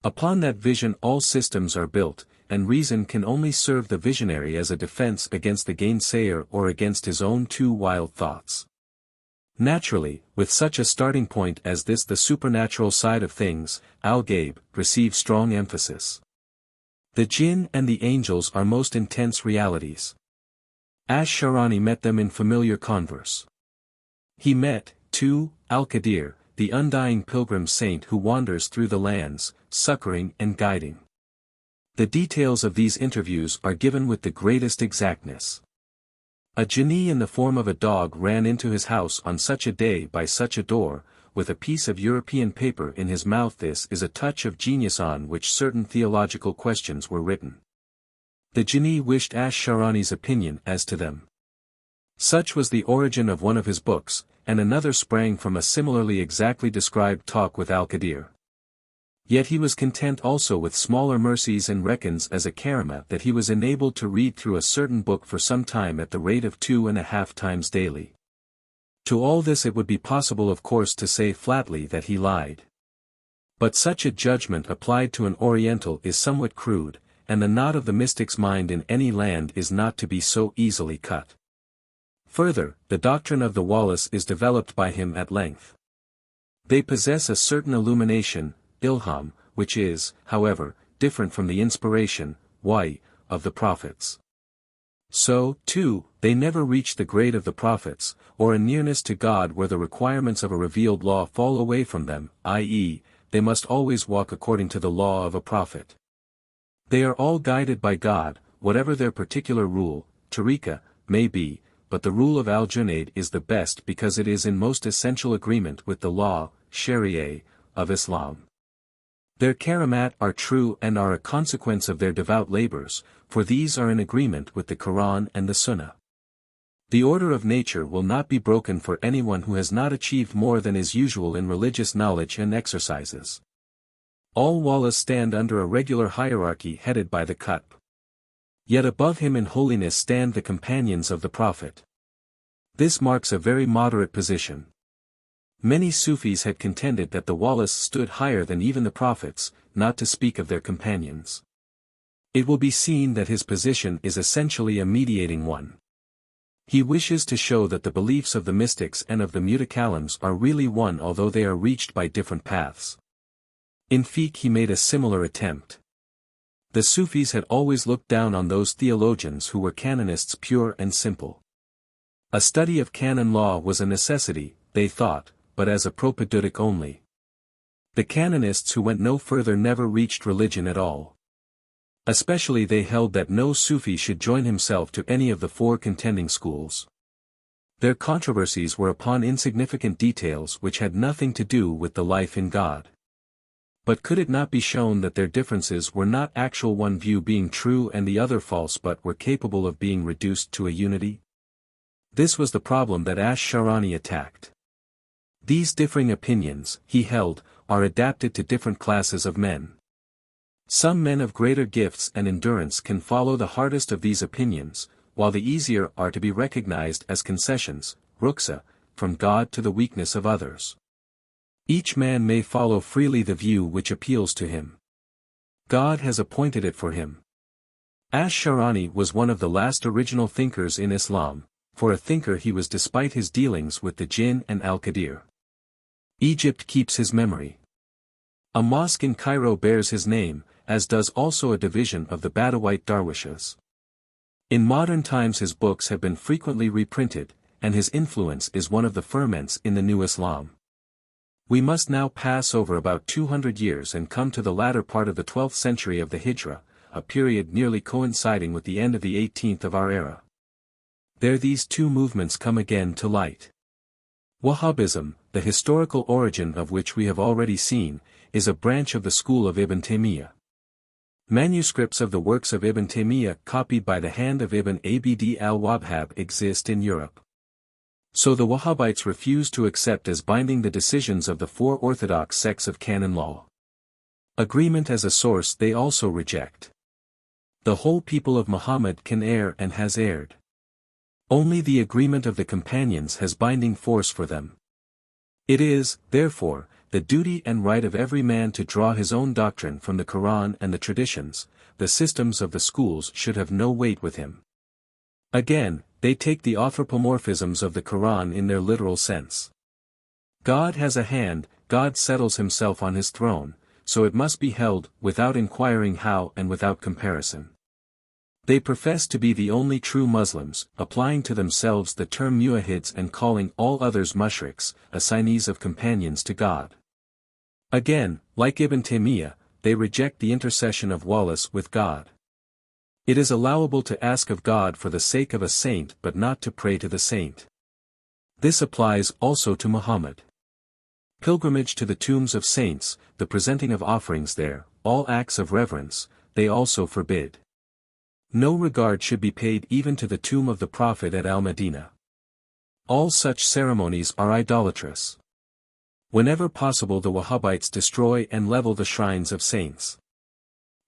Upon that vision all systems are built, and reason can only serve the visionary as a defense against the gainsayer or against his own too wild thoughts. Naturally, with such a starting point as this, the supernatural side of things, al-Ghaib, receives strong emphasis. The jinn and the angels are most intense realities. Ash-Shahrastani met them in familiar converse. He met, too, Al-Qadir, the undying pilgrim saint who wanders through the lands, succoring and guiding. The details of these interviews are given with the greatest exactness. A jinni in the form of a dog ran into his house on such a day by such a door, with a piece of European paper in his mouth. This is a touch of genius on which certain theological questions were written. The jinni wished Ash-Shahrastani's opinion as to them. Such was the origin of one of his books, and another sprang from a similarly exactly described talk with Al-Qadir. Yet he was content also with smaller mercies and reckons as a karama that he was enabled to read through a certain book for some time at the rate of 2.5 times daily. To all this it would be possible of course to say flatly that he lied. But such a judgment applied to an Oriental is somewhat crude, and the knot of the mystic's mind in any land is not to be so easily cut. Further, the doctrine of the Walis is developed by him at length. They possess a certain illumination, ilham, which is, however, different from the inspiration, wahy, of the prophets. So, too, they never reach the grade of the prophets, or a nearness to God where the requirements of a revealed law fall away from them, i.e., they must always walk according to the law of a prophet. They are all guided by God, whatever their particular rule, tariqah, may be, but the rule of al-Junayd is the best because it is in most essential agreement with the law, sharia, of Islam. Their karamat are true and are a consequence of their devout labors, for these are in agreement with the Quran and the Sunnah. The order of nature will not be broken for anyone who has not achieved more than is usual in religious knowledge and exercises. All Walis stand under a regular hierarchy headed by the Qutb. Yet above him in holiness stand the companions of the Prophet. This marks a very moderate position. Many Sufis had contended that the Walis stood higher than even the prophets, not to speak of their companions. It will be seen that his position is essentially a mediating one. He wishes to show that the beliefs of the mystics and of the mutakallams are really one although they are reached by different paths. In fiqh he made a similar attempt. The Sufis had always looked down on those theologians who were canonists pure and simple. A study of canon law was a necessity, they thought, but as a propedeutic only. The canonists who went no further never reached religion at all. Especially they held that no Sufi should join himself to any of the four contending schools. Their controversies were upon insignificant details which had nothing to do with the life in God. But could it not be shown that their differences were not actual, one view being true and the other false, but were capable of being reduced to a unity? This was the problem that Ash-Shahrastani attacked. These differing opinions, he held, are adapted to different classes of men. Some men of greater gifts and endurance can follow the hardest of these opinions, while the easier are to be recognized as concessions, rukhsa, from God to the weakness of others. Each man may follow freely the view which appeals to him. God has appointed it for him. Ash-Shahrastani was one of the last original thinkers in Islam, for a thinker he was despite his dealings with the jinn and Al-Qadir. Egypt keeps his memory. A mosque in Cairo bears his name, as does also a division of the Badawite Darwishes. In modern times his books have been frequently reprinted, and his influence is one of the ferments in the new Islam. We must now pass over about 200 years and come to the latter part of the 12th century of the Hijra, a period nearly coinciding with the end of the 18th of our era. There these two movements come again to light. Wahhabism, the historical origin of which we have already seen, is a branch of the school of Ibn Taymiyyah. Manuscripts of the works of Ibn Taymiyyah copied by the hand of Ibn Abd al-Wahhab exist in Europe. So the Wahhabites refuse to accept as binding the decisions of the four orthodox sects of canon law. Agreement as a source they also reject. The whole people of Muhammad can err and has erred. Only the agreement of the companions has binding force for them. It is, therefore, the duty and right of every man to draw his own doctrine from the Quran and the traditions, the systems of the schools should have no weight with him. Again, they take the anthropomorphisms of the Quran in their literal sense. God has a hand, God settles himself on his throne, so it must be held, without inquiring how and without comparison. They profess to be the only true Muslims, applying to themselves the term muwahhids and calling all others mushriks, assignees of companions to God. Again, like Ibn Taymiyyah, they reject the intercession of Wallace with God. It is allowable to ask of God for the sake of a saint but not to pray to the saint. This applies also to Muhammad. Pilgrimage to the tombs of saints, the presenting of offerings there, all acts of reverence, they also forbid. No regard should be paid even to the tomb of the Prophet at Al-Madinah. All such ceremonies are idolatrous. Whenever possible the Wahhabites destroy and level the shrines of saints.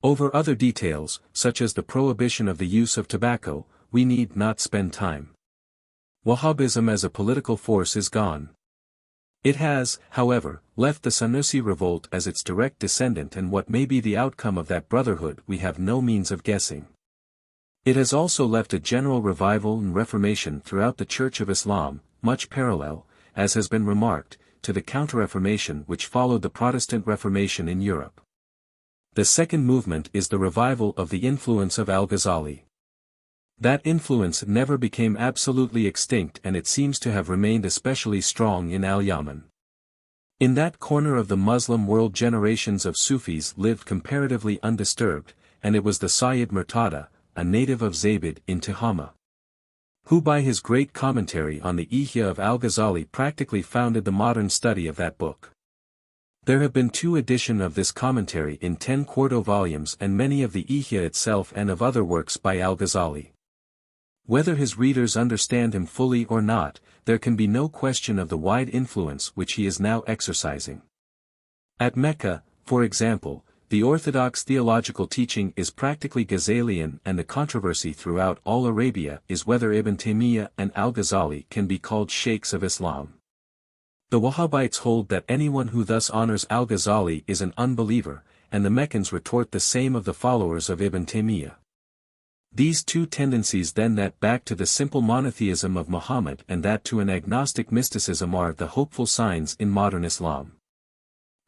Over other details, such as the prohibition of the use of tobacco, we need not spend time. Wahhabism as a political force is gone. It has, however, left the Sanusi revolt as its direct descendant, and what may be the outcome of that brotherhood we have no means of guessing. It has also left a general revival and reformation throughout the Church of Islam, much parallel, as has been remarked, to the Counter-Reformation which followed the Protestant Reformation in Europe. The second movement is the revival of the influence of Al-Ghazali. That influence never became absolutely extinct, and it seems to have remained especially strong in Al-Yaman. In that corner of the Muslim world generations of Sufis lived comparatively undisturbed, and it was the Sayyid Murtada, a native of Zaybid in Tihama, who by his great commentary on the Ihya of Al-Ghazali practically founded the modern study of that book. There have been 2 editions of this commentary in 10 quarto volumes and many of the Ihya itself and of other works by Al-Ghazali. Whether his readers understand him fully or not, there can be no question of the wide influence which he is now exercising. At Mecca, for example, the orthodox theological teaching is practically Ghazalian, and the controversy throughout all Arabia is whether Ibn Taymiyyah and Al-Ghazali can be called sheikhs of Islam. The Wahhabites hold that anyone who thus honors Al-Ghazali is an unbeliever, and the Meccans retort the same of the followers of Ibn Taymiyyah. These 2 tendencies then, that back to the simple monotheism of Muhammad and that to an agnostic mysticism, are the hopeful signs in modern Islam.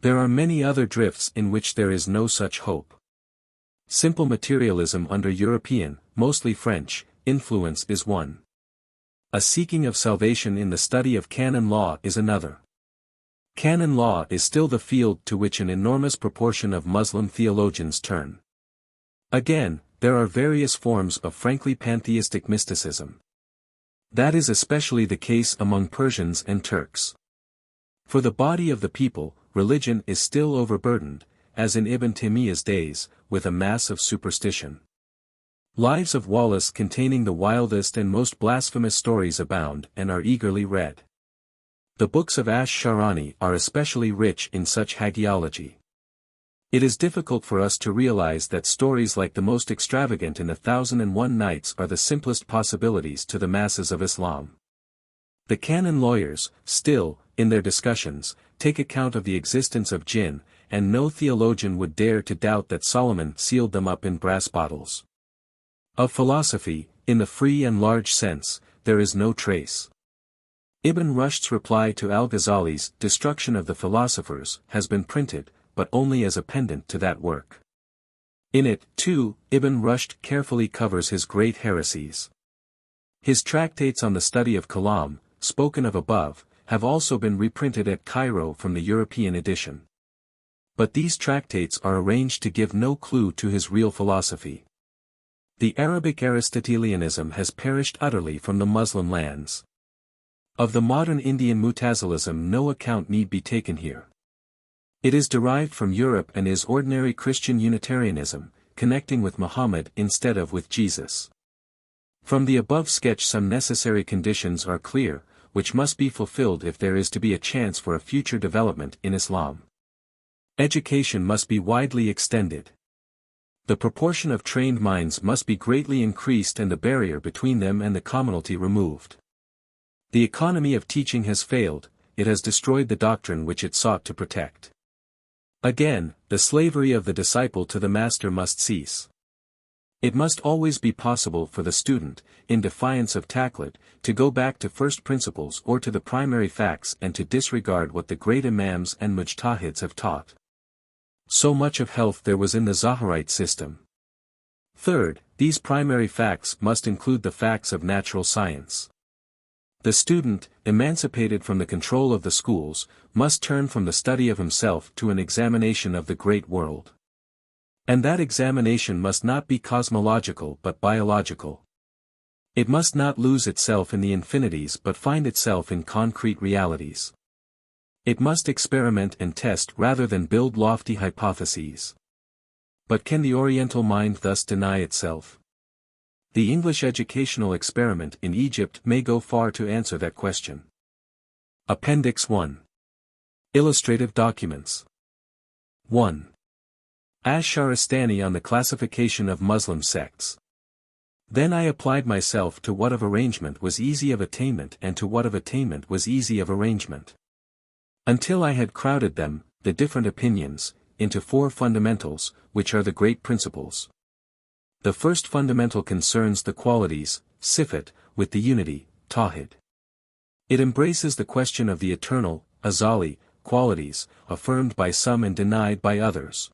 There are many other drifts in which there is no such hope. Simple materialism under European, mostly French, influence is one. A seeking of salvation in the study of canon law is another. Canon law is still the field to which an enormous proportion of Muslim theologians turn. Again, there are various forms of frankly pantheistic mysticism. That is especially the case among Persians and Turks. For the body of the people, religion is still overburdened, as in Ibn Taymiyyah's days, with a mass of superstition. Lives of Wallace containing the wildest and most blasphemous stories abound and are eagerly read. The books of Ash-Shahrastani are especially rich in such hagiology. It is difficult for us to realize that stories like the most extravagant in 1001 Nights are the simplest possibilities to the masses of Islam. The canon lawyers, still, in their discussions, take account of the existence of jinn, and no theologian would dare to doubt that Solomon sealed them up in brass bottles. Of philosophy, in the free and large sense, there is no trace. Ibn Rushd's reply to Al-Ghazali's Destruction of the Philosophers has been printed, but only as a pendant to that work. In it, too, Ibn Rushd carefully covers his great heresies. His tractates on the study of Kalam, spoken of above, have also been reprinted at Cairo from the European edition. But these tractates are arranged to give no clue to his real philosophy. The Arabic Aristotelianism has perished utterly from the Muslim lands. Of the modern Indian Mutazilism no account need be taken here. It is derived from Europe and is ordinary Christian Unitarianism, connecting with Muhammad instead of with Jesus. From the above sketch some necessary conditions are clear, which must be fulfilled if there is to be a chance for a future development in Islam. Education must be widely extended. The proportion of trained minds must be greatly increased and the barrier between them and the commonalty removed. The economy of teaching has failed, it has destroyed the doctrine which it sought to protect. Again, the slavery of the disciple to the master must cease. It must always be possible for the student, in defiance of Taqlid, to go back to first principles or to the primary facts and to disregard what the great imams and mujtahids have taught. So much of health there was in the Zahirite system. Third, these primary facts must include the facts of natural science. The student, emancipated from the control of the schools, must turn from the study of himself to an examination of the great world. And that examination must not be cosmological but biological. It must not lose itself in the infinities but find itself in concrete realities. It must experiment and test rather than build lofty hypotheses. But can the Oriental mind thus deny itself? The English educational experiment in Egypt may go far to answer that question. Appendix 1. Illustrative Documents. 1. Ash-Shahrastani on the classification of Muslim sects. Then I applied myself to what of arrangement was easy of attainment and to what of attainment was easy of arrangement. Until I had crowded them, the different opinions, into 4 fundamentals, which are the great principles. The first fundamental concerns the qualities, sifat, with the unity, tawhid. It embraces the question of the eternal, azali, qualities, affirmed by some and denied by others.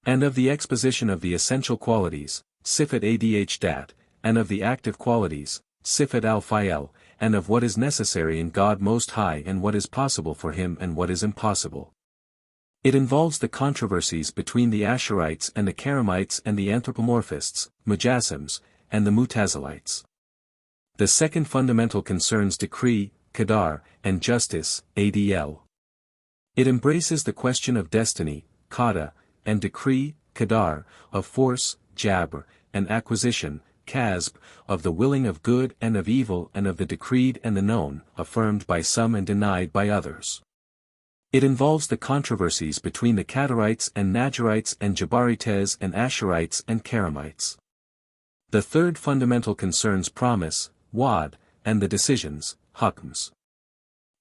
And of the exposition of the essential qualities, sifat adh-dat, and of the active qualities, sifat al-fa'al, and of what is necessary in God Most High and what is possible for Him and what is impossible. It involves the controversies between the Ash'arites and the Karamites and the anthropomorphists, Mujassims, and the Mutazilites. The second fundamental concerns decree, qadar, and justice, adl. It embraces the question of destiny, qada, and decree, qadar, of force, jabr, and acquisition, kasb, of the willing of good and of evil and of the decreed and the known, affirmed by some and denied by others. It involves the controversies between the Qadarites and Najarites and Jabarites and Ash'arites and Karamites. The third fundamental concerns promise, wa'd, and the decisions, hukms.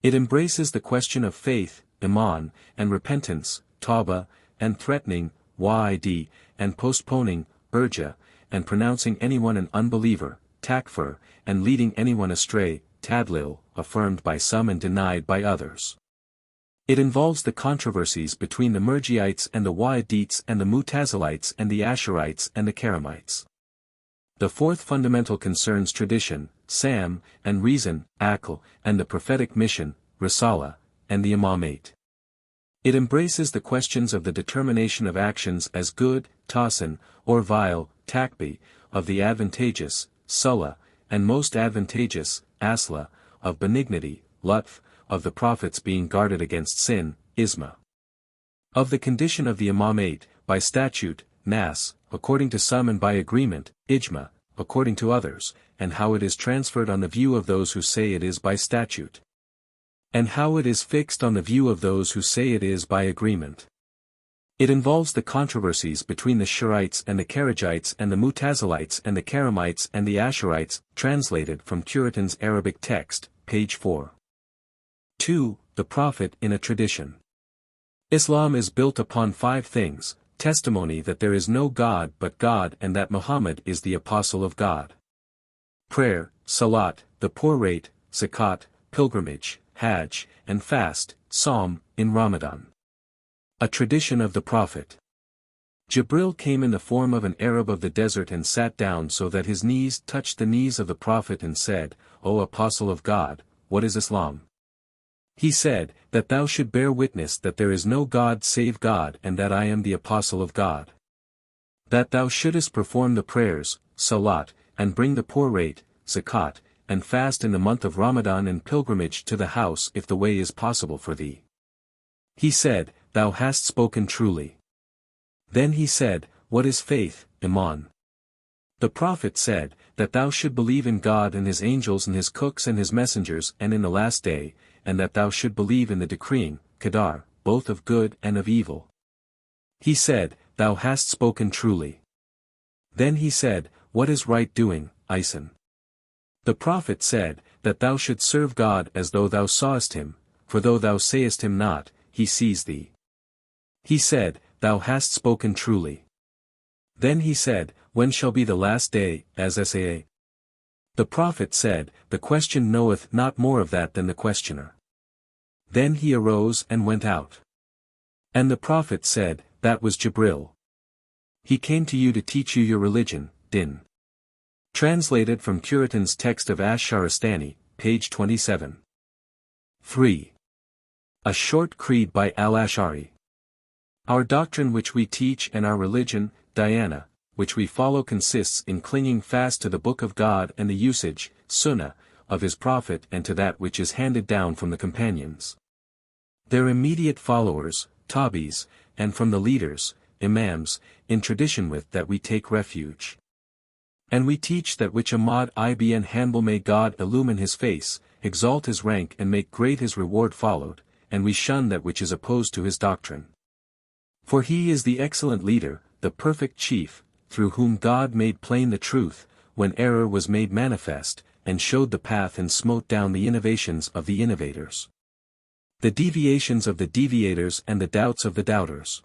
It embraces the question of faith, iman, and repentance, tawbah, and threatening, wa'id, and postponing, irja, and pronouncing anyone an unbeliever, takfir, and leading anyone astray, tadlil, affirmed by some and denied by others. It involves the controversies between the Murjiites and the Wa'idites and the Mutazilites and the Ash'arites and the Karamites. The fourth fundamental concerns tradition, sam, and reason, aql, and the prophetic mission, risala, and the imamate. It embraces the questions of the determination of actions as good, tasin, or vile, takbi, of the advantageous, sulla, and most advantageous, asla, of benignity, lutf, of the prophets being guarded against sin, isma. Of the condition of the imamate, by statute, nas, according to some and by agreement, ijma, according to others, and how it is transferred on the view of those who say it is by statute. And how it is fixed on the view of those who say it is by agreement. It involves the controversies between the Shi'ites and the Kharijites and the Mutazilites and the Karamites and the Ash'arites, translated from Curitin's Arabic text, page 4. 2. The Prophet in a tradition. Islam is built upon 5 things: testimony that there is no God but God and that Muhammad is the apostle of God. Prayer, salat, the poor rate, zakat, pilgrimage, hajj, and fast, psalm, in Ramadan. A tradition of the Prophet. Jibril came in the form of an Arab of the desert and sat down so that his knees touched the knees of the Prophet and said, O Apostle of God, what is Islam? He said, that thou should bear witness that there is no God save God and that I am the Apostle of God. That thou shouldest perform the prayers, salat, and bring the poor rate, zakat, and fast in the month of Ramadan and pilgrimage to the house if the way is possible for thee. He said, Thou hast spoken truly. Then he said, What is faith, iman? The Prophet said, that thou should believe in God and his angels and his cooks and his messengers and in the last day, and that thou should believe in the decreeing, qadar, both of good and of evil. He said, Thou hast spoken truly. Then he said, What is right doing, Isan? The Prophet said, that thou shouldst serve God as though thou sawest him, for though thou sayest him not, he sees thee. He said, Thou hast spoken truly. Then he said, When shall be the last day, as Saa? The prophet said, The question knoweth not more of that than the questioner. Then he arose and went out. And the prophet said, That was Jibril. He came to you to teach you your religion, Din. Translated from Curitin's text of Ash-Shahrastani, page 27. 3. A Short Creed by Al-Ash'ari. Our doctrine which we teach and our religion, Dhyana, which we follow consists in clinging fast to the Book of God and the usage, Sunnah, of His Prophet and to that which is handed down from the companions. Their immediate followers, Tabis, and from the leaders, Imams, in tradition with that we take refuge. And we teach that which Ahmad ibn Hanbal may God illumine his face, exalt his rank and make great his reward followed, and we shun that which is opposed to his doctrine. For he is the excellent leader, the perfect chief, through whom God made plain the truth, when error was made manifest, and showed the path and smote down the innovations of the innovators. The deviations of the deviators and the doubts of the doubters.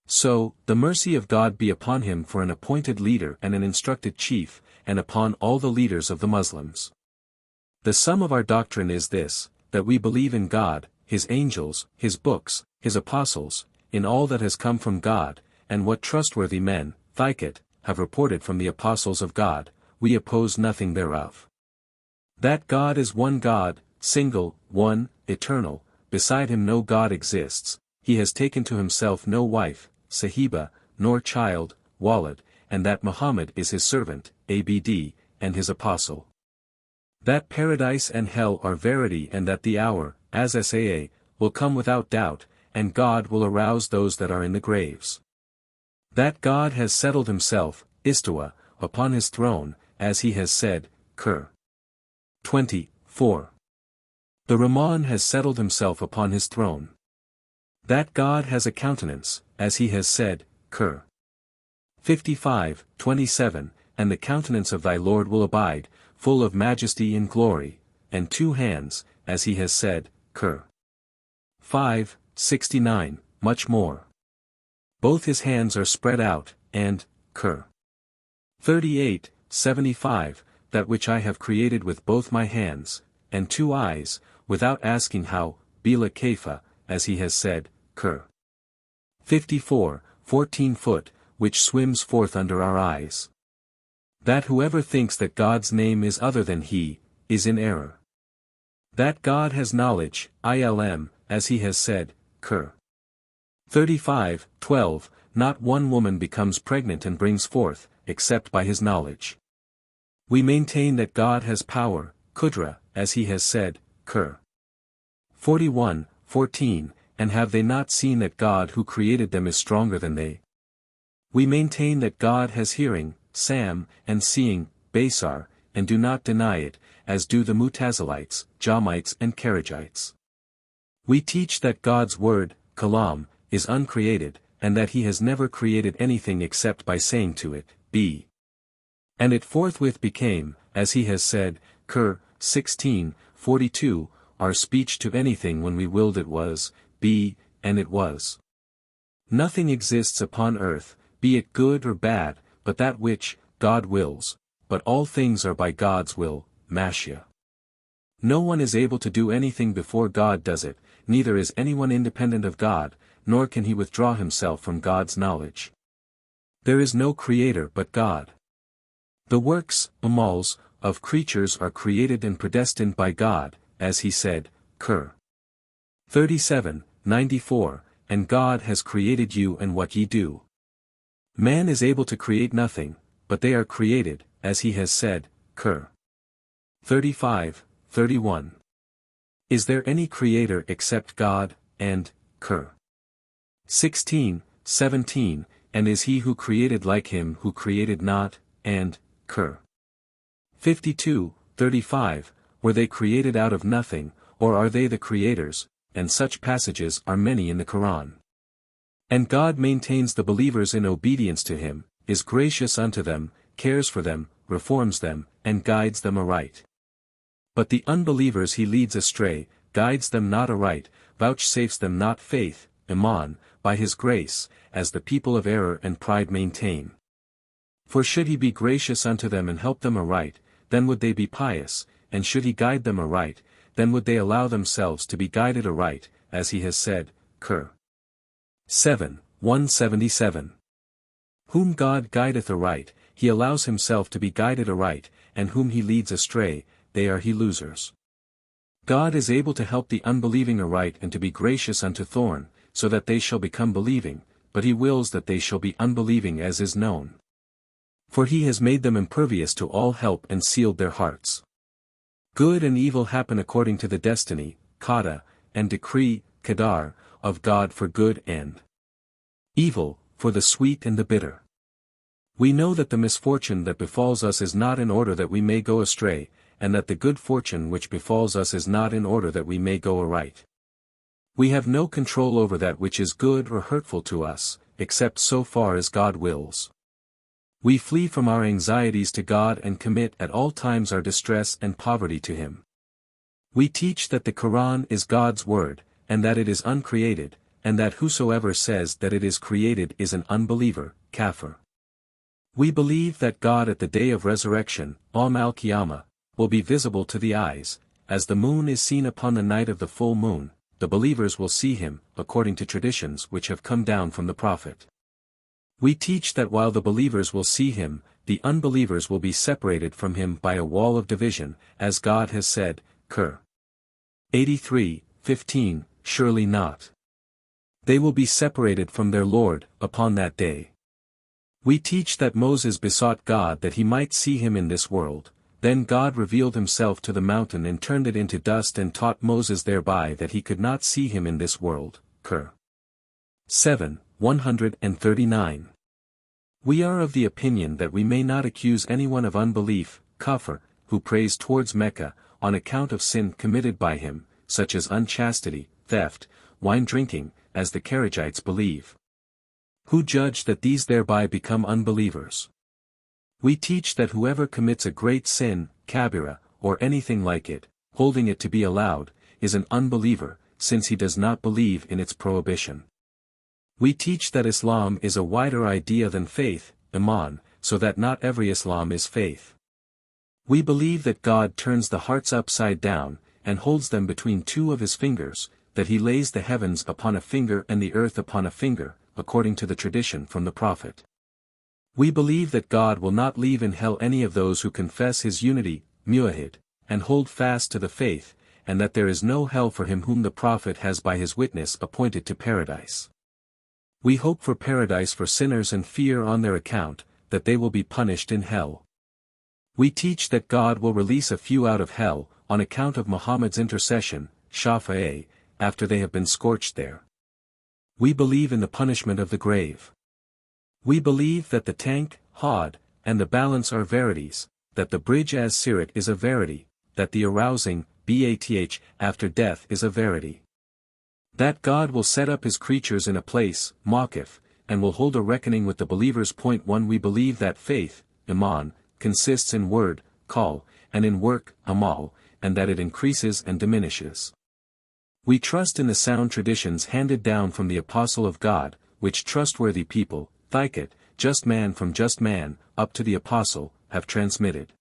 So, the mercy of God be upon him for an appointed leader and an instructed chief, and upon all the leaders of the Muslims. The sum of our doctrine is this, that we believe in God, His angels, His books, His apostles, in all that has come from God, and what trustworthy men, Thiqat, have reported from the apostles of God, we oppose nothing thereof. That God is one God, single, one, eternal, beside him no God exists, he has taken to himself no wife, Sahiba, nor child, Walid, and that Muhammad is his servant, Abd, and his apostle. That paradise and hell are verity and that the hour, as Saa, will come without doubt, and God will arouse those that are in the graves. That God has settled himself, Istawa, upon his throne, as he has said, Qur. 24. The Rahman has settled himself upon his throne. That God has a countenance, as he has said, Qur. 55:27, and the countenance of thy Lord will abide, full of majesty and glory, and 2 hands, as he has said, Qur. 5:69, much more. Both his hands are spread out, and, Qur. 38:75, that which I have created with both my hands, and 2 eyes, without asking how, bila kaifa, as he has said, Qur. 54:14 foot, which swims forth under our eyes. That whoever thinks that God's name is other than he, is in error. That God has knowledge, ilm, as he has said, Qur. 35:12, not one woman becomes pregnant and brings forth, except by his knowledge. We maintain that God has power, Qudra, as he has said, Qur. 41:14, and have they not seen that God who created them is stronger than they? We maintain that God has hearing, Sam, and seeing, Basar, and do not deny it, as do the Mutazilites, Jahmites and Kharijites. We teach that God's word, Kalam, is uncreated, and that he has never created anything except by saying to it, Be. And it forthwith became, as he has said, Qur. 16:42, our speech to anything when we willed it was, Be, and it was. Nothing exists upon earth, be it good or bad, but that which, God wills, but all things are by God's will, Mashia. No one is able to do anything before God does it, neither is anyone independent of God, nor can he withdraw himself from God's knowledge. There is no creator but God. The works, amals, of creatures are created and predestined by God, as he said, Qur. 37:94, and God has created you and what ye do. Man is able to create nothing, but they are created, as he has said, Qur. 35:31. Is there any creator except God, and, Qur. 16:17, and is he who created like him who created not, and, Qur. 52:35, were they created out of nothing, or are they the creators, and such passages are many in the Quran. And God maintains the believers in obedience to him, is gracious unto them, cares for them, reforms them, and guides them aright. But the unbelievers he leads astray, guides them not aright, vouchsafes them not faith, Iman, by his grace, as the people of error and pride maintain. For should he be gracious unto them and help them aright, then would they be pious, and should he guide them aright, then would they allow themselves to be guided aright, as he has said, Cur. 7, 177. Whom God guideth aright, he allows himself to be guided aright, and whom he leads astray, they are he losers. God is able to help the unbelieving aright and to be gracious unto thorn, so that they shall become believing, but he wills that they shall be unbelieving as is known. For he has made them impervious to all help and sealed their hearts. Good and evil happen according to the destiny, qada, and decree, qadar, of God for good and evil, for the sweet and the bitter. We know that the misfortune that befalls us is not in order that we may go astray, and that the good fortune which befalls us is not in order that we may go aright. We have no control over that which is good or hurtful to us, except so far as God wills. We flee from our anxieties to God and commit at all times our distress and poverty to Him. We teach that the Quran is God's word, and that it is uncreated, and that whosoever says that it is created is an unbeliever, kafir. We believe that God at the day of resurrection, al-Qiyamah, will be visible to the eyes, as the moon is seen upon the night of the full moon. The believers will see him, according to traditions which have come down from the Prophet. We teach that while the believers will see him, the unbelievers will be separated from him by a wall of division, as God has said, Qur. 83:15, surely not. They will be separated from their Lord, upon that day. We teach that Moses besought God that he might see him in this world. Then God revealed himself to the mountain and turned it into dust and taught Moses thereby that he could not see him in this world. Qur. 7, 139. We are of the opinion that we may not accuse anyone of unbelief, kafir, who prays towards Mecca, on account of sin committed by him, such as unchastity, theft, wine drinking, as the Kharijites believe. Who judge that these thereby become unbelievers. We teach that whoever commits a great sin, kabira, or anything like it, holding it to be allowed, is an unbeliever, since he does not believe in its prohibition. We teach that Islam is a wider idea than faith, iman, so that not every Islam is faith. We believe that God turns the hearts upside down, and holds them between two of his fingers, that he lays the heavens upon a finger and the earth upon a finger, according to the tradition from the Prophet. We believe that God will not leave in hell any of those who confess his unity, muwahhid, and hold fast to the faith, and that there is no hell for him whom the Prophet has by his witness appointed to paradise. We hope for paradise for sinners and fear on their account, that they will be punished in hell. We teach that God will release a few out of hell, on account of Muhammad's intercession, Shafa'ah, after they have been scorched there. We believe in the punishment of the grave. We believe that the tank, Hod, and the balance are verities, that the bridge as Sirat is a verity, that the arousing, Bath, after death is a verity. That God will set up his creatures in a place, Mawqif, and will hold a reckoning with the believers. 1 We believe that faith, iman, consists in word, call, and in work, amal, and that it increases and diminishes. We trust in the sound traditions handed down from the Apostle of God, which trustworthy people, Thiqat, just man from just man, up to the Apostle, have transmitted.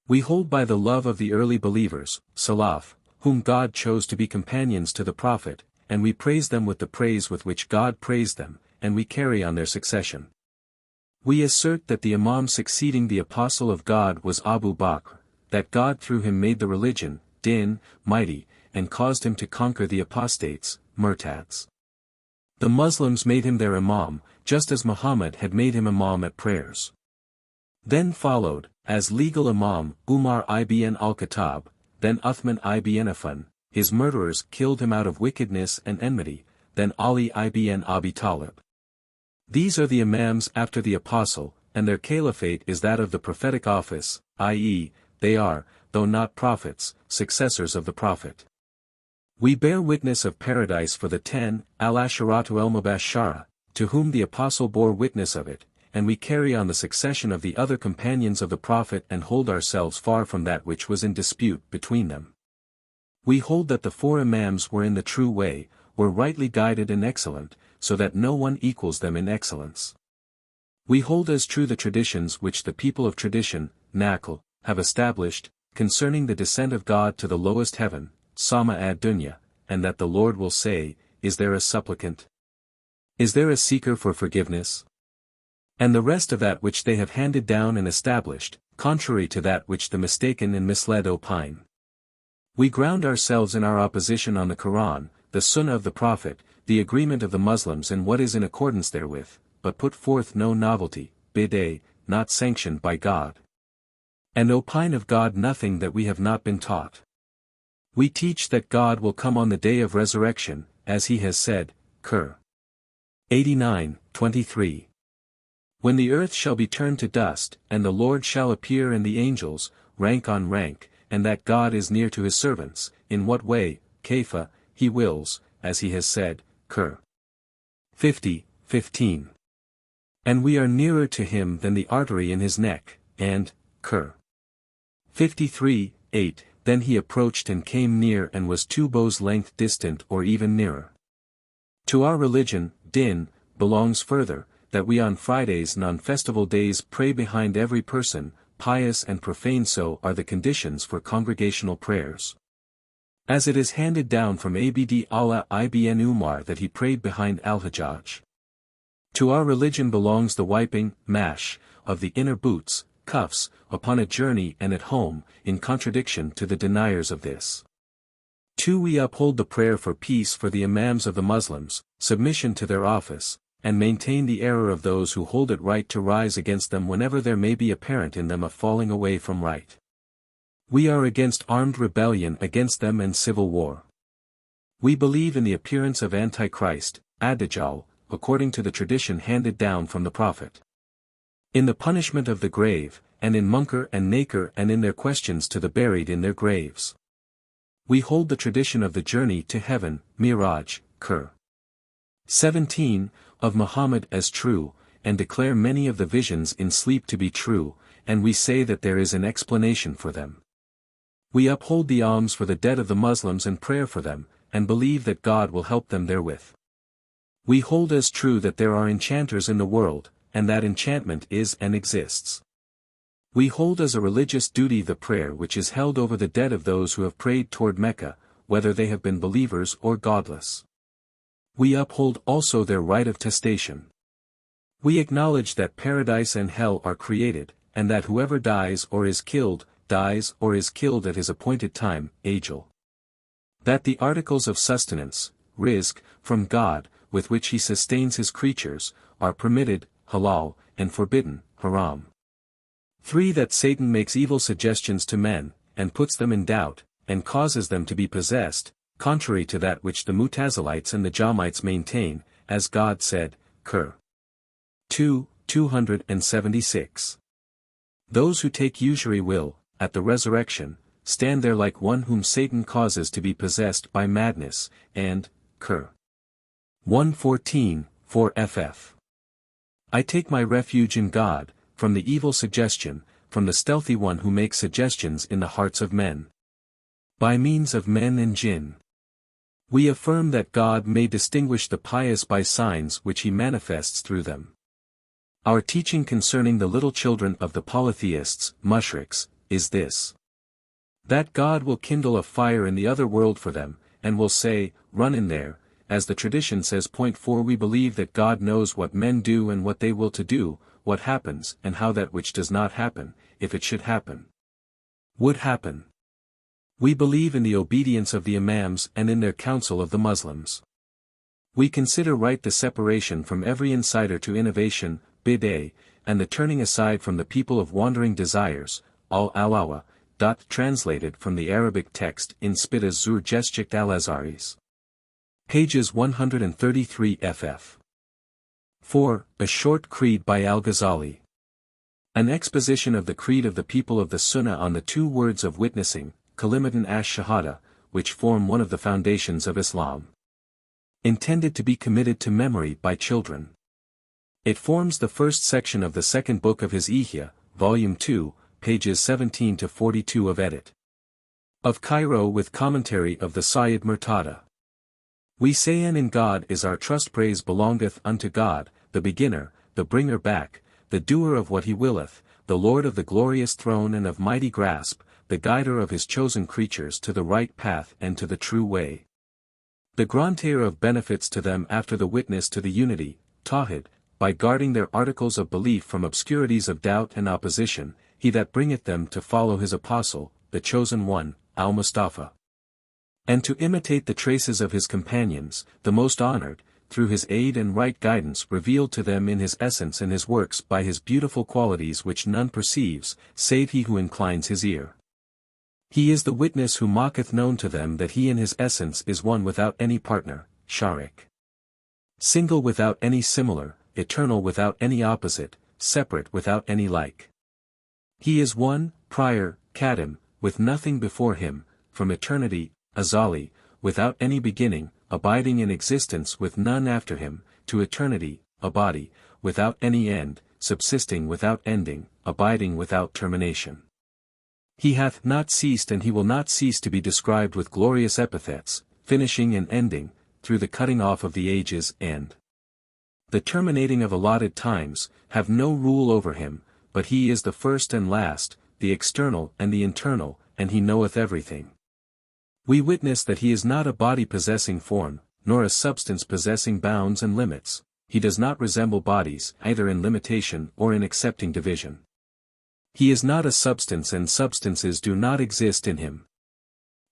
We hold by the love of the early believers, Salaf, whom God chose to be companions to the Prophet, and we praise them with the praise with which God praised them, and we carry on their succession. We assert that the Imam succeeding the Apostle of God was Abu Bakr, that God through him made the religion, din, mighty, and caused him to conquer the apostates, murtads. The Muslims made him their Imam, just as Muhammad had made him Imam at prayers. Then followed, as legal Imam, Umar ibn al-Khattab, then Uthman ibn Affan, his murderers killed him out of wickedness and enmity, then Ali ibn Abi Talib. These are the Imams after the Apostle, and their caliphate is that of the prophetic office, i.e., they are, though not prophets, successors of the Prophet. We bear witness of paradise for the 10, al-Asharatu el-Mubashara, to whom the Apostle bore witness of it, and we carry on the succession of the other companions of the Prophet and hold ourselves far from that which was in dispute between them. We hold that the 4 Imams were in the true way, were rightly guided and excellent, so that no one equals them in excellence. We hold as true the traditions which the people of tradition, Naql, have established, concerning the descent of God to the lowest heaven, Sama ad-Dunya, and that the Lord will say, Is there a supplicant? Is there a seeker for forgiveness? And the rest of that which they have handed down and established, contrary to that which the mistaken and misled opine. We ground ourselves in our opposition on the Quran, the Sunnah of the Prophet, the agreement of the Muslims and what is in accordance therewith, but put forth no novelty, bid'ah, not sanctioned by God. And opine of God nothing that we have not been taught. We teach that God will come on the day of resurrection, as he has said, Qur. 89:23. When the earth shall be turned to dust, and the Lord shall appear and the angels, rank on rank, and that God is near to his servants, in what way, kaifa, he wills, as he has said, Qur. 50:15. And we are nearer to him than the artery in his neck, and, Qur. 53:8, then he approached and came near and was 2 bows' length distant or even nearer. To our religion, din, belongs further, that we on Fridays and on festival days pray behind every person, pious and profane. So are the conditions for congregational prayers. As it is handed down from Abd Allah ibn Umar that he prayed behind al-Hajjaj. To our religion belongs the wiping, mash, of the inner boots, cuffs, upon a journey and at home, in contradiction to the deniers of this. 2. We uphold the prayer for peace for the imams of the Muslims, submission to their office, and maintain the error of those who hold it right to rise against them whenever there may be apparent in them a falling away from right. We are against armed rebellion against them and civil war. We believe in the appearance of Antichrist, Ad-Dajjal, according to the tradition handed down from the Prophet. In the punishment of the grave, and in Munkar and Nakir and in their questions to the buried in their graves. We hold the tradition of the journey to heaven, Miraj, Qur. 17, of Muhammad as true, and declare many of the visions in sleep to be true, and we say that there is an explanation for them. We uphold the alms for the dead of the Muslims and prayer for them, and believe that God will help them therewith. We hold as true that there are enchanters in the world, and that enchantment is and exists. We hold as a religious duty the prayer which is held over the dead of those who have prayed toward Mecca, whether they have been believers or godless. We uphold also their right of testation. We acknowledge that paradise and hell are created, and that whoever dies or is killed at his appointed time, Ajal. That the articles of sustenance, rizq, from God, with which he sustains his creatures, are permitted, halal, and forbidden, haram. 3. That Satan makes evil suggestions to men, and puts them in doubt, and causes them to be possessed, contrary to that which the Mutazilites and the Jahmites maintain, as God said, Qur. 2:276. Those who take usury will, at the resurrection, stand there like one whom Satan causes to be possessed by madness, and, Qur. 1:14, I take my refuge in God, from the evil suggestion, from the stealthy one who makes suggestions in the hearts of men. By means of men and jinn. We affirm that God may distinguish the pious by signs which he manifests through them. Our teaching concerning the little children of the polytheists, mushriks, is this. That God will kindle a fire in the other world for them, and will say, run in there, as the tradition says. 4. We believe that God knows what men do and what they will to do, what happens and how that which does not happen, if it should happen, would happen. We believe in the obedience of the imams and in their counsel of the Muslims. We consider right the separation from every insider to innovation, bid'ah, and the turning aside from the people of wandering desires, al-alawa, translated from the Arabic text in Spitas zur Geschichte al-Azaris. Pages 133 ff. 4. A short creed by Al-Ghazali. An exposition of the creed of the people of the Sunnah on the 2 words of witnessing, kalimatan ash-shahada, which form one of the foundations of Islam. Intended to be committed to memory by children. It forms the first section of the second book of his Ihya, Volume 2, pages 17 to 42 of edit. Of Cairo with commentary of the Sayyid Murtada. We say, and in God is our trust. Praise belongeth unto God, the beginner, the bringer back, the doer of what he willeth, the Lord of the glorious throne and of mighty grasp, the guider of his chosen creatures to the right path and to the true way. The granter of benefits to them after the witness to the unity, Tawhid, by guarding their articles of belief from obscurities of doubt and opposition, he that bringeth them to follow his apostle, the chosen one, Al-Mustafa. And to imitate the traces of his companions, the most honored, through his aid and right guidance revealed to them in his essence and his works by his beautiful qualities which none perceives, save he who inclines his ear. He is the witness who maketh known to them that he in his essence is one without any partner, Sharik. Single without any similar, eternal without any opposite, separate without any like. He is one, prior, Qadim, with nothing before him, from eternity, Azali, without any beginning, abiding in existence with none after him, to eternity, Abadi, without any end, subsisting without ending, abiding without termination. He hath not ceased and he will not cease to be described with glorious epithets, finishing and ending, through the cutting off of the ages and the terminating of allotted times, have no rule over him, but he is the first and last, the external and the internal, and he knoweth everything. We witness that he is not a body possessing form, nor a substance possessing bounds and limits. He does not resemble bodies, either in limitation or in accepting division. He is not a substance and substances do not exist in him.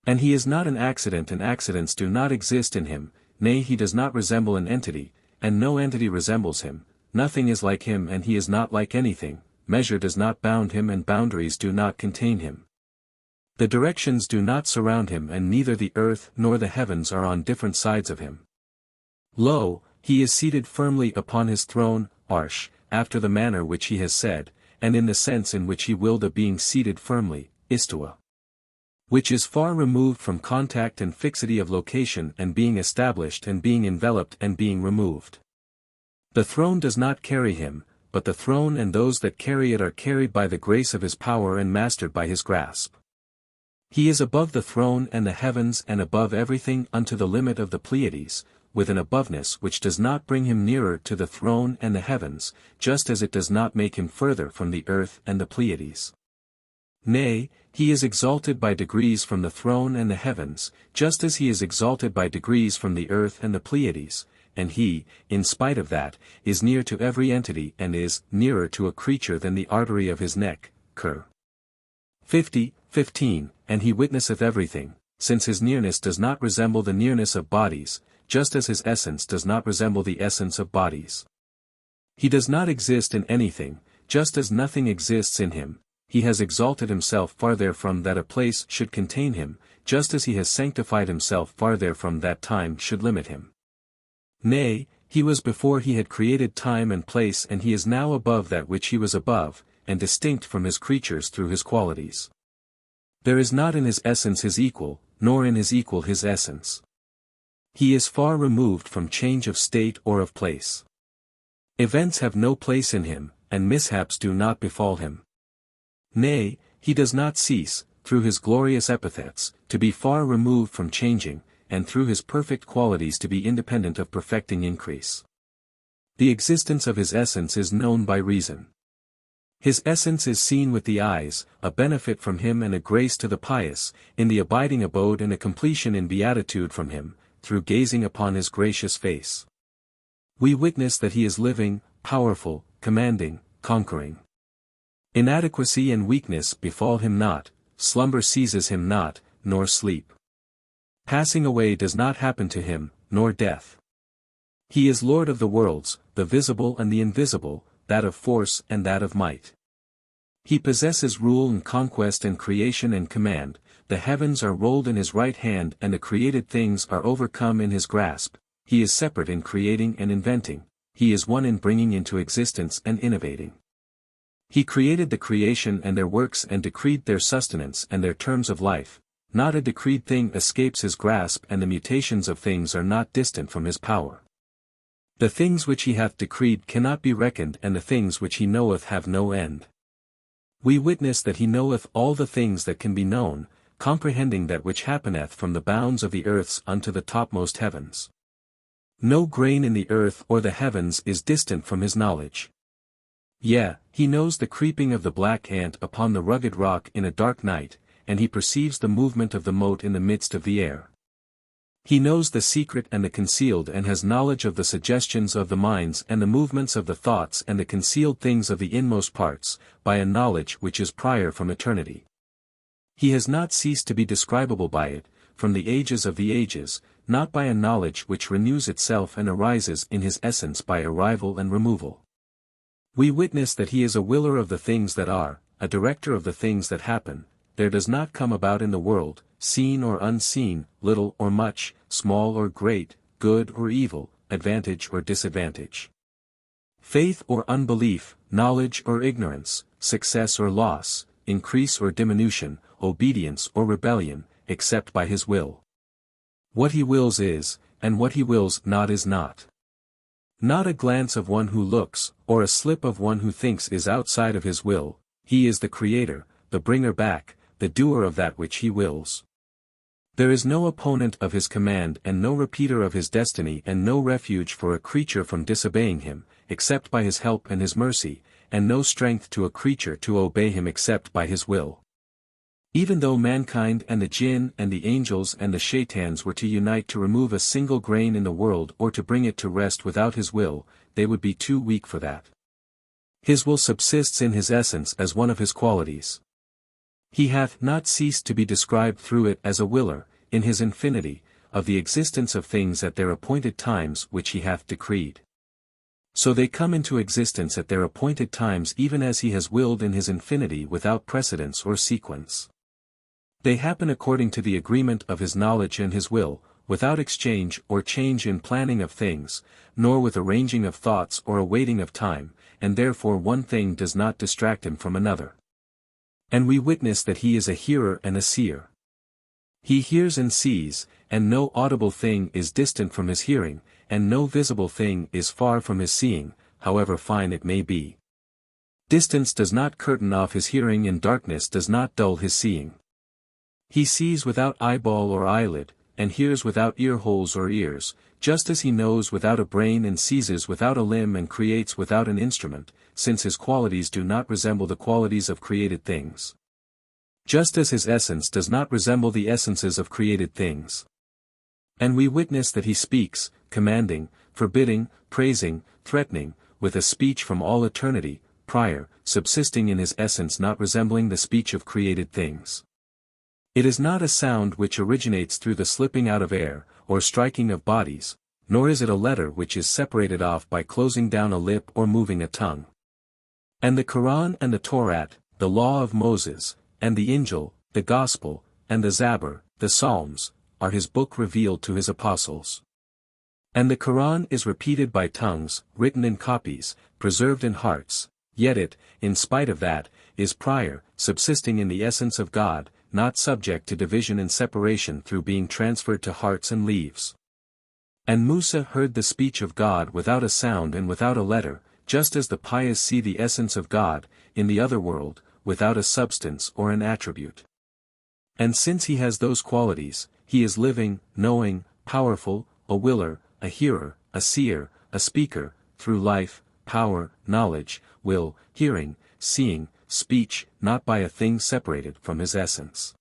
And he is not an accident and accidents do not exist in him, nay he does not resemble an entity, and no entity resembles him, nothing is like him and he is not like anything, measure does not bound him and boundaries do not contain him. The directions do not surround him and neither the earth nor the heavens are on different sides of him. Lo, he is seated firmly upon his throne, Arsh, after the manner which he has said, and in the sense in which he willed a being seated firmly, Istawa. Which is far removed from contact and fixity of location and being established and being enveloped and being removed. The throne does not carry him, but the throne and those that carry it are carried by the grace of his power and mastered by his grasp. He is above the throne and the heavens and above everything unto the limit of the Pleiades, with an aboveness which does not bring him nearer to the throne and the heavens, just as it does not make him further from the earth and the Pleiades. Nay, he is exalted by degrees from the throne and the heavens, just as he is exalted by degrees from the earth and the Pleiades, and he, in spite of that, is near to every entity and is nearer to a creature than the artery of his neck, Cur. 50:15, and he witnesseth everything, since his nearness does not resemble the nearness of bodies, just as his essence does not resemble the essence of bodies. He does not exist in anything, just as nothing exists in him. He has exalted himself far therefrom that a place should contain him, just as he has sanctified himself far therefrom that time should limit him. Nay, he was before he had created time and place and he is now above that which he was above, and distinct from his creatures through his qualities. There is not in his essence his equal, nor in his equal his essence. He is far removed from change of state or of place. Events have no place in him, and mishaps do not befall him. Nay, he does not cease, through his glorious epithets, to be far removed from changing, and through his perfect qualities to be independent of perfecting increase. The existence of his essence is known by reason. His essence is seen with the eyes, a benefit from him and a grace to the pious, in the abiding abode and a completion in beatitude from him, through gazing upon his gracious face. We witness that he is living, powerful, commanding, conquering. Inadequacy and weakness befall him not, slumber seizes him not, nor sleep. Passing away does not happen to him, nor death. He is Lord of the worlds, the visible and the invisible, that of force and that of might. He possesses rule and conquest and creation and command, the heavens are rolled in his right hand and the created things are overcome in his grasp. He is separate in creating and inventing, he is one in bringing into existence and innovating. He created the creation and their works and decreed their sustenance and their terms of life. Not a decreed thing escapes his grasp and the mutations of things are not distant from his power. The things which he hath decreed cannot be reckoned and the things which he knoweth have no end. We witness that he knoweth all the things that can be known, comprehending that which happeneth from the bounds of the earths unto the topmost heavens. No grain in the earth or the heavens is distant from his knowledge. Yea, he knows the creeping of the black ant upon the rugged rock in a dark night, and he perceives the movement of the mote in the midst of the air. He knows the secret and the concealed and has knowledge of the suggestions of the minds and the movements of the thoughts and the concealed things of the inmost parts, by a knowledge which is prior from eternity. He has not ceased to be describable by it, from the ages of the ages, not by a knowledge which renews itself and arises in his essence by arrival and removal. We witness that he is a willer of the things that are, a director of the things that happen. There does not come about in the world, seen or unseen, little or much, small or great, good or evil, advantage or disadvantage, faith or unbelief, knowledge or ignorance, success or loss, increase or diminution, obedience or rebellion, except by his will. What he wills is, and what he wills not is not. Not a glance of one who looks, or a slip of one who thinks is outside of his will. He is the creator, the bringer back, the doer of that which he wills. There is no opponent of his command and no repeater of his destiny and no refuge for a creature from disobeying him, except by his help and his mercy, and no strength to a creature to obey him except by his will. Even though mankind and the jinn and the angels and the shaitans were to unite to remove a single grain in the world or to bring it to rest without his will, they would be too weak for that. His will subsists in his essence as one of his qualities. He hath not ceased to be described through it as a willer, in his infinity, of the existence of things at their appointed times which he hath decreed. So they come into existence at their appointed times even as he has willed in his infinity without precedence or sequence. They happen according to the agreement of his knowledge and his will, without exchange or change in planning of things, nor with arranging of thoughts or awaiting of time, and therefore one thing does not distract him from another. And we witness that he is a hearer and a seer. He hears and sees, and no audible thing is distant from his hearing, and no visible thing is far from his seeing, however fine it may be. Distance does not curtain off his hearing and darkness does not dull his seeing. He sees without eyeball or eyelid, and hears without ear holes or ears, just as he knows without a brain and seizes without a limb and creates without an instrument, since his qualities do not resemble the qualities of created things. Just as his essence does not resemble the essences of created things. And we witness that he speaks, commanding, forbidding, praising, threatening, with a speech from all eternity, prior, subsisting in his essence not resembling the speech of created things. It is not a sound which originates through the slipping out of air, or striking of bodies, nor is it a letter which is separated off by closing down a lip or moving a tongue. And the Quran and the Torah, the law of Moses, and the Injil, the Gospel, and the Zabur, the Psalms, are his book revealed to his apostles. And the Quran is repeated by tongues, written in copies, preserved in hearts, yet it, in spite of that, is prior, subsisting in the essence of God, not subject to division and separation through being transferred to hearts and leaves. And Musa heard the speech of God without a sound and without a letter, just as the pious see the essence of God, in the other world, without a substance or an attribute. And since he has those qualities, he is living, knowing, powerful, a willer, a hearer, a seer, a speaker, through life, power, knowledge, will, hearing, seeing, speech, not by a thing separated from his essence.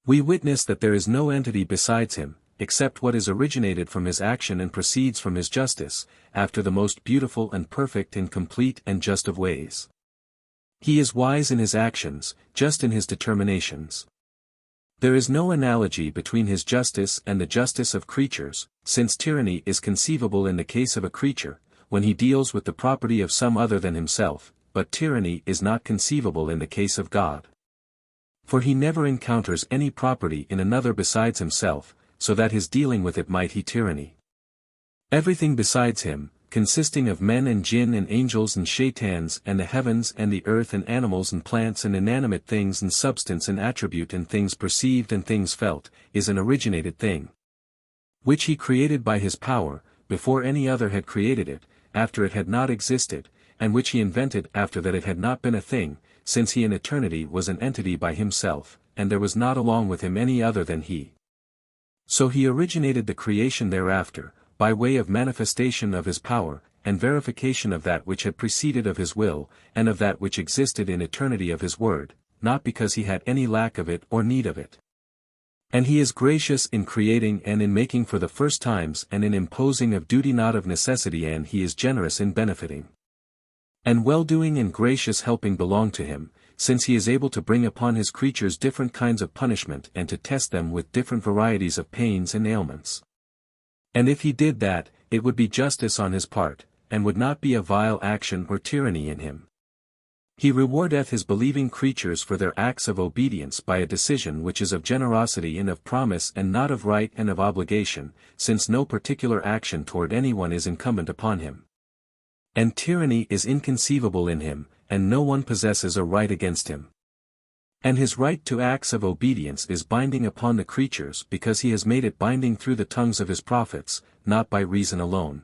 We witness that there is no entity besides him, except what is originated from his action and proceeds from his justice, after the most beautiful and perfect and complete and just of ways. He is wise in his actions, just in his determinations. There is no analogy between his justice and the justice of creatures, since tyranny is conceivable in the case of a creature, when he deals with the property of some other than himself, but tyranny is not conceivable in the case of God. For he never encounters any property in another besides himself, so that his dealing with it might he tyranny. Everything besides him, consisting of men and jinn and angels and shaitans and the heavens and the earth and animals and plants and inanimate things and substance and attribute and things perceived and things felt, is an originated thing, which he created by his power, before any other had created it, after it had not existed, and which he invented after that it had not been a thing, since he in eternity was an entity by himself, and there was not along with him any other than he. So he originated the creation thereafter, by way of manifestation of his power, and verification of that which had preceded of his will, and of that which existed in eternity of his word, not because he had any lack of it or need of it. And he is gracious in creating and in making for the first times and in imposing of duty not of necessity, and he is generous in benefiting. And well-doing and gracious helping belong to him, since he is able to bring upon his creatures different kinds of punishment and to test them with different varieties of pains and ailments. And if he did that, it would be justice on his part, and would not be a vile action or tyranny in him. He rewardeth his believing creatures for their acts of obedience by a decision which is of generosity and of promise and not of right and of obligation, since no particular action toward anyone is incumbent upon him. And tyranny is inconceivable in him, and no one possesses a right against him. And his right to acts of obedience is binding upon the creatures because he has made it binding through the tongues of his prophets, not by reason alone.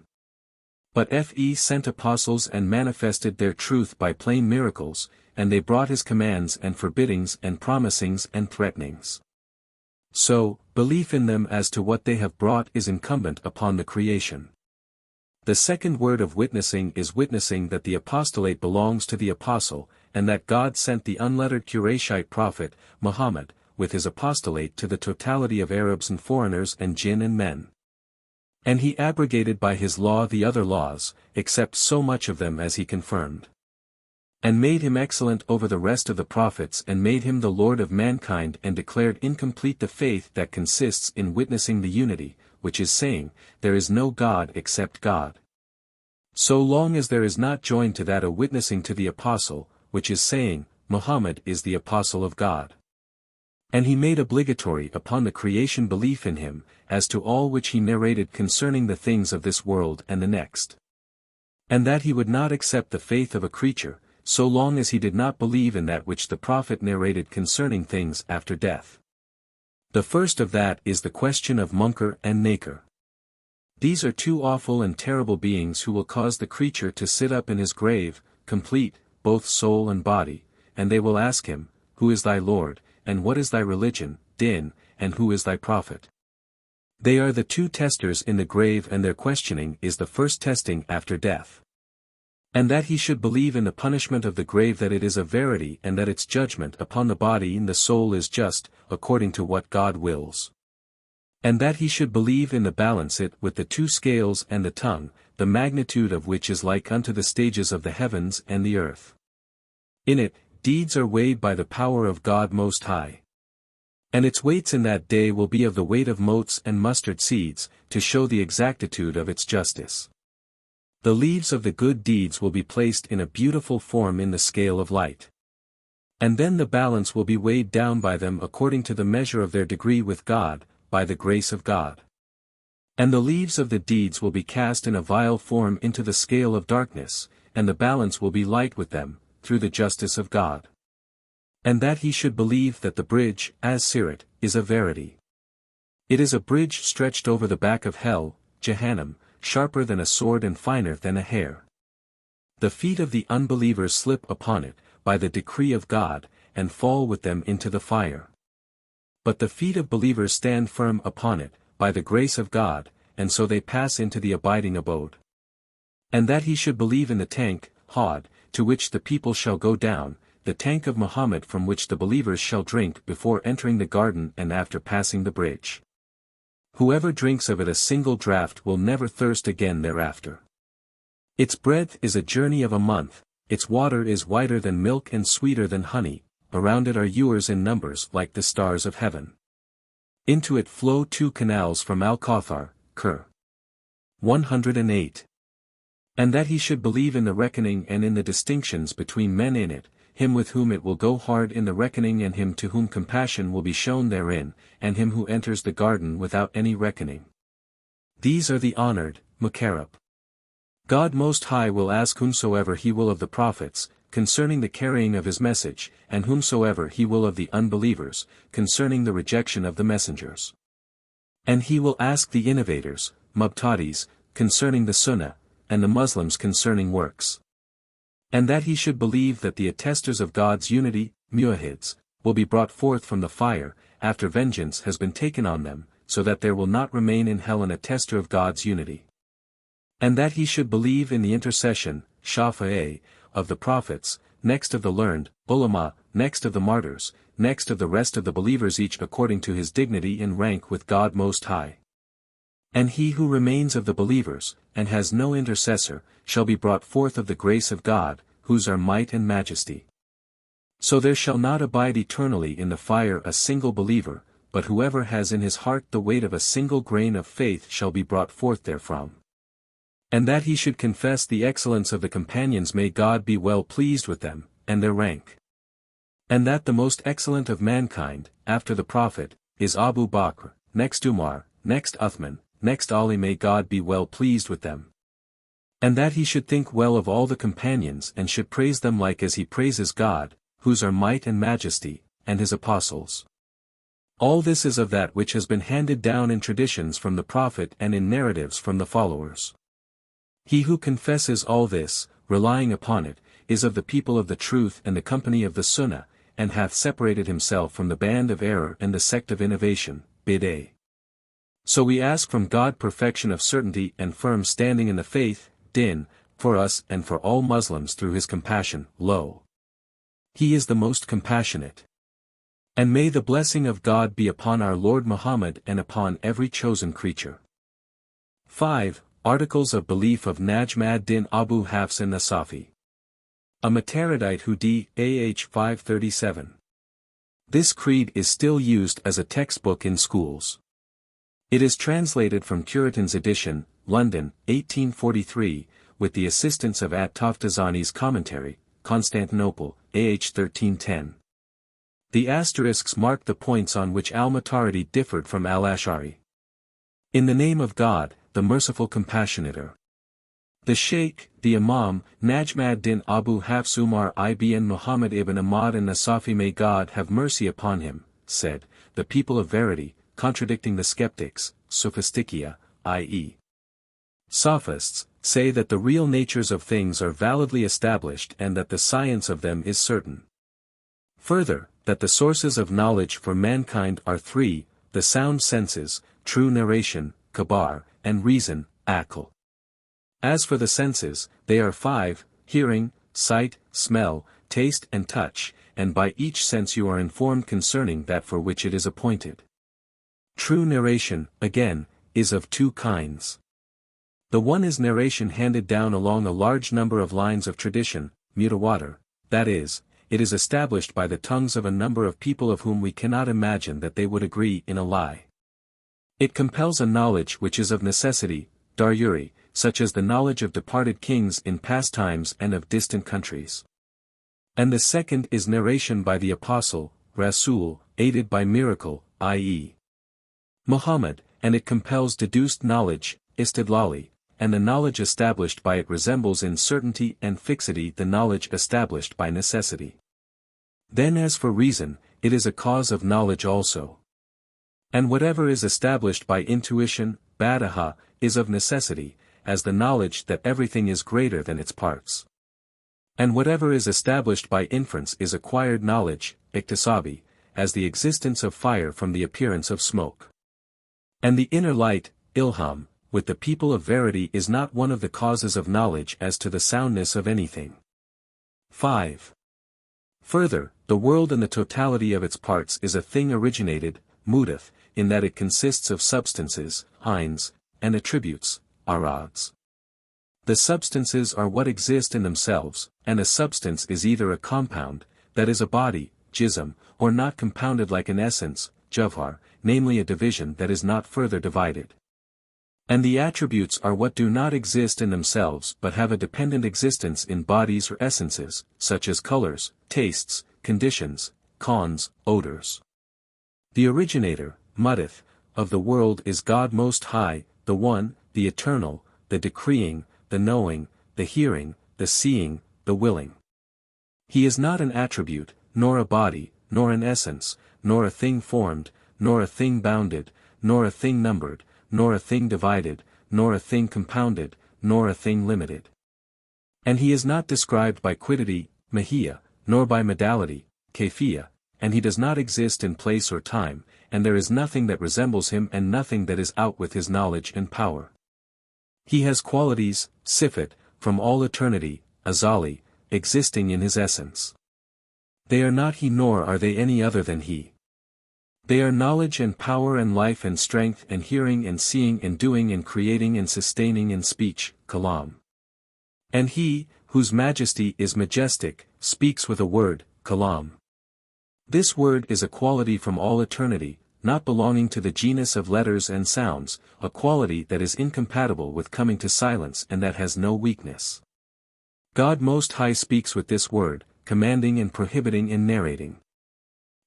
But Fe sent apostles and manifested their truth by plain miracles, and they brought his commands and forbiddings and promisings and threatenings. So, belief in them as to what they have brought is incumbent upon the creation. The second word of witnessing is witnessing that the apostolate belongs to the apostle, and that God sent the unlettered Qurayshite prophet, Muhammad, with his apostolate to the totality of Arabs and foreigners and jinn and men. And he abrogated by his law the other laws, except so much of them as he confirmed. And made him excellent over the rest of the prophets, and made him the Lord of mankind, and declared incomplete the faith that consists in witnessing the unity, which is saying, there is no God except God. So long as there is not joined to that a witnessing to the apostle, which is saying, Muhammad is the apostle of God. And he made obligatory upon the creation belief in him, as to all which he narrated concerning the things of this world and the next. And that he would not accept the faith of a creature, so long as he did not believe in that which the prophet narrated concerning things after death. The first of that is the question of Munkar and Nakir. These are two awful and terrible beings who will cause the creature to sit up in his grave, complete, both soul and body, and they will ask him, Who is thy Lord, and what is thy religion, Din, and who is thy prophet? They are the two testers in the grave, and their questioning is the first testing after death. And that he should believe in the punishment of the grave, that it is a verity, and that its judgment upon the body and the soul is just, according to what God wills. And that he should believe in the balance it with the two scales and the tongue, the magnitude of which is like unto the stages of the heavens and the earth. In it, deeds are weighed by the power of God Most High. And its weights in that day will be of the weight of motes and mustard seeds, to show the exactitude of its justice. The leaves of the good deeds will be placed in a beautiful form in the scale of light. And then the balance will be weighed down by them according to the measure of their degree with God, by the grace of God. And the leaves of the deeds will be cast in a vile form into the scale of darkness, and the balance will be light with them, through the justice of God. And that he should believe that the bridge, as Sirat, is a verity. It is a bridge stretched over the back of hell, Jahannam, sharper than a sword and finer than a hair. The feet of the unbelievers slip upon it, by the decree of God, and fall with them into the fire. But the feet of believers stand firm upon it, by the grace of God, and so they pass into the abiding abode. And that he should believe in the tank, Hod, to which the people shall go down, the tank of Muhammad from which the believers shall drink before entering the garden and after passing the bridge. Whoever drinks of it a single draught will never thirst again thereafter. Its breadth is a journey of a month, its water is whiter than milk and sweeter than honey, around it are ewers in numbers like the stars of heaven. Into it flow two canals from Al-Kauthar, Kur. 108. And that he should believe in the reckoning and in the distinctions between men in it, him with whom it will go hard in the reckoning and him to whom compassion will be shown therein, and him who enters the garden without any reckoning. These are the honored, Mukarrab. God Most High will ask whomsoever he will of the prophets, concerning the carrying of his message, and whomsoever he will of the unbelievers, concerning the rejection of the messengers. And he will ask the innovators, Mubtadis, concerning the Sunnah, and the Muslims concerning works. And that he should believe that the attesters of God's unity, Muwahhids, will be brought forth from the fire, after vengeance has been taken on them, so that there will not remain in hell an attester of God's unity. And that he should believe in the intercession, Shafa'a, of the prophets, next of the learned, ulama, next of the martyrs, next of the rest of the believers each according to his dignity and rank with God Most High. And he who remains of the believers, and has no intercessor, shall be brought forth of the grace of God, whose are might and majesty. So there shall not abide eternally in the fire a single believer, but whoever has in his heart the weight of a single grain of faith shall be brought forth therefrom. And that he should confess the excellence of the companions, may God be well pleased with them, and their rank. And that the most excellent of mankind, after the Prophet, is Abu Bakr, next Umar, next Uthman, next Ali, may God be well pleased with them. And that he should think well of all the companions and should praise them like as he praises God, whose are might and majesty, and his apostles. All this is of that which has been handed down in traditions from the Prophet and in narratives from the followers. He who confesses all this, relying upon it, is of the people of the truth and the company of the Sunnah, and hath separated himself from the band of error and the sect of innovation, bid'ah. So we ask from God perfection of certainty and firm standing in the faith, din, for us and for all Muslims through his compassion, lo. He is the most compassionate. And may the blessing of God be upon our Lord Muhammad and upon every chosen creature. 5. Articles of Belief of Najm ad-Din Abu Hafs An-Nasafi. A Mutaridite who d. AH 537. This creed is still used as a textbook in schools. It is translated from Curitin's edition, London, 1843, with the assistance of At-Taftazani's commentary, Constantinople, AH 1310. The asterisks mark the points on which al-Mutaridi differed from al-Ash'ari. In the name of God, the merciful compassionator. The Sheikh, the Imam, Najm ad-Din Abu Hafs Umar ibn Muhammad ibn Ahmad An-Nasafi, may God have mercy upon him, said, the people of verity, contradicting the skeptics, Sophisticia, i.e. Sophists, say that the real natures of things are validly established and that the science of them is certain. Further, that the sources of knowledge for mankind are three, the sound senses, true narration, kabar, and reason, aql. As for the senses, they are five, hearing, sight, smell, taste and touch, and by each sense you are informed concerning that for which it is appointed. True narration, again, is of two kinds. The one is narration handed down along a large number of lines of tradition, mutawatir, that is, it is established by the tongues of a number of people of whom we cannot imagine that they would agree in a lie. It compels a knowledge which is of necessity, daruri, such as the knowledge of departed kings in past times and of distant countries. And the second is narration by the apostle, Rasul, aided by miracle, i.e. Muhammad, and it compels deduced knowledge, istidlali, and the knowledge established by it resembles in certainty and fixity the knowledge established by necessity. Then as for reason, it is a cause of knowledge also. And whatever is established by intuition, badaha, is of necessity, as the knowledge that everything is greater than its parts. And whatever is established by inference is acquired knowledge, iktisabi, as the existence of fire from the appearance of smoke. And the inner light, ilham, with the people of verity is not one of the causes of knowledge as to the soundness of anything. 5. Further, the world and the totality of its parts is a thing originated, mudath, in that it consists of substances, ains, and attributes, arads. The substances are what exist in themselves, and a substance is either a compound, that is a body, jism, or not compounded like an essence, jawhar, namely a division that is not further divided. And the attributes are what do not exist in themselves but have a dependent existence in bodies or essences, such as colors, tastes, conditions, cons, odors. The originator, mudath, of the world is God Most High, the One, the Eternal, the Decreeing, the Knowing, the Hearing, the Seeing, the Willing. He is not an attribute, nor a body, nor an essence, nor a thing formed, nor a thing bounded, nor a thing numbered, nor a thing divided, nor a thing compounded, nor a thing limited. And he is not described by quiddity, mahiyya, nor by modality, kayfiyya, and he does not exist in place or time, and there is nothing that resembles him and nothing that is out with his knowledge and power. He has qualities, sifat, from all eternity, azali, existing in his essence. They are not he nor are they any other than he. They are knowledge and power and life and strength and hearing and seeing and doing and creating and sustaining and speech, kalam. And he, whose majesty is majestic, speaks with a word, kalam. This word is a quality from all eternity, not belonging to the genus of letters and sounds, a quality that is incompatible with coming to silence and that has no weakness. God Most High speaks with this word, commanding and prohibiting and narrating.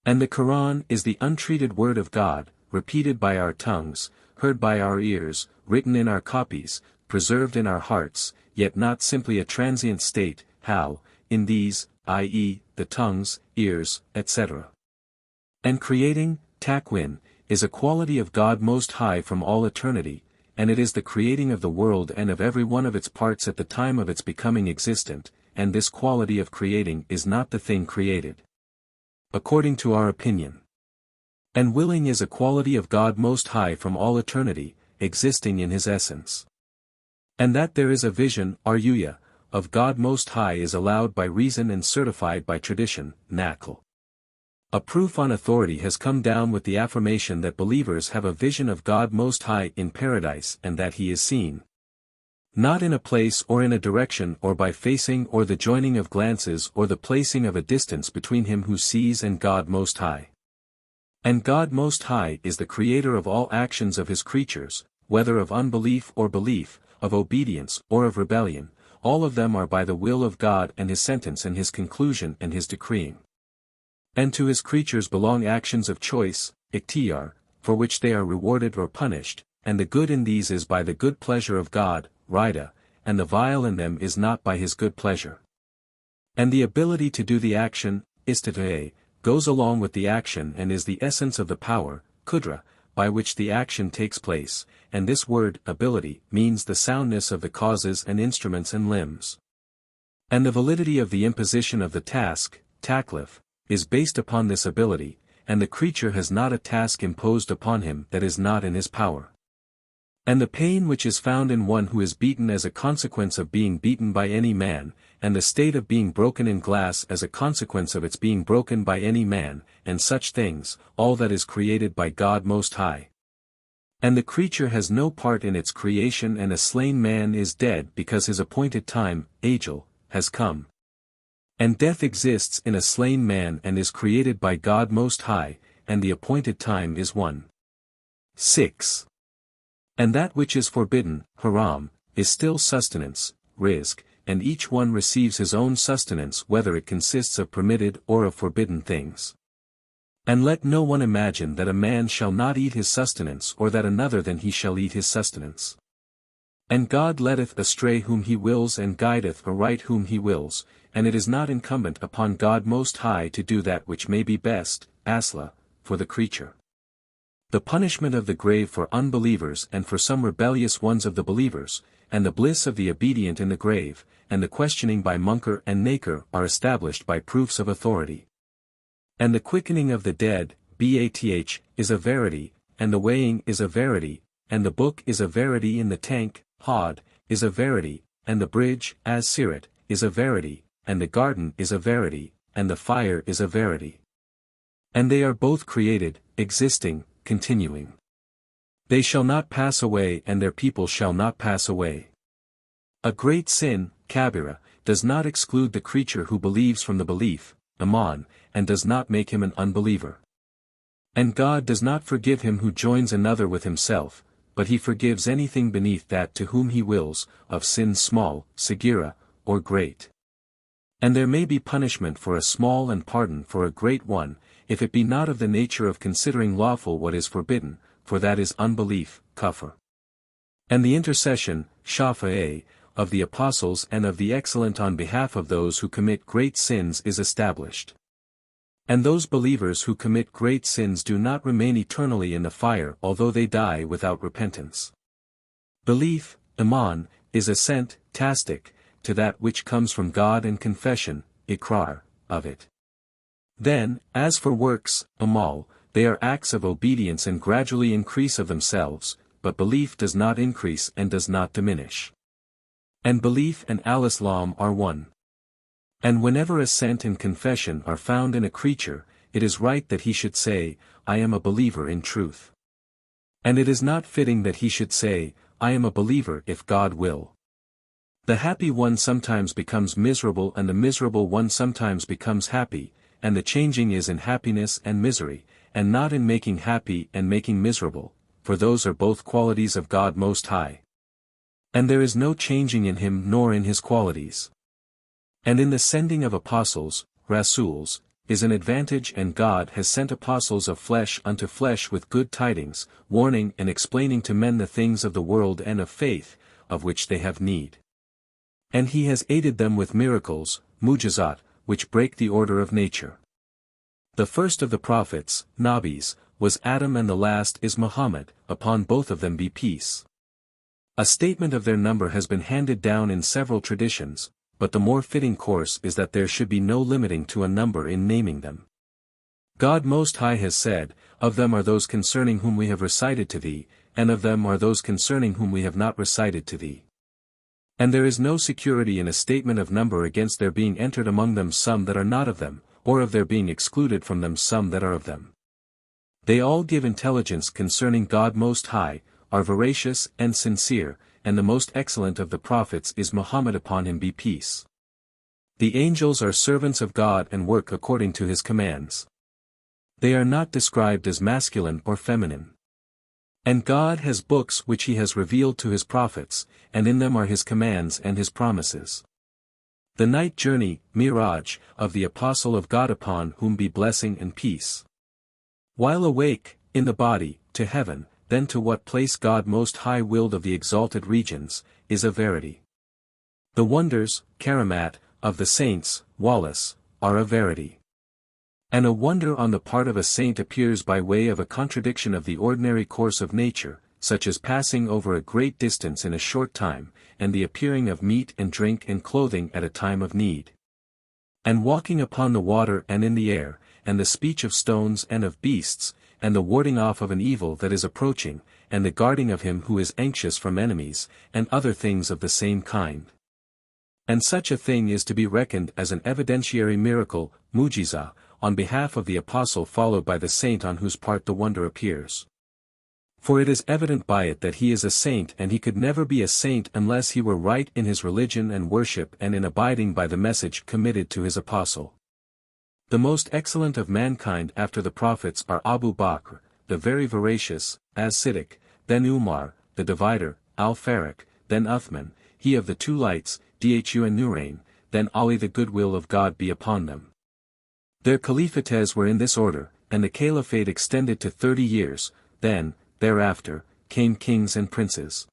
And the Quran is the untreated word of God, repeated by our tongues, heard by our ears, written in our copies, preserved in our hearts, yet not simply a transient state, how, in these, i.e., the tongues, ears, etc. And creating, takwin, is a quality of God Most High from all eternity, and it is the creating of the world and of every one of its parts at the time of its becoming existent, and this quality of creating is not the thing created. According to our opinion. And willing is a quality of God Most High from all eternity, existing in his essence. And that there is a vision, ruya, of God Most High is allowed by reason and certified by tradition, naql. A proof on authority has come down with the affirmation that believers have a vision of God Most High in paradise and that he is seen. Not in a place or in a direction or by facing or the joining of glances or the placing of a distance between him who sees and God Most High. And God Most High is the creator of all actions of his creatures, whether of unbelief or belief, of obedience or of rebellion, all of them are by the will of God and his sentence and his conclusion and his decreeing. And to his creatures belong actions of choice, ikhtiyar, for which they are rewarded or punished, and the good in these is by the good pleasure of God, rida, and the vile in them is not by his good pleasure. And the ability to do the action, istita'a, goes along with the action and is the essence of the power, kudra, by which the action takes place, and this word, ability, means the soundness of the causes and instruments and limbs. And the validity of the imposition of the task, taklif, is based upon this ability, and the creature has not a task imposed upon him that is not in his power. And the pain which is found in one who is beaten as a consequence of being beaten by any man, and the state of being broken in glass as a consequence of its being broken by any man, and such things, all that is created by God Most High. And the creature has no part in its creation and a slain man is dead because his appointed time, ajal, has come. And death exists in a slain man and is created by God Most High, and the appointed time is 1. 6. And that which is forbidden, haram, is still sustenance, rizq, and each one receives his own sustenance whether it consists of permitted or of forbidden things. And let no one imagine that a man shall not eat his sustenance or that another than he shall eat his sustenance. And God leadeth astray whom he wills and guideth aright whom he wills, and it is not incumbent upon God Most High to do that which may be best, asla, for the creature. The punishment of the grave for unbelievers and for some rebellious ones of the believers, and the bliss of the obedient in the grave, and the questioning by Munkar and Nakir are established by proofs of authority. And the quickening of the dead, bath, is a verity, and the weighing is a verity, and the book is a verity in the tank, hod, is a verity, and the bridge, as sirat, is a verity, and the garden is a verity, and the fire is a verity. And they are both created, existing, continuing. They shall not pass away and their people shall not pass away. A great sin, kabira, does not exclude the creature who believes from the belief, iman, and does not make him an unbeliever. And God does not forgive him who joins another with himself, but he forgives anything beneath that to whom he wills, of sins small, sagira, or great. And there may be punishment for a small and pardon for a great one, if it be not of the nature of considering lawful what is forbidden, for that is unbelief, kufr. And the intercession, shafa'a, of the apostles and of the excellent on behalf of those who commit great sins is established. And those believers who commit great sins do not remain eternally in the fire although they die without repentance. Belief, iman, is assent, tasdik, to that which comes from God and confession, ikrar, of it. Then, as for works, amal, they are acts of obedience and gradually increase of themselves, but belief does not increase and does not diminish. And belief and al-Islam are one. And whenever assent and confession are found in a creature, it is right that he should say, I am a believer in truth. And it is not fitting that he should say, I am a believer if God will. The happy one sometimes becomes miserable and the miserable one sometimes becomes happy, and the changing is in happiness and misery, and not in making happy and making miserable, for those are both qualities of God Most High. And there is no changing in him nor in his qualities. And in the sending of apostles, rasuls, is an advantage, and God has sent apostles of flesh unto flesh with good tidings, warning and explaining to men the things of the world and of faith, of which they have need. And he has aided them with miracles, mujizat, which break the order of nature. The first of the prophets, nabis, was Adam, and the last is Muhammad, upon both of them be peace. A statement of their number has been handed down in several traditions, but the more fitting course is that there should be no limiting to a number in naming them. God Most High has said, of them are those concerning whom we have recited to thee, and of them are those concerning whom we have not recited to thee. And there is no security in a statement of number against there being entered among them some that are not of them, or of there being excluded from them some that are of them. They all give intelligence concerning God Most High, are veracious and sincere, and the most excellent of the prophets is Muhammad, upon him be peace. The angels are servants of God and work according to his commands. They are not described as masculine or feminine. And God has books which he has revealed to his prophets, and in them are his commands and his promises. The night journey, Miraj, of the Apostle of God, upon whom be blessing and peace. While awake, in the body, to heaven, then to what place God Most High willed of the exalted regions, is a verity. The wonders, karamat, of the saints, Wallace, are a verity. And a wonder on the part of a saint appears by way of a contradiction of the ordinary course of nature, such as passing over a great distance in a short time, and the appearing of meat and drink and clothing at a time of need. And walking upon the water and in the air, and the speech of stones and of beasts, and the warding off of an evil that is approaching, and the guarding of him who is anxious from enemies, and other things of the same kind. And such a thing is to be reckoned as an evidentiary miracle, mujiza, on behalf of the apostle, followed by the saint on whose part the wonder appears. For it is evident by it that he is a saint, and he could never be a saint unless he were right in his religion and worship and in abiding by the message committed to his apostle. The most excellent of mankind after the prophets are Abu Bakr, the very veracious, as Siddiq, then Umar, the divider, Al-Faruq, then Uthman, he of the two lights, Dhu and Nurayn, then Ali, the goodwill of God be upon them. Their caliphates were in this order, and the caliphate extended to 30 years, then, thereafter, came kings and princes.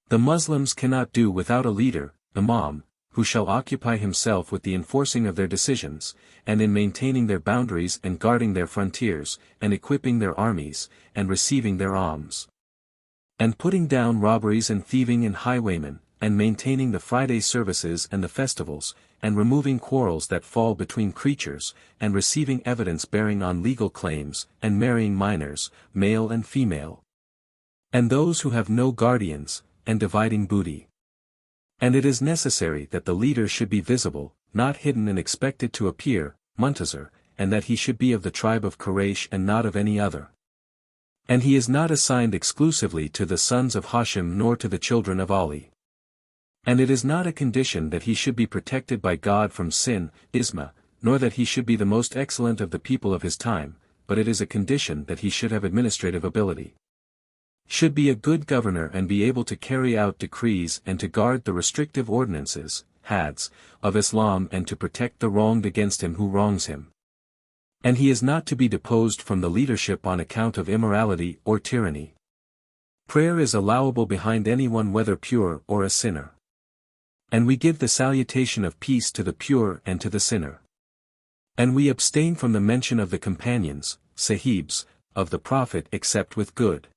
The Muslims cannot do without a leader, imam, who shall occupy himself with the enforcing of their decisions, and in maintaining their boundaries and guarding their frontiers, and equipping their armies, and receiving their alms. And putting down robberies and thieving and highwaymen, and maintaining the Friday services and the festivals, and removing quarrels that fall between creatures, and receiving evidence bearing on legal claims, and marrying minors, male and female. And those who have no guardians, and dividing booty. And it is necessary that the leader should be visible, not hidden and expected to appear, Muntazir, and that he should be of the tribe of Quraysh and not of any other. And he is not assigned exclusively to the sons of Hashim nor to the children of Ali. And it is not a condition that he should be protected by God from sin, isma, nor that he should be the most excellent of the people of his time, but it is a condition that he should have administrative ability. Should be a good governor and be able to carry out decrees and to guard the restrictive ordinances, hads, of Islam and to protect the wronged against him who wrongs him. And he is not to be deposed from the leadership on account of immorality or tyranny. Prayer is allowable behind anyone whether pure or a sinner. And we give the salutation of peace to the pure and to the sinner. And we abstain from the mention of the companions, sahibs, of the Prophet except with good.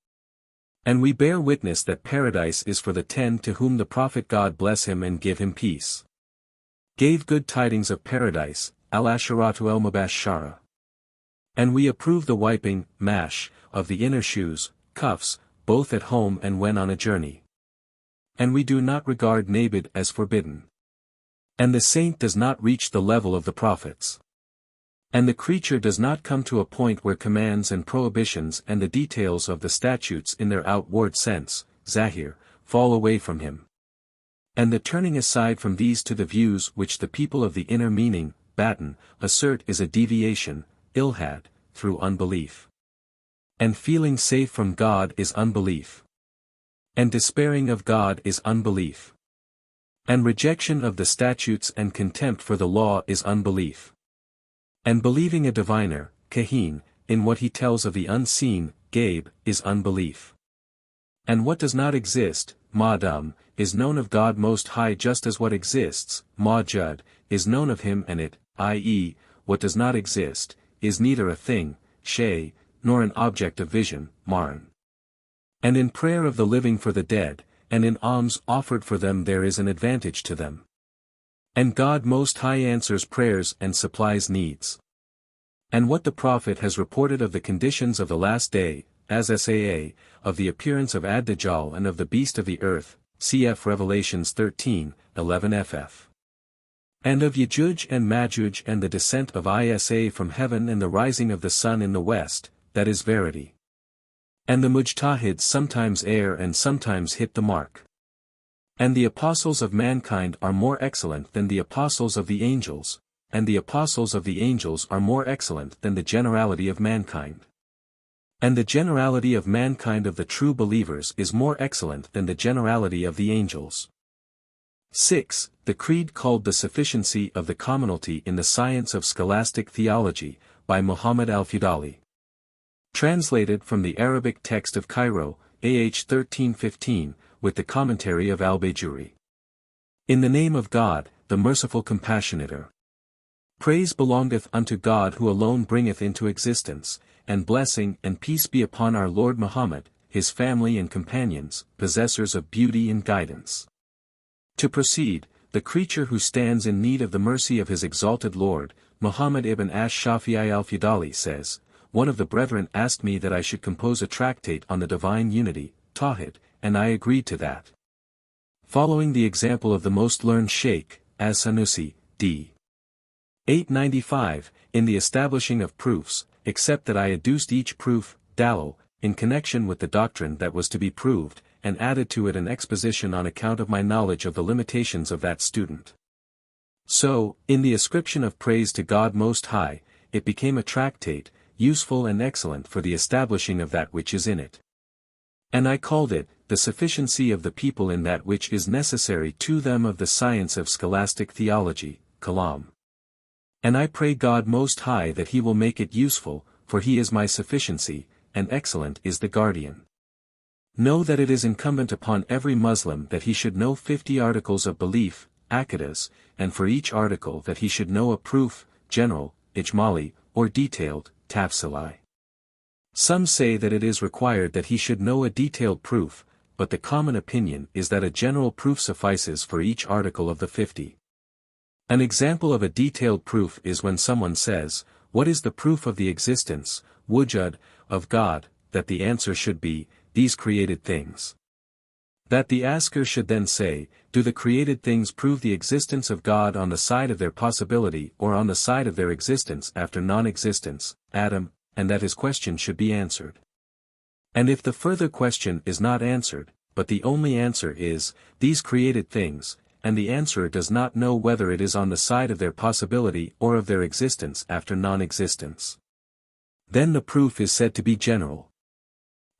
And we bear witness that paradise is for the 10 to whom the Prophet, God bless him and give him peace, gave good tidings of paradise, al-Asharatu el-Mubashshara. And we approve the wiping, mash, of the inner shoes, cuffs, both at home and when on a journey. And we do not regard nabid as forbidden. And the saint does not reach the level of the prophets. And the creature does not come to a point where commands and prohibitions and the details of the statutes in their outward sense, zahir, fall away from him. And the turning aside from these to the views which the people of the inner meaning, batin, assert is a deviation, ilhad, through unbelief. And feeling safe from God is unbelief. And despairing of God is unbelief. And rejection of the statutes and contempt for the law is unbelief. And believing a diviner, kahin, in what he tells of the unseen, gaib, is unbelief. And what does not exist, madam, is known of God Most High just as what exists, mawjud, is known of him and it, i.e., what does not exist, is neither a thing, shay, nor an object of vision, marn. And in prayer of the living for the dead, and in alms offered for them there is an advantage to them. And God Most High answers prayers and supplies needs. And what the Prophet has reported of the conditions of the last day, as saa, of the appearance of Ad-Dajjal and of the beast of the earth, cf. Revelations 13:11 ff. And of Yajuj and Majuj and the descent of Isa from heaven and the rising of the sun in the west, that is verity. And the mujtahids sometimes err and sometimes hit the mark. And the apostles of mankind are more excellent than the apostles of the angels, and the apostles of the angels are more excellent than the generality of mankind. And the generality of mankind of the true believers is more excellent than the generality of the angels. 6. The creed called the Sufficiency of the Commonalty in the Science of Scholastic Theology, by Muhammad Al-Fudali. Translated from the Arabic text of Cairo, AH 1315, with the commentary of Al-Bajuri. In the name of God, the merciful compassionater. Praise belongeth unto God who alone bringeth into existence, and blessing and peace be upon our Lord Muhammad, his family and companions, possessors of beauty and guidance. To proceed, the creature who stands in need of the mercy of his exalted Lord, Muhammad ibn Ash-Shafi'i al-Fudali says, one of the brethren asked me that I should compose a tractate on the divine unity, Tawhid, and I agreed to that. Following the example of the most learned Sheikh, as-Sanusi, d. 895, in the establishing of proofs, except that I adduced each proof, dalil, in connection with the doctrine that was to be proved, and added to it an exposition on account of my knowledge of the limitations of that student. So, in the ascription of praise to God Most High, it became a tractate, useful and excellent for the establishing of that which is in it. And I called it, the sufficiency of the people in that which is necessary to them of the science of scholastic theology, kalam. And I pray God Most High that He will make it useful, for He is my sufficiency, and excellent is the guardian. Know that it is incumbent upon every Muslim that he should know 50 articles of belief, aqidas, and for each article that he should know a proof, general, ijmali, or detailed, tafsili. Some say that it is required that he should know a detailed proof, but the common opinion is that a general proof suffices for each article of the 50. An example of a detailed proof is when someone says, what is the proof of the existence, wujud, of God, that the answer should be, these created things. That the asker should then say, do the created things prove the existence of God on the side of their possibility or on the side of their existence after non-existence, Adam, and that his question should be answered. And if the further question is not answered, but the only answer is, these created things, and the answerer does not know whether it is on the side of their possibility or of their existence after non-existence, then the proof is said to be general.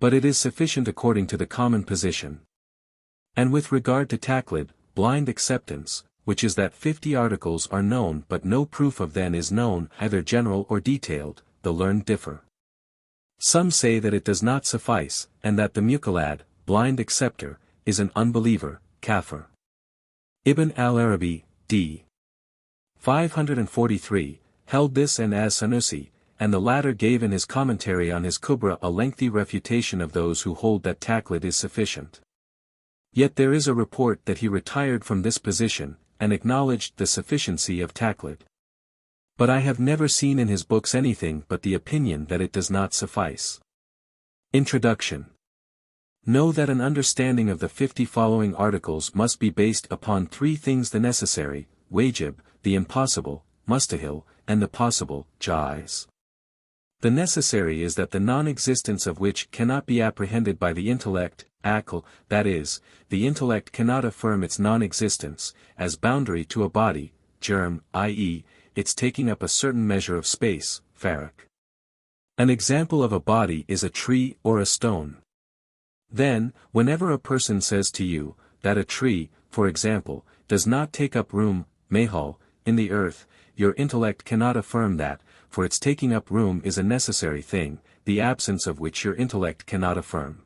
But it is sufficient according to the common position. And with regard to taqlid, blind acceptance, which is that 50 articles are known but no proof of them is known, either general or detailed, the learned differ. Some say that it does not suffice, and that the muqallad, blind acceptor, is an unbeliever, kafir. Ibn al-Arabi, d. 543, held this and as-Sanusi, and the latter gave in his commentary on his Kubra a lengthy refutation of those who hold that taqlid is sufficient. Yet there is a report that he retired from this position, and acknowledged the sufficiency of taqlid. But I have never seen in his books anything but the opinion that it does not suffice. Introduction. Know that an understanding of the 50 following articles must be based upon three things: the necessary, wajib, the impossible, mustahil, and the possible, jaiz. The necessary is that the non-existence of which cannot be apprehended by the intellect, aql, that is, the intellect cannot affirm its non-existence, as boundary to a body, germ, i.e., its taking up a certain measure of space, farak. An example of a body is a tree or a stone. Then, whenever a person says to you, that a tree, for example, does not take up room, mahal, in the earth, your intellect cannot affirm that, for its taking up room is a necessary thing, the absence of which your intellect cannot affirm.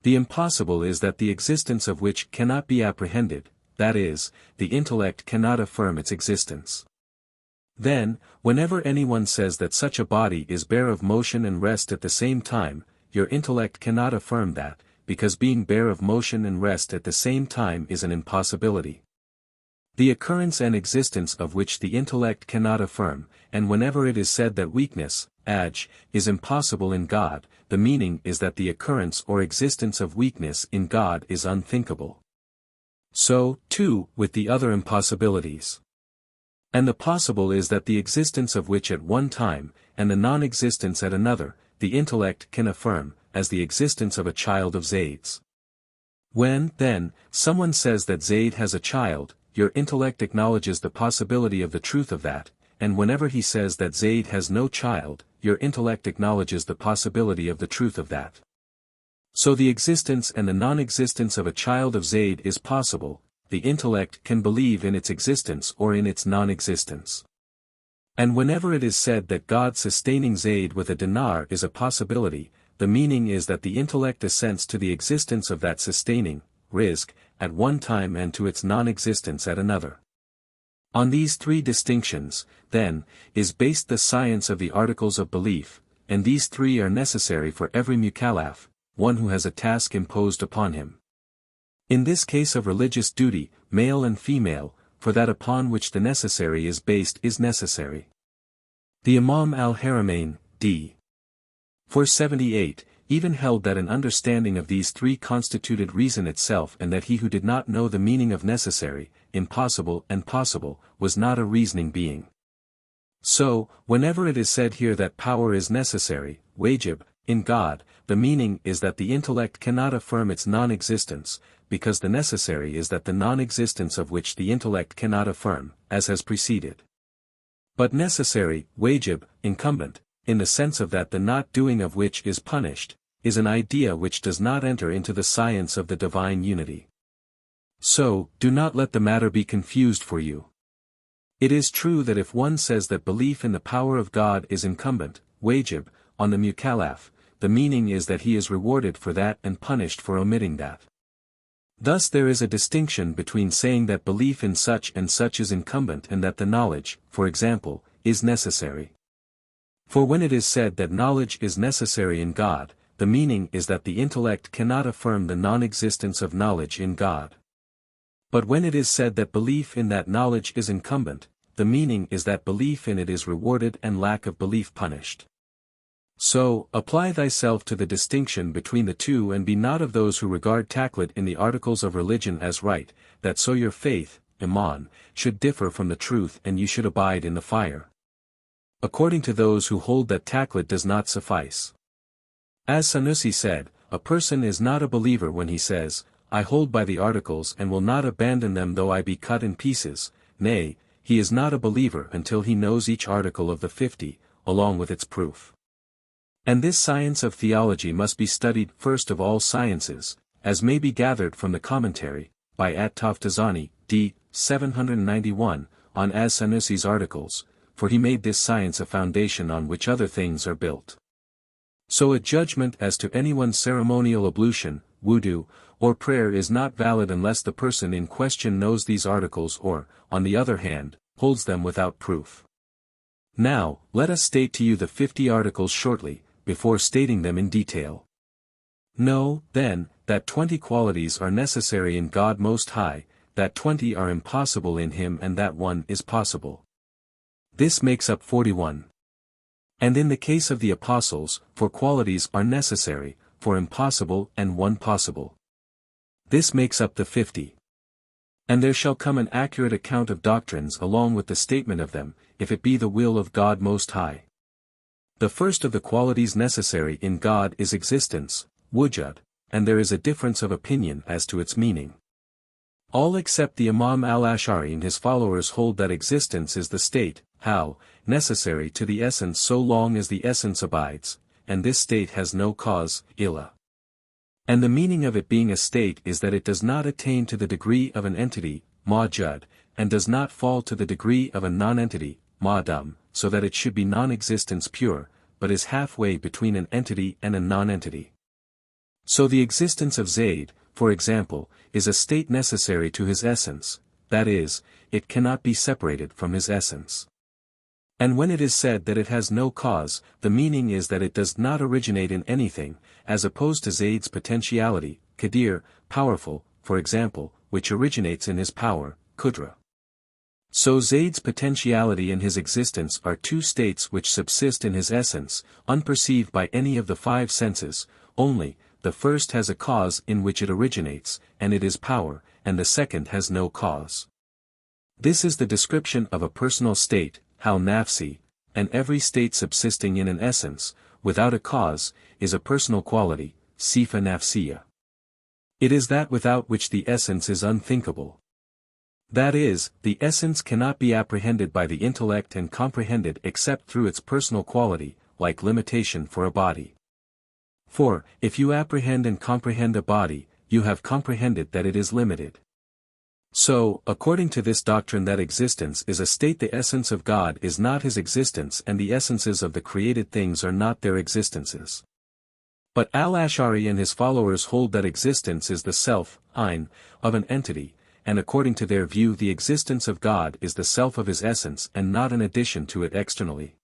The impossible is that the existence of which cannot be apprehended, that is, the intellect cannot affirm its existence. Then, whenever anyone says that such a body is bare of motion and rest at the same time, your intellect cannot affirm that, because being bare of motion and rest at the same time is an impossibility. The occurrence and existence of which the intellect cannot affirm, and whenever it is said that weakness, is impossible in God, the meaning is that the occurrence or existence of weakness in God is unthinkable. So, too, with the other impossibilities. And the possible is that the existence of which at one time, and the non-existence at another, the intellect can affirm, as the existence of a child of Zayd's. When, then, someone says that Zayd has a child, your intellect acknowledges the possibility of the truth of that, and whenever he says that Zayd has no child, your intellect acknowledges the possibility of the truth of that. So the existence and the non-existence of a child of Zayd is possible, the intellect can believe in its existence or in its non-existence. And whenever it is said that God sustaining Zayd with a dinar is a possibility, the meaning is that the intellect assents to the existence of that sustaining, rizq, at one time and to its non-existence at another. On these three distinctions, then, is based the science of the articles of belief, and these three are necessary for every mukallaf, one who has a task imposed upon him. In this case of religious duty, male and female, for that upon which the necessary is based is necessary. The Imam al-Haramain, d. 478, even held that an understanding of these three constituted reason itself, and that he who did not know the meaning of necessary, impossible and possible, was not a reasoning being. So, whenever it is said here that power is necessary, wajib, in God, the meaning is that the intellect cannot affirm its non-existence, because the necessary is that the non-existence of which the intellect cannot affirm, as has preceded. But necessary, wajib, incumbent, in the sense of that the not doing of which is punished, is an idea which does not enter into the science of the divine unity. So, do not let the matter be confused for you. It is true that if one says that belief in the power of God is incumbent, wajib, on the mukallaf, the meaning is that he is rewarded for that and punished for omitting that. Thus there is a distinction between saying that belief in such and such is incumbent and that the knowledge, for example, is necessary. For when it is said that knowledge is necessary in God, the meaning is that the intellect cannot affirm the non-existence of knowledge in God. But when it is said that belief in that knowledge is incumbent, the meaning is that belief in it is rewarded and lack of belief punished. So, apply thyself to the distinction between the two and be not of those who regard taqlid in the articles of religion as right, that so your faith, iman, should differ from the truth and you should abide in the fire. According to those who hold that taqlid does not suffice. As Sanusi said, a person is not a believer when he says, I hold by the articles and will not abandon them though I be cut in pieces, nay, he is not a believer until he knows each article of the 50, along with its proof. And this science of theology must be studied first of all sciences, as may be gathered from the commentary, by At-Taftazani, d. 791, on As-Sanusi's articles, for he made this science a foundation on which other things are built. So a judgment as to anyone's ceremonial ablution, wudu, or prayer is not valid unless the person in question knows these articles or, on the other hand, holds them without proof. Now, let us state to you the 50 articles shortly, before stating them in detail. Know, then, that 20 qualities are necessary in God Most High, that 20 are impossible in Him and that one is possible. This makes up 41. And in the case of the apostles, 4 qualities are necessary, 4 impossible and 1 possible. This makes up the 50. And there shall come an accurate account of doctrines along with the statement of them, if it be the will of God Most High. The first of the qualities necessary in God is existence, wujud, and there is a difference of opinion as to its meaning. All except the Imam al-Ash'ari and his followers hold that existence is the state, hal, necessary to the essence so long as the essence abides, and this state has no cause, illah. And the meaning of it being a state is that it does not attain to the degree of an entity, mawjud, and does not fall to the degree of a non-entity, ma'dam, so that it should be non-existence pure, but is halfway between an entity and a non-entity. So the existence of Zayd, for example, is a state necessary to his essence, that is, it cannot be separated from his essence. And when it is said that it has no cause, the meaning is that it does not originate in anything, as opposed to Zayd's potentiality, qadir, powerful, for example, which originates in his power, qudra. So Zayd's potentiality and his existence are two states which subsist in his essence, unperceived by any of the 5 senses, only, the first has a cause in which it originates, and it is power, and the second has no cause. This is the description of a personal state, hal nafsi, and every state subsisting in an essence, without a cause, is a personal quality, sifa nafsiya. It is that without which the essence is unthinkable. That is, the essence cannot be apprehended by the intellect and comprehended except through its personal quality, like limitation for a body. For, if you apprehend and comprehend a body, you have comprehended that it is limited. So, according to this doctrine that existence is a state, the essence of God is not his existence and the essences of the created things are not their existences. But al-Ash'ari and his followers hold that existence is the self, ein, of an entity, and according to their view the existence of God is the self of his essence and not an addition to it externally.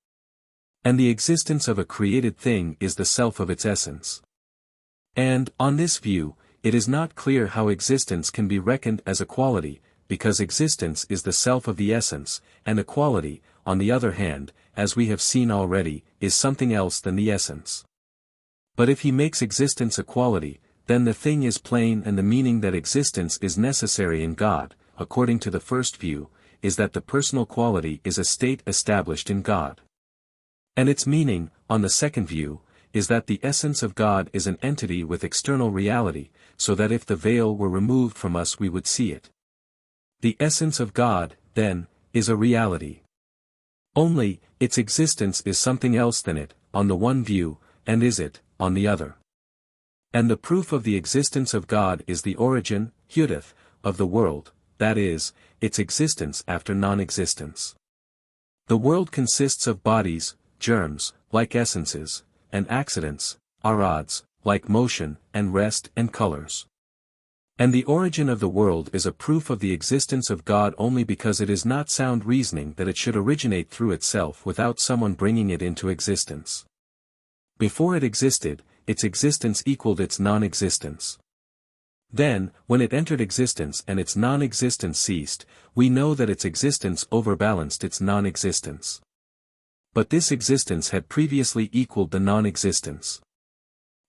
And the existence of a created thing is the self of its essence. And, on this view, it is not clear how existence can be reckoned as a quality, because existence is the self of the essence, and a quality, on the other hand, as we have seen already, is something else than the essence. But if he makes existence a quality, then the thing is plain, and the meaning that existence is necessary in God, according to the first view, is that the personal quality is a state established in God. And its meaning, on the second view, is that the essence of God is an entity with external reality, so that if the veil were removed from us we would see it. The essence of God, then, is a reality. Only, its existence is something else than it, on the one view, and is it, on the other. And the proof of the existence of God is the origin, hudath, of the world, that is, its existence after non-existence. The world consists of bodies, germs, like essences, and accidents, arads, like motion, and rest and colors. And the origin of the world is a proof of the existence of God only because it is not sound reasoning that it should originate through itself without someone bringing it into existence. Before it existed, its existence equaled its non-existence. Then, when it entered existence and its non-existence ceased, we know that its existence overbalanced its non-existence. But this existence had previously equaled the non-existence.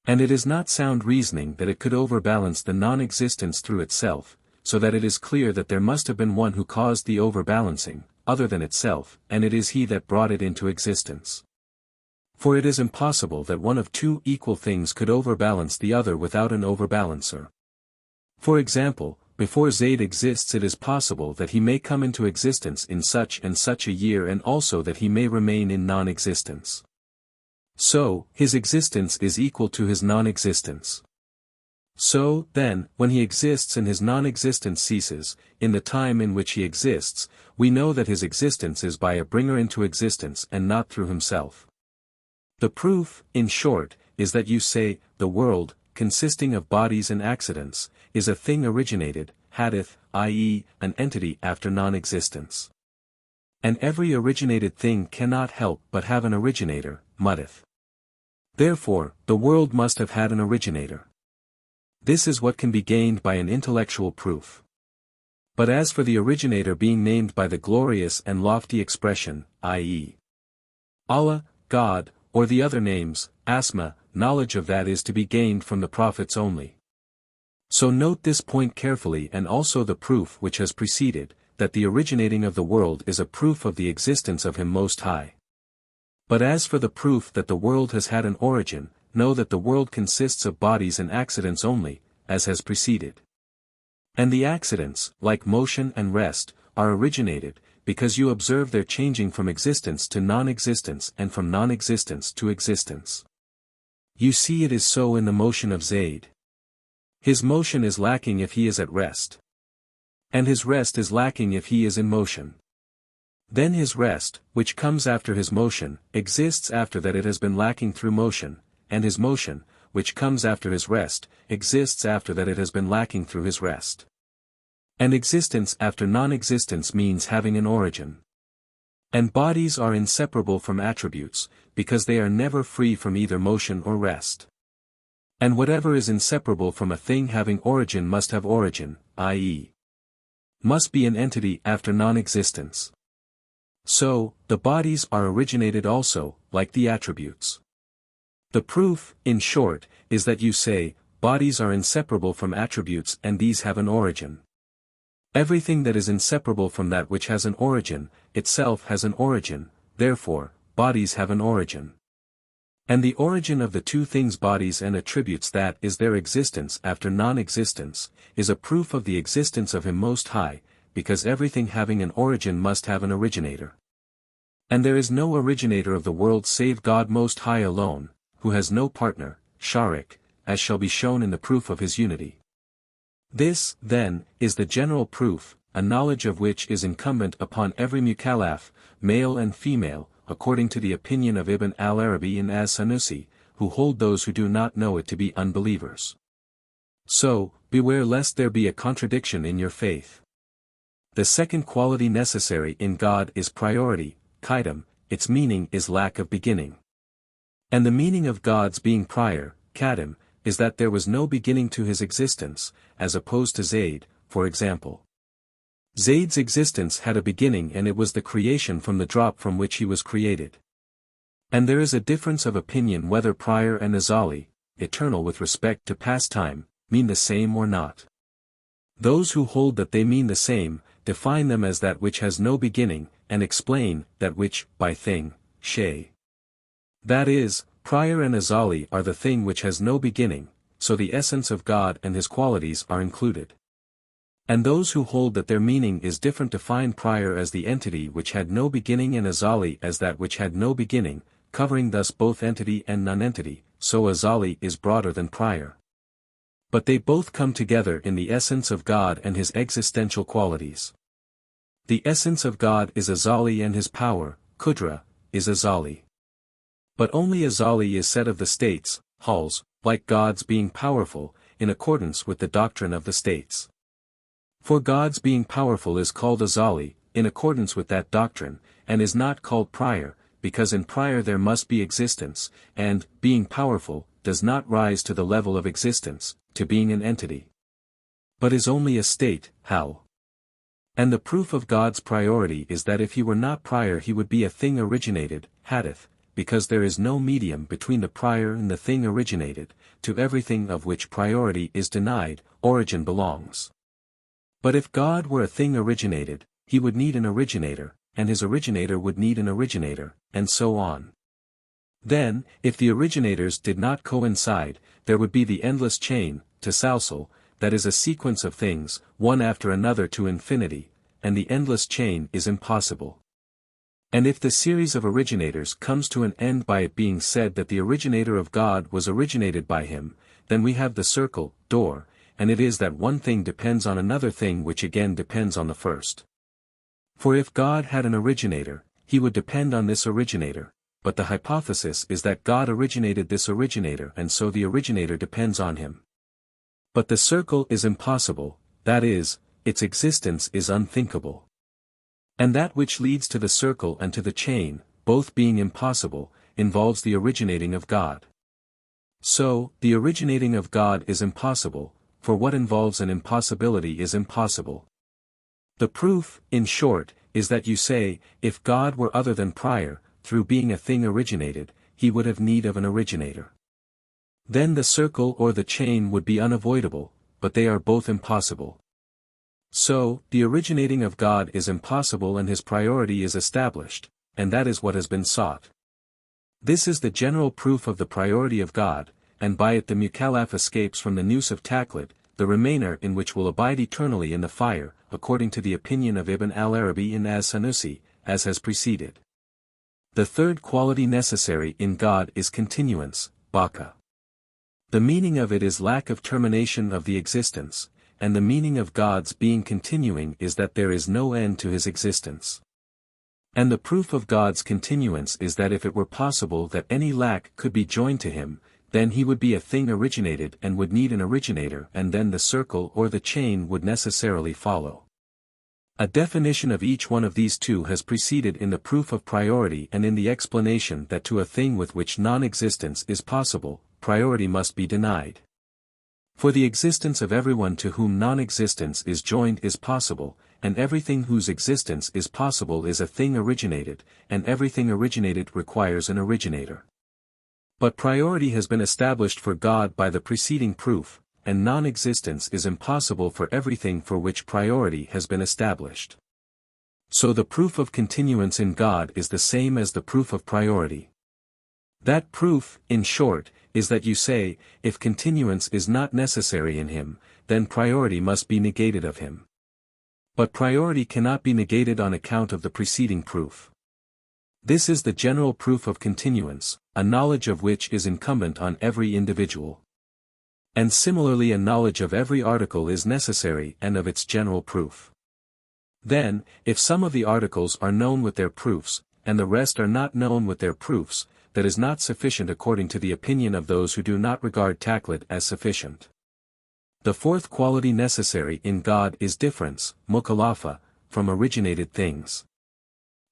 And it is not sound reasoning that it could overbalance the non-existence through itself, so that it is clear that there must have been one who caused the overbalancing, other than itself, and it is he that brought it into existence. For it is impossible that one of two equal things could overbalance the other without an overbalancer. For example, before Zayd exists it is possible that he may come into existence in such and such a year and also that he may remain in non-existence. So, his existence is equal to his non-existence. So, then, when he exists and his non-existence ceases, in the time in which he exists, we know that his existence is by a bringer into existence and not through himself. The proof, in short, is that you say, the world, consisting of bodies and accidents, is a thing originated, hadith, i.e., an entity after non-existence. And every originated thing cannot help but have an originator, muhdith. Therefore, the world must have had an originator. This is what can be gained by an intellectual proof. But as for the originator being named by the glorious and lofty expression, i.e., Allah, God, or the other names, asma, knowledge of that is to be gained from the prophets only. So note this point carefully and also the proof which has preceded, that the originating of the world is a proof of the existence of Him Most High. But as for the proof that the world has had an origin, know that the world consists of bodies and accidents only, as has preceded. And the accidents, like motion and rest, are originated, because you observe their changing from existence to non-existence and from non-existence to existence. You see it is so in the motion of Zayd. His motion is lacking if he is at rest. And his rest is lacking if he is in motion. Then his rest, which comes after his motion, exists after that it has been lacking through motion, and his motion, which comes after his rest, exists after that it has been lacking through his rest. And existence after non-existence means having an origin. And bodies are inseparable from attributes, because they are never free from either motion or rest. And whatever is inseparable from a thing having origin must have origin, i.e., must be an entity after non-existence. So, the bodies are originated also, like the attributes. The proof, in short, is that you say, bodies are inseparable from attributes and these have an origin. Everything that is inseparable from that which has an origin, itself has an origin, therefore, bodies have an origin. And the origin of the two things bodies and attributes, that is their existence after non-existence, is a proof of the existence of Him Most High, because everything having an origin must have an originator. And there is no originator of the world save God Most High alone, who has no partner, sharik, as shall be shown in the proof of His unity. This, then, is the general proof, a knowledge of which is incumbent upon every mukallaf, male and female, according to the opinion of Ibn al-Arabi and as-Sanusi, who hold those who do not know it to be unbelievers. So, beware lest there be a contradiction in your faith. The second quality necessary in God is priority, qidam, its meaning is lack of beginning. And the meaning of God's being prior, qadim, is that there was no beginning to His existence, as opposed to Zayd, for example. Zayd's existence had a beginning and it was the creation from the drop from which he was created. And there is a difference of opinion whether prior and azali, eternal with respect to past time, mean the same or not. Those who hold that they mean the same, define them as that which has no beginning, and explain that which, by thing, shay. That is, prior and azali are the thing which has no beginning, so the essence of God and His qualities are included. And those who hold that their meaning is different define prior as the entity which had no beginning and azali as that which had no beginning, covering thus both entity and non-entity, so azali is broader than prior. But they both come together in the essence of God and His existential qualities. The essence of God is azali and His power, qudra, is azali. But only azali is said of the states, halls, like God's being powerful, in accordance with the doctrine of the states. For God's being powerful is called azali, in accordance with that doctrine, and is not called prior, because in prior there must be existence, and, being powerful, does not rise to the level of existence, to being an entity. But is only a state, hal. And the proof of God's priority is that if He were not prior He would be a thing originated, hadith, because there is no medium between the prior and the thing originated, to everything of which priority is denied, origin belongs. But if God were a thing originated, He would need an originator, and His originator would need an originator, and so on. Then, if the originators did not coincide, there would be the endless chain, tasalsul, that is a sequence of things, one after another to infinity, and the endless chain is impossible. And if the series of originators comes to an end by it being said that the originator of God was originated by Him, then we have the circle, door, and it is that one thing depends on another thing which again depends on the first. For if God had an originator, He would depend on this originator, but the hypothesis is that God originated this originator and so the originator depends on Him. But the circle is impossible, that is, its existence is unthinkable. And that which leads to the circle and to the chain, both being impossible, involves the originating of God. So, the originating of God is impossible, for what involves an impossibility is impossible. The proof, in short, is that you say, if God were other than prior, through being a thing originated, he would have need of an originator. Then the circle or the chain would be unavoidable, but they are both impossible. So, the originating of God is impossible and his priority is established, and that is what has been sought. This is the general proof of the priority of God, and by it the mukallaf escapes from the noose of Taqlid, the remainder in which will abide eternally in the fire, according to the opinion of Ibn al-Arabi in as-Sanusi, as has preceded. The third quality necessary in God is continuance, baqa. The meaning of it is lack of termination of the existence, and the meaning of God's being continuing is that there is no end to his existence. And the proof of God's continuance is that if it were possible that any lack could be joined to him, then he would be a thing originated and would need an originator, and then the circle or the chain would necessarily follow. A definition of each one of these two has preceded in the proof of priority and in the explanation that to a thing with which non-existence is possible, priority must be denied. For the existence of everyone to whom non-existence is joined is possible, and everything whose existence is possible is a thing originated, and everything originated requires an originator. But priority has been established for God by the preceding proof, and non-existence is impossible for everything for which priority has been established. So the proof of continuance in God is the same as the proof of priority. That proof, in short, is that you say, if continuance is not necessary in him, then priority must be negated of him. But priority cannot be negated on account of the preceding proof. This is the general proof of continuance, a knowledge of which is incumbent on every individual. And similarly a knowledge of every article is necessary and of its general proof. Then, if some of the articles are known with their proofs, and the rest are not known with their proofs, that is not sufficient according to the opinion of those who do not regard Taqlid as sufficient. The fourth quality necessary in God is difference, mukhalafa, from originated things.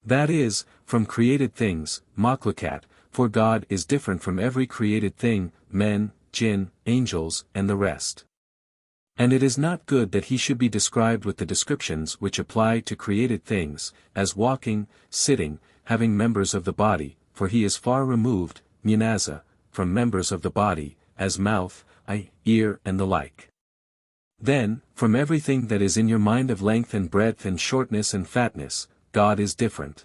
That is, from created things, makhlukat, for God is different from every created thing, men, jinn, angels, and the rest. And it is not good that he should be described with the descriptions which apply to created things, as walking, sitting, having members of the body, for he is far removed, munaza, from members of the body, as mouth, eye, ear and the like. Then, from everything that is in your mind of length and breadth and shortness and fatness, God is different.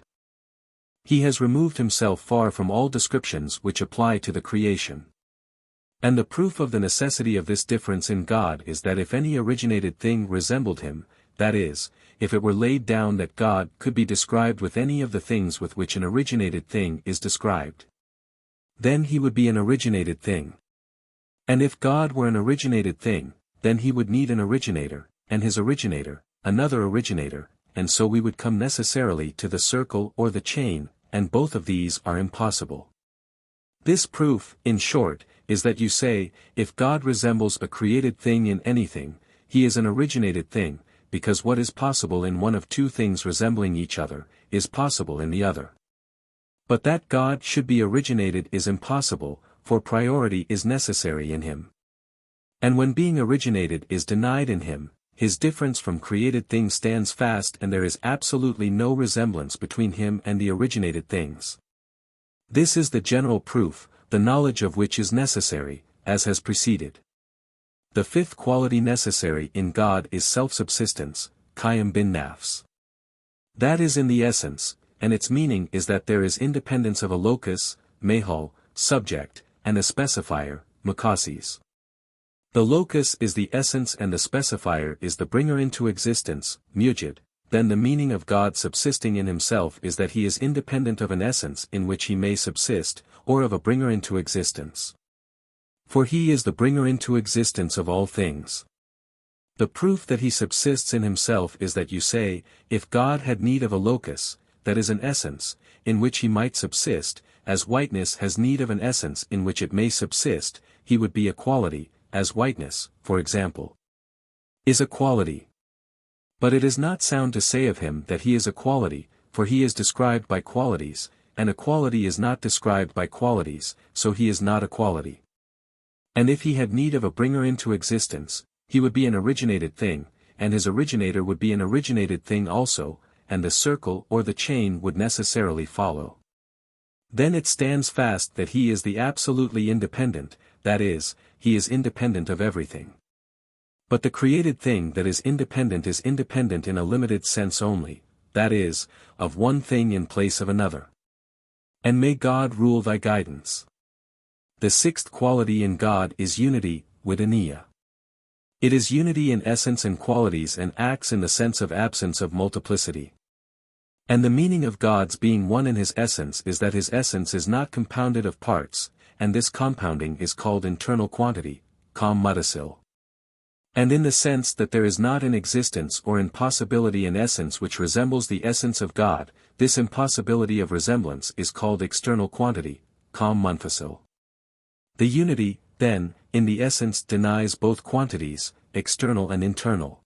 He has removed himself far from all descriptions which apply to the creation. And the proof of the necessity of this difference in God is that if any originated thing resembled him, that is, if it were laid down that God could be described with any of the things with which an originated thing is described, then he would be an originated thing. And if God were an originated thing, then he would need an originator, and his originator, another originator, and so we would come necessarily to the circle or the chain, and both of these are impossible. This proof, in short, is that you say, if God resembles a created thing in anything, he is an originated thing, because what is possible in one of two things resembling each other, is possible in the other. But that God should be originated is impossible, for priority is necessary in him. And when being originated is denied in him, his difference from created things stands fast and there is absolutely no resemblance between him and the originated things. This is the general proof, the knowledge of which is necessary, as has preceded. The fifth quality necessary in God is self-subsistence, Qayyim bin Nafs. That is in the essence, and its meaning is that there is independence of a locus, mahal, subject, and a specifier, maqasis. The locus is the essence and the specifier is the bringer into existence, mujid. Then the meaning of God subsisting in himself is that he is independent of an essence in which he may subsist, or of a bringer into existence. For he is the bringer into existence of all things. The proof that he subsists in himself is that you say, if God had need of a locus, that is an essence, in which he might subsist, as whiteness has need of an essence in which it may subsist, he would be a quality, as whiteness, for example, is a quality. But it is not sound to say of him that he is a quality, for he is described by qualities, and a quality is not described by qualities, so he is not a quality. And if he had need of a bringer into existence, he would be an originated thing, and his originator would be an originated thing also, and the circle or the chain would necessarily follow. Then it stands fast that he is the absolutely independent, that is, he is independent of everything. But the created thing that is independent in a limited sense only, that is, of one thing in place of another. And may God rule thy guidance. The sixth quality in God is unity, widaniya. It is unity in essence and qualities and acts in the sense of absence of multiplicity. And the meaning of God's being one in his essence is that his essence is not compounded of parts, and this compounding is called internal quantity, com-mutasil. And in the sense that there is not an existence or impossibility in essence which resembles the essence of God, this impossibility of resemblance is called external quantity, com-munfasil. The unity, then, in the essence denies both quantities, external and internal.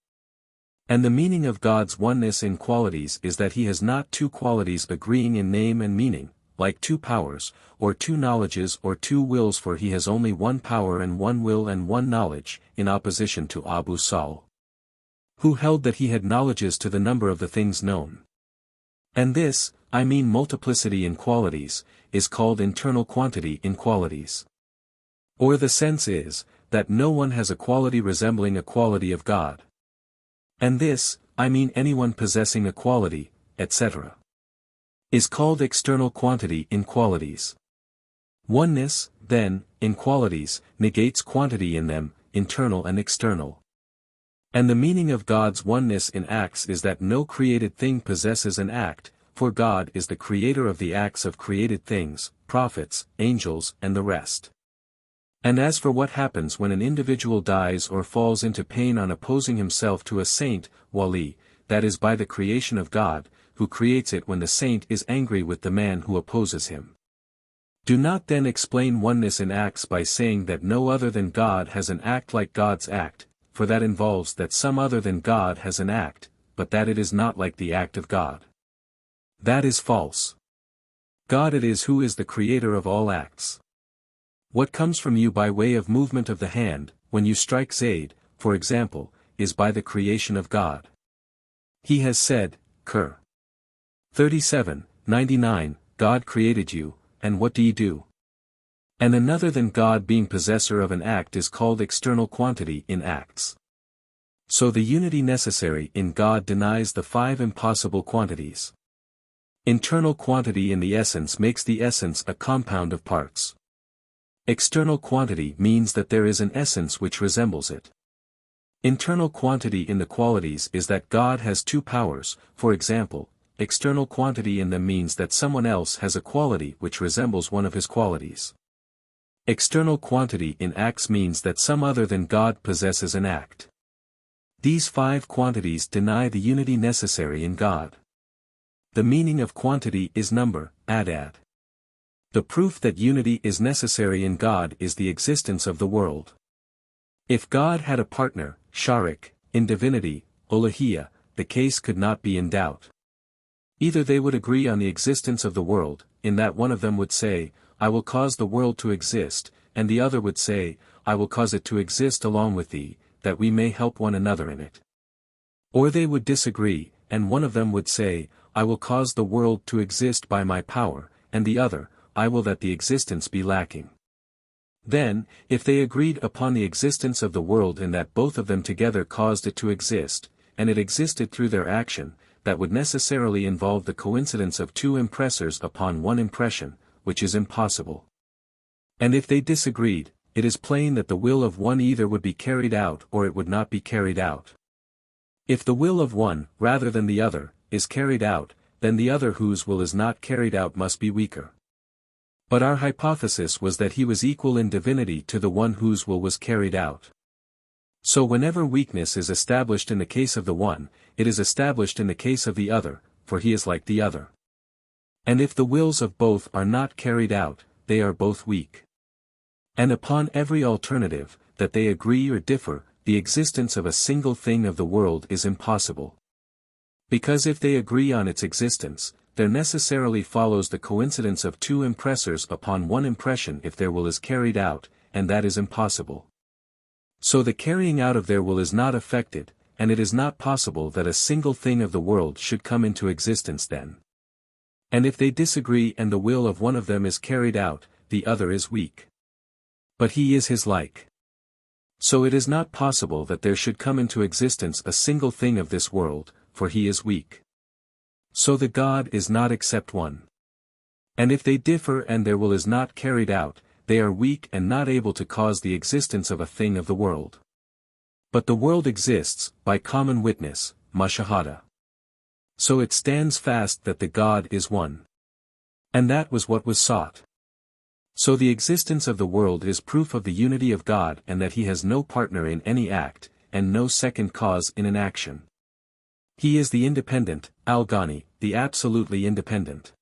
And the meaning of God's oneness in qualities is that he has not two qualities agreeing in name and meaning, like two powers, or two knowledges or two wills, for he has only one power and one will and one knowledge, in opposition to Abu Sal, who held that he had knowledges to the number of the things known. And this, I mean multiplicity in qualities, is called internal quantity in qualities. Or the sense is, that no one has a quality resembling a quality of God. And this, I mean anyone possessing a quality, etc., is called external quantity in qualities. Oneness, then, in qualities, negates quantity in them, internal and external. And the meaning of God's oneness in acts is that no created thing possesses an act, for God is the creator of the acts of created things, prophets, angels, and the rest. And as for what happens when an individual dies or falls into pain on opposing himself to a saint, wali, that is by the creation of God, who creates it when the saint is angry with the man who opposes him. Do not then explain oneness in acts by saying that no other than God has an act like God's act, for that involves that some other than God has an act, but that it is not like the act of God. That is false. God it is who is the creator of all acts. What comes from you by way of movement of the hand, when you strike Zayd, for example, is by the creation of God. He has said, Qur. 37:99, God created you, and what do ye do? And another than God being possessor of an act is called external quantity in acts. So the unity necessary in God denies the five impossible quantities. Internal quantity in the essence makes the essence a compound of parts. External quantity means that there is an essence which resembles it. Internal quantity in the qualities is that God has two powers, for example, external quantity in them means that someone else has a quality which resembles one of his qualities. External quantity in acts means that some other than God possesses an act. These five quantities deny the unity necessary in God. The meaning of quantity is number, adad. The proof that unity is necessary in God is the existence of the world. If God had a partner, sharik, in divinity, uluhiyya, the case could not be in doubt. Either they would agree on the existence of the world, in that one of them would say, I will cause the world to exist, and the other would say, I will cause it to exist along with thee, that we may help one another in it. Or they would disagree, and one of them would say, I will cause the world to exist by my power, and the other, I will that the existence be lacking. Then, if they agreed upon the existence of the world in that both of them together caused it to exist, and it existed through their action, that would necessarily involve the coincidence of two impressors upon one impression, which is impossible. And if they disagreed, it is plain that the will of one either would be carried out or it would not be carried out. If the will of one, rather than the other, is carried out, then the other whose will is not carried out must be weaker. But our hypothesis was that he was equal in divinity to the one whose will was carried out. So whenever weakness is established in the case of the one, it is established in the case of the other, for he is like the other. And if the wills of both are not carried out, they are both weak. And upon every alternative, that they agree or differ, the existence of a single thing of the world is impossible. Because if they agree on its existence, there necessarily follows the coincidence of two impressors upon one impression if their will is carried out, and that is impossible. So the carrying out of their will is not effected, and it is not possible that a single thing of the world should come into existence then. And if they disagree and the will of one of them is carried out, the other is weak. But he is his like. So it is not possible that there should come into existence a single thing of this world, for he is weak. So the God is not except one. And if they differ and their will is not carried out, they are weak and not able to cause the existence of a thing of the world. But the world exists, by common witness, mashahada. So it stands fast that the God is one. And that was what was sought. So the existence of the world is proof of the unity of God and that he has no partner in any act, and no second cause in an action. He is the independent, Al-Ghani, the absolutely independent.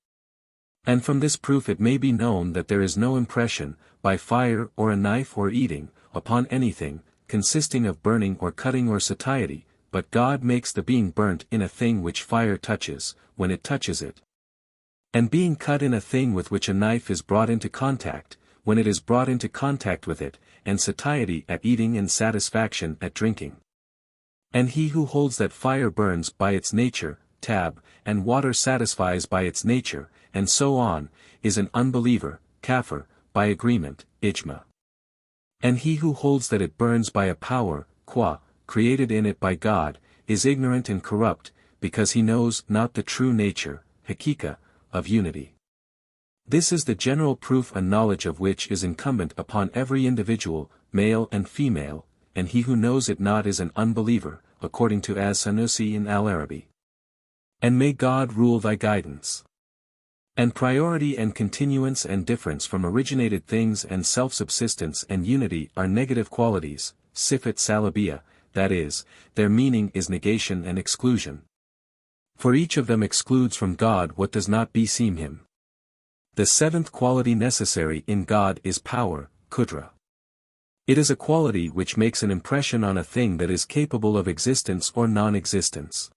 And from this proof it may be known that there is no impression, by fire or a knife or eating, upon anything, consisting of burning or cutting or satiety, but God makes the being burnt in a thing which fire touches, when it touches it. And being cut in a thing with which a knife is brought into contact, when it is brought into contact with it, and satiety at eating and satisfaction at drinking. And he who holds that fire burns by its nature, tab, and water satisfies by its nature, and so on, is an unbeliever, kafir, by agreement, ijma. And he who holds that it burns by a power, qua, created in it by God, is ignorant and corrupt, because he knows not the true nature, hakika, of unity. This is the general proof and knowledge of which is incumbent upon every individual, male and female, and he who knows it not is an unbeliever, according to As-Sanusi in Al-Arabi. And may God rule thy guidance. And priority and continuance and difference from originated things and self-subsistence and unity are negative qualities, sifat salabiyah, that is, their meaning is negation and exclusion. For each of them excludes from God what does not beseem him. The seventh quality necessary in God is power, qudra. It is a quality which makes an impression on a thing that is capable of existence or non-existence.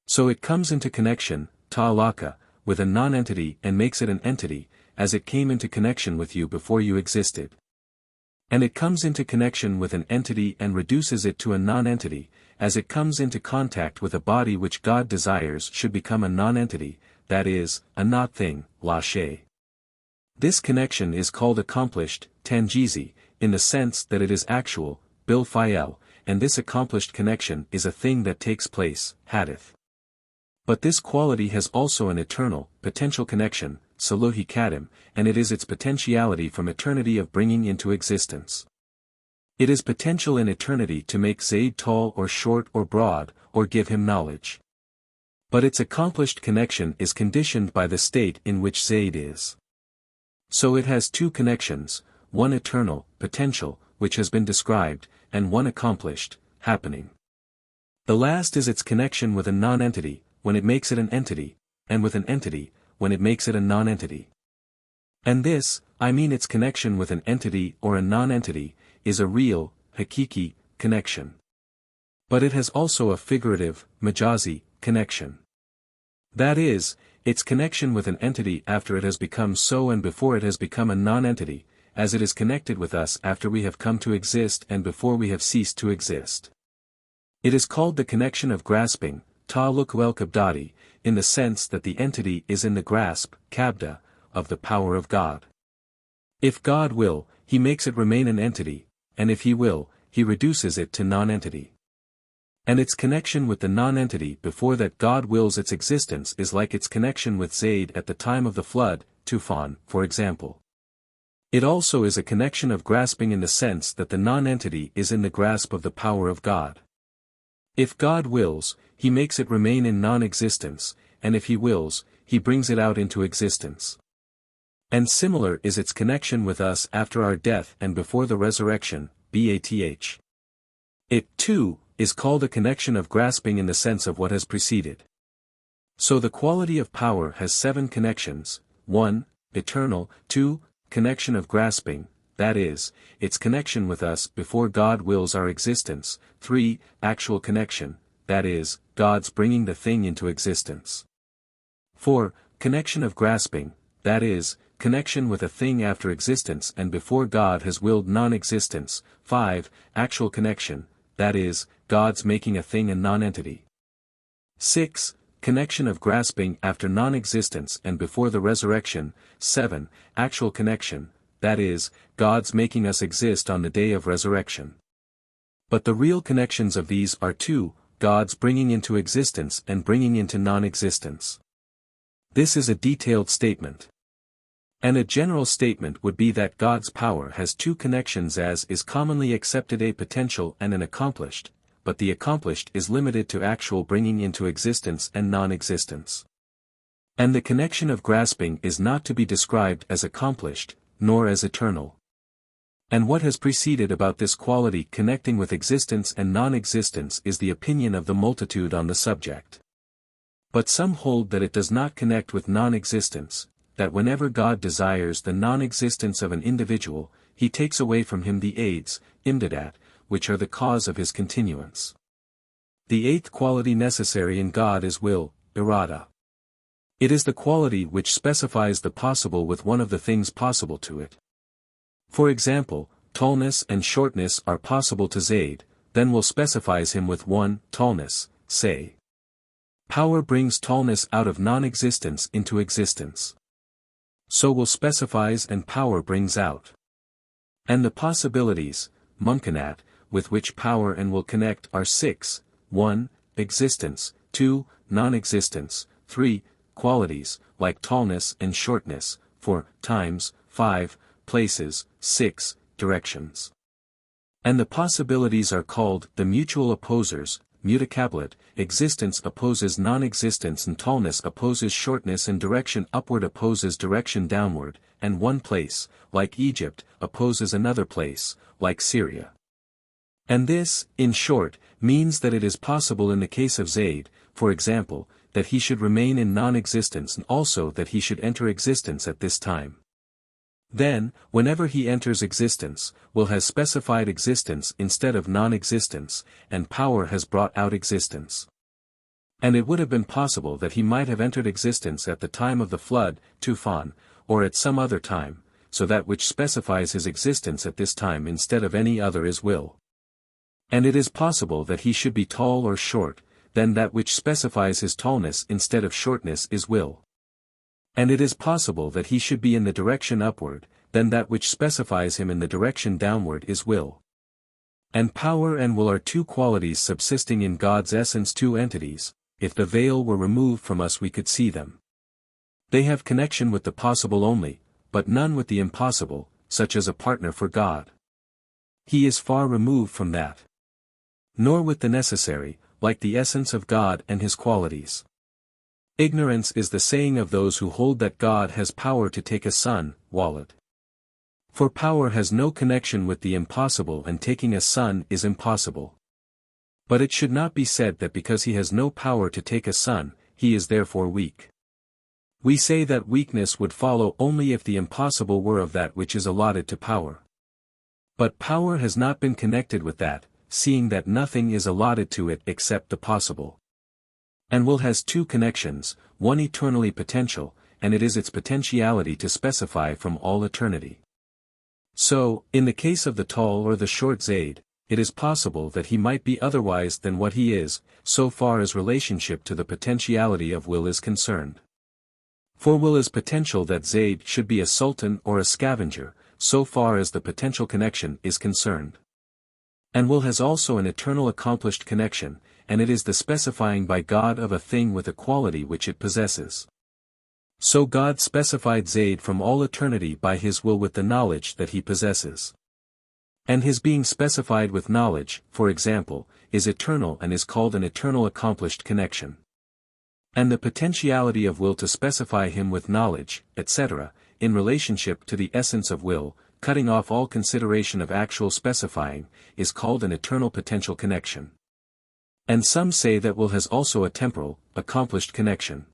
So it comes into connection, ta'alaka, with a non-entity and makes it an entity, as it came into connection with you before you existed. And it comes into connection with an entity and reduces it to a non-entity, as it comes into contact with a body which God desires should become a non-entity, that is, a not-thing, la shay. This connection is called accomplished, tanjizi, in the sense that it is actual, bil fa'il, and this accomplished connection is a thing that takes place, hadith. But this quality has also an eternal, potential connection, saluhi kadim, and it is its potentiality from eternity of bringing into existence. It is potential in eternity to make Zayd tall or short or broad, or give him knowledge. But its accomplished connection is conditioned by the state in which Zayd is. So it has two connections, one eternal, potential, which has been described, and one accomplished, happening. The last is its connection with a non-entity, when it makes it an entity, and with an entity, when it makes it a non-entity. And this, I mean its connection with an entity or a non-entity, is a real, hakiki, connection. But it has also a figurative, majazi, connection. That is, its connection with an entity after it has become so and before it has become a non-entity, as it is connected with us after we have come to exist and before we have ceased to exist. It is called the connection of grasping, ta'alluq wal kabdati, in the sense that the entity is in the grasp, kabda, of the power of God. If God will, he makes it remain an entity, and if he will, he reduces it to non-entity. And its connection with the non-entity before that God wills its existence is like its connection with Zayd at the time of the flood, Tufan, for example. It also is a connection of grasping in the sense that the non-entity is in the grasp of the power of God. If God wills, he makes it remain in non-existence, and if he wills, he brings it out into existence. And similar is its connection with us after our death and before the resurrection, bath. It, too, is called a connection of grasping in the sense of what has preceded. So the quality of power has 7 connections, 1, eternal, 2, connection of grasping, that is, its connection with us before God wills our existence, 3, actual connection, that is, God's bringing the thing into existence. 4, connection of grasping, that is, connection with a thing after existence and before God has willed non-existence, 5, actual connection, that is, God's making a thing a non-entity. 6, connection of grasping after non-existence and before the resurrection. 7. Actual connection, that is, God's making us exist on the day of resurrection. But the real connections of these are two, God's bringing into existence and bringing into non-existence. This is a detailed statement. And a general statement would be that God's power has two connections, as is commonly accepted: a potential and an accomplished, but the accomplished is limited to actual bringing into existence and non-existence. And the connection of grasping is not to be described as accomplished, nor as eternal. And what has preceded about this quality connecting with existence and non-existence is the opinion of the multitude on the subject. But some hold that it does not connect with non-existence, that whenever God desires the non-existence of an individual, he takes away from him the aids, imdadat, which are the cause of his continuance. The eighth quality necessary in God is will, irada. It is the quality which specifies the possible with one of the things possible to it. For example, tallness and shortness are possible to Zayd, then will specifies him with one, tallness, say. Power brings tallness out of non-existence into existence. So will specifies and power brings out. And the possibilities, mumkinat, with which power and will connect are 6, 1, existence, 2, non-existence, 3, qualities, like tallness and shortness, 4, times, 5, places, 6, directions. And the possibilities are called the mutual opposers, mutakablet, existence opposes non-existence and tallness opposes shortness and direction upward opposes direction downward, and one place, like Egypt, opposes another place, like Syria. And this, in short, means that it is possible in the case of Zayd, for example, that he should remain in non-existence and also that he should enter existence at this time. Then, whenever he enters existence, will has specified existence instead of non-existence, and power has brought out existence. And it would have been possible that he might have entered existence at the time of the flood, Tufan, or at some other time, so that which specifies his existence at this time instead of any other is will. And it is possible that he should be tall or short, then that which specifies his tallness instead of shortness is will. And it is possible that he should be in the direction upward, then that which specifies him in the direction downward is will. And power and will are two qualities subsisting in God's essence, two entities. If the veil were removed from us we could see them. They have connection with the possible only, but none with the impossible, such as a partner for God. He is far removed from that. Nor with the necessary, like the essence of God and his qualities. Ignorance is the saying of those who hold that God has power to take a son, wallet. For power has no connection with the impossible and taking a son is impossible. But it should not be said that because he has no power to take a son, he is therefore weak. We say that weakness would follow only if the impossible were of that which is allotted to power. But power has not been connected with that, seeing that nothing is allotted to it except the possible. And will has two connections, one eternally potential, and it is its potentiality to specify from all eternity. So, in the case of the tall or the short Zayd, it is possible that he might be otherwise than what he is, so far as relationship to the potentiality of will is concerned. For will is potential that Zayd should be a sultan or a scavenger, so far as the potential connection is concerned. And will has also an eternal accomplished connection, and it is the specifying by God of a thing with a quality which it possesses. So God specified Zayd from all eternity by his will with the knowledge that he possesses. And his being specified with knowledge, for example, is eternal and is called an eternal accomplished connection. And the potentiality of will to specify him with knowledge, etc., in relationship to the essence of will, cutting off all consideration of actual specifying, is called an eternal potential connection. And some say that will has also a temporal, accomplished connection.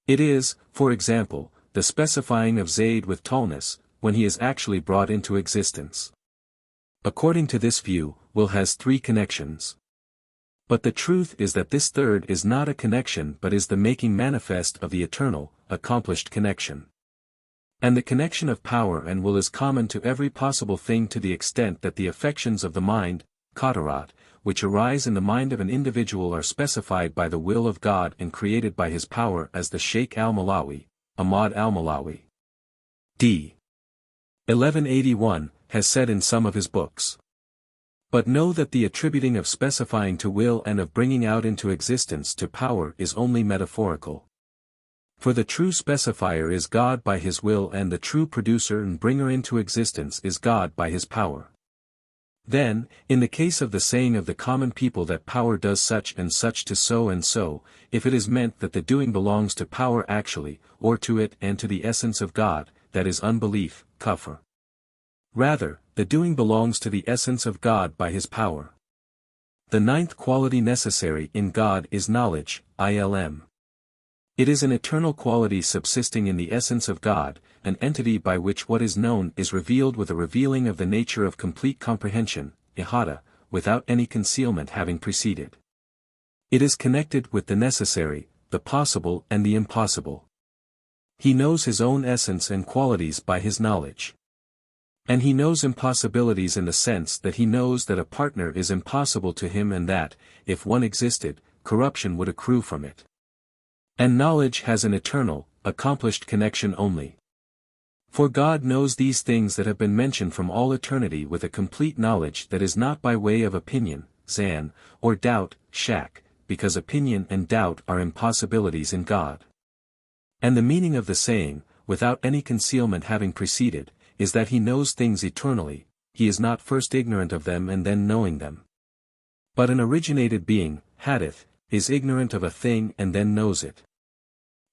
It is, for example, the specifying of Zayd with tallness, when he is actually brought into existence. According to this view, will has three connections. But the truth is that this third is not a connection but is the making manifest of the eternal, accomplished connection. And the connection of power and will is common to every possible thing to the extent that the affections of the mind, Qadarat, which arise in the mind of an individual are specified by the will of God and created by his power, as the Sheikh al-Malawi, Ahmad al-Malawi, d. 1181, has said in some of his books. But know that the attributing of specifying to will and of bringing out into existence to power is only metaphorical. For the true specifier is God by his will, and the true producer and bringer into existence is God by his power. Then, in the case of the saying of the common people that power does such and such to so and so, if it is meant that the doing belongs to power actually, or to it and to the essence of God, that is unbelief, kufr. Rather, the doing belongs to the essence of God by his power. The ninth quality necessary in God is knowledge, ilm. It is an eternal quality subsisting in the essence of God, an entity by which what is known is revealed with a revealing of the nature of complete comprehension, ihata, without any concealment having preceded. It is connected with the necessary, the possible and the impossible. He knows his own essence and qualities by his knowledge. And he knows impossibilities in the sense that he knows that a partner is impossible to him and that, if one existed, corruption would accrue from it. And knowledge has an eternal, accomplished connection only. For God knows these things that have been mentioned from all eternity with a complete knowledge that is not by way of opinion, zan, or doubt, shak, because opinion and doubt are impossibilities in God. And the meaning of the saying, without any concealment having preceded, is that he knows things eternally, he is not first ignorant of them and then knowing them. But an originated being, hadith, is ignorant of a thing and then knows it.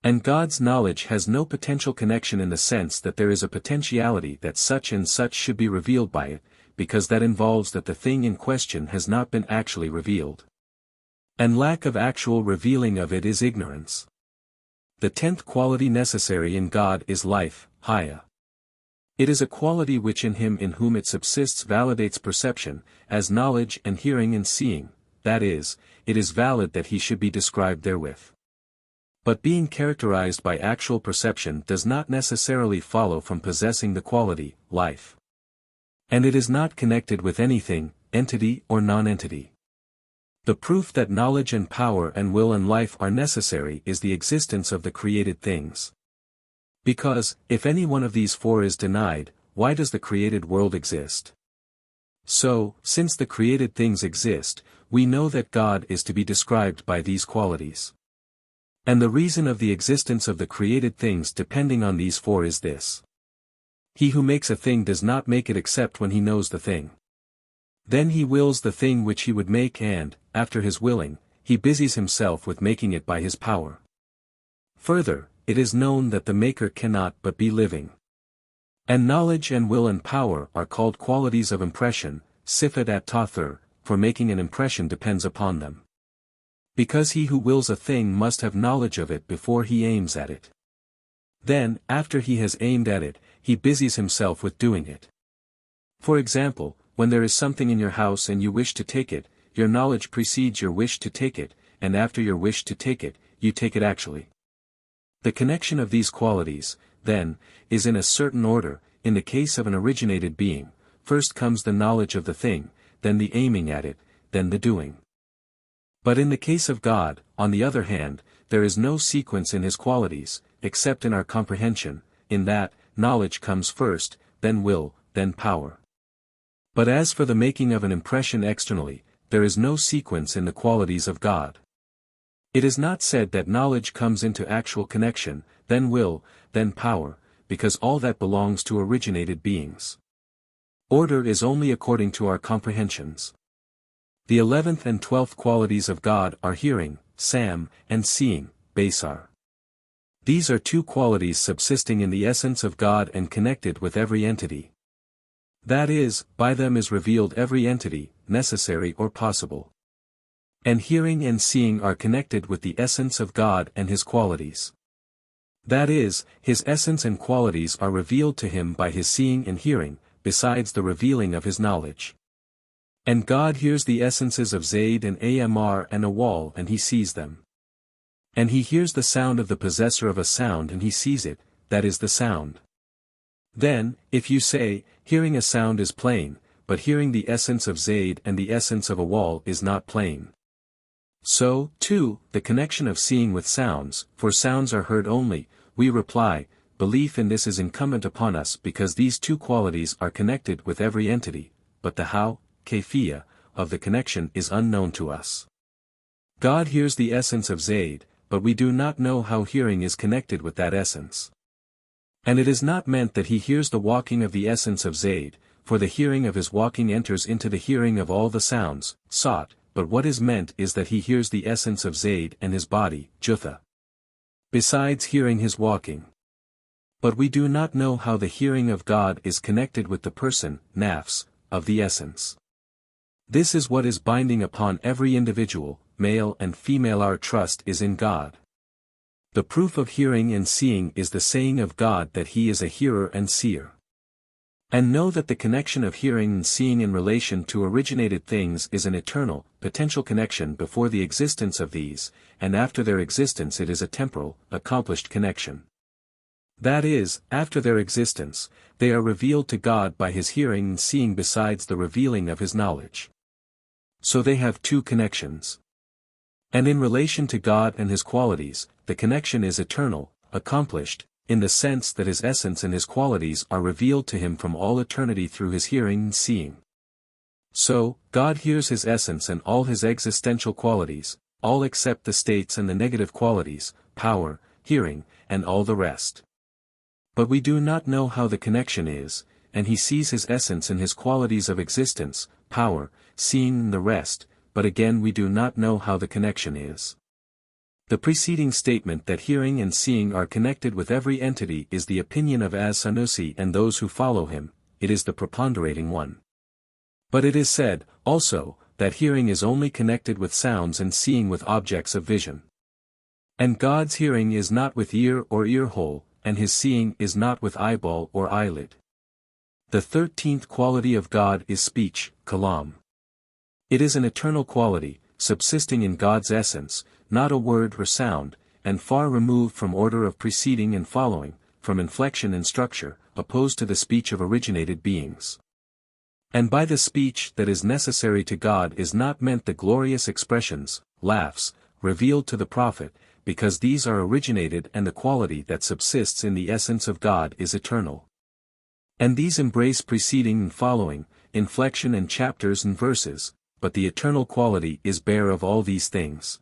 And God's knowledge has no potential connection in the sense that there is a potentiality that such and such should be revealed by it, because that involves that the thing in question has not been actually revealed. And lack of actual revealing of it is ignorance. The 10th quality necessary in God is life, haya. It is a quality which in him in whom it subsists validates perception, as knowledge and hearing and seeing, that is, it is valid that he should be described therewith. But being characterized by actual perception does not necessarily follow from possessing the quality, life. And it is not connected with anything, entity or non-entity. The proof that knowledge and power and will and life are necessary is the existence of the created things. Because, if any one of these four is denied, why does the created world exist? So, since the created things exist, we know that God is to be described by these qualities. And the reason of the existence of the created things depending on these four is this. He who makes a thing does not make it except when he knows the thing. Then he wills the thing which he would make and, after his willing, he busies himself with making it by his power. Further, it is known that the maker cannot but be living. And knowledge and will and power are called qualities of impression, sifat at-tathur, for making an impression depends upon them. Because he who wills a thing must have knowledge of it before he aims at it. Then, after he has aimed at it, he busies himself with doing it. For example, when there is something in your house and you wish to take it, your knowledge precedes your wish to take it, and after your wish to take it, you take it actually. The connection of these qualities, then, is in a certain order. In the case of an originated being, first comes the knowledge of the thing, then the aiming at it, then the doing. But in the case of God, on the other hand, there is no sequence in his qualities, except in our comprehension, in that, knowledge comes first, then will, then power. But as for the making of an impression externally, there is no sequence in the qualities of God. It is not said that knowledge comes into actual connection, then will, then power, because all that belongs to originated beings. Order is only according to our comprehensions. The 11th and 12th qualities of God are hearing, sam, and seeing, basar. These are two qualities subsisting in the essence of God and connected with every entity. That is, by them is revealed every entity, necessary or possible. And hearing and seeing are connected with the essence of God and his qualities. That is, his essence and qualities are revealed to him by his seeing and hearing, besides the revealing of his knowledge. And God hears the essences of Zayd and Amr and Awal and he sees them. And he hears the sound of the possessor of a sound and he sees it, that is the sound. Then, if you say, hearing a sound is plain, but hearing the essence of Zayd and the essence of a wall is not plain. So, too, the connection of seeing with sounds, for sounds are heard only, we reply, belief in this is incumbent upon us because these two qualities are connected with every entity, but the how, kayfiyya, of the connection is unknown to us. God hears the essence of Zayd, but we do not know how hearing is connected with that essence. And it is not meant that he hears the walking of the essence of Zayd, for the hearing of his walking enters into the hearing of all the sounds, sought, but what is meant is that he hears the essence of Zayd and his body, jutha. Besides hearing his walking. But we do not know how the hearing of God is connected with the person, nafs, of the essence. This is what is binding upon every individual, male and female. Our trust is in God. The proof of hearing and seeing is the saying of God that he is a hearer and seer. And know that the connection of hearing and seeing in relation to originated things is an eternal, potential connection before the existence of these, and after their existence it is a temporal, accomplished connection. That is, after their existence, they are revealed to God by his hearing and seeing besides the revealing of his knowledge. So they have two connections. And in relation to God and his qualities, the connection is eternal, accomplished, in the sense that his essence and his qualities are revealed to him from all eternity through his hearing and seeing. So, God hears his essence and all his existential qualities, all except the states and the negative qualities, power, hearing, and all the rest. But we do not know how the connection is, and he sees his essence and his qualities of existence, power, seeing and the rest, but again we do not know how the connection is. The preceding statement that hearing and seeing are connected with every entity is the opinion of As-Sanusi and those who follow him, it is the preponderating one. But it is said, also, that hearing is only connected with sounds and seeing with objects of vision. And God's hearing is not with ear or ear hole, and his seeing is not with eyeball or eyelid. The 13th quality of God is speech, kalam. It is an eternal quality, subsisting in God's essence, not a word or sound, and far removed from order of preceding and following, from inflection and structure, opposed to the speech of originated beings. And by the speech that is necessary to God is not meant the glorious expressions, laughs, revealed to the prophet, because these are originated and the quality that subsists in the essence of God is eternal. And these embrace preceding and following, inflection and chapters and verses, but the eternal quality is bare of all these things.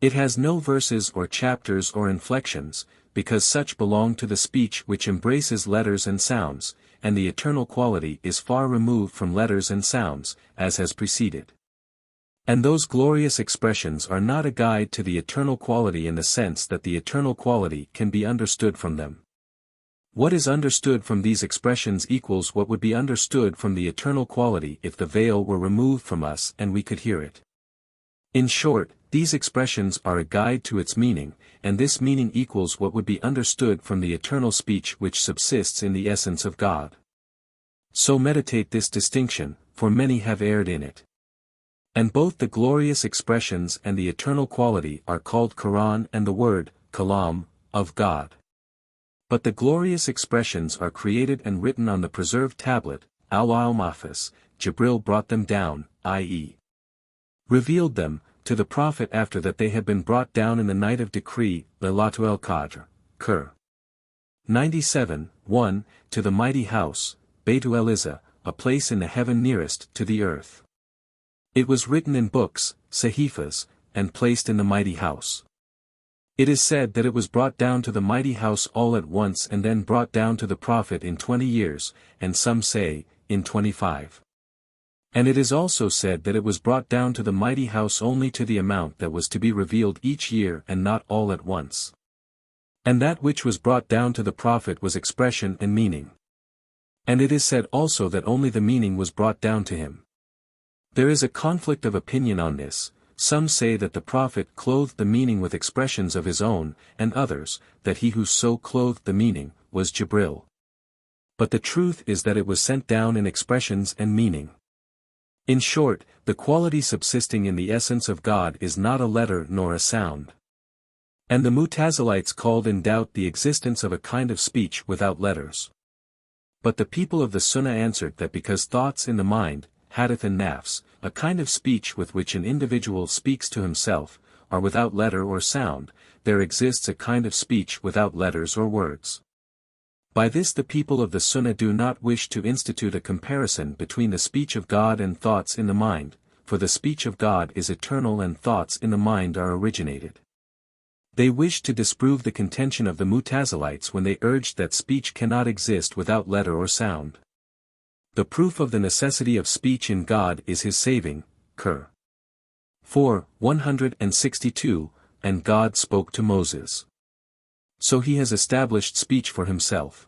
It has no verses or chapters or inflections, because such belong to the speech which embraces letters and sounds, and the eternal quality is far removed from letters and sounds, as has preceded. And those glorious expressions are not a guide to the eternal quality in the sense that the eternal quality can be understood from them. What is understood from these expressions equals what would be understood from the eternal quality if the veil were removed from us and we could hear it. In short, these expressions are a guide to its meaning, and this meaning equals what would be understood from the eternal speech which subsists in the essence of God. So meditate this distinction, for many have erred in it. And both the glorious expressions and the eternal quality are called Quran and the word, kalam, of God. But the glorious expressions are created and written on the preserved tablet, al-Mahfuz. Jibril brought them down, i.e. revealed them, to the Prophet after that they had been brought down in the night of decree, Laylatul Qadr, Qur. 97, 1, to the mighty house, Baytu el-Izza, a place in the heaven nearest to the earth. It was written in books, sahifas, and placed in the mighty house. It is said that it was brought down to the mighty house all at once and then brought down to the Prophet in 20 years, and some say, in 25. And it is also said that it was brought down to the mighty house only to the amount that was to be revealed each year and not all at once. And that which was brought down to the Prophet was expression and meaning. And it is said also that only the meaning was brought down to him. There is a conflict of opinion on this. Some say that the Prophet clothed the meaning with expressions of his own, and others, that he who so clothed the meaning, was Jibril. But the truth is that it was sent down in expressions and meaning. In short, the quality subsisting in the essence of God is not a letter nor a sound. And the Mutazilites called in doubt the existence of a kind of speech without letters. But the people of the Sunnah answered that because thoughts in the mind, hadith and nafs, a kind of speech with which an individual speaks to himself, are without letter or sound, there exists a kind of speech without letters or words. By this the people of the Sunnah do not wish to institute a comparison between the speech of God and thoughts in the mind, for the speech of God is eternal and thoughts in the mind are originated. They wish to disprove the contention of the Mu'tazilites when they urged that speech cannot exist without letter or sound. The proof of the necessity of speech in God is his saving, Qur. 4:162, and God spoke to Moses. So he has established speech for himself.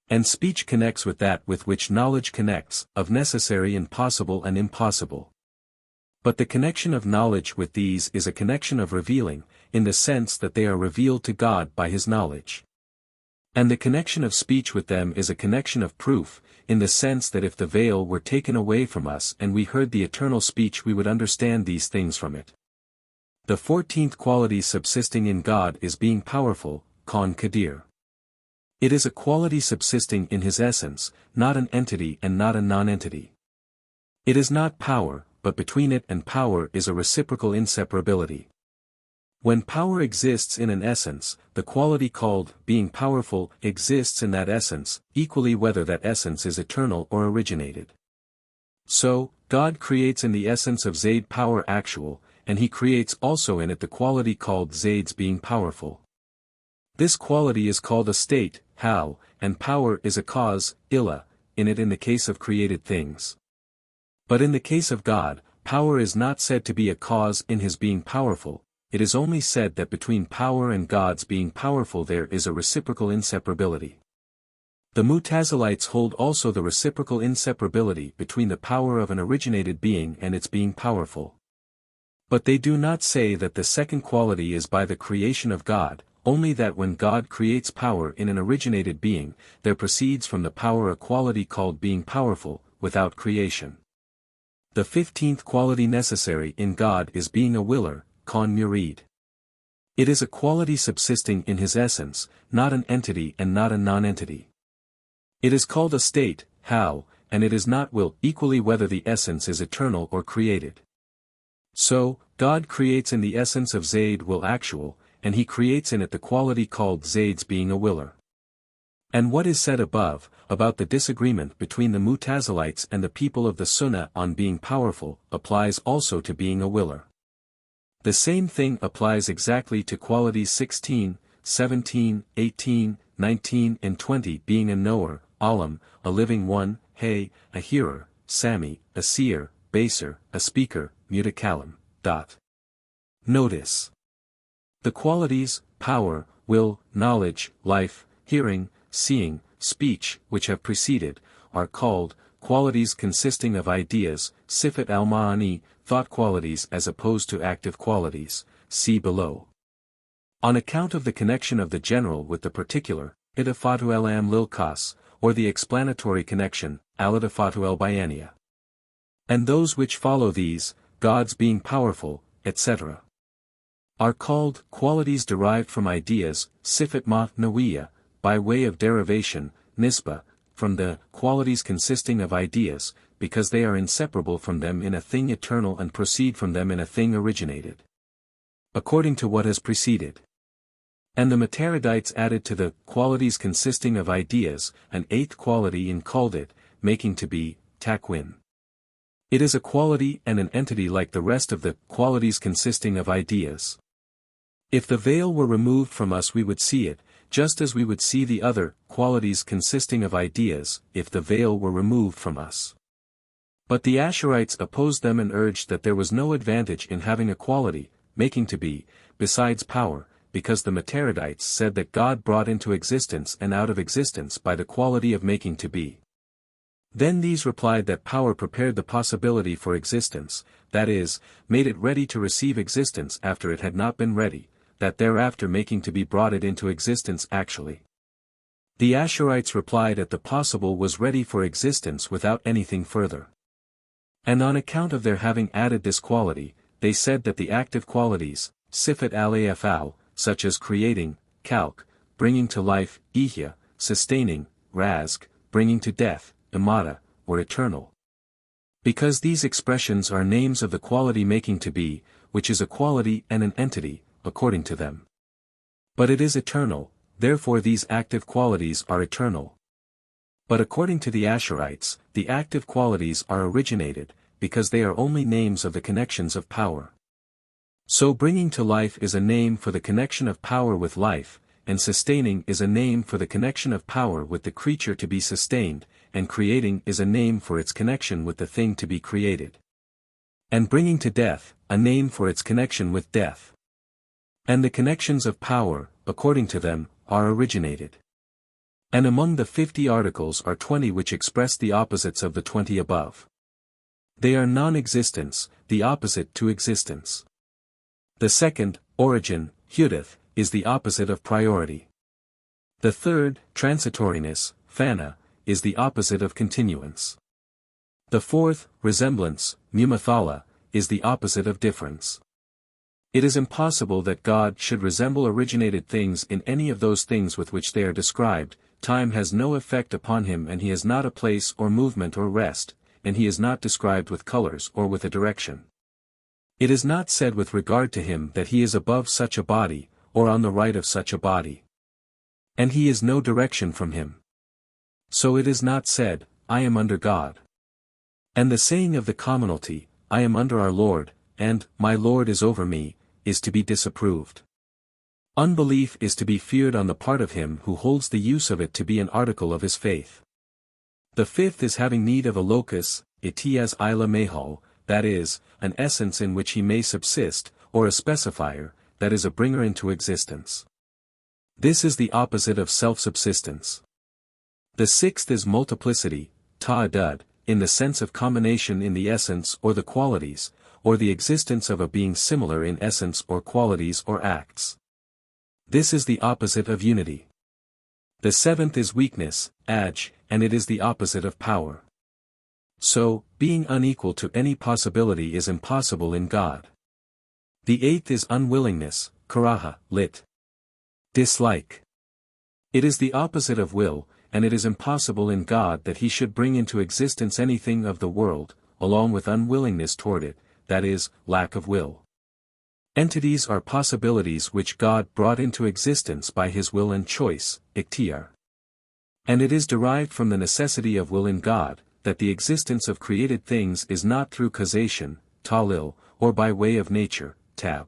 And speech connects with that with which knowledge connects, of necessary and possible and impossible. But the connection of knowledge with these is a connection of revealing, in the sense that they are revealed to God by his knowledge. And the connection of speech with them is a connection of proof, in the sense that if the veil were taken away from us and we heard the eternal speech we would understand these things from it. The 14th quality subsisting in God is being powerful, Khan Qadir. It is a quality subsisting in his essence, not an entity and not a non-entity. It is not power, but between it and power is a reciprocal inseparability. When power exists in an essence, the quality called being powerful exists in that essence, equally whether that essence is eternal or originated. So, God creates in the essence of Zayd power actual, and he creates also in it the quality called Zayd's being powerful. This quality is called a state, hal, and power is a cause, illah, in it in the case of created things. But in the case of God, power is not said to be a cause in his being powerful, it is only said that between power and God's being powerful there is a reciprocal inseparability. The Mu'tazilites hold also the reciprocal inseparability between the power of an originated being and its being powerful. But they do not say that the second quality is by the creation of God, only that when God creates power in an originated being, there proceeds from the power a quality called being powerful, without creation. The 15th quality necessary in God is being a willer, Khan Murid. It is a quality subsisting in his essence, not an entity and not a non-entity. It is called a state, hal, and it is not will, equally whether the essence is eternal or created. So, God creates in the essence of Zayd will actual, and he creates in it the quality called Zayd's being a willer. And what is said above, about the disagreement between the Mu'tazilites and the people of the Sunnah on being powerful, applies also to being a willer. The same thing applies exactly to qualities 16, 17, 18, 19 and 20 being a knower, alam, a living one, hay, a hearer, sami, a seer, baser, a speaker, mutakalim. Notice. The qualities, power, will, knowledge, life, hearing, seeing, speech, which have preceded, are called, qualities consisting of ideas, sifat al-ma'ani, thought qualities as opposed to active qualities, see below. On account of the connection of the general with the particular, idafatu al-am lil-khas, or the explanatory connection, al-idafatu al-bayaniya. And those which follow these, God's being powerful, etc., are called qualities derived from ideas, sifat ma'nawiya, by way of derivation, nisba, from the qualities consisting of ideas, because they are inseparable from them in a thing eternal and proceed from them in a thing originated. According to what has preceded. And the Mataridites added to the qualities consisting of ideas, an eighth quality and called it, making to be, takwin. It is a quality and an entity like the rest of the qualities consisting of ideas. If the veil were removed from us we would see it, just as we would see the other qualities consisting of ideas, if the veil were removed from us. But the Ash'arites opposed them and urged that there was no advantage in having a quality, making to be, besides power, because the Mataridites said that God brought into existence and out of existence by the quality of making to be. Then these replied that power prepared the possibility for existence, that is, made it ready to receive existence after it had not been ready, that thereafter making to be brought it into existence actually. The Ash'arites replied that the possible was ready for existence without anything further. And on account of their having added this quality, they said that the active qualities, sifat al-afal, such as creating, khalq, bringing to life, ihya, sustaining, razq, bringing to death, imata, or eternal. Because these expressions are names of the quality making to be, which is a quality and an entity, according to them. But it is eternal, therefore these active qualities are eternal. But according to the Ash'arites, the active qualities are originated, because they are only names of the connections of power. So bringing to life is a name for the connection of power with life, and sustaining is a name for the connection of power with the creature to be sustained, and creating is a name for its connection with the thing to be created. And bringing to death, a name for its connection with death. And the connections of power, according to them, are originated. And among the 50 articles are 20 which express the opposites of the 20 above. They are non-existence, the opposite to existence. The second, origin, hudith, is the opposite of priority. The third, transitoriness, fana, is the opposite of continuance. The fourth, resemblance, mumathala, is the opposite of difference. It is impossible that God should resemble originated things in any of those things with which they are described. Time has no effect upon him, and he has not a place or movement or rest, and he is not described with colors or with a direction. It is not said with regard to him that he is above such a body, or on the right of such a body. And he is no direction from him. So it is not said, I am under God. And the saying of the Commonalty, I am under our Lord, and, my Lord is over me, is to be disapproved. Unbelief is to be feared on the part of him who holds the use of it to be an article of his faith. The fifth is having need of a locus, itias ila mehal, that is, an essence in which he may subsist, or a specifier, that is a bringer into existence. This is the opposite of self-subsistence. The sixth is multiplicity, ta'adud, in the sense of combination in the essence or the qualities, or the existence of a being similar in essence or qualities or acts. This is the opposite of unity. The seventh is weakness, and it is the opposite of power. So, being unequal to any possibility is impossible in God. The eighth is unwillingness, karaha, lit. Dislike. It is the opposite of will, and it is impossible in God that he should bring into existence anything of the world, along with unwillingness toward it, that is, lack of will. Entities are possibilities which God brought into existence by his will and choice, ikhtiyar. And it is derived from the necessity of will in God, that the existence of created things is not through causation, ta'lil, or by way of nature, tab.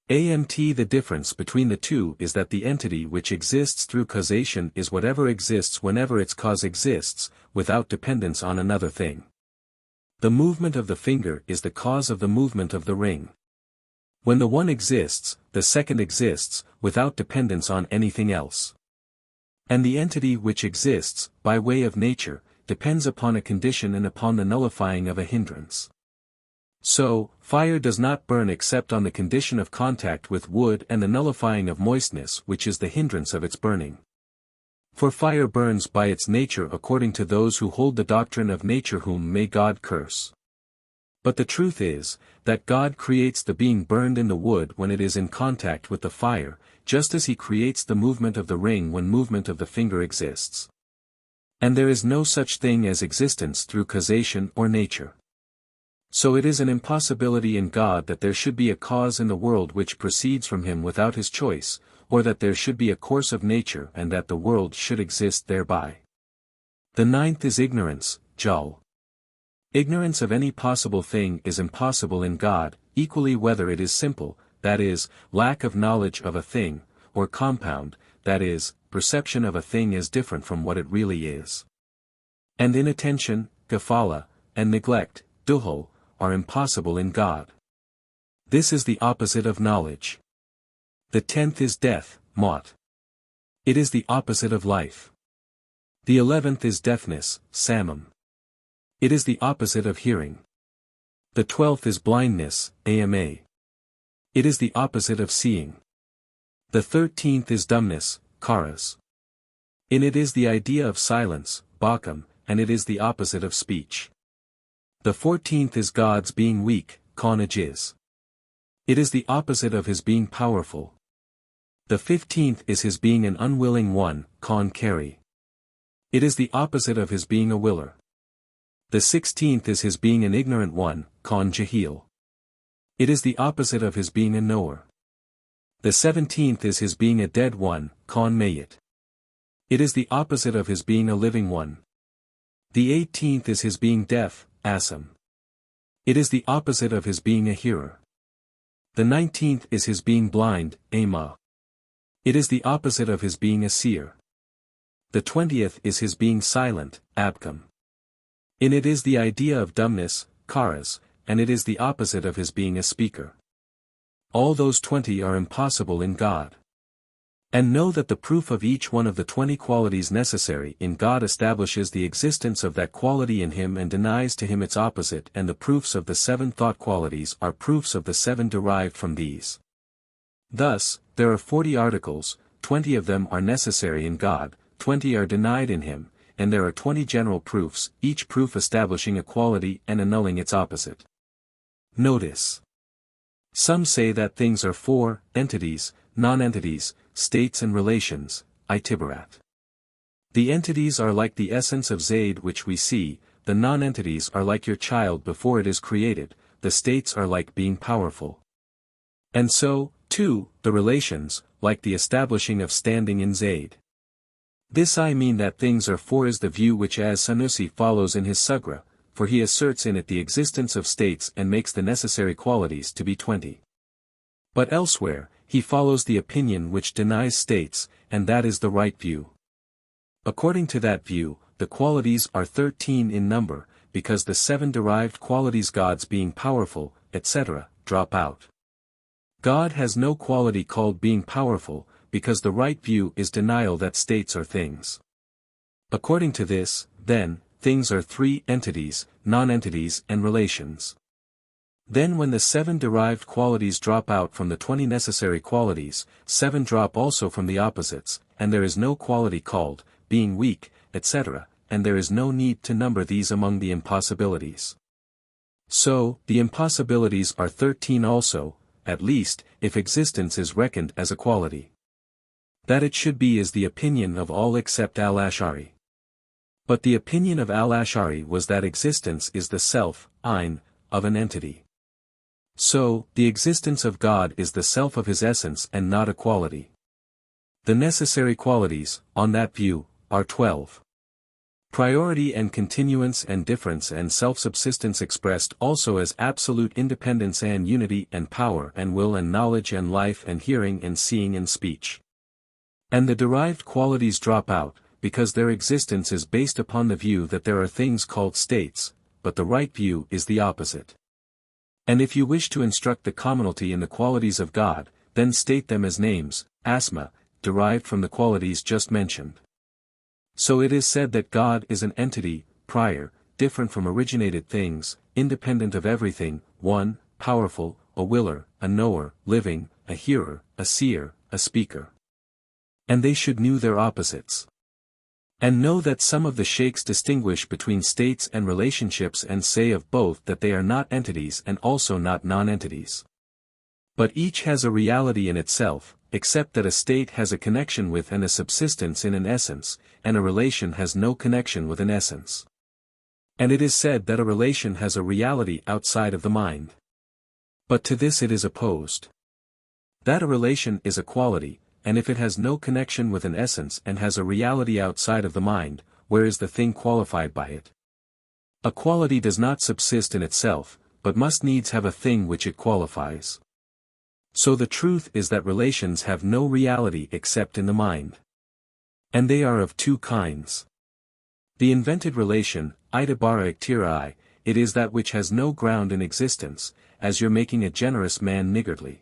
The difference between the two is that the entity which exists through causation is whatever exists whenever its cause exists, without dependence on another thing. The movement of the finger is the cause of the movement of the ring. When the one exists, the second exists, without dependence on anything else. And the entity which exists, by way of nature, depends upon a condition and upon the nullifying of a hindrance. So, fire does not burn except on the condition of contact with wood and the nullifying of moistness which is the hindrance of its burning. For fire burns by its nature according to those who hold the doctrine of nature, whom may God curse. But the truth is, that God creates the being burned in the wood when it is in contact with the fire, just as he creates the movement of the ring when movement of the finger exists. And there is no such thing as existence through causation or nature. So it is an impossibility in God that there should be a cause in the world which proceeds from him without his choice, or that there should be a course of nature and that the world should exist thereby. The ninth is ignorance, jal. Ignorance of any possible thing is impossible in God, equally whether it is simple, that is, lack of knowledge of a thing, or compound, that is, perception of a thing as different from what it really is. And inattention, gafala, and neglect, duhul, are impossible in God. This is the opposite of knowledge. The 10th is death, maut. It is the opposite of life. The 11th is deafness, samam. It is the opposite of hearing. The 12th is blindness, ama. It is the opposite of seeing. The 13th is dumbness, karas. In it is the idea of silence, bakam, and it is the opposite of speech. The 14th is God's being weak, konajiz. It is the opposite of his being powerful. The 15th is his being an unwilling one, kon kari. It is the opposite of his being a willer. The 16th is his being an ignorant one, Khan Jahil. It is the opposite of his being a knower. The 17th is his being a dead one, Khan Mayit. It is the opposite of his being a living one. The 18th is his being deaf, Asam. It is the opposite of his being a hearer. The 19th is his being blind, Ama. It is the opposite of his being a seer. The 20th is his being silent, Abkam. In it is the idea of dumbness, Karas, and it is the opposite of his being a speaker. All those 20 are impossible in God. And know that the proof of each one of the 20 qualities necessary in God establishes the existence of that quality in him and denies to him its opposite, and the proofs of the 7 thought qualities are proofs of the 7 derived from these. Thus, there are 40 articles, 20 of them are necessary in God, 20 are denied in him, and there are 20 general proofs, each proof establishing a quality and annulling its opposite. Notice. Some say that things are 4 entities, non-entities, states and relations, itibarat. The entities are like the essence of Zayd which we see, the non-entities are like your child before it is created, the states are like being powerful. And so, too, the relations, like the establishing of standing in Zayd. This I mean that things are 4 is the view which As-Sanusi follows in his Sugra, for he asserts in it the existence of states and makes the necessary qualities to be 20. But elsewhere, he follows the opinion which denies states, and that is the right view. According to that view, the qualities are 13 in number, because the 7 derived qualities God's being powerful, etc., drop out. God has no quality called being powerful, because the right view is denial that states are things. According to this, then, things are 3 entities, non-entities and relations. Then when the 7 derived qualities drop out from the 20 necessary qualities, 7 drop also from the opposites, and there is no quality called, being weak, etc., and there is no need to number these among the impossibilities. So, the impossibilities are 13 also, at least, if existence is reckoned as a quality. That it should be is the opinion of all except Al-Ash'ari. But the opinion of Al-Ash'ari was that existence is the self, Ein, of an entity. So, the existence of God is the self of his essence and not a quality. The necessary qualities, on that view, are 12. Priority and continuance and difference and self-subsistence expressed also as absolute independence and unity and power and will and knowledge and life and hearing and seeing and speech. And the derived qualities drop out, because their existence is based upon the view that there are things called states, but the right view is the opposite. And if you wish to instruct the commonalty in the qualities of God, then state them as names, asma, derived from the qualities just mentioned. So it is said that God is an entity, prior, different from originated things, independent of everything, one, powerful, a willer, a knower, living, a hearer, a seer, a speaker. And they should know their opposites. And know that some of the sheikhs distinguish between states and relationships and say of both that they are not entities and also not non-entities. But each has a reality in itself, except that a state has a connection with and a subsistence in an essence, and a relation has no connection with an essence. And it is said that a relation has a reality outside of the mind. But to this it is opposed. That a relation is a quality, and if it has no connection with an essence and has a reality outside of the mind, where is the thing qualified by it? A quality does not subsist in itself, but must needs have a thing which it qualifies. So the truth is that relations have no reality except in the mind. And they are of 2 kinds. The invented relation, idabara iktirai, it is that which has no ground in existence, as you're making a generous man niggardly.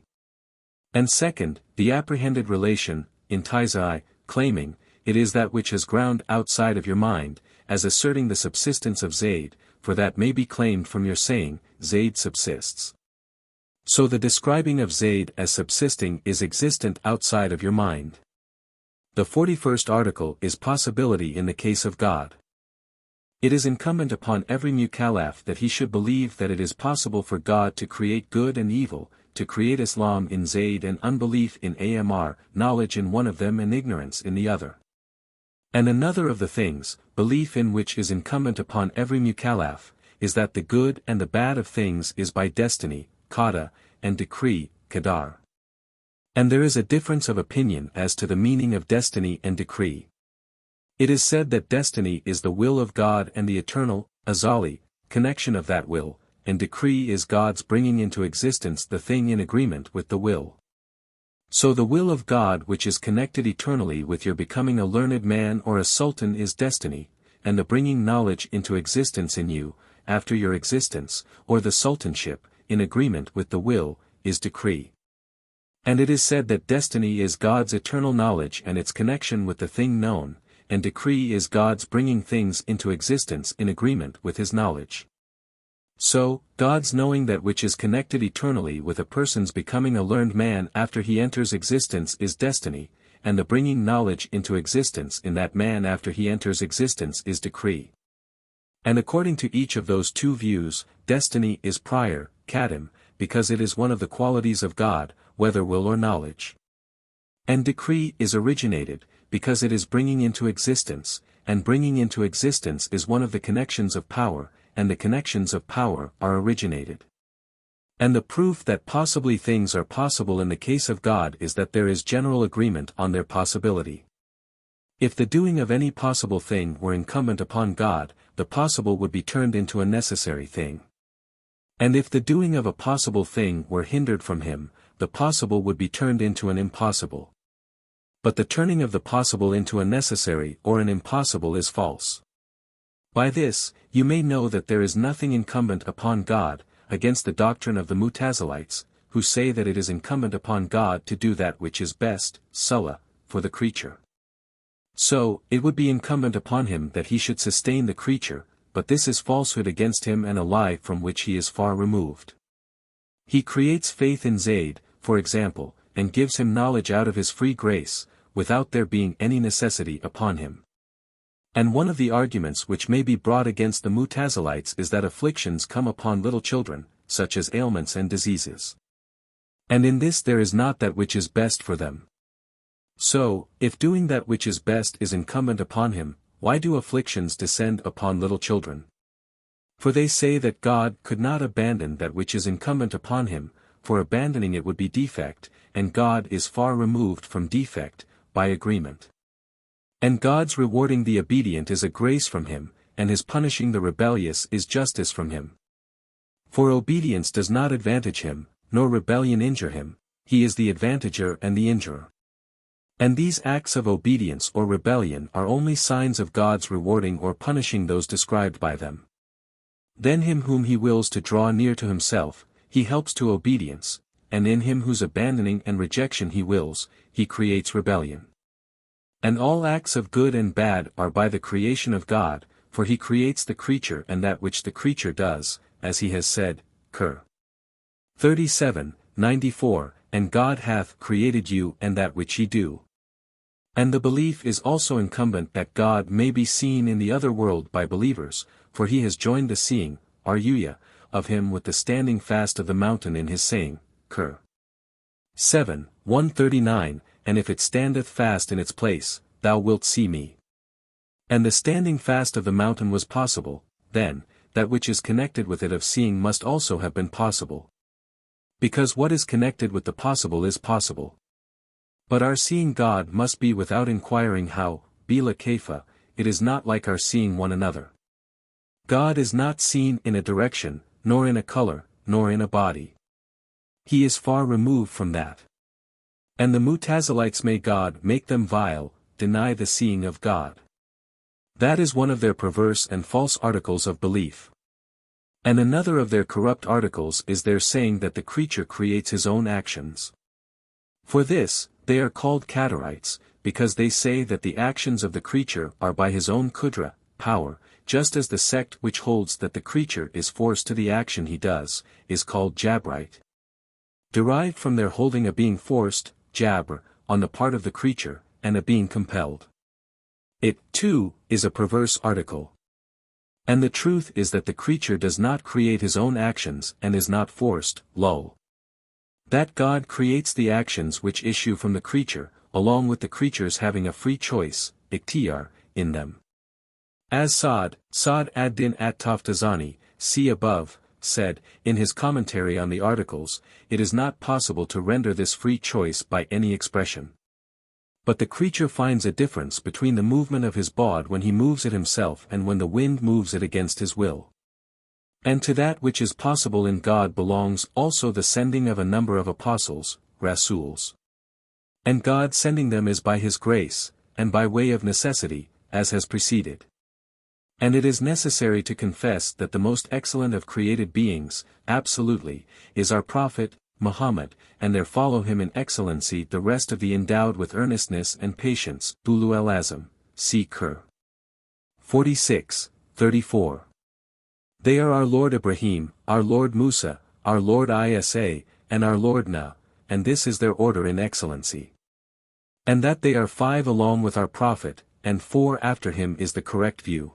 And second, the apprehended relation, intizai, claiming, it is that which has ground outside of your mind, as asserting the subsistence of Zayd, for that may be claimed from your saying, Zayd subsists. So the describing of Zayd as subsisting is existent outside of your mind. The 41st article is possibility in the case of God. It is incumbent upon every mukallaf that he should believe that it is possible for God to create good and evil, to create Islam in Zayd and unbelief in Amr, knowledge in one of them and ignorance in the other. And another of the things, belief in which is incumbent upon every mukallaf, is that the good and the bad of things is by destiny, qada, and decree, qadar. And there is a difference of opinion as to the meaning of destiny and decree. It is said that destiny is the will of God and the eternal, azali, connection of that will, and decree is God's bringing into existence the thing in agreement with the will. So the will of God which is connected eternally with your becoming a learned man or a sultan is destiny, and the bringing knowledge into existence in you, after your existence, or the sultanship, in agreement with the will, is decree. And it is said that destiny is God's eternal knowledge and its connection with the thing known, and decree is God's bringing things into existence in agreement with his knowledge. So, God's knowing that which is connected eternally with a person's becoming a learned man after he enters existence is destiny, and the bringing knowledge into existence in that man after he enters existence is decree. And according to each of those two views, destiny is prior, qadim, because it is one of the qualities of God, whether will or knowledge. And decree is originated, because it is bringing into existence, and bringing into existence is one of the connections of power, and the connections of power are originated. And the proof that possibly things are possible in the case of God is that there is general agreement on their possibility. If the doing of any possible thing were incumbent upon God, the possible would be turned into a necessary thing. And if the doing of a possible thing were hindered from him, the possible would be turned into an impossible. But the turning of the possible into a necessary or an impossible is false. By this, you may know that there is nothing incumbent upon God, against the doctrine of the Mutazilites, who say that it is incumbent upon God to do that which is best, salah, for the creature. So, it would be incumbent upon him that he should sustain the creature, but this is falsehood against him and a lie from which he is far removed. He creates faith in Zayd, for example, and gives him knowledge out of his free grace, without there being any necessity upon him. And one of the arguments which may be brought against the Mutazilites is that afflictions come upon little children, such as ailments and diseases. And in this there is not that which is best for them. So, if doing that which is best is incumbent upon him, why do afflictions descend upon little children? For they say that God could not abandon that which is incumbent upon him, for abandoning it would be defect, and God is far removed from defect, by agreement. And God's rewarding the obedient is a grace from him, and his punishing the rebellious is justice from him. For obedience does not advantage him, nor rebellion injure him, he is the advantager and the injurer. And these acts of obedience or rebellion are only signs of God's rewarding or punishing those described by them. Then him whom he wills to draw near to himself, he helps to obedience, and in him whose abandoning and rejection he wills, he creates rebellion. And all acts of good and bad are by the creation of God, for he creates the creature and that which the creature does, as he has said, Qur. 37:94, and God hath created you and that which ye do. And the belief is also incumbent that God may be seen in the other world by believers, for he has joined the seeing, Ruya, of him with the standing fast of the mountain in his saying, Qur. 7:139, and if it standeth fast in its place, thou wilt see me. And the standing fast of the mountain was possible, then, that which is connected with it of seeing must also have been possible. Because what is connected with the possible is possible. But our seeing God must be without inquiring how, bila kaifa, it is not like our seeing one another. God is not seen in a direction, nor in a color, nor in a body. He is far removed from that. And the Mutazilites, may God make them vile, deny the seeing of God. That is one of their perverse and false articles of belief. And another of their corrupt articles is their saying that the creature creates his own actions. For this, they are called Qadarites, because they say that the actions of the creature are by his own qudra, power, just as the sect which holds that the creature is forced to the action he does, is called Jabrite. Derived from their holding a being forced, Jabr, on the part of the creature, and a being compelled. It, too, is a perverse article. And the truth is that the creature does not create his own actions and is not forced, lol. That God creates the actions which issue from the creature, along with the creature's having a free choice, ikhtiyar, in them. As Sa'd ad-Din at-Taftazani, see above, said, in his commentary on the articles, it is not possible to render this free choice by any expression. But the creature finds a difference between the movement of his bod when he moves it himself and when the wind moves it against his will. And to that which is possible in God belongs also the sending of a number of apostles, rasuls. And God sending them is by his grace, and by way of necessity, as has preceded. And it is necessary to confess that the most excellent of created beings, absolutely, is our Prophet, Muhammad, and there follow him in excellency the rest of the endowed with earnestness and patience, Ulu al-Azam, see Qur. 46, 34. They are our Lord Ibrahim, our Lord Musa, our Lord Isa, and our Lord Nuh, and this is their order in excellency. And that they are 5 along with our Prophet, and 4 after him is the correct view.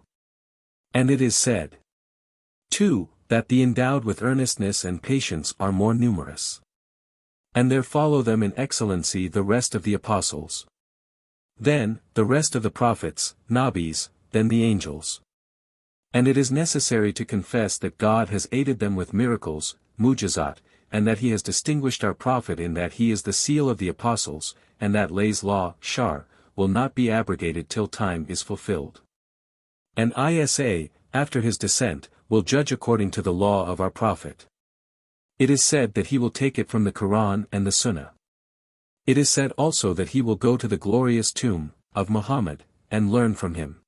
And it is said, 2, that the endowed with earnestness and patience are more numerous. And there follow them in excellency the rest of the apostles. Then, the rest of the prophets, Nabis, then the angels. And it is necessary to confess that God has aided them with miracles, mujizat, and that he has distinguished our Prophet in that he is the seal of the apostles, and that Lay's law, Shar, will not be abrogated till time is fulfilled. And Isa, after his descent, will judge according to the law of our Prophet. It is said that he will take it from the Quran and the Sunnah. It is said also that he will go to the glorious tomb of Muhammad, and learn from him.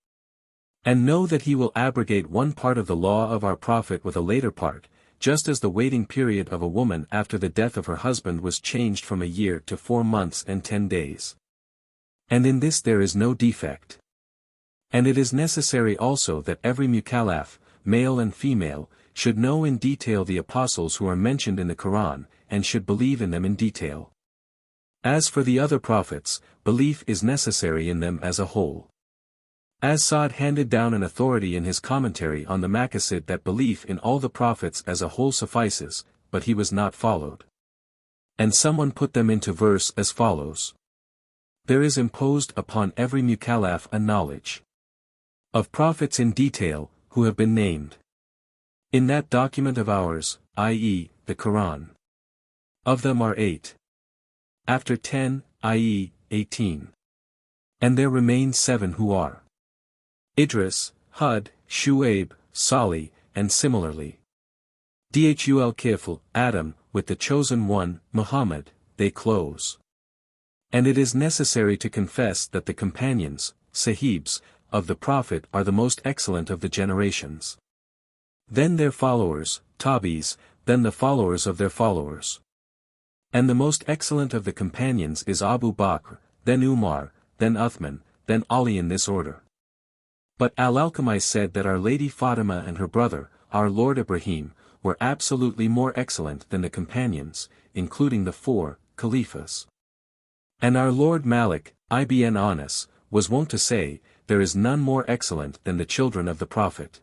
And know that he will abrogate one part of the law of our Prophet with a later part, just as the waiting period of a woman after the death of her husband was changed from a year to 4 months and 10 days. And in this there is no defect. And it is necessary also that every mukallaf, male and female, should know in detail the apostles who are mentioned in the Quran, and should believe in them in detail. As for the other prophets, belief is necessary in them as a whole. As Sa'd handed down an authority in his commentary on the Maqasid that belief in all the prophets as a whole suffices, but he was not followed. And someone put them into verse as follows. There is imposed upon every mukallaf a knowledge of prophets in detail, who have been named in that document of ours, i.e., the Quran. Of them are 8. After 10, i.e., 18. And there remain 7 who are Idris, Hud, Shu'aib, Salih, and similarly. Dhul Kifl, Adam, with the chosen one, Muhammad, they close. And it is necessary to confess that the companions, Sahibs, of the Prophet are the most excellent of the generations. Then their followers, Tabis, then the followers of their followers. And the most excellent of the companions is Abu Bakr, then Umar, then Uthman, then Ali in this order. But Al-Alchemist said that Our Lady Fatima and her brother, our Lord Ibrahim, were absolutely more excellent than the companions, including the 4 Caliphs. And our Lord Malik, ibn Anas, was wont to say, there is none more excellent than the children of the Prophet.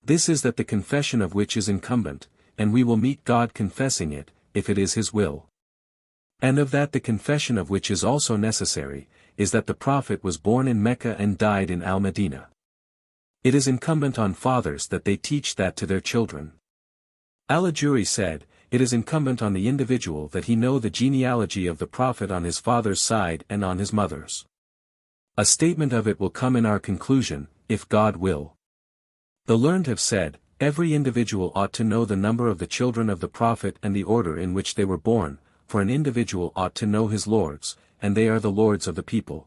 This is that the confession of which is incumbent, and we will meet God confessing it, if it is his will. And of that the confession of which is also necessary, is that the Prophet was born in Mecca and died in Al-Madinah. It is incumbent on fathers that they teach that to their children. Al-Ajuri said, it is incumbent on the individual that he know the genealogy of the Prophet on his father's side and on his mother's. A statement of it will come in our conclusion, if God will. The learned have said, every individual ought to know the number of the children of the Prophet and the order in which they were born, for an individual ought to know his lords, and they are the lords of the people.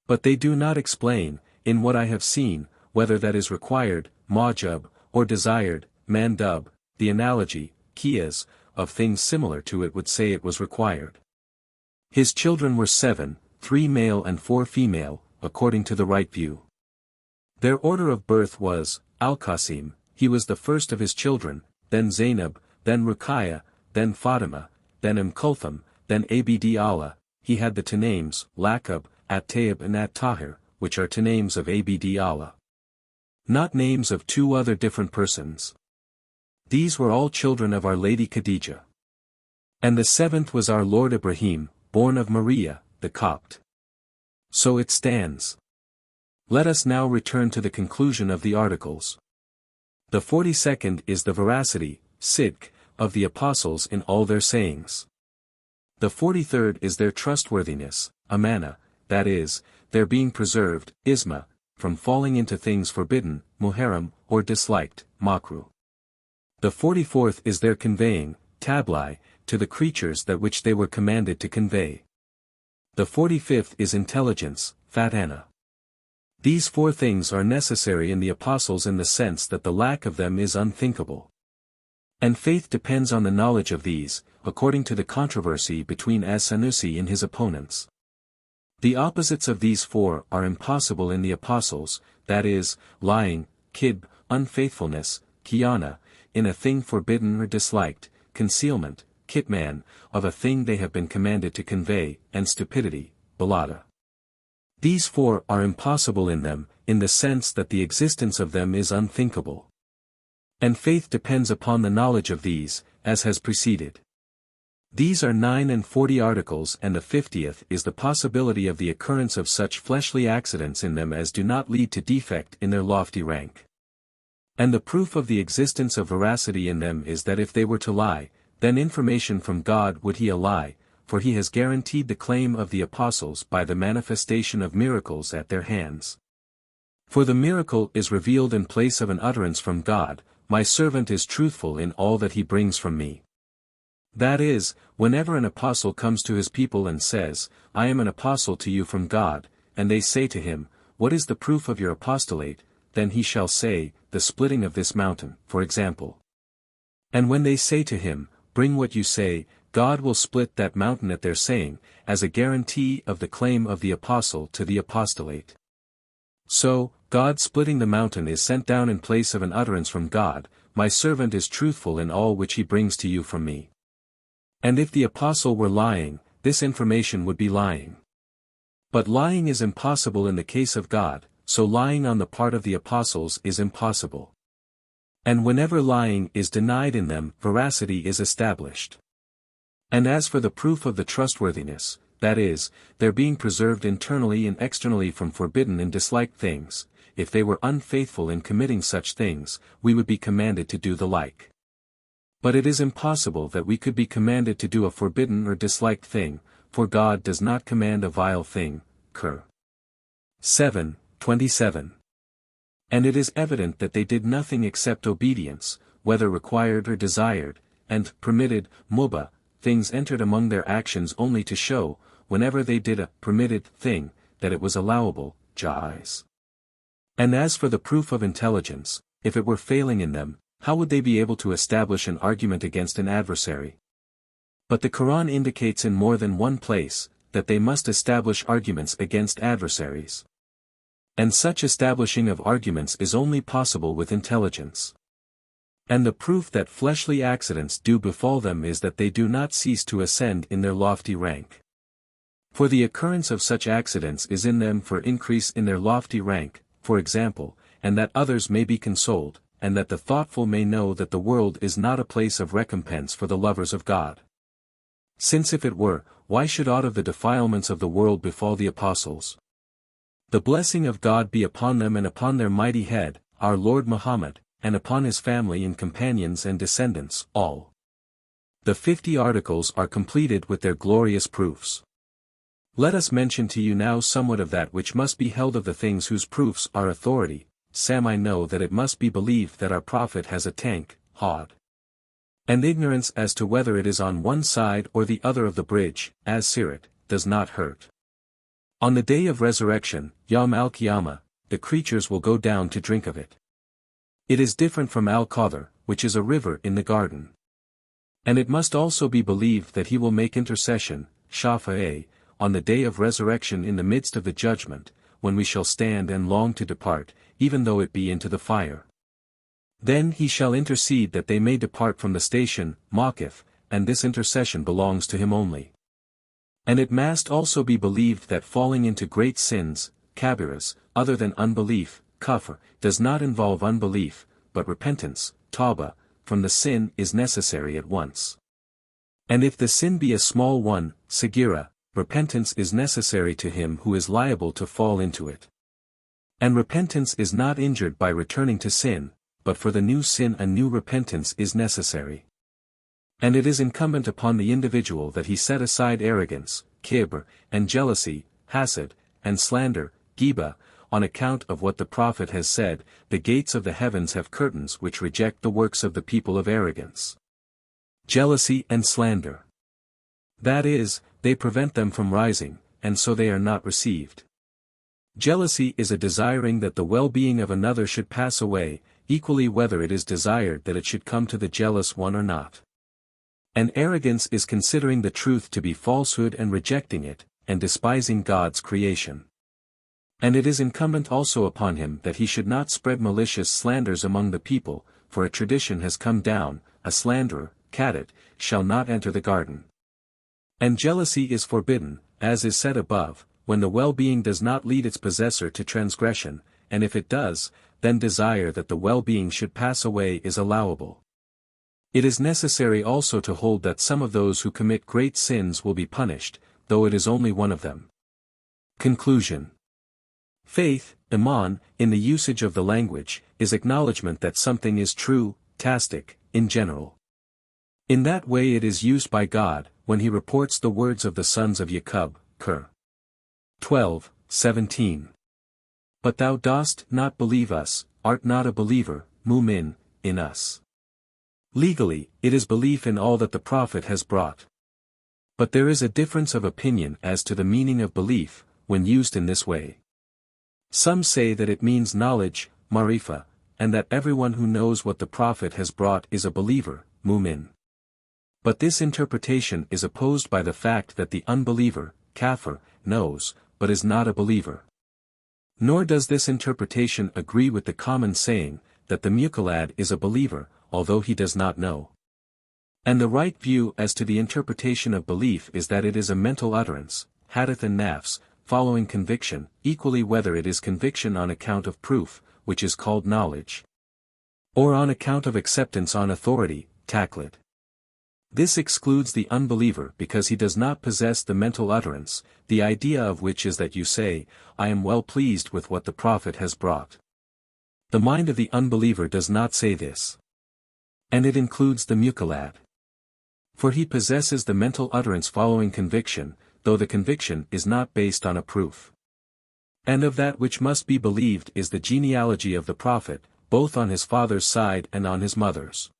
But they do not explain, in what I have seen, whether that is required, mawjub, or desired, mandub, the analogy, qiyas, of things similar to it would say it was required. His children were 7, 3 male and 4 female, according to the right view. Their order of birth was, Al-Qasim, he was the first of his children, then Zainab, then Ruqayya, then Fatima, then Kulthum, then Abd Allah, he had the 2 names, Laqab, At-Tayyib and At-Tahir, which are 2 names of Abd Allah. Not names of 2 other different persons. These were all children of Our Lady Khadijah. And the 7th was our Lord Ibrahim, born of Maria, the Copt. So it stands. Let us now return to the conclusion of the articles. The 42nd is the veracity, sidq, of the apostles in all their sayings. The 43rd is their trustworthiness, amana, that is, their being preserved, isma, from falling into things forbidden, muharram, or disliked, makruh. The 44th is their conveying, tabligh, to the creatures that which they were commanded to convey. The 45th is intelligence, fatana. These four things are necessary in the apostles in the sense that the lack of them is unthinkable. And faith depends on the knowledge of these, according to the controversy between as-Sanusi and his opponents. The opposites of these four are impossible in the apostles, that is, lying, kidb, unfaithfulness, khiyana, in a thing forbidden or disliked, concealment, kitman, of a thing they have been commanded to convey, and stupidity, balada. These four are impossible in them, in the sense that the existence of them is unthinkable. And faith depends upon the knowledge of these, as has preceded. These are 9 and 40 articles, and the 50th is the possibility of the occurrence of such fleshly accidents in them as do not lead to defect in their lofty rank. And the proof of the existence of veracity in them is that if they were to lie, then information from God would he ally, for he has guaranteed the claim of the apostles by the manifestation of miracles at their hands. For the miracle is revealed in place of an utterance from God, my servant is truthful in all that he brings from me. That is, whenever an apostle comes to his people and says, I am an apostle to you from God, and they say to him, what is the proof of your apostolate, then he shall say, the splitting of this mountain, for example. And when they say to him, bring what you say, God will split that mountain at their saying, as a guarantee of the claim of the apostle to the apostolate. So, God splitting the mountain is sent down in place of an utterance from God, my servant is truthful in all which he brings to you from me. And if the apostle were lying, this information would be lying. But lying is impossible in the case of God, so lying on the part of the apostles is impossible. And whenever lying is denied in them, veracity is established. And as for the proof of the trustworthiness, that is, their being preserved internally and externally from forbidden and disliked things, if they were unfaithful in committing such things, we would be commanded to do the like. But it is impossible that we could be commanded to do a forbidden or disliked thing, for God does not command a vile thing. Qur. 7:27. And it is evident that they did nothing except obedience, whether required or desired, and permitted, mubah, things entered among their actions only to show, whenever they did a permitted thing, that it was allowable, jaiz. And as for the proof of intelligence, if it were failing in them, how would they be able to establish an argument against an adversary? But the Quran indicates in more than one place, that they must establish arguments against adversaries. And such establishing of arguments is only possible with intelligence. And the proof that fleshly accidents do befall them is that they do not cease to ascend in their lofty rank. For the occurrence of such accidents is in them for increase in their lofty rank, for example, and that others may be consoled, and that the thoughtful may know that the world is not a place of recompense for the lovers of God. Since if it were, why should aught of the defilements of the world befall the apostles? The blessing of God be upon them and upon their mighty head, our Lord Muhammad, and upon his family and companions and descendants, all. The 50 articles are completed with their glorious proofs. Let us mention to you now somewhat of that which must be held of the things whose proofs are authority. Sam, I know that it must be believed that our Prophet has a tank, hod. And ignorance as to whether it is on one side or the other of the bridge, as sirat, does not hurt. On the day of resurrection, Yawm al-Qiyamah, the creatures will go down to drink of it. It is different from Al-Qadr, which is a river in the garden. And it must also be believed that he will make intercession, Shafa'ah, on the day of resurrection in the midst of the judgment, when we shall stand and long to depart, even though it be into the fire. Then he shall intercede that they may depart from the station, Mawqif, and this intercession belongs to him only. And it must also be believed that falling into great sins, kabiras, other than unbelief, kufr, does not involve unbelief, but repentance, tawbah, from the sin is necessary at once. And if the sin be a small one, sagira, repentance is necessary to him who is liable to fall into it. And repentance is not injured by returning to sin, but for the new sin a new repentance is necessary. And it is incumbent upon the individual that he set aside arrogance, kibr, and jealousy, hasad, and slander, ghibah, on account of what the prophet has said, the gates of the heavens have curtains which reject the works of the people of arrogance. Jealousy and slander. That is, they prevent them from rising, and so they are not received. Jealousy is a desiring that the well-being of another should pass away, equally whether it is desired that it should come to the jealous one or not. And arrogance is considering the truth to be falsehood and rejecting it, and despising God's creation. And it is incumbent also upon him that he should not spread malicious slanders among the people, for a tradition has come down, a slanderer, cadet, shall not enter the garden. And jealousy is forbidden, as is said above, when the well-being does not lead its possessor to transgression, and if it does, then desire that the well-being should pass away is allowable. It is necessary also to hold that some of those who commit great sins will be punished, though it is only one of them. Conclusion. Faith, iman, in the usage of the language, is acknowledgement that something is true, tastic, in general. In that way it is used by God, when he reports the words of the sons of Yaqub, Qur. 12:17. But thou dost not believe us, art not a believer, mu'min, in us. Legally, it is belief in all that the prophet has brought. But there is a difference of opinion as to the meaning of belief, when used in this way. Some say that it means knowledge, marifa, and that everyone who knows what the prophet has brought is a believer, mu'min. But this interpretation is opposed by the fact that the unbeliever, kafir, knows, but is not a believer. Nor does this interpretation agree with the common saying, that the muqallad is a believer, although he does not know. And the right view as to the interpretation of belief is that it is a mental utterance, hadith and nafs, following conviction, equally whether it is conviction on account of proof, which is called knowledge, or on account of acceptance on authority, taqlid. This excludes the unbeliever because he does not possess the mental utterance, the idea of which is that you say, I am well pleased with what the prophet has brought. The mind of the unbeliever does not say this. And it includes the muqallad. For he possesses the mental utterance following conviction, though the conviction is not based on a proof. And of that which must be believed is the genealogy of the prophet, both on his father's side and on his mother's.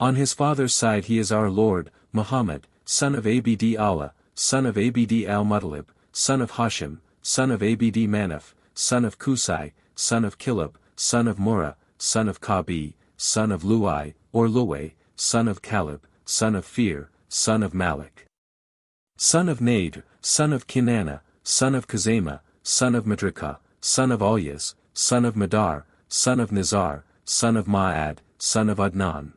On his father's side he is our Lord, Muhammad, son of Abd Allah, son of Abd al-Muttalib, son of Hashim, son of Abd Manaf, son of Qusay, son of Kilab, son of Murrah, son of Kabi, son of Luai, or Luway, son of Kalib, son of Fir, son of Malik, son of Nadr, son of Kinana, son of Kazema, son of Madrika, son of Alyas, son of Madar, son of Nizar, son of Ma'ad, son of Adnan.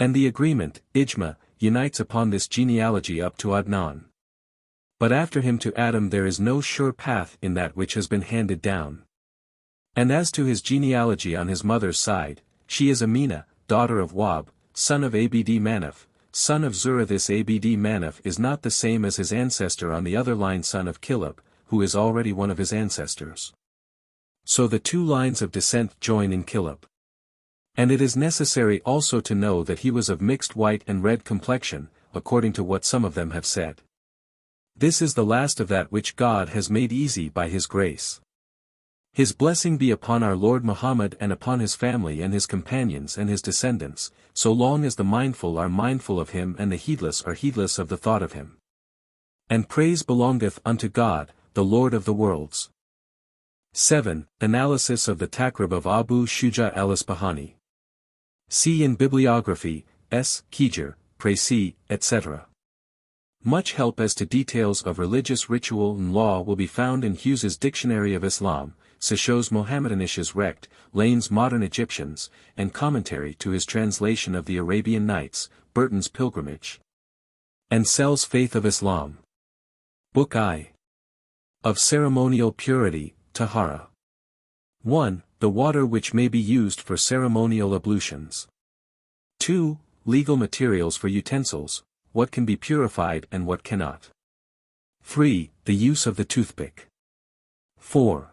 And the agreement, ijma, unites upon this genealogy up to Adnan. But after him to Adam there is no sure path in that which has been handed down. And as to his genealogy on his mother's side, she is Amina, daughter of Wab, son of Abd Manaf, son of Zurah. This Abd Manaf is not the same as his ancestor on the other line, son of Kilab, who is already one of his ancestors. So the two lines of descent join in Kilab. And it is necessary also to know that he was of mixed white and red complexion, according to what some of them have said. This is the last of that which God has made easy by his grace. His blessing be upon our Lord Muhammad and upon his family and his companions and his descendants, so long as the mindful are mindful of him and the heedless are heedless of the thought of him. And praise belongeth unto God, the Lord of the worlds. 7. Analysis of the Taqrib of Abu Shuja al-Ispahani. See in Bibliography, S. Kijir, Preface, etc. Much help as to details of religious ritual and law will be found in Hughes's Dictionary of Islam, Sachot's Mohammedanish's Recht, Lane's Modern Egyptians, and commentary to his translation of the Arabian Nights, Burton's Pilgrimage. And Sell's Faith of Islam. Book I. Of Ceremonial Purity, Tahara. 1. The water which may be used for ceremonial ablutions. 2. Legal materials for utensils, what can be purified and what cannot. 3. The use of the toothpick. 4.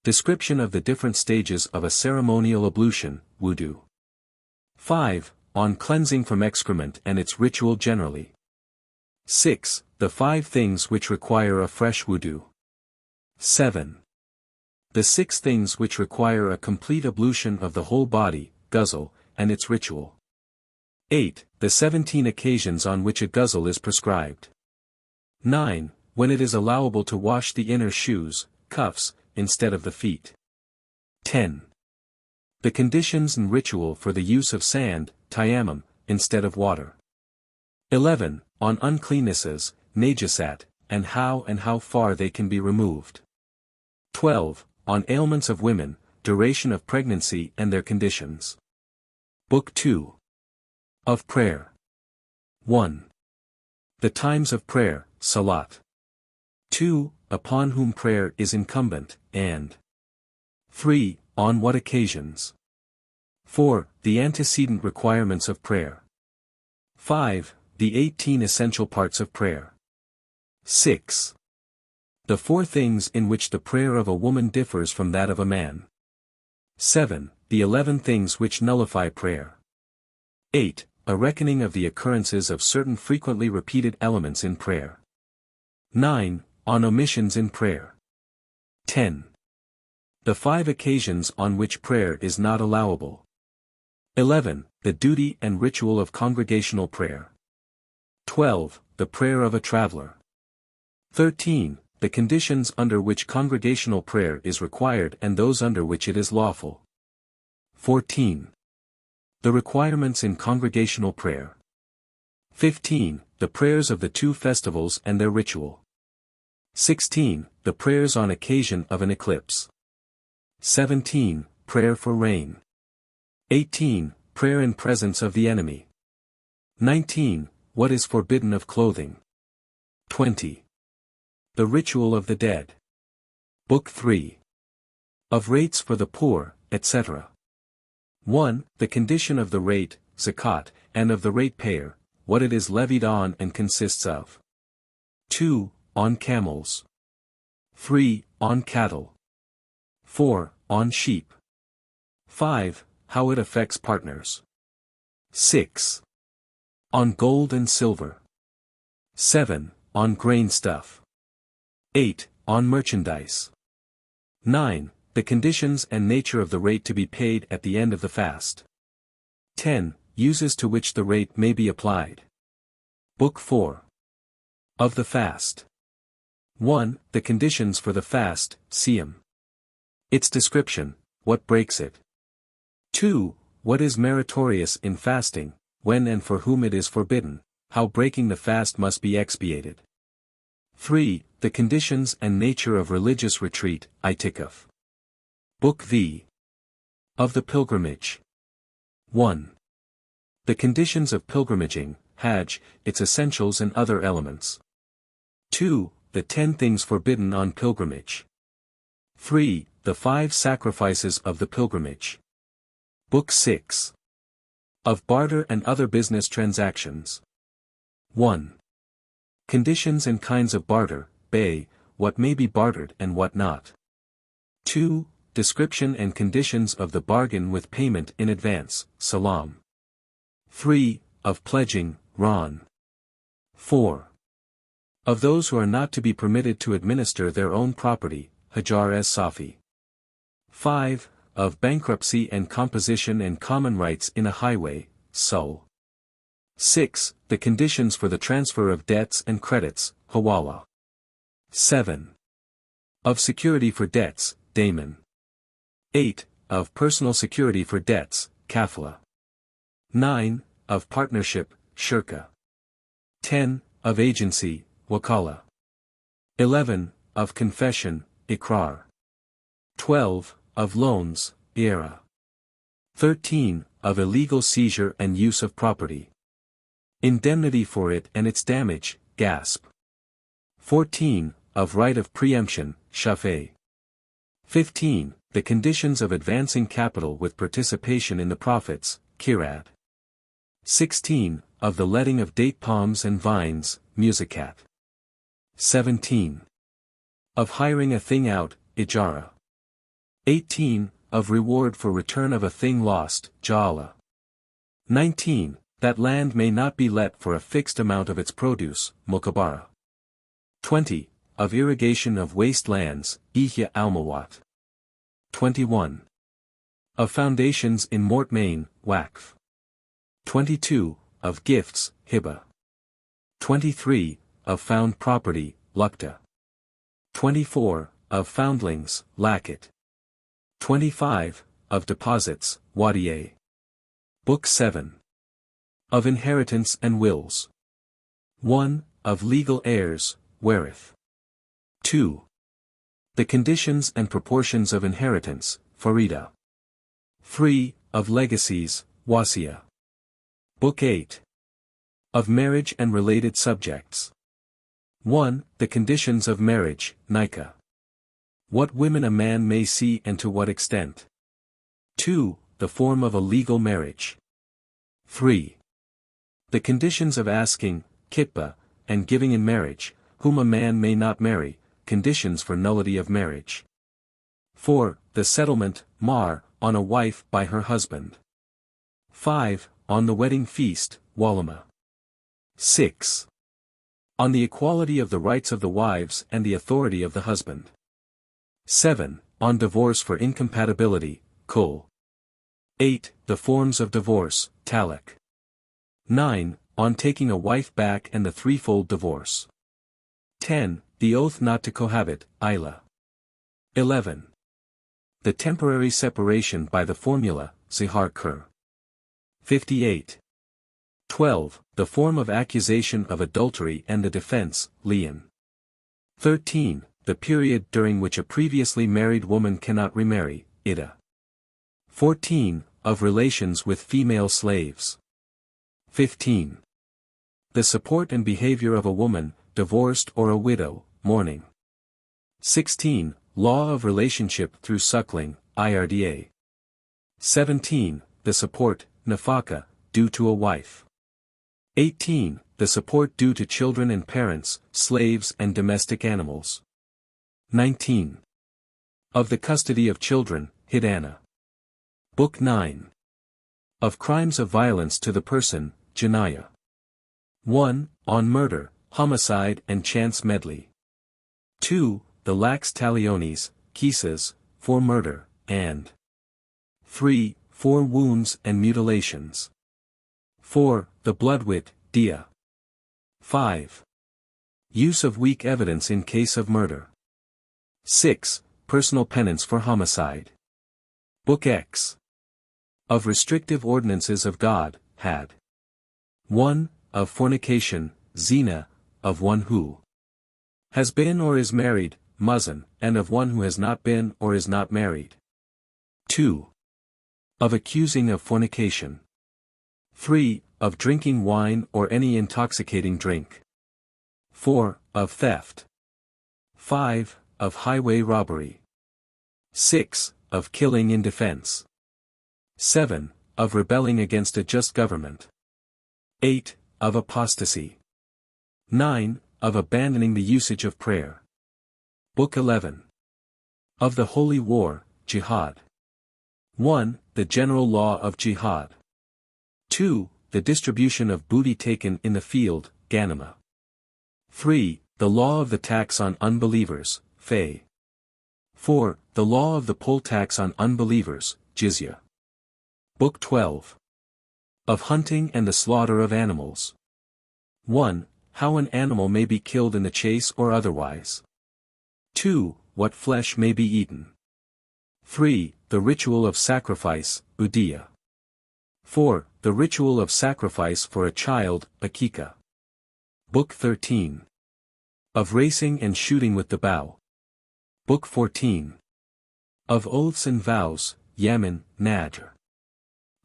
Description of the different stages of a ceremonial ablution, wudu. 5. On cleansing from excrement and its ritual generally. 6. The 5 things which require a fresh wudu. 7. The 6 things which require a complete ablution of the whole body, ghusl, and its ritual. 8. The 17 occasions on which a ghusl is prescribed. 9. When it is allowable to wash the inner shoes, cuffs, instead of the feet. 10. The conditions and ritual for the use of sand, tayammum, instead of water. 11. On uncleannesses, najasat, and how far they can be removed. 12. On ailments of women, duration of pregnancy and their conditions. Book 2. Of prayer. 1. The times of prayer, salat. 2. Upon whom prayer is incumbent, and 3. On what occasions. 4. The antecedent requirements of prayer. 5. The 18 essential parts of prayer. 6. The 4 things in which the prayer of a woman differs from that of a man. 7. The 11 things which nullify prayer. 8. A reckoning of the occurrences of certain frequently repeated elements in prayer. 9. On omissions in prayer. 10. The 5 occasions on which prayer is not allowable. 11. The duty and ritual of congregational prayer. 12. The prayer of a traveler. 13. The conditions under which congregational prayer is required and those under which it is lawful. 14. The requirements in congregational prayer. 15. The prayers of the 2 festivals and their ritual. 16. The prayers on occasion of an eclipse. 17. Prayer for rain. 18. Prayer in presence of the enemy. 19. What is forbidden of clothing. 20. The ritual of the dead. Book 3. Of rates for the poor, etc. 1. The condition of the rate, zakat, and of the ratepayer, what it is levied on and consists of. 2. On camels. 3. On cattle. 4. On sheep. 5. How it affects partners. 6. On gold and silver. 7. On grain stuff. 8. On merchandise. 9. The conditions and nature of the rate to be paid at the end of the fast. 10. Uses to which the rate may be applied. Book 4. Of the fast. 1. The conditions for the fast, siyam. Its description, what breaks it. 2. What is meritorious in fasting, when and for whom it is forbidden, how breaking the fast must be expiated. 3. The conditions and nature of religious retreat, itikaf. Book V. Of the pilgrimage. 1. The conditions of pilgrimaging, hajj, its essentials and other elements. 2. The 10 things forbidden on pilgrimage. 3. The 5 sacrifices of the pilgrimage. Book 6. Of barter and other business transactions. 1. Conditions and kinds of barter, bay, what may be bartered and what not. 2. Description and conditions of the bargain with payment in advance, salam. 3. Of pledging, ran. 4. Of those who are not to be permitted to administer their own property, hajar as safi. 5. Of bankruptcy and composition and common rights in a highway, sul. 6. The conditions for the transfer of debts and credits, hawala. 7. Of security for debts, daman. 8. Of personal security for debts, kafla. 9. Of partnership, shirka. 10. Of agency, wakala. 11. Of confession, ikrar. 12. Of loans, iera. 13. Of illegal seizure and use of property. Indemnity for it and its damage, gasp. 14. Of right of preemption, shafe. 15. The conditions of advancing capital with participation in the profits, kirad. 16. Of the letting of date palms and vines, musicat. 17. Of hiring a thing out, ijara. 18. Of reward for return of a thing lost, Ja'ala. 19. That land may not be let for a fixed amount of its produce, Mukabara. 20. Of irrigation of waste lands, Ihya al-Mawat. 21. Of foundations in mortmain, Waqf. 22. Of gifts, Hiba. 23. Of found property, Lukta. 24. Of foundlings, Lakit. 25. Of deposits, Wadiye. Book 7. Of inheritance and wills. 1. Of legal heirs, Warith. 2. The conditions and proportions of inheritance, Farida. 3. Of legacies, Wasiya. Book 8. Of marriage and related subjects. 1. The conditions of marriage, Nikah. What women a man may see and to what extent. 2. The form of a legal marriage. 3. The conditions of asking, Kitba, and giving in marriage, whom a man may not marry, conditions for nullity of marriage. 4. The settlement, Mar, on a wife by her husband. 5. On the wedding feast, Walima. 6. On the equality of the rights of the wives and the authority of the husband. 7. On divorce for incompatibility, Kul. 8. The forms of divorce, Talaq. 9. On taking a wife back and the threefold divorce. 10. The oath not to cohabit, Ila. 11. The temporary separation by the formula, Zihar Kur. 58. 12. The form of accusation of adultery and the defense, Lian. 13. The period during which a previously married woman cannot remarry, Ida. 14. Of relations with female slaves. 15. The support and behavior of a woman, divorced or a widow, mourning. 16. Law of relationship through suckling, IRDA. 17. The support, Nafaka, due to a wife. 18. The support due to children and parents, slaves and domestic animals. 19. Of the custody of children, Hidana. Book 9. Of crimes of violence to the person, Janaya. 1. On murder, homicide and chance medley. 2. The lax taliones, kisas, for murder, and 3. For wounds and mutilations. 4. The bloodwit, dia. 5. Use of weak evidence in case of murder. 6. Personal penance for homicide. Book X. Of restrictive ordinances of God, had. 1. Of fornication, zina, of one who has been or is married, Muzan, and of one who has not been or is not married. 2. Of accusing of fornication. 3. Of drinking wine or any intoxicating drink. 4. Of theft. 5. Of highway robbery. 6. Of killing in defense. 7. Of rebelling against a just government. 8. Of apostasy. 9. Of abandoning the usage of prayer. Book 11. Of the Holy War, Jihad. 1. The general law of Jihad. 2. The distribution of booty taken in the field, Ghanima. 3. The law of the tax on unbelievers, Fay. 4. The law of the poll tax on unbelievers, Jizya. Book 12. Of hunting and the slaughter of animals. 1. How an animal may be killed in the chase or otherwise. 2. What flesh may be eaten. 3. The ritual of sacrifice, Udiya. 4. The ritual of sacrifice for a child, Akika. Book 13. Of racing and shooting with the bow. Book 14. Of oaths and vows, Yamin, Najr.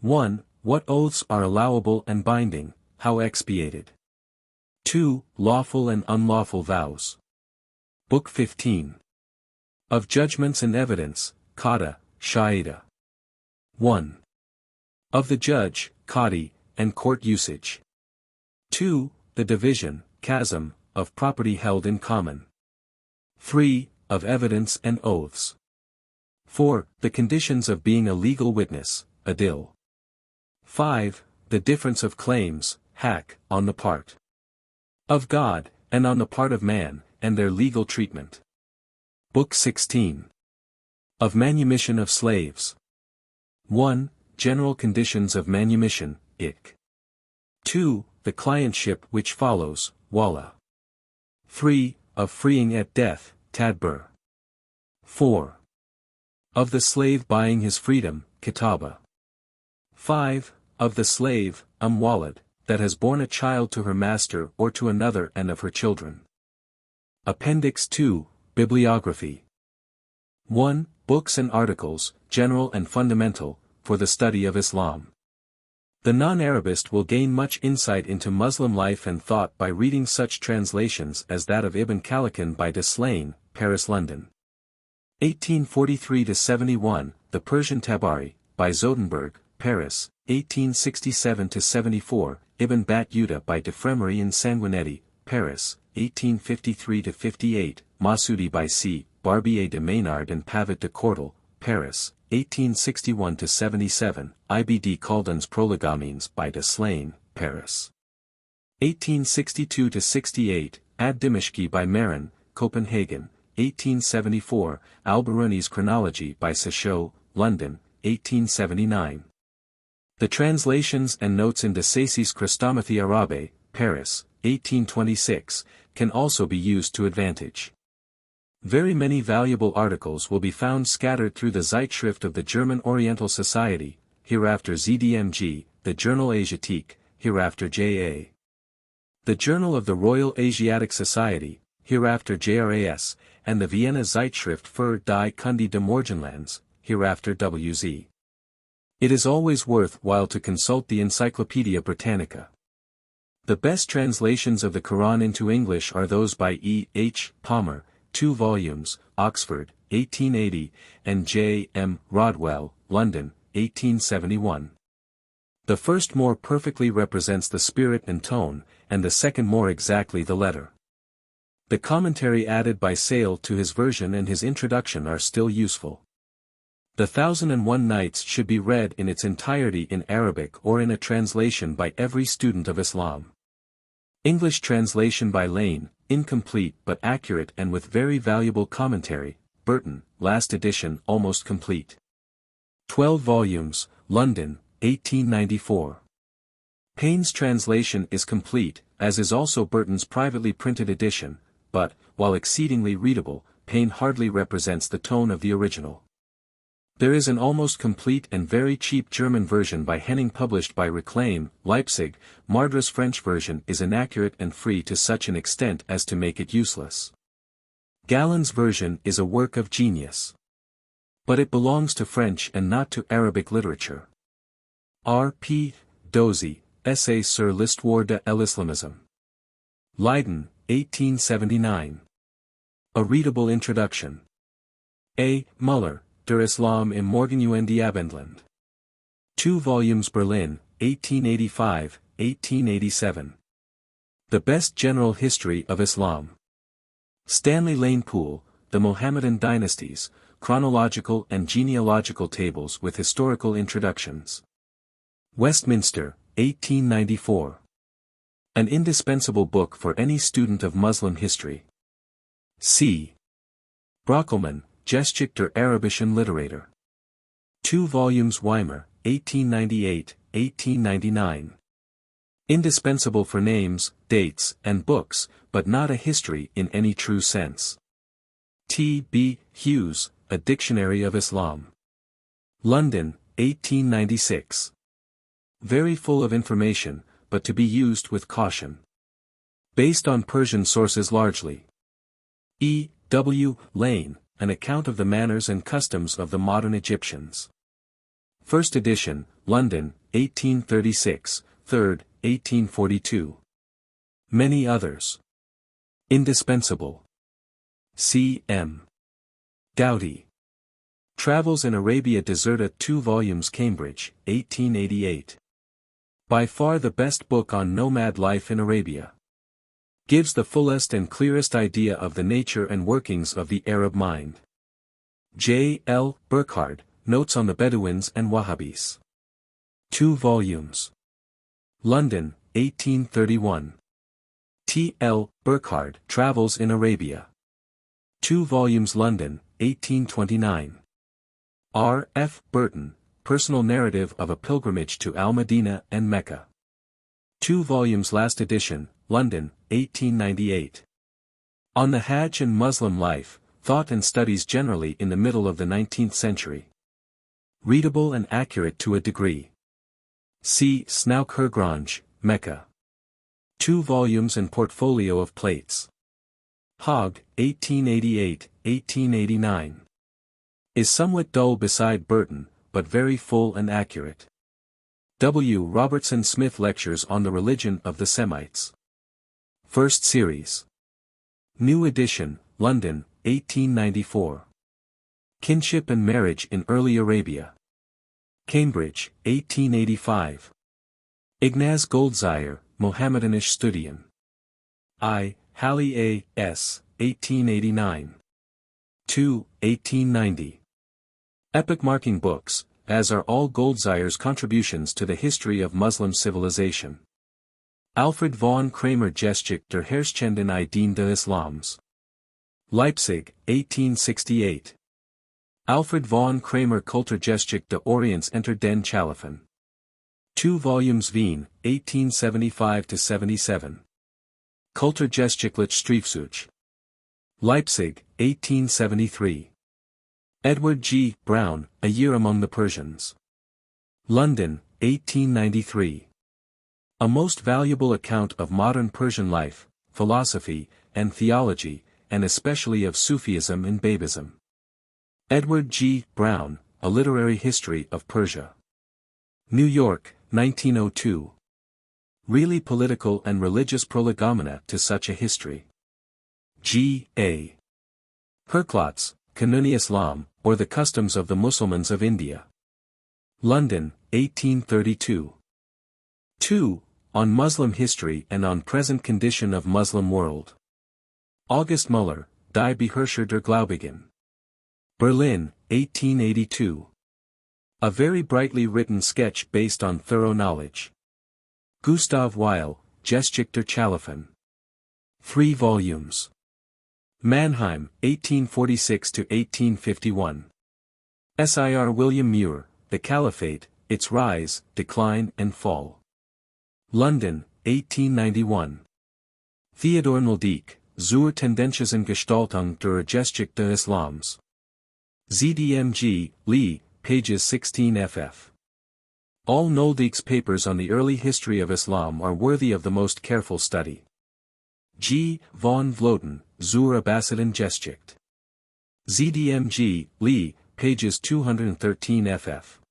1. What oaths are allowable and binding, how expiated. 2. Lawful and unlawful vows. Book 15. Of judgments and evidence, Qada, Shaida. 1. Of the judge, Qadi, and court usage. 2. The division, Qasam, of property held in common. 3. Of evidence and oaths. 4. The conditions of being a legal witness, adil. 5. The difference of claims, haq, on the part of God, and on the part of man, and their legal treatment. Book 16. Of manumission of slaves. 1. General conditions of manumission, ik. 2. The clientship which follows, wala. 3. Of freeing at death, tadbir. 4. Of the slave buying his freedom, kitaba. 5. Of the slave, walad, that has borne a child to her master or to another and of her children. Appendix 2, Bibliography. 1. Books and articles, general and fundamental, for the study of Islam. The non-Arabist will gain much insight into Muslim life and thought by reading such translations as that of Ibn Khaldun by Deslane, Paris, London. 1843-71, The Persian Tabari, by Zotenberg, Paris, 1867-74, Ibn Battuta by Defremery and Sanguinetti, Paris, 1853-58, Masudi by C. Barbier de Maynard and Pavet de Courtel, Paris, 1861-77, Ibd Khaldun's Prolegomines by Deslane, Paris. 1862-68, Ad-Dimishki by Marin, Copenhagen, 1874, Al-Biruni's Chronology by Sachot, London, 1879. The translations and notes in De Sacis Chrestomathi Arabe, Paris, 1826, can also be used to advantage. Very many valuable articles will be found scattered through the Zeitschrift of the German Oriental Society, hereafter ZDMG, the Journal Asiatique, hereafter JA. The Journal of the Royal Asiatic Society, hereafter JRAS, and the Vienna Zeitschrift für die Kunde des Morgenlands, hereafter WZ. It is always worth while to consult the Encyclopaedia Britannica. The best translations of the Quran into English are those by E. H. Palmer, 2 volumes, Oxford, 1880, and J. M. Rodwell, London, 1871. The first more perfectly represents the spirit and tone, and the second more exactly the letter. The commentary added by Sale to his version and his introduction are still useful. The 1001 Nights should be read in its entirety in Arabic or in a translation by every student of Islam. English translation by Lane, incomplete but accurate and with very valuable commentary, Burton, last edition almost complete. 12 volumes, London, 1894. Payne's translation is complete, as is also Burton's privately printed edition, but, while exceedingly readable, Payne hardly represents the tone of the original. There is an almost complete and very cheap German version by Henning published by Reclaim, Leipzig. Mardra's French version is inaccurate and free to such an extent as to make it useless. Gallen's version is a work of genius. But it belongs to French and not to Arabic literature. R. P. Dozy, Essay sur l'histoire de l'Islamisme. Leiden, 1879. A readable introduction. A. Muller, Der Islam im Morgenjuende Abendland. 2 volumes Berlin, 1885, 1887. The Best General History of Islam. Stanley Lane Poole, The Mohammedan Dynasties, Chronological and Genealogical Tables with Historical Introductions. Westminster, 1894. An indispensable book for any student of Muslim history. C. Brockelmann, Geschichte der arabischen Literatur. 2 volumes Weimar, 1898, 1899. Indispensable for names, dates, and books, but not a history in any true sense. T. B. Hughes, A Dictionary of Islam. London, 1896. Very full of information, but to be used with caution. Based on Persian sources largely. E. W. Lane, An Account of the Manners and Customs of the Modern Egyptians. First edition, London, 1836, 3rd, 1842. Many others. Indispensable. C. M. Doughty. Travels in Arabia Deserta 2 volumes Cambridge, 1888. By far the best book on nomad life in Arabia. Gives the fullest and clearest idea of the nature and workings of the Arab mind. J. L. Burkhard, Notes on the Bedouins and Wahhabis. 2 volumes. London, 1831. T. L. Burkhard, Travels in Arabia. 2 volumes London, 1829. R. F. Burton, Personal Narrative of a Pilgrimage to Al-Madinah and Mecca. 2 volumes Last edition, London, 1898. On the Hajj and Muslim Life, Thought and Studies Generally in the Middle of the 19th Century. Readable and accurate to a degree. C. Snouk-Hergrange, Mecca. 2 volumes and portfolio of plates. Hogg, 1888, 1889. Is somewhat dull beside Burton, but very full and accurate. W. Robertson Smith Lectures on the Religion of the Semites. First Series. New edition, London, 1894. Kinship and Marriage in Early Arabia. Cambridge, 1885. Ignaz Goldziher, Mohammedanisch Studien. I. Halley A. S., 1889. 2, 1890. Epoch-marking books, as are all Goldziher's contributions to the history of Muslim civilization. Alfred von Kramer Geschichte der Herrschenden Ideen des Islams. Leipzig, 1868. Alfred von Kramer Kulturgeschichte des Orients unter den Chalifen. 2 volumes Wien, 1875-77. Kulturgeschichtliche Streifzug. Leipzig, 1873. Edward G. Brown, A Year Among the Persians. London, 1893. A most valuable account of modern Persian life, philosophy, and theology, and especially of Sufism and Babism. Edward G. Brown, A Literary History of Persia. New York, 1902. Really political and religious prolegomena to such a history. G. A. Herklotz, Kanuni Islam, or the Customs of the Mussulmans of India. London, 1832. 2. On Muslim History and on Present Condition of Muslim World. August Müller, Die Beherrscher der Gläubigen. Berlin, 1882. A very brightly written sketch based on thorough knowledge. Gustav Weil, Geschichte der Chalifen. 3 volumes. Mannheim, 1846-1851. Sir William Muir, The Caliphate, Its Rise, Decline and Fall. London, 1891. Theodor Noldeek, Zur Tendenziösen Gestaltung der Geschichte des Islams. ZDMG, Lee, pages 16 ff. All Noldeek's papers on the early history of Islam are worthy of the most careful study. G. von Vloten, Zur Abbasidischen Geschichte. ZDMG, Lee, pages 213 ff.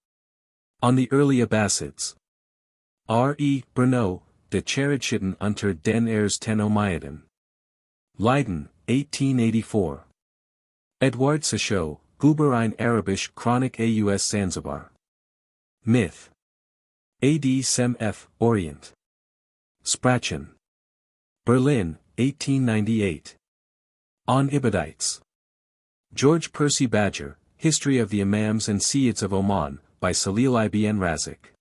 On the early Abbasids. R. E. Bruneau, De Charidschitten unter den Ersten Umayyaden. Leiden, 1884. Edward Sachot, Über eine arabische Chronik aus Zanzibar. Myth. A.D. Sem F. Orient. Sprachen. Berlin, 1898. On Ibadites. George Percy Badger, History of the Imams and Sayyids of Oman, by Salil Ibn Razik.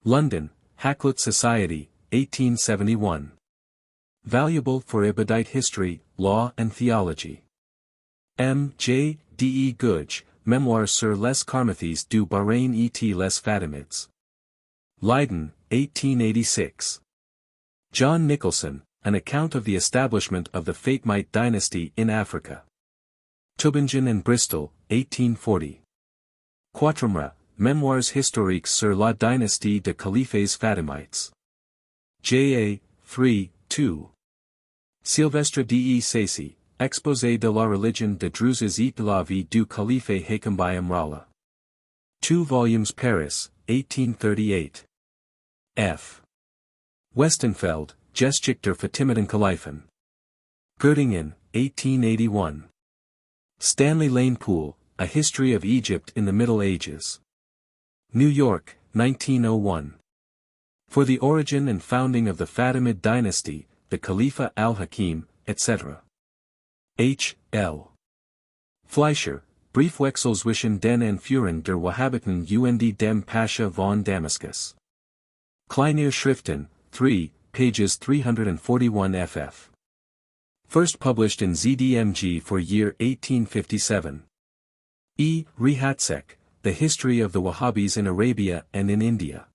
London, Hakluyt Society, 1871. Valuable for Ibadite history, law and theology. M. J. D. E. Guj, Memoirs sur les Karmathes du Bahrain et les Fatimids. Leiden, 1886. John Nicholson, An Account of the Establishment of the Fatimite Dynasty in Africa. Tübingen and Bristol, 1840. Quatremra, Memoirs historiques sur la dynastie de Califes Fatimites. J.A. 3, 2. Sylvestre D. E. Sacy, Exposé de la religion de Druzes et de la vie du Calife Hakem by Amrallah. 2 volumes Paris, 1838. F. Westenfeld, Geschichte der Fatimiden Kalifen. Göttingen, 1881. Stanley Lane Poole, A History of Egypt in the Middle Ages. New York, 1901. For the Origin and Founding of the Fatimid Dynasty, the Khalifa al-Hakim, etc. H. L. Fleischer, Briefwechsel zwischen den Anführern der Wahhabiten und dem Pascha von Damascus. Kleine Schriften, 3, pages 341 ff. First published in ZDMG for year 1857. E. Rehatsek, The History of the Wahhabis in Arabia and in India.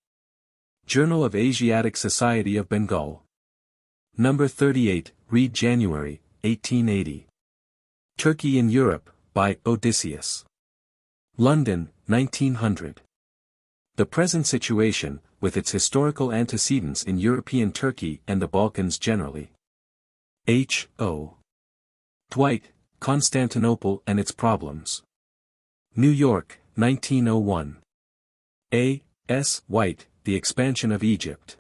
Journal of Asiatic Society of Bengal. Number 38, read January, 1880. Turkey in Europe, by Odysseus. London, 1900. The present situation, with its historical antecedents in European Turkey and the Balkans generally. H. O. Dwight, Constantinople and its Problems. New York, 1901. A. S. White, The Expansion of Egypt.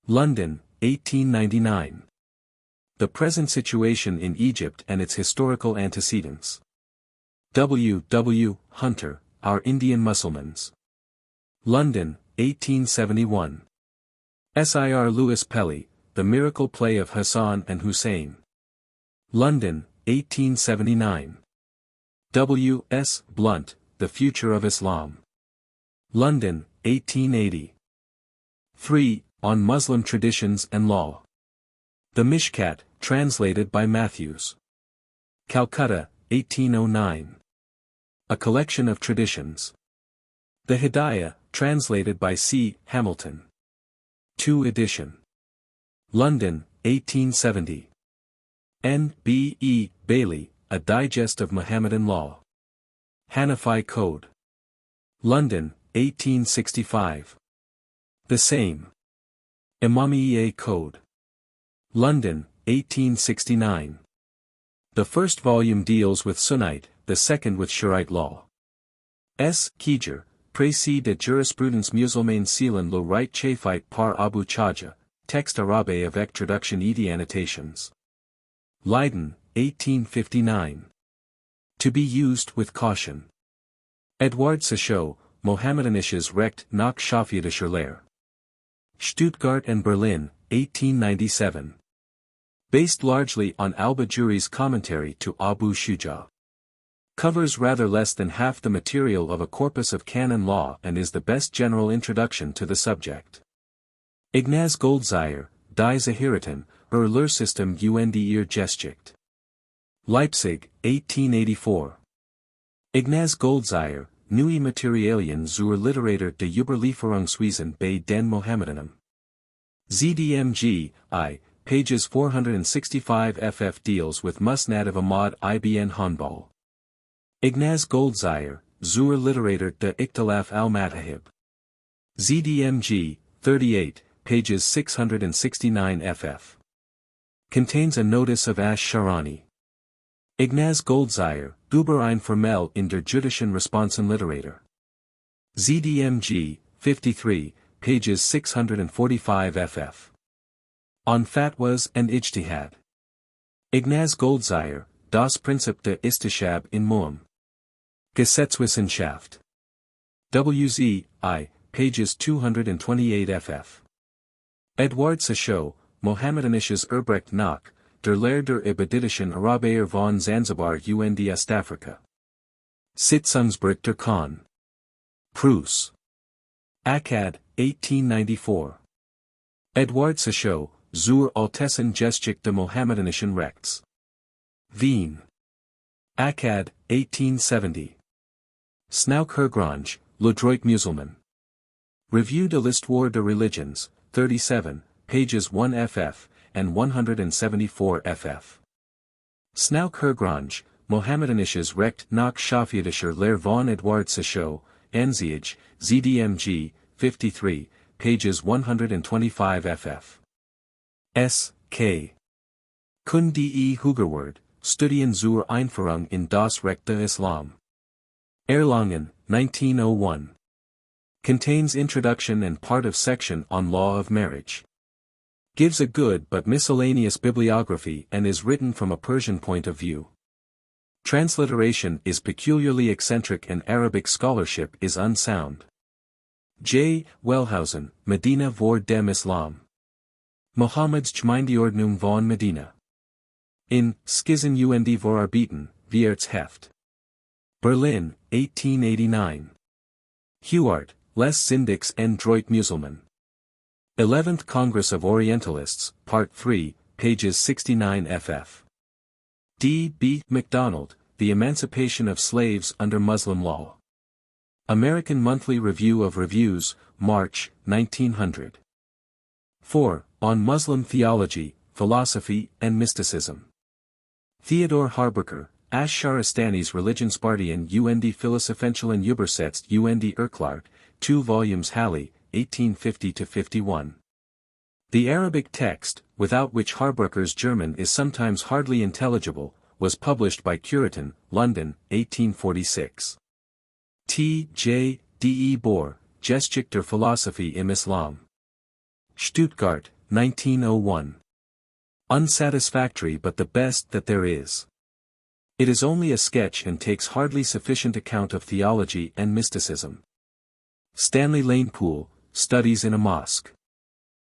London, 1899. The Present Situation in Egypt and its Historical Antecedents. W. W. Hunter, Our Indian Mussulmans. London, 1871. Sir Lewis Pelly, The Miracle Play of Hassan and Hussein. London, 1879. W. S. Blunt, The Future of Islam. London, 1880. 3. On Muslim Traditions and Law. The Mishkat, translated by Matthews. Calcutta, 1809. A Collection of Traditions. The Hidayah, translated by C. Hamilton. 2 edition. London, 1870. N. B. E. Bailey, A Digest of Mohammedan Law. Hanafi Code. London, 1865. The same. Imamiyya Code. London, 1869. The first volume deals with Sunnite, the second with Shiite law. S. Kijer, Précis de Jurisprudence Musulmane Selon le Right Chafite par Abu Chaja, Texte Arabe avec Traduction et Annotations. Leiden, 1859. To be used with caution. Edward Sachot, Mohammedanisches Recht nach Schaffietischer Lehre. Stuttgart and Berlin, 1897. Based largely on al-Bajuri's commentary to Abu Shuja. Covers rather less than half the material of a corpus of canon law and is the best general introduction to the subject. Ignaz Goldziher, Die Zahiriten, Lehrsystem und ihr Geschichte. Leipzig, 1884. Ignaz Goldziher, Neue Materialien zur Literatur der Überlieferungswesen bei den Mohammedanen. ZDMG, I, pages 465 ff deals with Musnad of Ahmad ibn Hanbal. Ignaz Goldziher, Zur Literatur der Ikhtilaf al-Madhahib. ZDMG, 38, pages 669 ff. Contains a notice of Ash-Shahrastani. Ignaz Goldziher, Über ein Formell in der jüdischen Responsenliteratur. ZDMG, 53, pages 645 ff. On Fatwas and Ijtihad. Ignaz Goldziher, Das Prinzip der Istishab in Mu'am. Gesetzwissenschaft. WZ, I, pages 228 ff. Edward Sachot, Mohammedanisches Erbrecht nach, der Lehre der Ibaditischen Araber von Zanzibar und Ostafrika. Sitzungsbericht der Khan. Prus. Akkad, 1894. Edward Sachot, Zur Altessen Geschichte der Mohammedanischen Rechts. Wien. Akkad, 1870. Snaukhurgrange, Le Droit Musulman. Revue de l'Histoire de Religions, 37, pages 1 ff, and 174 ff. Snaukhurgrange, Mohammedanisches Recht nach Schaffietischer Lehre von Edward Sachot, Enziage, ZDMG, 53, pages 125 ff. S. K. Kun die Hugerword, Studien zur Einführung in das Recht der Islam. Erlangen, 1901. Contains introduction and part of section on law of marriage. Gives a good but miscellaneous bibliography and is written from a Persian point of view. Transliteration is peculiarly eccentric and Arabic scholarship is unsound. J. Wellhausen, Medina vor dem Islam. Mohammeds Gemeindeordnung von Medina. In Skizzen und Vorarbeiten, Wiert's Heft. Berlin, 1889. Huart, Les Syndics en droit musulman. 11th Congress of Orientalists, Part 3, pages 69 ff. D. B. MacDonald, The Emancipation of Slaves Under Muslim Law. American Monthly Review of Reviews, March, 1900. 4. On Muslim Theology, Philosophy, and Mysticism. Theodor Harberker, Ash-Shahrastani's Religionspartien und Philosophischen Übersetzt und Erklärt, 2 volumes Halle, 1850-51. The Arabic text, without which Harberker's German is sometimes hardly intelligible, was published by Curitin, London, 1846. T. J. D. E. Bohr, Geschichte der Philosophie im Islam. Stuttgart, 1901. Unsatisfactory but the best that there is. It is only a sketch and takes hardly sufficient account of theology and mysticism. Stanley Lane Poole, Studies in a Mosque.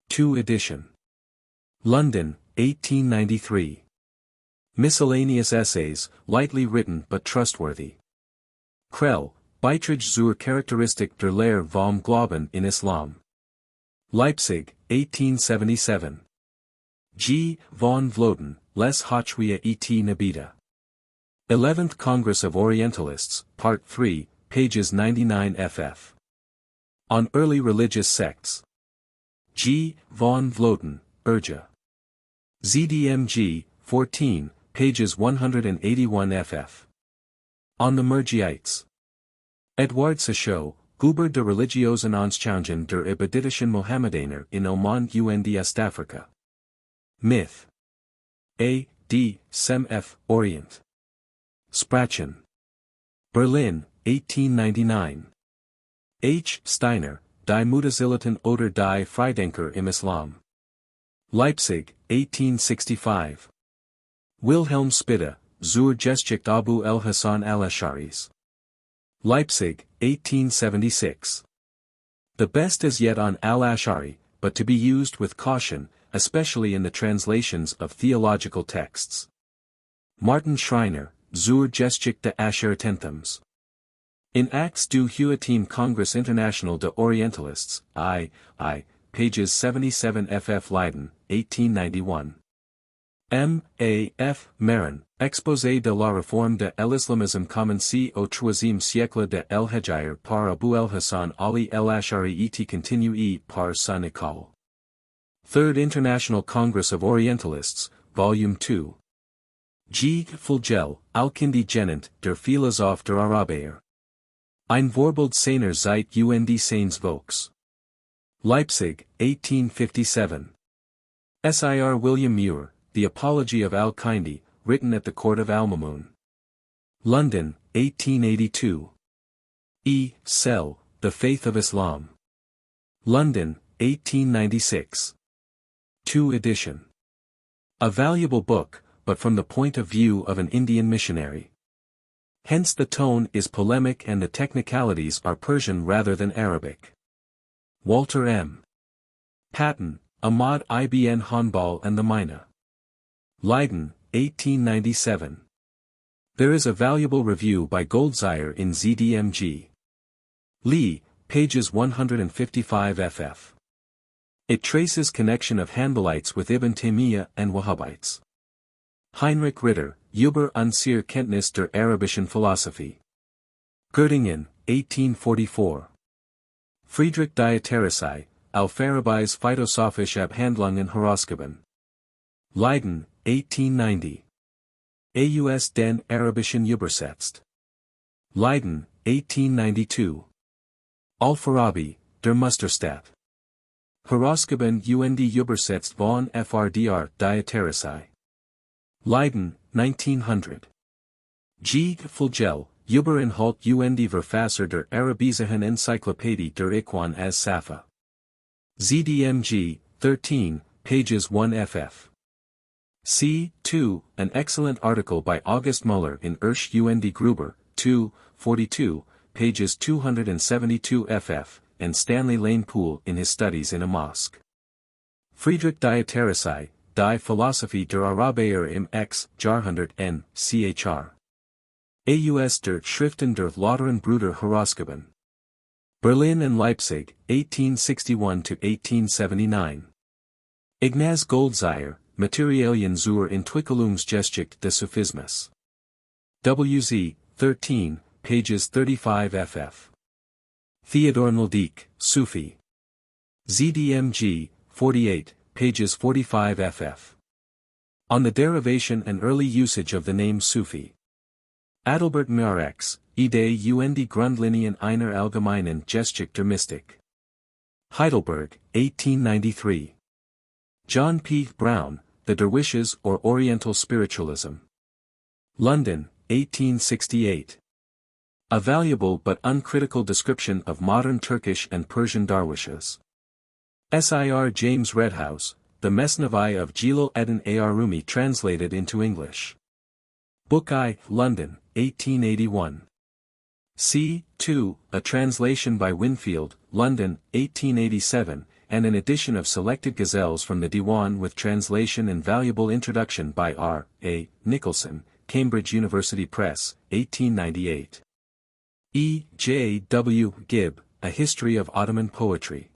2 edition. London, 1893. Miscellaneous essays, lightly written but trustworthy. Krell, Beitrag zur Charakteristik der Lehre vom Glauben in Islam. Leipzig, 1877. G. von Vloten, Les Hochwehe et Nabita. 11th Congress of Orientalists, Part 3, pages 99 ff. On Early Religious Sects. G. von Vloten, Urja. ZDMG, 14, pages 181 ff. On the Murjiites. Edward Sachot, Über de Religiosen Anschauungen der Ibaditischen Mohammedaner in Oman und Ostafrika. Myth. A. D. Sem F. Orient. Sprachen. Berlin, 1899. H. Steiner, Die Mutaziliten oder die Freidenker im Islam. Leipzig, 1865. Wilhelm Spitta, Zur Geschichte Abu el-Hasan al-Ash'aris. Leipzig, 1876. The best as yet on al-Ash'ari, but to be used with caution, especially in the translations of theological texts. Martin Schreiner, Zur Geschichte Asher-Tenthams. In Acts du Huatim Congress International de Orientalists, I, pages 77 ff. Leiden, 1891. M. A. F. Marin, Exposé de la Réforme de l'Islamisme commencé au troisième siècle de El-Hijr par Abu el-Hasan Ali el-Ash'ari et continue par son école. 3rd International Congress of Orientalists, Volume 2. G. Fulgel, Al-Kindi Genant, der Philosoph der Araber. Ein Vorbild seiner Zeit und seines Volks. Leipzig, 1857. Sir William Muir, The Apology of Al-Kindi, written at the court of Al-Mamun. London, 1882. E. Sell, The Faith of Islam. London, 1896. 2 edition. A valuable book, but from the point of view of an Indian missionary. Hence the tone is polemic and the technicalities are Persian rather than Arabic. Walter M. Patton, Ahmad ibn Hanbal and the Mina. Leiden, 1897. There is a valuable review by Goldziher in ZDMG. Lee, pages 155 ff. It traces connection of Hanbalites with Ibn Taymiyyah and Wahhabites. Heinrich Ritter, Über Ansir Kenntnis der Arabischen Philosophie. Göttingen, 1844. Friedrich Dieterissei, Al-Farabis Philosophische Abhandlungen Herausgeben. Leiden, 1890. Aus den Arabischen Übersetzt. Leiden, 1892. Al-Farabi, Der Musterstaat. Herausgeben und Übersetzt von Frdr Dieterissei. Leiden, 1900. G. Fulgel, Über Inhalt und Verfasser der Arabisischen Enzyklopädie der Ikhwan as Safa. ZDMG, 13, pages 1 ff. C. 2, an excellent article by August Muller in Ersch und Gruber, 2, 42, pages 272 ff, and Stanley Lane Poole in his Studies in a Mosque. Friedrich Dieterissei, Die Philosophie der Araber im X, Jahrhundert n. Chr. Aus der Schriften der Lauteren Brüder herausgegeben. Berlin and Leipzig, 1861–1879. Ignaz Goldziher, Materialien zur Entwicklungsgeschichte des Sufismus. WZ, 13, pages 35 ff. Theodor Nildijk, Sufi. ZDMG, 48, pages 45 ff. On the Derivation and Early Usage of the Name Sufi. Adalbert Maurex, Idee und Grundlinien einer allgemeinen Geschichte der Mystik. Heidelberg, 1893. John P. Brown, The Derwishes or Oriental Spiritualism. London, 1868. A valuable but uncritical description of modern Turkish and Persian darwishes. Sir James Redhouse, The Mesnevi of Celal Eddin Rumi translated into English. Book I, London, 1881. C. 2, a translation by Winfield, London, 1887, and an edition of selected ghazals from the Diwan with translation and valuable introduction by R. A. Nicholson, Cambridge University Press, 1898. E. J. W. Gibb, A History of Ottoman Poetry.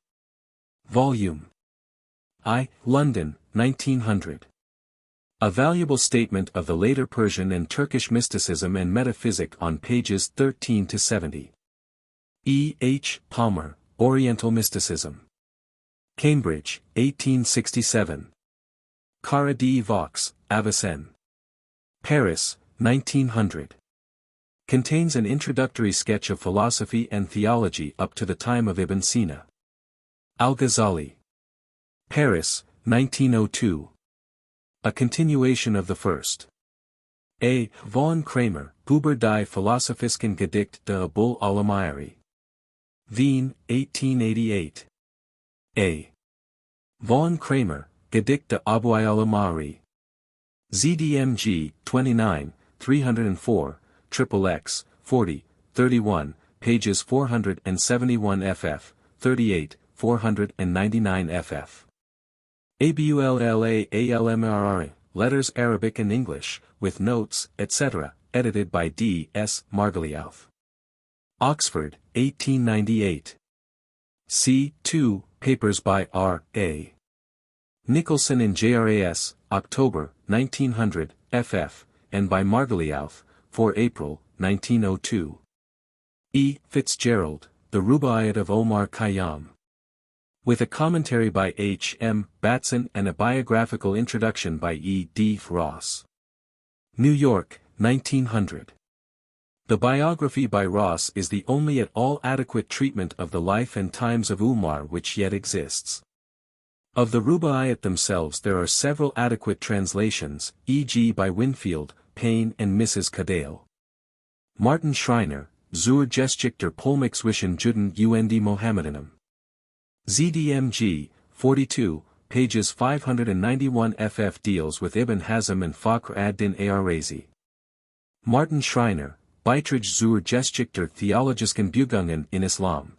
Volume I, London, 1900. A valuable statement of the later Persian and Turkish mysticism and metaphysic on pages 13 to 70. E. H. Palmer, Oriental Mysticism. Cambridge, 1867. Cara D. Vaux, Avicenne. Paris, 1900. Contains an introductory sketch of philosophy and theology up to the time of Ibn Sina. Al-Ghazali. Paris, 1902. A continuation of the first. A. Von Kramer, Über die Philosophischen Gedichte de Abul al-Amayri. Wien, 1888. A. Von Kramer, Gedichte Abu al-Amayri. ZDMG, 29, 304, XXX, 40, 31, pages 471 ff, 38, 499 ff. ABULLA-ALMRR, Letters Arabic and English, with Notes, etc., edited by D. S. Margoliouth. Oxford, 1898. C. 2, papers by R. A. Nicholson in JRAS, October, 1900, ff., and by Margoliouth, 4 April, 1902. E. Fitzgerald, The Rubaiyat of Omar Khayyam. With a commentary by H. M. Batson and a biographical introduction by E. D. Ross. New York, 1900. The biography by Ross is the only at all adequate treatment of the life and times of Umar which yet exists. Of the Rubaiyat themselves there are several adequate translations, e.g. by Winfield, Payne and Mrs. Cadale. Martin Schreiner, Zur Geschichte der Polmixwischen Juden und Mohammedanum. ZDMG, 42, pages 591 ff deals with Ibn Hazm and Fakhr ad-Din ar-Razi. Martin Schreiner, Beitrag zur Geschichte der theologischen Bewegungen in Islam.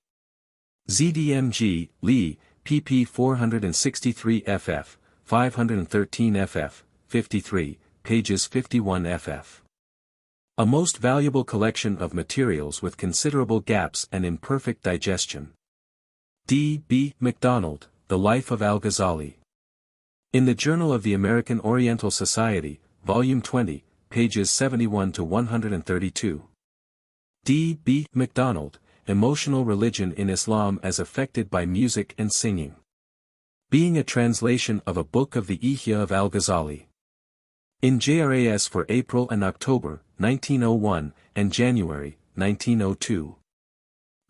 ZDMG, Lee, pp 463 ff, 513 ff, 53, pages 51 ff. A most valuable collection of materials with considerable gaps and imperfect digestion. D. B. MacDonald, The Life of Al-Ghazali. In the Journal of the American Oriental Society, Volume 20, pages 71 to 132. D. B. MacDonald, Emotional Religion in Islam as Affected by Music and Singing. Being a translation of a book of the Ihya of Al-Ghazali. In JRAS for April and October, 1901, and January, 1902.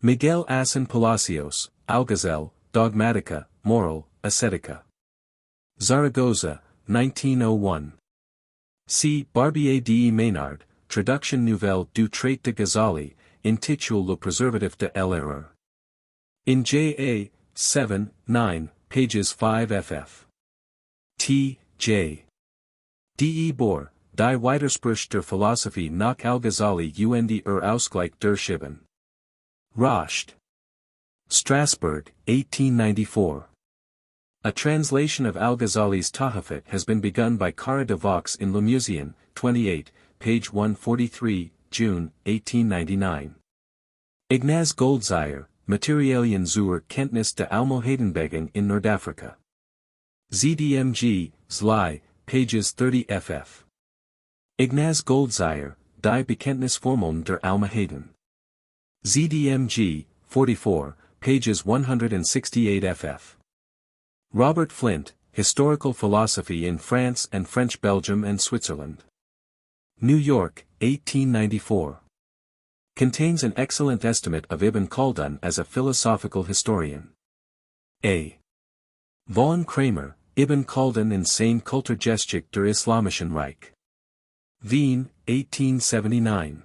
Miguel Asen Palacios, Al-Ghazal, Dogmatica, Moral, Ascetica. Zaragoza, 1901. C. Barbier de Maynard, Traduction Nouvelle du Trait de Ghazali, intitulé Le Préservatif de l'Erreur. In J.A. 7, 9, pages 5 ff. T. J. D. E. Bohr, Die Widersprüche der Philosophie nach Al-Ghazali und Ausgleich der Schiben. Rasht. Strasbourg, 1894. A translation of Al-Ghazali's Tahafut has been begun by Cara de Vaux in Le Musée, 28, page 143, June, 1899. Ignaz Goldziher, Materialien zur Kenntnis der Almohadenbewegung in Nordafrika. ZDMG, Zli, pages 30 ff. Ignaz Goldziher, Die Bekenntnisformeln der Almohaden. ZDMG, 44, pages 168 ff. Robert Flint, Historical Philosophy in France and French Belgium and Switzerland. New York, 1894. Contains an excellent estimate of Ibn Khaldun as a philosophical historian. A. Von Kramer, Ibn Khaldun in seine Kulturgeschichte der Islamischen Reich. Wien, 1879.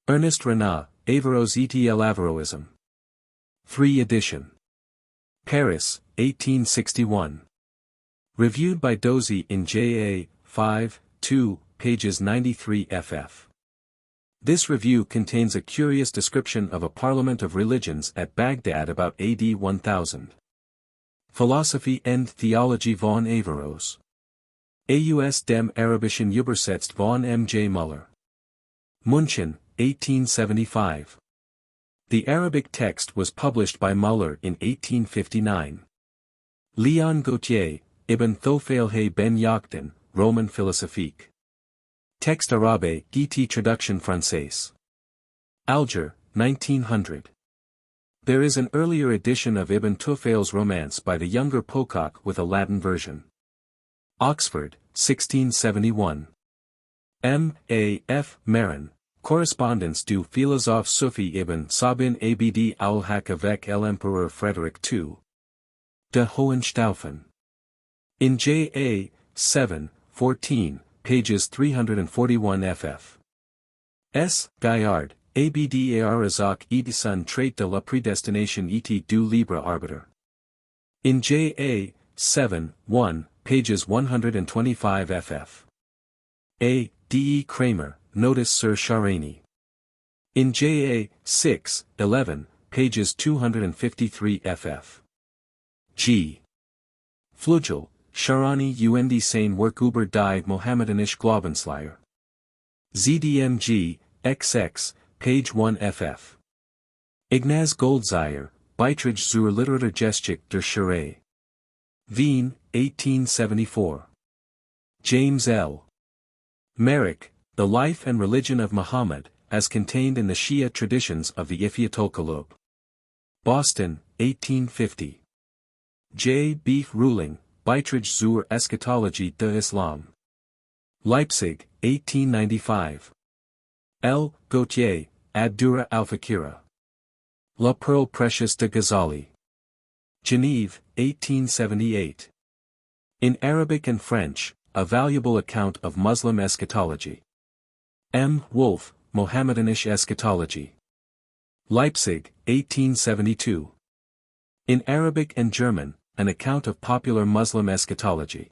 Ernest Renan, Averroes et l'Averroisme. 3 edition. Paris, 1861. Reviewed by Dozy in J.A. 5, 2, pages 93 ff. This review contains a curious description of a parliament of religions at Baghdad about AD 1000. Philosophy and Theology von Averroes. Aus dem Arabischen Übersetzt von M. J. Müller. München, 1875. The Arabic text was published by Müller in 1859. Léon Gautier, Ibn Thofailhe ben Yakhdin, Roman philosophique. Texte arabe, Guiti traduction française. Alger, 1900. There is an earlier edition of Ibn Tufail's romance by the younger Pocock with a Latin version. Oxford, 1671. M. A. F. Marin, Correspondence du philosophe Sufi ibn Sabin Abd al-Haq avec l'Empereur Frederick II. De Hohenstaufen. In J. A. 7, 14, pages 341 ff. S. Gaillard, Abd Arzak Edison Trait de la Prédestination et du Libre Arbiter. In J. A. 7, 1, pages 125 ff. A. D. E. Kramer, Notice sur Shahrastani. In J. A. 6, 11, pages 253 ff. G. Flugel, Shahrastani und seine Werk über die Mohammedanische Glaubenslehre. ZDMG, XX, page 1 ff. Ignaz Goldziher, Beitrag zur Literaturgeschichte der Sharia. Wien, 1874. James L. Merrick, The Life and Religion of Muhammad, as contained in the Shia traditions of the Ifyatul Qulub. Boston, 1850. J. B. Ruling, Beitrag zur Eschatologie de Islam. Leipzig, 1895. L. Gautier, Ad-Dura al-Fakira. La Perle Précieuse de Ghazali. Genève, 1878. In Arabic and French, a valuable account of Muslim eschatology. M. Wolf, Mohammedanisch Eschatology. Leipzig, 1872. In Arabic and German, an account of popular Muslim eschatology.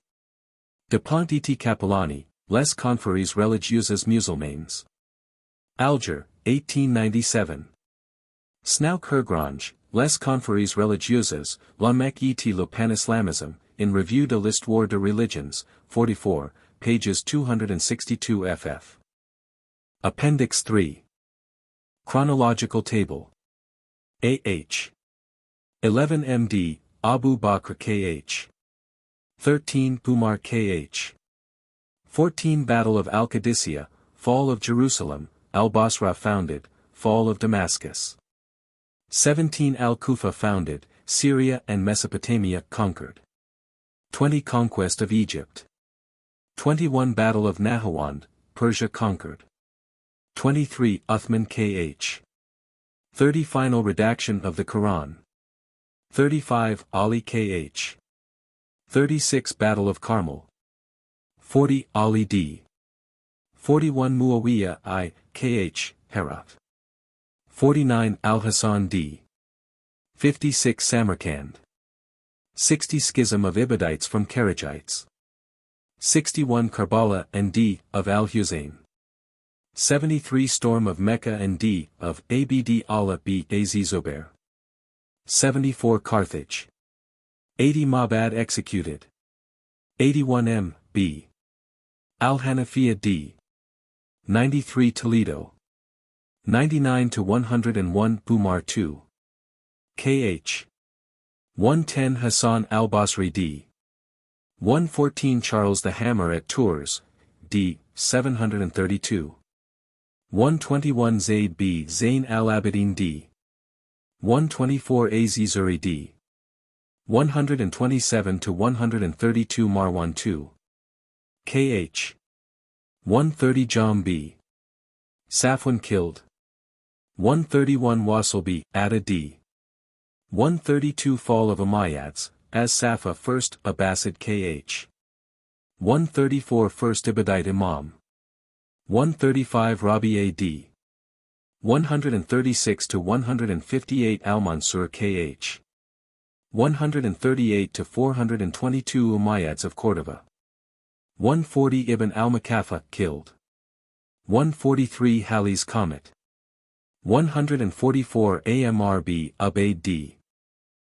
De Pont et Capellani, Les Conférences religieuses musulmanes. Alger, 1897. Snauk Hergrange, Les Conférences religieuses, la Mecque et le Pan-Islamisme, in Revue de l'Histoire de Religions, 44, pages 262 ff. Appendix 3. Chronological Table. A.H. 11 M.D., Abu Bakr K.H. 13 Umar K.H. 14 Battle of Al-Qadisiyah, Fall of Jerusalem, Al-Basra founded, Fall of Damascus. 17 Al-Kufa founded, Syria and Mesopotamia conquered. 20 Conquest of Egypt. 21 Battle of Nahawand, Persia conquered. 23 Uthman K.H. 30 Final redaction of the Quran. 35 Ali K.H. 36 Battle of Carmel. 40 Ali D. 41 Muawiyah I, K.H., Herat. 49 Al-Hasan D. 56 Samarkand. 60 Schism of Ibadites from Kharijites. 61 Karbala and D. of Al-Husayn. 73 Storm of Mecca and D. of Abd Allah b Zubair. 74 Carthage. 80 Mabad executed. 81 M. B. Al-Hanafiya D. 93 Toledo. 99 to 101 Bumar 2. Kh. 110 Hassan al-Basri d. 114 Charles the Hammer at Tours, d. 732. 121 Zayd b. Zayn al-Abidin d. 124 Az-Zuri d. 127 to 132 Marwan 2. Kh. 130 Jam b. Safwan killed. 131 Wasil b. Atta d. 132 Fall of Umayyads, as Safa first Abbasid Kh. 134 First Ibadite Imam. 135 Rabi A.D. 136 to 158 Al-Mansur Kh. 138 to 422 Umayyads of Cordova. 140 Ibn al-Makafa killed. 143 Hali's Comet. 144 Amr b. Ubayd d.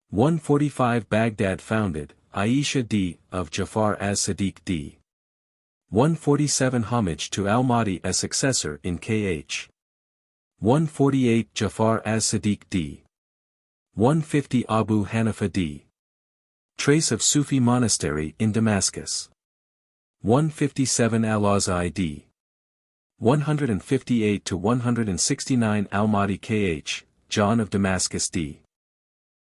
145 Baghdad founded, Aisha d. of Jafar as-Sadiq d. 147 Homage to al-Mahdi as successor in Kh. 148 Jafar as-Sadiq d. 150 Abu Hanifa d. Trace of Sufi monastery in Damascus. 157 Al-Azai d. 158 to 169 Al-Mahdi Kh. John of Damascus d.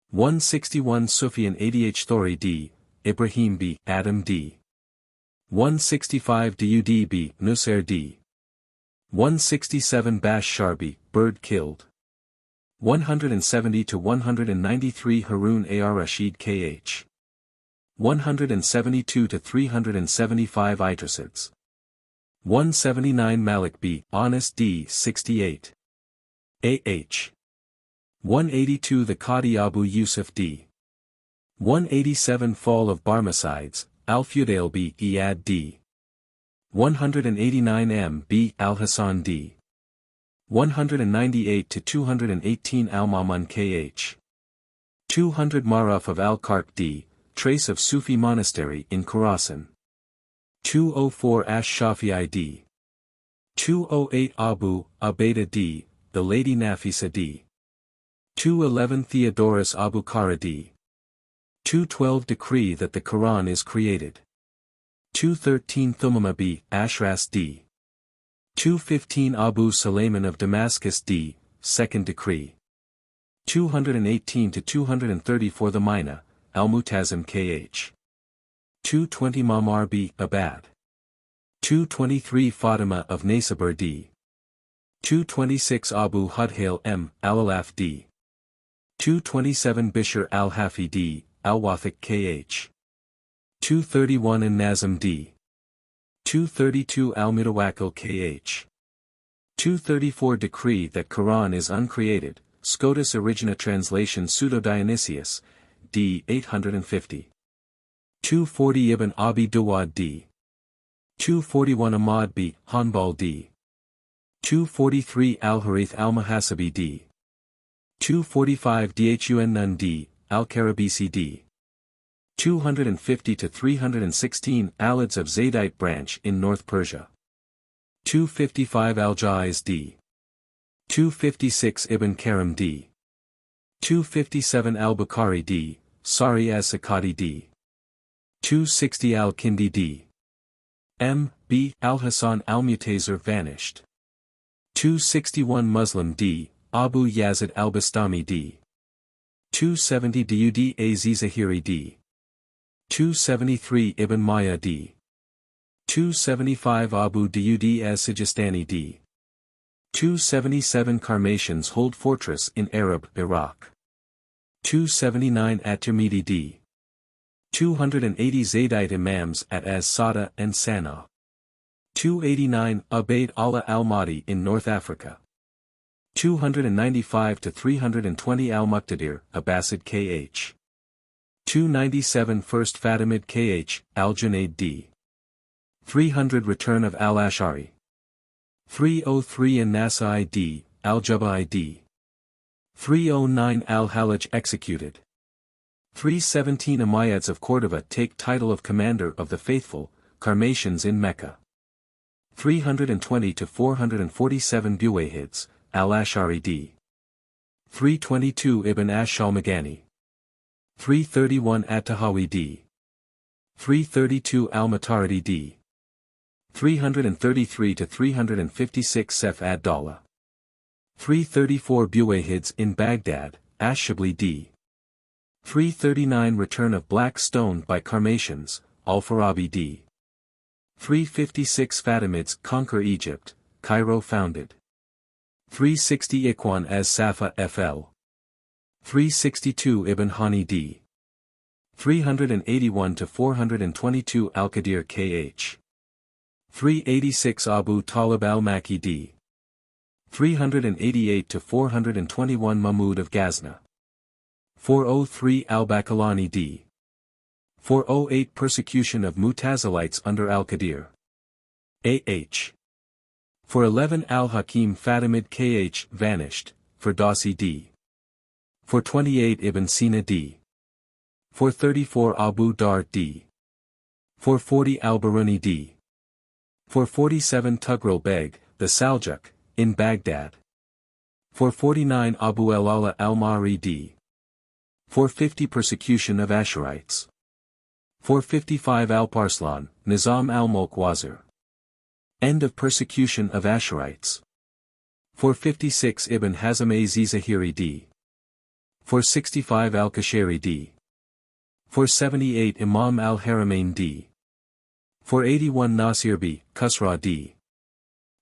161 Sufyan Adh Thori d. Ibrahim b. Adam d. 165 Dud b. Nusair d. 167 Bash Sharbi, bird killed. 170 to 193 Harun ar-Rashid Kh. 172 to 375 Idrasids. 179 Malik b. Anas d. 68. A.H. 182 The Qadi Abu Yusuf d. 187 Fall of Barmecides, Al-Fudali b. Iyad d. 189 M. b. Al-Hassan d. 198 to 218 Al-Mamun Kh. 200 Maraf of Al-Karp d. Trace of Sufi monastery in Khorasan. 204 Ash-Shafi d. 208 Abu Ubaidah d. The Lady Nafisa d. 211 Theodorus Abu Kara d. 212 Decree that the Quran is created. 213 Thumama b. Ashras d. 215 Abu Sulayman of Damascus d. Second Decree. 218 to 234 The Mina, Al-Mutazim Kh. 220 Mamar b. Abad. 223 Fatima of Nasabur d. 226 Abu Hudhail m. Al-Alaf d. 227 Bishr al-Hafi d. Al-Wathiq Kh. 231 An-Nazm d. 232 Al-Mutawakkil Kh. 234 Decree that Quran is uncreated, Scotus Origina Translation Pseudo-Dionysius, d. 850. 240 Ibn Abi Duwad d. 241 Ahmad b. Hanbal d. 243 Al-Harith al-Muhasabi d. 245 Dhun Nun d. Al-Karabisi d. 250 to 316 Alids of Zaydite branch in North Persia. 255 Al-Jaiz d. 256 Ibn Karim d. 257 Al-Bukhari d. Sari as-Sakati d. 260 Al-Kindi d. M. b. Al-Hassan al-Mutazir vanished. 261 Muslim d. Abu Yazid al-Bastami d. 270 Dud Az-Zahiri d. 273 Ibn Maya d. 275 Abu Dud as-Sijistani d. 277 Karmatians hold fortress in Arab Iraq. 279 At-Tirmidhi d. 280 Zaydite Imams at Az-Sada and Sana'a. 289 Ubayd Allah al-Mahdi in North Africa. 295 to 320 Al-Muqtadir, Abbasid Kh. 297 First Fatimid Kh, Al-Junayd d. 300 Return of Al-Ash'ari. 303 An-Nasafi d. Al-Jubai d. 309 Al-Hallaj executed. 317 Umayyads of Cordova take title of Commander of the Faithful, Karmatians in Mecca. 320 to 447 Buwayhids, Al-Ash'ari d. 322 Ibn Ash-Shalmaghani. 331 At-Tahawi d. 332 Al-Mataridi d. 333 to 356 Sef ad-Dawla. 334 Buwayhids in Baghdad, Ash-Shabli d. 339 Return of Black Stone by Karmatians, Al-Farabi d. 356 Fatimids conquer Egypt, Cairo founded. 360 Ikhwan as Safa fl. 362 Ibn Hani d. 381 to 422 Al-Qadir kh. 386 Abu Talib al-Maki d. 388 to 421 Mahmud of Ghazna. 403 al-Bakalani d. 408 Persecution of Mutazilites under Al-Qadir. A.H. 411 Al-Hakim Fatimid Kh vanished, Firdausi d. 428 Ibn Sina d. 434 Abu Dar d. 440 Al-Biruni d. 447 Tughril Beg, the Saljuk, in Baghdad. 449 Abu al-Ala al-Ma'ri d. 450 Persecution of Ash'arites. 455 Al-Parslan, Nizam al-Mulk Wazir. End of persecution of Ash'arites. 456 Ibn Hazm az-Zahiri d. 465 al-Kashari d. 478 Imam al-Haramain d. 481 Nasir b. Khusra d.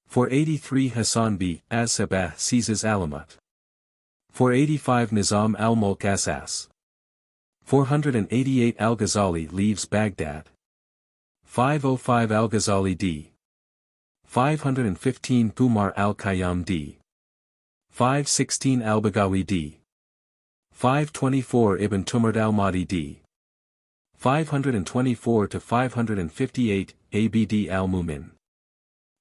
483 Hassan b. Az-Sabah seizes Alamat. 485 Nizam al-Mulk Asas. 488 Al-Ghazali leaves Baghdad. 505 Al-Ghazali d. 515 Qumar al-Khayyam d. 516 al-Baghawi d. 524 Ibn Tumard al-Mahdi d. 524 to 558 Abd al-Mumin.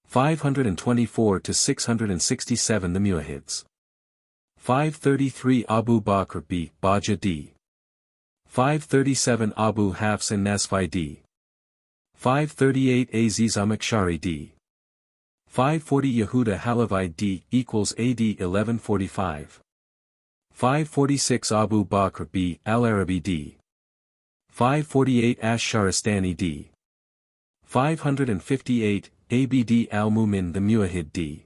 524 to 667 The Muwahhids. 533 Abu Bakr b. Baja d. 537 Abu Hafs An-Nasafi d. 538 Aziz Amakhshari d. 540 Yehuda Halavi d. equals AD 1145. 546 Abu Bakr b. Al-Arabi d. 548 Ash-Shahrastani d. 558 Abd al-Mumin the Muwahhid d.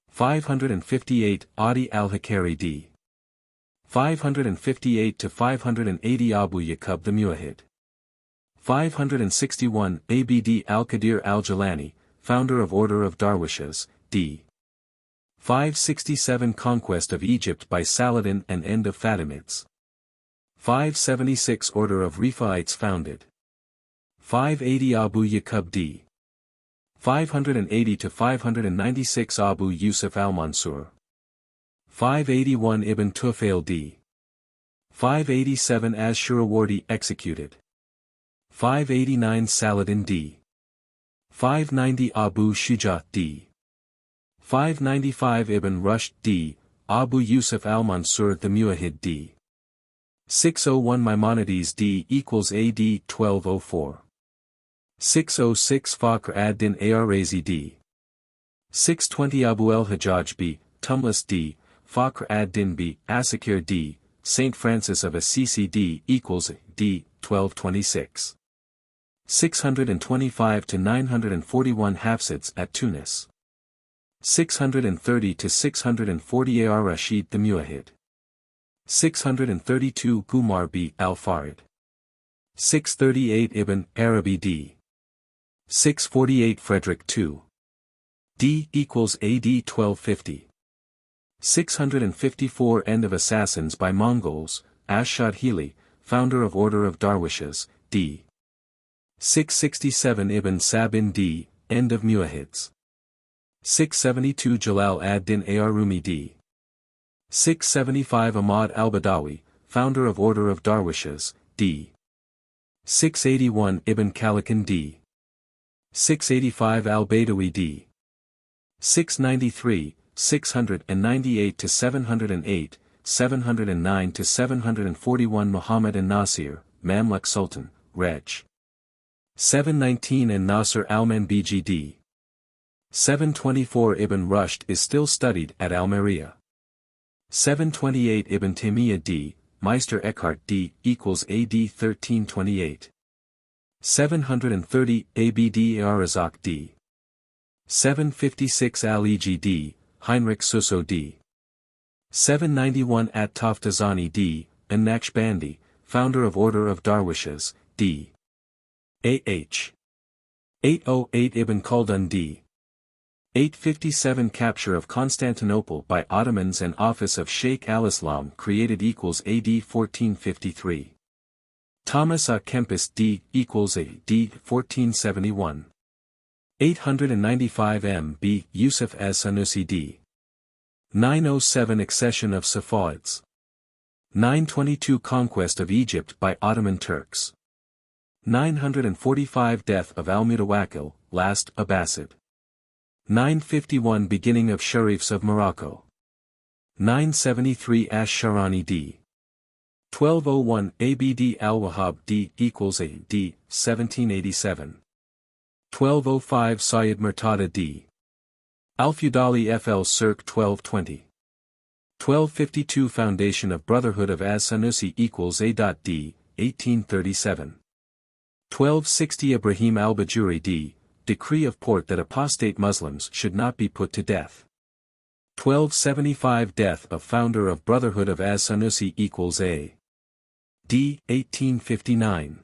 558 Adi al-Hakari d. 558 to 580 Abu Yaqub the Muwahhid. 561 Abd al-Qadir al-Jilani, founder of Order of Darwishes, d. 567 Conquest of Egypt by Saladin and end of Fatimids. 576 Order of Rifaites founded. 580 Abu Yaqub d. 580 to 596 Abu Yusuf al-Mansur. 581 Ibn Tufail d. 587 Ash-Shirawardi executed. 589 Saladin d. 590 Abu Shuja d. 595 Ibn Rushd d. Abu Yusuf al-Mansur the Muwahhid d. 601 Maimonides d. equals AD 1204. 606 Fakhr ad-Din ar-Razi d. 620 Abu al-Hajjaj b. Tumlis d. Fakhr ad-Din b. Asakir d. Saint Francis of Assisi d. equals d. 1226. 625 to 941 Hafsids at Tunis. 630 to 640 ar-Rashid the Muwahhid. 632 Qumar b. al-Farid. 638 Ibn Arabi d. 648 Frederick II. d. equals AD 1250. 654 End of Assassins by Mongols, Ash-Shahrastani, founder of Order of Darwishes, d. 667 Ibn Sabin d. End of Muwahhids. 672 Jalal ad-Din ar-Rumi d. 675 Ahmad al-Badawi, founder of Order of Darwishes, d. 681 Ibn Khalikan d. 685 al-Badawi d. 693, 698 to 708, 709 to 741 Muhammad an-Nasir, Mamluk Sultan, Reg. 719 and Nasr al-Manbiji d. 724 Ibn Rushd is still studied at Almeria. 728 Ibn Taymiyyah d. Meister Eckhart d. equals AD 1328. 730 Abd Ar-Razak d. 756 Al-Iji d. Heinrich Suso d. 791 At-Taftazani d. An-Naqshbandi, founder of Order of Darwishes, d. A.H. 808 Ibn Khaldun d. 857 Capture of Constantinople by Ottomans and Office of Sheikh al-Islam created equals AD 1453. Thomas A. Kempis d. equals AD 1471. 895 M. B. Yusuf as-Sanusi d. 907 Accession of Safavids. 922 Conquest of Egypt by Ottoman Turks. 945 Death of al-Mutawakkil, last Abbasid. 951 Beginning of Sharifs of Morocco. 973 Ash-Shahrastani d. 1201 Abd al-Wahhab d. equals AD 1787. 1205 Sayyid Murtada d. Al-Fudali fl circ 1220. 1252 Foundation of Brotherhood of as-Sanusi equals A.D. 1837. 1260 Ibrahim al-Bajuri d. Decree of Port that apostate Muslims should not be put to death. 1275 Death of Founder of Brotherhood of as-Sanusi equals A.D. 1859.